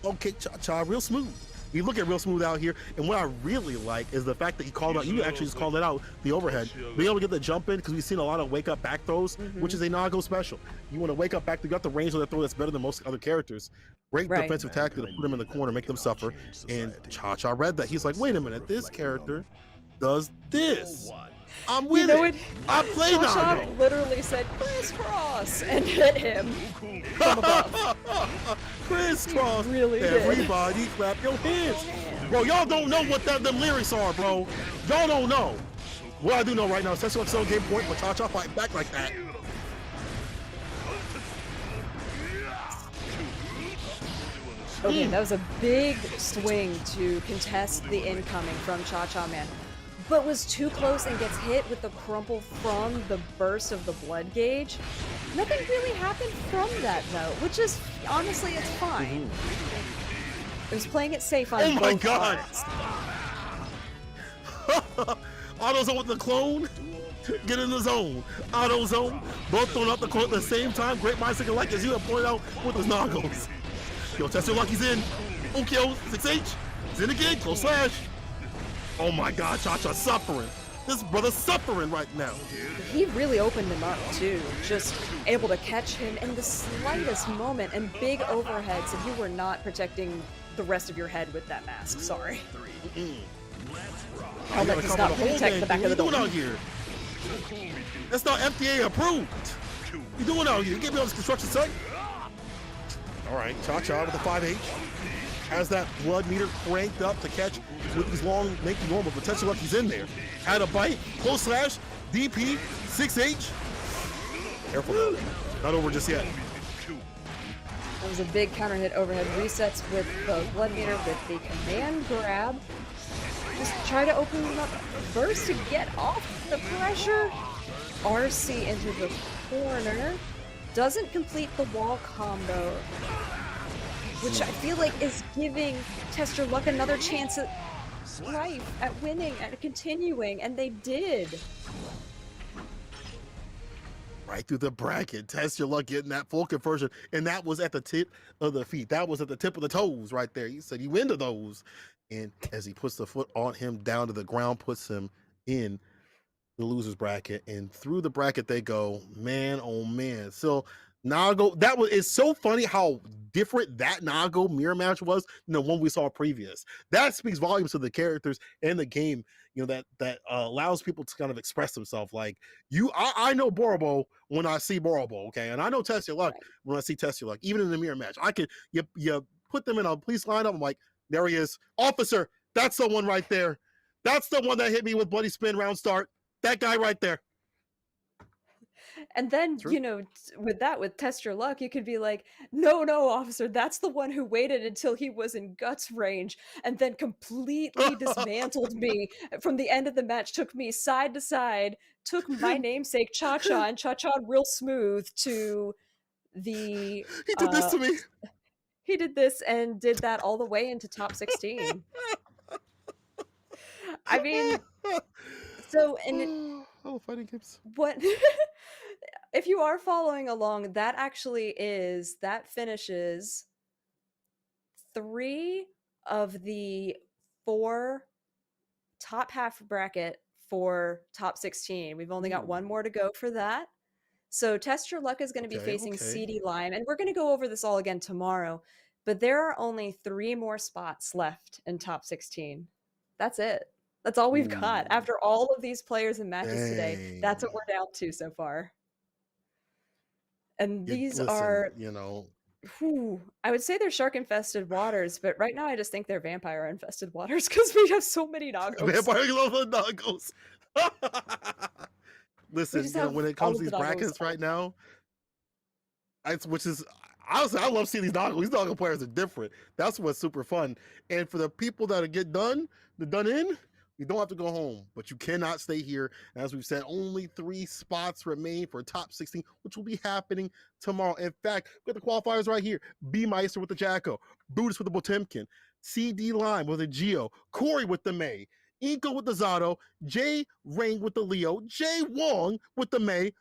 Okay, Cha-Cha, real smooth. You look at real smooth out here, and what I really like is the fact that he called out, you actually just called it out, the overhead. Being able to get the jump in, because we've seen a lot of wake up back throws, which is a Nago special. You want to wake up back, you got the range of the throw that's better than most other characters. Great defensive tactic to put him in the corner, make them suffer. And Cha-Cha read that. He's like, wait a minute, this character does this. I'm with it. I play Cha-Cha Nago. literally said crisscross and hit him from above. Crisscross. Really did. Everybody clap your hands. Bro, y'all don't know what them lyrics are, bro. Y'all don't know. What I do know right now is Tester Luck's own game point, but Cha-Cha fight back like that. Okay, that was a big swing to contest the incoming from Cha-Cha Man, but was too close and gets hit with the crumple from the burst of the blood gauge. Nothing really happened from that though, which is, honestly, it's fine. It was playing it safe on both Oh my god! AutoZone with the clone. Get in the zone. AutoZone. Both throwing out the clone at the same time. Great minds thinking like as you have pointed out with his Nagos. Yo, Tester Luck, he's in. Okio, 6H. He's in again. Close slash. Oh my God, Cha-Cha suffering. This brother's suffering right now. He really opened him up too, just able to catch him in the slightest moment and big overheads, and you were not protecting the rest of your head with that mask. Sorry. Helmet does not protect the back of the What are you dome. doing out here? That's not FDA approved. What you doing out here? Get me on this construction site. All right, Cha-Cha with the 5H. Has that blood meter cranked up to catch with these long, make you normal. Potential Lucky's in there. Had a bite, close slash, DP, 6H. Careful now. Not over just yet. That was a big counter hit overhead. Resets with the blood meter with the command grab. Just try to open him up first to get off the pressure. RC into the corner. Doesn't complete the wall combo, which I feel like is giving Tester Luck another chance at life, at winning, at continuing, and they did. Right through the bracket. Test your luck getting that full conversion. And that was at the tip of the feet. That was at the tip of the toes right there. He said you into those. And as he puts the foot on him down to the ground, puts him in the loser's bracket. And through the bracket they go, man, oh man. So Nago, it's so funny how different that Nago mirror match was than the one we saw previous. That speaks volumes to the characters and the game, that allows people to kind of express themselves. Like I know Borobo when I see Borobo, okay, and I know Test Your Luck when I see Test Your Luck. Even in the mirror match, I could you put them in a police lineup. I'm like, there he is, officer. That's the one right there. That's the one that hit me with bloody spin round start. That guy right there. And then, with Test Your Luck, you could be like, no, officer, that's the one who waited until he was in guts range and then completely dismantled me from the end of the match, took me side to side, took my namesake Cha-Cha and Cha-Cha real smooth to the... He did this to me. He did this and did that all the way into top 16. I mean, so... Oh, fighting games. What... If you are following along, that finishes 3 of the 4 top half bracket for top 16. We've only got one more to go for that. So Test Your Luck is going to be facing CD Lime, and we're going to go over this all again tomorrow, but there are only 3 more spots left in top 16. That's it. That's all we've got. After all of these players and matches today, that's what we're down to so far. And these are, I would say they're shark-infested waters, but right now I just think they're vampire-infested waters because we have so many Nagos. Vampire Nagos. Listen, when it comes to these brackets right now, honestly, I love seeing these Nagos. These Nago players are different. That's what's super fun. And for the people that get done in, you don't have to go home, but you cannot stay here. As we've said, only 3 spots remain for top 16, which will be happening tomorrow. In fact, we got the qualifiers right here. B Meister with the Jacko, Brutus with the Potemkin, CD Lime with the Geo, Corey with the May, Inko with the Zato, J Ring with the Leo, J Wong with the May,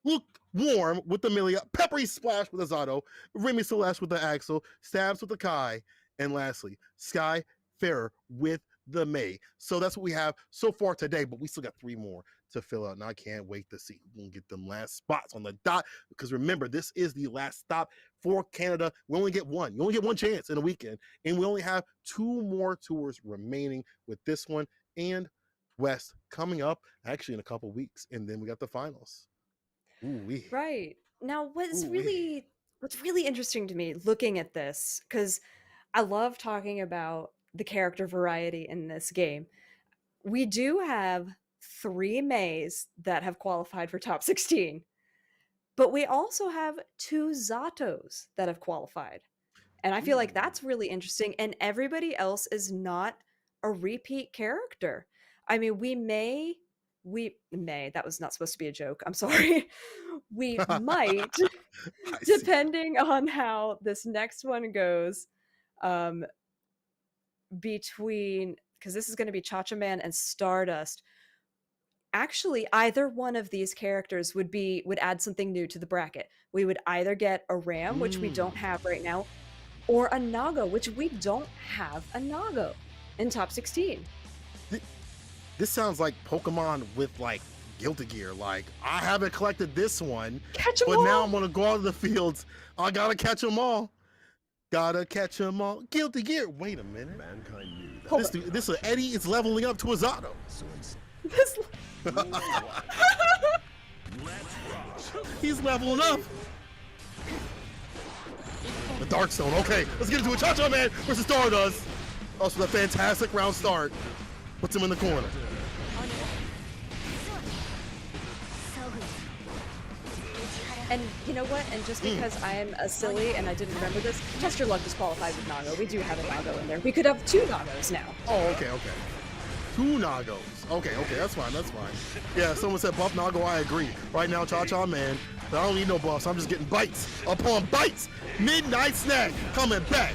Luke Warm with the Milia, Peppery Splash with the Zato, Remy Celeste with the Axel, Stabs with the Kai, and lastly, Sky Fair with the May. So that's what we have so far today, but we still got 3 more to fill out, and I can't wait to see who can get them last spots on the dot, because remember, this is the last stop for Canada. We only get one. You only get one chance in a weekend, and we only have 2 more tours remaining with this one and West coming up actually in a couple weeks, and then we got the finals. Ooh-wee. Right. Now, what's really interesting to me looking at this, because I love talking about the character variety in this game. We do have 3 Mays that have qualified for top 16, but we also have 2 Zatos that have qualified. And I feel like that's really interesting. And everybody else is not a repeat character. I mean, that was not supposed to be a joke. I'm sorry. We might, depending on how this next one goes, because this is going to be Cha-Cha Man and Stardust. Actually, either one of these characters would add something new to the bracket. We would either get a Ram, which we don't have right now, or a Nago, which we don't have a Nago in top 16. This sounds like Pokemon with like Guilty Gear. Like, I haven't collected this one, Catch 'em but now all. I'm gonna go out to the fields. I gotta catch them all. Gotta catch them all. Guilty Gear. Wait a minute. Mankind knew that. Hold This dude, this Eddie is leveling up to a Zato. This- He's leveling up. The Dark Stone. Okay, let's get into it. Cha-Cha Man versus Stardust. Also, a fantastic round start. Puts him in the corner. And you know what? And just because I am a silly and I didn't remember this, Test Your Luck disqualified with Nago. We do have a Nago in there. We could have 2 Nagos now. Oh, okay. 2 Nagos. Okay, that's fine, Yeah, someone said buff Nago, I agree. Right now, Cha-Cha Man, I don't need no buffs. I'm just getting bites upon bites. Midnight Snack coming back.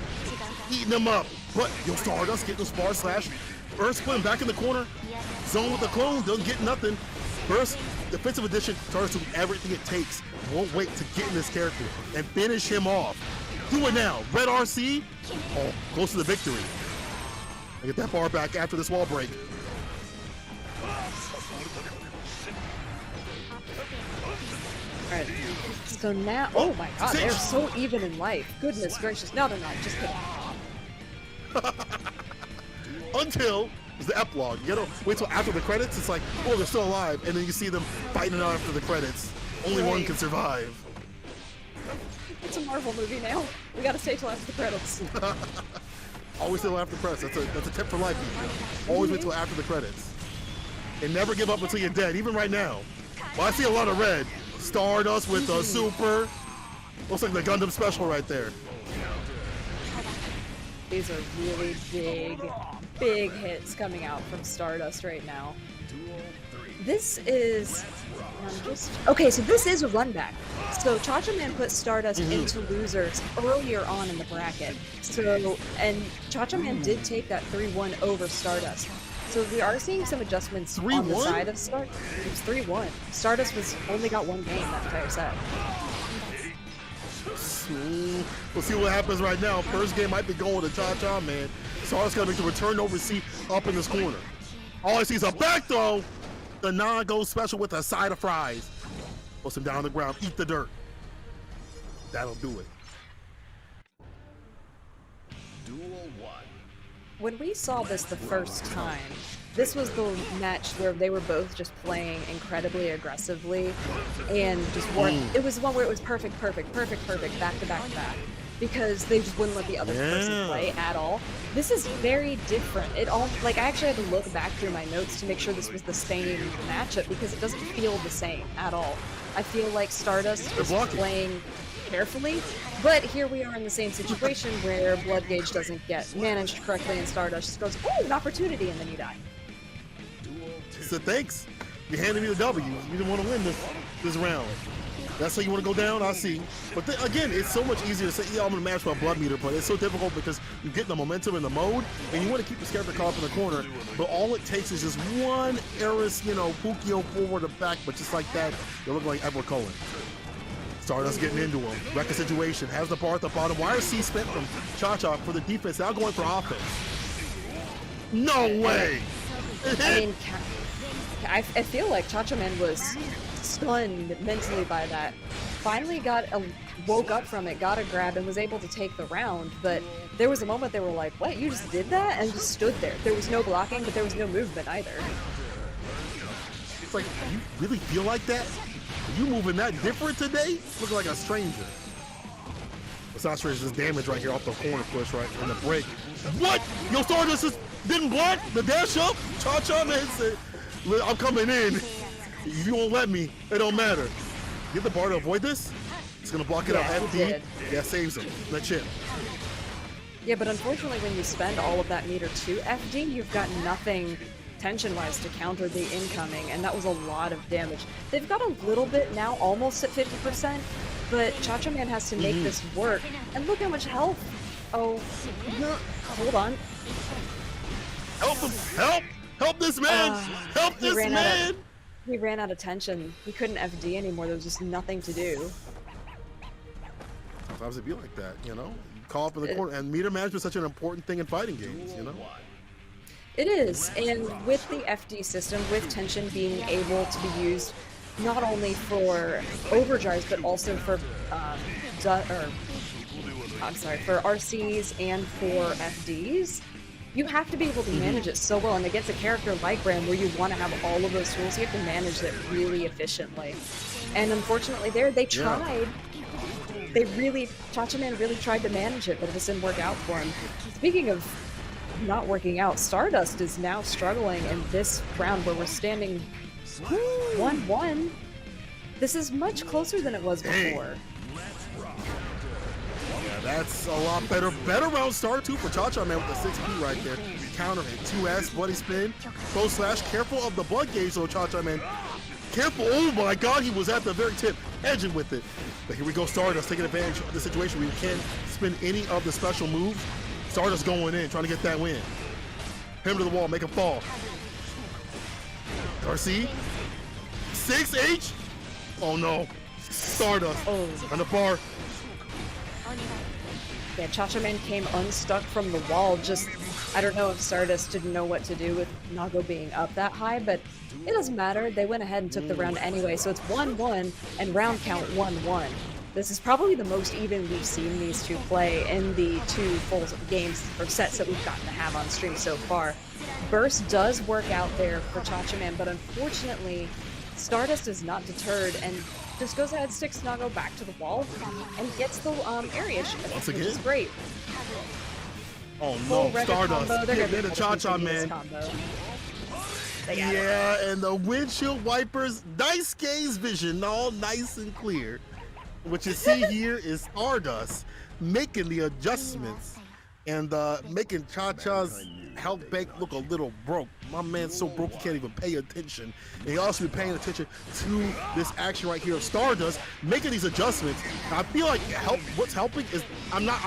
Eating them up. But, yo, Stardust getting those bar slash. Earth Split back in the corner. Zone with the clone, doesn't get nothing. First, defensive edition, Stardust doing everything it takes. Won't wait to get in this character and finish him off. Do it now. Red RC. Oh, close to the victory. I get that bar back after this wall break. Alright. So now, oh my god, they're so even in life. Goodness gracious. No, they're not. Just kidding. Until there's the epilogue. You gotta wait till after the credits. It's like, oh, they're still alive. And then you see them fighting it out after the credits. Only one can survive. It's a Marvel movie now. We gotta stay till after the credits. Always till after the credits. That's a tip for life, people. Always wait till after the credits. And never give up until you're dead, even right now. Well, I see a lot of red. Stardust with a super. Looks like the Gundam special right there. These are really big hits coming out from Stardust right now. This is, okay, so this is a run back. So Cha-Cha Man put Stardust into losers earlier on in the bracket. So, and Cha-Cha Man did take that 3-1 over Stardust. So we are seeing some adjustments on the side of Stardust. It was 3-1. Stardust only got 1 game that entire set. We'll see what happens right now. First game might be going to Cha-Cha Man. Stardust gonna make the return over seat up in this corner. All I see is a back throw. The non-go special with a side of fries. Puts him down on the ground. Eat the dirt. That'll do it. Duel 1. When we saw this the first time, this was the match where they were both just playing incredibly aggressively and just weren't. It was one where it was perfect, back to back. Because they just wouldn't let the other person play at all. This is very different. It all, like, I actually had to look back through my notes to make sure this was the same matchup because it doesn't feel the same at all. I feel like Stardust is playing carefully, but here we are in the same situation where Blood Gauge doesn't get managed correctly and Stardust just goes, oh, an opportunity, and then you die. So thanks. You handed me the W. You didn't want to win this round. That's how you want to go down, I see. But then, again, it's so much easier to say, yeah, I'm going to match my blood meter, but it's so difficult because you get the momentum and the mode, and you want to keep the character caught up in the corner, but all it takes is just one Eris, Pukio forward or back, but just like that, you look like Edward Cullen. Stardust getting into him. Wrecking situation, has the bar at the bottom. Why is C spent from Cha-Cha for the defense, now going for offense? No way! I mean, I feel like Cha-Cha Man was stunned mentally by that. Finally woke up from it, got a grab, and was able to take the round, but there was a moment they were like, what, you just did that? And just stood there. There was no blocking, but there was no movement either. It's like, you really feel like that? Are you moving that different today? Looking like a stranger. It's not strange, just damage right here off the corner push right in the break. What? Yo, Stardust just didn't block the dash up? Cha-Cha Man said, I'm coming in. If you won't let me, it don't matter. Get the bar to avoid this. It's gonna block it out. FD. Yeah, saves him. The chip. Yeah, but unfortunately when you spend all of that meter to FD, you've got nothing tension-wise to counter the incoming, and that was a lot of damage. They've got a little bit now, almost at 50%, but Cha-Cha Man has to make this work. And look how much health. Oh, hold on. Help him! Help! Help this man! Help this man! He ran out of tension. He couldn't FD anymore. There was just nothing to do. Sometimes it be like that, You call up in the corner, and meter management is such an important thing in fighting games, It is, and with the FD system, with tension being able to be used not only for overdrives but also for for RCs and for FDs, you have to be able to manage it so well. And against a character like Bram, where you want to have all of those tools, you have to manage it really efficiently. And unfortunately, they tried. They really, Chacha Man really tried to manage it, but it just didn't work out for him. Speaking of not working out, Stardust is now struggling in this round where we're standing 1-1. This is much closer than it was before. Yeah, that's a lot better. Better round start too for Cha-Cha Man with the 6P right there. Counter hit, 2S, buddy spin, pro slash. Careful of the blood gauge though, Cha-Cha Man. Careful, oh my god, he was at the very tip, edging with it. But here we go, Stardust taking advantage of the situation where you can't spin any of the special moves. Stardust going in, trying to get that win. Hit him to the wall, make him fall. RC, 6H. Oh no, Stardust on the bar. Yeah, Chacha Man came unstuck from the wall. Just, I don't know if Stardust didn't know what to do with Nago being up that high, but it doesn't matter. They went ahead and took the round anyway, so it's 1-1 and round count 1-1. This is probably the most even we've seen these two play in the 2 full games or sets that we've gotten to have on stream so far. Burst does work out there for Chacha Man, but unfortunately, Stardust is not deterred and just goes ahead, sticks Nago back to the wall, and gets the area shift, Once which again? is great. Oh Full no, record Stardust. combo, they're Yeah, gonna the be Cha-Cha able to use this Man. combo. They got it. Yeah, and the windshield wipers, nice gaze vision, all nice and clear. What you see here is Stardust making the adjustments and making Cha-Cha's health bank look a little broke. My man's so broke he can't even pay attention. And he also be paying attention to this action right here of Stardust making these adjustments. And I feel like what's helping is I'm not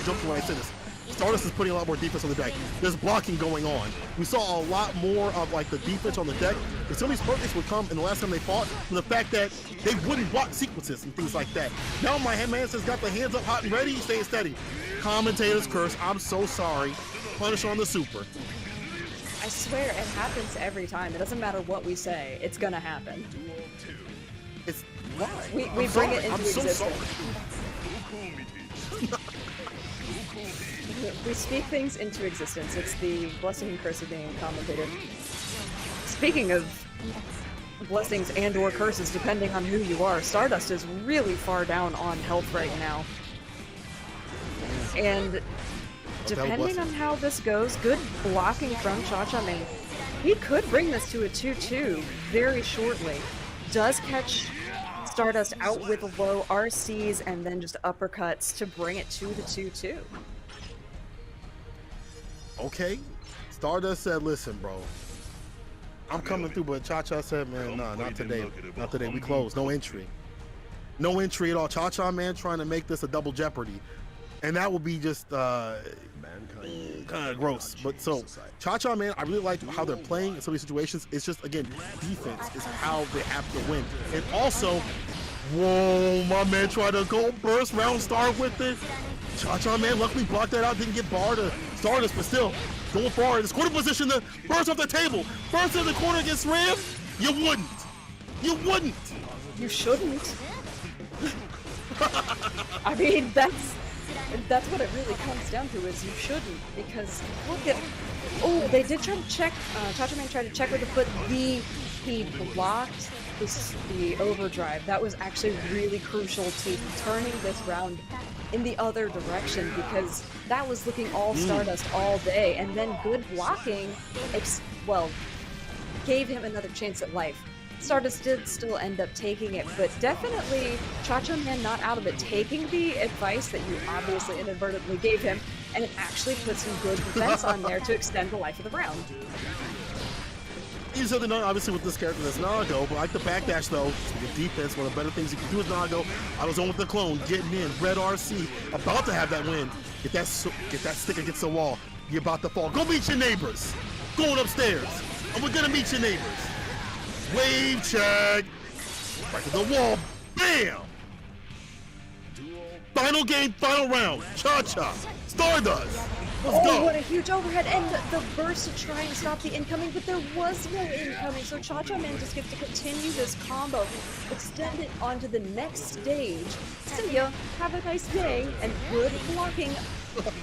joking when I say this. Stardust is putting a lot more defense on the deck. There's blocking going on. We saw a lot more of like the defense on the deck. And some of these perfects would come in the last time they fought from the fact that they wouldn't block sequences and things like that. Now my man has got the hands up hot and ready, staying steady. Commentator's curse, I'm so sorry. Punish on the super. I swear, it happens every time. It doesn't matter what we say, it's gonna happen. It's why? We I'm bring sorry. it into I'm so existence. sorry. We speak things into existence. It's the blessing and curse of being a commentator. Speaking of blessings and or curses, depending on who you are, Stardust is really far down on health right now. And depending on how this goes, good blocking from Cha-Cha Man. He could bring this to a 2-2 very shortly. Does catch Stardust out with low RCs and then just uppercuts to bring it to the 2-2. Okay. Stardust said, listen, bro. I'm coming through, but Cha-Cha said, man, nah, not today. Not today. We closed. No entry. No entry at all. Cha-Cha Man trying to make this a double jeopardy. And that would be just kind of gross. But so, Cha-Cha Man, I really like how they're playing in some of these situations. It's just, again, defense is how they have to win. And also, whoa, my man tried to go burst round start with it. Cha-Cha Man luckily blocked that out, didn't get bar to Stardust, but still, going forward. This corner position to burst off the table. Burst in the corner against Ram? You wouldn't. You wouldn't. You shouldn't. I mean, that's what it really comes down to, is you shouldn't, because look at, oh, they did try to check, Cha-Cha Man tried to check with the foot, he blocked the overdrive. That was actually really crucial to turning this round in the other direction, because that was looking all Stardust all day, and then good blocking, gave him another chance at life. Stardust did still end up taking it, but definitely Cha-Cha Man not out of it, taking the advice that you obviously inadvertently gave him, and it actually put some good defense on there to extend the life of the round. He's something obviously with this character that's Nago, but I like the backdash though. The defense, one of the better things you can do with Nago. I was on with the clone, getting in, red RC, about to have that win. Get that stick against the wall. You're about to fall. Go meet your neighbors. Going upstairs. And we're gonna meet your neighbors. Wave check. Right to the wall. Bam! Final game, final round. Cha-Cha. Stardust. Let's Oh, go. what a huge overhead, and the burst to try and stop the incoming, but there was no incoming, so Cha-Cha Man just gets to continue this combo, extend it onto the next stage. See ya, have a nice day, and good blocking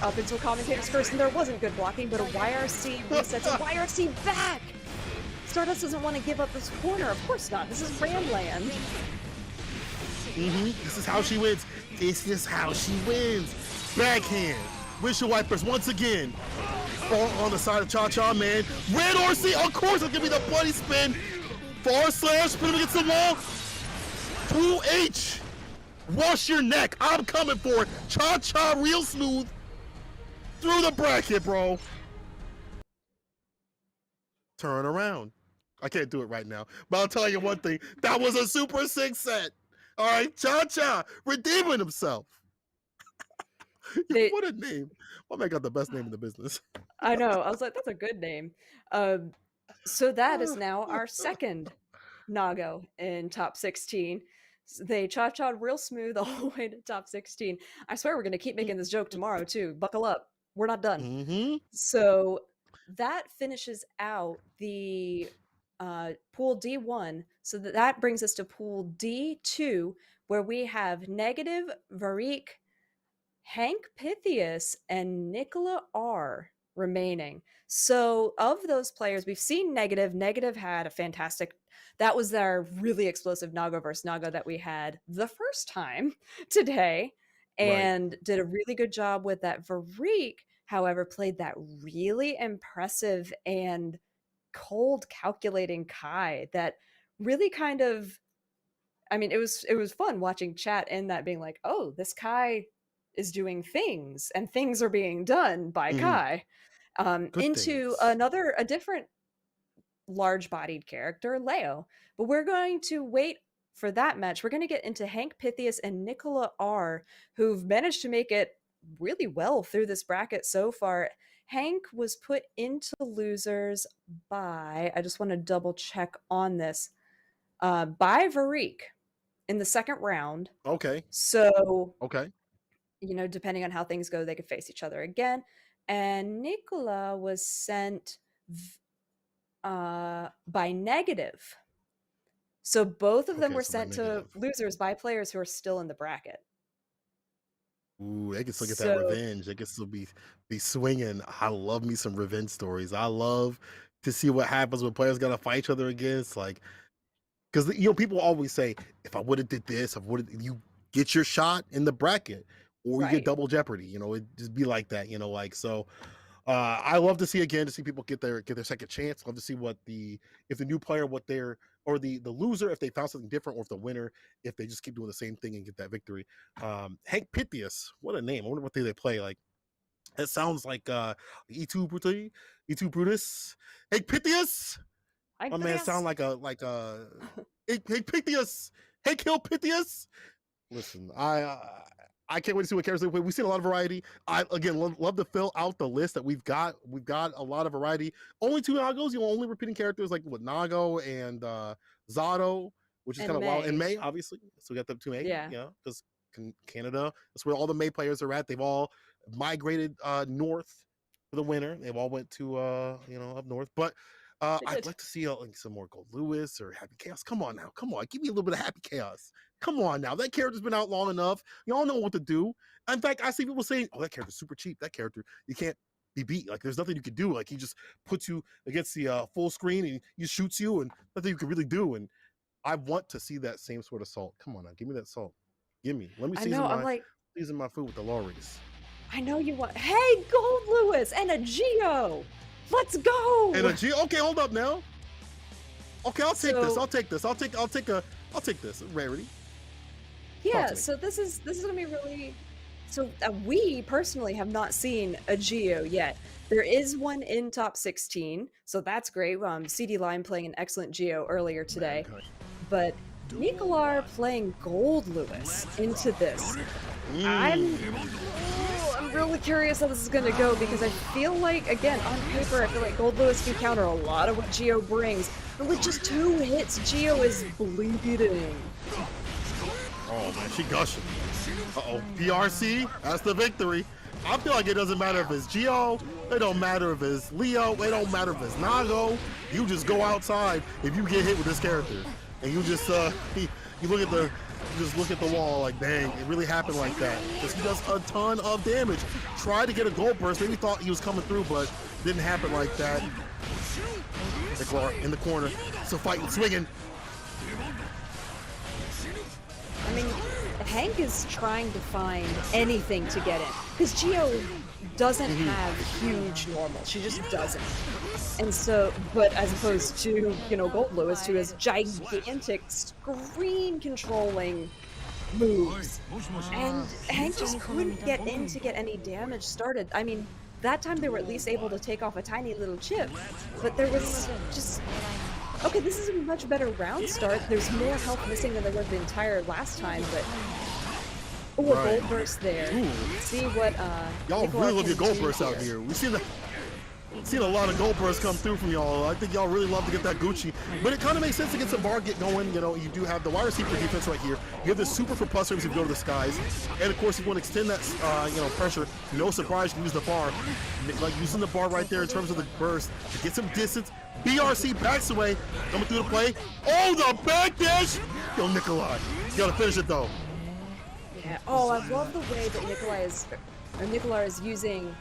up until commentators first, and there wasn't good blocking, but a YRC resets a YRC back! Stardust doesn't want to give up this corner, of course not, this is Ramland. This is how she wins. This is how she wins. Backhand. Windshield wipers once again. On the side of Cha-Cha Man. Red RC, of course, it's gonna be the bloody spin. Far slash, spin him against the wall. 2H. Wash your neck. I'm coming for it. Cha-Cha real smooth. Through the bracket, bro. Turn around. I can't do it right now, but I'll tell you one thing. That was a Super 6 set. All right, Cha-Cha redeeming himself. What a name. Oh my God, the best name in the business. I know, I was like, that's a good name. So that is now our second Nago in top 16. They cha-cha'd real smooth all the way to top 16. I swear we're going to keep making this joke tomorrow too. Buckle up. We're not done. So that finishes out the pool D1. So that brings us to pool D2, where we have Negative, Varik, Hank Pythias, and Nicola R remaining. So of those players, we've seen Negative. Negative had a fantastic, that was our really explosive Nago versus Nago that we had the first time today, and did a really good job with that. Varik, however, played that really impressive and cold calculating Kai that really kind of, I mean, it was fun watching chat in that, being like, oh, this Kai is doing things and things are being done by Kai. Into things. a different large-bodied character, Leo. But we're going to wait for that match. We're going to get into Hank Pythias and Nicola R, who've managed to make it really well through this bracket so far. Hank was put into losers by, I just want to double check on this, by Varik in the second round. Okay. So, okay, you know, depending on how things go, they could face each other again. And Nicola was sent by Negative. So both of them were so by sent to Negative. losers by players who are still in the bracket. Ooh, they can still get that revenge. They can still be swinging. I love me some revenge stories. I love to see what happens when players gotta fight each other again. It's like, because you know, people always say, if I would have did this, you get your shot in the bracket, or you get double jeopardy. You know, it just be like that. You know, like so. I love to see people get their second chance. Love to see if the new player, or the loser, if they found something different, or if the winner, if they just keep doing the same thing and get that victory. Hank Pythias, what a name. I wonder what they play. Like, it sounds like E2 Brutus. Hank Pythias. My man sound like a Hank Pythias. Hank Hill Pythias. Listen, I can't wait to see what characters they play. We've seen a lot of variety. I again love to fill out the list that we've got. We've got a lot of variety. Only 2 Nagos, only repeating characters like with Nago and Zato, which is kind of wild. And May, obviously. So we got the 2 May. Yeah. Because Canada, that's where all the May players are at. They've all migrated north for the winter. They've all went to up north. But I'd like to see some more Gold Lewis or Happy Chaos. Come on now. Come on. Give me a little bit of Happy Chaos. Come on now. That character's been out long enough. Y'all know what to do. In fact, I see people saying, oh, that character's super cheap. That character, you can't be beat. Like, there's nothing you can do. Like, he just puts you against the full screen and he shoots you, and nothing you can really do. And I want to see that same sort of salt. Come on now. Give me that salt. Give me. Let me season my food with the Lorries. I know you want. Hey, Gold Lewis and a Geo. Let's go. And a Geo. Okay, hold up now. Okay, I'll take this. I'll take this. I'll take this. Rarity. Yeah, so this is gonna be really. So we personally have not seen a Geo yet. There is one in top 16, so that's great. CD Lime playing an excellent Geo earlier today, but Nicolar playing Gold Lewis into this. I'm really curious how this is going to go, because I feel like, again, on paper, I feel like Gold Lewis can counter a lot of what Geo brings, but with just 2 hits, Geo is bleeding. Oh man, she gushing. Uh-oh, PRC, that's the victory. I feel like it doesn't matter if it's Gio, it don't matter if it's Leo, it don't matter if it's Nago. You just go outside if you get hit with this character. And you just you look at the wall like, dang, it really happened like that. Because he does a ton of damage. Tried to get a gold burst, maybe thought he was coming through, but didn't happen like that. Nicolar in the corner, still fighting, swinging. I mean, Hank is trying to find anything to get in. Because Gio doesn't have huge normal. She just doesn't. And so, but as opposed to, you know, Gold Lewis, who has gigantic screen controlling moves. And Hank just couldn't get in to get any damage started. I mean, that time they were at least able to take off a tiny little chip, but there was just... Okay, this is a much better round start. There's more health missing than there was the entire last time, but... Oh, a gold burst there. Ooh. See what, Y'all Nicolar really love your can gold do bursts out here. We've seen a lot of gold bursts come through from y'all. I think y'all really love to get that Gucci. But it kind of makes sense to get some bar get going. You know, you do have the wide receiver defense right here. You have the super for plus service if you go to the skies. And of course, if you want to extend that, you know, pressure, no surprise, you can use the bar. Like using the bar right there in terms of the burst to get some distance. BRC backs away, coming through the play. Oh, the back dash! Yo, Nikolai, you gotta finish it though. Yeah. Oh, I love the way that Nicolar is using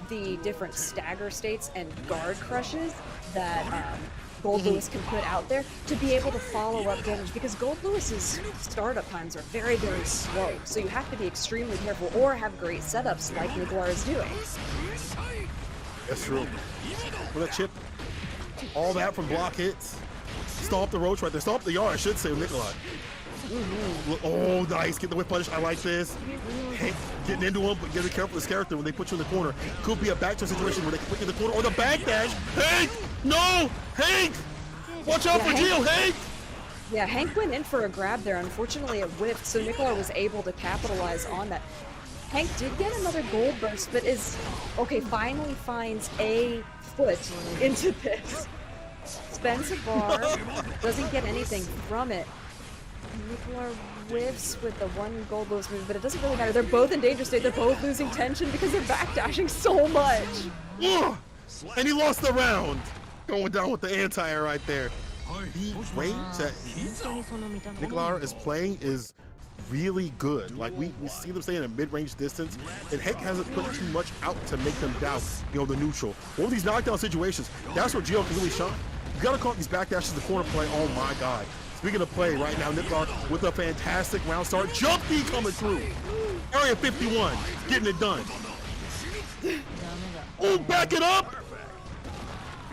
the different stagger states and guard crushes that Gold Lewis can put out there to be able to follow up damage, because Gold Lewis's startup times are very, very slow. So you have to be extremely careful or have great setups like Nicolar is doing. That's true. With that chip, all that from block hits. Stomp the roach right there. Stomp the yard, I should say, with Nikolai. Oh, nice. Get the whip punish. I like this. Hank getting into him, but get careful with this character when they put you in the corner. Could be a backdoor situation where they can put you in the corner or the backdash. Hank! No! Hank! Watch out for Gio, Hank! Yeah, Hank went in for a grab there. Unfortunately, it whiffed, so Nicolar was able to capitalize on that. Hank did get another gold burst, but finally finds a foot into this. Spends a bar, doesn't get anything from it. Nicolar whiffs with the one Gold Lewis move, but it doesn't really matter. They're both in danger state. They're both losing tension because they're backdashing so much. Ugh. And he lost the round. Going down with the anti-air right there. The range that Nicolar is playing is really good. Like we see them staying at a mid-range distance, and Hank hasn't put too much out to make them doubt, you know, the neutral. One of these knockdown situations, that's where Gio can really shine. You gotta call these backdashes, the corner play. Oh my God. Speaking of play right now, Nicolar with a fantastic round start. Jump D coming through. Area 51, getting it done. Oh, back it up.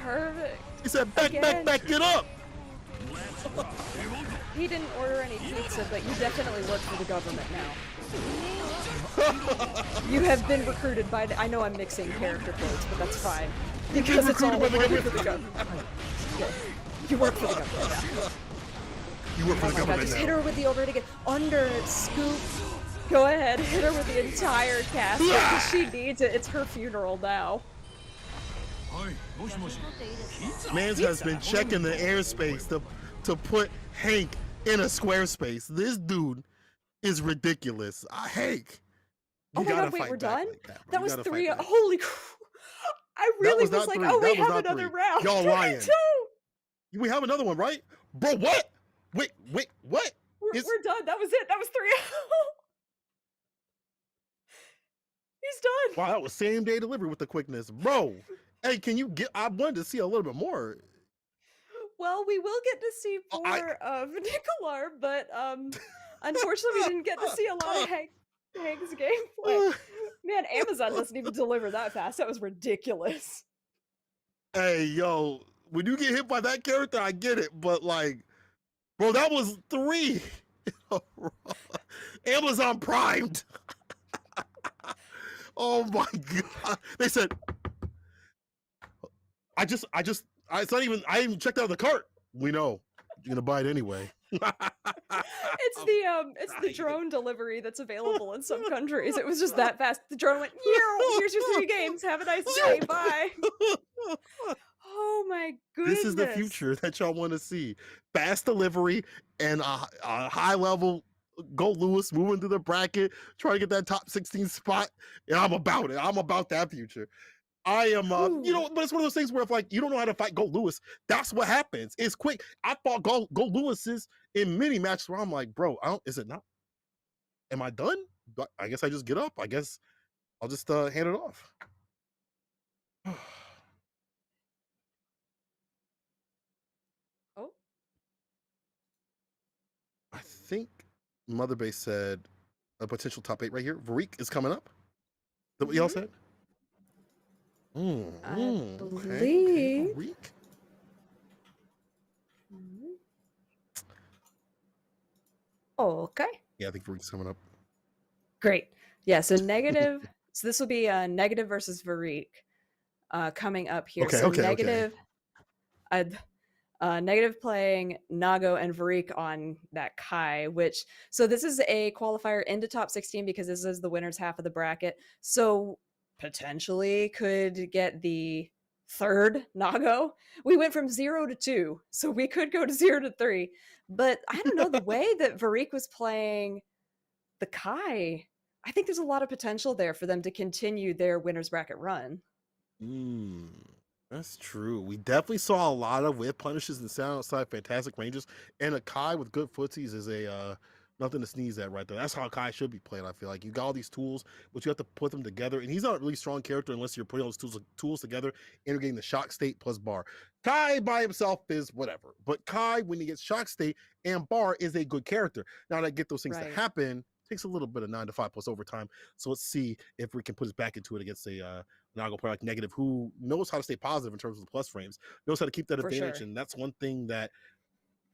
Perfect. He said back it up. He didn't order any pizza, but you definitely work for the government now. You have been recruited by I know I'm mixing character quotes, but that's fine. Because it's all working for the government. Yeah. You work for the government now. You work for the government just now. hit her with the overhead again. Under scoop. Go ahead, hit her with the entire cast because she needs it. It's her funeral now. Mans has been checking the airspace to put Hank in a square space. This dude is ridiculous. Hank. Oh my God, wait, we're done? That was 3. Holy crap. I really was like, oh, we have another round. Y'all lying. We have another one, right? Bro, what? Wait, what? We're done. That was it. That was 3. He's done. Wow, that was same day delivery with the quickness. Bro, hey, can you get, I wanted to see a little bit more. Well, we will get to see more of Nicolar, but unfortunately we didn't get to see a lot of Hank's gameplay. Man, Amazon doesn't even deliver that fast. That was ridiculous. Hey, yo, when you get hit by that character, I get it, but like, bro, that was 3. Amazon primed. Oh my God. They said, it's not even, I even checked out the cart. We know you're gonna buy it anyway. It's the drone delivery that's available in some countries. It was just that fast. The drone went, here's your 3 games. Have a nice day. Bye. Oh my goodness. This is the future that y'all want to see. Fast delivery and a high level Go Lewis moving through the bracket, trying to get that top 16 spot. And I'm about it. I'm about that future. I am, you know, but it's one of those things where if like you don't know how to fight Go Lewis, that's what happens. It's quick. I fought Go Lewis's in many matches where I'm like, bro, is it not? Am I done? I guess I just get up. I guess I'll just hand it off. Oh, I think Mother Base said a potential top 8 right here. Varik is coming up. Is that what y'all said? I Okay, believe. Varik. Oh, okay. Yeah, I think Varik's coming up. Great. Yeah, so negative. So this will be negative versus Varik coming up here. Okay, so okay, negative, negative playing Nago and Varik on that Kai, which, so this is a qualifier into top 16 because this is the winner's half of the bracket. So potentially could get the third Nago. We went from 0 to 2, so we could go to 0 to 3. But I don't know, the way that Varik was playing the Kai, I think there's a lot of potential there for them to continue their winner's bracket run. That's true. We definitely saw a lot of whip punishes and sound outside fantastic ranges, and a Kai with good footsies is a nothing to sneeze at right there. That's how Kai should be played. I feel like you got all these tools, but you have to put them together, and he's not a really strong character unless you're putting all those tools together, integrating the shock state plus bar. Kai by himself is whatever, but Kai when he gets shock state and bar is a good character. Now to get those things to happen takes a little bit of 9 to 5 plus overtime. So let's see if we can put us back into it against a Nago player like Negative, who knows how to stay positive in terms of the plus frames, knows how to keep that advantage. Sure. And that's one thing that,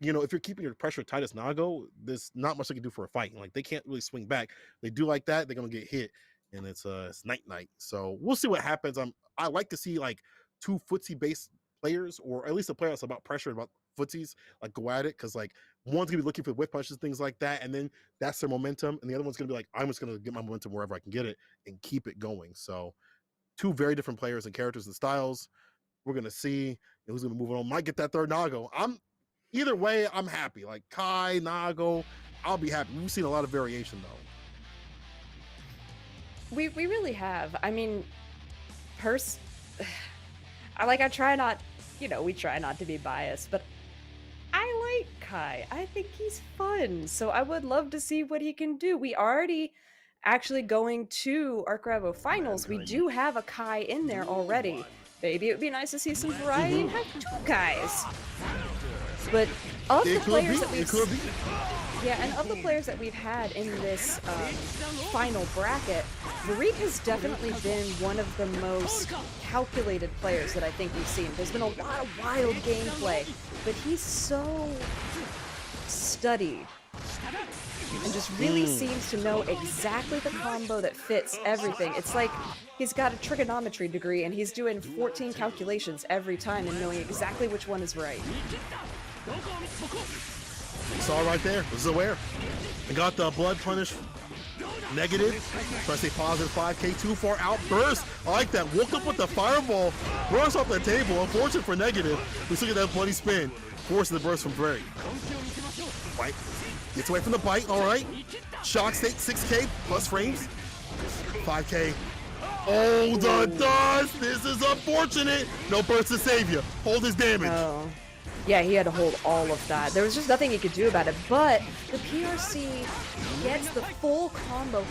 you know, if you're keeping your pressure tight as Nago, there's not much they can do for a fight. Like they can't really swing back. They do like that, they're gonna get hit, and it's night. So we'll see what happens. I like to see like 2 footsie based players, or at least a player that's about pressure and about footsies, like go at it, because like one's gonna be looking for whip punches, things like that, and then that's their momentum, and the other one's gonna be like, I'm just gonna get my momentum wherever I can get it and keep it going. So 2 very different players and characters and styles. We're gonna see who's gonna be moving on. Might get that third Nago. Either way, I'm happy. Like Kai, Nago, I'll be happy. We've seen a lot of variation though. We really have. I mean, I try not, we try not to be biased, but I like Kai. I think he's fun. So I would love to see what he can do. We already actually going to ARCREVO finals. We do have a Kai in there already. Maybe it would be nice to see some variety and have 2 Kais. But of the players that we've of the players that we've had in this final bracket, Varik has definitely been one of the most calculated players that I think we've seen. There's been a lot of wild gameplay, but he's so studied and just really seems to know exactly the combo that fits everything. It's like he's got a trigonometry degree and he's doing 14 calculations every time and knowing exactly which one is right. You saw right there. This is aware. I got the blood punish. Negative. Try to stay positive. 5K. Too far out. Burst. I like that. Woke up with the fireball. Burst off the table. Unfortunate for Negative. Let's look at that bloody spin. Forcing the burst from Drake. Right. Gets away from the bite. All right. Shock state. 6K. Plus frames. 5K. Oh, the dust. This is unfortunate. No burst to save you. Hold his damage. Oh. Yeah, he had to hold all of that. There was just nothing he could do about it, but the PRC gets the full combo.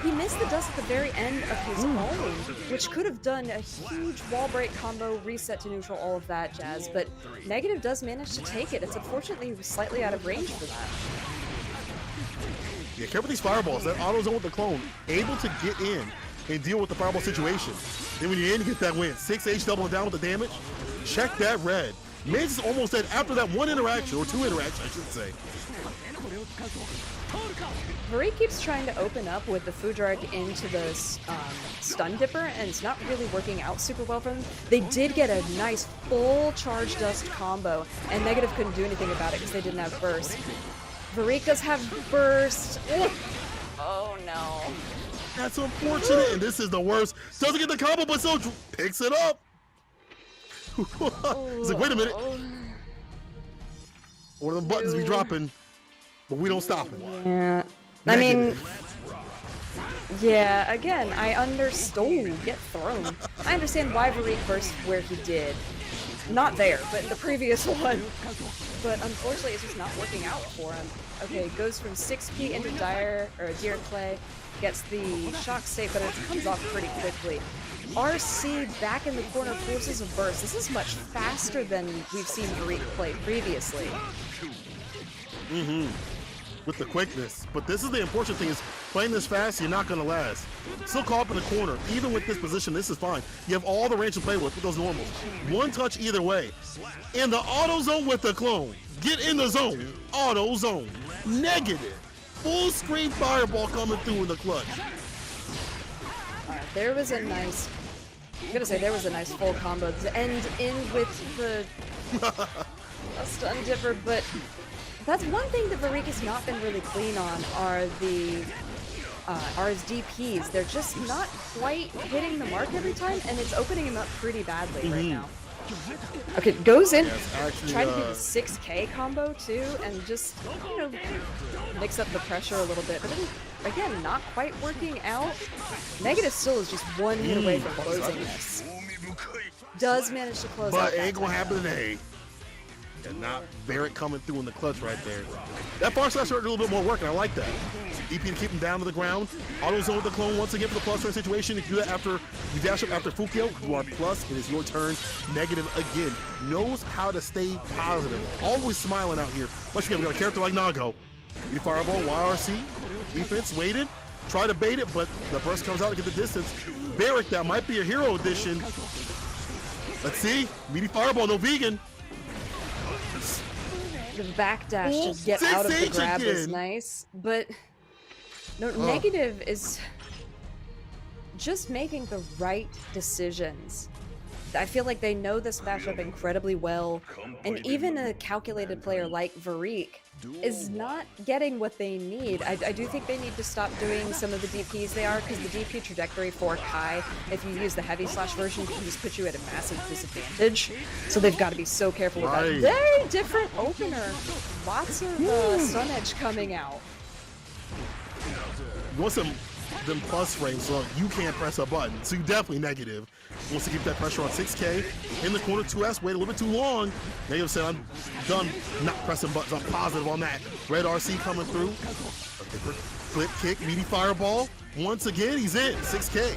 He missed the dust at the very end of his own, which could have done a huge wall break combo, reset to neutral, all of that jazz, but Negative does manage to take it. It's unfortunately slightly out of range for that. Yeah, careful with these fireballs. That auto zone with the clone, able to get in and deal with the fireball situation. Then when you're in, you get that win. 6H doubling down with the damage. Check that red. Miz is almost dead after that 1 interaction, or 2 interactions, I should say. Varik keeps trying to open up with the Fudrark into the stun dipper, and it's not really working out super well for them. They did get a nice full charge dust combo, and Negative couldn't do anything about it because they didn't have burst. Varik does have burst. Oh no. That's unfortunate, and this is the worst. Doesn't get the combo, but still picks it up. It's like, wait a minute. One of them buttons be dropping, but we don't stop him. Yeah. I mean, Negative. yeah, again, I understand. Get thrown. I understand why Varric burst where he did. Not there, but in the previous one. But unfortunately, it's just not working out for him. Okay, goes from 6P into Deer Clay, gets the shock state, but it comes off pretty quickly. RC back in the corner forces a burst. This is much faster than we've seen Varric play previously. With the quickness. But this is the unfortunate thing is playing this fast, you're not gonna last. Still caught up in the corner. Even with this position, this is fine. You have all the range to play with those normals. One touch either way. In the auto zone with the clone. Get in the zone. Auto zone. Negative. Full screen fireball coming through in the clutch. Alright, there was a nice... I'm gonna say there was a nice full combo to end in with the a stun dipper, but that's one thing that Varric has not been really clean on are his DPs. They're just not quite hitting the mark every time, and it's opening him up pretty badly right now. Okay, goes in, try to do the 6K combo too, and just, you know, mix up the pressure a little bit. But then, again, not quite working out. Negative still is just one hit away from closing this. Does manage to close out. But ain't gonna happen today. And not Barrett coming through in the clutch right there. That far slash started a little bit more work, and I like that. EP to keep him down to the ground. Auto zone with the clone once again for the plus turn situation. If you do that after you dash up after Fukio, you are plus. It is your turn. Negative again. Knows how to stay positive. Always smiling out here. Once again, we got a character like Nago. You fireball, YRC. Defense waited. Try to bait it, but the burst comes out to get the distance. Barrick, that might be a hero edition. Let's see. Meaty fireball, no vegan. The backdash to get out of the grab is nice, but no, Negative is just making the right decisions. I feel like they know this matchup incredibly well, and even a calculated player like Varric is not getting what they need. I do think they need to stop doing some of the DPs they are, because the DP trajectory for Kai, if you use the heavy slash version, can just put you at a massive disadvantage. So they've got to be so careful with that. Very different opener. Lots of stun edge coming out. You want some them plus frames, so you can't press a button. So you definitely negative. Wants to keep that pressure on 6K. In the corner, 2S, wait a little bit too long. Negative said, I'm done not pressing buttons. I'm positive on that. Red RC coming through. Flip kick, meaty fireball. Once again, he's in. 6K.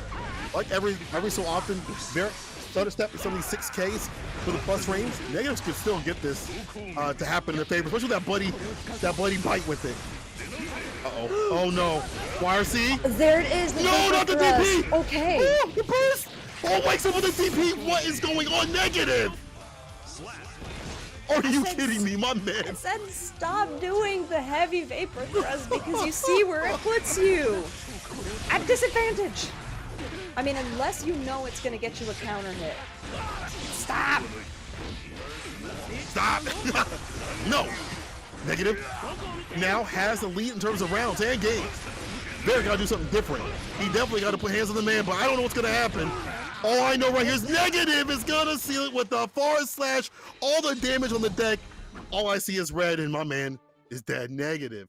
Like every so often, Barrett stutter step with some of these 6Ks for the plus frames. Negatives could still get this to happen in their favor, especially that bloody bite with it. Uh-oh. Oh no. YRC? There it is. No, not the DP! Okay. Oh, the burst! Oh, wakes up with the DP! What is going on? Negative! Are you kidding me, my man? I said stop doing the heavy vapor thrust because you see where it puts you. At disadvantage. I mean, unless you know it's going to get you a counter hit. Stop! Stop! No! Negative now has the lead in terms of rounds and games. They're gotta do something different. He definitely gotta put hands on the man, but I don't know what's gonna happen. All I know right here is Negative is gonna seal it with the forward slash, all the damage on the deck. All I see is red, and my man is dead. Negative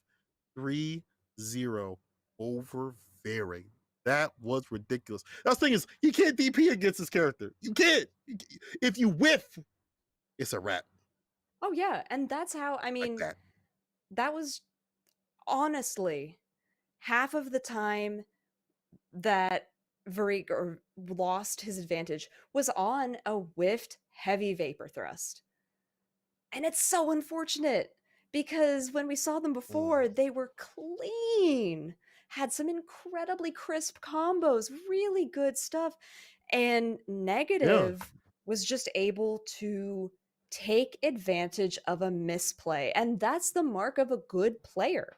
3-0 over Varric. That was ridiculous. That's the thing is, you can't DP against this character. You can't. If you whiff, it's a wrap. Oh yeah, and that's how, I mean, Like that was honestly half of the time that Varric lost his advantage was on a whiffed heavy vapor thrust. And it's so unfortunate because when we saw them before, they were clean, had some incredibly crisp combos, really good stuff. And Negative was just able to take advantage of a misplay. And that's the mark of a good player.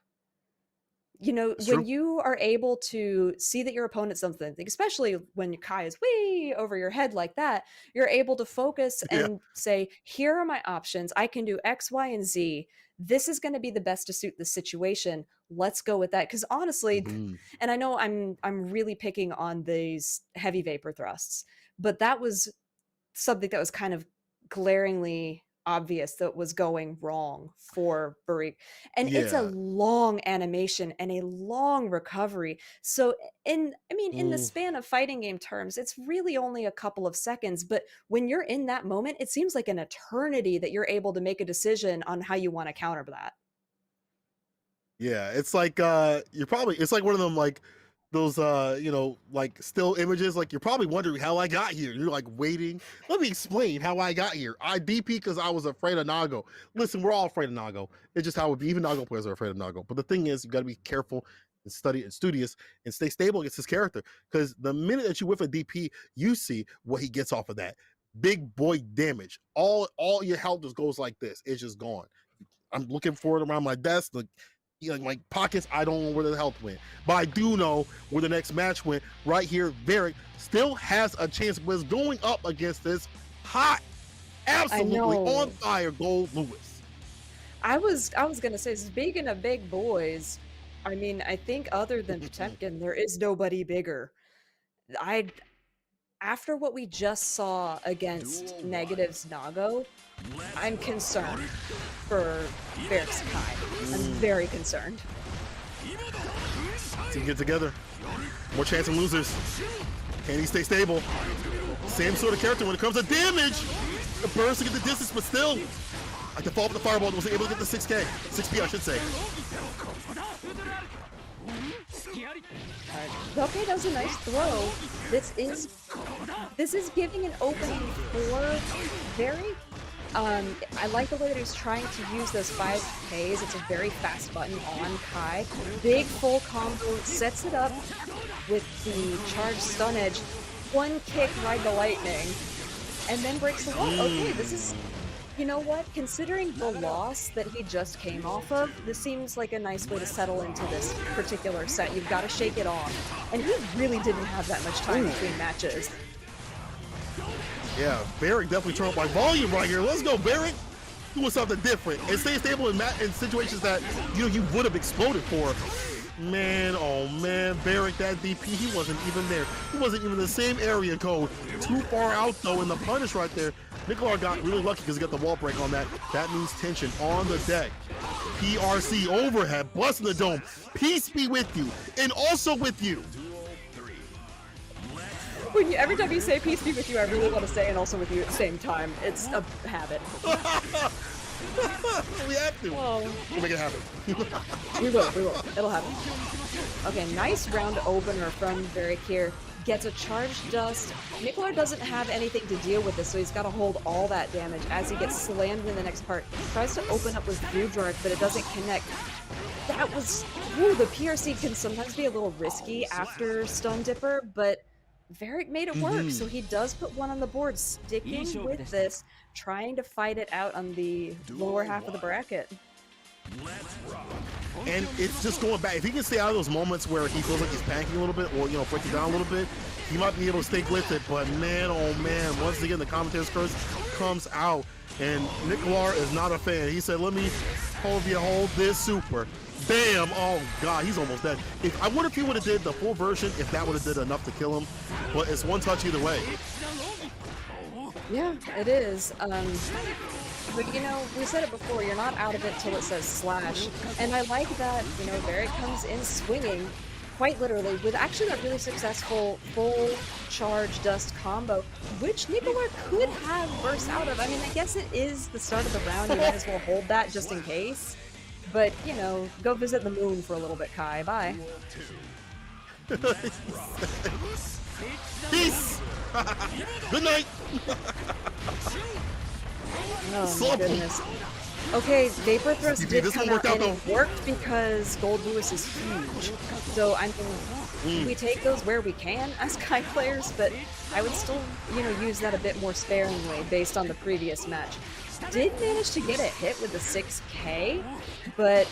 You know, when you are able to see that your opponent's something, especially when Kai is way over your head like that, you're able to focus and say, here are my options. I can do X, Y, and Z. This is going to be the best to suit the situation. Let's go with that. Because honestly, and I know I'm really picking on these heavy vapor thrusts, but that was something that was kind of glaringly obvious that was going wrong for Barik. And it's a Yeah. long animation and a long recovery. So in the Mm, span of fighting game terms, it's really only a couple of seconds, but when you're in that moment, it seems like an eternity that you're able to make a decision on how you want to counter that. yeah. It's like it's like one of them like those like still images, like you're probably wondering how I got here. You're like waiting. Let me explain how I got here. I DP because I was afraid of Nago. Listen, we're all afraid of Nago. It's just how it would be. Even Nago players are afraid of Nago. But the thing is, you got to be careful and study and studious and stay stable against his character. Because the minute that you whiff a DP, you see what he gets off of that. Big boy damage. All your health just goes like this. It's just gone. I'm looking for it around my desk. My pockets, I don't know where the health went. But I do know where the next match went. Right here, Varric still has a chance, but is going up against this hot, absolutely on fire Gold Lewis. I was gonna say, speaking of big boys, I mean, I think other than Potemkin, there is nobody bigger. I After what we just saw against Negative's Nago, I'm concerned for Varric's Kai. I'm very concerned. Team get together. More chance of losers. Can he stay stable? Same sort of character when it comes to damage. The burst to get the distance, but still. Like the fall up the fireball, wasn't able to get the 6K. 6P, I should say. Doke does a nice throw. This is giving an opening for Varric. I like the way that he's trying to use those 5Ks. It's a very fast button on Kai. Big full combo, sets it up with the charged stun edge. One kick, ride the lightning, and then breaks the wall. Okay, this is, you know what? Considering the loss that he just came off of, this seems like a nice way to settle into this particular set. You've got to shake it off. And he really didn't have that much time between matches. Yeah, Varric definitely turned up my volume right here. Let's go, Varric. Doing something different and stay stable in situations that you would have exploded for. Man, oh man, Varric, that DP, he wasn't even there. He wasn't even the same area code. Too far out though in the punish right there. Nicolar got really lucky because he got the wall break on that. That means tension on the deck. PRC overhead, busting the dome. Peace be with you, and also with you. Every time you say peace be with you, I really want to say and also with you at the same time. It's a habit. We have to. Oh. We'll make it happen. We will. It'll happen. Okay, nice round opener from Varric here. Gets a charged dust. Nicolar doesn't have anything to deal with this, so he's got to hold all that damage as he gets slammed in the next part. Tries to open up with Drudrak, but it doesn't connect. That was... Ooh, the PRC can sometimes be a little risky after Stone Dipper, but Varric made it work, so he does put one on the board, sticking with this, trying to fight it out on the lower half of the bracket. And it's just going back. If he can stay out of those moments where he feels like he's panicking a little bit or, breaking down a little bit, he might be able to stay with it. But man, oh man, once again, the commentator's curse comes out. And Nicolar is not a fan. He said, let me hold this super. Bam! Oh god, he's almost dead. I wonder if he would have did the full version, if that would have did enough to kill him. But it's one touch either way. Yeah, it is. But we said it before, you're not out of it till it says slash. And I like that, Varric comes in swinging, quite literally, with actually that really successful full charge dust combo, which Nicolar could have burst out of. I mean, I guess it is the start of the round, you might as well hold that just in case. But, go visit the moon for a little bit, Kai. Bye. Peace! Good night! Oh my goodness. Okay, Vapor Thrust did come out and it worked because Gold Lewis is huge. So I mean, we take those where we can as Kai players, but I would still, use that a bit more sparingly based on the previous match. Did manage to get a hit with the 6K, but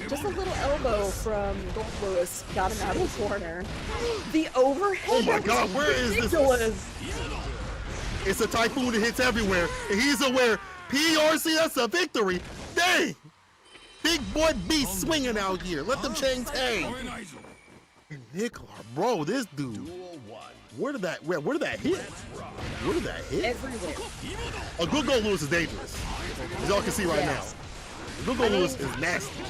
just a little elbow from Gold Lewis got him out of the corner. The overhead. Oh my god, where is this? It's a typhoon that hits everywhere, and he's aware. PRC, that's a victory. Dang! Big boy beast swinging out here. Let them chains hang. Nicolar, bro, this dude. Where did that hit? Where did that hit? Everywhere. A good goal Lewis is dangerous. As y'all can see right Yes. now. A good goal Lewis is nasty.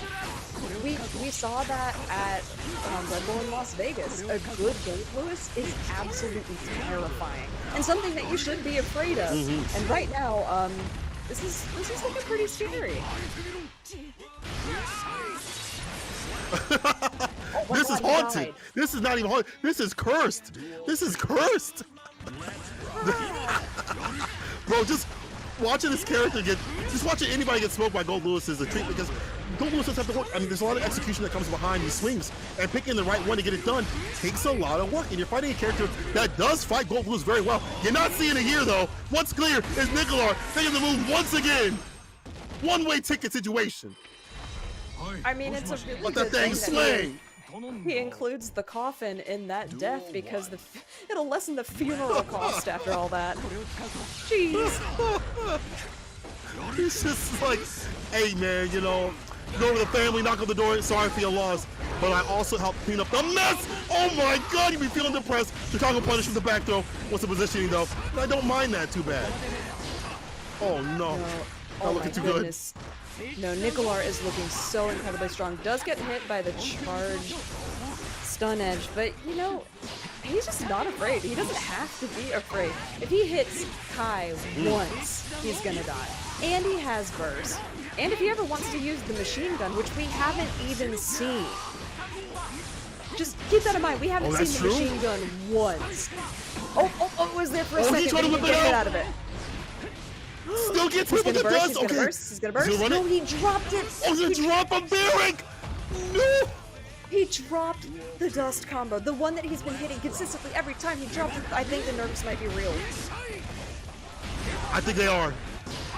We saw that at Red Bull in Las Vegas. A good goal Lewis is absolutely terrifying and something that you should be afraid of. And right now, this is looking pretty scary. Oh This my is God, he haunted. died. This is not even haunted. This is cursed. This is cursed. Bro, just watching this character just watching anybody get smoked by Gold Lewis is a treat because Gold Lewis doesn't have to work. I mean, there's a lot of execution that comes behind these swings, and picking the right one to get it done takes a lot of work. And you're fighting a character that does fight Gold Lewis very well. You're not seeing it here, though. What's clear is Nicolar taking the move once again. One-way ticket situation. I mean, it's a really Let good that thing thing that swing. he includes the coffin in that death because it'll lessen the funeral cost after all that. Jeez. He's just like, hey man, you know, go to the family, knock on the door, sorry for your loss, but I also helped clean up the mess. Oh my God, you be feeling depressed. Chicago punish from the back throw. What's the positioning though? I don't mind that too bad. Oh no, No. not Oh looking my too goodness. No, Nicolar is looking so incredibly strong. Does get hit by the charged stun edge, but you know, he's just not afraid. He doesn't have to be afraid. If he hits Kai once, he's gonna die. And he has burst. And if he ever wants to use the machine gun, which we haven't even seen. Just keep that in mind. We haven't that's seen the true? machine gun once. Oh, it was there for a Oh, second, he tried but to he whip didn't it get out. out of it. Still gets He's hit with gonna the burst, dust. he's gonna Okay. burst, he's gonna burst. Is he No, running? he dropped it. Oh, the drop of Barrick. No. He dropped the dust combo, the one that he's been hitting consistently every time he dropped it. I think the nerves might be real. I think they are.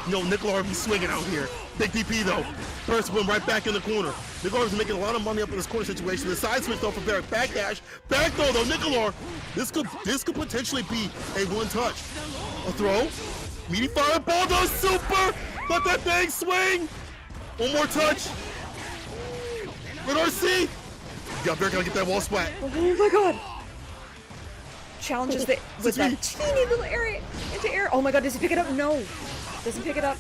You know, Nicolar be swinging out here. Big DP though. First went right back in the corner. Nicolar's making a lot of money up in this corner situation. The side switch though for Barrick. Back dash. Back throw though. Nicolar. This could potentially be a one touch. A throw. Meaty fire ball goes super. Let that thing swing. One more touch. With RC. Yeah, Barrick gotta get that wall splat. Oh my god! Challenges with that teeny little area into air. Oh my god, does he pick it up? No. Doesn't pick it up.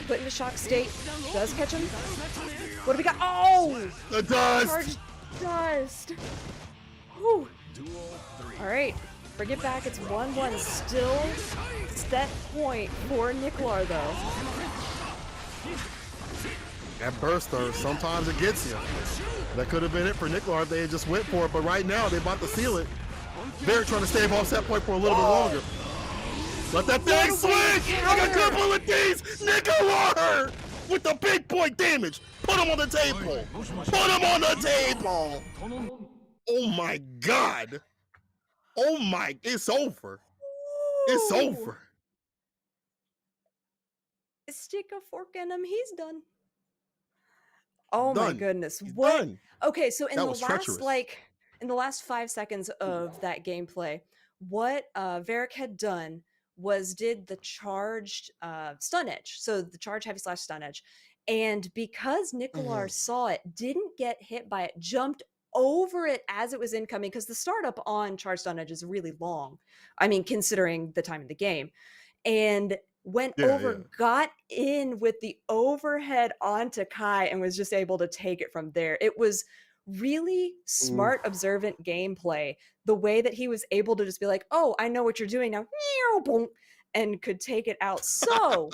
Put in the shock state. Does catch him. What do we got? Oh! The dust. Charged dust. Whew. Alright. Bring it back. It's 1-1. Still set point for Nicolar though. That burster, sometimes it gets you. That could have been it for Nicolar if they had just went for it, but right now they're about to seal it. Barrick trying to stave off set point for a little bit longer. Let that thing swing! Like a couple of these! Nicolar! With the big point damage! Put him on the table! Put him on the table! Oh my God! Oh my, it's over. It's over. Stick a fork in him. He's done. Oh my Done. goodness. He's What? done. Okay, so in That the was last treacherous. in the last 5 seconds of that gameplay, what Varric had done was did the charged stun edge. So the charge heavy slash stun edge. And because Nicolar saw it, didn't get hit by it, jumped over it as it was incoming, because the startup on charged stun edge is really long. I mean, considering the time of the game. And went over, got in with the overhead onto Kai and was just able to take it from there. It was really smart, observant gameplay. The way that he was able to just be like, oh, I know what you're doing now, and could take it out. So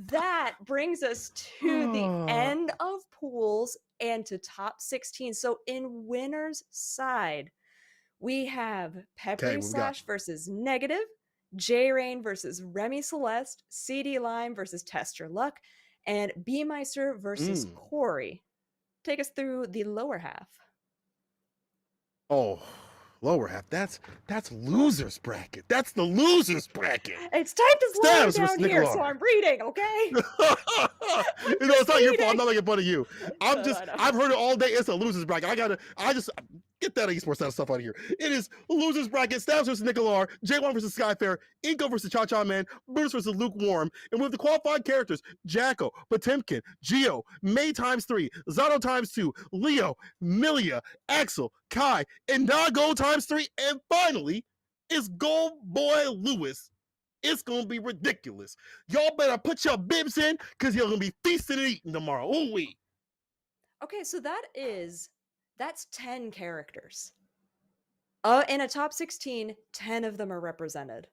that brings us to the end of pools and to top 16. So in winner's side, we have Peppery Slash versus Negative, J-Rain versus Remy Celeste, CD Lime versus Test Your Luck, and B-Meister versus Corey. Take us through the lower half. Oh, lower half. That's losers bracket. That's the losers bracket. It's time to slow Stabs down versus here, Nicolar. so I'm reading, okay? You know, it's not your fault. I'm not making fun of you. I know. I've heard it all day. It's a losers bracket. I just get that esports stuff out of here. It is losers bracket. Stabs versus Nicolar, J1 versus Skyfair, Inko versus Cha Cha Man, Bruce versus Lukewarm, and with the qualified characters, Jacko, Potemkin, Geo, May ×3, Zato ×2, Leo, Milia, Axel, Kai, and Nago ×3, and finally, it's Gold Boy Lewis. It's gonna be ridiculous. Y'all better put your bibs in because you're gonna be feasting and eating tomorrow. Ooh wee. Okay, so that's 10 characters. In a top 16, 10 of them are represented.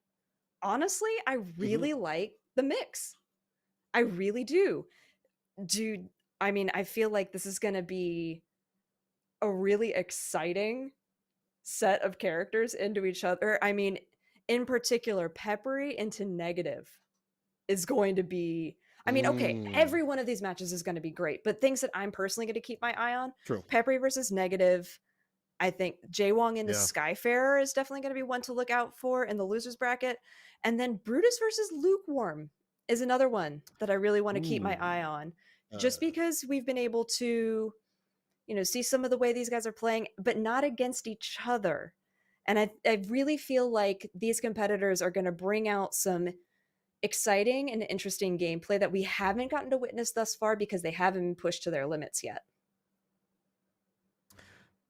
Honestly, I really like the mix. I really do. Dude, I mean, I feel like this is going to be a really exciting set of characters into each other. I mean, in particular, Peppery into Negative is going to be. I mean, okay, every one of these matches is going to be great, but things that I'm personally going to keep my eye on: True. Peppery versus Negative. I think Jaywong into Yeah. Skyfarer is definitely going to be one to look out for in the losers bracket. And then Brutus versus Lukewarm is another one that I really want to keep my eye on. Just because we've been able to, see some of the way these guys are playing, but not against each other. And I really feel like these competitors are going to bring out some exciting and interesting gameplay that we haven't gotten to witness thus far because they haven't been pushed to their limits yet.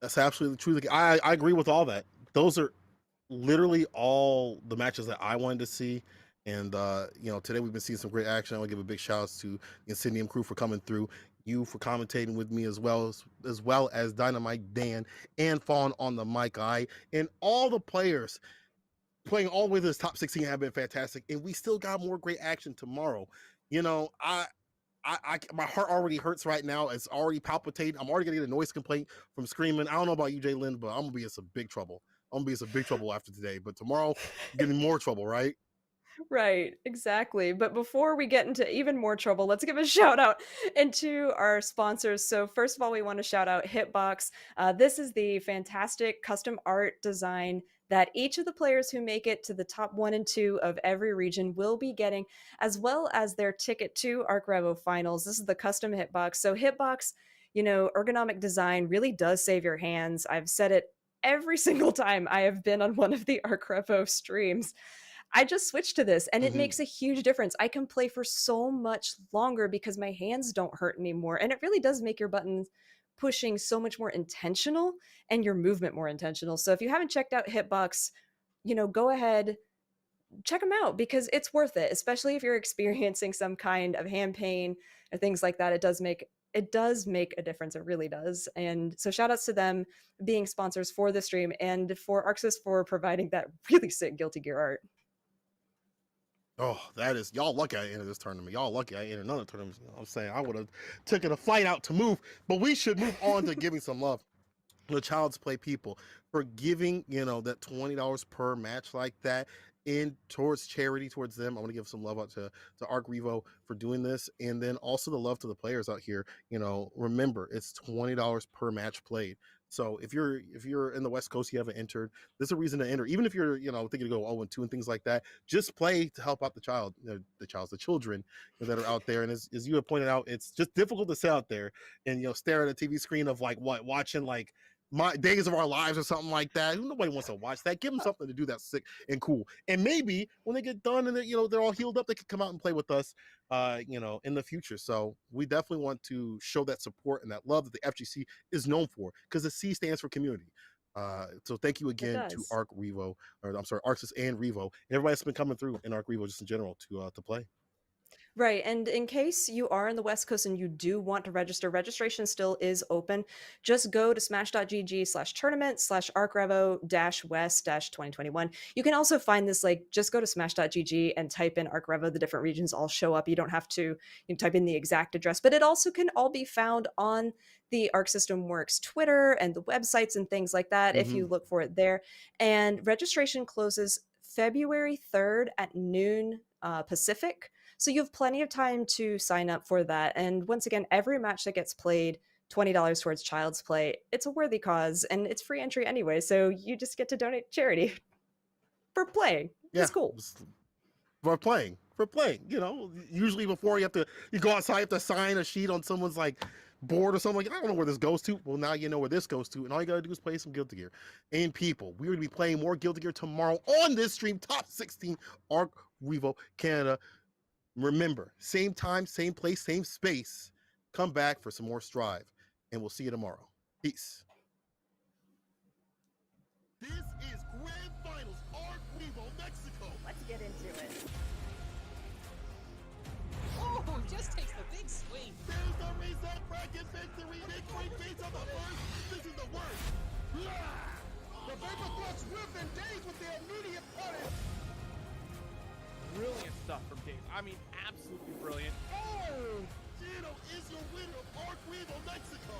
That's absolutely true. I agree with all that. Those are literally all the matches that I wanted to see. And today we've been seeing some great action. I want to give a big shout out to the Incendium crew for coming through, you for commentating with me as well as Dynamite Dan and Fawn on the mic eye, and all the players playing all the way to this top 16 have been fantastic. And we still got more great action tomorrow. My heart already hurts right now. It's already palpitating. I'm already gonna get a noise complaint from screaming. I don't know about you, Jay Lynn, but I'm gonna be in some big trouble. I'm gonna be in some big trouble after today. But tomorrow, getting more trouble, right? Right, exactly. But before we get into even more trouble, let's give a shout out into our sponsors. So, first of all, we want to shout out Hitbox. This is the fantastic custom art design that each of the players who make it to the top 1 and 2 of every region will be getting, as well as their ticket to ARCREVO finals. This is the custom Hitbox. So, Hitbox, ergonomic design really does save your hands. I've said it every single time I have been on one of the ARCREVO streams. I just switched to this and it makes a huge difference. I can play for so much longer because my hands don't hurt anymore. And it really does make your buttons pushing so much more intentional and your movement more intentional. So if you haven't checked out Hitbox, go ahead, check them out because it's worth it, especially if you're experiencing some kind of hand pain or things like that. It does make a difference. It really does. And so shout outs to them being sponsors for the stream and for Arxis for providing that really sick Guilty Gear art. Oh, that is, y'all lucky I entered this tournament. Y'all lucky I entered another tournament. You know what I'm saying? I would have taken a flight out to move, but we should move on to giving some love to the Child's Play people for giving, that $20 per match like that in towards charity towards them. I want to give some love out to ARCREVO for doing this. And then also the love to the players out here. Remember, it's $20 per match played. So if you're in the West Coast, you haven't entered, there's a reason to enter. Even if you're, thinking to go 0-2 and things like that, just play to help out the children that are out there. And as you have pointed out, it's just difficult to sit out there and, stare at a TV screen of watching my Days of Our Lives or something like that. Nobody wants to watch that. Give them something to do that's sick and cool. And maybe when they get done and they're all healed up, they can come out and play with us, in the future. So we definitely want to show that support and that love that the FGC is known for, because the C stands for community. So thank you again to ARCREVO, or I'm sorry, Arxis and Revo, and everybody that's been coming through in ARCREVO just in general to play. Right. And in case you are in the West Coast and you do want to register, registration still is open. Just go to smash.gg/tournament/ARCREVO-West-2021. You can also find this, just go to smash.gg and type in ARCREVO. The different regions all show up. You don't have to type in the exact address, but it also can all be found on the Arc System Works Twitter and the websites and things like that if you look for it there. And registration closes February 3rd at noon Pacific. So you have plenty of time to sign up for that. And once again, every match that gets played, $20 towards Child's Play. It's a worthy cause and it's free entry anyway. So you just get to donate to charity for playing. Yeah, it's cool. For playing. Usually before you go outside, you have to sign a sheet on someone's board or something. I don't know where this goes to. Well, now you know where this goes to. And all you got to do is play some Guilty Gear. And people, we're going to be playing more Guilty Gear tomorrow on this stream, Top 16 ARCREVO Canada. Remember, same time, same place, same space. Come back for some more Strive, and we'll see you tomorrow. Peace. This is Grand Finals ARCREVO get into it. Oh, just takes the big swing. There's the reset bracket victory. Nick Freak beats on the first. This is the worst. The Vapor Thrust whipped and dazed with the immediate punish. Brilliant stuff from Dave. I mean, absolutely brilliant. Oh! Gino is your winner of ARCREVO Mexico.